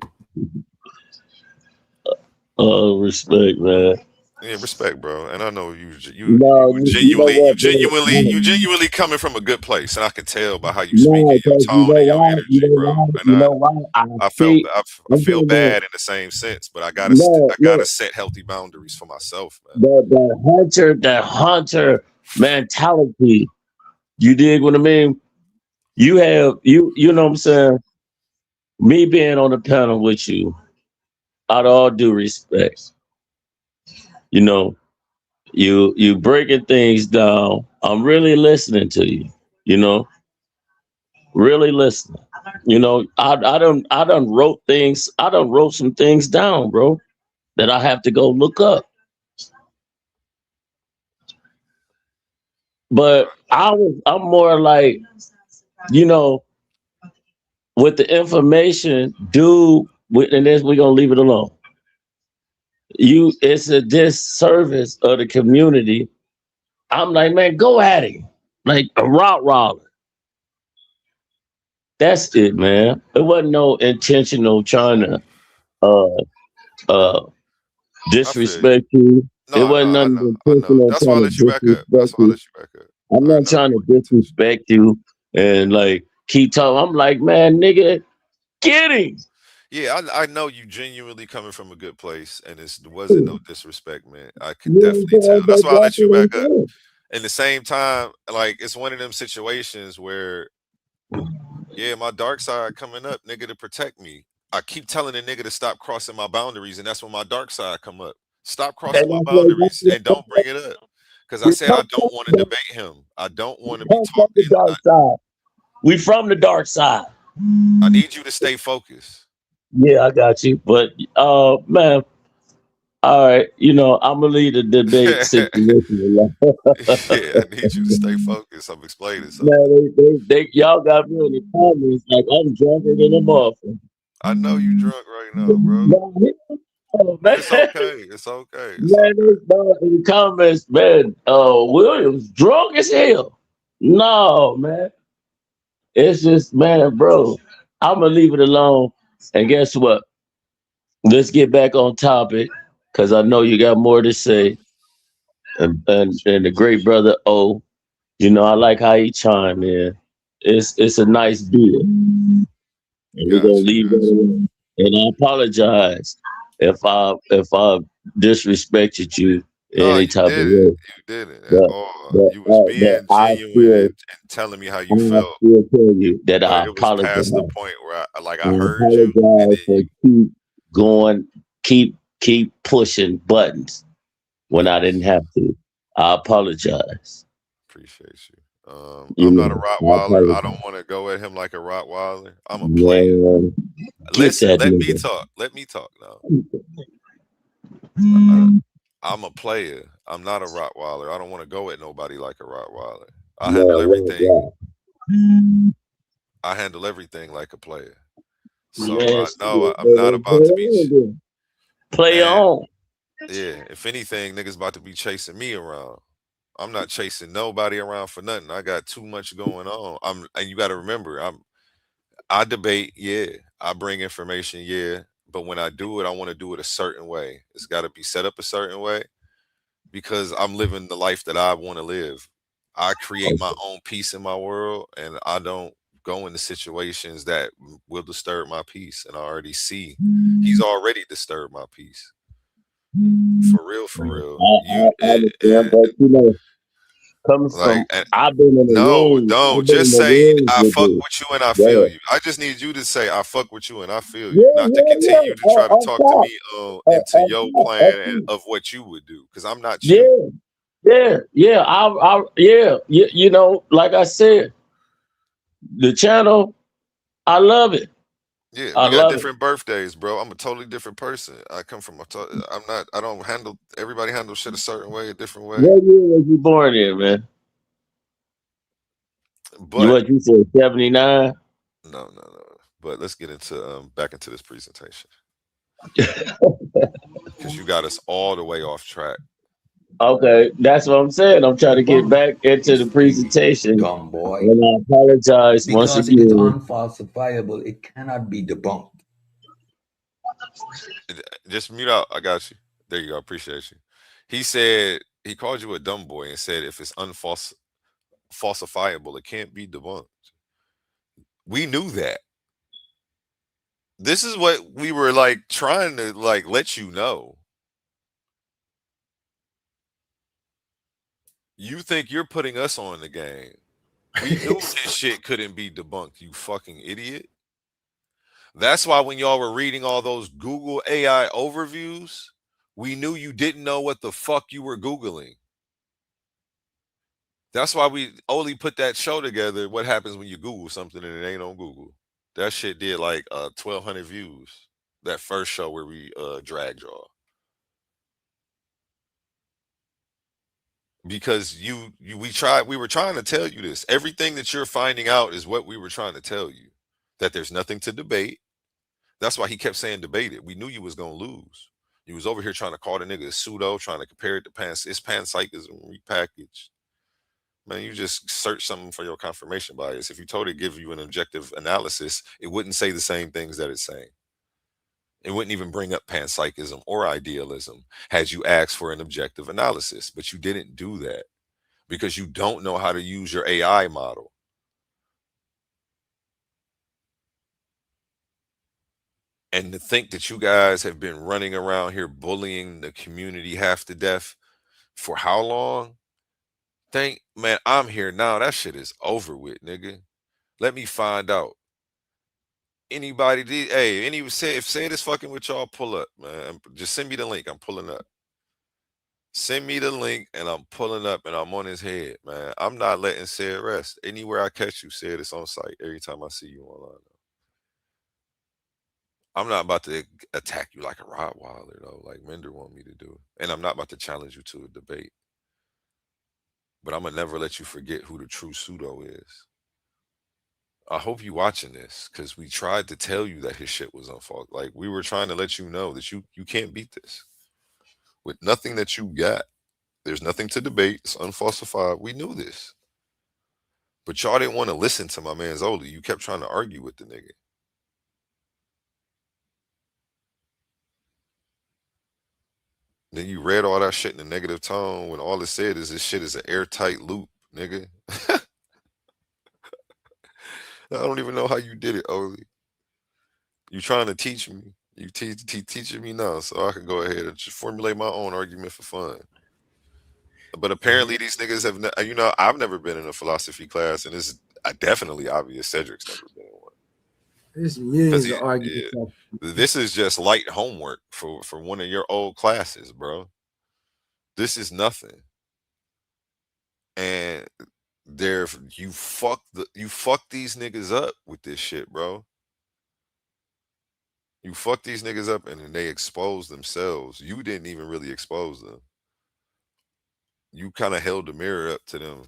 Respect, man. Yeah, respect, bro. And I know you No, you know what, genuinely coming from a good place, and I can tell by how you speak no, and your because tone and your energy, bro. you And know why? I I'm feel talking about bad in the same sense, but I no, gotta look, set healthy boundaries for myself, man. the hunter mentality. You dig what I mean? You have you know what I'm saying? Me being on the panel with you, out of all due respect, you know, you breaking things down. I'm really listening to you, you know, really listening. You know, I done wrote some things down, bro, that I have to go look up. But I'm more like, you know, with the information, and then we're gonna leave it alone. It's a disservice of the community. I'm like, man, go at it. Like a route roller. That's it, man. It wasn't no intentional trying to uh uh I feel you. disrespect you. It No, wasn't I nothing know. intentional That's why I trying to let you back up. That's disrespect why I you. let you back up. I'm I not know trying it to wasn't intentional. disrespect you and like keep talking. I'm like, man, nigga, get him. Yeah, I know you genuinely coming from a good place, and it wasn't no disrespect, man. I could You know definitely what tell. I'm That's saying? why I let you back That's up. what I'm In the same time, like it's one of them situations where, yeah, my dark side coming up, nigga, to protect me. I keep telling the nigga to stop crossing my boundaries, and that's when my dark side come up. Stop crossing my boundaries and don't bring it up. Because I we said I come don't want to from debate him. I don't want to be from the talking. dark side. We from the dark side. I need you to stay focused. Yeah, I got you. But man, all right, you know, I'm gonna leave the debate situation alone. Yeah, I need you to stay focused. I'm explaining something. Man, they y'all got me in the comments like I'm drunker than a motherfucker. I know you drunk right now, bro. Oh, But man, it's okay. It's okay. It's man, okay. in the comments, man, Williams drunk as hell. No, man, it's just, man, bro. I'm gonna leave it alone. And guess what? Let's get back on topic because I know you got more to say. And the great brother O, you know, I like how he chime in. It's a nice deal. And we're gonna Got you. leave it alone. And I apologize if I disrespected you in No, any you type of didn't. way. You didn't at But all. but You was but being genuine and telling me how you I felt. still tell you that But I it was apologize. past the point where I I heard you, and apologize then for keep going, keep pushing buttons when I didn't have to. I apologize. appreciate you. You I'm not a know, I Rottweiler. I apologize. don't want to go at him like a Rottweiler. I'm a player. Man, get Listen, that let me nigga. talk. Let me talk now. I'm a player. I'm not a Rottweiler. I don't want to go at nobody like a Rottweiler. I Man, handle what everything. that? I handle everything like a player. So Man, I know I'm not about to be, play man. on. Yeah, if anything, niggas about to be chasing me around. I'm not chasing nobody around for nothing. I got too much going on. And you got to remember, I debate, yeah. I bring information, yeah. But when I do it, I want to do it a certain way. It's got to be set up a certain way because I'm living the life that I want to live. I create my own peace in my world, and I don't go into situations that will disturb my peace. And I already see he's already disturbed my peace. For real. But you know, comes Like, from I've been in the no, room. don't I've been in just the say rooms I with fuck this. with you and I feel Yeah, you. I just need you to say I fuck with you and I feel you, yeah, not to yeah, yeah. continue to try to On talk to top, me into on your top, plan of what you would do, because I'm not yeah, you. yeah, yeah. Yeah. You know, like I said, the channel, I love it. Yeah, I we got love it. different birthdays, bro. I'm a totally different person. I come from I'm not. I don't handle everybody handles shit a certain way, a different way. What year was you born in, man? But You said 79? no. But let's get into back into this presentation because you got us all the way off track. Okay, that's what I'm saying. I'm trying to get back into the presentation. Dumb boy. And I apologize once Because it is again. unfalsifiable, it cannot be debunked. Just mute out. I got you. There you go. Appreciate you. He said he called you a dumb boy and said if it's falsifiable, it can't be debunked. We knew that. This is what we were like trying to like let you know. You think you're putting us on the game. We knew this shit couldn't be debunked, you fucking idiot. That's why when y'all were reading all those Google AI overviews, we knew you didn't know what the fuck you were Googling. That's why we only put that show together. What happens when you Google something and it ain't on Google? That shit did like 1,200 views. That first show where we dragged y'all. Because we were trying to tell you this. Everything that you're finding out is what we were trying to tell you. That there's nothing to debate. That's why he kept saying debate it. We knew you was gonna lose. You was over here trying to call the nigga a pseudo, trying to compare it to it's panpsychism repackaged. Man, you just search something for your confirmation bias. If you told it give you an objective analysis, it wouldn't say the same things that it's saying. It wouldn't even bring up panpsychism or idealism had you asked for an objective analysis, but you didn't do that because you don't know how to use your AI model. And to think that you guys have been running around here bullying the community half to death for how long? Man, I'm here now. That shit is over with, nigga. Let me find out. Anybody did, hey, if Sid is fucking with y'all, pull up, man. Just send me the link. I'm pulling up. Send me the link and I'm pulling up and I'm on his head, man. I'm not letting Sid rest. Anywhere I catch you, Sid, it's on site. Every time I see you online. I'm not about to attack you like a Rottweiler, though, like Mender want me to do. And I'm not about to challenge you to a debate. But I'm going to never let you forget who the true pseudo is. I hope you watching this because we tried to tell you that his shit was unfault. Like, we were trying to let you know that you can't beat this. With nothing that you got, there's nothing to debate. It's unfalsified. We knew this. But y'all didn't want to listen to my man Zoli. You kept trying to argue with the nigga. Then you read all that shit in a negative tone when all it said is this shit is an airtight loop, nigga. I don't even know how you did it, Oli. You trying to teach me. You teaching me now, so I can go ahead and just formulate my own argument for fun. But apparently these niggas have, I've never been in a philosophy class, and it's definitely obvious Cedrick's never been in one. There's millions of arguments. This is just light homework for one of your old classes, bro. This is nothing. And you fuck these niggas up with this shit, bro. You fuck these niggas up and then they expose themselves. You didn't even really expose them. You kind of held the mirror up to them,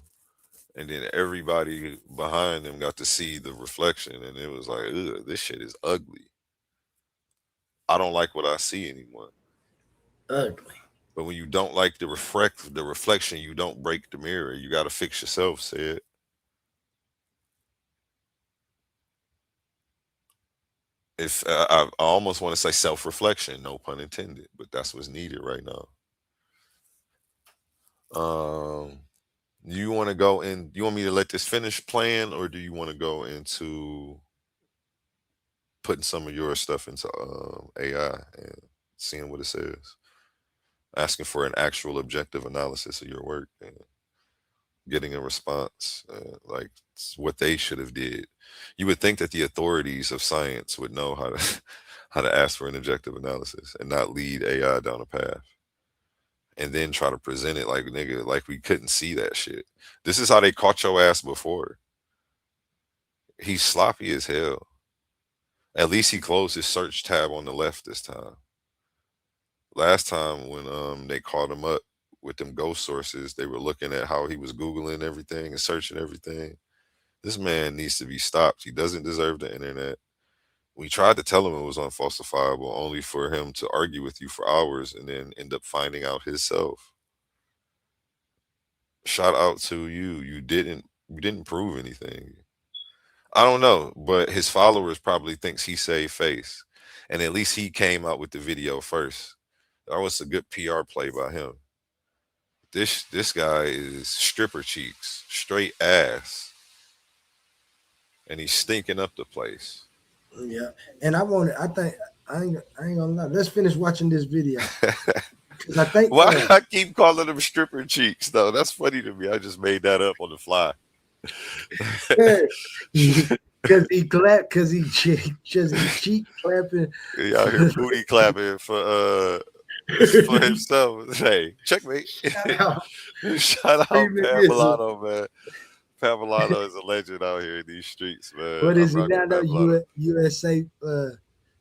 and then everybody behind them got to see the reflection, and it was like, ugh, this shit is ugly. I don't like what I see anymore. Ugly. But when you don't like the reflection, you don't break the mirror. You got to fix yourself, Sid. If I almost want to say self-reflection, no pun intended, but that's what's needed right now. You want to go in? You want me to let this finish playing, or do you want to go into putting some of your stuff into AI and seeing what it says? asking for an actual objective analysis of your work and getting a response like what they should have did. You would think that the authorities of science would know how to how to ask for an objective analysis and not lead AI down a path and then try to present it like nigga, like we couldn't see that shit. This is how they caught your ass before. He's sloppy as hell. At least he closed his search tab on the left this time. Last time when they caught him up with them ghost sources, they were looking at how he was Googling everything and searching everything. This man needs to be stopped. He doesn't deserve the internet. We tried to tell him it was unfalsifiable, only for him to argue with you for hours and then end up finding out himself. Shout out to you. You didn't prove anything. I don't know, but his followers probably thinks he saved face. And at least he came out with the video first. That was a good PR play by him. This guy is stripper cheeks, straight ass. And he's stinking up the place. Yeah. And I think I ain't gonna lie. Let's finish watching this video. I think why I keep calling them stripper cheeks though. That's funny to me. I just made that up on the fly. Because he clapped, because he cheek clapping. He out here booty clapping for himself. Hey, checkmate. Shout out Pamela, man. Pamela is a legend out here in these streets, man. What is he now? Though USA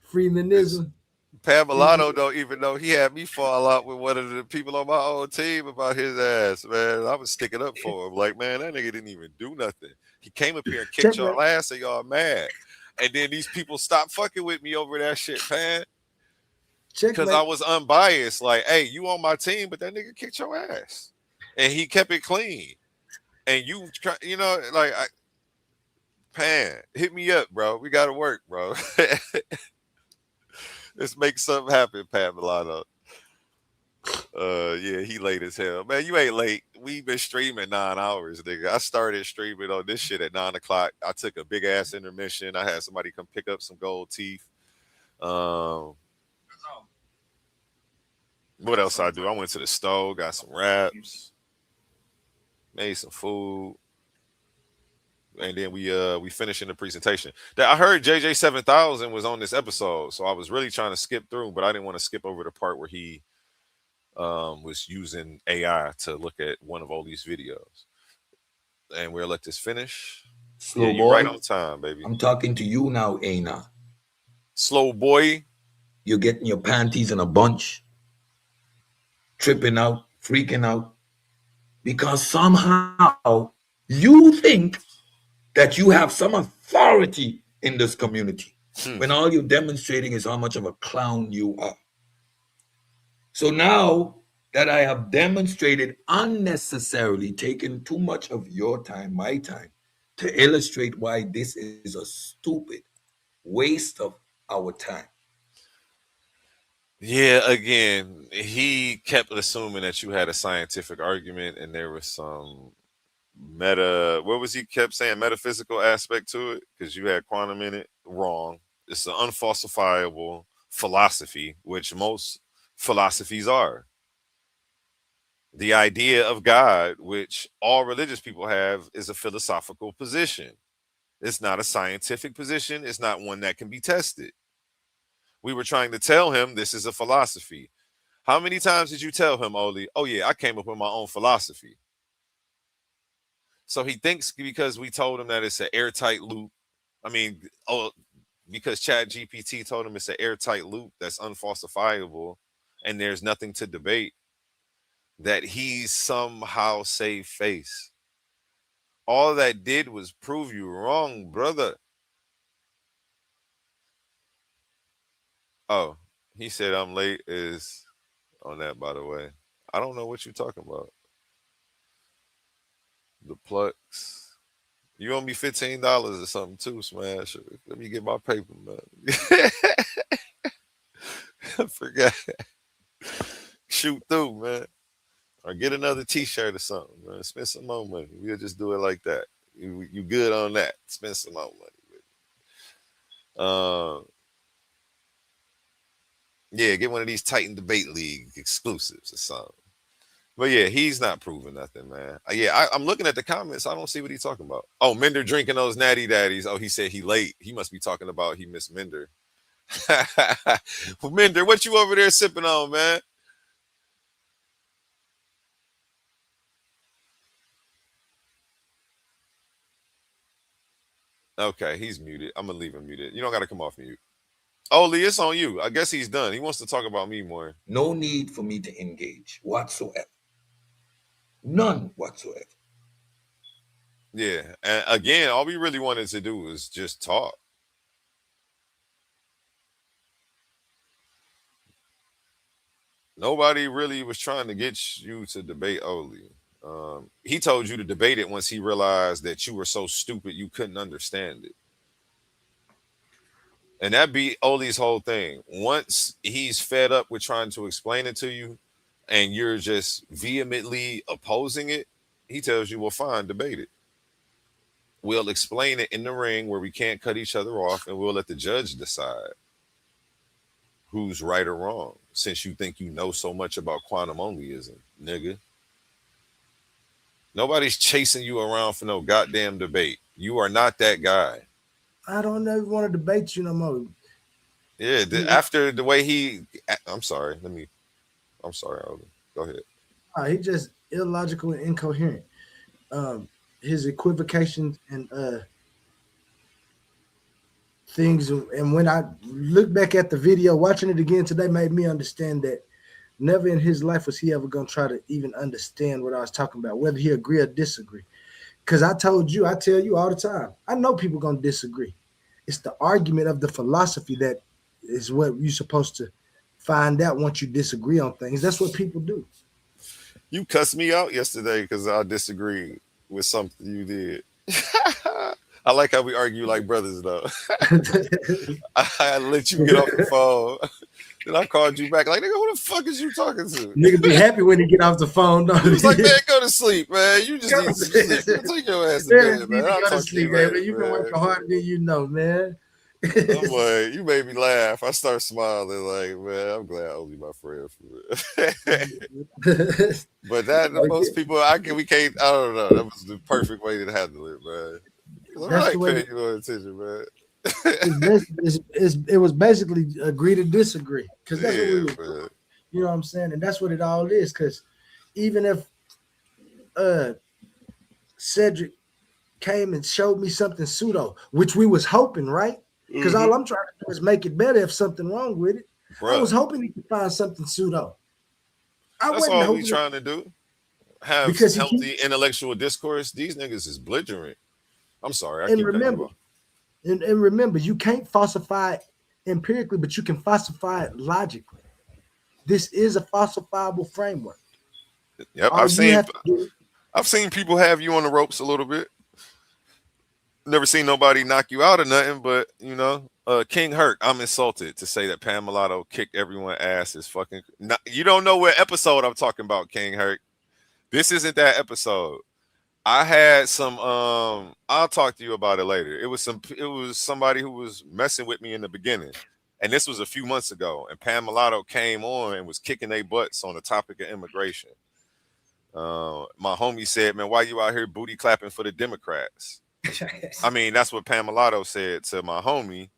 Freemanism. Pamela don't even know he had me fall out with one of the people on my own team about his ass, man. I was sticking up for him. Like, man, that nigga didn't even do nothing. He came up here and kicked y'all ass and y'all mad. And then these people stopped fucking with me over that shit, man. Because I was unbiased. Like, hey, you on my team, but that nigga kicked your ass. And he kept it clean. And you know, like, Pan, hit me up, bro. We got to work, bro. Let's make something happen, Pat Milano. Yeah, he late as hell. Man, you ain't late. We've been streaming 9 hours, nigga. I started streaming on this shit at 9 o'clock. I took a big ass intermission. I had somebody come pick up some gold teeth. What else I do? I went to the stove, got some wraps, made some food. And then we finishing the presentation. I heard JJ700 was on this episode, so I was really trying to skip through, but I didn't want to skip over the part where he was using AI to look at one of all these videos. And we'll let this finish. Slow yeah, you're right on time, baby. I'm talking to you now, Aina. Slow boy. You're getting your panties in a bunch, tripping out, freaking out, because somehow you think that you have some authority in this community when all you're demonstrating is how much of a clown you are. So now that I have demonstrated unnecessarily taking too much of your time, my time, to illustrate why this is a stupid waste of our time. Yeah, again, he kept assuming that you had a scientific argument and there was some what was he kept saying, metaphysical aspect to it, because you had quantum in it. Wrong. It's an unfalsifiable philosophy, which most philosophies are. The idea of God, which all religious people have, is a philosophical position. It's not a scientific position. It's not one that can be tested. We were trying to tell him this is a philosophy. How many times did you tell him, Oli, oh yeah, I came up with my own philosophy? So he thinks because we told him that it's an airtight loop. I mean, because ChatGPT told him it's an airtight loop that's unfalsifiable and there's nothing to debate, that he's somehow saved face. All that did was prove you wrong, brother. Oh, he said I'm late is on that, by the way. I don't know what you're talking about. The Plex. You owe me $15 or something too, Smash. Let me get my paper, man. I forgot. Shoot through, man. Or get another t-shirt or something, man. Spend some more money. We'll just do it like that. You good on that. Spend some more money. Yeah, get one of these Titan Debate League exclusives or something. But yeah, he's not proving nothing, man. I'm looking at the comments. I don't see what he's talking about. Oh, Minder drinking those natty daddies. Oh, he said he late. He must be talking about he missed Minder. Minder, what you over there sipping on, man? Okay, he's muted. I'm gonna leave him muted. You don't got to come off mute. Oh, Lee, it's on you. I guess he's done. He wants to talk about me more. No need for me to engage whatsoever. None whatsoever. Yeah, and again, all we really wanted to do was just talk. Nobody really was trying to get you to debate Oli. He told you to debate it once he realized that you were so stupid you couldn't understand it. And that be Oli's whole thing. Once he's fed up with trying to explain it to you and you're just vehemently opposing it, he tells you, well, fine, debate it. We'll explain it in the ring where we can't cut each other off, and we'll let the judge decide who's right or wrong, since you think you know so much about quantum onlyism, nigga. Nobody's chasing you around for no goddamn debate. You are not that guy. I don't ever want to debate you no more. Yeah, after the way I'm sorry, Oli. Go ahead. He just illogical and incoherent. His equivocations and things, and when I look back at the video, watching it again today made me understand that never in his life was he ever gonna try to even understand what I was talking about, whether he agree or disagree. Because I tell you all the time, I know people gonna disagree. It's the argument of the philosophy that is what you're supposed to find out once you disagree on things. That's what people do. You cussed me out yesterday because I disagreed with something you did. I like how we argue like brothers, though. I let you get off the phone. Then I called you back like, nigga, who the fuck is you talking to? Nigga be happy when he get off the phone. Though. He was like, man, go to sleep, man. You just need to sleep. Take your ass to bed, man. I'll talk to you later, man. You've been working harder than you know, man. I'm like, you made me laugh. I start smiling like, man, I'm glad Oli my friend for it. But that most people, we can't. I don't know. That was the perfect way to handle it, man. I like paying you no attention, man. It was basically agree to disagree, because that's what we were doing. You know what I'm saying? And that's what it all is. Because even if Cedrick came and showed me something pseudo, which we was hoping, right? Because all I'm trying to do is make it better if something wrong with it. Bruh. I was hoping he could find something pseudo. That's all we trying to do. Have healthy intellectual discourse. These niggas is belligerent. I'm sorry. And remember, you can't falsify it empirically, but you can falsify it logically. This is a falsifiable framework. Yep, I've seen people have you on the ropes a little bit. Never seen nobody knock you out or nothing, but you know, King Herc, I'm insulted to say that Pam Mulatto kicked everyone's ass is fucking. You don't know what episode I'm talking about, King Herc. This isn't that episode. I had some. I'll talk to you about it later. It was somebody who was messing with me in the beginning, and this was a few months ago. And Pam Mulatto came on and was kicking their butts on the topic of immigration. My homie said, "Man, why you out here booty clapping for the Democrats?" I mean, that's what Pam Mulatto said to my homie,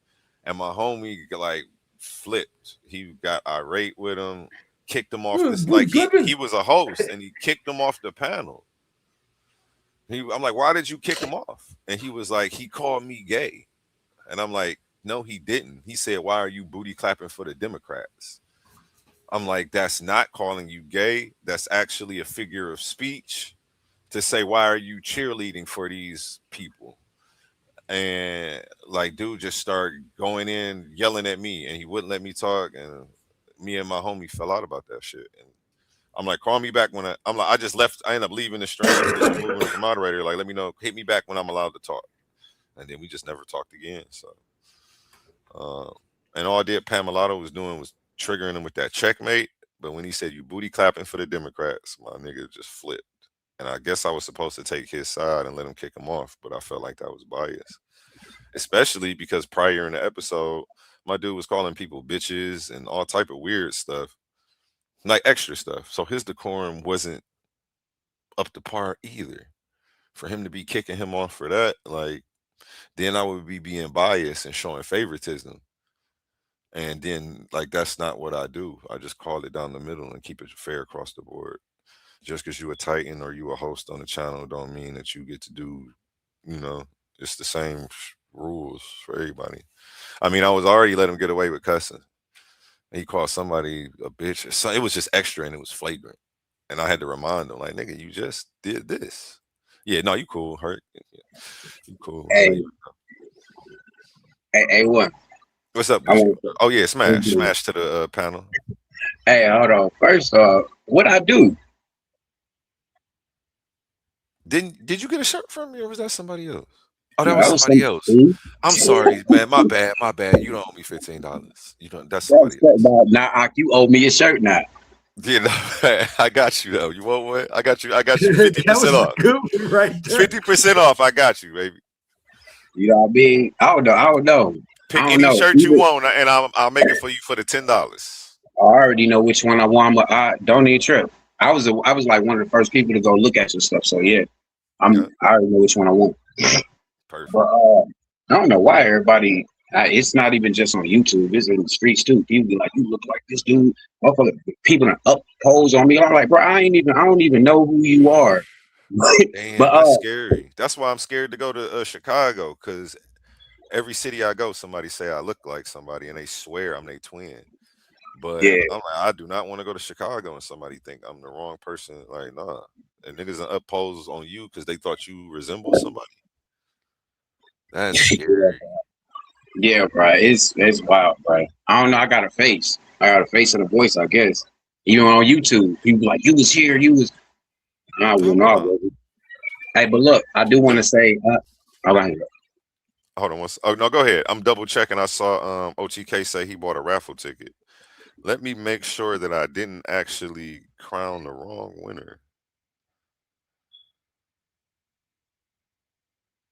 and my homie like flipped. He got irate with him, kicked him off this. Like he was a host, and he kicked him off the panel. I'm like, why did you kick him off? And he was like, he called me gay. And I'm like, no, he didn't. He said, why are you booty clapping for the Democrats? I'm like, that's not calling you gay. That's actually a figure of speech to say, why are you cheerleading for these people? And like, dude just started going in, yelling at me, and he wouldn't let me talk. And me and my homie fell out about that shit. And I'm like, call me back when I'm like, I just left. I ended up leaving the stream, moving with the moderator. Like, let me know, hit me back when I'm allowed to talk. And then we just never talked again. So, and all Pam Mulatto was doing was triggering him with that checkmate. But when he said you booty clapping for the Democrats, my nigga just flipped. And I guess I was supposed to take his side and let him kick him off, but I felt like that was biased, especially because prior in the episode, My dude was calling people bitches and all type of weird stuff, like extra stuff. So his decorum wasn't up to par either. For him to be kicking him off for that, like, then I would be being biased and showing favoritism. And then, like, that's not what I do. I just call it down the middle and keep it fair across the board. Just because you a Titan or you a host on the channel don't mean that you get to do, it's the same rules for everybody. I mean, I was already let him get away with cussing. He called somebody a bitch. So it was just extra and it was flagrant. And I had to remind him, like, nigga, you just did this. Yeah, no, you cool, Hurt. Yeah, you cool. Hey, what? What's up? Oh yeah, smash to the panel. Hey, hold on. First off, what I do? Did you get a shirt from me or was that somebody else? Oh, that was somebody else. I'm sorry, man. My bad. You don't owe me $15. You don't. That's somebody else. Now, you owe me a shirt now. Yeah, no, I got you though. You want one? I got you 50% off. Good one right there. 50% off. I got you, baby. You know what I mean? I don't know. Pick any shirt you want, and I'll make it for you for the $10. I already know which one I want, but I don't need trip. I was like one of the first people to go look at your stuff. So yeah, I already know which one I want. Perfect. But I don't know why everybody. It's not even just on YouTube. It's in the streets too. People be like, "You look like this dude." People are up pose on me. I'm like, bro, I don't even know who you are. Damn, that's scary. That's why I'm scared to go to Chicago, because every city I go, somebody say I look like somebody, and they swear I'm their twin. But yeah, I'm like, I do not want to go to Chicago and somebody think I'm the wrong person. Like, nah. And niggas up pose on you because they thought you resemble somebody. That's scary. Yeah, bro. It's wild, bro. I don't know. I got a face. I got a face and a voice, I guess. Even on YouTube, people like, you was here, you was. I wouldn't know. Hey, but look, I do want to say, all right. Hold on. Oh no, go ahead. I'm double checking. I saw OTK say he bought a raffle ticket. Let me make sure that I didn't actually crown the wrong winner.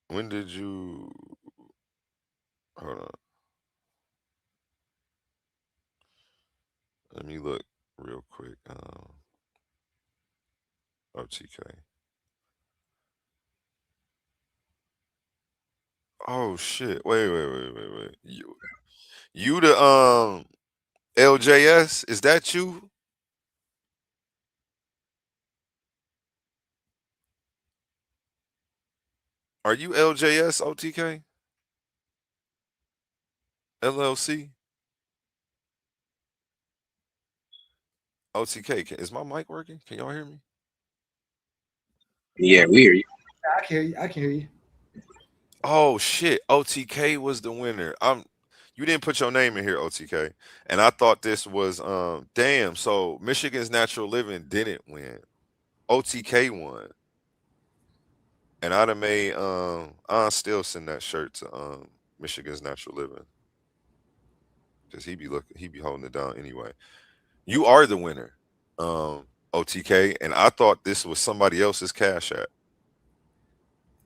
When did you? Hold on. Let me look real quick. OTK. Oh shit! Wait. You the LJS? Is that you? Are you LJS OTK? LLC? OTK, is my mic working? Can y'all hear me? Yeah, we hear you. I can hear you. Oh shit! OTK was the winner. You didn't put your name in here, OTK, and I thought this was damn. So Michigan's Natural Living didn't win. OTK won, and I'd have made I'll still send that shirt to Michigan's Natural Living, because he be holding it down anyway. You are the winner, OTK, and I thought this was somebody else's Cash App.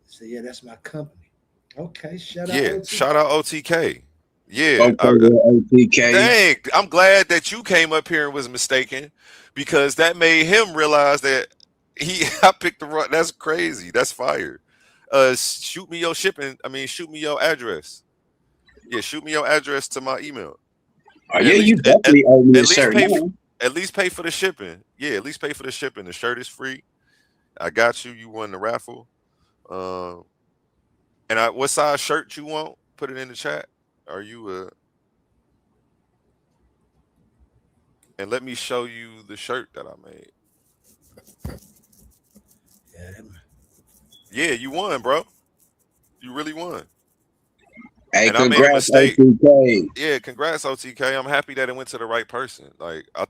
So yeah, that's my company. Okay, shout out OTK. Yeah, OTK. Dang, I'm glad that you came up here and was mistaken, because that made him realize that I picked the wrong. That's crazy. That's fire. Shoot me your shipping. Shoot me your address. Yeah, shoot me your address to my email. Yeah, you definitely owe me a shirt. At least pay for the shipping. Yeah, at least pay for the shipping. The shirt is free. I got you. You won the raffle. And what size shirt you want? Put it in the chat. Are you and let me show you the shirt that I made. Yeah, you won, bro. You really won. Hey, and congrats, I made a mistake. OTK. Yeah, congrats, OTK. I'm happy that it went to the right person. Like, I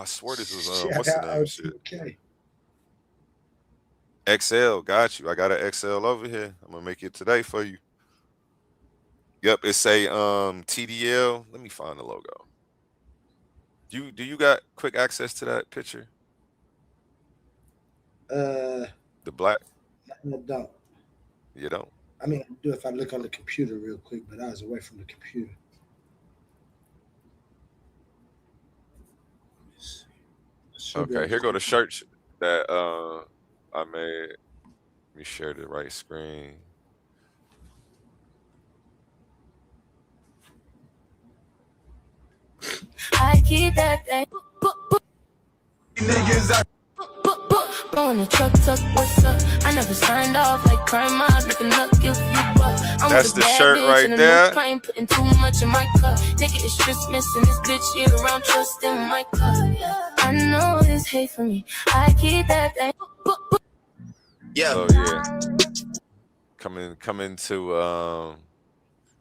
swear this was what's the name? Shit. XL, got you. I got an XL over here. I'm gonna make it today for you. Yep, it say TDL. Let me find the logo. Do you got quick access to that picture? The black? I don't. You don't? I do if I look on the computer real quick, but I was away from the computer. Okay, here go the shirts that I made. Let me share the right screen. I keep that thing. Niggas are on the truck, what's up? I never signed off like crime. I'm looking up, give you up. That's the shirt right there. I ain't putting too much in my cup. Nigga, it's just missing this bitch here around, trust in my cup. I know it's hate for me. I keep that thing. Yeah. So yeah, coming to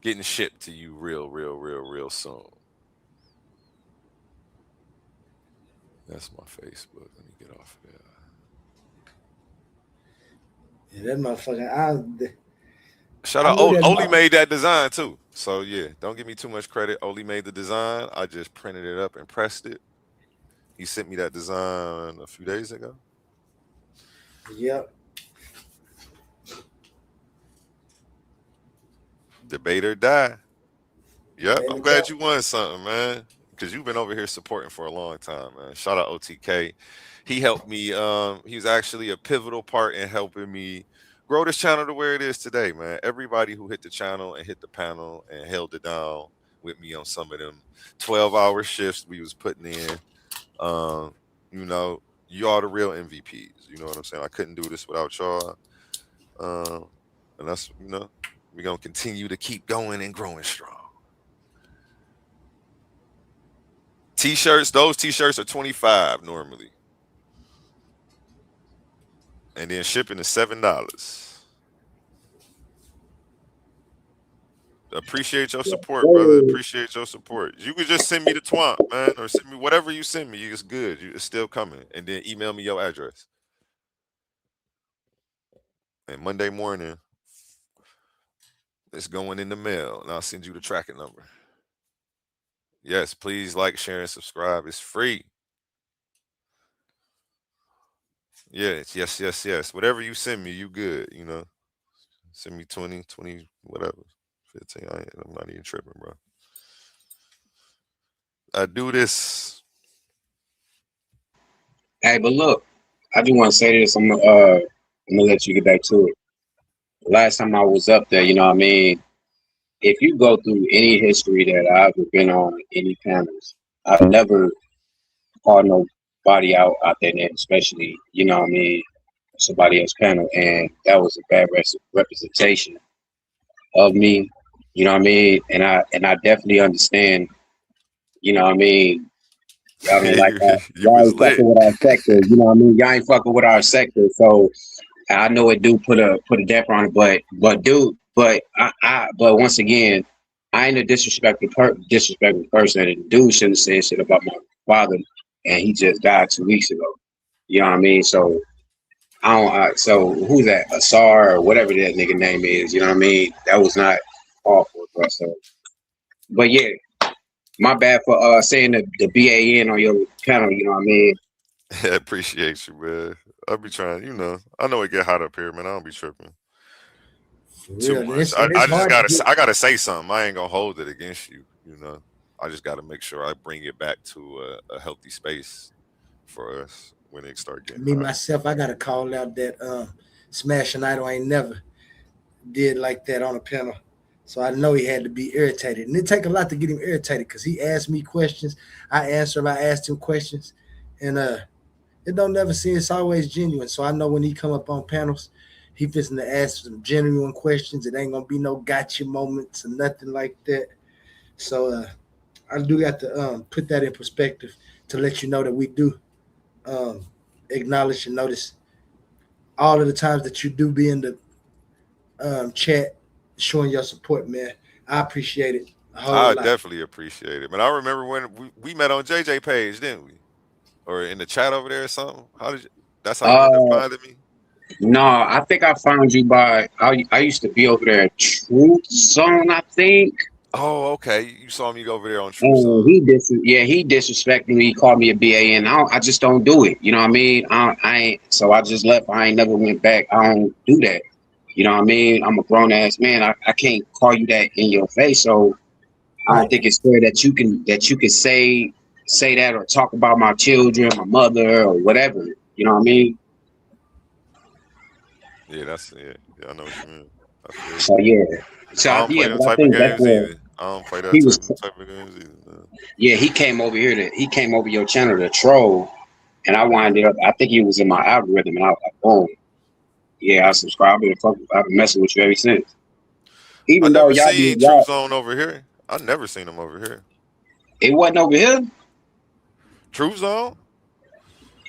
getting shipped to you real soon. That's my Facebook. Let me get off of there. Yeah, that motherfucker. Shout out, Oli made that design too. So yeah, don't give me too much credit. Oli made the design. I just printed it up and pressed it. He sent me that design a few days ago. Yep. Debate or die. Yep, I'm glad you won something, man. Because you've been over here supporting for a long time, man. Shout out OTK. He helped me. He was actually a pivotal part in helping me grow this channel to where it is today, man. Everybody who hit the channel and hit the panel and held it down with me on some of them 12-hour shifts we was putting in. You know, y'all the real MVPs. You know what I'm saying? I couldn't do this without y'all. And that's, you know, we're going to continue to keep going and growing strong. T-shirts, those T-shirts are $25 normally. And then shipping is $7. Appreciate your support, brother. Appreciate your support. You could just send me the twomp, man, or send me whatever you send me. It's good. It's still coming. And then email me your address. And Monday morning, it's going in the mail, and I'll send you the tracking number. Yes, please like, share, and subscribe. It's free. Yes. Whatever you send me, you good, you know. Send me 20, whatever. 15. I'm not even tripping, bro. I do this. Hey, but look, I do want to say this. I'm gonna let you get back to it. Last time I was up there, you know what I mean? If you go through any history that I've been on, any panels, I've never called nobody out there, especially, you know what I mean, somebody else's panel, and that was a bad representation of me, you know what I mean? And I definitely understand, you know what I mean? Y'all don't like that. Y'all ain't fucking with our sector, you know what I mean? Y'all ain't fucking with our sector, so I know it do put a damper on it, but once again, I ain't a disrespectful person. And the dude shouldn't say shit about my father, and he just died 2 weeks ago. You know what I mean? So I don't. So who's that? Asar or whatever that nigga name is. You know what I mean? That was not awful, bro. So, but yeah, my bad for saying the BAN on your panel. You know what I mean? I appreciate you, man. I'll be trying. You know, I know it get hot up here, man. I don't be tripping too much. I gotta say something. I ain't gonna hold it against you. You know, I just gotta make sure I bring it back to a healthy space for us when it start getting me hot. Myself, I gotta call out that Smashing Idol ain't never did like that on a panel. So I know he had to be irritated. And it take a lot to get him irritated because he asked me questions. I answer him, I asked him questions. And it don't never seem it's always genuine. So I know when he come up on panels, he fixing to ask some genuine questions. It ain't gonna be no gotcha moments or nothing like that. So I do got to put that in perspective to let you know that we do acknowledge and notice all of the times that you do be in the chat showing your support, man. I appreciate it a whole lot. Definitely appreciate it, man. I remember when we met on JJ page, didn't we? Or in the chat over there or something? That's how you ended up finding me? No, I think I found you by I used to be over there at Truth Zone, I think. Oh, okay. You saw me over there on Truth Zone. He disrespected me. He called me a BAN. I just don't do it. You know what I mean? I ain't. So I just left. I ain't never went back. I don't do that. You know what I mean? I'm a grown ass man. I can't call you that in your face. So I don't think it's fair that you can say say that or talk about my children, my mother, or whatever. You know what I mean? Yeah, that's it. Yeah, I know what you mean. I feel you. So yeah. So I don't play them but I type of think that's games where either. I don't play that he was. type of games either. No. Yeah, he came over here he came over your channel to troll, and I winded up. I think he was in my algorithm, and I was like, boom. Yeah, I subscribed and I've been messing with you ever since. I Even though never seen True y'all, Zone over here. I never seen him over here. it wasn't over here. True Zone?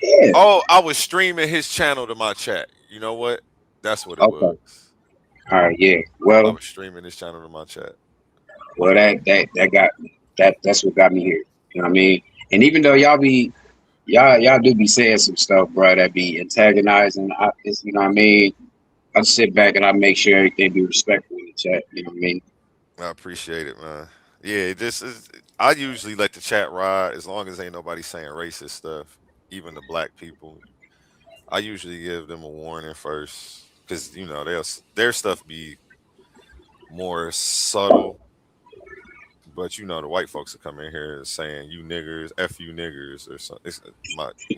Yeah. Oh, I was streaming his channel to my chat. You know what? That's what it Okay. was. All right. Yeah. I Well, was streaming his channel to my chat. That's what got me here. You know what I mean? And even though y'all do be saying some stuff, bro, that be antagonizing. You know what I mean? I sit back and I make sure everything be respectful in the chat. You know what I mean? I appreciate it, man. Yeah, I usually let the chat ride as long as ain't nobody saying racist stuff, even the black people. I usually give them a warning first because you know their stuff be more subtle. But you know the white folks will come in here saying "you niggers," "f you niggers" or something.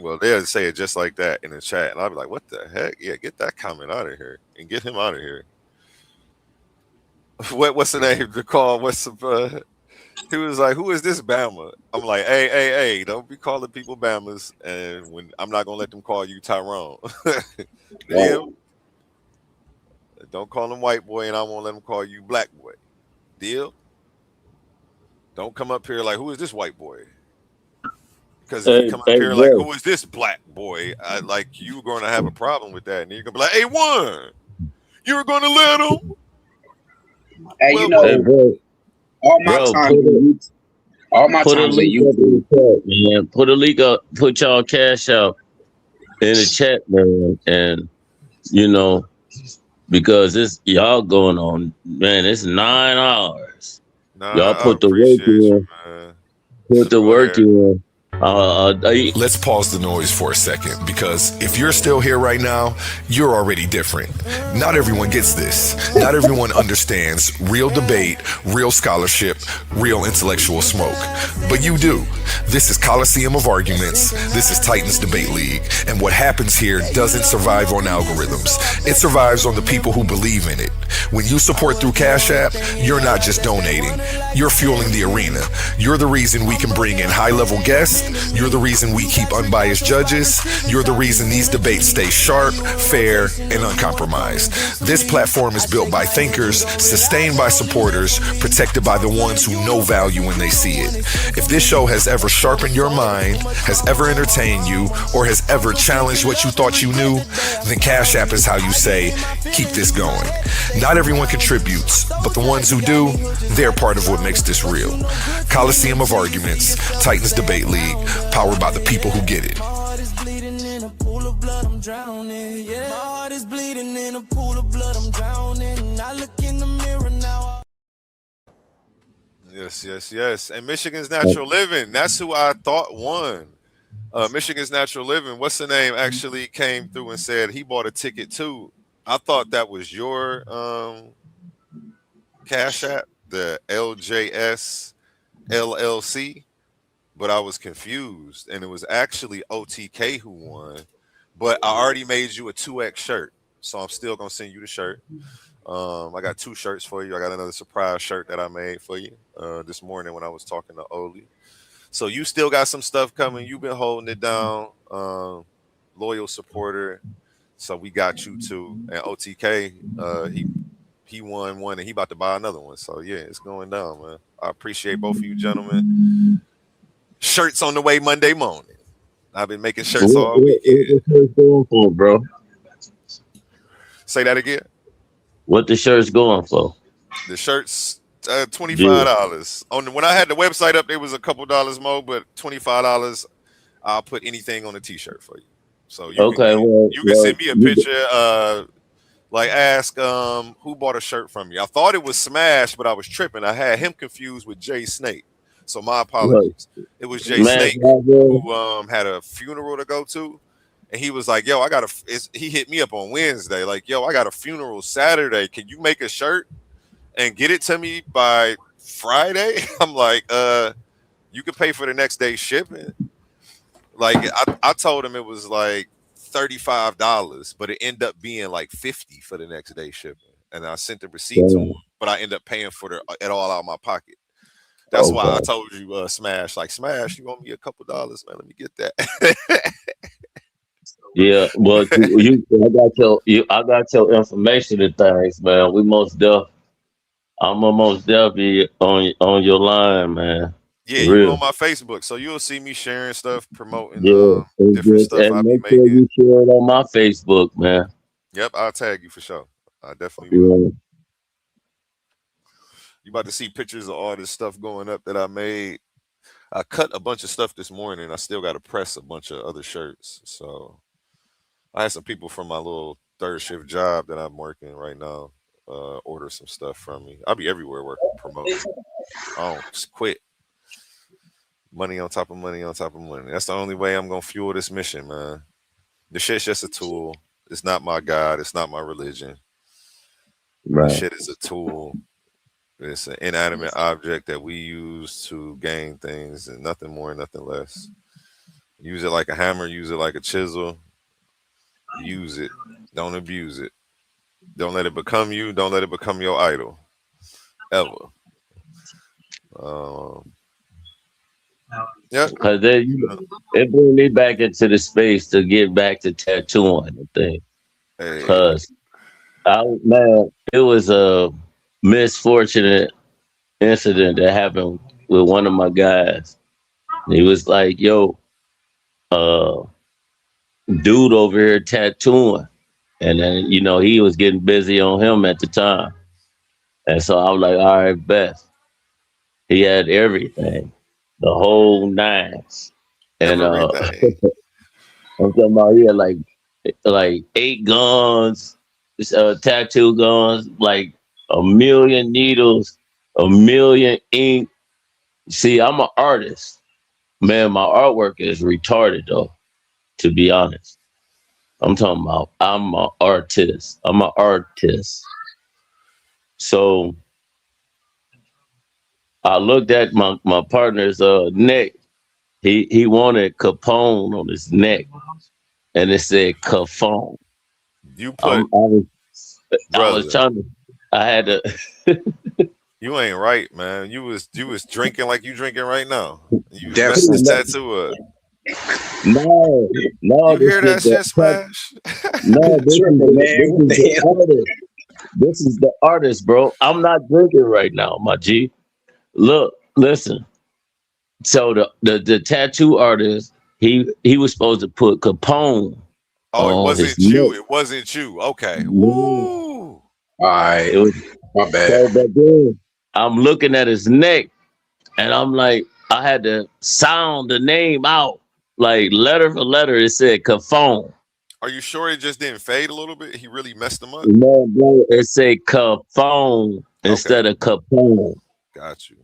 Well, they'll say it just like that in the chat, and I'll be like, "What the heck? Yeah, get that comment out of here and get him out of here." What's the name to call? He was like, "Who is this Bama?" I'm like, "Hey, don't be calling people Bamas, and when I'm not gonna let them call you Tyrone." Deal? Don't call him white boy, and I won't let them call you black boy. Deal? Don't come up here like, "Who is this white boy?" Because if you come up here like, "Who is this black boy?" You're going to have a problem with that, and you're gonna be like, "Hey, one, you were going to let him." Hey, you know, all my time. All my put a times link up in the chat, man. Put a link up. Put y'all cash out in the chat, man. And you know, because it's y'all going on, man. It's 9 hours. Y'all put the work in. Put the work in. Let's pause the noise for a second, because if you're still here right now, you're already different. Not everyone gets this. Not everyone understands real debate, real scholarship, real intellectual smoke. But you do. This is Coliseum of Arguments. This is Titans Debate League. And what happens here doesn't survive on algorithms. It survives on the people who believe in it. When you support through Cash App, you're not just donating. You're fueling the arena. You're the reason we can bring in high-level guests. You're the reason we keep unbiased judges. You're the reason these debates stay sharp, fair, and uncompromised. This platform is built by thinkers, sustained by supporters, protected by the ones who know value when they see it. If this show has ever sharpened your mind, has ever entertained you, or has ever challenged what you thought you knew, then Cash App is how you say, keep this going. Not everyone contributes, but the ones who do, they're part of what makes this real. Coliseum of Arguments, Titans Debate League, powered by the people who get it. My heart is bleeding in a pool of blood, I'm drowning. Yeah, my heart is bleeding in a pool of blood, I'm drowning. I look in the mirror now. Yes. And Michigan's Natural Living, that's who I thought won. Michigan's Natural Living, what's the name, actually came through and said he bought a ticket too. I thought that was your Cash App, the LJS LLC, but I was confused, and it was actually OTK who won. But I already made you a 2X shirt, so I'm still gonna send you the shirt. I got 2 shirts for you. I got another surprise shirt that I made for you this morning when I was talking to Oli. So you still got some stuff coming. You've been holding it down, loyal supporter. So we got you too. And OTK, he won one, and he about to buy another one. So yeah, it's going down, man. I appreciate both of you gentlemen. Shirts on the way Monday morning. I've been making shirts all weekend. What the shirt's going for, bro? Say that again. What the shirt's going for? The shirts, $25. When I had the website up, there was a couple dollars more, but $25. I'll put anything on a T-shirt for you. So you can send me a picture. Ask who bought a shirt from me. I thought it was Smash, but I was tripping. I had him confused with Jay Snake. So my apologies. It was Jay Snake who had a funeral to go to. And he was like, yo, he hit me up on Wednesday. Like, yo, I got a funeral Saturday. Can you make a shirt and get it to me by Friday? I'm like, You could pay for the next day shipping. Like I told him it was like $35, but it ended up being like $50 for the next day shipping. And I sent the receipt to him, but I ended up paying for it all out of my pocket. That's why I told you, Smash, Smash, you owe me a couple dollars, man. Let me get that. Yeah, but I got your information and things, man. I'm most definitely on your line, man. Yeah, you on my Facebook, so you'll see me sharing stuff, promoting different stuff I and be make sure making. you share it on my Facebook, man. Yep, I'll tag you for sure. I definitely will. You about to see pictures of all this stuff going up that I made. I cut a bunch of stuff this morning. I still got to press a bunch of other shirts. So I had some people from my little third shift job that I'm working right now order some stuff from me. I'll be everywhere working, promoting. I don't just quit. Money on top of money on top of money. That's the only way I'm going to fuel this mission, man. The shit's just a tool. It's not my God. It's not my religion. Right. The shit is a tool. It's an inanimate object that we use to gain things and nothing more, nothing less. Use it like a hammer. Use it like a chisel. Use it. Don't abuse it. Don't let it become you. Don't let it become your idol. Ever. Yeah. Because it bring me back into the space to get back to tattooing the thing. Because it was a misfortunate incident that happened with one of my guys. He was like, yo, dude over here tattooing. And then, he was getting busy on him at the time. And so I was like, all right, best. He had everything, the whole nines. And I'm talking about, he had like 8 guns, tattoo guns, like 1 million needles, 1 million ink. See, I'm an artist. Man, my artwork is retarded though, to be honest. I'm talking about I'm an artist. I'm an artist. So I looked at my partner's neck. He wanted Capone on his neck. And it said Capone. You put I was trying to I had to You ain't right, man. You was drinking like you drinking right now. You messed this tattoo up. No, you hear that shit, Smash? No, this is the artist, bro. I'm not drinking right now, my G. Look, listen. So the tattoo artist, he was supposed to put Capone. Oh, it wasn't you. It wasn't you. Okay. Woo. All right. It was my bad. So, but then I'm looking at his neck, and I'm like, I had to sound the name out, like letter for letter. It said Capone. Are you sure it just didn't fade a little bit? He really messed them up. No, bro. It said Capone instead of Capone. Got you.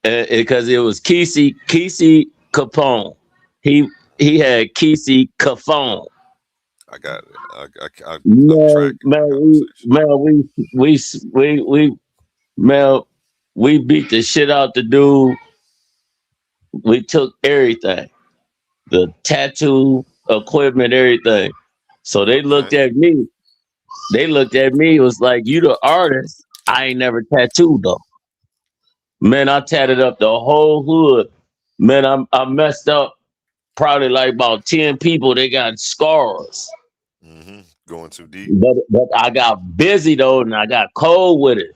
Because it was Kesey Capone. He had Kesey Capone. I got it. We beat the shit out the dude. We took everything, the tattoo equipment, everything. So they looked at me. It was like, you the artist. I ain't never tattooed though. Man, I tatted up the whole hood. Man, I messed up probably like about 10 people. They got scars. Going too deep. But I got busy though, and I got cold with it.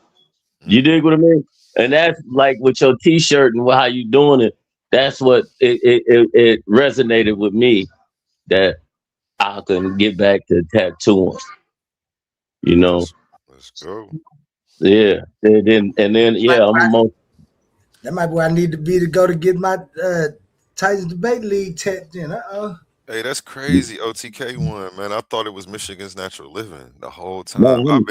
You dig what I mean? And that's like with your T-shirt and how you doing it. That's what it resonated with me, that I couldn't get back to tattooing. Let's go. Yeah, and then yeah, that might be where I need to be to go to get my Titans Debate League tapped in. Hey, that's crazy. OTK1, man. I thought it was Michigan's Natural Living the whole time. Man,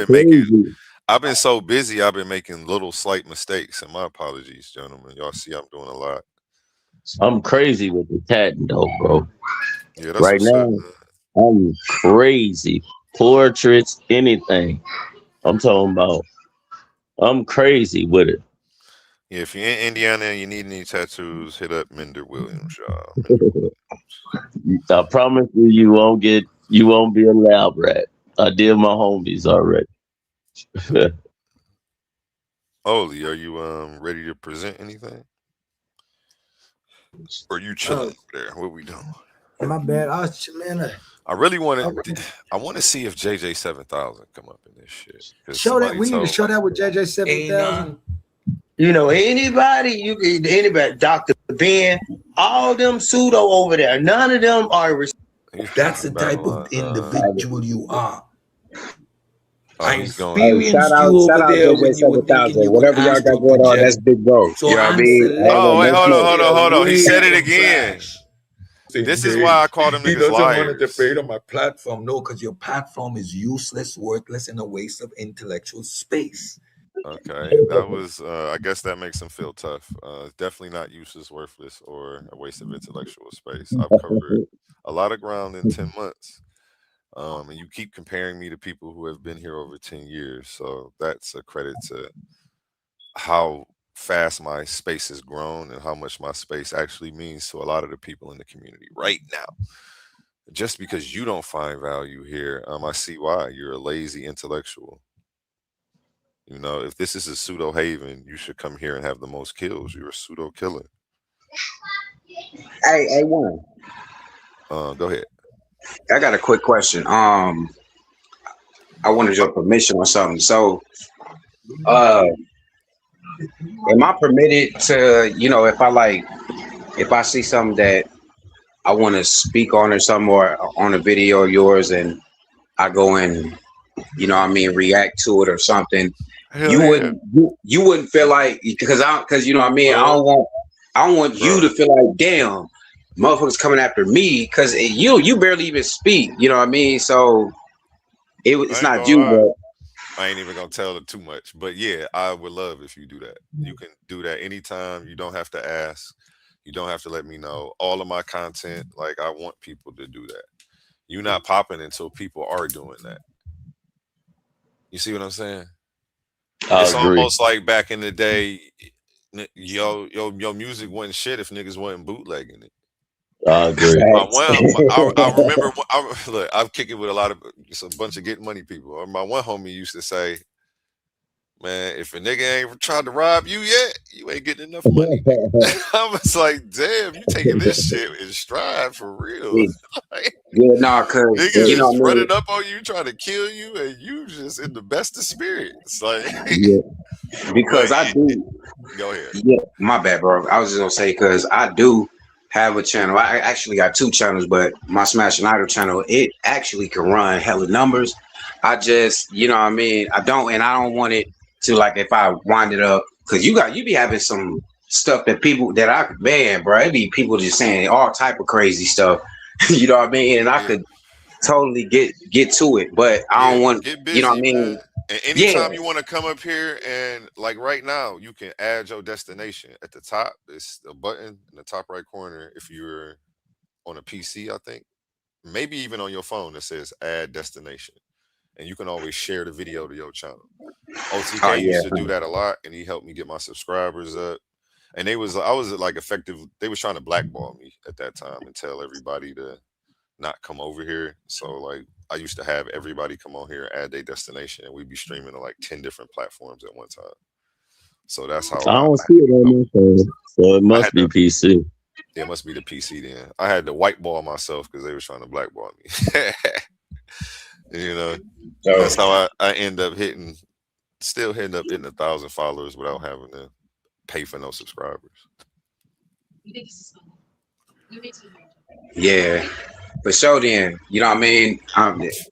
I've been so busy. I've been making little slight mistakes, and my apologies, gentlemen. Y'all see, I'm doing a lot. I'm crazy with the tatting though, bro. Yeah, that's right now. I'm crazy. Portraits, anything. I'm talking about. I'm crazy with it. Yeah, if you're in Indiana and you need any tattoos, hit up Mender Williams, y'all. I promise you won't be a lab rat. I did my homies already. Oli, are you ready to present anything? Or are you chilling over there? What we doing? My bad. I really want to. I want to see if JJ700 come up in this shit. Show that. We need to show that with JJ700. You know, anybody, Dr. Ben, all them pseudo over there, none of them are. That's the type of individual you are. I experienced shout out JJ700. Whatever y'all got going on, that's big bro. So you know what I mean? Oh, wait, hold on. He said it again. This is why I call them niggas liars. He doesn't want to debate on my platform. No, because your platform is useless, worthless, and a waste of intellectual space. Okay, that was. I guess that makes him feel tough. Definitely not useless, worthless, or a waste of intellectual space. I've covered a lot of ground in 10 months. And you keep comparing me to people who have been here over 10 years. So that's a credit to how fast my space has grown and how much my space actually means to a lot of the people in the community right now. Just because you don't find value here, I see why. You're a lazy intellectual. You know, if this is a pseudo haven, you should come here and have the most kills. You're a pseudo killer. Hey, one. Go ahead. I got a quick question. I wanted your permission on something. So, am I permitted to, if I see something that I want to speak on or something, or on a video of yours, and I go and, react to it or something, you wouldn't feel like, because I don't want you to feel like, damn, motherfuckers coming after me, because you barely even speak, you know what I mean? So it's not you, but I ain't even gonna tell it too much. But yeah, I would love if you do that. You can do that anytime. You don't have to ask. You don't have to let me know. All of my content, like, I want people to do that. You're not popping until people are doing that. You see what I'm saying? It's almost like back in the day, your music wasn't shit if niggas wasn't bootlegging it. I agree. I remember. Look, I'm kicking with a bunch of getting money people. My one homie used to say, "Man, if a nigga ain't tried to rob you yet, you ain't getting enough money." I was like, "Damn, you taking this shit in stride for real?" Like, yeah, nah, cause niggas running up on you, trying to kill you, and you just in the best of spirits. Like, because I do. Go ahead. Yeah, my bad, bro. I was just gonna say, because I do have a channel. I actually got 2 channels, but my Smash and Idol channel, it actually can run hella numbers. I just, I don't want it to, like, if I wind it up, because you be having some stuff that people that I could ban, bro. It be people just saying all type of crazy stuff. You know what I mean? And I could totally get to it, but I don't want, get busy, you know what I mean? Man. And anytime you want to come up here, and like right now, you can add your destination at the top. It's a button in the top right corner. If you're on a PC, I think, maybe even on your phone, that says add destination, and you can always share the video to your channel. OTK used to do that a lot, and he helped me get my subscribers up. And I was like effective. They was trying to blackball me at that time and tell everybody to not come over here. So like, I used to have everybody come on here, add their destination, and we'd be streaming on like 10 different platforms at one time. So that's how I don't see it on my phone. So it must be PC. Yeah, it must be the PC then. I had to whiteball myself because they were trying to blackball me. That's how I end up still hitting 1,000 followers without having to pay for no subscribers. Yeah. For sure, then, you know what I mean?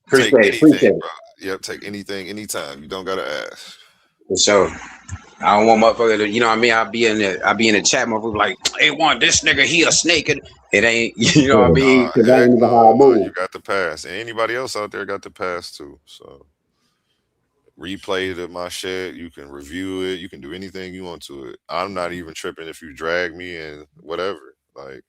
Appreciate it. Bro. Yep, take anything, anytime. You don't gotta ask. For sure. I don't want motherfucker to, you know what I mean? I'll be in the chat, motherfucker, like, hey, this nigga, he a snake. It ain't, you know what I mean? Because I ain't even how I move. You got the pass. And anybody else out there got the pass too. So replay it at my shit. You can review it. You can do anything you want to it. I'm not even tripping if you drag me and whatever. Like,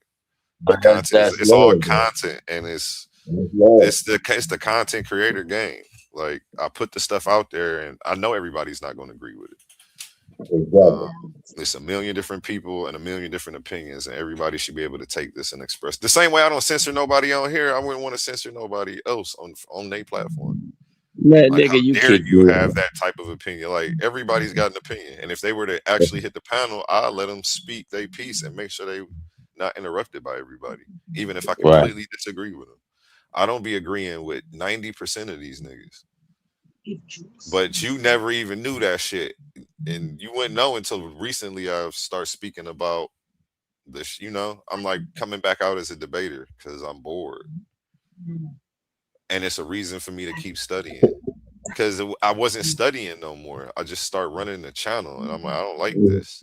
my content, it's all content, and it's the content creator game. Like, I put the stuff out there, and I know everybody's not going to agree with it. It's a million different people and a million different opinions, and everybody should be able to take this and express. The same way I don't censor nobody on here, I wouldn't want to censor nobody else on their platform. Man, Like, nigga, how you dare kick you me. have that type of opinion? Like, everybody's got an opinion, and if they were to actually hit the panel, I'll let them speak their piece and make sure they not interrupted by everybody, even if I Right. completely disagree with them. I don't be agreeing with 90% of these niggas. But you never even knew that shit. And you wouldn't know until recently I start speaking about this, you know. I'm like coming back out as a debater because I'm bored. And it's a reason for me to keep studying. Because I wasn't studying no more. I just start running the channel and I'm like, I don't like this.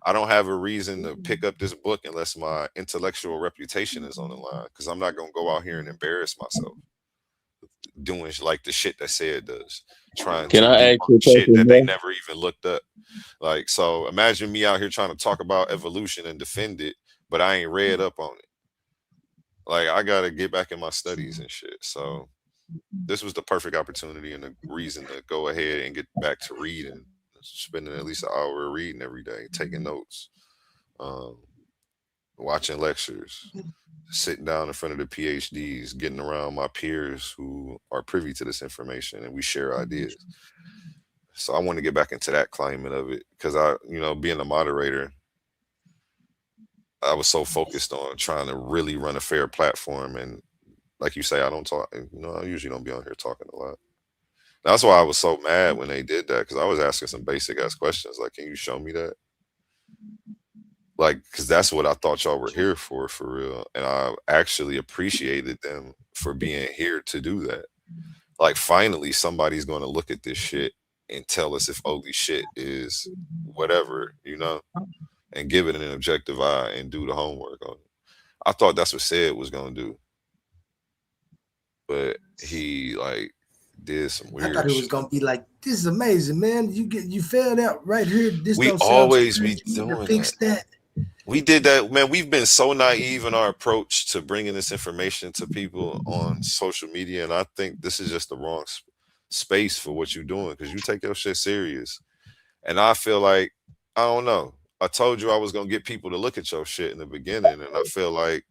I don't have a reason to pick up this book unless my intellectual reputation is on the line. Because I'm not gonna go out here and embarrass myself doing like the shit that said does, trying Can to I debunk ask you a shit question, that they bro? never even looked up. Like, so imagine me out here trying to talk about evolution and defend it, but I ain't read up on it. Like, I gotta get back in my studies and shit. So this was the perfect opportunity and a reason to go ahead and get back to reading, spending at least an hour reading every day, taking notes, watching lectures, sitting down in front of the PhDs, getting around my peers who are privy to this information, and we share ideas. So I want to get back into that climate of it because being a moderator, I was so focused on trying to really run a fair platform. And like you say, I don't talk, I usually don't be on here talking a lot. That's why I was so mad when they did that, because I was asking some basic ass questions like, can you show me that? Like, because that's what I thought y'all were here for real. And I actually appreciated them for being here to do that. Like, finally, somebody's going to look at this shit and tell us if holy shit is whatever, and give it an objective eye and do the homework on it. I thought that's what Ced was going to do. But he, did some weird shit. I thought it was going to be like, this is amazing, man. You failed out right here. This we don't always sound be doing fix that. We did that, man. We've been so naive in our approach to bringing this information to people on social media, and I think this is just the wrong space for what you're doing, because you take your shit serious. And I feel like, I don't know, I told you I was gonna get people to look at your shit in the beginning, and I feel like,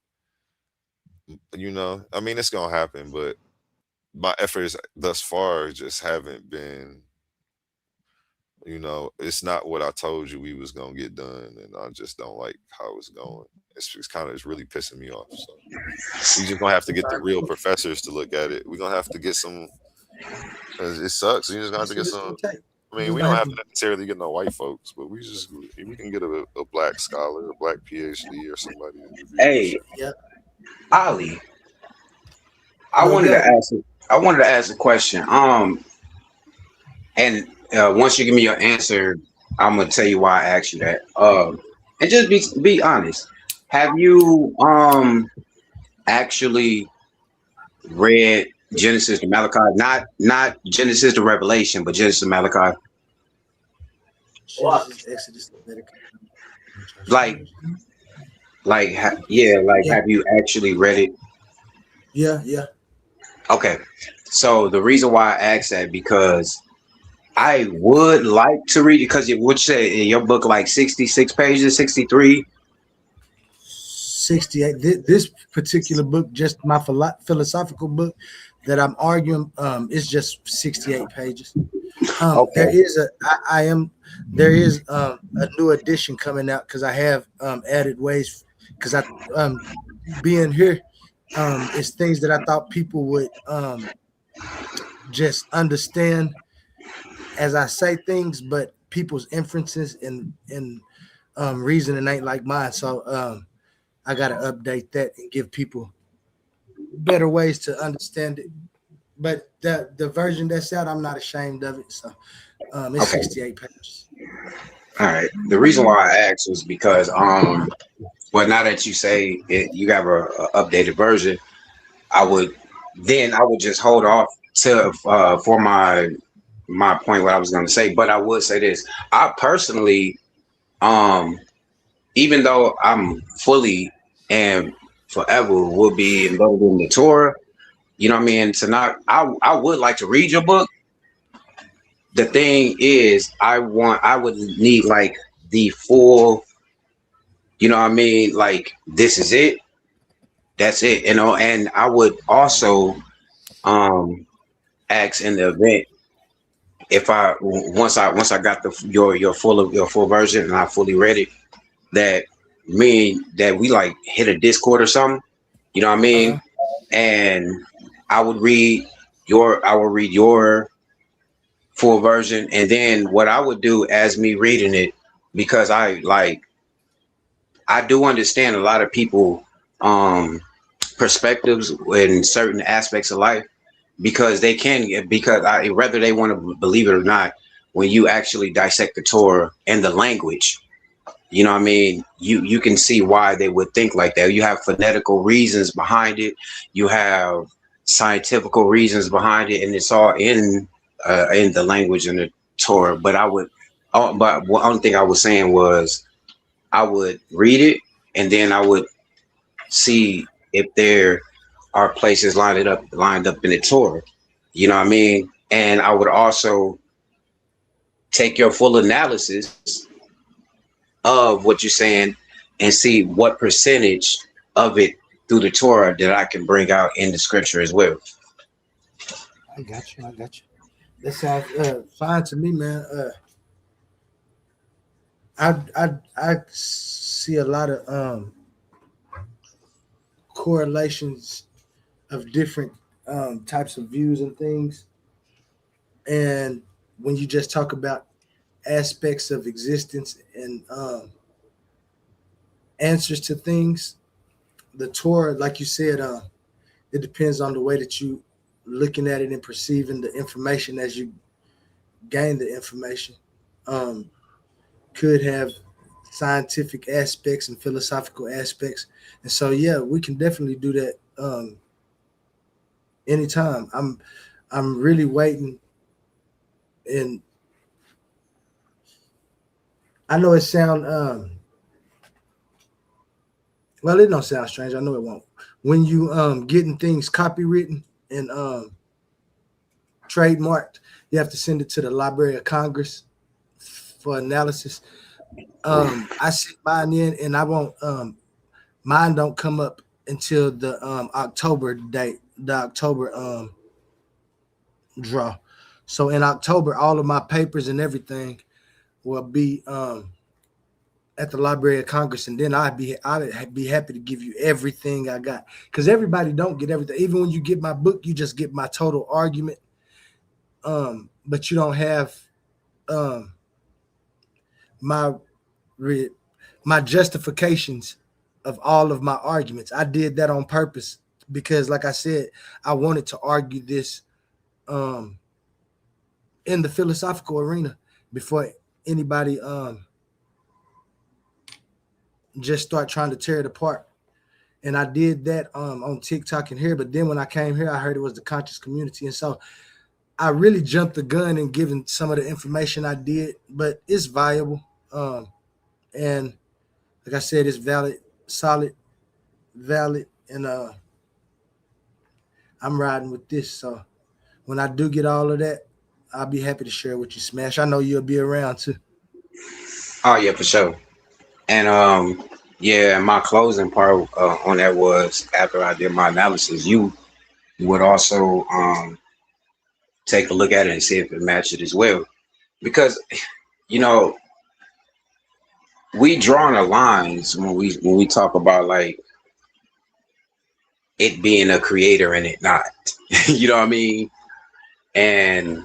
I mean, it's gonna happen, but my efforts thus far just haven't been, it's not what I told you we was gonna get done, and I just don't like how it's going. It's really pissing me off. So we just gonna have to get the real professors to look at it. We're gonna have to get some. It sucks. You just gonna have to get some. I mean, we don't have to necessarily get no white folks, but we can get a black scholar, a black PhD, or somebody to review Hey, yeah. Ali, I wanted to ask a question. And once you give me your answer, I'm gonna tell you why I asked you that. And just be honest. Have you actually read Genesis to Malachi? Not Genesis to Revelation, but Genesis to Malachi. Genesis, Exodus, Leviticus. Have you actually read it? Yeah. Okay. So the reason why I asked that, because I would like to read it, because it would say in your book like 66 pages, 63. 68. This particular book, just my philosophical book that I'm arguing, is just 68 pages. Okay. There is a new edition coming out, because I have added ways, because I being here is things that I thought people would just understand as I say things, but people's inferences and reasoning ain't like mine. So I got to update that and give people better ways to understand it. But the version that's out, I'm not ashamed of it. So it's 68 pages. All right. The reason why I asked was because, well, now that you say it, you have a updated version, I would just hold off to for my point, what I was going to say. But I would say this: I personally, even though I'm fully and forever will be embedded in the Torah, you know what I mean? I would like to read your book, the thing is, I would need like the full, you know what I mean? Like, this is it. That's it. You know, and I would also ask in the event if once I got your full version and I fully read it, that we like hit a Discord or something, you know what I mean? And I would read your full version, and then what I would do as me reading it, because I do understand a lot of people perspectives in certain aspects of life, because whether they want to believe it or not, when you actually dissect the Torah and the language, you know what I mean, you can see why they would think like that. You have phonetical reasons behind it, you have scientific reasons behind it, and it's all in the language in the Torah. But but one only thing I was saying was, I would read it, and then I would see if there are places lined up in the Torah, you know what I mean? And I would also take your full analysis of what you're saying and see what percentage of it through the Torah that I can bring out in the scripture as well. I got you. That sounds fine to me, man. I see a lot of correlations of different types of views and things. And when you just talk about aspects of existence and answers to things, the Torah, like you said, it depends on the way that you looking at it and perceiving the information as you gain the information. Could have scientific aspects and philosophical aspects, and so yeah, we can definitely do that anytime. I'm really waiting, and I know it sound well, it don't sound strange. I know it won't. When you getting things copywritten and trademarked, you have to send it to the Library of Congress for analysis. I sent mine in, and I won't. Mine don't come up until the October date, the October draw. So in October, all of my papers and everything will be at the Library of Congress, and then I'd be happy to give you everything I got, because everybody don't get everything. Even when you get my book, you just get my total argument, but you don't have my justifications of all of my arguments. I did that on purpose because, like I said, I wanted to argue this in the philosophical arena before anybody just start trying to tear it apart. And I did that on TikTok and here, but then when I came here, I heard it was the conscious community. And so I really jumped the gun in giving some of the information I did, but it's viable. And like I said, it's valid, solid, valid, and I'm riding with this. So when I do get all of that, I'll be happy to share with you, Smash. I know you'll be around too. Oh yeah, for sure. And yeah, my closing part on that was, after I did my analysis, you would also take a look at it and see if it matched it as well, because we drawing the lines when we talk about like it being a creator and it not. You know what I mean? And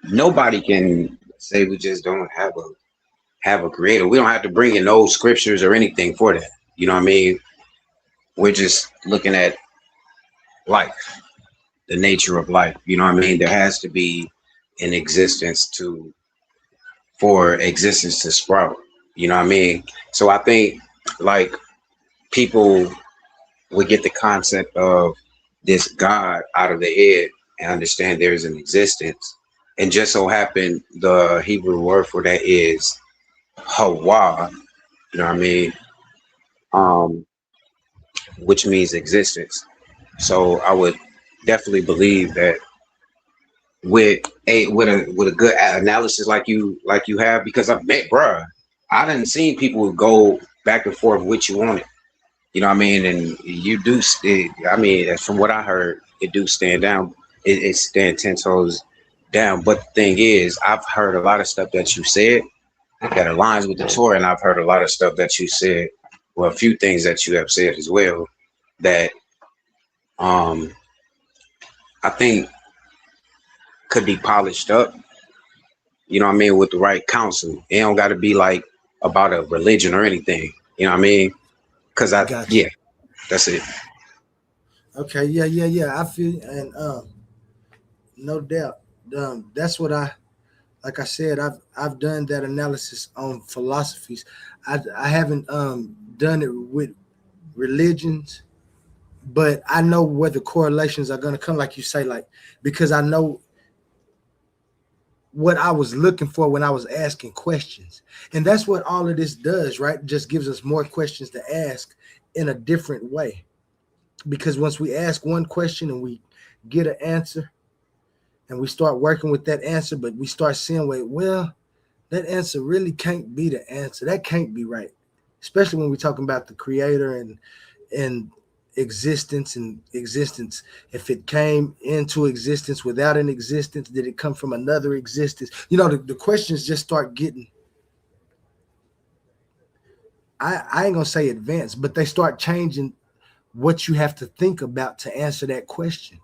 nobody can say we just don't have a creator. We don't have to bring in those scriptures or anything for that. You know what I mean? We're just looking at life, the nature of life. You know what I mean? There has to be an existence for existence to sprout. You know what I mean? So I think like people would get the concept of this God out of their head and understand there is an existence. And just so happen the Hebrew word for that is Hawa, you know what I mean? Which means existence. So I would definitely believe that with with a good analysis like you have, because I've met, bruh, I done seen people go back and forth with you on it. You know what I mean? And you do, I mean, from what I heard, it do stand down. It stand 10 toes down. But the thing is, I've heard a lot of stuff that you said that aligns with the Torah, and I've heard a lot of stuff that you said, well, a few things that you have said as well, that I think could be polished up, you know what I mean, with the right counsel. It don't got to be like about a religion or anything, you know what I mean? Because yeah, that's it. Okay, yeah. I feel, and no doubt, that's what like I said, I've done that analysis on philosophies. I haven't done it with religions, but I know where the correlations are going to come, like you say, like, because I know what I was looking for when I was asking questions. And that's what all of this does, right? Just gives us more questions to ask in a different way. Because once we ask one question and we get an answer and we start working with that answer, but we start seeing, well, that answer really can't be the answer. That can't be right. Especially when we're talking about the creator and existence and existence. If it came into existence without an existence, did it come from another existence? You know, the questions just start getting, I ain't gonna say advanced, but they start changing what you have to think about to answer that question.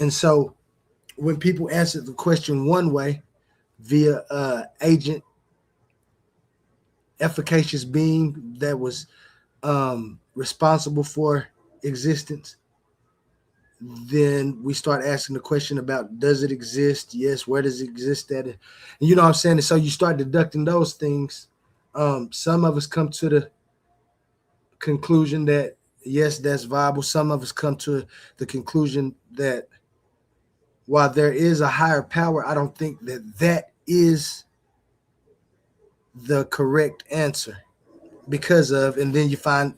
And so when people answer the question one way via agent, efficacious being that was responsible for existence, then we start asking the question about, does it exist? Yes. Where does it exist at? And you know what I'm saying? And so you start deducting those things. Some of us come to the conclusion that, yes, that's viable. Some of us come to the conclusion that while there is a higher power, I don't think that is the correct answer because of, and then you find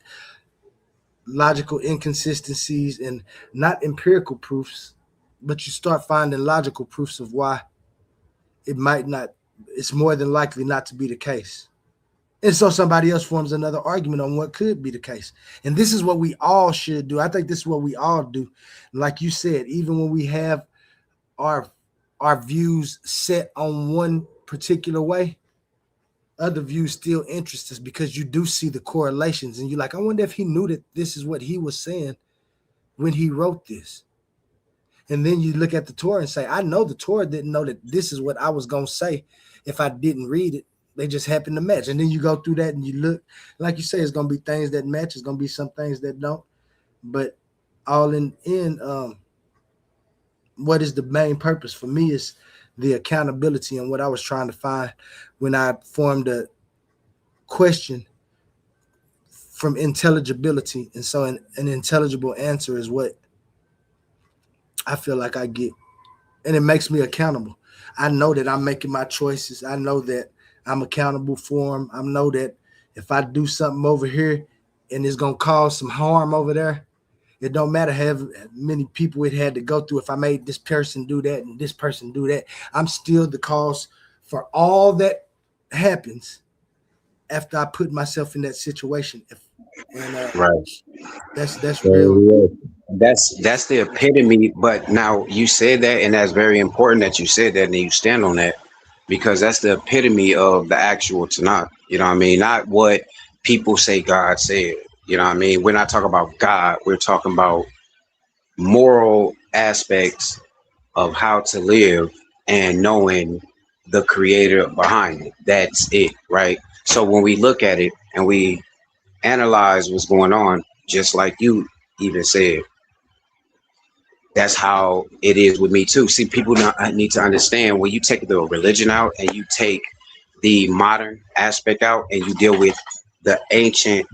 logical inconsistencies and not empirical proofs, but you start finding logical proofs of why it might not, it's more than likely not to be the case. And so somebody else forms another argument on what could be the case. And this is what we all should do. I think this is what we all do. Like you said, even when we have our views set on one particular way, other views still interest us because you do see the correlations and you're like, I wonder if he knew that this is what he was saying when he wrote this. And then you look at the Torah and say, I know the Torah didn't know that this is what I was going to say if I didn't read it. They just happen to match. And then you go through that and you look, like you say, it's going to be things that match. It's going to be some things that don't. But all in what is the main purpose for me is the accountability, and what I was trying to find when I formed a question from intelligibility. And so an intelligible answer is what I feel like I get. And it makes me accountable. I know that I'm making my choices. I know that I'm accountable for them. I know that if I do something over here and it's going to cause some harm over there, it don't matter how many people it had to go through. If I made this person do that and this person do that, I'm still the cause for all that happens after I put myself in that situation. Right. That's real. That's the epitome. But now you said that, and that's very important that you said that and you stand on that, because that's the epitome of the actual Tanakh. You know what I mean? Not what people say God said. You know what I mean? We're not talking about God. We're talking about moral aspects of how to live and knowing the creator behind it. That's it, right? So when we look at it and we analyze what's going on, just like you even said, that's how it is with me too. See, people need to understand, when you take the religion out and you take the modern aspect out and you deal with the ancient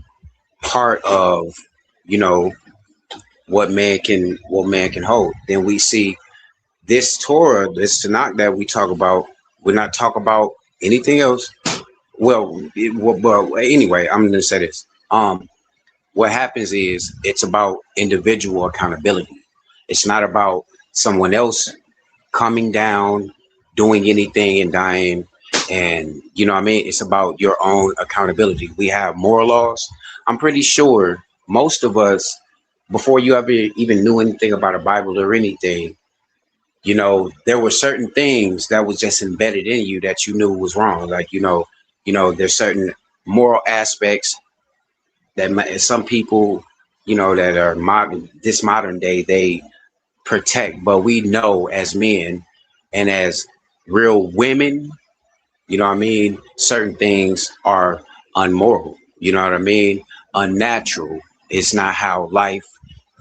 part of, you know, what man can hold, then we see this Torah, this Tanakh that we talk about. We're not talking about anything else. Well, anyway, I'm going to say this. What happens is it's about individual accountability. It's not about someone else coming down, doing anything and dying. And you know what I mean? It's about your own accountability. We have moral laws. I'm pretty sure most of us, before you ever even knew anything about a Bible or anything, you know, there were certain things that was just embedded in you that you knew was wrong. Like, you know, there's certain moral aspects that some people, you know, that are modern day, they protect. But we know as men and as real women, you know what I mean, certain things are unmoral. You know what I mean? Unnatural. It's not how life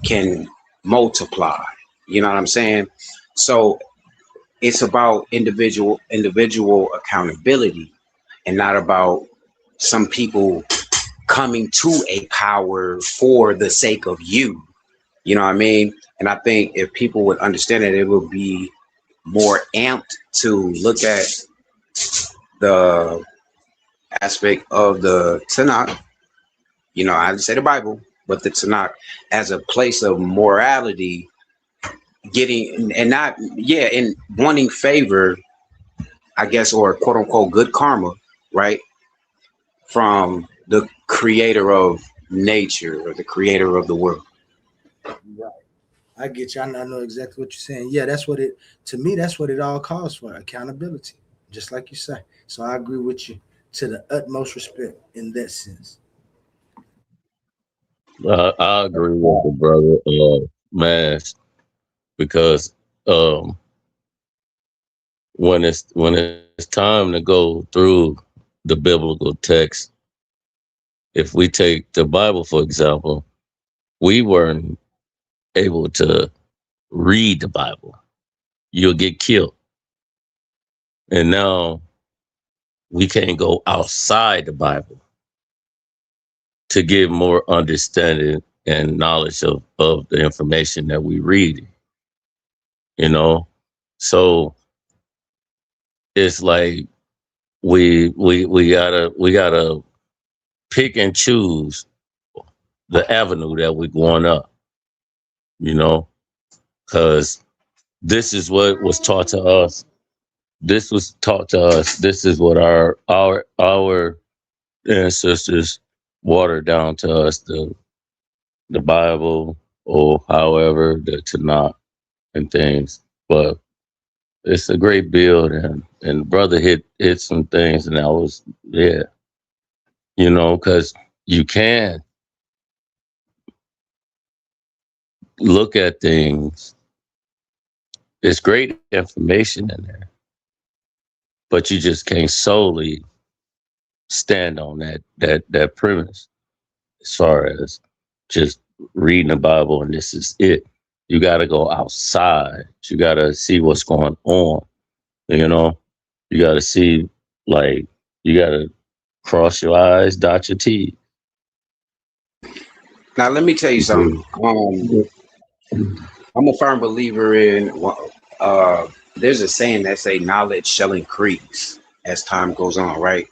can multiply. You know what I'm saying? So it's about individual accountability, and not about some people coming to a power for the sake of you. You know what I mean? And I think if people would understand it, it would be more amped to look at the aspect of the Tanakh. You know, I didn't say the Bible, but the Tanakh as a place of morality, getting and not, yeah, and wanting favor, I guess, or quote unquote good karma, right, from the creator of nature or the creator of the world. Right. I get you. I know exactly what you're saying. Yeah, that's what it, to me, that's what it all calls for, accountability, just like you say. So I agree with you to the utmost respect in that sense. I agree with the brother, Mass, because when it's time to go through the biblical text, if we take the Bible, for example, we weren't able to read the Bible. You'll get killed. And now we can't go outside the Bible to get more understanding and knowledge of the information that we read. You know? So it's like we gotta pick and choose the avenue that we're going up, you know, because this is what was taught to us. This was taught to us. This is what our ancestors watered down to us, the Bible, or however the Tanakh and things. But it's a great build, and brother hit some things, and I was, yeah, you know, because you can look at things. There's great information in there, but you just can't solely stand on that premise as far as just reading the Bible and this is it. You got to go outside. You got to see what's going on. You know, you got to see, like, you got to cross your I's, dot your T's. Now, let me tell you something. I'm a firm believer in, there's a saying that say knowledge shall increase as time goes on, right?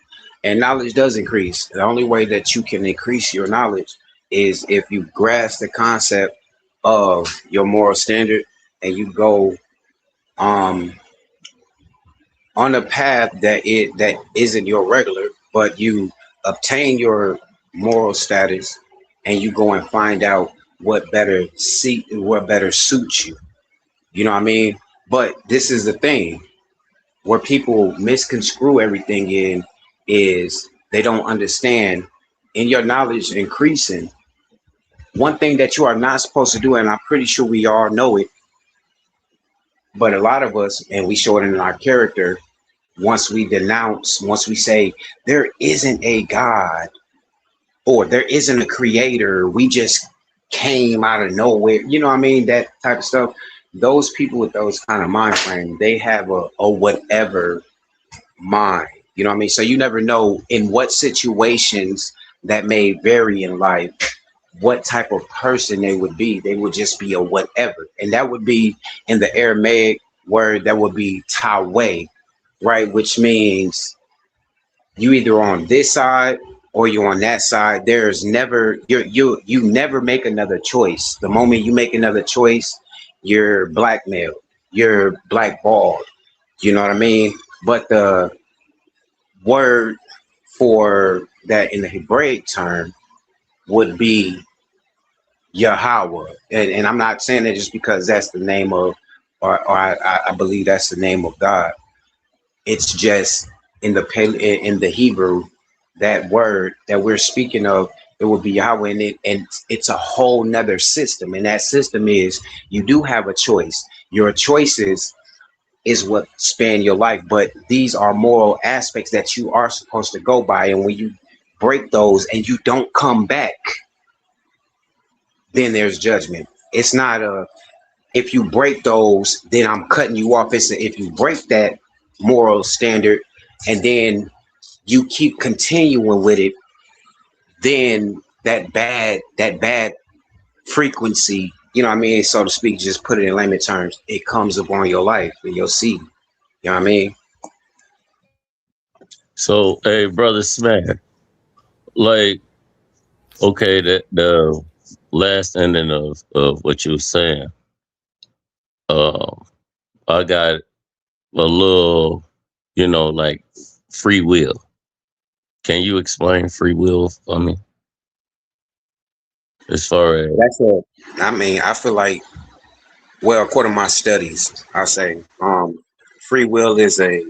And knowledge does increase. The only way that you can increase your knowledge is if you grasp the concept of your moral standard and you go on a path that isn't your regular, but you obtain your moral status and you go and find out what better suits you. You know what I mean? But this is the thing where people misconstrue everything in is they don't understand in your knowledge increasing. One thing that you are not supposed to do, and I'm pretty sure we all know it, but a lot of us, and we show it in our character, once we denounce, once we say there isn't a God or there isn't a creator, we just came out of nowhere, you know what I mean? That type of stuff. Those people with those kind of mind frame, they have a whatever mind, you know what I mean? So you never know in what situations that may vary in life, what type of person they would be. They would just be a whatever. And that would be in the Aramaic word, that would be Taweh, right? Which means you either on this side or you're on that side. There's never, you never make another choice. The moment you make another choice, you're blackmailed. you're blackballed. You know what I mean? But the word for that in the Hebraic term would be Yahweh. And I'm not saying that just because that's the name of, or I believe that's the name of God. It's just in the Hebrew, that word that we're speaking of, it would be Yahweh, and it's a whole nother system. And that system is you do have a choice. Your choices is what span your life, but these are moral aspects that you are supposed to go by. And when you break those and you don't come back, then there's judgment. It's not if you break those, then I'm cutting you off. It's if you break that moral standard and then you keep continuing with it, then that bad frequency, you know what I mean, so to speak, just put it in layman terms, it comes upon your life and your seed. You know what I mean? So, hey, brother Smack, like, okay, the last ending of what you were saying, I got a little, like free will. Can you explain free will for me? As far as I feel like, well, according to my studies, I say free will is a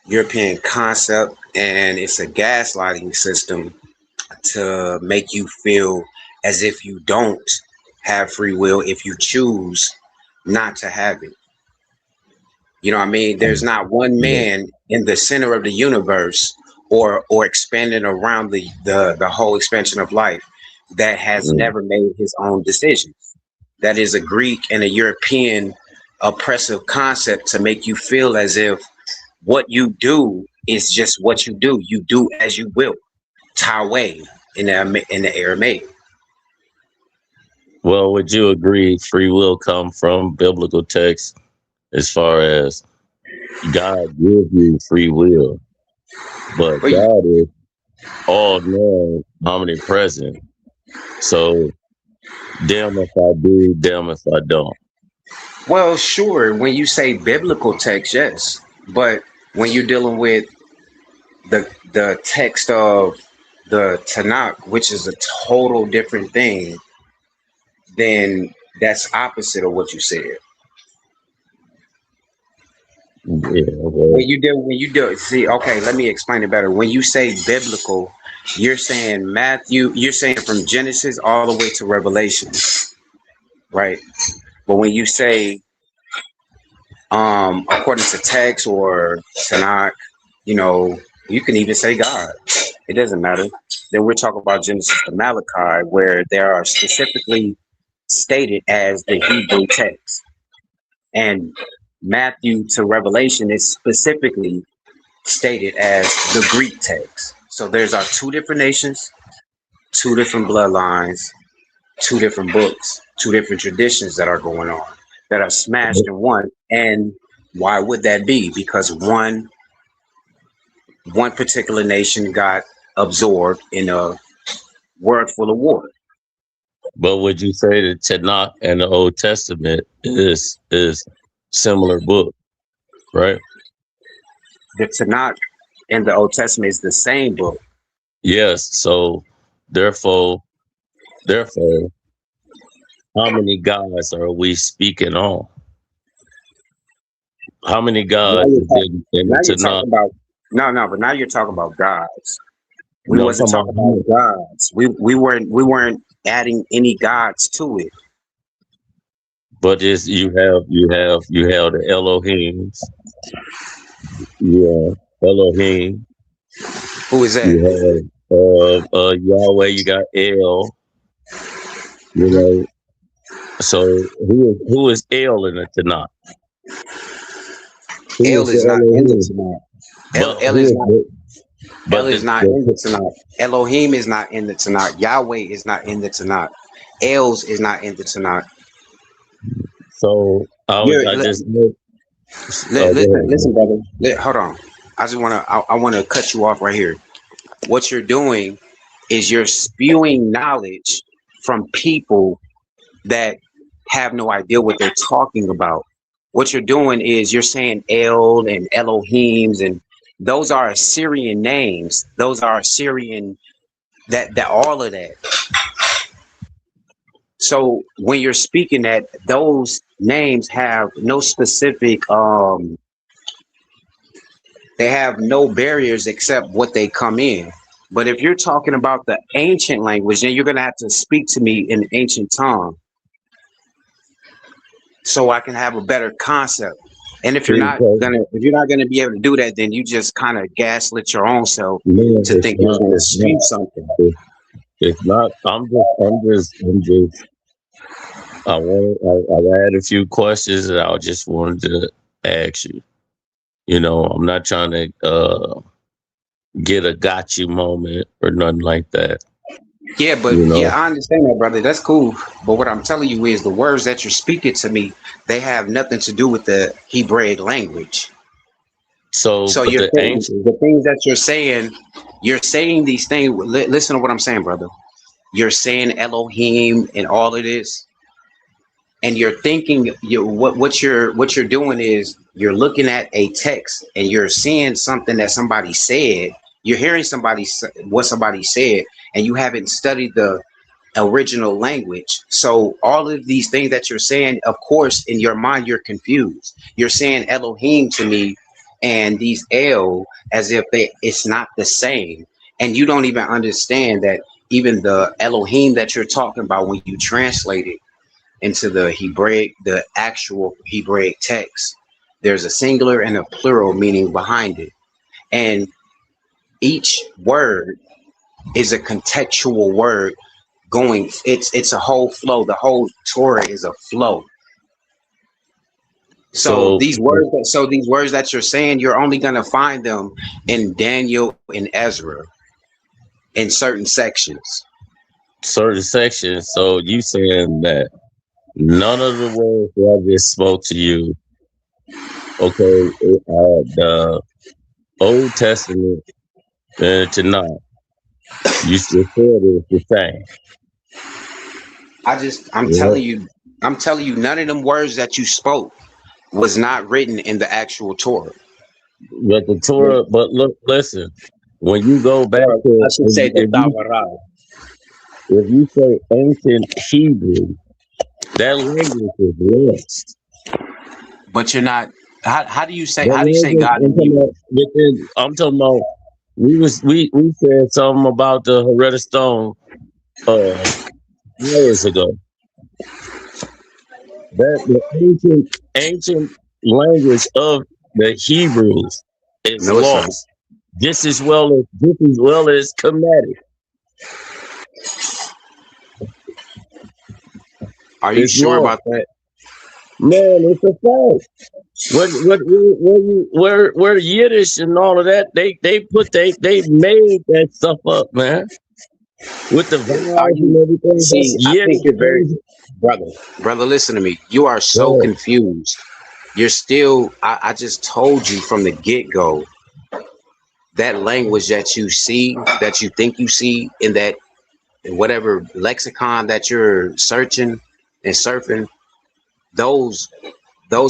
European concept, and it's a gaslighting system to make you feel as if you don't have free will if you choose not to have it. You know what I mean? There's not one man in the center of the universe or expanding around the whole expansion of life that has never made his own decisions. That is a Greek and a European oppressive concept to make you feel as if what you do is just what you do. You do as you will. Taway in the Aramaic. Well, would you agree free will come from biblical texts as far as God gives you free will, but God is all knowing, omnipresent. So damn if I do, damn if I don't. Well, sure, when you say biblical text, yes. But when you're dealing with the text of the Tanakh, which is a total different thing, then that's opposite of what you said. Yeah, when you do see, okay, let me explain it better. When you say biblical, you're saying Matthew, you're saying from Genesis all the way to Revelation, right? But when you say according to text or Tanakh, you can even say God. It doesn't matter. Then we're talking about Genesis to Malachi, where there are specifically stated as the Hebrew text. And Matthew to Revelation is specifically stated as the Greek text. So there's our two different nations, two different bloodlines, two different books, two different traditions that are going on, that are smashed in one. And why would that be? Because one particular nation got absorbed in a world full of war. But would you say that Tanakh and the Old Testament is similar book, right? The Tanakh and the Old Testament is the same book. Yes. So therefore, how many gods are we speaking on? How many gods is in the Tanakh? But now you're talking about gods. We wasn't talking about gods. We weren't adding any gods to it. But you have the Elohims. Yeah, Elohim. Who is that? You have Yahweh. You got El. So who is El in the Tanakh? El is not in the Tanakh. El is not in the Tanakh. Elohim is not in the Tanakh. Yahweh is not in the Tanakh. Els is not in the Tanakh. So listen, brother. Hold on. I want to cut you off right here. What you're doing is you're spewing knowledge from people that have no idea what they're talking about. what you're doing is you're saying El and Elohims, and those are Assyrian names. Those are Assyrian, that all of that. So when you're speaking that, those names have no specific, they have no barriers except what they come in. But if you're talking about the ancient language, then you're going to have to speak to me in ancient tongue so I can have a better concept. And if you're not gonna be able to do that, then you just kind of gaslit your own self to think you're going to speak something. It's not. I had a few questions that I just wanted to ask you. You know, I'm not trying to get a got you moment or nothing like that. Yeah, but I understand that, brother. That's cool. But what I'm telling you is the words that you're speaking to me, they have nothing to do with the Hebraic language. So you're saying the things that you're saying these things. Listen to what I'm saying, brother. You're saying Elohim and all of this, and you're thinking what you're doing is you're looking at a text and you're seeing something that somebody said. You're hearing what somebody said, and you haven't studied the original language. So all of these things that you're saying, of course, in your mind, you're confused. You're saying Elohim to me and these El as if it's not the same. And you don't even understand that even the Elohim that you're talking about, when you translate it into the actual Hebraic text, there's a singular and a plural meaning behind it. And each word is a contextual word going, it's a whole flow. The whole Torah is a flow. So these words that you're saying, you're only going to find them in Daniel and Ezra in certain sections. So you saying that none of the words that I just spoke to you, okay, the Old Testament and Tanakh, you still said it's the same. I'm telling you, none of them words that you spoke was not written in the actual Torah. But the Torah, listen, when you go back to, I should say the Tavarah. If you say ancient Hebrew, that language is lost. But you're not. How do you say God in Hebrew? I'm talking about. We said something about the Rosetta Stone years ago. That the ancient language of the Hebrews is lost. Just as well as Kemetic. Are you sure about that? Man, it's a fact. Where Yiddish and all of that, they made that stuff up, man. With the vowels and everything. See, I think you're very brother. Listen to me. You are so confused. You're still. I just told you from the get-go that language that you see, that you think you see in that whatever lexicon that you're searching and surfing, those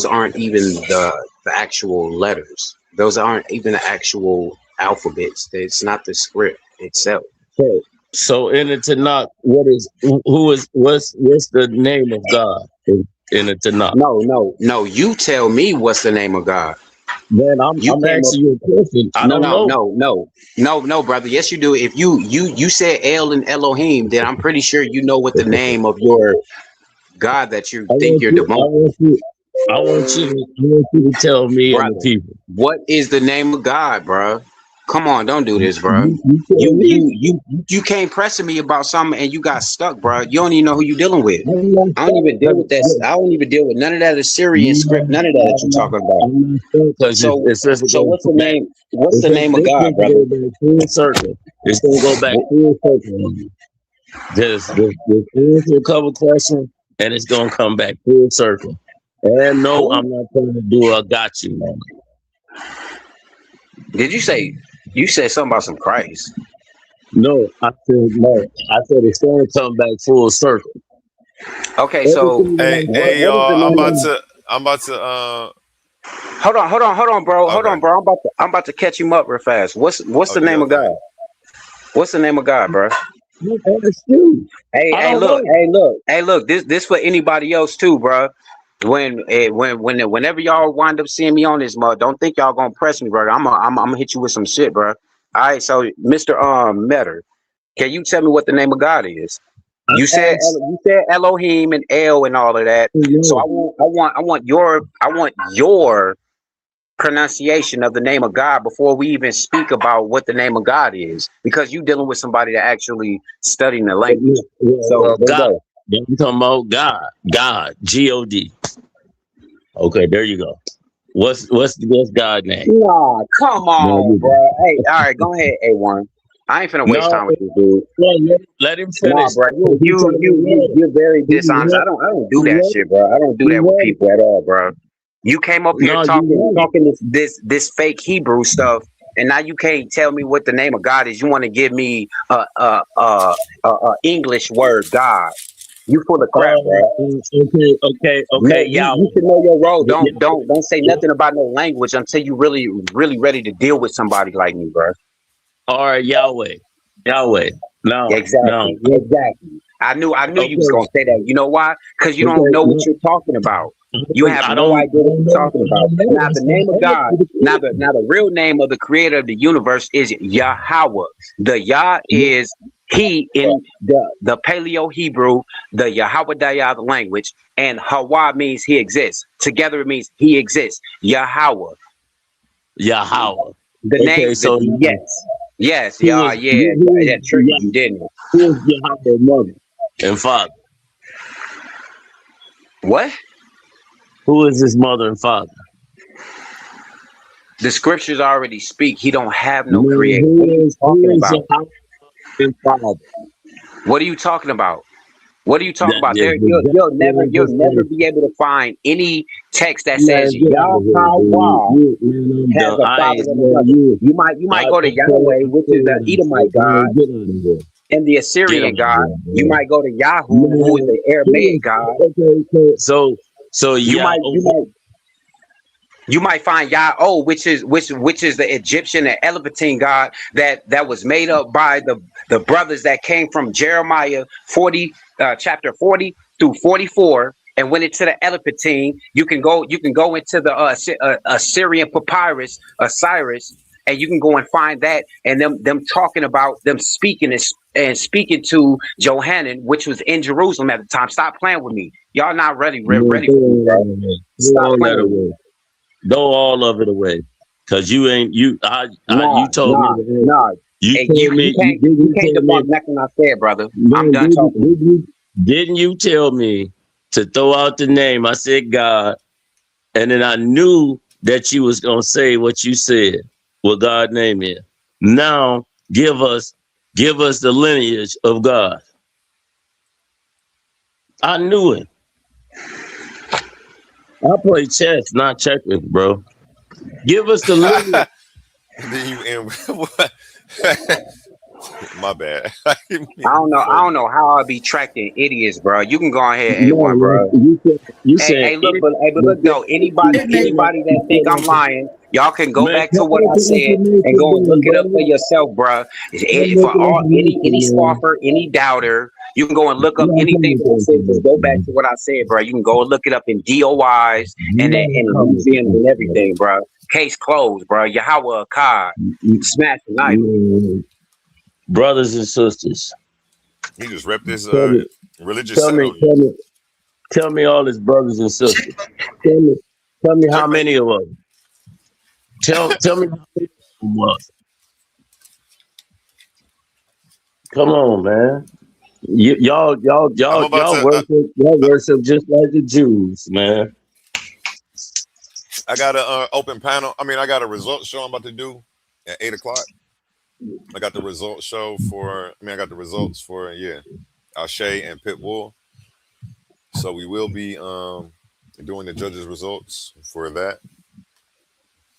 aren't even the actual letters. Those aren't even the actual alphabets. It's not the script itself. So in the Tanakh, what's the name of God in the Tanakh? No. You tell me what's the name of God. Man, I'm asking you a question. I don't know. No, brother. Yes, you do. If you said El and Elohim, then I'm pretty sure you know what the name of your God that you think you're devoting. I want you to tell me, brother, and the people. What is the name of God, bro? Come on, don't do this, bro. You came pressing me about something and you got stuck, bro. You don't even know who you're dealing with. I don't even deal with that. I don't even deal with none of that Assyrian script, none of that you're talking about. So what's the name? What's the name of God, brother? It's gonna go back full circle. This will cover question, and it's gonna come back full circle. And no, I'm not trying to do a got you moment. Did you say something about some Christ? No, I said no. I said it's going to come back full circle. Okay, so hey y'all, I'm about to. Hold on, bro. Hold on, bro. I'm about to catch him up real fast. What's the name of God? What's the name of God, bro? Hey, look. This for anybody else too, bro. Whenever y'all wind up seeing me on this mud, don't think y'all gonna press me, bro. I'm gonna hit you with some shit, bro. All right, so Mr. Metter, can you tell me what the name of God is? You said Elohim and El and all of that. So I want your pronunciation of the name of God before we even speak about what the name of God is, because you dealing with somebody that actually studying the language. So God. I'm talking about God. God. G-O-D. Okay, there you go. What's God's name? Nah, come on, bro. Hey, all right, go ahead, A1. I ain't finna waste time with this dude. Let him finish. Nah, bro. You're very dishonest. I don't do that shit, bro. I don't do that with people at all, bro. You came up here talking this fake Hebrew stuff, and now you can't tell me what the name of God is. You want to give me a English word, God. You full of crap, bro. Okay. You should know your role. Don't say nothing about no language until you really ready to deal with somebody like me, bro. All right, Yahweh. No, exactly. I knew you was gonna say that. You know why? Because you don't know what you're talking about. You have no idea what you're talking about. Now the name of God, now the real name of the creator of the universe is Yahweh. The Yah is he in the Paleo Hebrew, the Yahweh Dayah language, and Hawa means he exists. Together it means he exists. Yahweh. The name. So yes. That triggered you, didn't it? Who is Yahweh's mother and father? What? Who is his mother and father? The scriptures already speak. He don't have no creator. What are you talking about? What are you talking about? What are you talking about? You'll never be able to find any text that says Yahweh has a father and a mother. You might go to Yahweh, which is the Edomite God, and the Assyrian God. You might go to Yahoo, who is the Aramaic God. So you might find Yah-Oh, which is the Egyptian and Elephantine God that was made up by the brothers that came from Jeremiah 40, chapter 40 through 44, and went into the Elephantine. You can go into the Assyrian papyrus, Osiris, and you can go and find that, and them talking about them speaking and speaking to Johanan, which was in Jerusalem at the time. Stop playing with me. Y'all not ready for me, bro. Stop playing with me. Throw all of it away, cause you ain't you. You told me. You can't debunk nothing I said, brother. I'm done talking. Didn't you tell me to throw out the name? I said God, and then I knew that you was gonna say what you said. What God's name is. Now give us the lineage of God. I knew it. I play chess, not checkers, bro. Give us the lineage. Then you end. My bad. I don't know how I'll be tracking idiots, bro. You can go ahead, A1, bro. Hey, look, though, anybody that think I'm lying, y'all can go back to what I said and go and look it up for yourself, bro. For all any scoffer, any doubter, you can go and look up anything that I said. Just go back to what I said, bro. You can go and look it up in DOIs and museums and everything, bro. Case closed, bro. Yahweh Akkad, smash the knife. Brothers and sisters, he just repped this religious. Tell me all his brothers and sisters. Tell me how many of them. Tell me how many of them was. Come on, man. Y'all worship just like the Jews, man. I got an open panel. I mean, I got a results show I'm about to do at 8:00. I got the results show for. I got the results for Ashe and Pitbull. So we will be doing the judges' results for that.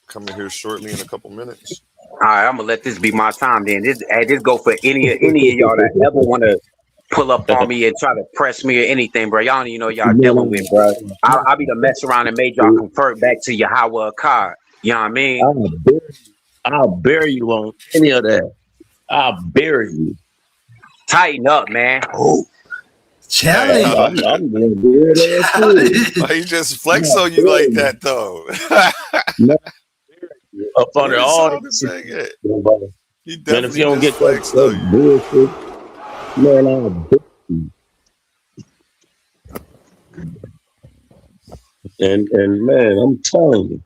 Coming here shortly in a couple minutes. All right, I'm gonna let this be my time then. This go for any of y'all that ever want to pull up on me and try to press me or anything, bro. Y'all don't even know y'all dealing with, bro. I'll be the mess around and made y'all convert back to Yahweh Akkad. You know what I mean? I'll bury you on any of that. I'll bury you. Tighten up, man. Challenge. I'm gonna do it. Why he just flex on you like that though? Up under all this shit. He man, if you don't get flexed that bullshit, man, I'll bury you. And man, I'm telling you,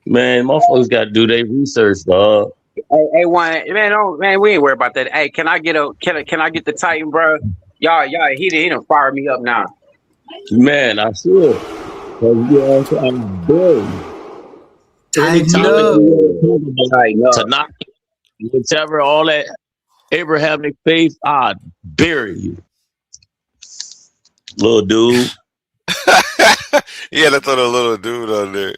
man, motherfuckers got to do their research, dog. Hey, man, we ain't worried about that. Hey, can I get the Titan, bro? Y'all, he done fired me up now. Man, I should. I'm buried. Tonight, whichever, all that Abrahamic faith, I'd bury you, little dude. Yeah, let's throw the little dude on there.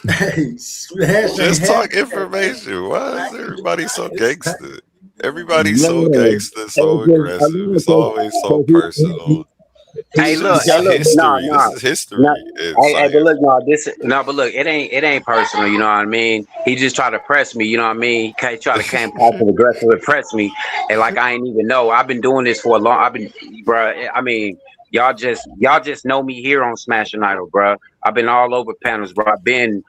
Hey, just talk information. Why is everybody so gangster? Everybody's so gangster, so aggressive. It's always so personal. Hey, look, history. This is history. But look, it ain't personal. You know what I mean? He just tried to press me. You know what I mean? He tried to come passive aggressive and press me, and like I ain't even know. I've been doing this for a long. Bro. I mean, y'all just know me here on Smash and Idol, bro. I've been all over panels, bro. I've been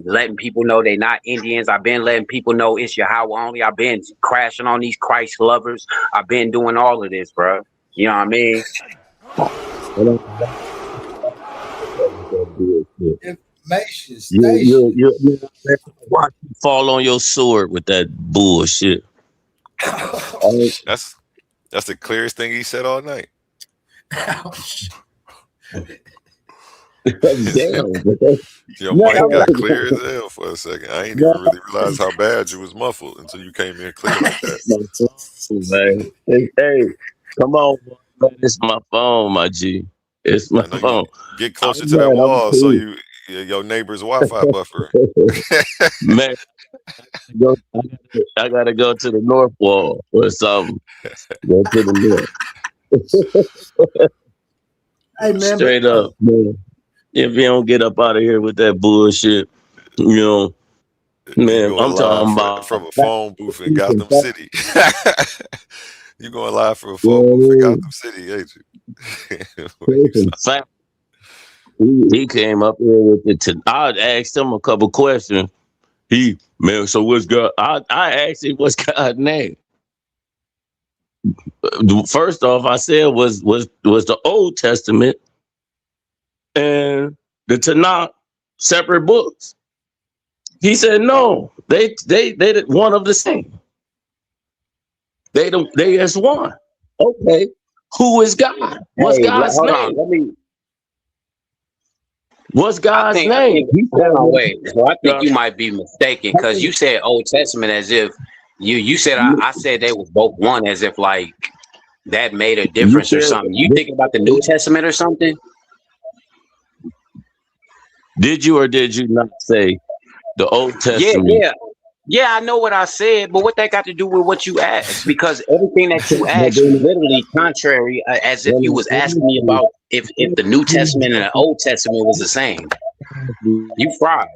letting people know they not Indians. I've been letting people know it's Yahweh only. I've been crashing on these Christ lovers. I've been doing all of this, bro. You know what I mean? You watch you fall on your sword with that bullshit. That's the clearest thing he said all night. Damn, your mic got clear as hell for a second. I ain't even really realized how bad you was muffled until you came in clear like that. Hey, come on, man. It's my phone, my G. It's my phone. Get closer to that wall so your neighbor's Wi-Fi buffer. Man, I gotta go to the north wall or something. Go to the north. Hey, man, straight up, man. If you don't get up out of here with that bullshit, you know, man, I'm talking about from a phone booth in Gotham City. You going live from a phone booth in Gotham City, ain't you? He came up here with it. I asked him a couple questions. So what's God? I asked him what's God's name. First off, I said was the Old Testament and the Tanakh separate books. He said no, they one of the same. They as one. Okay, who is God? What's God's name? What's God's name? So I think you might be mistaken because you said Old Testament as if you said I said they was both one as if like that made a difference or something. You thinking about the New Testament or something? Did you or did you not say the Old Testament? Yeah, I know what I said, but what that got to do with what you asked? Because everything that you asked was literally contrary, as if you was asking me about if the New Testament and the Old Testament was the same. You fried.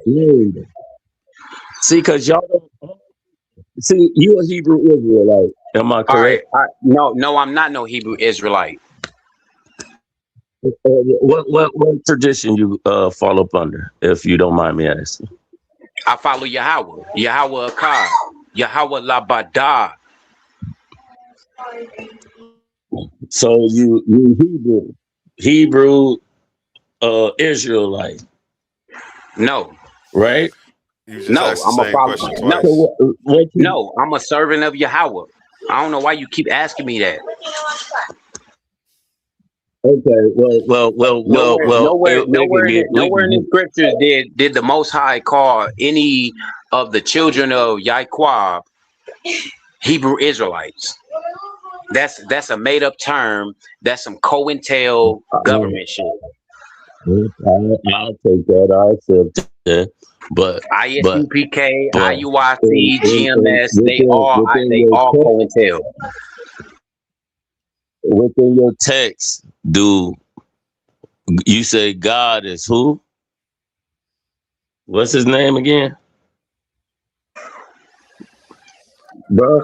See, because y'all don't see you a Hebrew Israelite. Am I correct? All right. No, I'm not no Hebrew Israelite. What tradition you fall up under, if you don't mind me asking? I follow Yahweh Akkad, Yahweh Labada. So you Hebrew Israelite? No. Right? No, I'm a follower. No, I'm a servant of Yahweh. I don't know why you keep asking me that. Okay, well. Nowhere in the scriptures did the Most High call any of the children of Yaquab Hebrew Israelites. That's a made up term. That's some COINTEL government shit. I'll take that. I accept that. But ISUPK, IUIC, GMS, they all COINTEL. within your text, do you say God is who? What's his name again? Bro.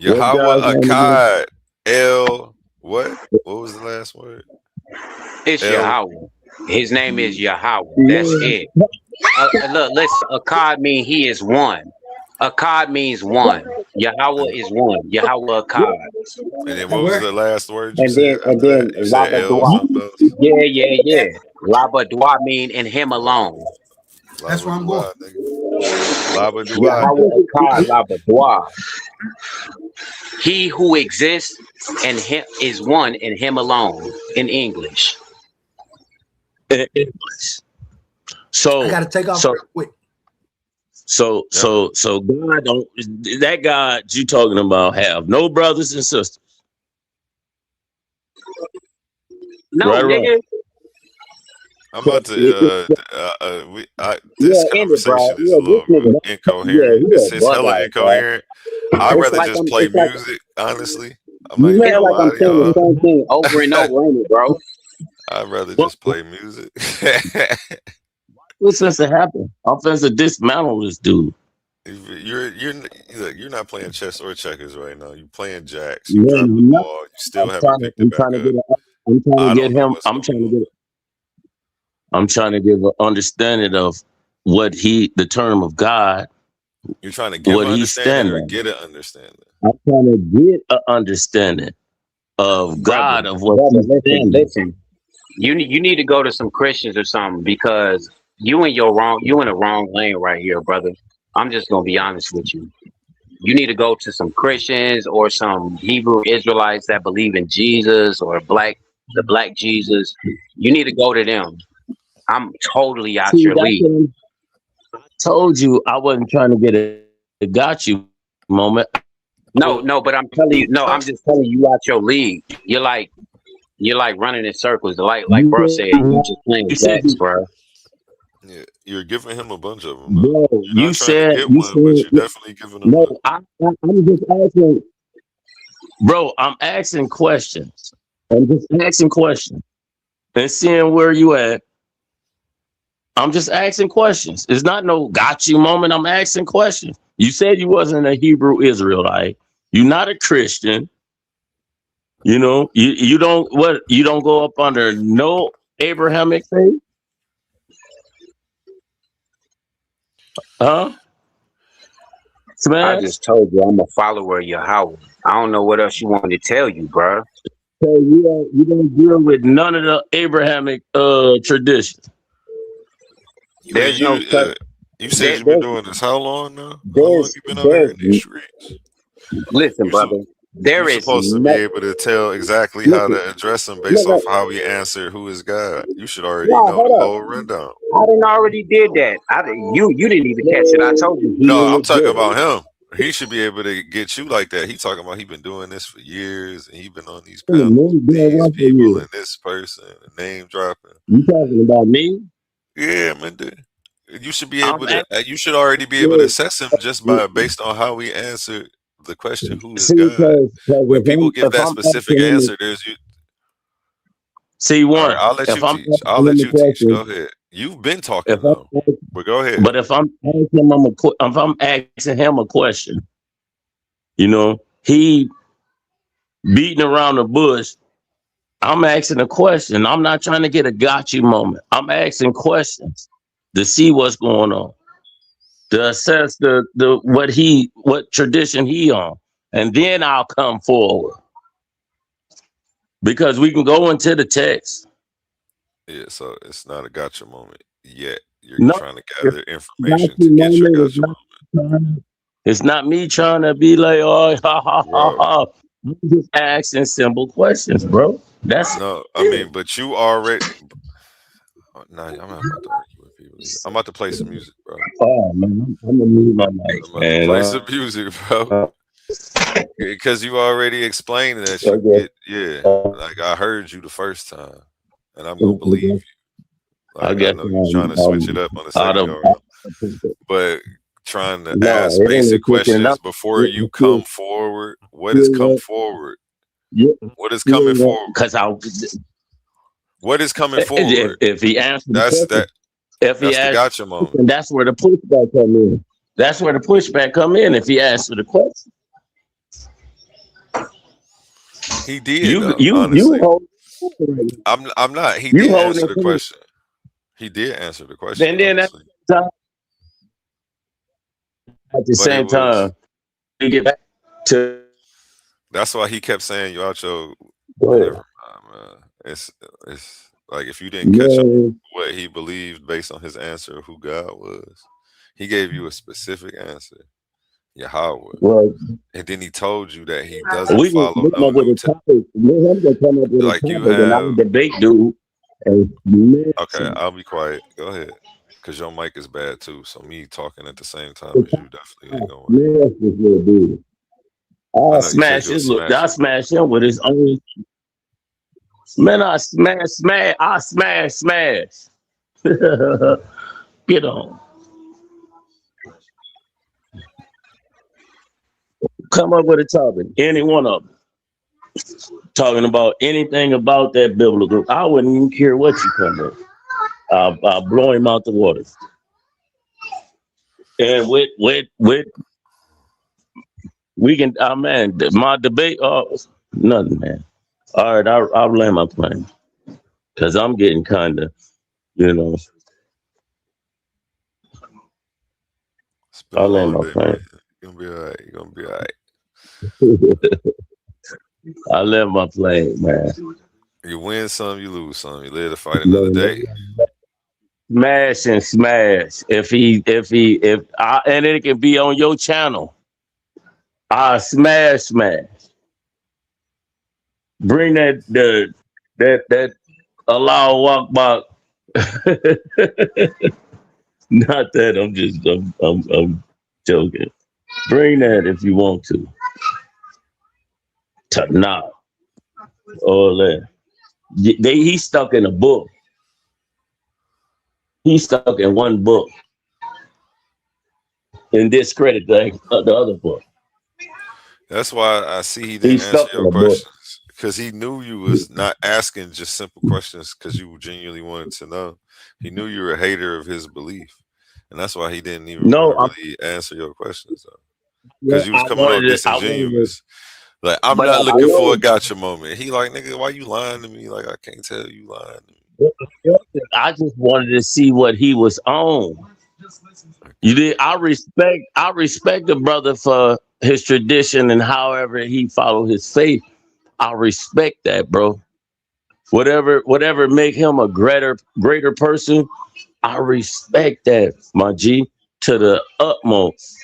What's God's Yahweh name again? Akkad El what? What was the last word? It's El Yahweh. His name is Yahweh. That's it. Look, listen. Akkad means he is one. Akkad means one. Yahweh is one. Yahweh Akkad. and then what was the last word you And said then after that? You said Laba El Dua. something else? Yeah. Laba Dua mean in him alone. That's where I'm Dua, nigga. Laba Dua. Yahweh Akkad Laba Dua. He who exists and him is one in him alone in English. In English. So I gotta take off real quick. So God don't, that God you talking about have no brothers and sisters. No, nigga. I'm about to this conversation is a little incoherent. It's hella incoherent. I'd rather just play music, honestly. I'm not even gonna lie to y'all. Same thing over and over, ain't it, bro? I'd rather just play music. What's supposed to happen? I'm supposed to dismantle this dude. You're not playing chess or checkers right now. You're playing jacks. You dropped the ball. You still haven't picked it back up. I'm trying to give an understanding of what the term of God. You're trying to give an understanding or get an understanding? I'm trying to get an understanding of God, of what. Listen. You need to go to some Christians or something because you in the wrong lane right here, brother. I'm just gonna be honest with you. You need to go to some Christians or some Hebrew Israelites that believe in Jesus or the black Jesus. You need to go to them. I'm totally out your league. I told you I wasn't trying to get a got you moment. No, but I'm telling you, I'm just telling you out your league. You're like running in circles. Like bro said, you just playing jacks, bro. Yeah, you're giving him a bunch of them. Bro, you're not trying to get one, but you're definitely giving him. No, I'm just asking. Bro, I'm asking questions. I'm just asking questions and seeing where you at. I'm just asking questions. It's not no got you moment. I'm asking questions. You said you wasn't a Hebrew Israelite. You're not a Christian. You know, you don't go up under no Abrahamic faith? Huh? Smash? I just told you I'm a follower of Yahweh. I don't know what else you want me to tell you, bro. So you don't deal with none of the Abrahamic traditions. There's no such. You said you've been doing this how long now? How long you been out here in these streets? Listen, brother. You're supposed to be able to tell exactly how to address him based off how he answered who is God. You should already know the whole rundown. I didn't already did that. You didn't even catch it. I told you. No, I'm talking about him. He should be able to get you like that. He talking about he been doing this for years and he been on these panels, these people and this person, name dropping. You talking about me? Yeah, man. Dude. You should be able to. You should already be able to assess him just based on how he answered the question, "Who is God?" When people give that specific answer, there's you. See, one. Right, I'll let you teach. I'll let you teach. Go ahead. You've been talking though, but go ahead. But if I'm asking him a question, you know, he beating around the bush. I'm asking a question. I'm not trying to get a gotcha moment. I'm asking questions to see what's going on, to assess what tradition he on, and then I'll come forward because we can go into the text. Yeah, so it's not a gotcha moment yet. You're trying to gather information to get your gotcha moment. It's not me trying to be like, oh, ha, ha, ha, ha. I'm just asking simple questions, bro. That's no, I mean, but you already. No, I'm not about to argue with people. I'm about to play some music, bro. Oh man, I'm gonna mute my mic. I'm about to play some music, bro. Because you already explained that you get, like I heard you the first time, and I'm gonna believe you. Like, I know you're trying to switch it up on the second go around, but trying to No, ask it ain't basic efficient enough. questions before you come forward? What has come forward? What is coming forward? Because What is coming forward? if he answered the That's question, that. if he That's the asked, gotcha moment. that's where the pushback come in. That's where the pushback come in. If he answered the question, He did though. Honestly, I'm not. He did answer the question. He did answer the question. Then at the same time, we get back to. That's why he kept saying you out your. Go ahead. Never mind, man. It's like if you didn't catch up what he believed based on his answer of who God was, he gave you a specific answer, Yahweh, and then he told you that he doesn't follow no New Testament. Like you have. Debate, dude. Okay, I'll be quiet. Go ahead, because your mic is bad too. So me talking at the same time as you definitely ain't going. I'll smash his look. I'll smash him with his own. Man, I smash. Get on. Come up with a topic. Any one of them. Talking about anything about that biblical. I wouldn't even care what you come with. I'll blow him out the water. And with we can, man, my debate, nothing, man. All right, I'll land my plane. Because I'm getting kind of, I'll land my plane. You're gonna be all right. You're gonna be all right. I land my plane, man. You win some, you lose some. You live to fight another day. Smash and smash. If and it can be on your channel. I smash. Bring that allow walk back. Not that I'm joking. Bring that if you want to. Nah. All that. He's stuck in a book. He's stuck in one book. And discredit the other book. That's why I see he didn't answer your questions. Because he knew you was not asking just simple questions because you genuinely wanted to know. He knew you were a hater of his belief. And that's why he didn't even really answer your questions though. Because you was coming off disingenuous. Like, I'm not looking for a gotcha moment. He like, nigga, why you lying to me? Like, I can't tell you lying to me. I just wanted to see what he was on. You did. I respect the brother for his tradition and however he followed his faith. I respect that, bro. Whatever make him a greater person, I respect that, my G, to the utmost.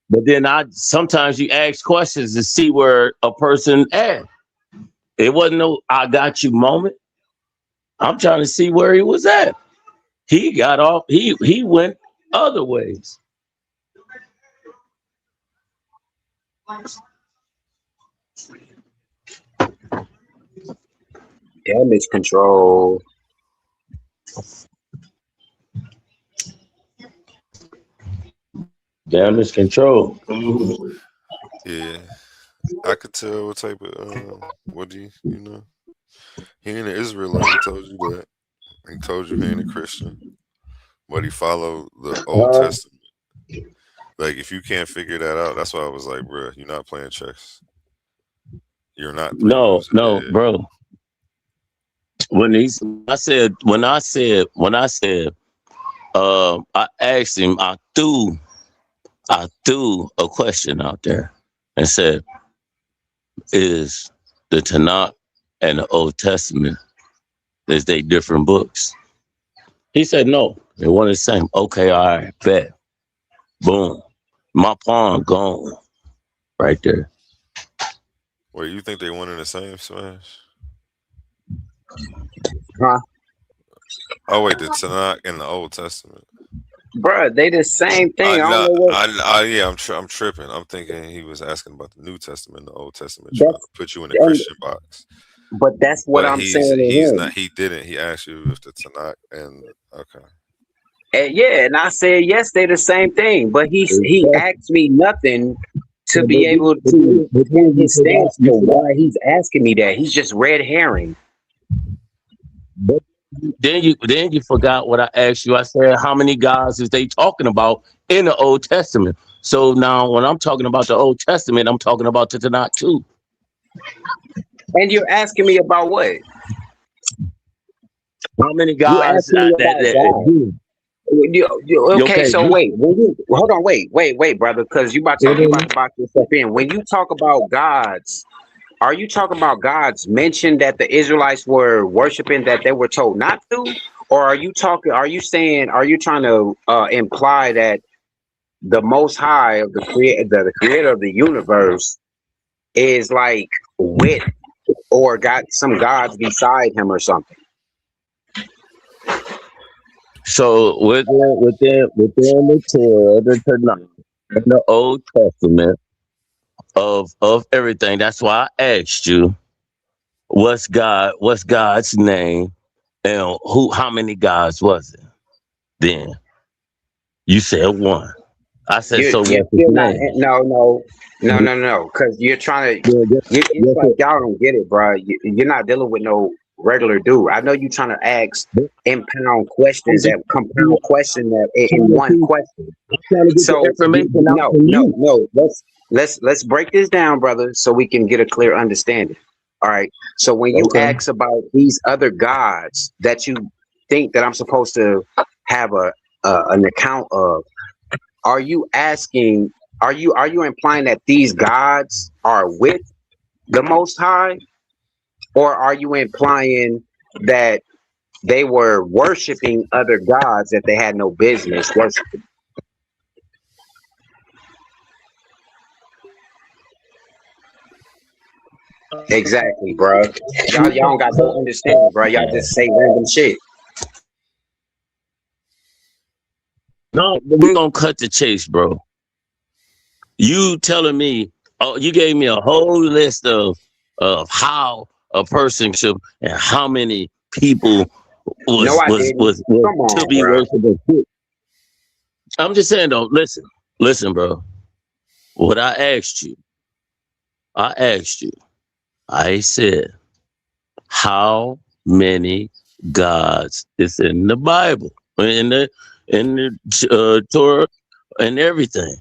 But then sometimes you ask questions to see where a person at. It wasn't no I got you moment. I'm trying to see where he was at. He got off. He went other ways. Damage control. Damage control. Yeah. I could tell what type of what do you know? He ain't an Israelite, he told you that. He told you he ain't a Christian. But he followed the Old Testament. Like if you can't figure that out, that's why I was like, bro, you're not playing chess. You're not. No, bro. When I asked him, I threw a question out there and said, is the Tanakh and the Old Testament, is they different books? He said, no, they're one and the same. Okay, all right, bet. Boom. My pawn gone right there. Wait, you think they one and the same, Smash? Huh? Oh wait, the Tanakh and the Old Testament. Bruh, they the same thing. I don't know what. Yeah, I'm tripping. I'm thinking he was asking about the New Testament and the Old Testament, trying to put you in the Christian box. But that's what I'm saying. He's not. He didn't. He asked you if the Tanakh and okay. And I said yes, they're the same thing. But he asked me nothing to be able to give his stance for why he's asking me that. He's just red herring. But then you forgot what I asked you. I said, how many gods is they talking about in the Old Testament? So now when I'm talking about the Old Testament, I'm talking about the Tanakh too. And you're asking me about what? How many You gods? asking me about God. Okay, so wait. Hold on, wait, brother, because you about to box yourself in. When you talk about gods, are you talking about gods mentioned that the Israelites were worshiping that they were told not to, or are you trying to imply that the Most High of the creator of the universe is like with or got some gods beside him or something? So within the Torah, the Tanakh, and the Old Testament of everything. That's why I asked you, what's God's name, and how many gods was it? Then you said one. I said, so what's his name? No, because you're trying to. It's like y'all don't get it, bro. You're not dealing with no regular dude. I know you're trying to ask impound questions that compound question that in one question. So no. Let's break this down, brother, so we can get a clear understanding. All right. So when you ask about these other gods that you think that I'm supposed to have an account of, are you asking? Are you implying that these gods are with the Most High, or are you implying that they were worshiping other gods that they had no business worshiping? Exactly, bro. Y'all don't got no understanding, bro. Y'all just say random shit. No, we're gonna cut the chase, bro. You telling me? Oh, you gave me a whole list of how a person should and how many people was to be worshiping. I'm just saying though. Listen, bro. What I asked you, I said, how many gods is in the Bible, in the Torah, and everything?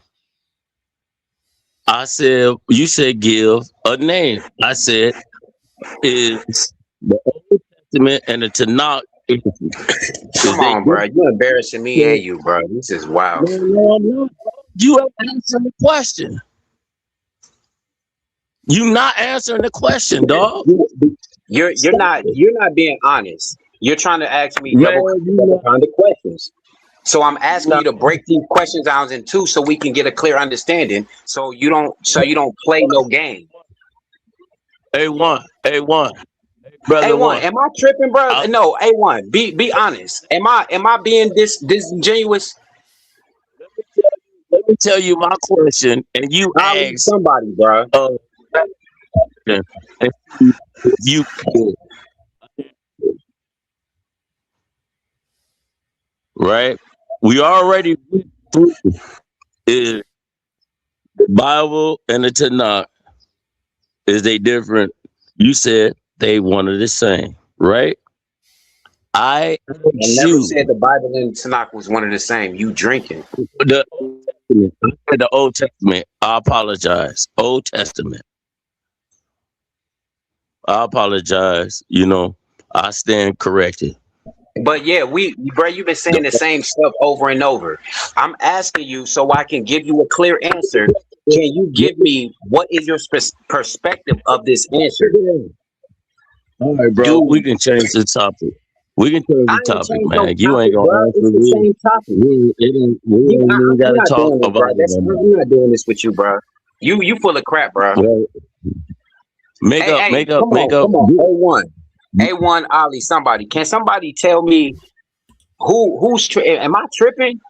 I said, you said give a name. I said, is the Old Testament and the Tanakh. Come on, bro. You're embarrassing me and you, bro. This is wild. No. You have answered the question. You not answering the question, dog. You're not being honest. You're trying to ask me double kind of questions. So I'm asking you to break these questions down in two so we can get a clear understanding. So you don't play no game. A1. Brother A1, am I tripping, bro? No, A1. Be honest. Am I being disingenuous? Let me tell you my question, and you ask somebody, bro. You right? We already went through the Bible and the Tanakh. Is they different? You said they one of the same, right? I never said the Bible and Tanakh was one of the same. You drinking. The Old Testament. I apologize. Old Testament. I apologize. I stand corrected. But yeah, bro, you've been saying the same stuff over and over. I'm asking you so I can give you a clear answer. Can you give me what is your perspective of this answer? All right, bro. We can change the topic. We can change the topic, man. You ain't gonna answer the same topic. We ain't even gotta talk about it. I'm not doing this with you, bro. You full of crap, bro. Well, make up. Come on. A1 Ali, somebody. Can somebody tell me who's am I tripping?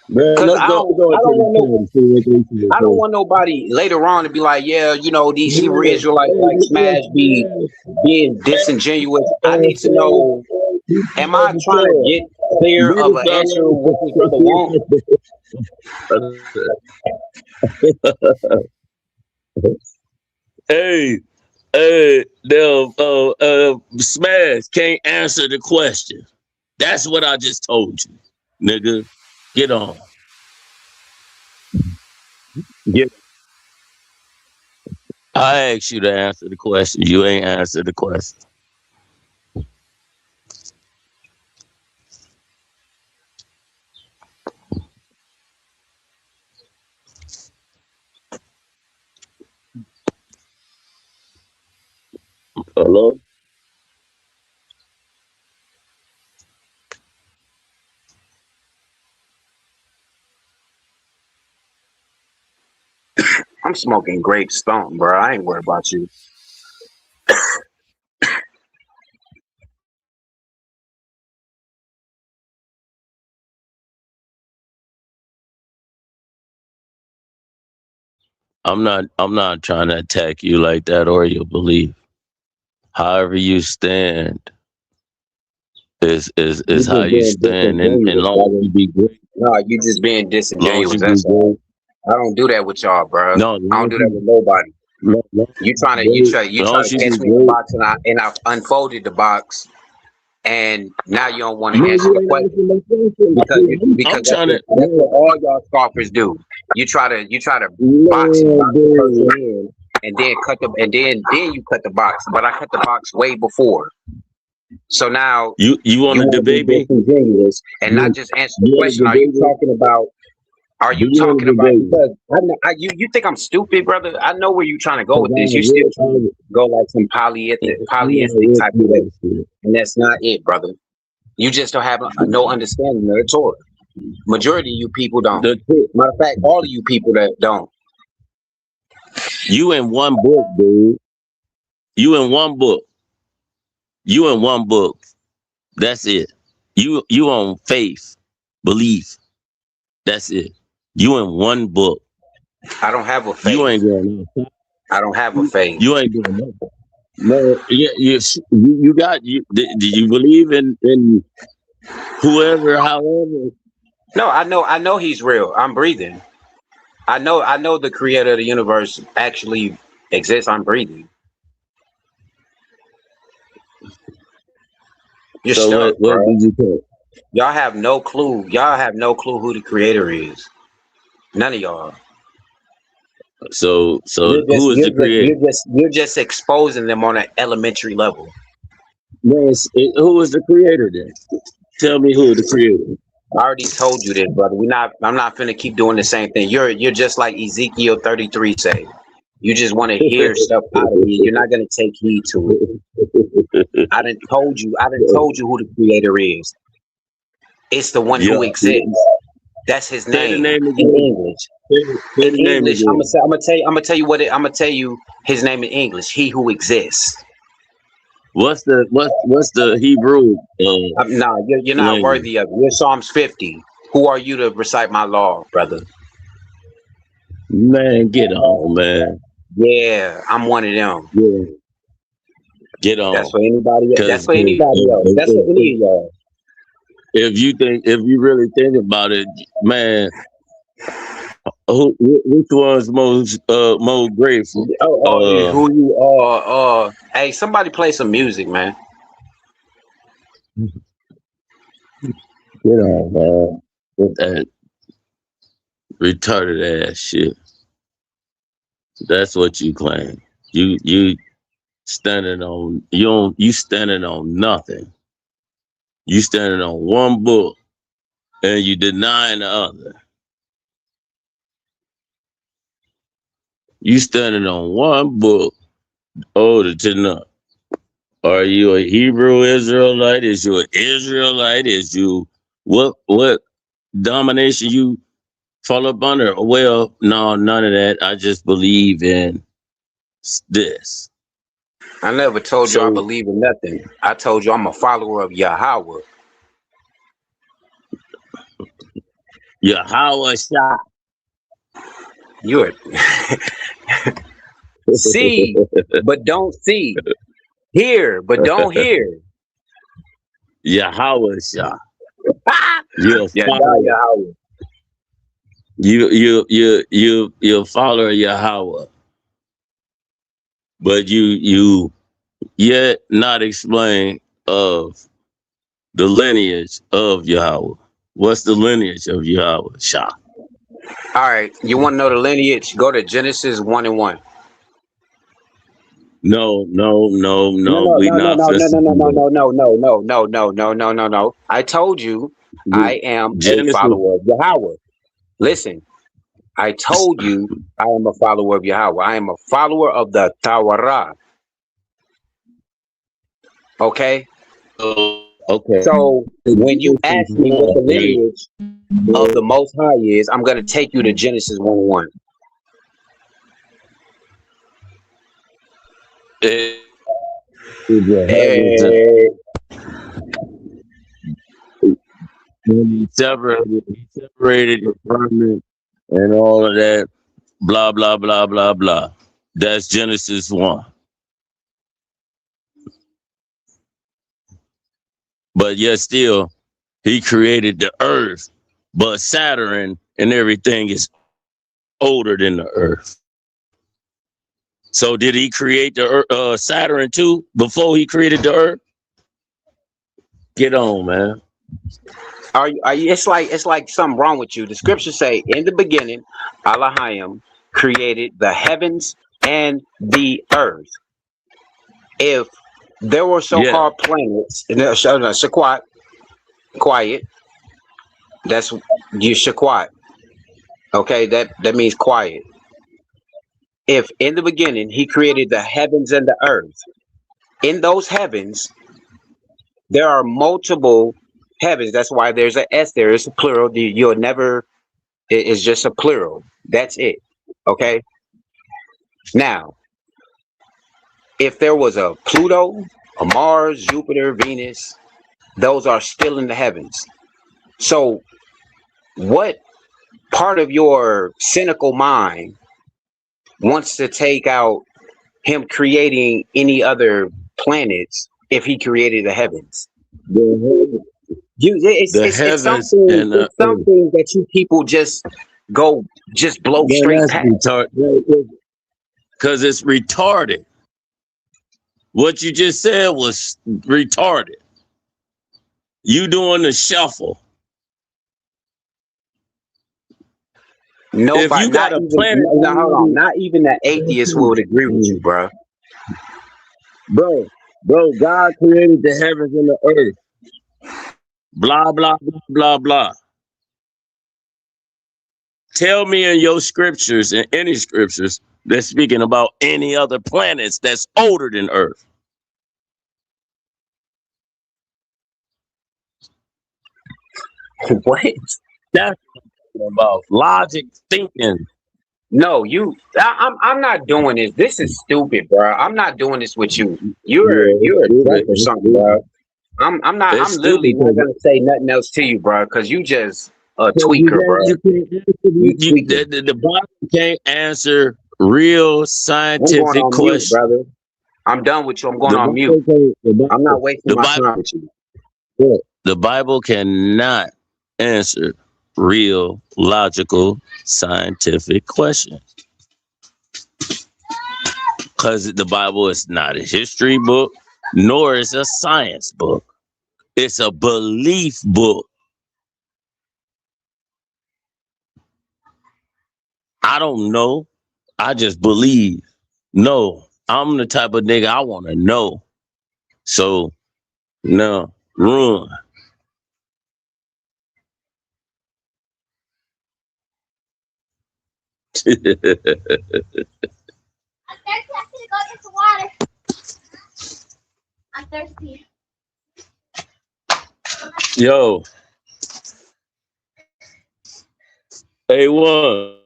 Because I don't want nobody later on to be like, yeah, these Hebrew Israelites like Smash be being disingenuous. I need to know Am I trying to get clear of an answer of what this brother wants? Hey, Smash can't answer the question. That's what I just told you, nigga. Get on. I asked you to answer the question. You ain't answered the question. Hello? I'm smoking Grape Stone, bro. I ain't worried about you. I'm not trying to attack you like that or your belief. However you stand is how you stand, and long as you be great. No, you just being disingenuous. You That's all. I don't do that with y'all, bro. No, I don't do that with nobody. You trying to catch me in the box, and I unfolded the box, and now you don't want to answer the question because that's what all y'all scoffers do. You try to box the person in, and then you cut the box. But I cut the box way before. So now you want to debate me and not just answer the question. Are you talking about? Are you talking about? Because you think I'm stupid, brother? I know where you're trying to go with this. You still trying to go like some polyistic type of way, and that's not it, brother. You just don't have no understanding of the Torah. Majority of you people don't. Matter of fact, all of you people that don't. You in one book, dude. You in one book. You in one book. That's it. You on faith, belief. That's it. You in one book. I don't have a faith. You ain't going on. I don't have a faith. You ain't doing nothing. No, you got you. Do you believe in whoever, however? No, I know he's real. I'm breathing. I know the creator of the universe actually exists. I'm breathing. You're stuck, what bro. did you think? Y'all have no clue. Y'all have no clue who the creator is. None of y'all. So who is the creator? You're just exposing them on an elementary level. Yes, who is the creator then? Tell me who the creator is. I already told you this, brother. I'm not finna keep doing the same thing. You're just like Ezekiel 33 say. You just want to hear stuff out of me. You're not gonna take heed to it. I done told you who the creator is. It's the one who exists. That's his name in English. In English, I'm gonna tell you his name in English. He who exists. What's the Hebrew? No, you're not worthy of it. You're Psalms 50. Who are you to recite my law, brother? Man, get on, man. Yeah, I'm one of them. Yeah. Get on. That's for anybody else. That's for anybody else. That's for any of y'all. If you really think about it, man, which one's most grateful? Who you are? Hey, somebody play some music, man. Get on, man. With that retarded ass shit. That's what you claim. You standing on you standing on nothing. You standing on one book and you denying the other. You standing on one book. Oh, the Tanakh. Are you a Hebrew Israelite? Is you an Israelite? Is you what domination you fall up under? Well, no, none of that. I just believe in this. I never told you I believe in nothing. I told you I'm a follower of Yahweh. Yahweh Shah. You're see, but don't see. Hear, but don't hear. Yahweh Shah. You're a Yeah, follower. Yahweh. You're a follower of Yahweh. But you yet not explain of the lineage of Yahweh. What's the lineage of Yahweh Shah? All right, you want to know the lineage? Go to Genesis 1:1. No. No, We not no, fisting no, no, today. no, no, no, no, no, no, no, no, no, no. I told you I am a Genesis. follower of Yahweh. Listen, I told you I am a follower of Yahweh. I am a follower of the Torah. Okay? Okay. So when you ask me what the lineage of the Most High is, I'm going to take you to Genesis 1:1. He separated the firmament and all of that, blah, blah, blah, blah, blah. That's Genesis 1. But yet still, he created the earth. But Saturn and everything is older than the earth. So did he create the Saturn too before he created the earth? Get on, man. Are you, it's like something wrong with you. The scriptures say, in the beginning, Elohim created the heavens and the earth. If there were so-called planets, quiet, that's you shaquat. Okay, that means quiet. If in the beginning he created the heavens and the earth, in those heavens there are multiple heavens. That's why there's an S there. It's a plural. You'll never. It's just a plural. That's it. Okay. Now, if there was a Pluto, a Mars, Jupiter, Venus, those are still in the heavens. So, what part of your cynical mind wants to take out him creating any other planets if he created the heavens? It's something that you people just blow straight past. Because it's retarded. What you just said was retarded. You doing the shuffle. Nobody, if you got a planet, hold on, not even the atheist would agree with you, bro. Bro, God created the heavens and the earth. Blah, blah, blah, blah, blah. Tell me in your scriptures, in any scriptures, that's speaking about any other planets that's older than Earth. What? That's about logic thinking. No, I'm not doing this. This is stupid, bro. I'm not doing this with you. You're a drunk or something, bro. I'm literally not gonna say nothing else to you, bro, because you just a tweaker, bro. The Bible can't answer real scientific questions, brother. I'm done with you. I'm going on mute. I'm not wasting my time with you. The Bible cannot answer real, logical, scientific questions. Because the Bible is not a history book, nor is a science book. It's a belief book. I don't know. I just believe. No, I'm the type of nigga I want to know. So, no, run. I'm thirsty. Yo. A1.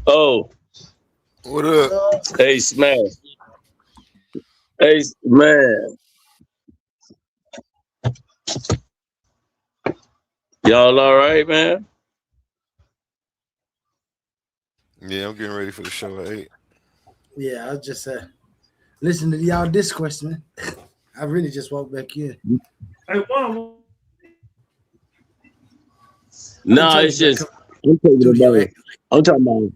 Oh. What up? Hey, Smash. Hey, man. Y'all all right, man? Yeah, I'm getting ready for the show at 8. Yeah, listen to y'all discourse, man. I really just walked back in. Hey, one. No, it's just I'm talking about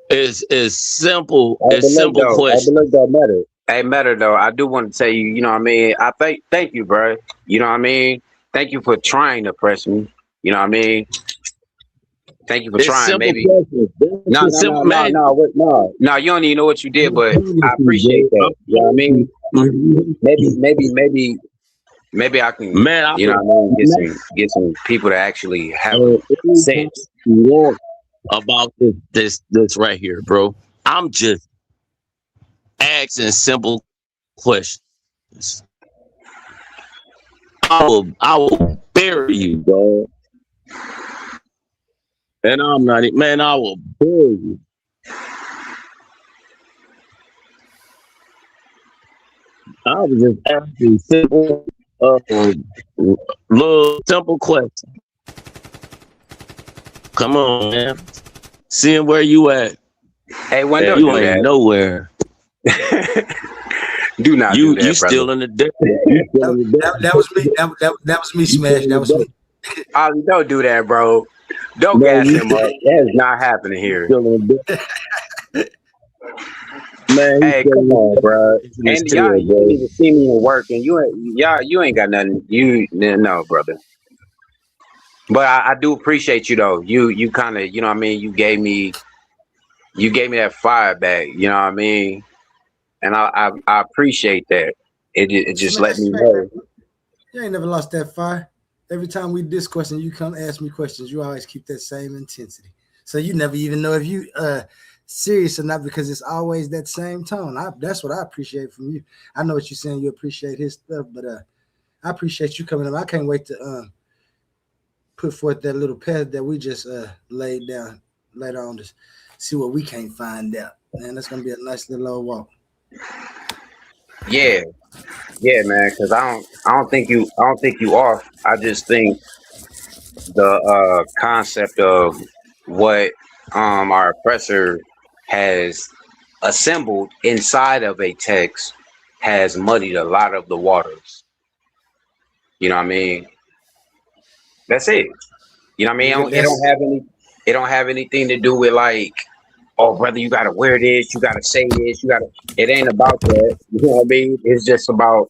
it's simple. It's simple question. I believe that matter. Hey, matter though. I do want to tell you. You know what I mean. I thank you, bro. You know what I mean. Thank you for trying to press me. You know what I mean. Thank you for It's trying. simple Maybe. questions. No. You don't even know what you did, but I appreciate that. You know what I mean. Maybe I can. Man, you know what I mean. Get some people to actually have sense. About this right here, bro. I'm just asking simple questions. I will bury you, dog. And I'm not, man, I will bury you. I was just asking simple, little simple question. Come on, man. Seeing where you at. Hey, when don't you do ain't that. nowhere. Do not do that, you still in the deck. That was me. That was me, Smash. That was me. Don't do that, bro. Don't gas him up. That is not happening here. Man, hey, come on, bro. And y'all, you didn't even see me in work, and you ain't got nothing. No, brother. But I do appreciate you though. You kind of, you know what I mean. You gave me that fire back. You know what I mean. And I appreciate that. It just let me know. You ain't never lost that fire. Every time we discuss and you come ask me questions, you always keep that same intensity. So you never even know if you serious or not, because it's always that same tone. That's what I appreciate from you. I know what you're saying. You appreciate his stuff, but I appreciate you coming up. I can't wait to put forth that little path that we just laid down later on to see what we can't find out. Man, that's gonna be a nice little old walk. Yeah, man. Because I don't think you off. I just think the concept of what our oppressor has assembled inside of a text has muddied a lot of the waters. You know what I mean? That's it. You know what I mean? It don't have anything to do with like, oh, brother, you gotta wear this, you gotta say this, it ain't about that. You know what I mean? It's just about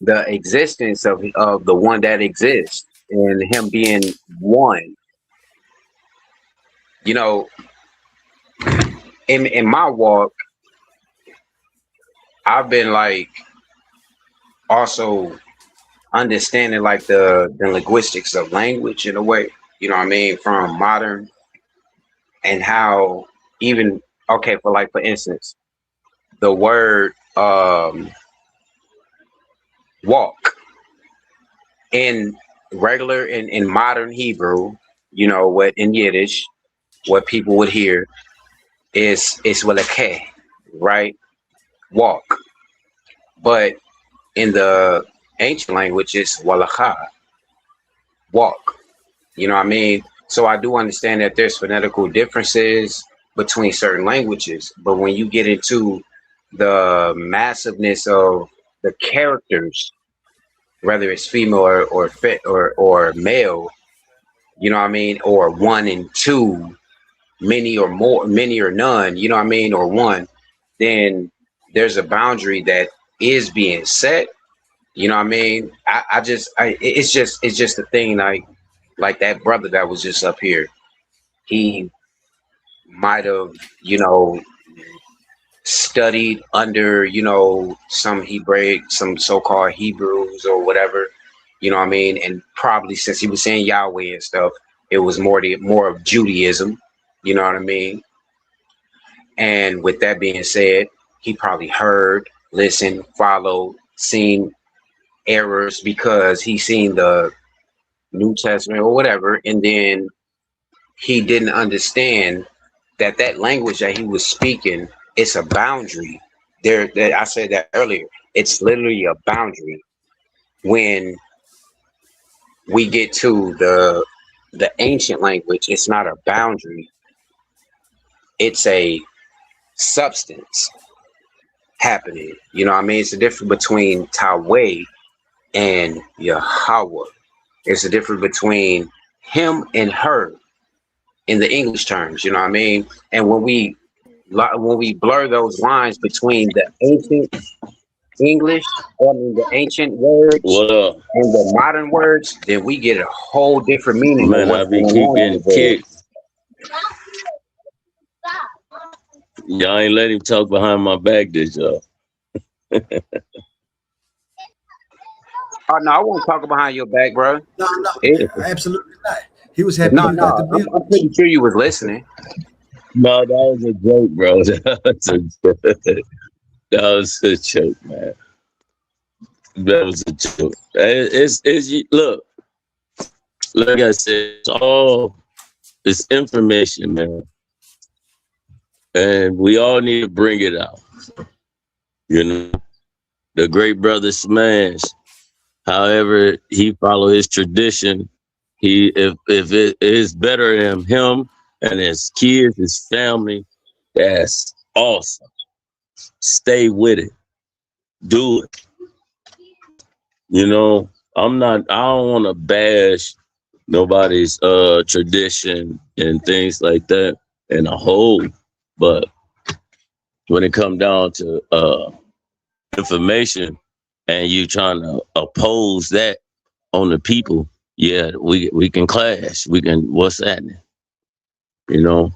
the existence of the one that exists and him being one. You know, in my walk, I've been like also understanding like the linguistics of language in a way, you know what I mean, from modern, and how even for instance, the word walk in modern Hebrew, you know, what in Yiddish, what people would hear is walakeh, right? Walk. But in the ancient language, it's walacha, walk. You know what I mean? So I do understand that there's phonetical differences between certain languages, but when you get into the massiveness of the characters, whether it's female or male, you know what I mean, or one and two, many or more, many or none, you know what I mean, or one, then there's a boundary that is being set. You know what I mean? It's just a thing like that brother that was just up here. He might have, you know, studied under, you know, some so-called Hebrews or whatever, you know what I mean? And probably since he was saying Yahweh and stuff, it was more of Judaism, you know what I mean? And with that being said, he probably heard, listened, followed, seen errors because he seen the New Testament or whatever, and then he didn't understand that language that he was speaking, it's a boundary. I said that earlier. It's literally a boundary. When we get to the ancient language, it's not a boundary. It's a substance happening. You know what I mean? It's a difference between Taway and Yahweh. It's a difference between him and her in the English terms. You know what I mean? And when we blur those lines between the ancient English, the ancient words, and the modern words, then we get a whole different meaning of Man, I what's be going keep on. getting kicked. Y'all ain't let him talk behind my back, did y'all? Oh no, I won't talk behind your back, bro. No, absolutely not. He was happy No, you got the no, bill. I'm pretty sure you was listening. No, that was a joke, bro. That was a joke, man. That was a joke. It's look, like I said, it's information, man. And we all need to bring it out. You know, the great brother Smash, however he follow his tradition, if it is better than him and his kids, his family, that's awesome. Stay with it. Do it. You know, I don't want to bash nobody's tradition and things like that in a whole, but when it come down to information and you trying to oppose that on the people, yeah, we can clash. We can, what's happening? You know?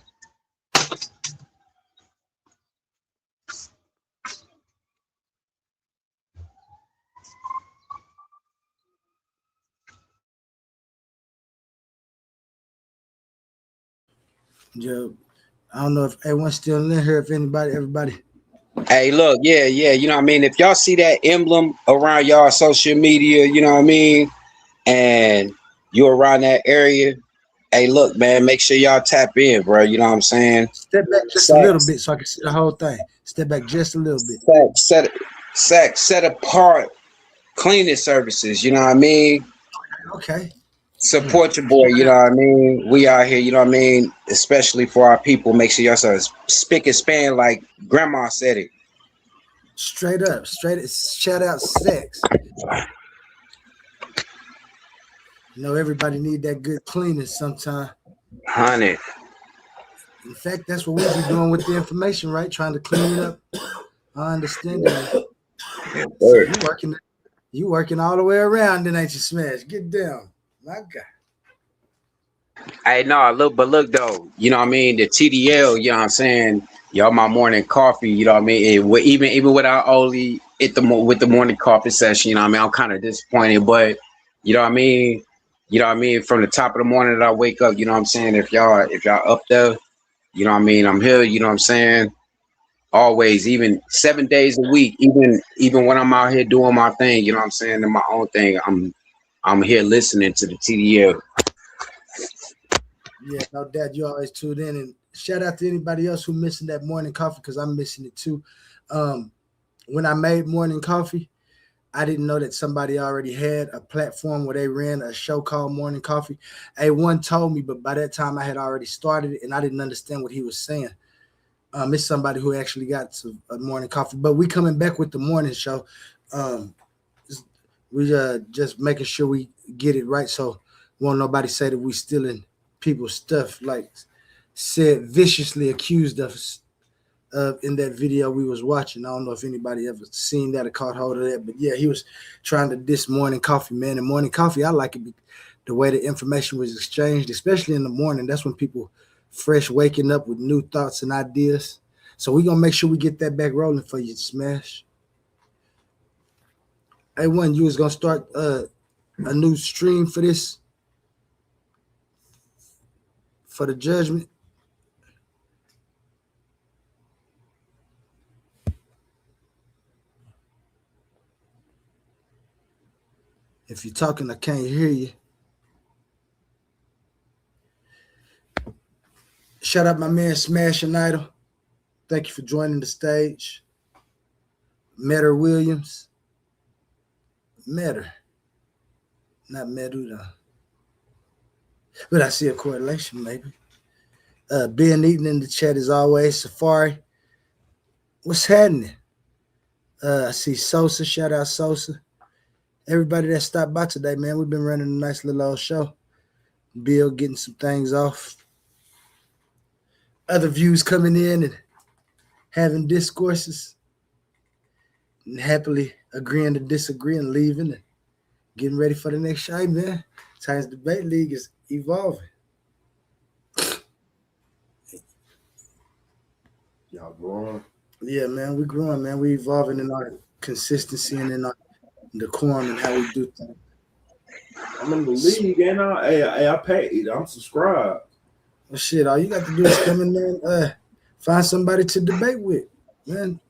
Joe, I don't know if everyone's still in here. If everybody. Hey, look, yeah, you know what I mean? If y'all see that emblem around y'all social media, you know what I mean, and you're around that area, hey, look, man, make sure y'all tap in, bro. You know what I'm saying? Step back just a little bit so I can see the whole thing. Step back just a little bit. Set apart cleaning services, you know what I mean? Okay. Support your boy, you know what I mean? We out here, you know what I mean? Especially for our people. Make sure y'all start spick and span like grandma said it. Straight up, shout out sex. You know, everybody need that good cleaning sometime. 100. In fact, that's what we be doing with the information, right? Trying to clean it up. I understand that. So you working all the way around, then ain't you, Smash? Get down. My God. Hey, no, look though, you know what I mean? The TDL, you know what I'm saying? Y'all my morning coffee, you know what I mean? Even without only with the morning coffee session, you know what I mean? I'm kind of disappointed, but you know what I mean? You know what I mean? From the top of the morning that I wake up, you know what I'm saying? If y'all up there, you know what I mean? I'm here, you know what I'm saying? Always, even 7 days a week, even when I'm out here doing my thing, you know what I'm saying? In my own thing, I'm here listening to the TDL. Yeah, no doubt you always tuned in, and shout out to anybody else who missing that morning coffee because I'm missing it too. When I made morning coffee, I didn't know that somebody already had a platform where they ran a show called Morning Coffee. One told me, but by that time I had already started it and I didn't understand what he was saying. It's somebody who actually got a morning coffee, but we coming back with the morning show. We just making sure we get it right, so won't nobody say that we stealing people's stuff, like said viciously accused us in that video we was watching. I don't know if anybody ever seen that or caught hold of that, but yeah, he was trying to diss Morning Coffee, man. And Morning Coffee, I like it the way the information was exchanged, especially in the morning. That's when people fresh waking up with new thoughts and ideas. So we're gonna make sure we get that back rolling for you, Smash. Hey, one, you was gonna start a new stream for this, for the judgment. If you're talking, I can't hear you. Shout out my man Smash and Idol. Thank you for joining the stage. Metter Williams. Metter. Not Meduda. But I see a correlation, maybe. Ben Eaton in the chat as always. Safari. What's happening? I see Sosa. Shout out Sosa. Everybody that stopped by today, man. We've been running a nice little old show. Bill getting some things off. Other views coming in and having discourses. And happily agreeing to disagree and leaving and getting ready for the next show, man. Titans Debate League is evolving. Y'all growing? Yeah, man, we growing, man. We evolving in our consistency and in our decorum and how we do things. I'm in the league, and I paid. I'm subscribed. Well, shit, all you got to do is come in there and find somebody to debate with, man.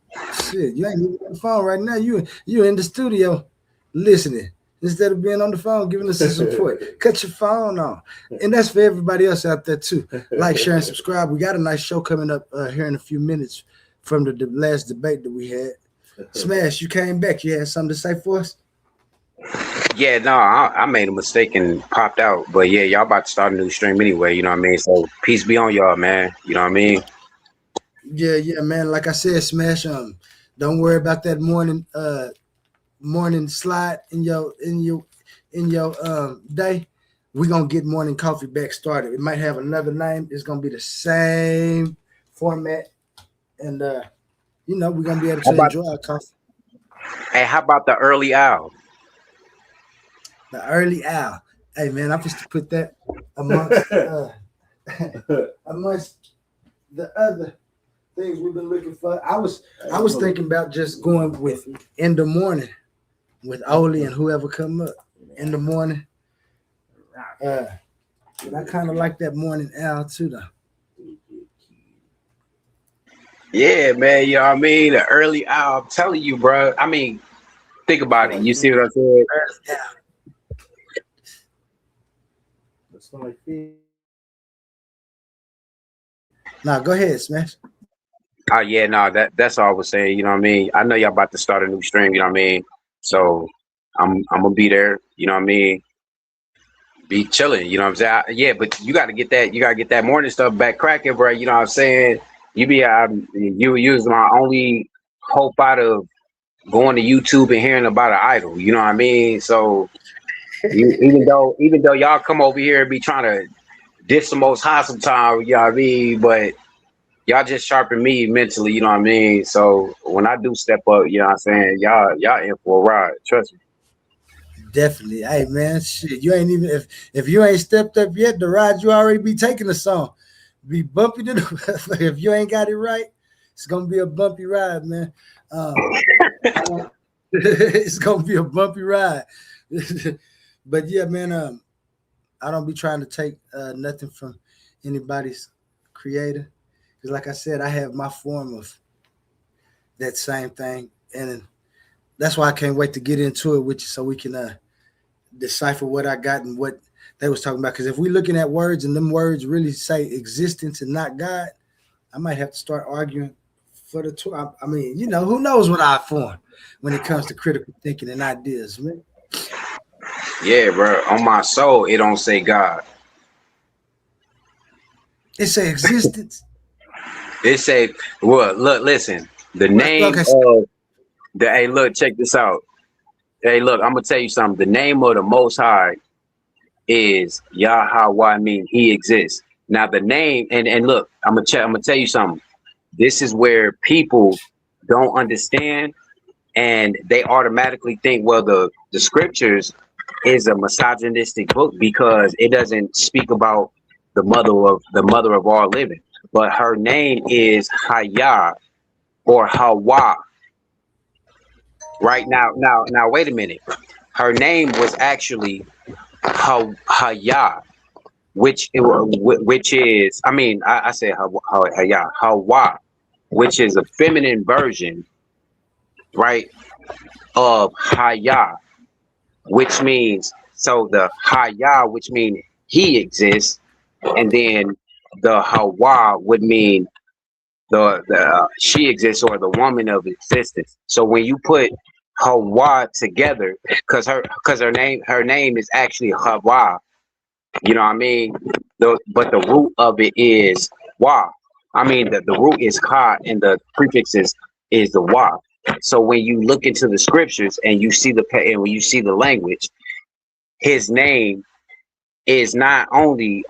Shit, you ain't even on the phone right now. You in the studio listening instead of being on the phone giving us some support. Cut your phone on, and that's for everybody else out there too. Like, share, and subscribe. We got a nice show coming up here in a few minutes from the last debate that we had. Smash, you came back. You had something to say for us? Yeah, no, I made a mistake and popped out. But yeah, y'all about to start a new stream anyway, you know what I mean? So peace be on y'all, man. You know what I mean? Yeah, man. Like I said, Smash, don't worry about that morning slide in your day. We're gonna get morning coffee back started. It might have another name. It's gonna be the same format. And we're gonna be able to enjoy our coffee. Hey, how about the early owl? The early owl. Hey man, I'm supposed to put that amongst the other things we've been looking for. I was thinking about just going with in the morning with Oli and whoever come up in the morning. But I kind of like that morning owl too, though. Yeah, man, you know what I mean? The early owl, I'm telling you, bro. I mean, think about it. You see what I said? Now, go ahead, Smash. Oh yeah, no, that's all I was saying. You know what I mean? I know y'all about to start a new stream. You know what I mean? So I'm gonna be there. You know what I mean? Be chilling. You know what I'm saying? Yeah, but you got to get that. You got to get that morning stuff back cracking, bro. You know what I'm saying? You use my only hope out of going to YouTube and hearing about an idol. You know what I mean? So even though y'all come over here and be trying to diss the most high sometimes, you know what I mean? But y'all just sharpen me mentally, you know what I mean? So when I do step up, you know what I'm saying, y'all in for a ride. Trust me. Definitely. Hey man, shit. You ain't even if you ain't stepped up yet, the ride you already be taking the song. Be bumpy to the if you ain't got it right, it's gonna be a bumpy ride, man. It's gonna be a bumpy ride. But yeah, man, I don't be trying to take nothing from anybody's creator. Because like I said, I have my form of that same thing. And that's why I can't wait to get into it with you so we can decipher what I got and what they was talking about. Because if we're looking at words and them words really say existence and not God, I might have to start arguing for the two. I mean, who knows what I form when it comes to critical thinking and ideas, man. Yeah, bro. On my soul, it don't say God. It say existence. It say, well, look, listen. The name of the hey, look, check this out. Hey, look, I'm gonna tell you something. The name of the Most High is Yahweh, mean He exists. Now the name, and look, I'm gonna tell you something. This is where people don't understand, and they automatically think, well, the scriptures is a misogynistic book because it doesn't speak about the mother of all living. But her name is Hayah or Hawa. Right now, wait a minute. Her name was actually Hayah, which is, I said Hayah, Hawa, which is a feminine version, right, of Hayah, which means, so the Hayah, which means he exists, and then the Hawa would mean the she exists, or the woman of existence. So when you put Hawa together, because her name is actually Hawa, you know what I mean? But the root of it is Wa. I mean the root is Ka and the prefix is the Wa. So when you look into the scriptures and you see and when you see the language, his name is not only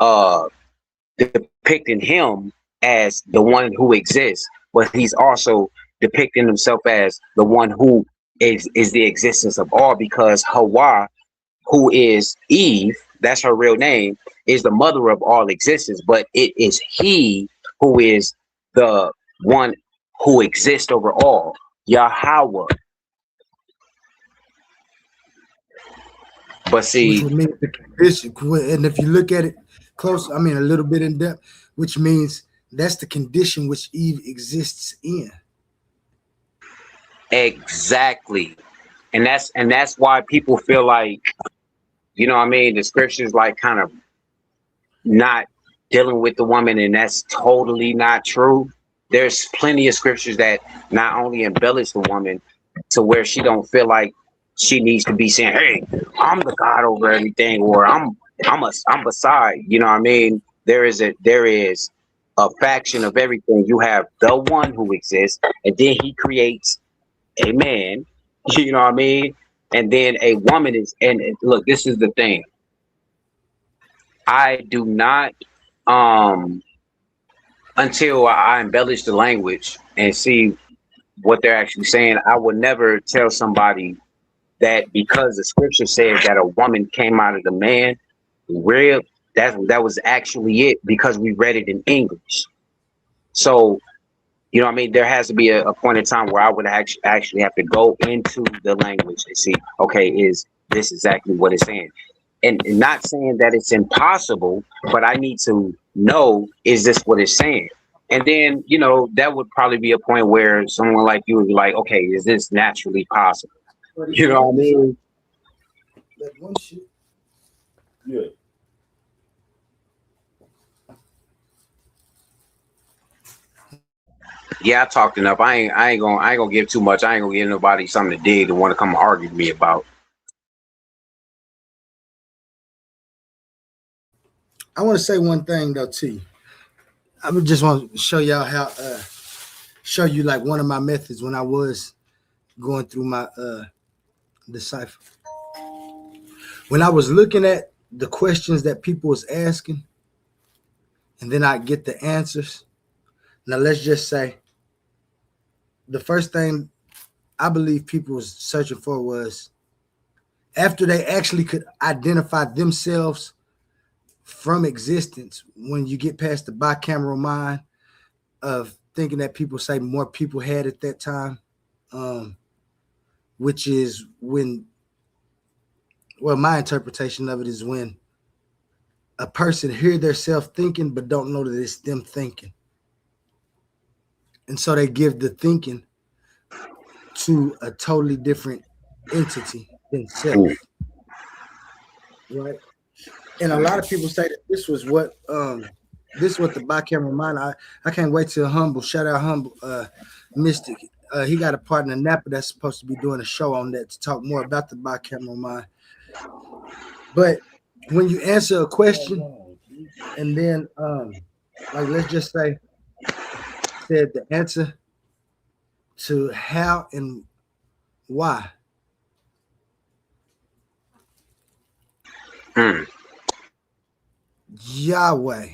depicting him as the one who exists, but he's also depicting himself as the one who is the existence of all, because Hawa, who is Eve, that's her real name, is the mother of all existence, but it is he who is the one who exists over all, Yahweh. But see, which would mean the condition, and if you look at it close, I mean a little bit in depth, which means that's the condition which Eve exists in. exactly. And that's why people feel like, you know what I mean, the scriptures like kind of not dealing with the woman, and that's totally not true. There's plenty of scriptures that not only embellish the woman to where she don't feel like she needs to be saying, "Hey, I'm the God over everything," or I'm beside. You know what I mean? There is a faction of everything. You have the one who exists, and then he creates a man. You know what I mean? And then a woman is. And look, this is the thing. I do not until I embellish the language and see what they're actually saying. I would never tell somebody that because the scripture says that a woman came out of the man, real, that was actually it, because we read it in English. So, you know what I mean? There has to be a point in time where I would actually have to go into the language and see, okay, is this exactly what it's saying? And not saying that it's impossible, but I need to know, is this what it's saying? And then, you know, that would probably be a point where someone like you would be like, okay, is this naturally possible? You know what I mean? That one shit. Yeah. Yeah, I talked enough. I ain't gonna give too much. I ain't gonna give nobody something to dig to want to come argue with me about. I want to say one thing though to you. I would just want to show y'all how show you like one of my methods when I was going through my decipher. When I was looking at the questions that people was asking, and then I get the answers. Now let's just say the first thing I believe people was searching for was after they actually could identify themselves from existence. When you get past the bicameral mind of thinking that people say more people had at that time, which is when, well, my interpretation of it is when a person hear their self thinking but don't know that it's them thinking. And so they give the thinking to a totally different entity than self. Right? And a lot of people say that this was what the bicameral mind. I can't wait till Humble, shout out Humble, Mystic. He got a partner Napa that's supposed to be doing a show on that to talk more about the bicameral mind. But when you answer a question and then like let's just say said the answer to how and why. Yahweh.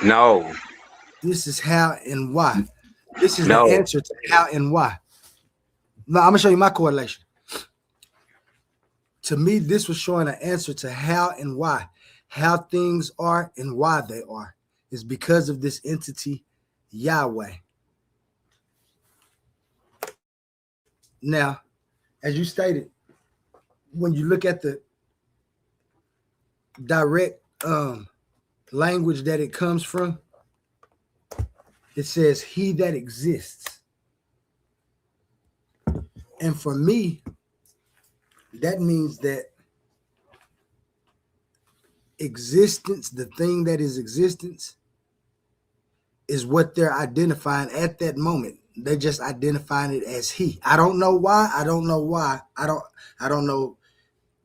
No. This is how and why. This is No. the answer to how and why. Now I'm gonna show you my correlation. To me, this was showing an answer to how and why. How things are and why they are is because of this entity, Yahweh. Now, as you stated, when you look at the direct language that it comes from, it says he that exists. And for me, that means that existence, the thing that is existence, is what they're identifying at that moment. They're just identifying it as he. I don't know why. I don't know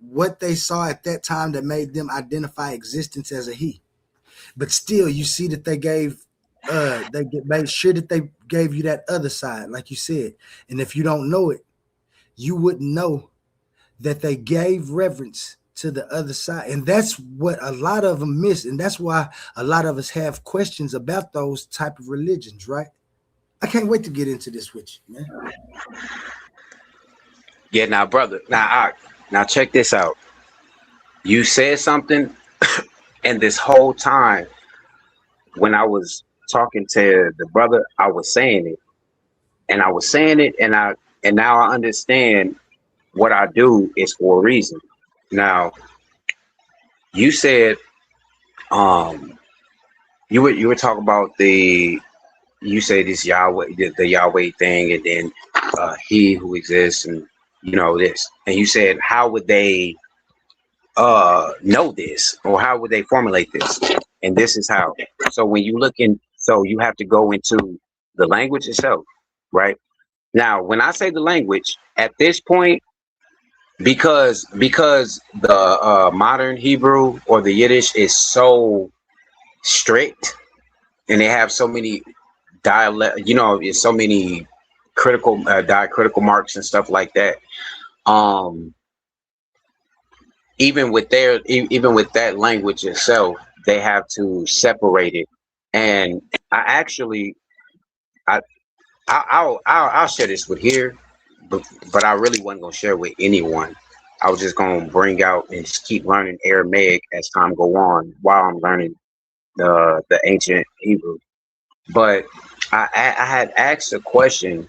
what they saw at that time that made them identify existence as a he. But still, you see that they gave they made sure that they gave you that other side, like you said. And if you don't know it, you wouldn't know that they gave reverence to the other side. And that's what a lot of them miss. And that's why a lot of us have questions about those type of religions, right? I can't wait to get into this with you, man. Yeah, now, brother, now check this out. You said something, and this whole time when I was talking to the brother, I was saying it, and I was saying it, and now I understand what I do is for a reason. Now, you said, you were talking about you say this Yahweh, the Yahweh thing, and then He who exists, and this, and you said, how would they know this, or how would they formulate this? And this is how. So when you look in, so you have to go into the language itself, right? Now, when I say the language at this point, because the modern Hebrew or the Yiddish is so strict, and they have so many dialect, it's so many critical diacritical marks and stuff like that. Even with that language itself, they have to separate it. And I'll share this with here, but I really wasn't gonna share with anyone. I was just gonna bring out and just keep learning Aramaic as time go on while I'm learning the ancient Hebrew. But I had asked a question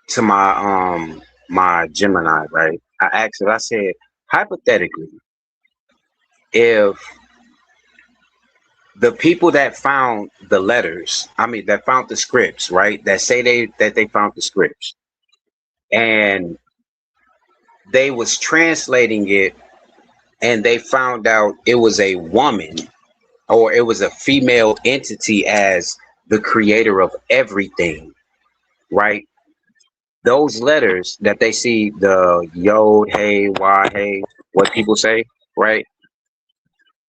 to my Gemini, right? I asked it, I said, hypothetically, if the people that found the letters, that found the scripts, right? That say they found the scripts, and they was translating it, and they found out it was a woman, or it was a female entity as the creator of everything, right? Those letters that they see, the yod, hey, why, hey, what people say, right?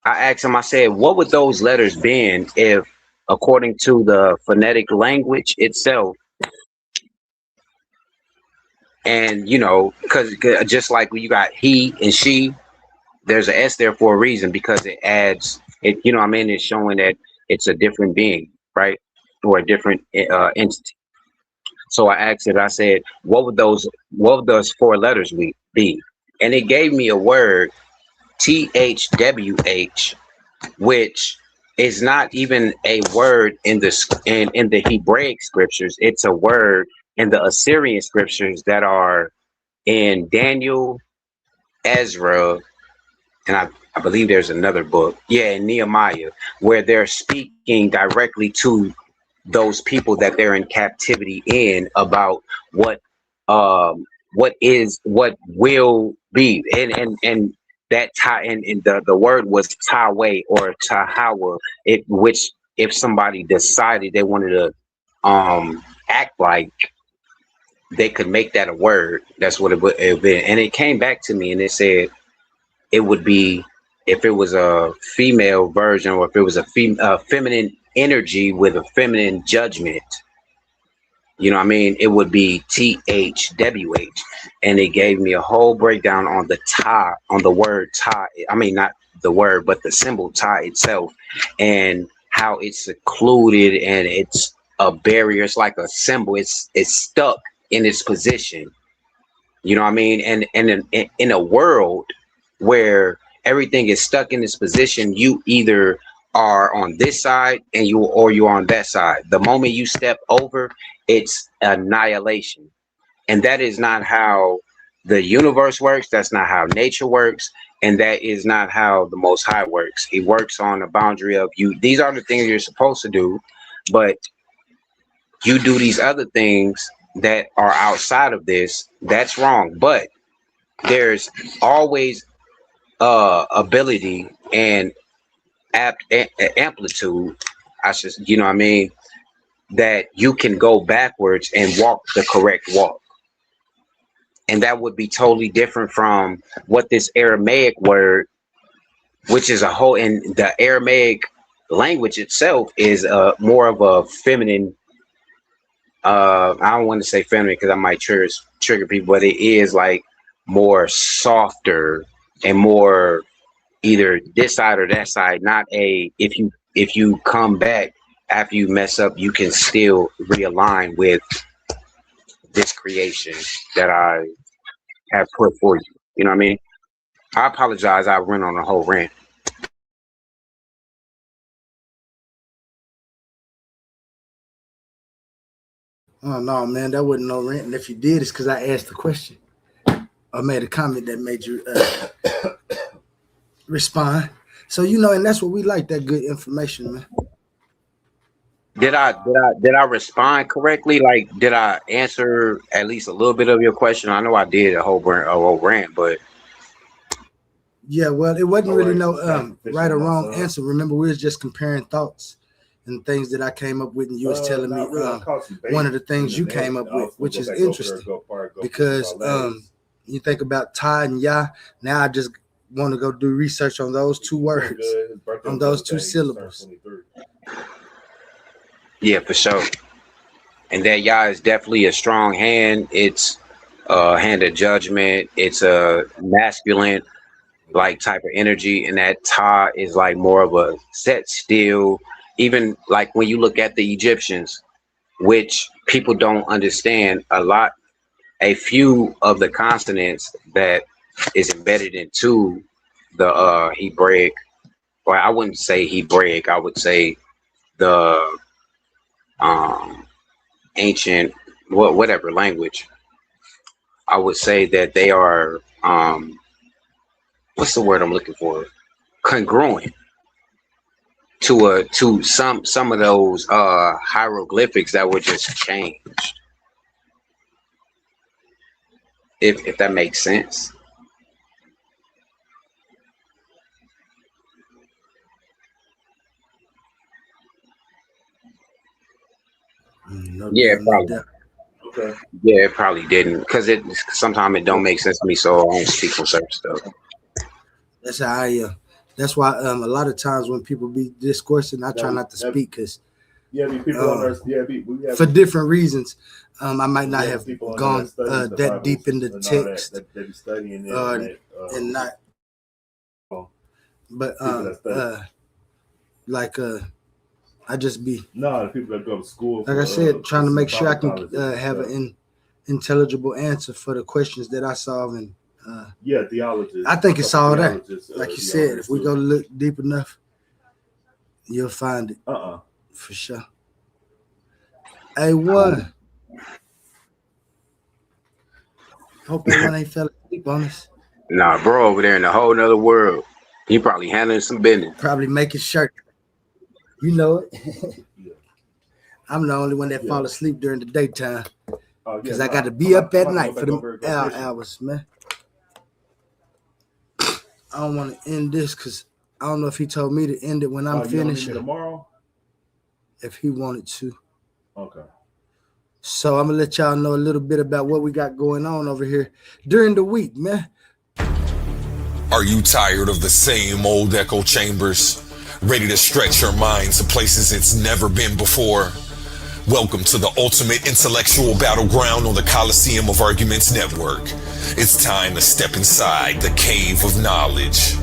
I asked him, I said, what would those letters been if, according to the phonetic language itself, and because just like when you got he and she, there's an S there for a reason, because it adds it, it's showing that it's a different being, right? Or a different entity. So I asked it, I said, what would those 4 letters be? And it gave me a word, THWH, which is not even a word in the Hebraic scriptures. It's a word in the Assyrian scriptures that are in Daniel, Ezra, and I believe there's another book, in Nehemiah, where they're speaking directly to those people that they're in captivity in about what will be, and that and the word was Tawe or Tahawa, which if somebody decided they wanted to act like, they could make that a word. That's what it would be. And it came back to me, and it said it would be, if it was a female version, or if it was a feminine energy with a feminine judgment, it would be THWH. And it gave me a whole breakdown on the word ta. Not the word, but the symbol ta itself, and how it's secluded, and it's a barrier. It's like a symbol. It's stuck in its position. And in a world where everything is stuck in its position, you either are on this side or you're on that side. The moment you step over, it's annihilation. And that is not how the universe works. That's not how nature works. And that is not how the Most High works. He works on a boundary of you. These are the things you're supposed to do, but you do these other things that are outside of this. That's wrong. But there's always ability and amplitude, that you can go backwards and walk the correct walk. And that would be totally different from what this Aramaic word, which is a whole, in the Aramaic language itself is more of a feminine. I don't want to say feminine because I might trigger people, but it is like more softer and more either this side or that side. Not a if you come back after you mess up, you can still realign with this creation that I have put for you. You know what I mean? I apologize. I went on a whole rant. Oh no, man, that wasn't no rant. And if you did, it's because I asked the question. I made a comment that made you respond. So and that's what we like, that good information, man. Did I respond correctly? Like, did I answer at least a little bit of your question? I know I did a whole rant, but yeah, well, it wasn't really no right or wrong answer. Remember, we was just comparing thoughts and things that I came up with, and you was telling me one of the things you came up with, which is interesting because you think about Ty and Yah. Now I just want to go do research on those two words, on those two syllables. Yeah, for sure. And that Yah is definitely a strong hand. It's a hand of judgment. It's a masculine like type of energy, and that Ta is like more of a set still. Even like when you look at the Egyptians, which people don't understand a few of the consonants that is embedded into the Hebraic, or I wouldn't say Hebraic, I would say the ancient whatever language. I would say that they are what's the word I'm looking for? Congruent to some of those hieroglyphics that were just changed. If that makes sense. Yeah, probably. Okay. Yeah, it probably didn't, because sometimes it don't make sense to me, so I don't speak on certain stuff. That's how that's why a lot of times when people be discoursing, I try not to speak because for different reasons. I might not have gone that deep into the text and not, but I just be the people that go to school. Like I said, trying to make sure I can have an intelligible answer for the questions that I solve. And theology. I think it's all that. Like you said, if we go look deep enough, you'll find it. For sure. Hey, what? Hope everyone ain't fell asleep on us. Nah, bro, over there in a whole nother world. He probably handling some business. Probably making shirt. You know it. I'm the only one that fall asleep during the daytime because I got to be up at night for them hours, man. I don't want to end this because I don't know if he told me to end it when I'm finished. Tomorrow? If he wanted to. Okay. So I'm going to let y'all know a little bit about what we got going on over here during the week, man. Are you tired of the same old echo chambers? Ready to stretch your mind to places it's never been before? Welcome to the ultimate intellectual battleground on the Coliseum of Arguments Network. It's time to step inside the cave of knowledge.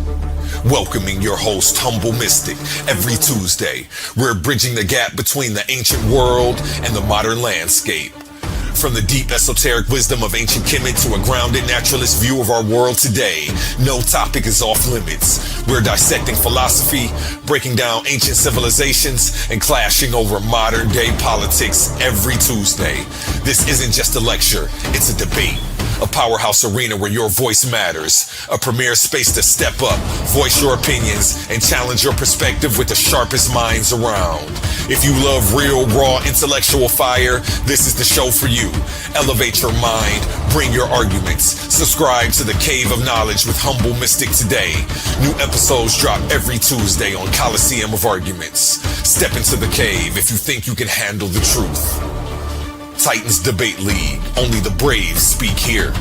Welcoming your host, Humble Mystic, every Tuesday. We're bridging the gap between the ancient world and the modern landscape. From the deep esoteric wisdom of ancient Kemet to a grounded naturalist view of our world today, no topic is off limits. We're dissecting philosophy, breaking down ancient civilizations, and clashing over modern day politics every Tuesday. This isn't just a lecture, it's a debate. A powerhouse arena where your voice matters. A premier space to step up, voice your opinions, and challenge your perspective with the sharpest minds around. If you love real, raw, intellectual fire, this is the show for you. Elevate your mind, bring your arguments. Subscribe to the Cave of Knowledge with Humble Mystic today. New episodes drop every Tuesday on Coliseum of Arguments. Step into the cave if you think you can handle the truth. Titans Debate League. Only the brave speak here.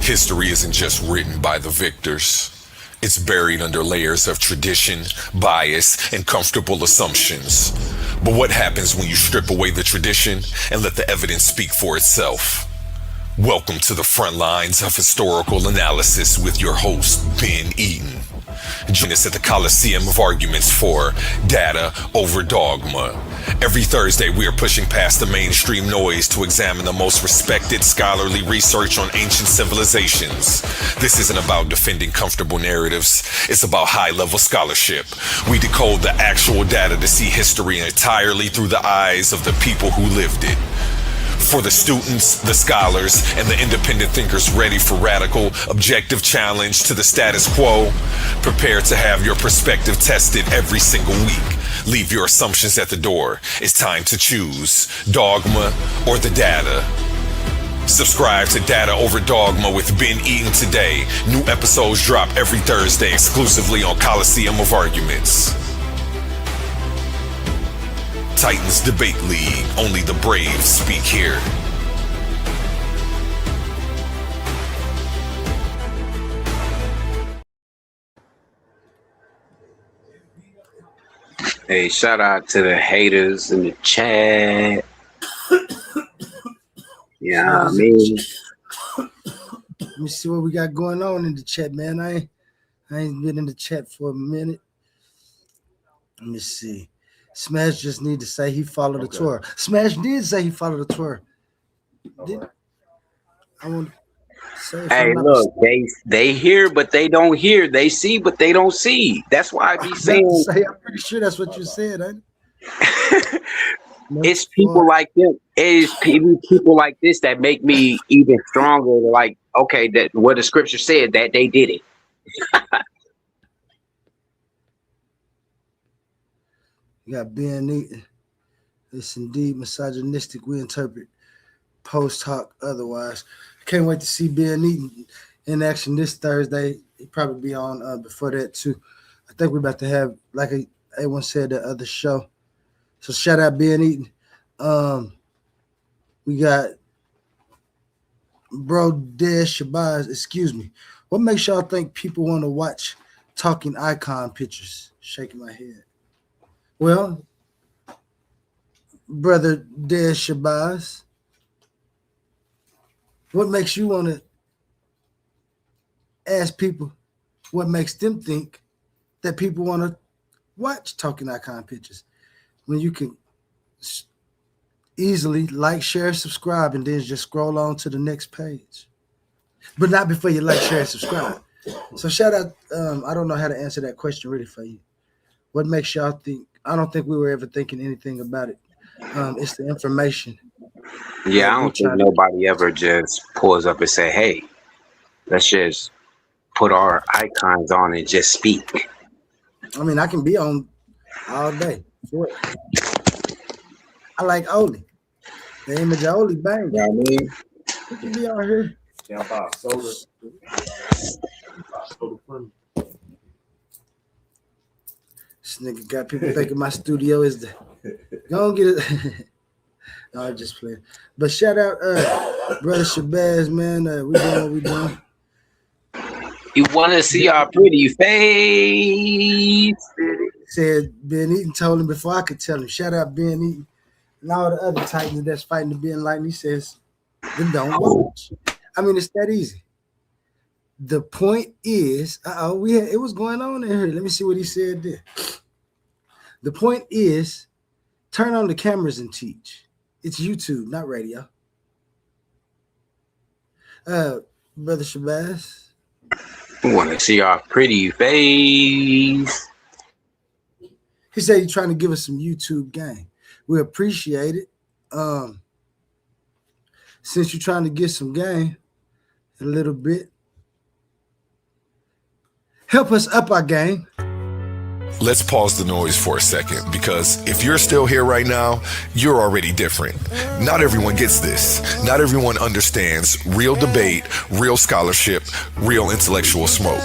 History isn't just written by the victors. It's buried under layers of tradition, bias, and comfortable assumptions. But what happens when you strip away the tradition and let the evidence speak for itself? Welcome to the front lines of historical analysis with your host, Ben Eaton. Join us at the Coliseum of Arguments for Data Over Dogma. Every Thursday, we are pushing past the mainstream noise to examine the most respected scholarly research on ancient civilizations. This isn't about defending comfortable narratives. It's about high-level scholarship. We decode the actual data to see history entirely through the eyes of the people who lived it. For the students, the scholars, and the independent thinkers ready for radical, objective challenge to the status quo, prepare to have your perspective tested every single week. Leave your assumptions at the door. It's time to choose dogma or the data. Subscribe to Data Over Dogma with Ben Eaton today. New episodes drop every Thursday exclusively on Coliseum of Arguments. Titans Debate League. Only the brave speak here. Hey, shout out to the haters in the chat. Yeah, I mean, let me see what we got going on in the chat, man. I ain't been in the chat for a minute. Let me see. Smash just need to say he followed the tour. Smash did say he followed the tour. I want to say, hey, look, they hear, but they don't hear. They see, but they don't see. That's why I be saying. I'm pretty sure that's what you said, ain't it? It's people like them. It's people like this that make me even stronger. Like, okay, that what the scripture said that they did it. You got Ben Eaton. It's indeed misogynistic. We interpret post hoc otherwise. Can't wait to see Ben Eaton in action this Thursday. He'll probably be on before that too. I think we're about to have, like A1 said, the other show. So shout out Ben Eaton. We got Bro Des Shabazz. Excuse me. What makes y'all think people want to watch talking icon pictures? Shaking my head. Well, Brother Des Shabazz, what makes you want to ask people what makes them think that people want to watch talking icon pictures when you can easily like, share, subscribe, and then just scroll on to the next page, but not before you like, share, and subscribe. So shout out. I don't know how to answer that question really for you. What makes y'all think? I don't think we were ever thinking anything about it. It's the information. Yeah, I don't think nobody ever just pulls up and say, hey, let's just put our icons on and just speak. I mean, I can be on all day. I like Oli. The image of Oli bang. You know what I mean? We can be out here. Yeah, about soda. This nigga got people thinking my studio is the. Go get it. No, I'm just playing. But shout out, Brother Shabazz, man. We doing what we doing. You want to see our pretty face? Said Ben Eaton told him before I could tell him. Shout out Ben Eaton and all the other Titans that's fighting to be enlightened. He says, then don't watch. I mean, it's that easy. The point is, it was going on in here. Let me see what he said there. The point is, turn on the cameras and teach. It's YouTube, not radio. Brother Shabazz. I want to see our pretty face. He said he's trying to give us some YouTube game. We appreciate it. Since you're trying to get some game a little bit, help us up our game. Let's pause the noise for a second, because if you're still here right now, you're already different. Not everyone gets this. Not everyone understands real debate, real scholarship, real intellectual smoke.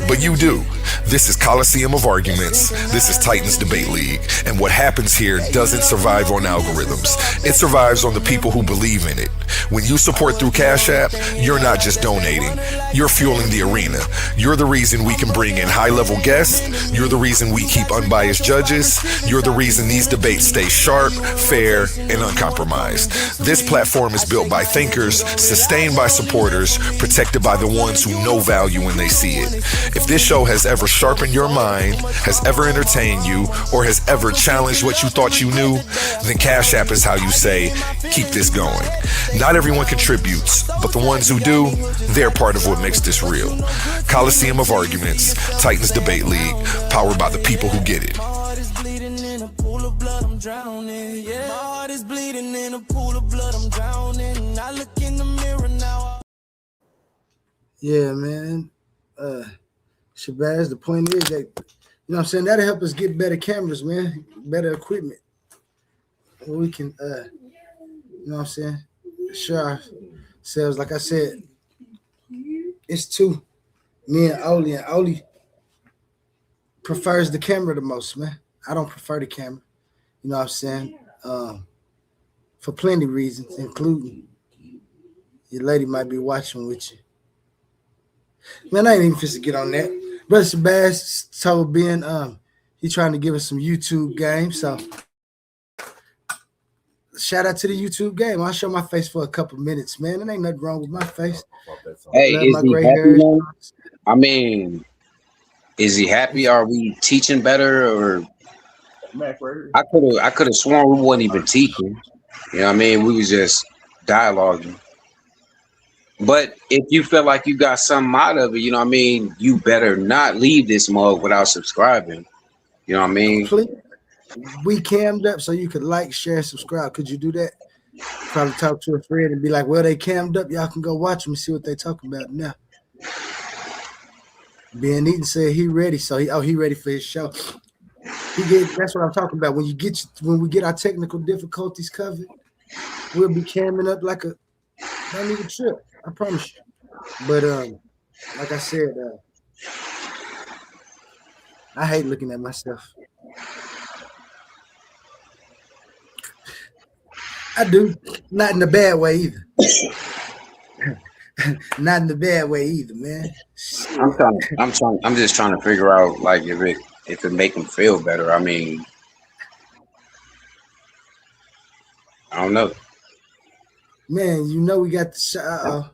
But you do. This is Coliseum of Arguments. This is Titans Debate League. And what happens here doesn't survive on algorithms. It survives on the people who believe in it. When you support through Cash App, you're not just donating. You're fueling the arena. You're the reason we can bring in high-level guests. You're the reason we keep unbiased judges. You're the reason these debates stay sharp, fair, and uncompromised. This platform is built by thinkers, sustained by supporters, protected by the ones who know value when they see it. If this show has ever sharpened your mind, has ever entertained you, or has ever challenged what you thought you knew, then Cash App is how you say, keep this going. Not everyone contributes, but the ones who do, they're part of what makes this real. Coliseum of Arguments, Titans Debate League, powered by the people who get it. My heart is bleeding in a pool of blood, I'm drowning. Yeah, my heart is bleeding in a pool of blood, I'm drowning. I look in the mirror now. Yeah, man. Shabazz, the point is that, you know what I'm saying, that'll help us get better cameras, man, better equipment. We can, you know what I'm saying, show ourselves. Like I said, it's two. Me and Oli prefers the camera the most, man. I don't prefer the camera. You know what I'm saying? For plenty of reasons, including your lady might be watching with you. Man, I ain't even supposed to get on that. Brother Shabazz told Ben he trying to give us some YouTube game. So shout out to the YouTube game. I'll show my face for a couple minutes, man. There ain't nothing wrong with my face. Hey, is he happy now? I mean, is he happy? Are we teaching better, or I could have sworn we wasn't even teaching. You know what I mean? We was just dialoguing. But if you feel like you got something out of it, you know what I mean, you better not leave this mug without subscribing. You know what I mean? We cammed up so you could like, share, subscribe. Could you do that? Probably talk to a friend and be like, well, they cammed up. Y'all can go watch them and see what they talking about now. Ben Eaton said he ready. So he ready for his show. That's what I'm talking about. When we get our technical difficulties covered, we'll be camming up like a don't even trip. I promise you. But like I said, I hate looking at myself. I do, not in a bad way either. Not in the bad way either, man. I'm just trying to figure out like if it make him feel better. I mean, I don't know. Man, you know we got the shot.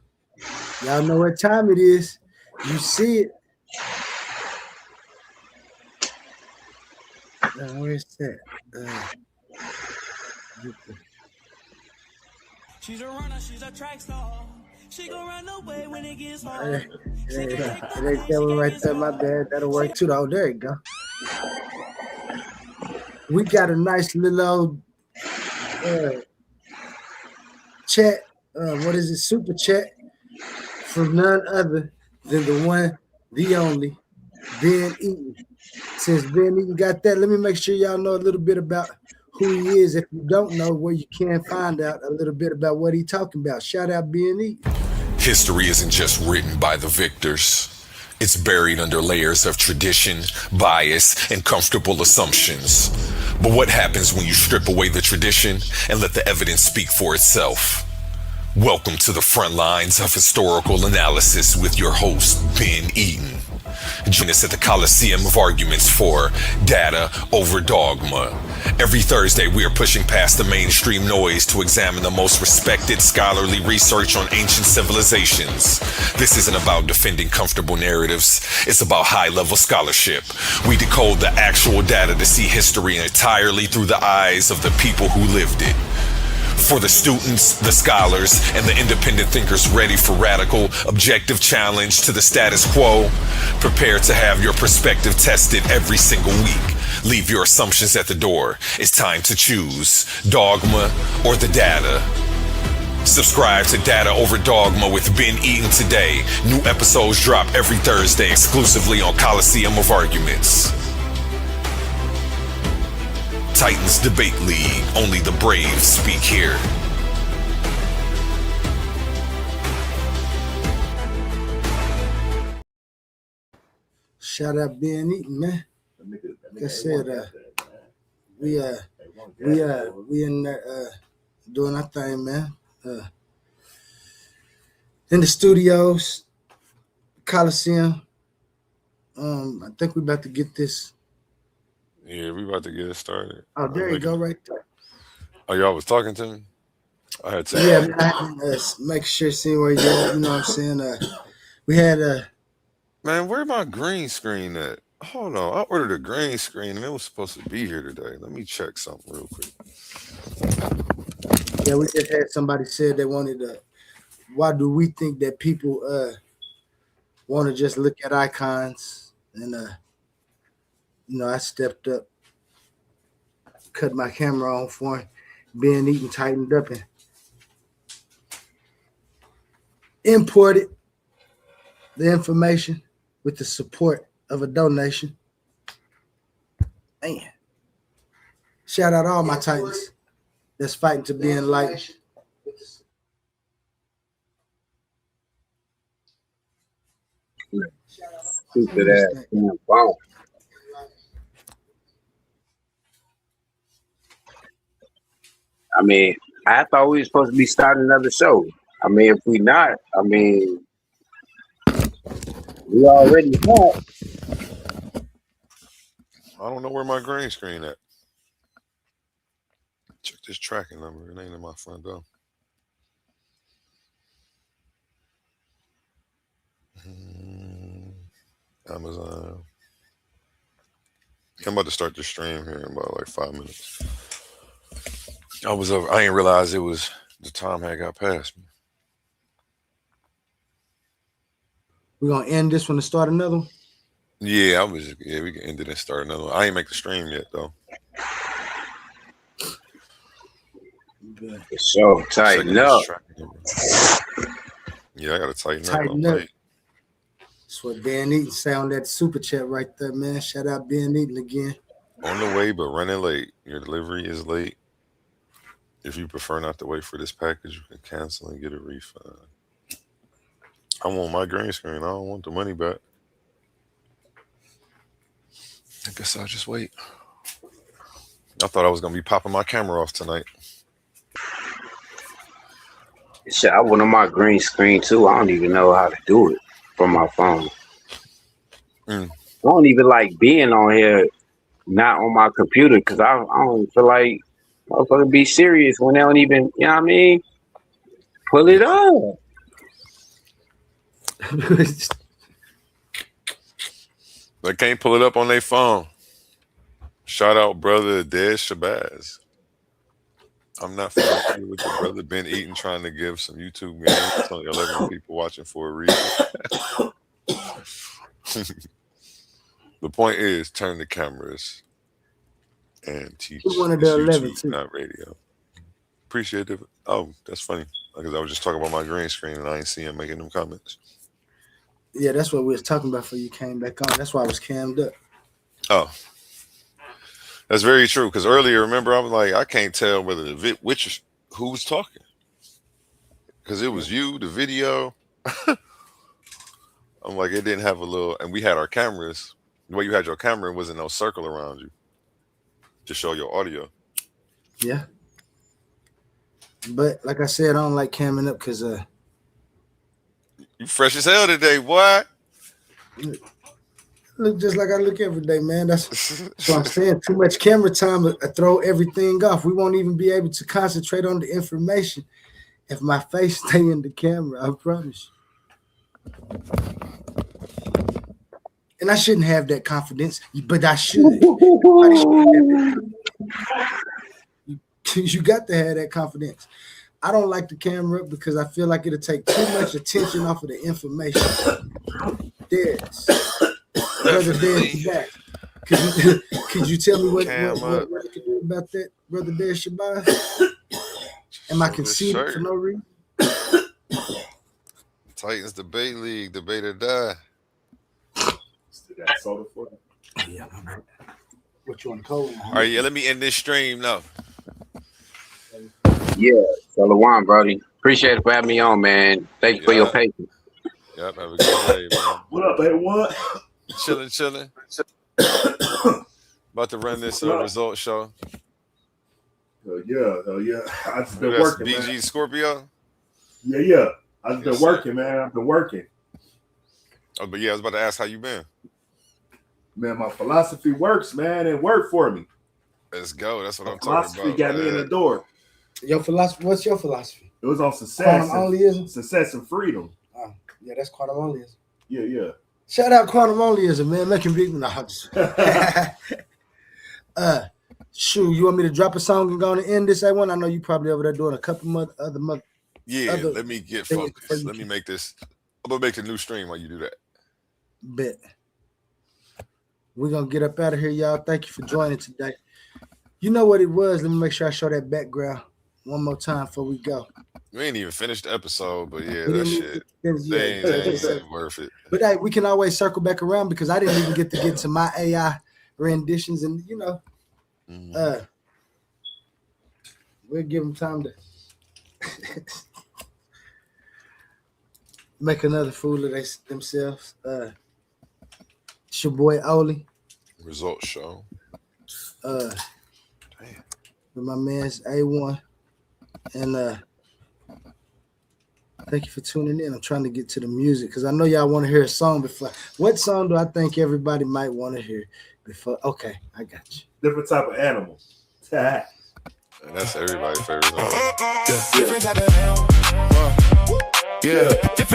Y'all know what time it is. You see it. Where's that? She's a runner, she's a track star. She gon' run away when it gets hard. It ain't telling right there, my bad. That'll work too. Oh, there you go. We got a nice little chat. What is it? Super chat from none other than the one, the only, Ben Eaton. Since Ben Eaton got that, let me make sure y'all know a little bit about who he is. If you don't know, where you can find out a little bit about what he's talking about. Shout out Ben Eaton. History isn't just written by the victors. It's buried under layers of tradition, bias, and comfortable assumptions. But what happens when you strip away the tradition and let the evidence speak for itself? Welcome to the front lines of historical analysis with your host, Ben Eaton. Join us at the Coliseum of Arguments for Data Over Dogma. Every Thursday, we are pushing past the mainstream noise to examine the most respected scholarly research on ancient civilizations. This isn't about defending comfortable narratives. It's about high-level scholarship. We decode the actual data to see history entirely through the eyes of the people who lived it. For the students, the scholars, and the independent thinkers ready for radical, objective challenge to the status quo, prepare to have your perspective tested every single week. Leave your assumptions at the door. It's time to choose dogma or the data. Subscribe to Data Over Dogma with Ben Eaton today. New episodes drop every Thursday exclusively on Coliseum of Arguments. Titans Debate League. Only the brave speak here. Shout out Ben Eaton, man. Like I said, we in there doing our thing, man. In the studios, Coliseum. I think we about to get this. Yeah, we about to get it started. Oh, there you go, right there. Oh, y'all was talking to me? I had to. Yeah, man, I had to make sure seeing where you're at. You know what I'm saying? We had Man, where my green screen at? Hold on, I ordered a green screen and it was supposed to be here today. Let me check something real quick. Yeah, we just had somebody said they wanted to. Why do we think that people want to just look at icons? And you know, I stepped up, cut my camera on for him, Ben Eaton tightened up and imported the information with the support of a donation. Man, shout out all my Titans that's fighting to be enlightened. Stupid ass damn phone. I mean, I thought we were supposed to be starting another show. I mean, if we not, I mean, we already hot. I don't know where my green screen at. Check this tracking number. It ain't in my front door. Amazon. I'm about to start the stream here in about like 5 minutes. I didn't realize it was the time had got past me. We're gonna end this one and start another one. Yeah, we can end it and start another one. I ain't make the stream yet though. So tighten up. Yeah, I gotta tighten up. That's what Ben Eaton sound that super chat right there, man. Shout out Ben Eaton again. On the way, but running late. Your delivery is late. If you prefer not to wait for this package, you can cancel and get a refund. I want my green screen. I don't want the money back. I guess I'll just wait. I thought I was gonna be popping my camera off tonight. Shit, I went on my green screen too. I don't even know how to do it from my phone. I don't even like being on here, not on my computer, because I don't feel like motherfucker be serious when they don't even, you know what I mean? Pull it up. They can't pull it up on their phone. Shout out brother Des Shabazz. I'm not familiar with the brother Ben Eaton trying to give some YouTube games. It's only 11 people watching for a reason. The point is, turn the cameras and teach YouTube, not radio. Appreciate it. Oh, that's funny. Because I was just talking about my green screen and I ain't see him making them comments. Yeah, that's what we was talking about before you came back on. That's why I was cammed up. Oh. That's very true. Because earlier, remember, I was like, I can't tell whether who was talking. Because it was you, the video. I'm like, it didn't have a little, and we had our cameras. The way you had your camera, it wasn't no circle around you to show your audio. Yeah. But like I said, I don't like camming up because you fresh as hell today, boy. Look just like I look every day, man. That's what I'm saying. Too much camera time, I throw everything off. We won't even be able to concentrate on the information if my face stay in the camera. I promise you. And I shouldn't have that confidence, but I should. You got to have that confidence. I don't like the camera because I feel like it'll take too much attention off of the information. Brother Des back. Could you tell me what I can do about that, Brother Des Shabazz? Am I conceited for no reason? Titans Debate League, debate or die. That soda for Yeah, all right. What you want to call? All right, yeah, let me end this stream now. Yeah, Shalom, Brody. Appreciate it for having me on, man. Thank you for your patience. Yep, have a good day, man. What up, baby? What? Chilling. About to run this result show. Hell yeah. I just been That's working, BG man. Scorpio? Yeah. I just been working, man. I've been working. Oh, but yeah, I was about to ask how you been. Man, my philosophy works, man. It worked for me. Let's go. That's what I'm talking Philosophy about. got me in the door. Your philosophy? What's your philosophy? It was on success. Quantum Success and freedom. Oh, yeah, that's quantum onlyism. Yeah. Shout out quantum onlyism, man. Making big. No, shoot, you want me to drop a song and go on and end this one? I know you probably over there doing a couple other. Yeah, let me get focused. Let me make this. I'm gonna make the new stream while you do that. Bet. We're gonna get up out of here, y'all. Thank you for joining today. You know what it was. Let me make sure I show that background one more time before we go. We ain't even finished the episode, but yeah, that shit. Ain't worth it. But hey, we can always circle back around because I didn't even get to get to my AI renditions, and we'll give them time to make another fool of themselves. It's your boy Oli. Result show. With my man's A1. And thank you for tuning in. I'm trying to get to the music because I know y'all want to hear a song before. What song do I think everybody might want to hear before? Okay, I got you. Different type of animal. That's everybody's favorite song. Different type of animal.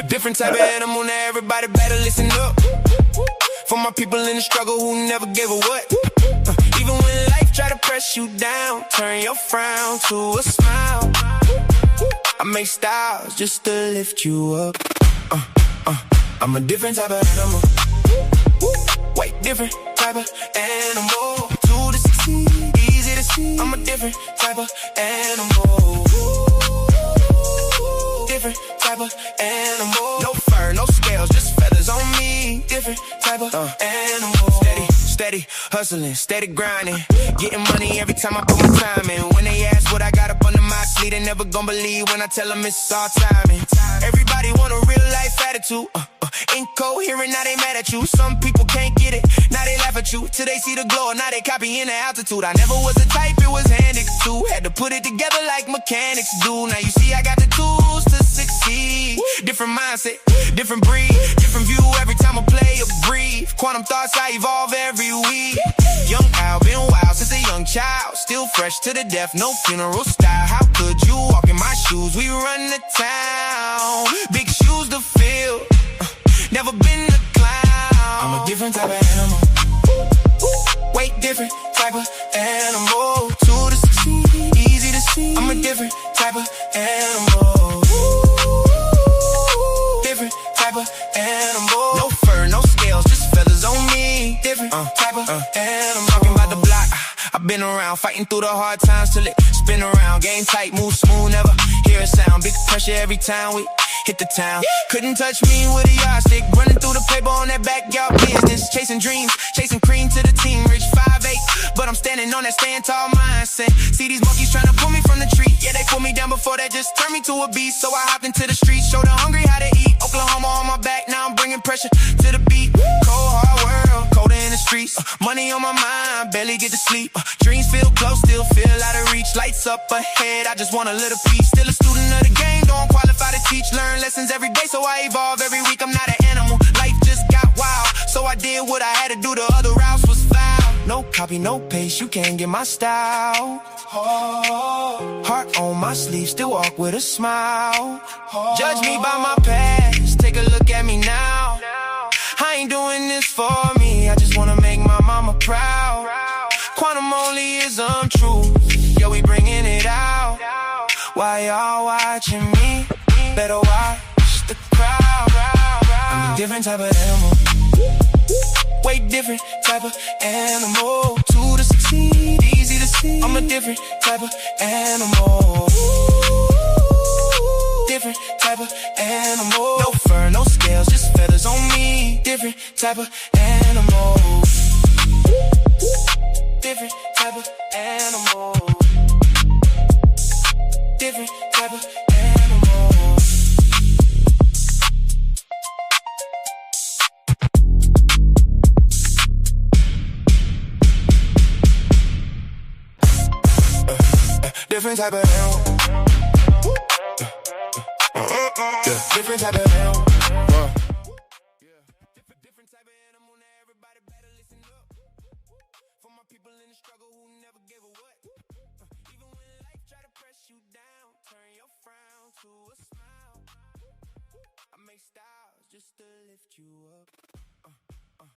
Different type of animal. Now everybody better listen up. For my people in the struggle who never gave a what. Even when life try to press you down, turn your frown to a smile. I make styles just to lift you up. I'm a different type of animal. Way different type of animal. To the succeed, easy to see. I'm a different type of animal. Different type of animal. No fur, no scales, just feathers on me. Different type of animal. Steady hustling, steady grinding. Getting money every time I put my time in. When they ask what I got up under my sleeve, they never gon' believe when I tell them it's all timing. Everybody want a real life attitude. Incoherent, now they mad at you. Some people can't get it, now they laugh at you. Till they see the glow, now they copying the altitude. I never was a type, it was handed to. Had to put it together like mechanics do. Now you see I got the tools to succeed. Different mindset, different breed, different view every time I play or breathe. Quantum thoughts, I evolve every week. Young Al, been wild since a young child. Still fresh to the death, no funeral style. How could you walk in my shoes? We run the town. Big shoes to fill. Never been a clown. I'm a different type of animal. Way different type of animal. To the succeed, easy to see. I'm a different type of animal. Different type of animal. No fur, no scales, just feathers on me. Different type of animal. Talking about the block, I've been around, fighting through the hard times till it spin around. Game tight, move smooth, never hear a sound. Big pressure every time we hit the town. Couldn't touch me with a yardstick. Running through the paper on that backyard business. Chasing dreams, chasing cream to the team. Rich 5'8", but I'm standing on that stand tall mindset. See these monkeys trying to pull me from the tree. Yeah, they pulled me down before that, just turned me to a beast. So I hopped into the streets, showed the hungry how to eat. Oklahoma on my back, now I'm bringing pressure to the beat. Cold hard world, colder in the streets. Money on my mind, barely get to sleep. Dreams feel close, still feel out of reach. Lights up ahead, I just want a little peace. Still a student of the game, don't qualify to teach. Learn lessons every day, so I evolve every week. I'm not an animal, life just got wild. So I did what I had to do, the other routes was foul. No copy, no paste, you can't get my style. Heart on my sleeve, still walk with a smile. Judge me by my past, take a look at me now. I ain't doing this for me, I just wanna make my mama proud. Quantum onlyism truth, yo, we bringing it out. Why y'all watching me? Better watch the crowd. I'm a different type of animal. Way different type of animal. To the succeed, easy to see. I'm a different type of animal. Different type of animal. No fur, no scales, just feathers on me. Different type of animal. different type of animal. Different type of animal. Different type of animal. Different type of animal. Different type of animal. Now everybody better listen up. For my people in the struggle who never gave a what. Even when life try to press you down, turn your frown to a smile. I make styles just to lift you up.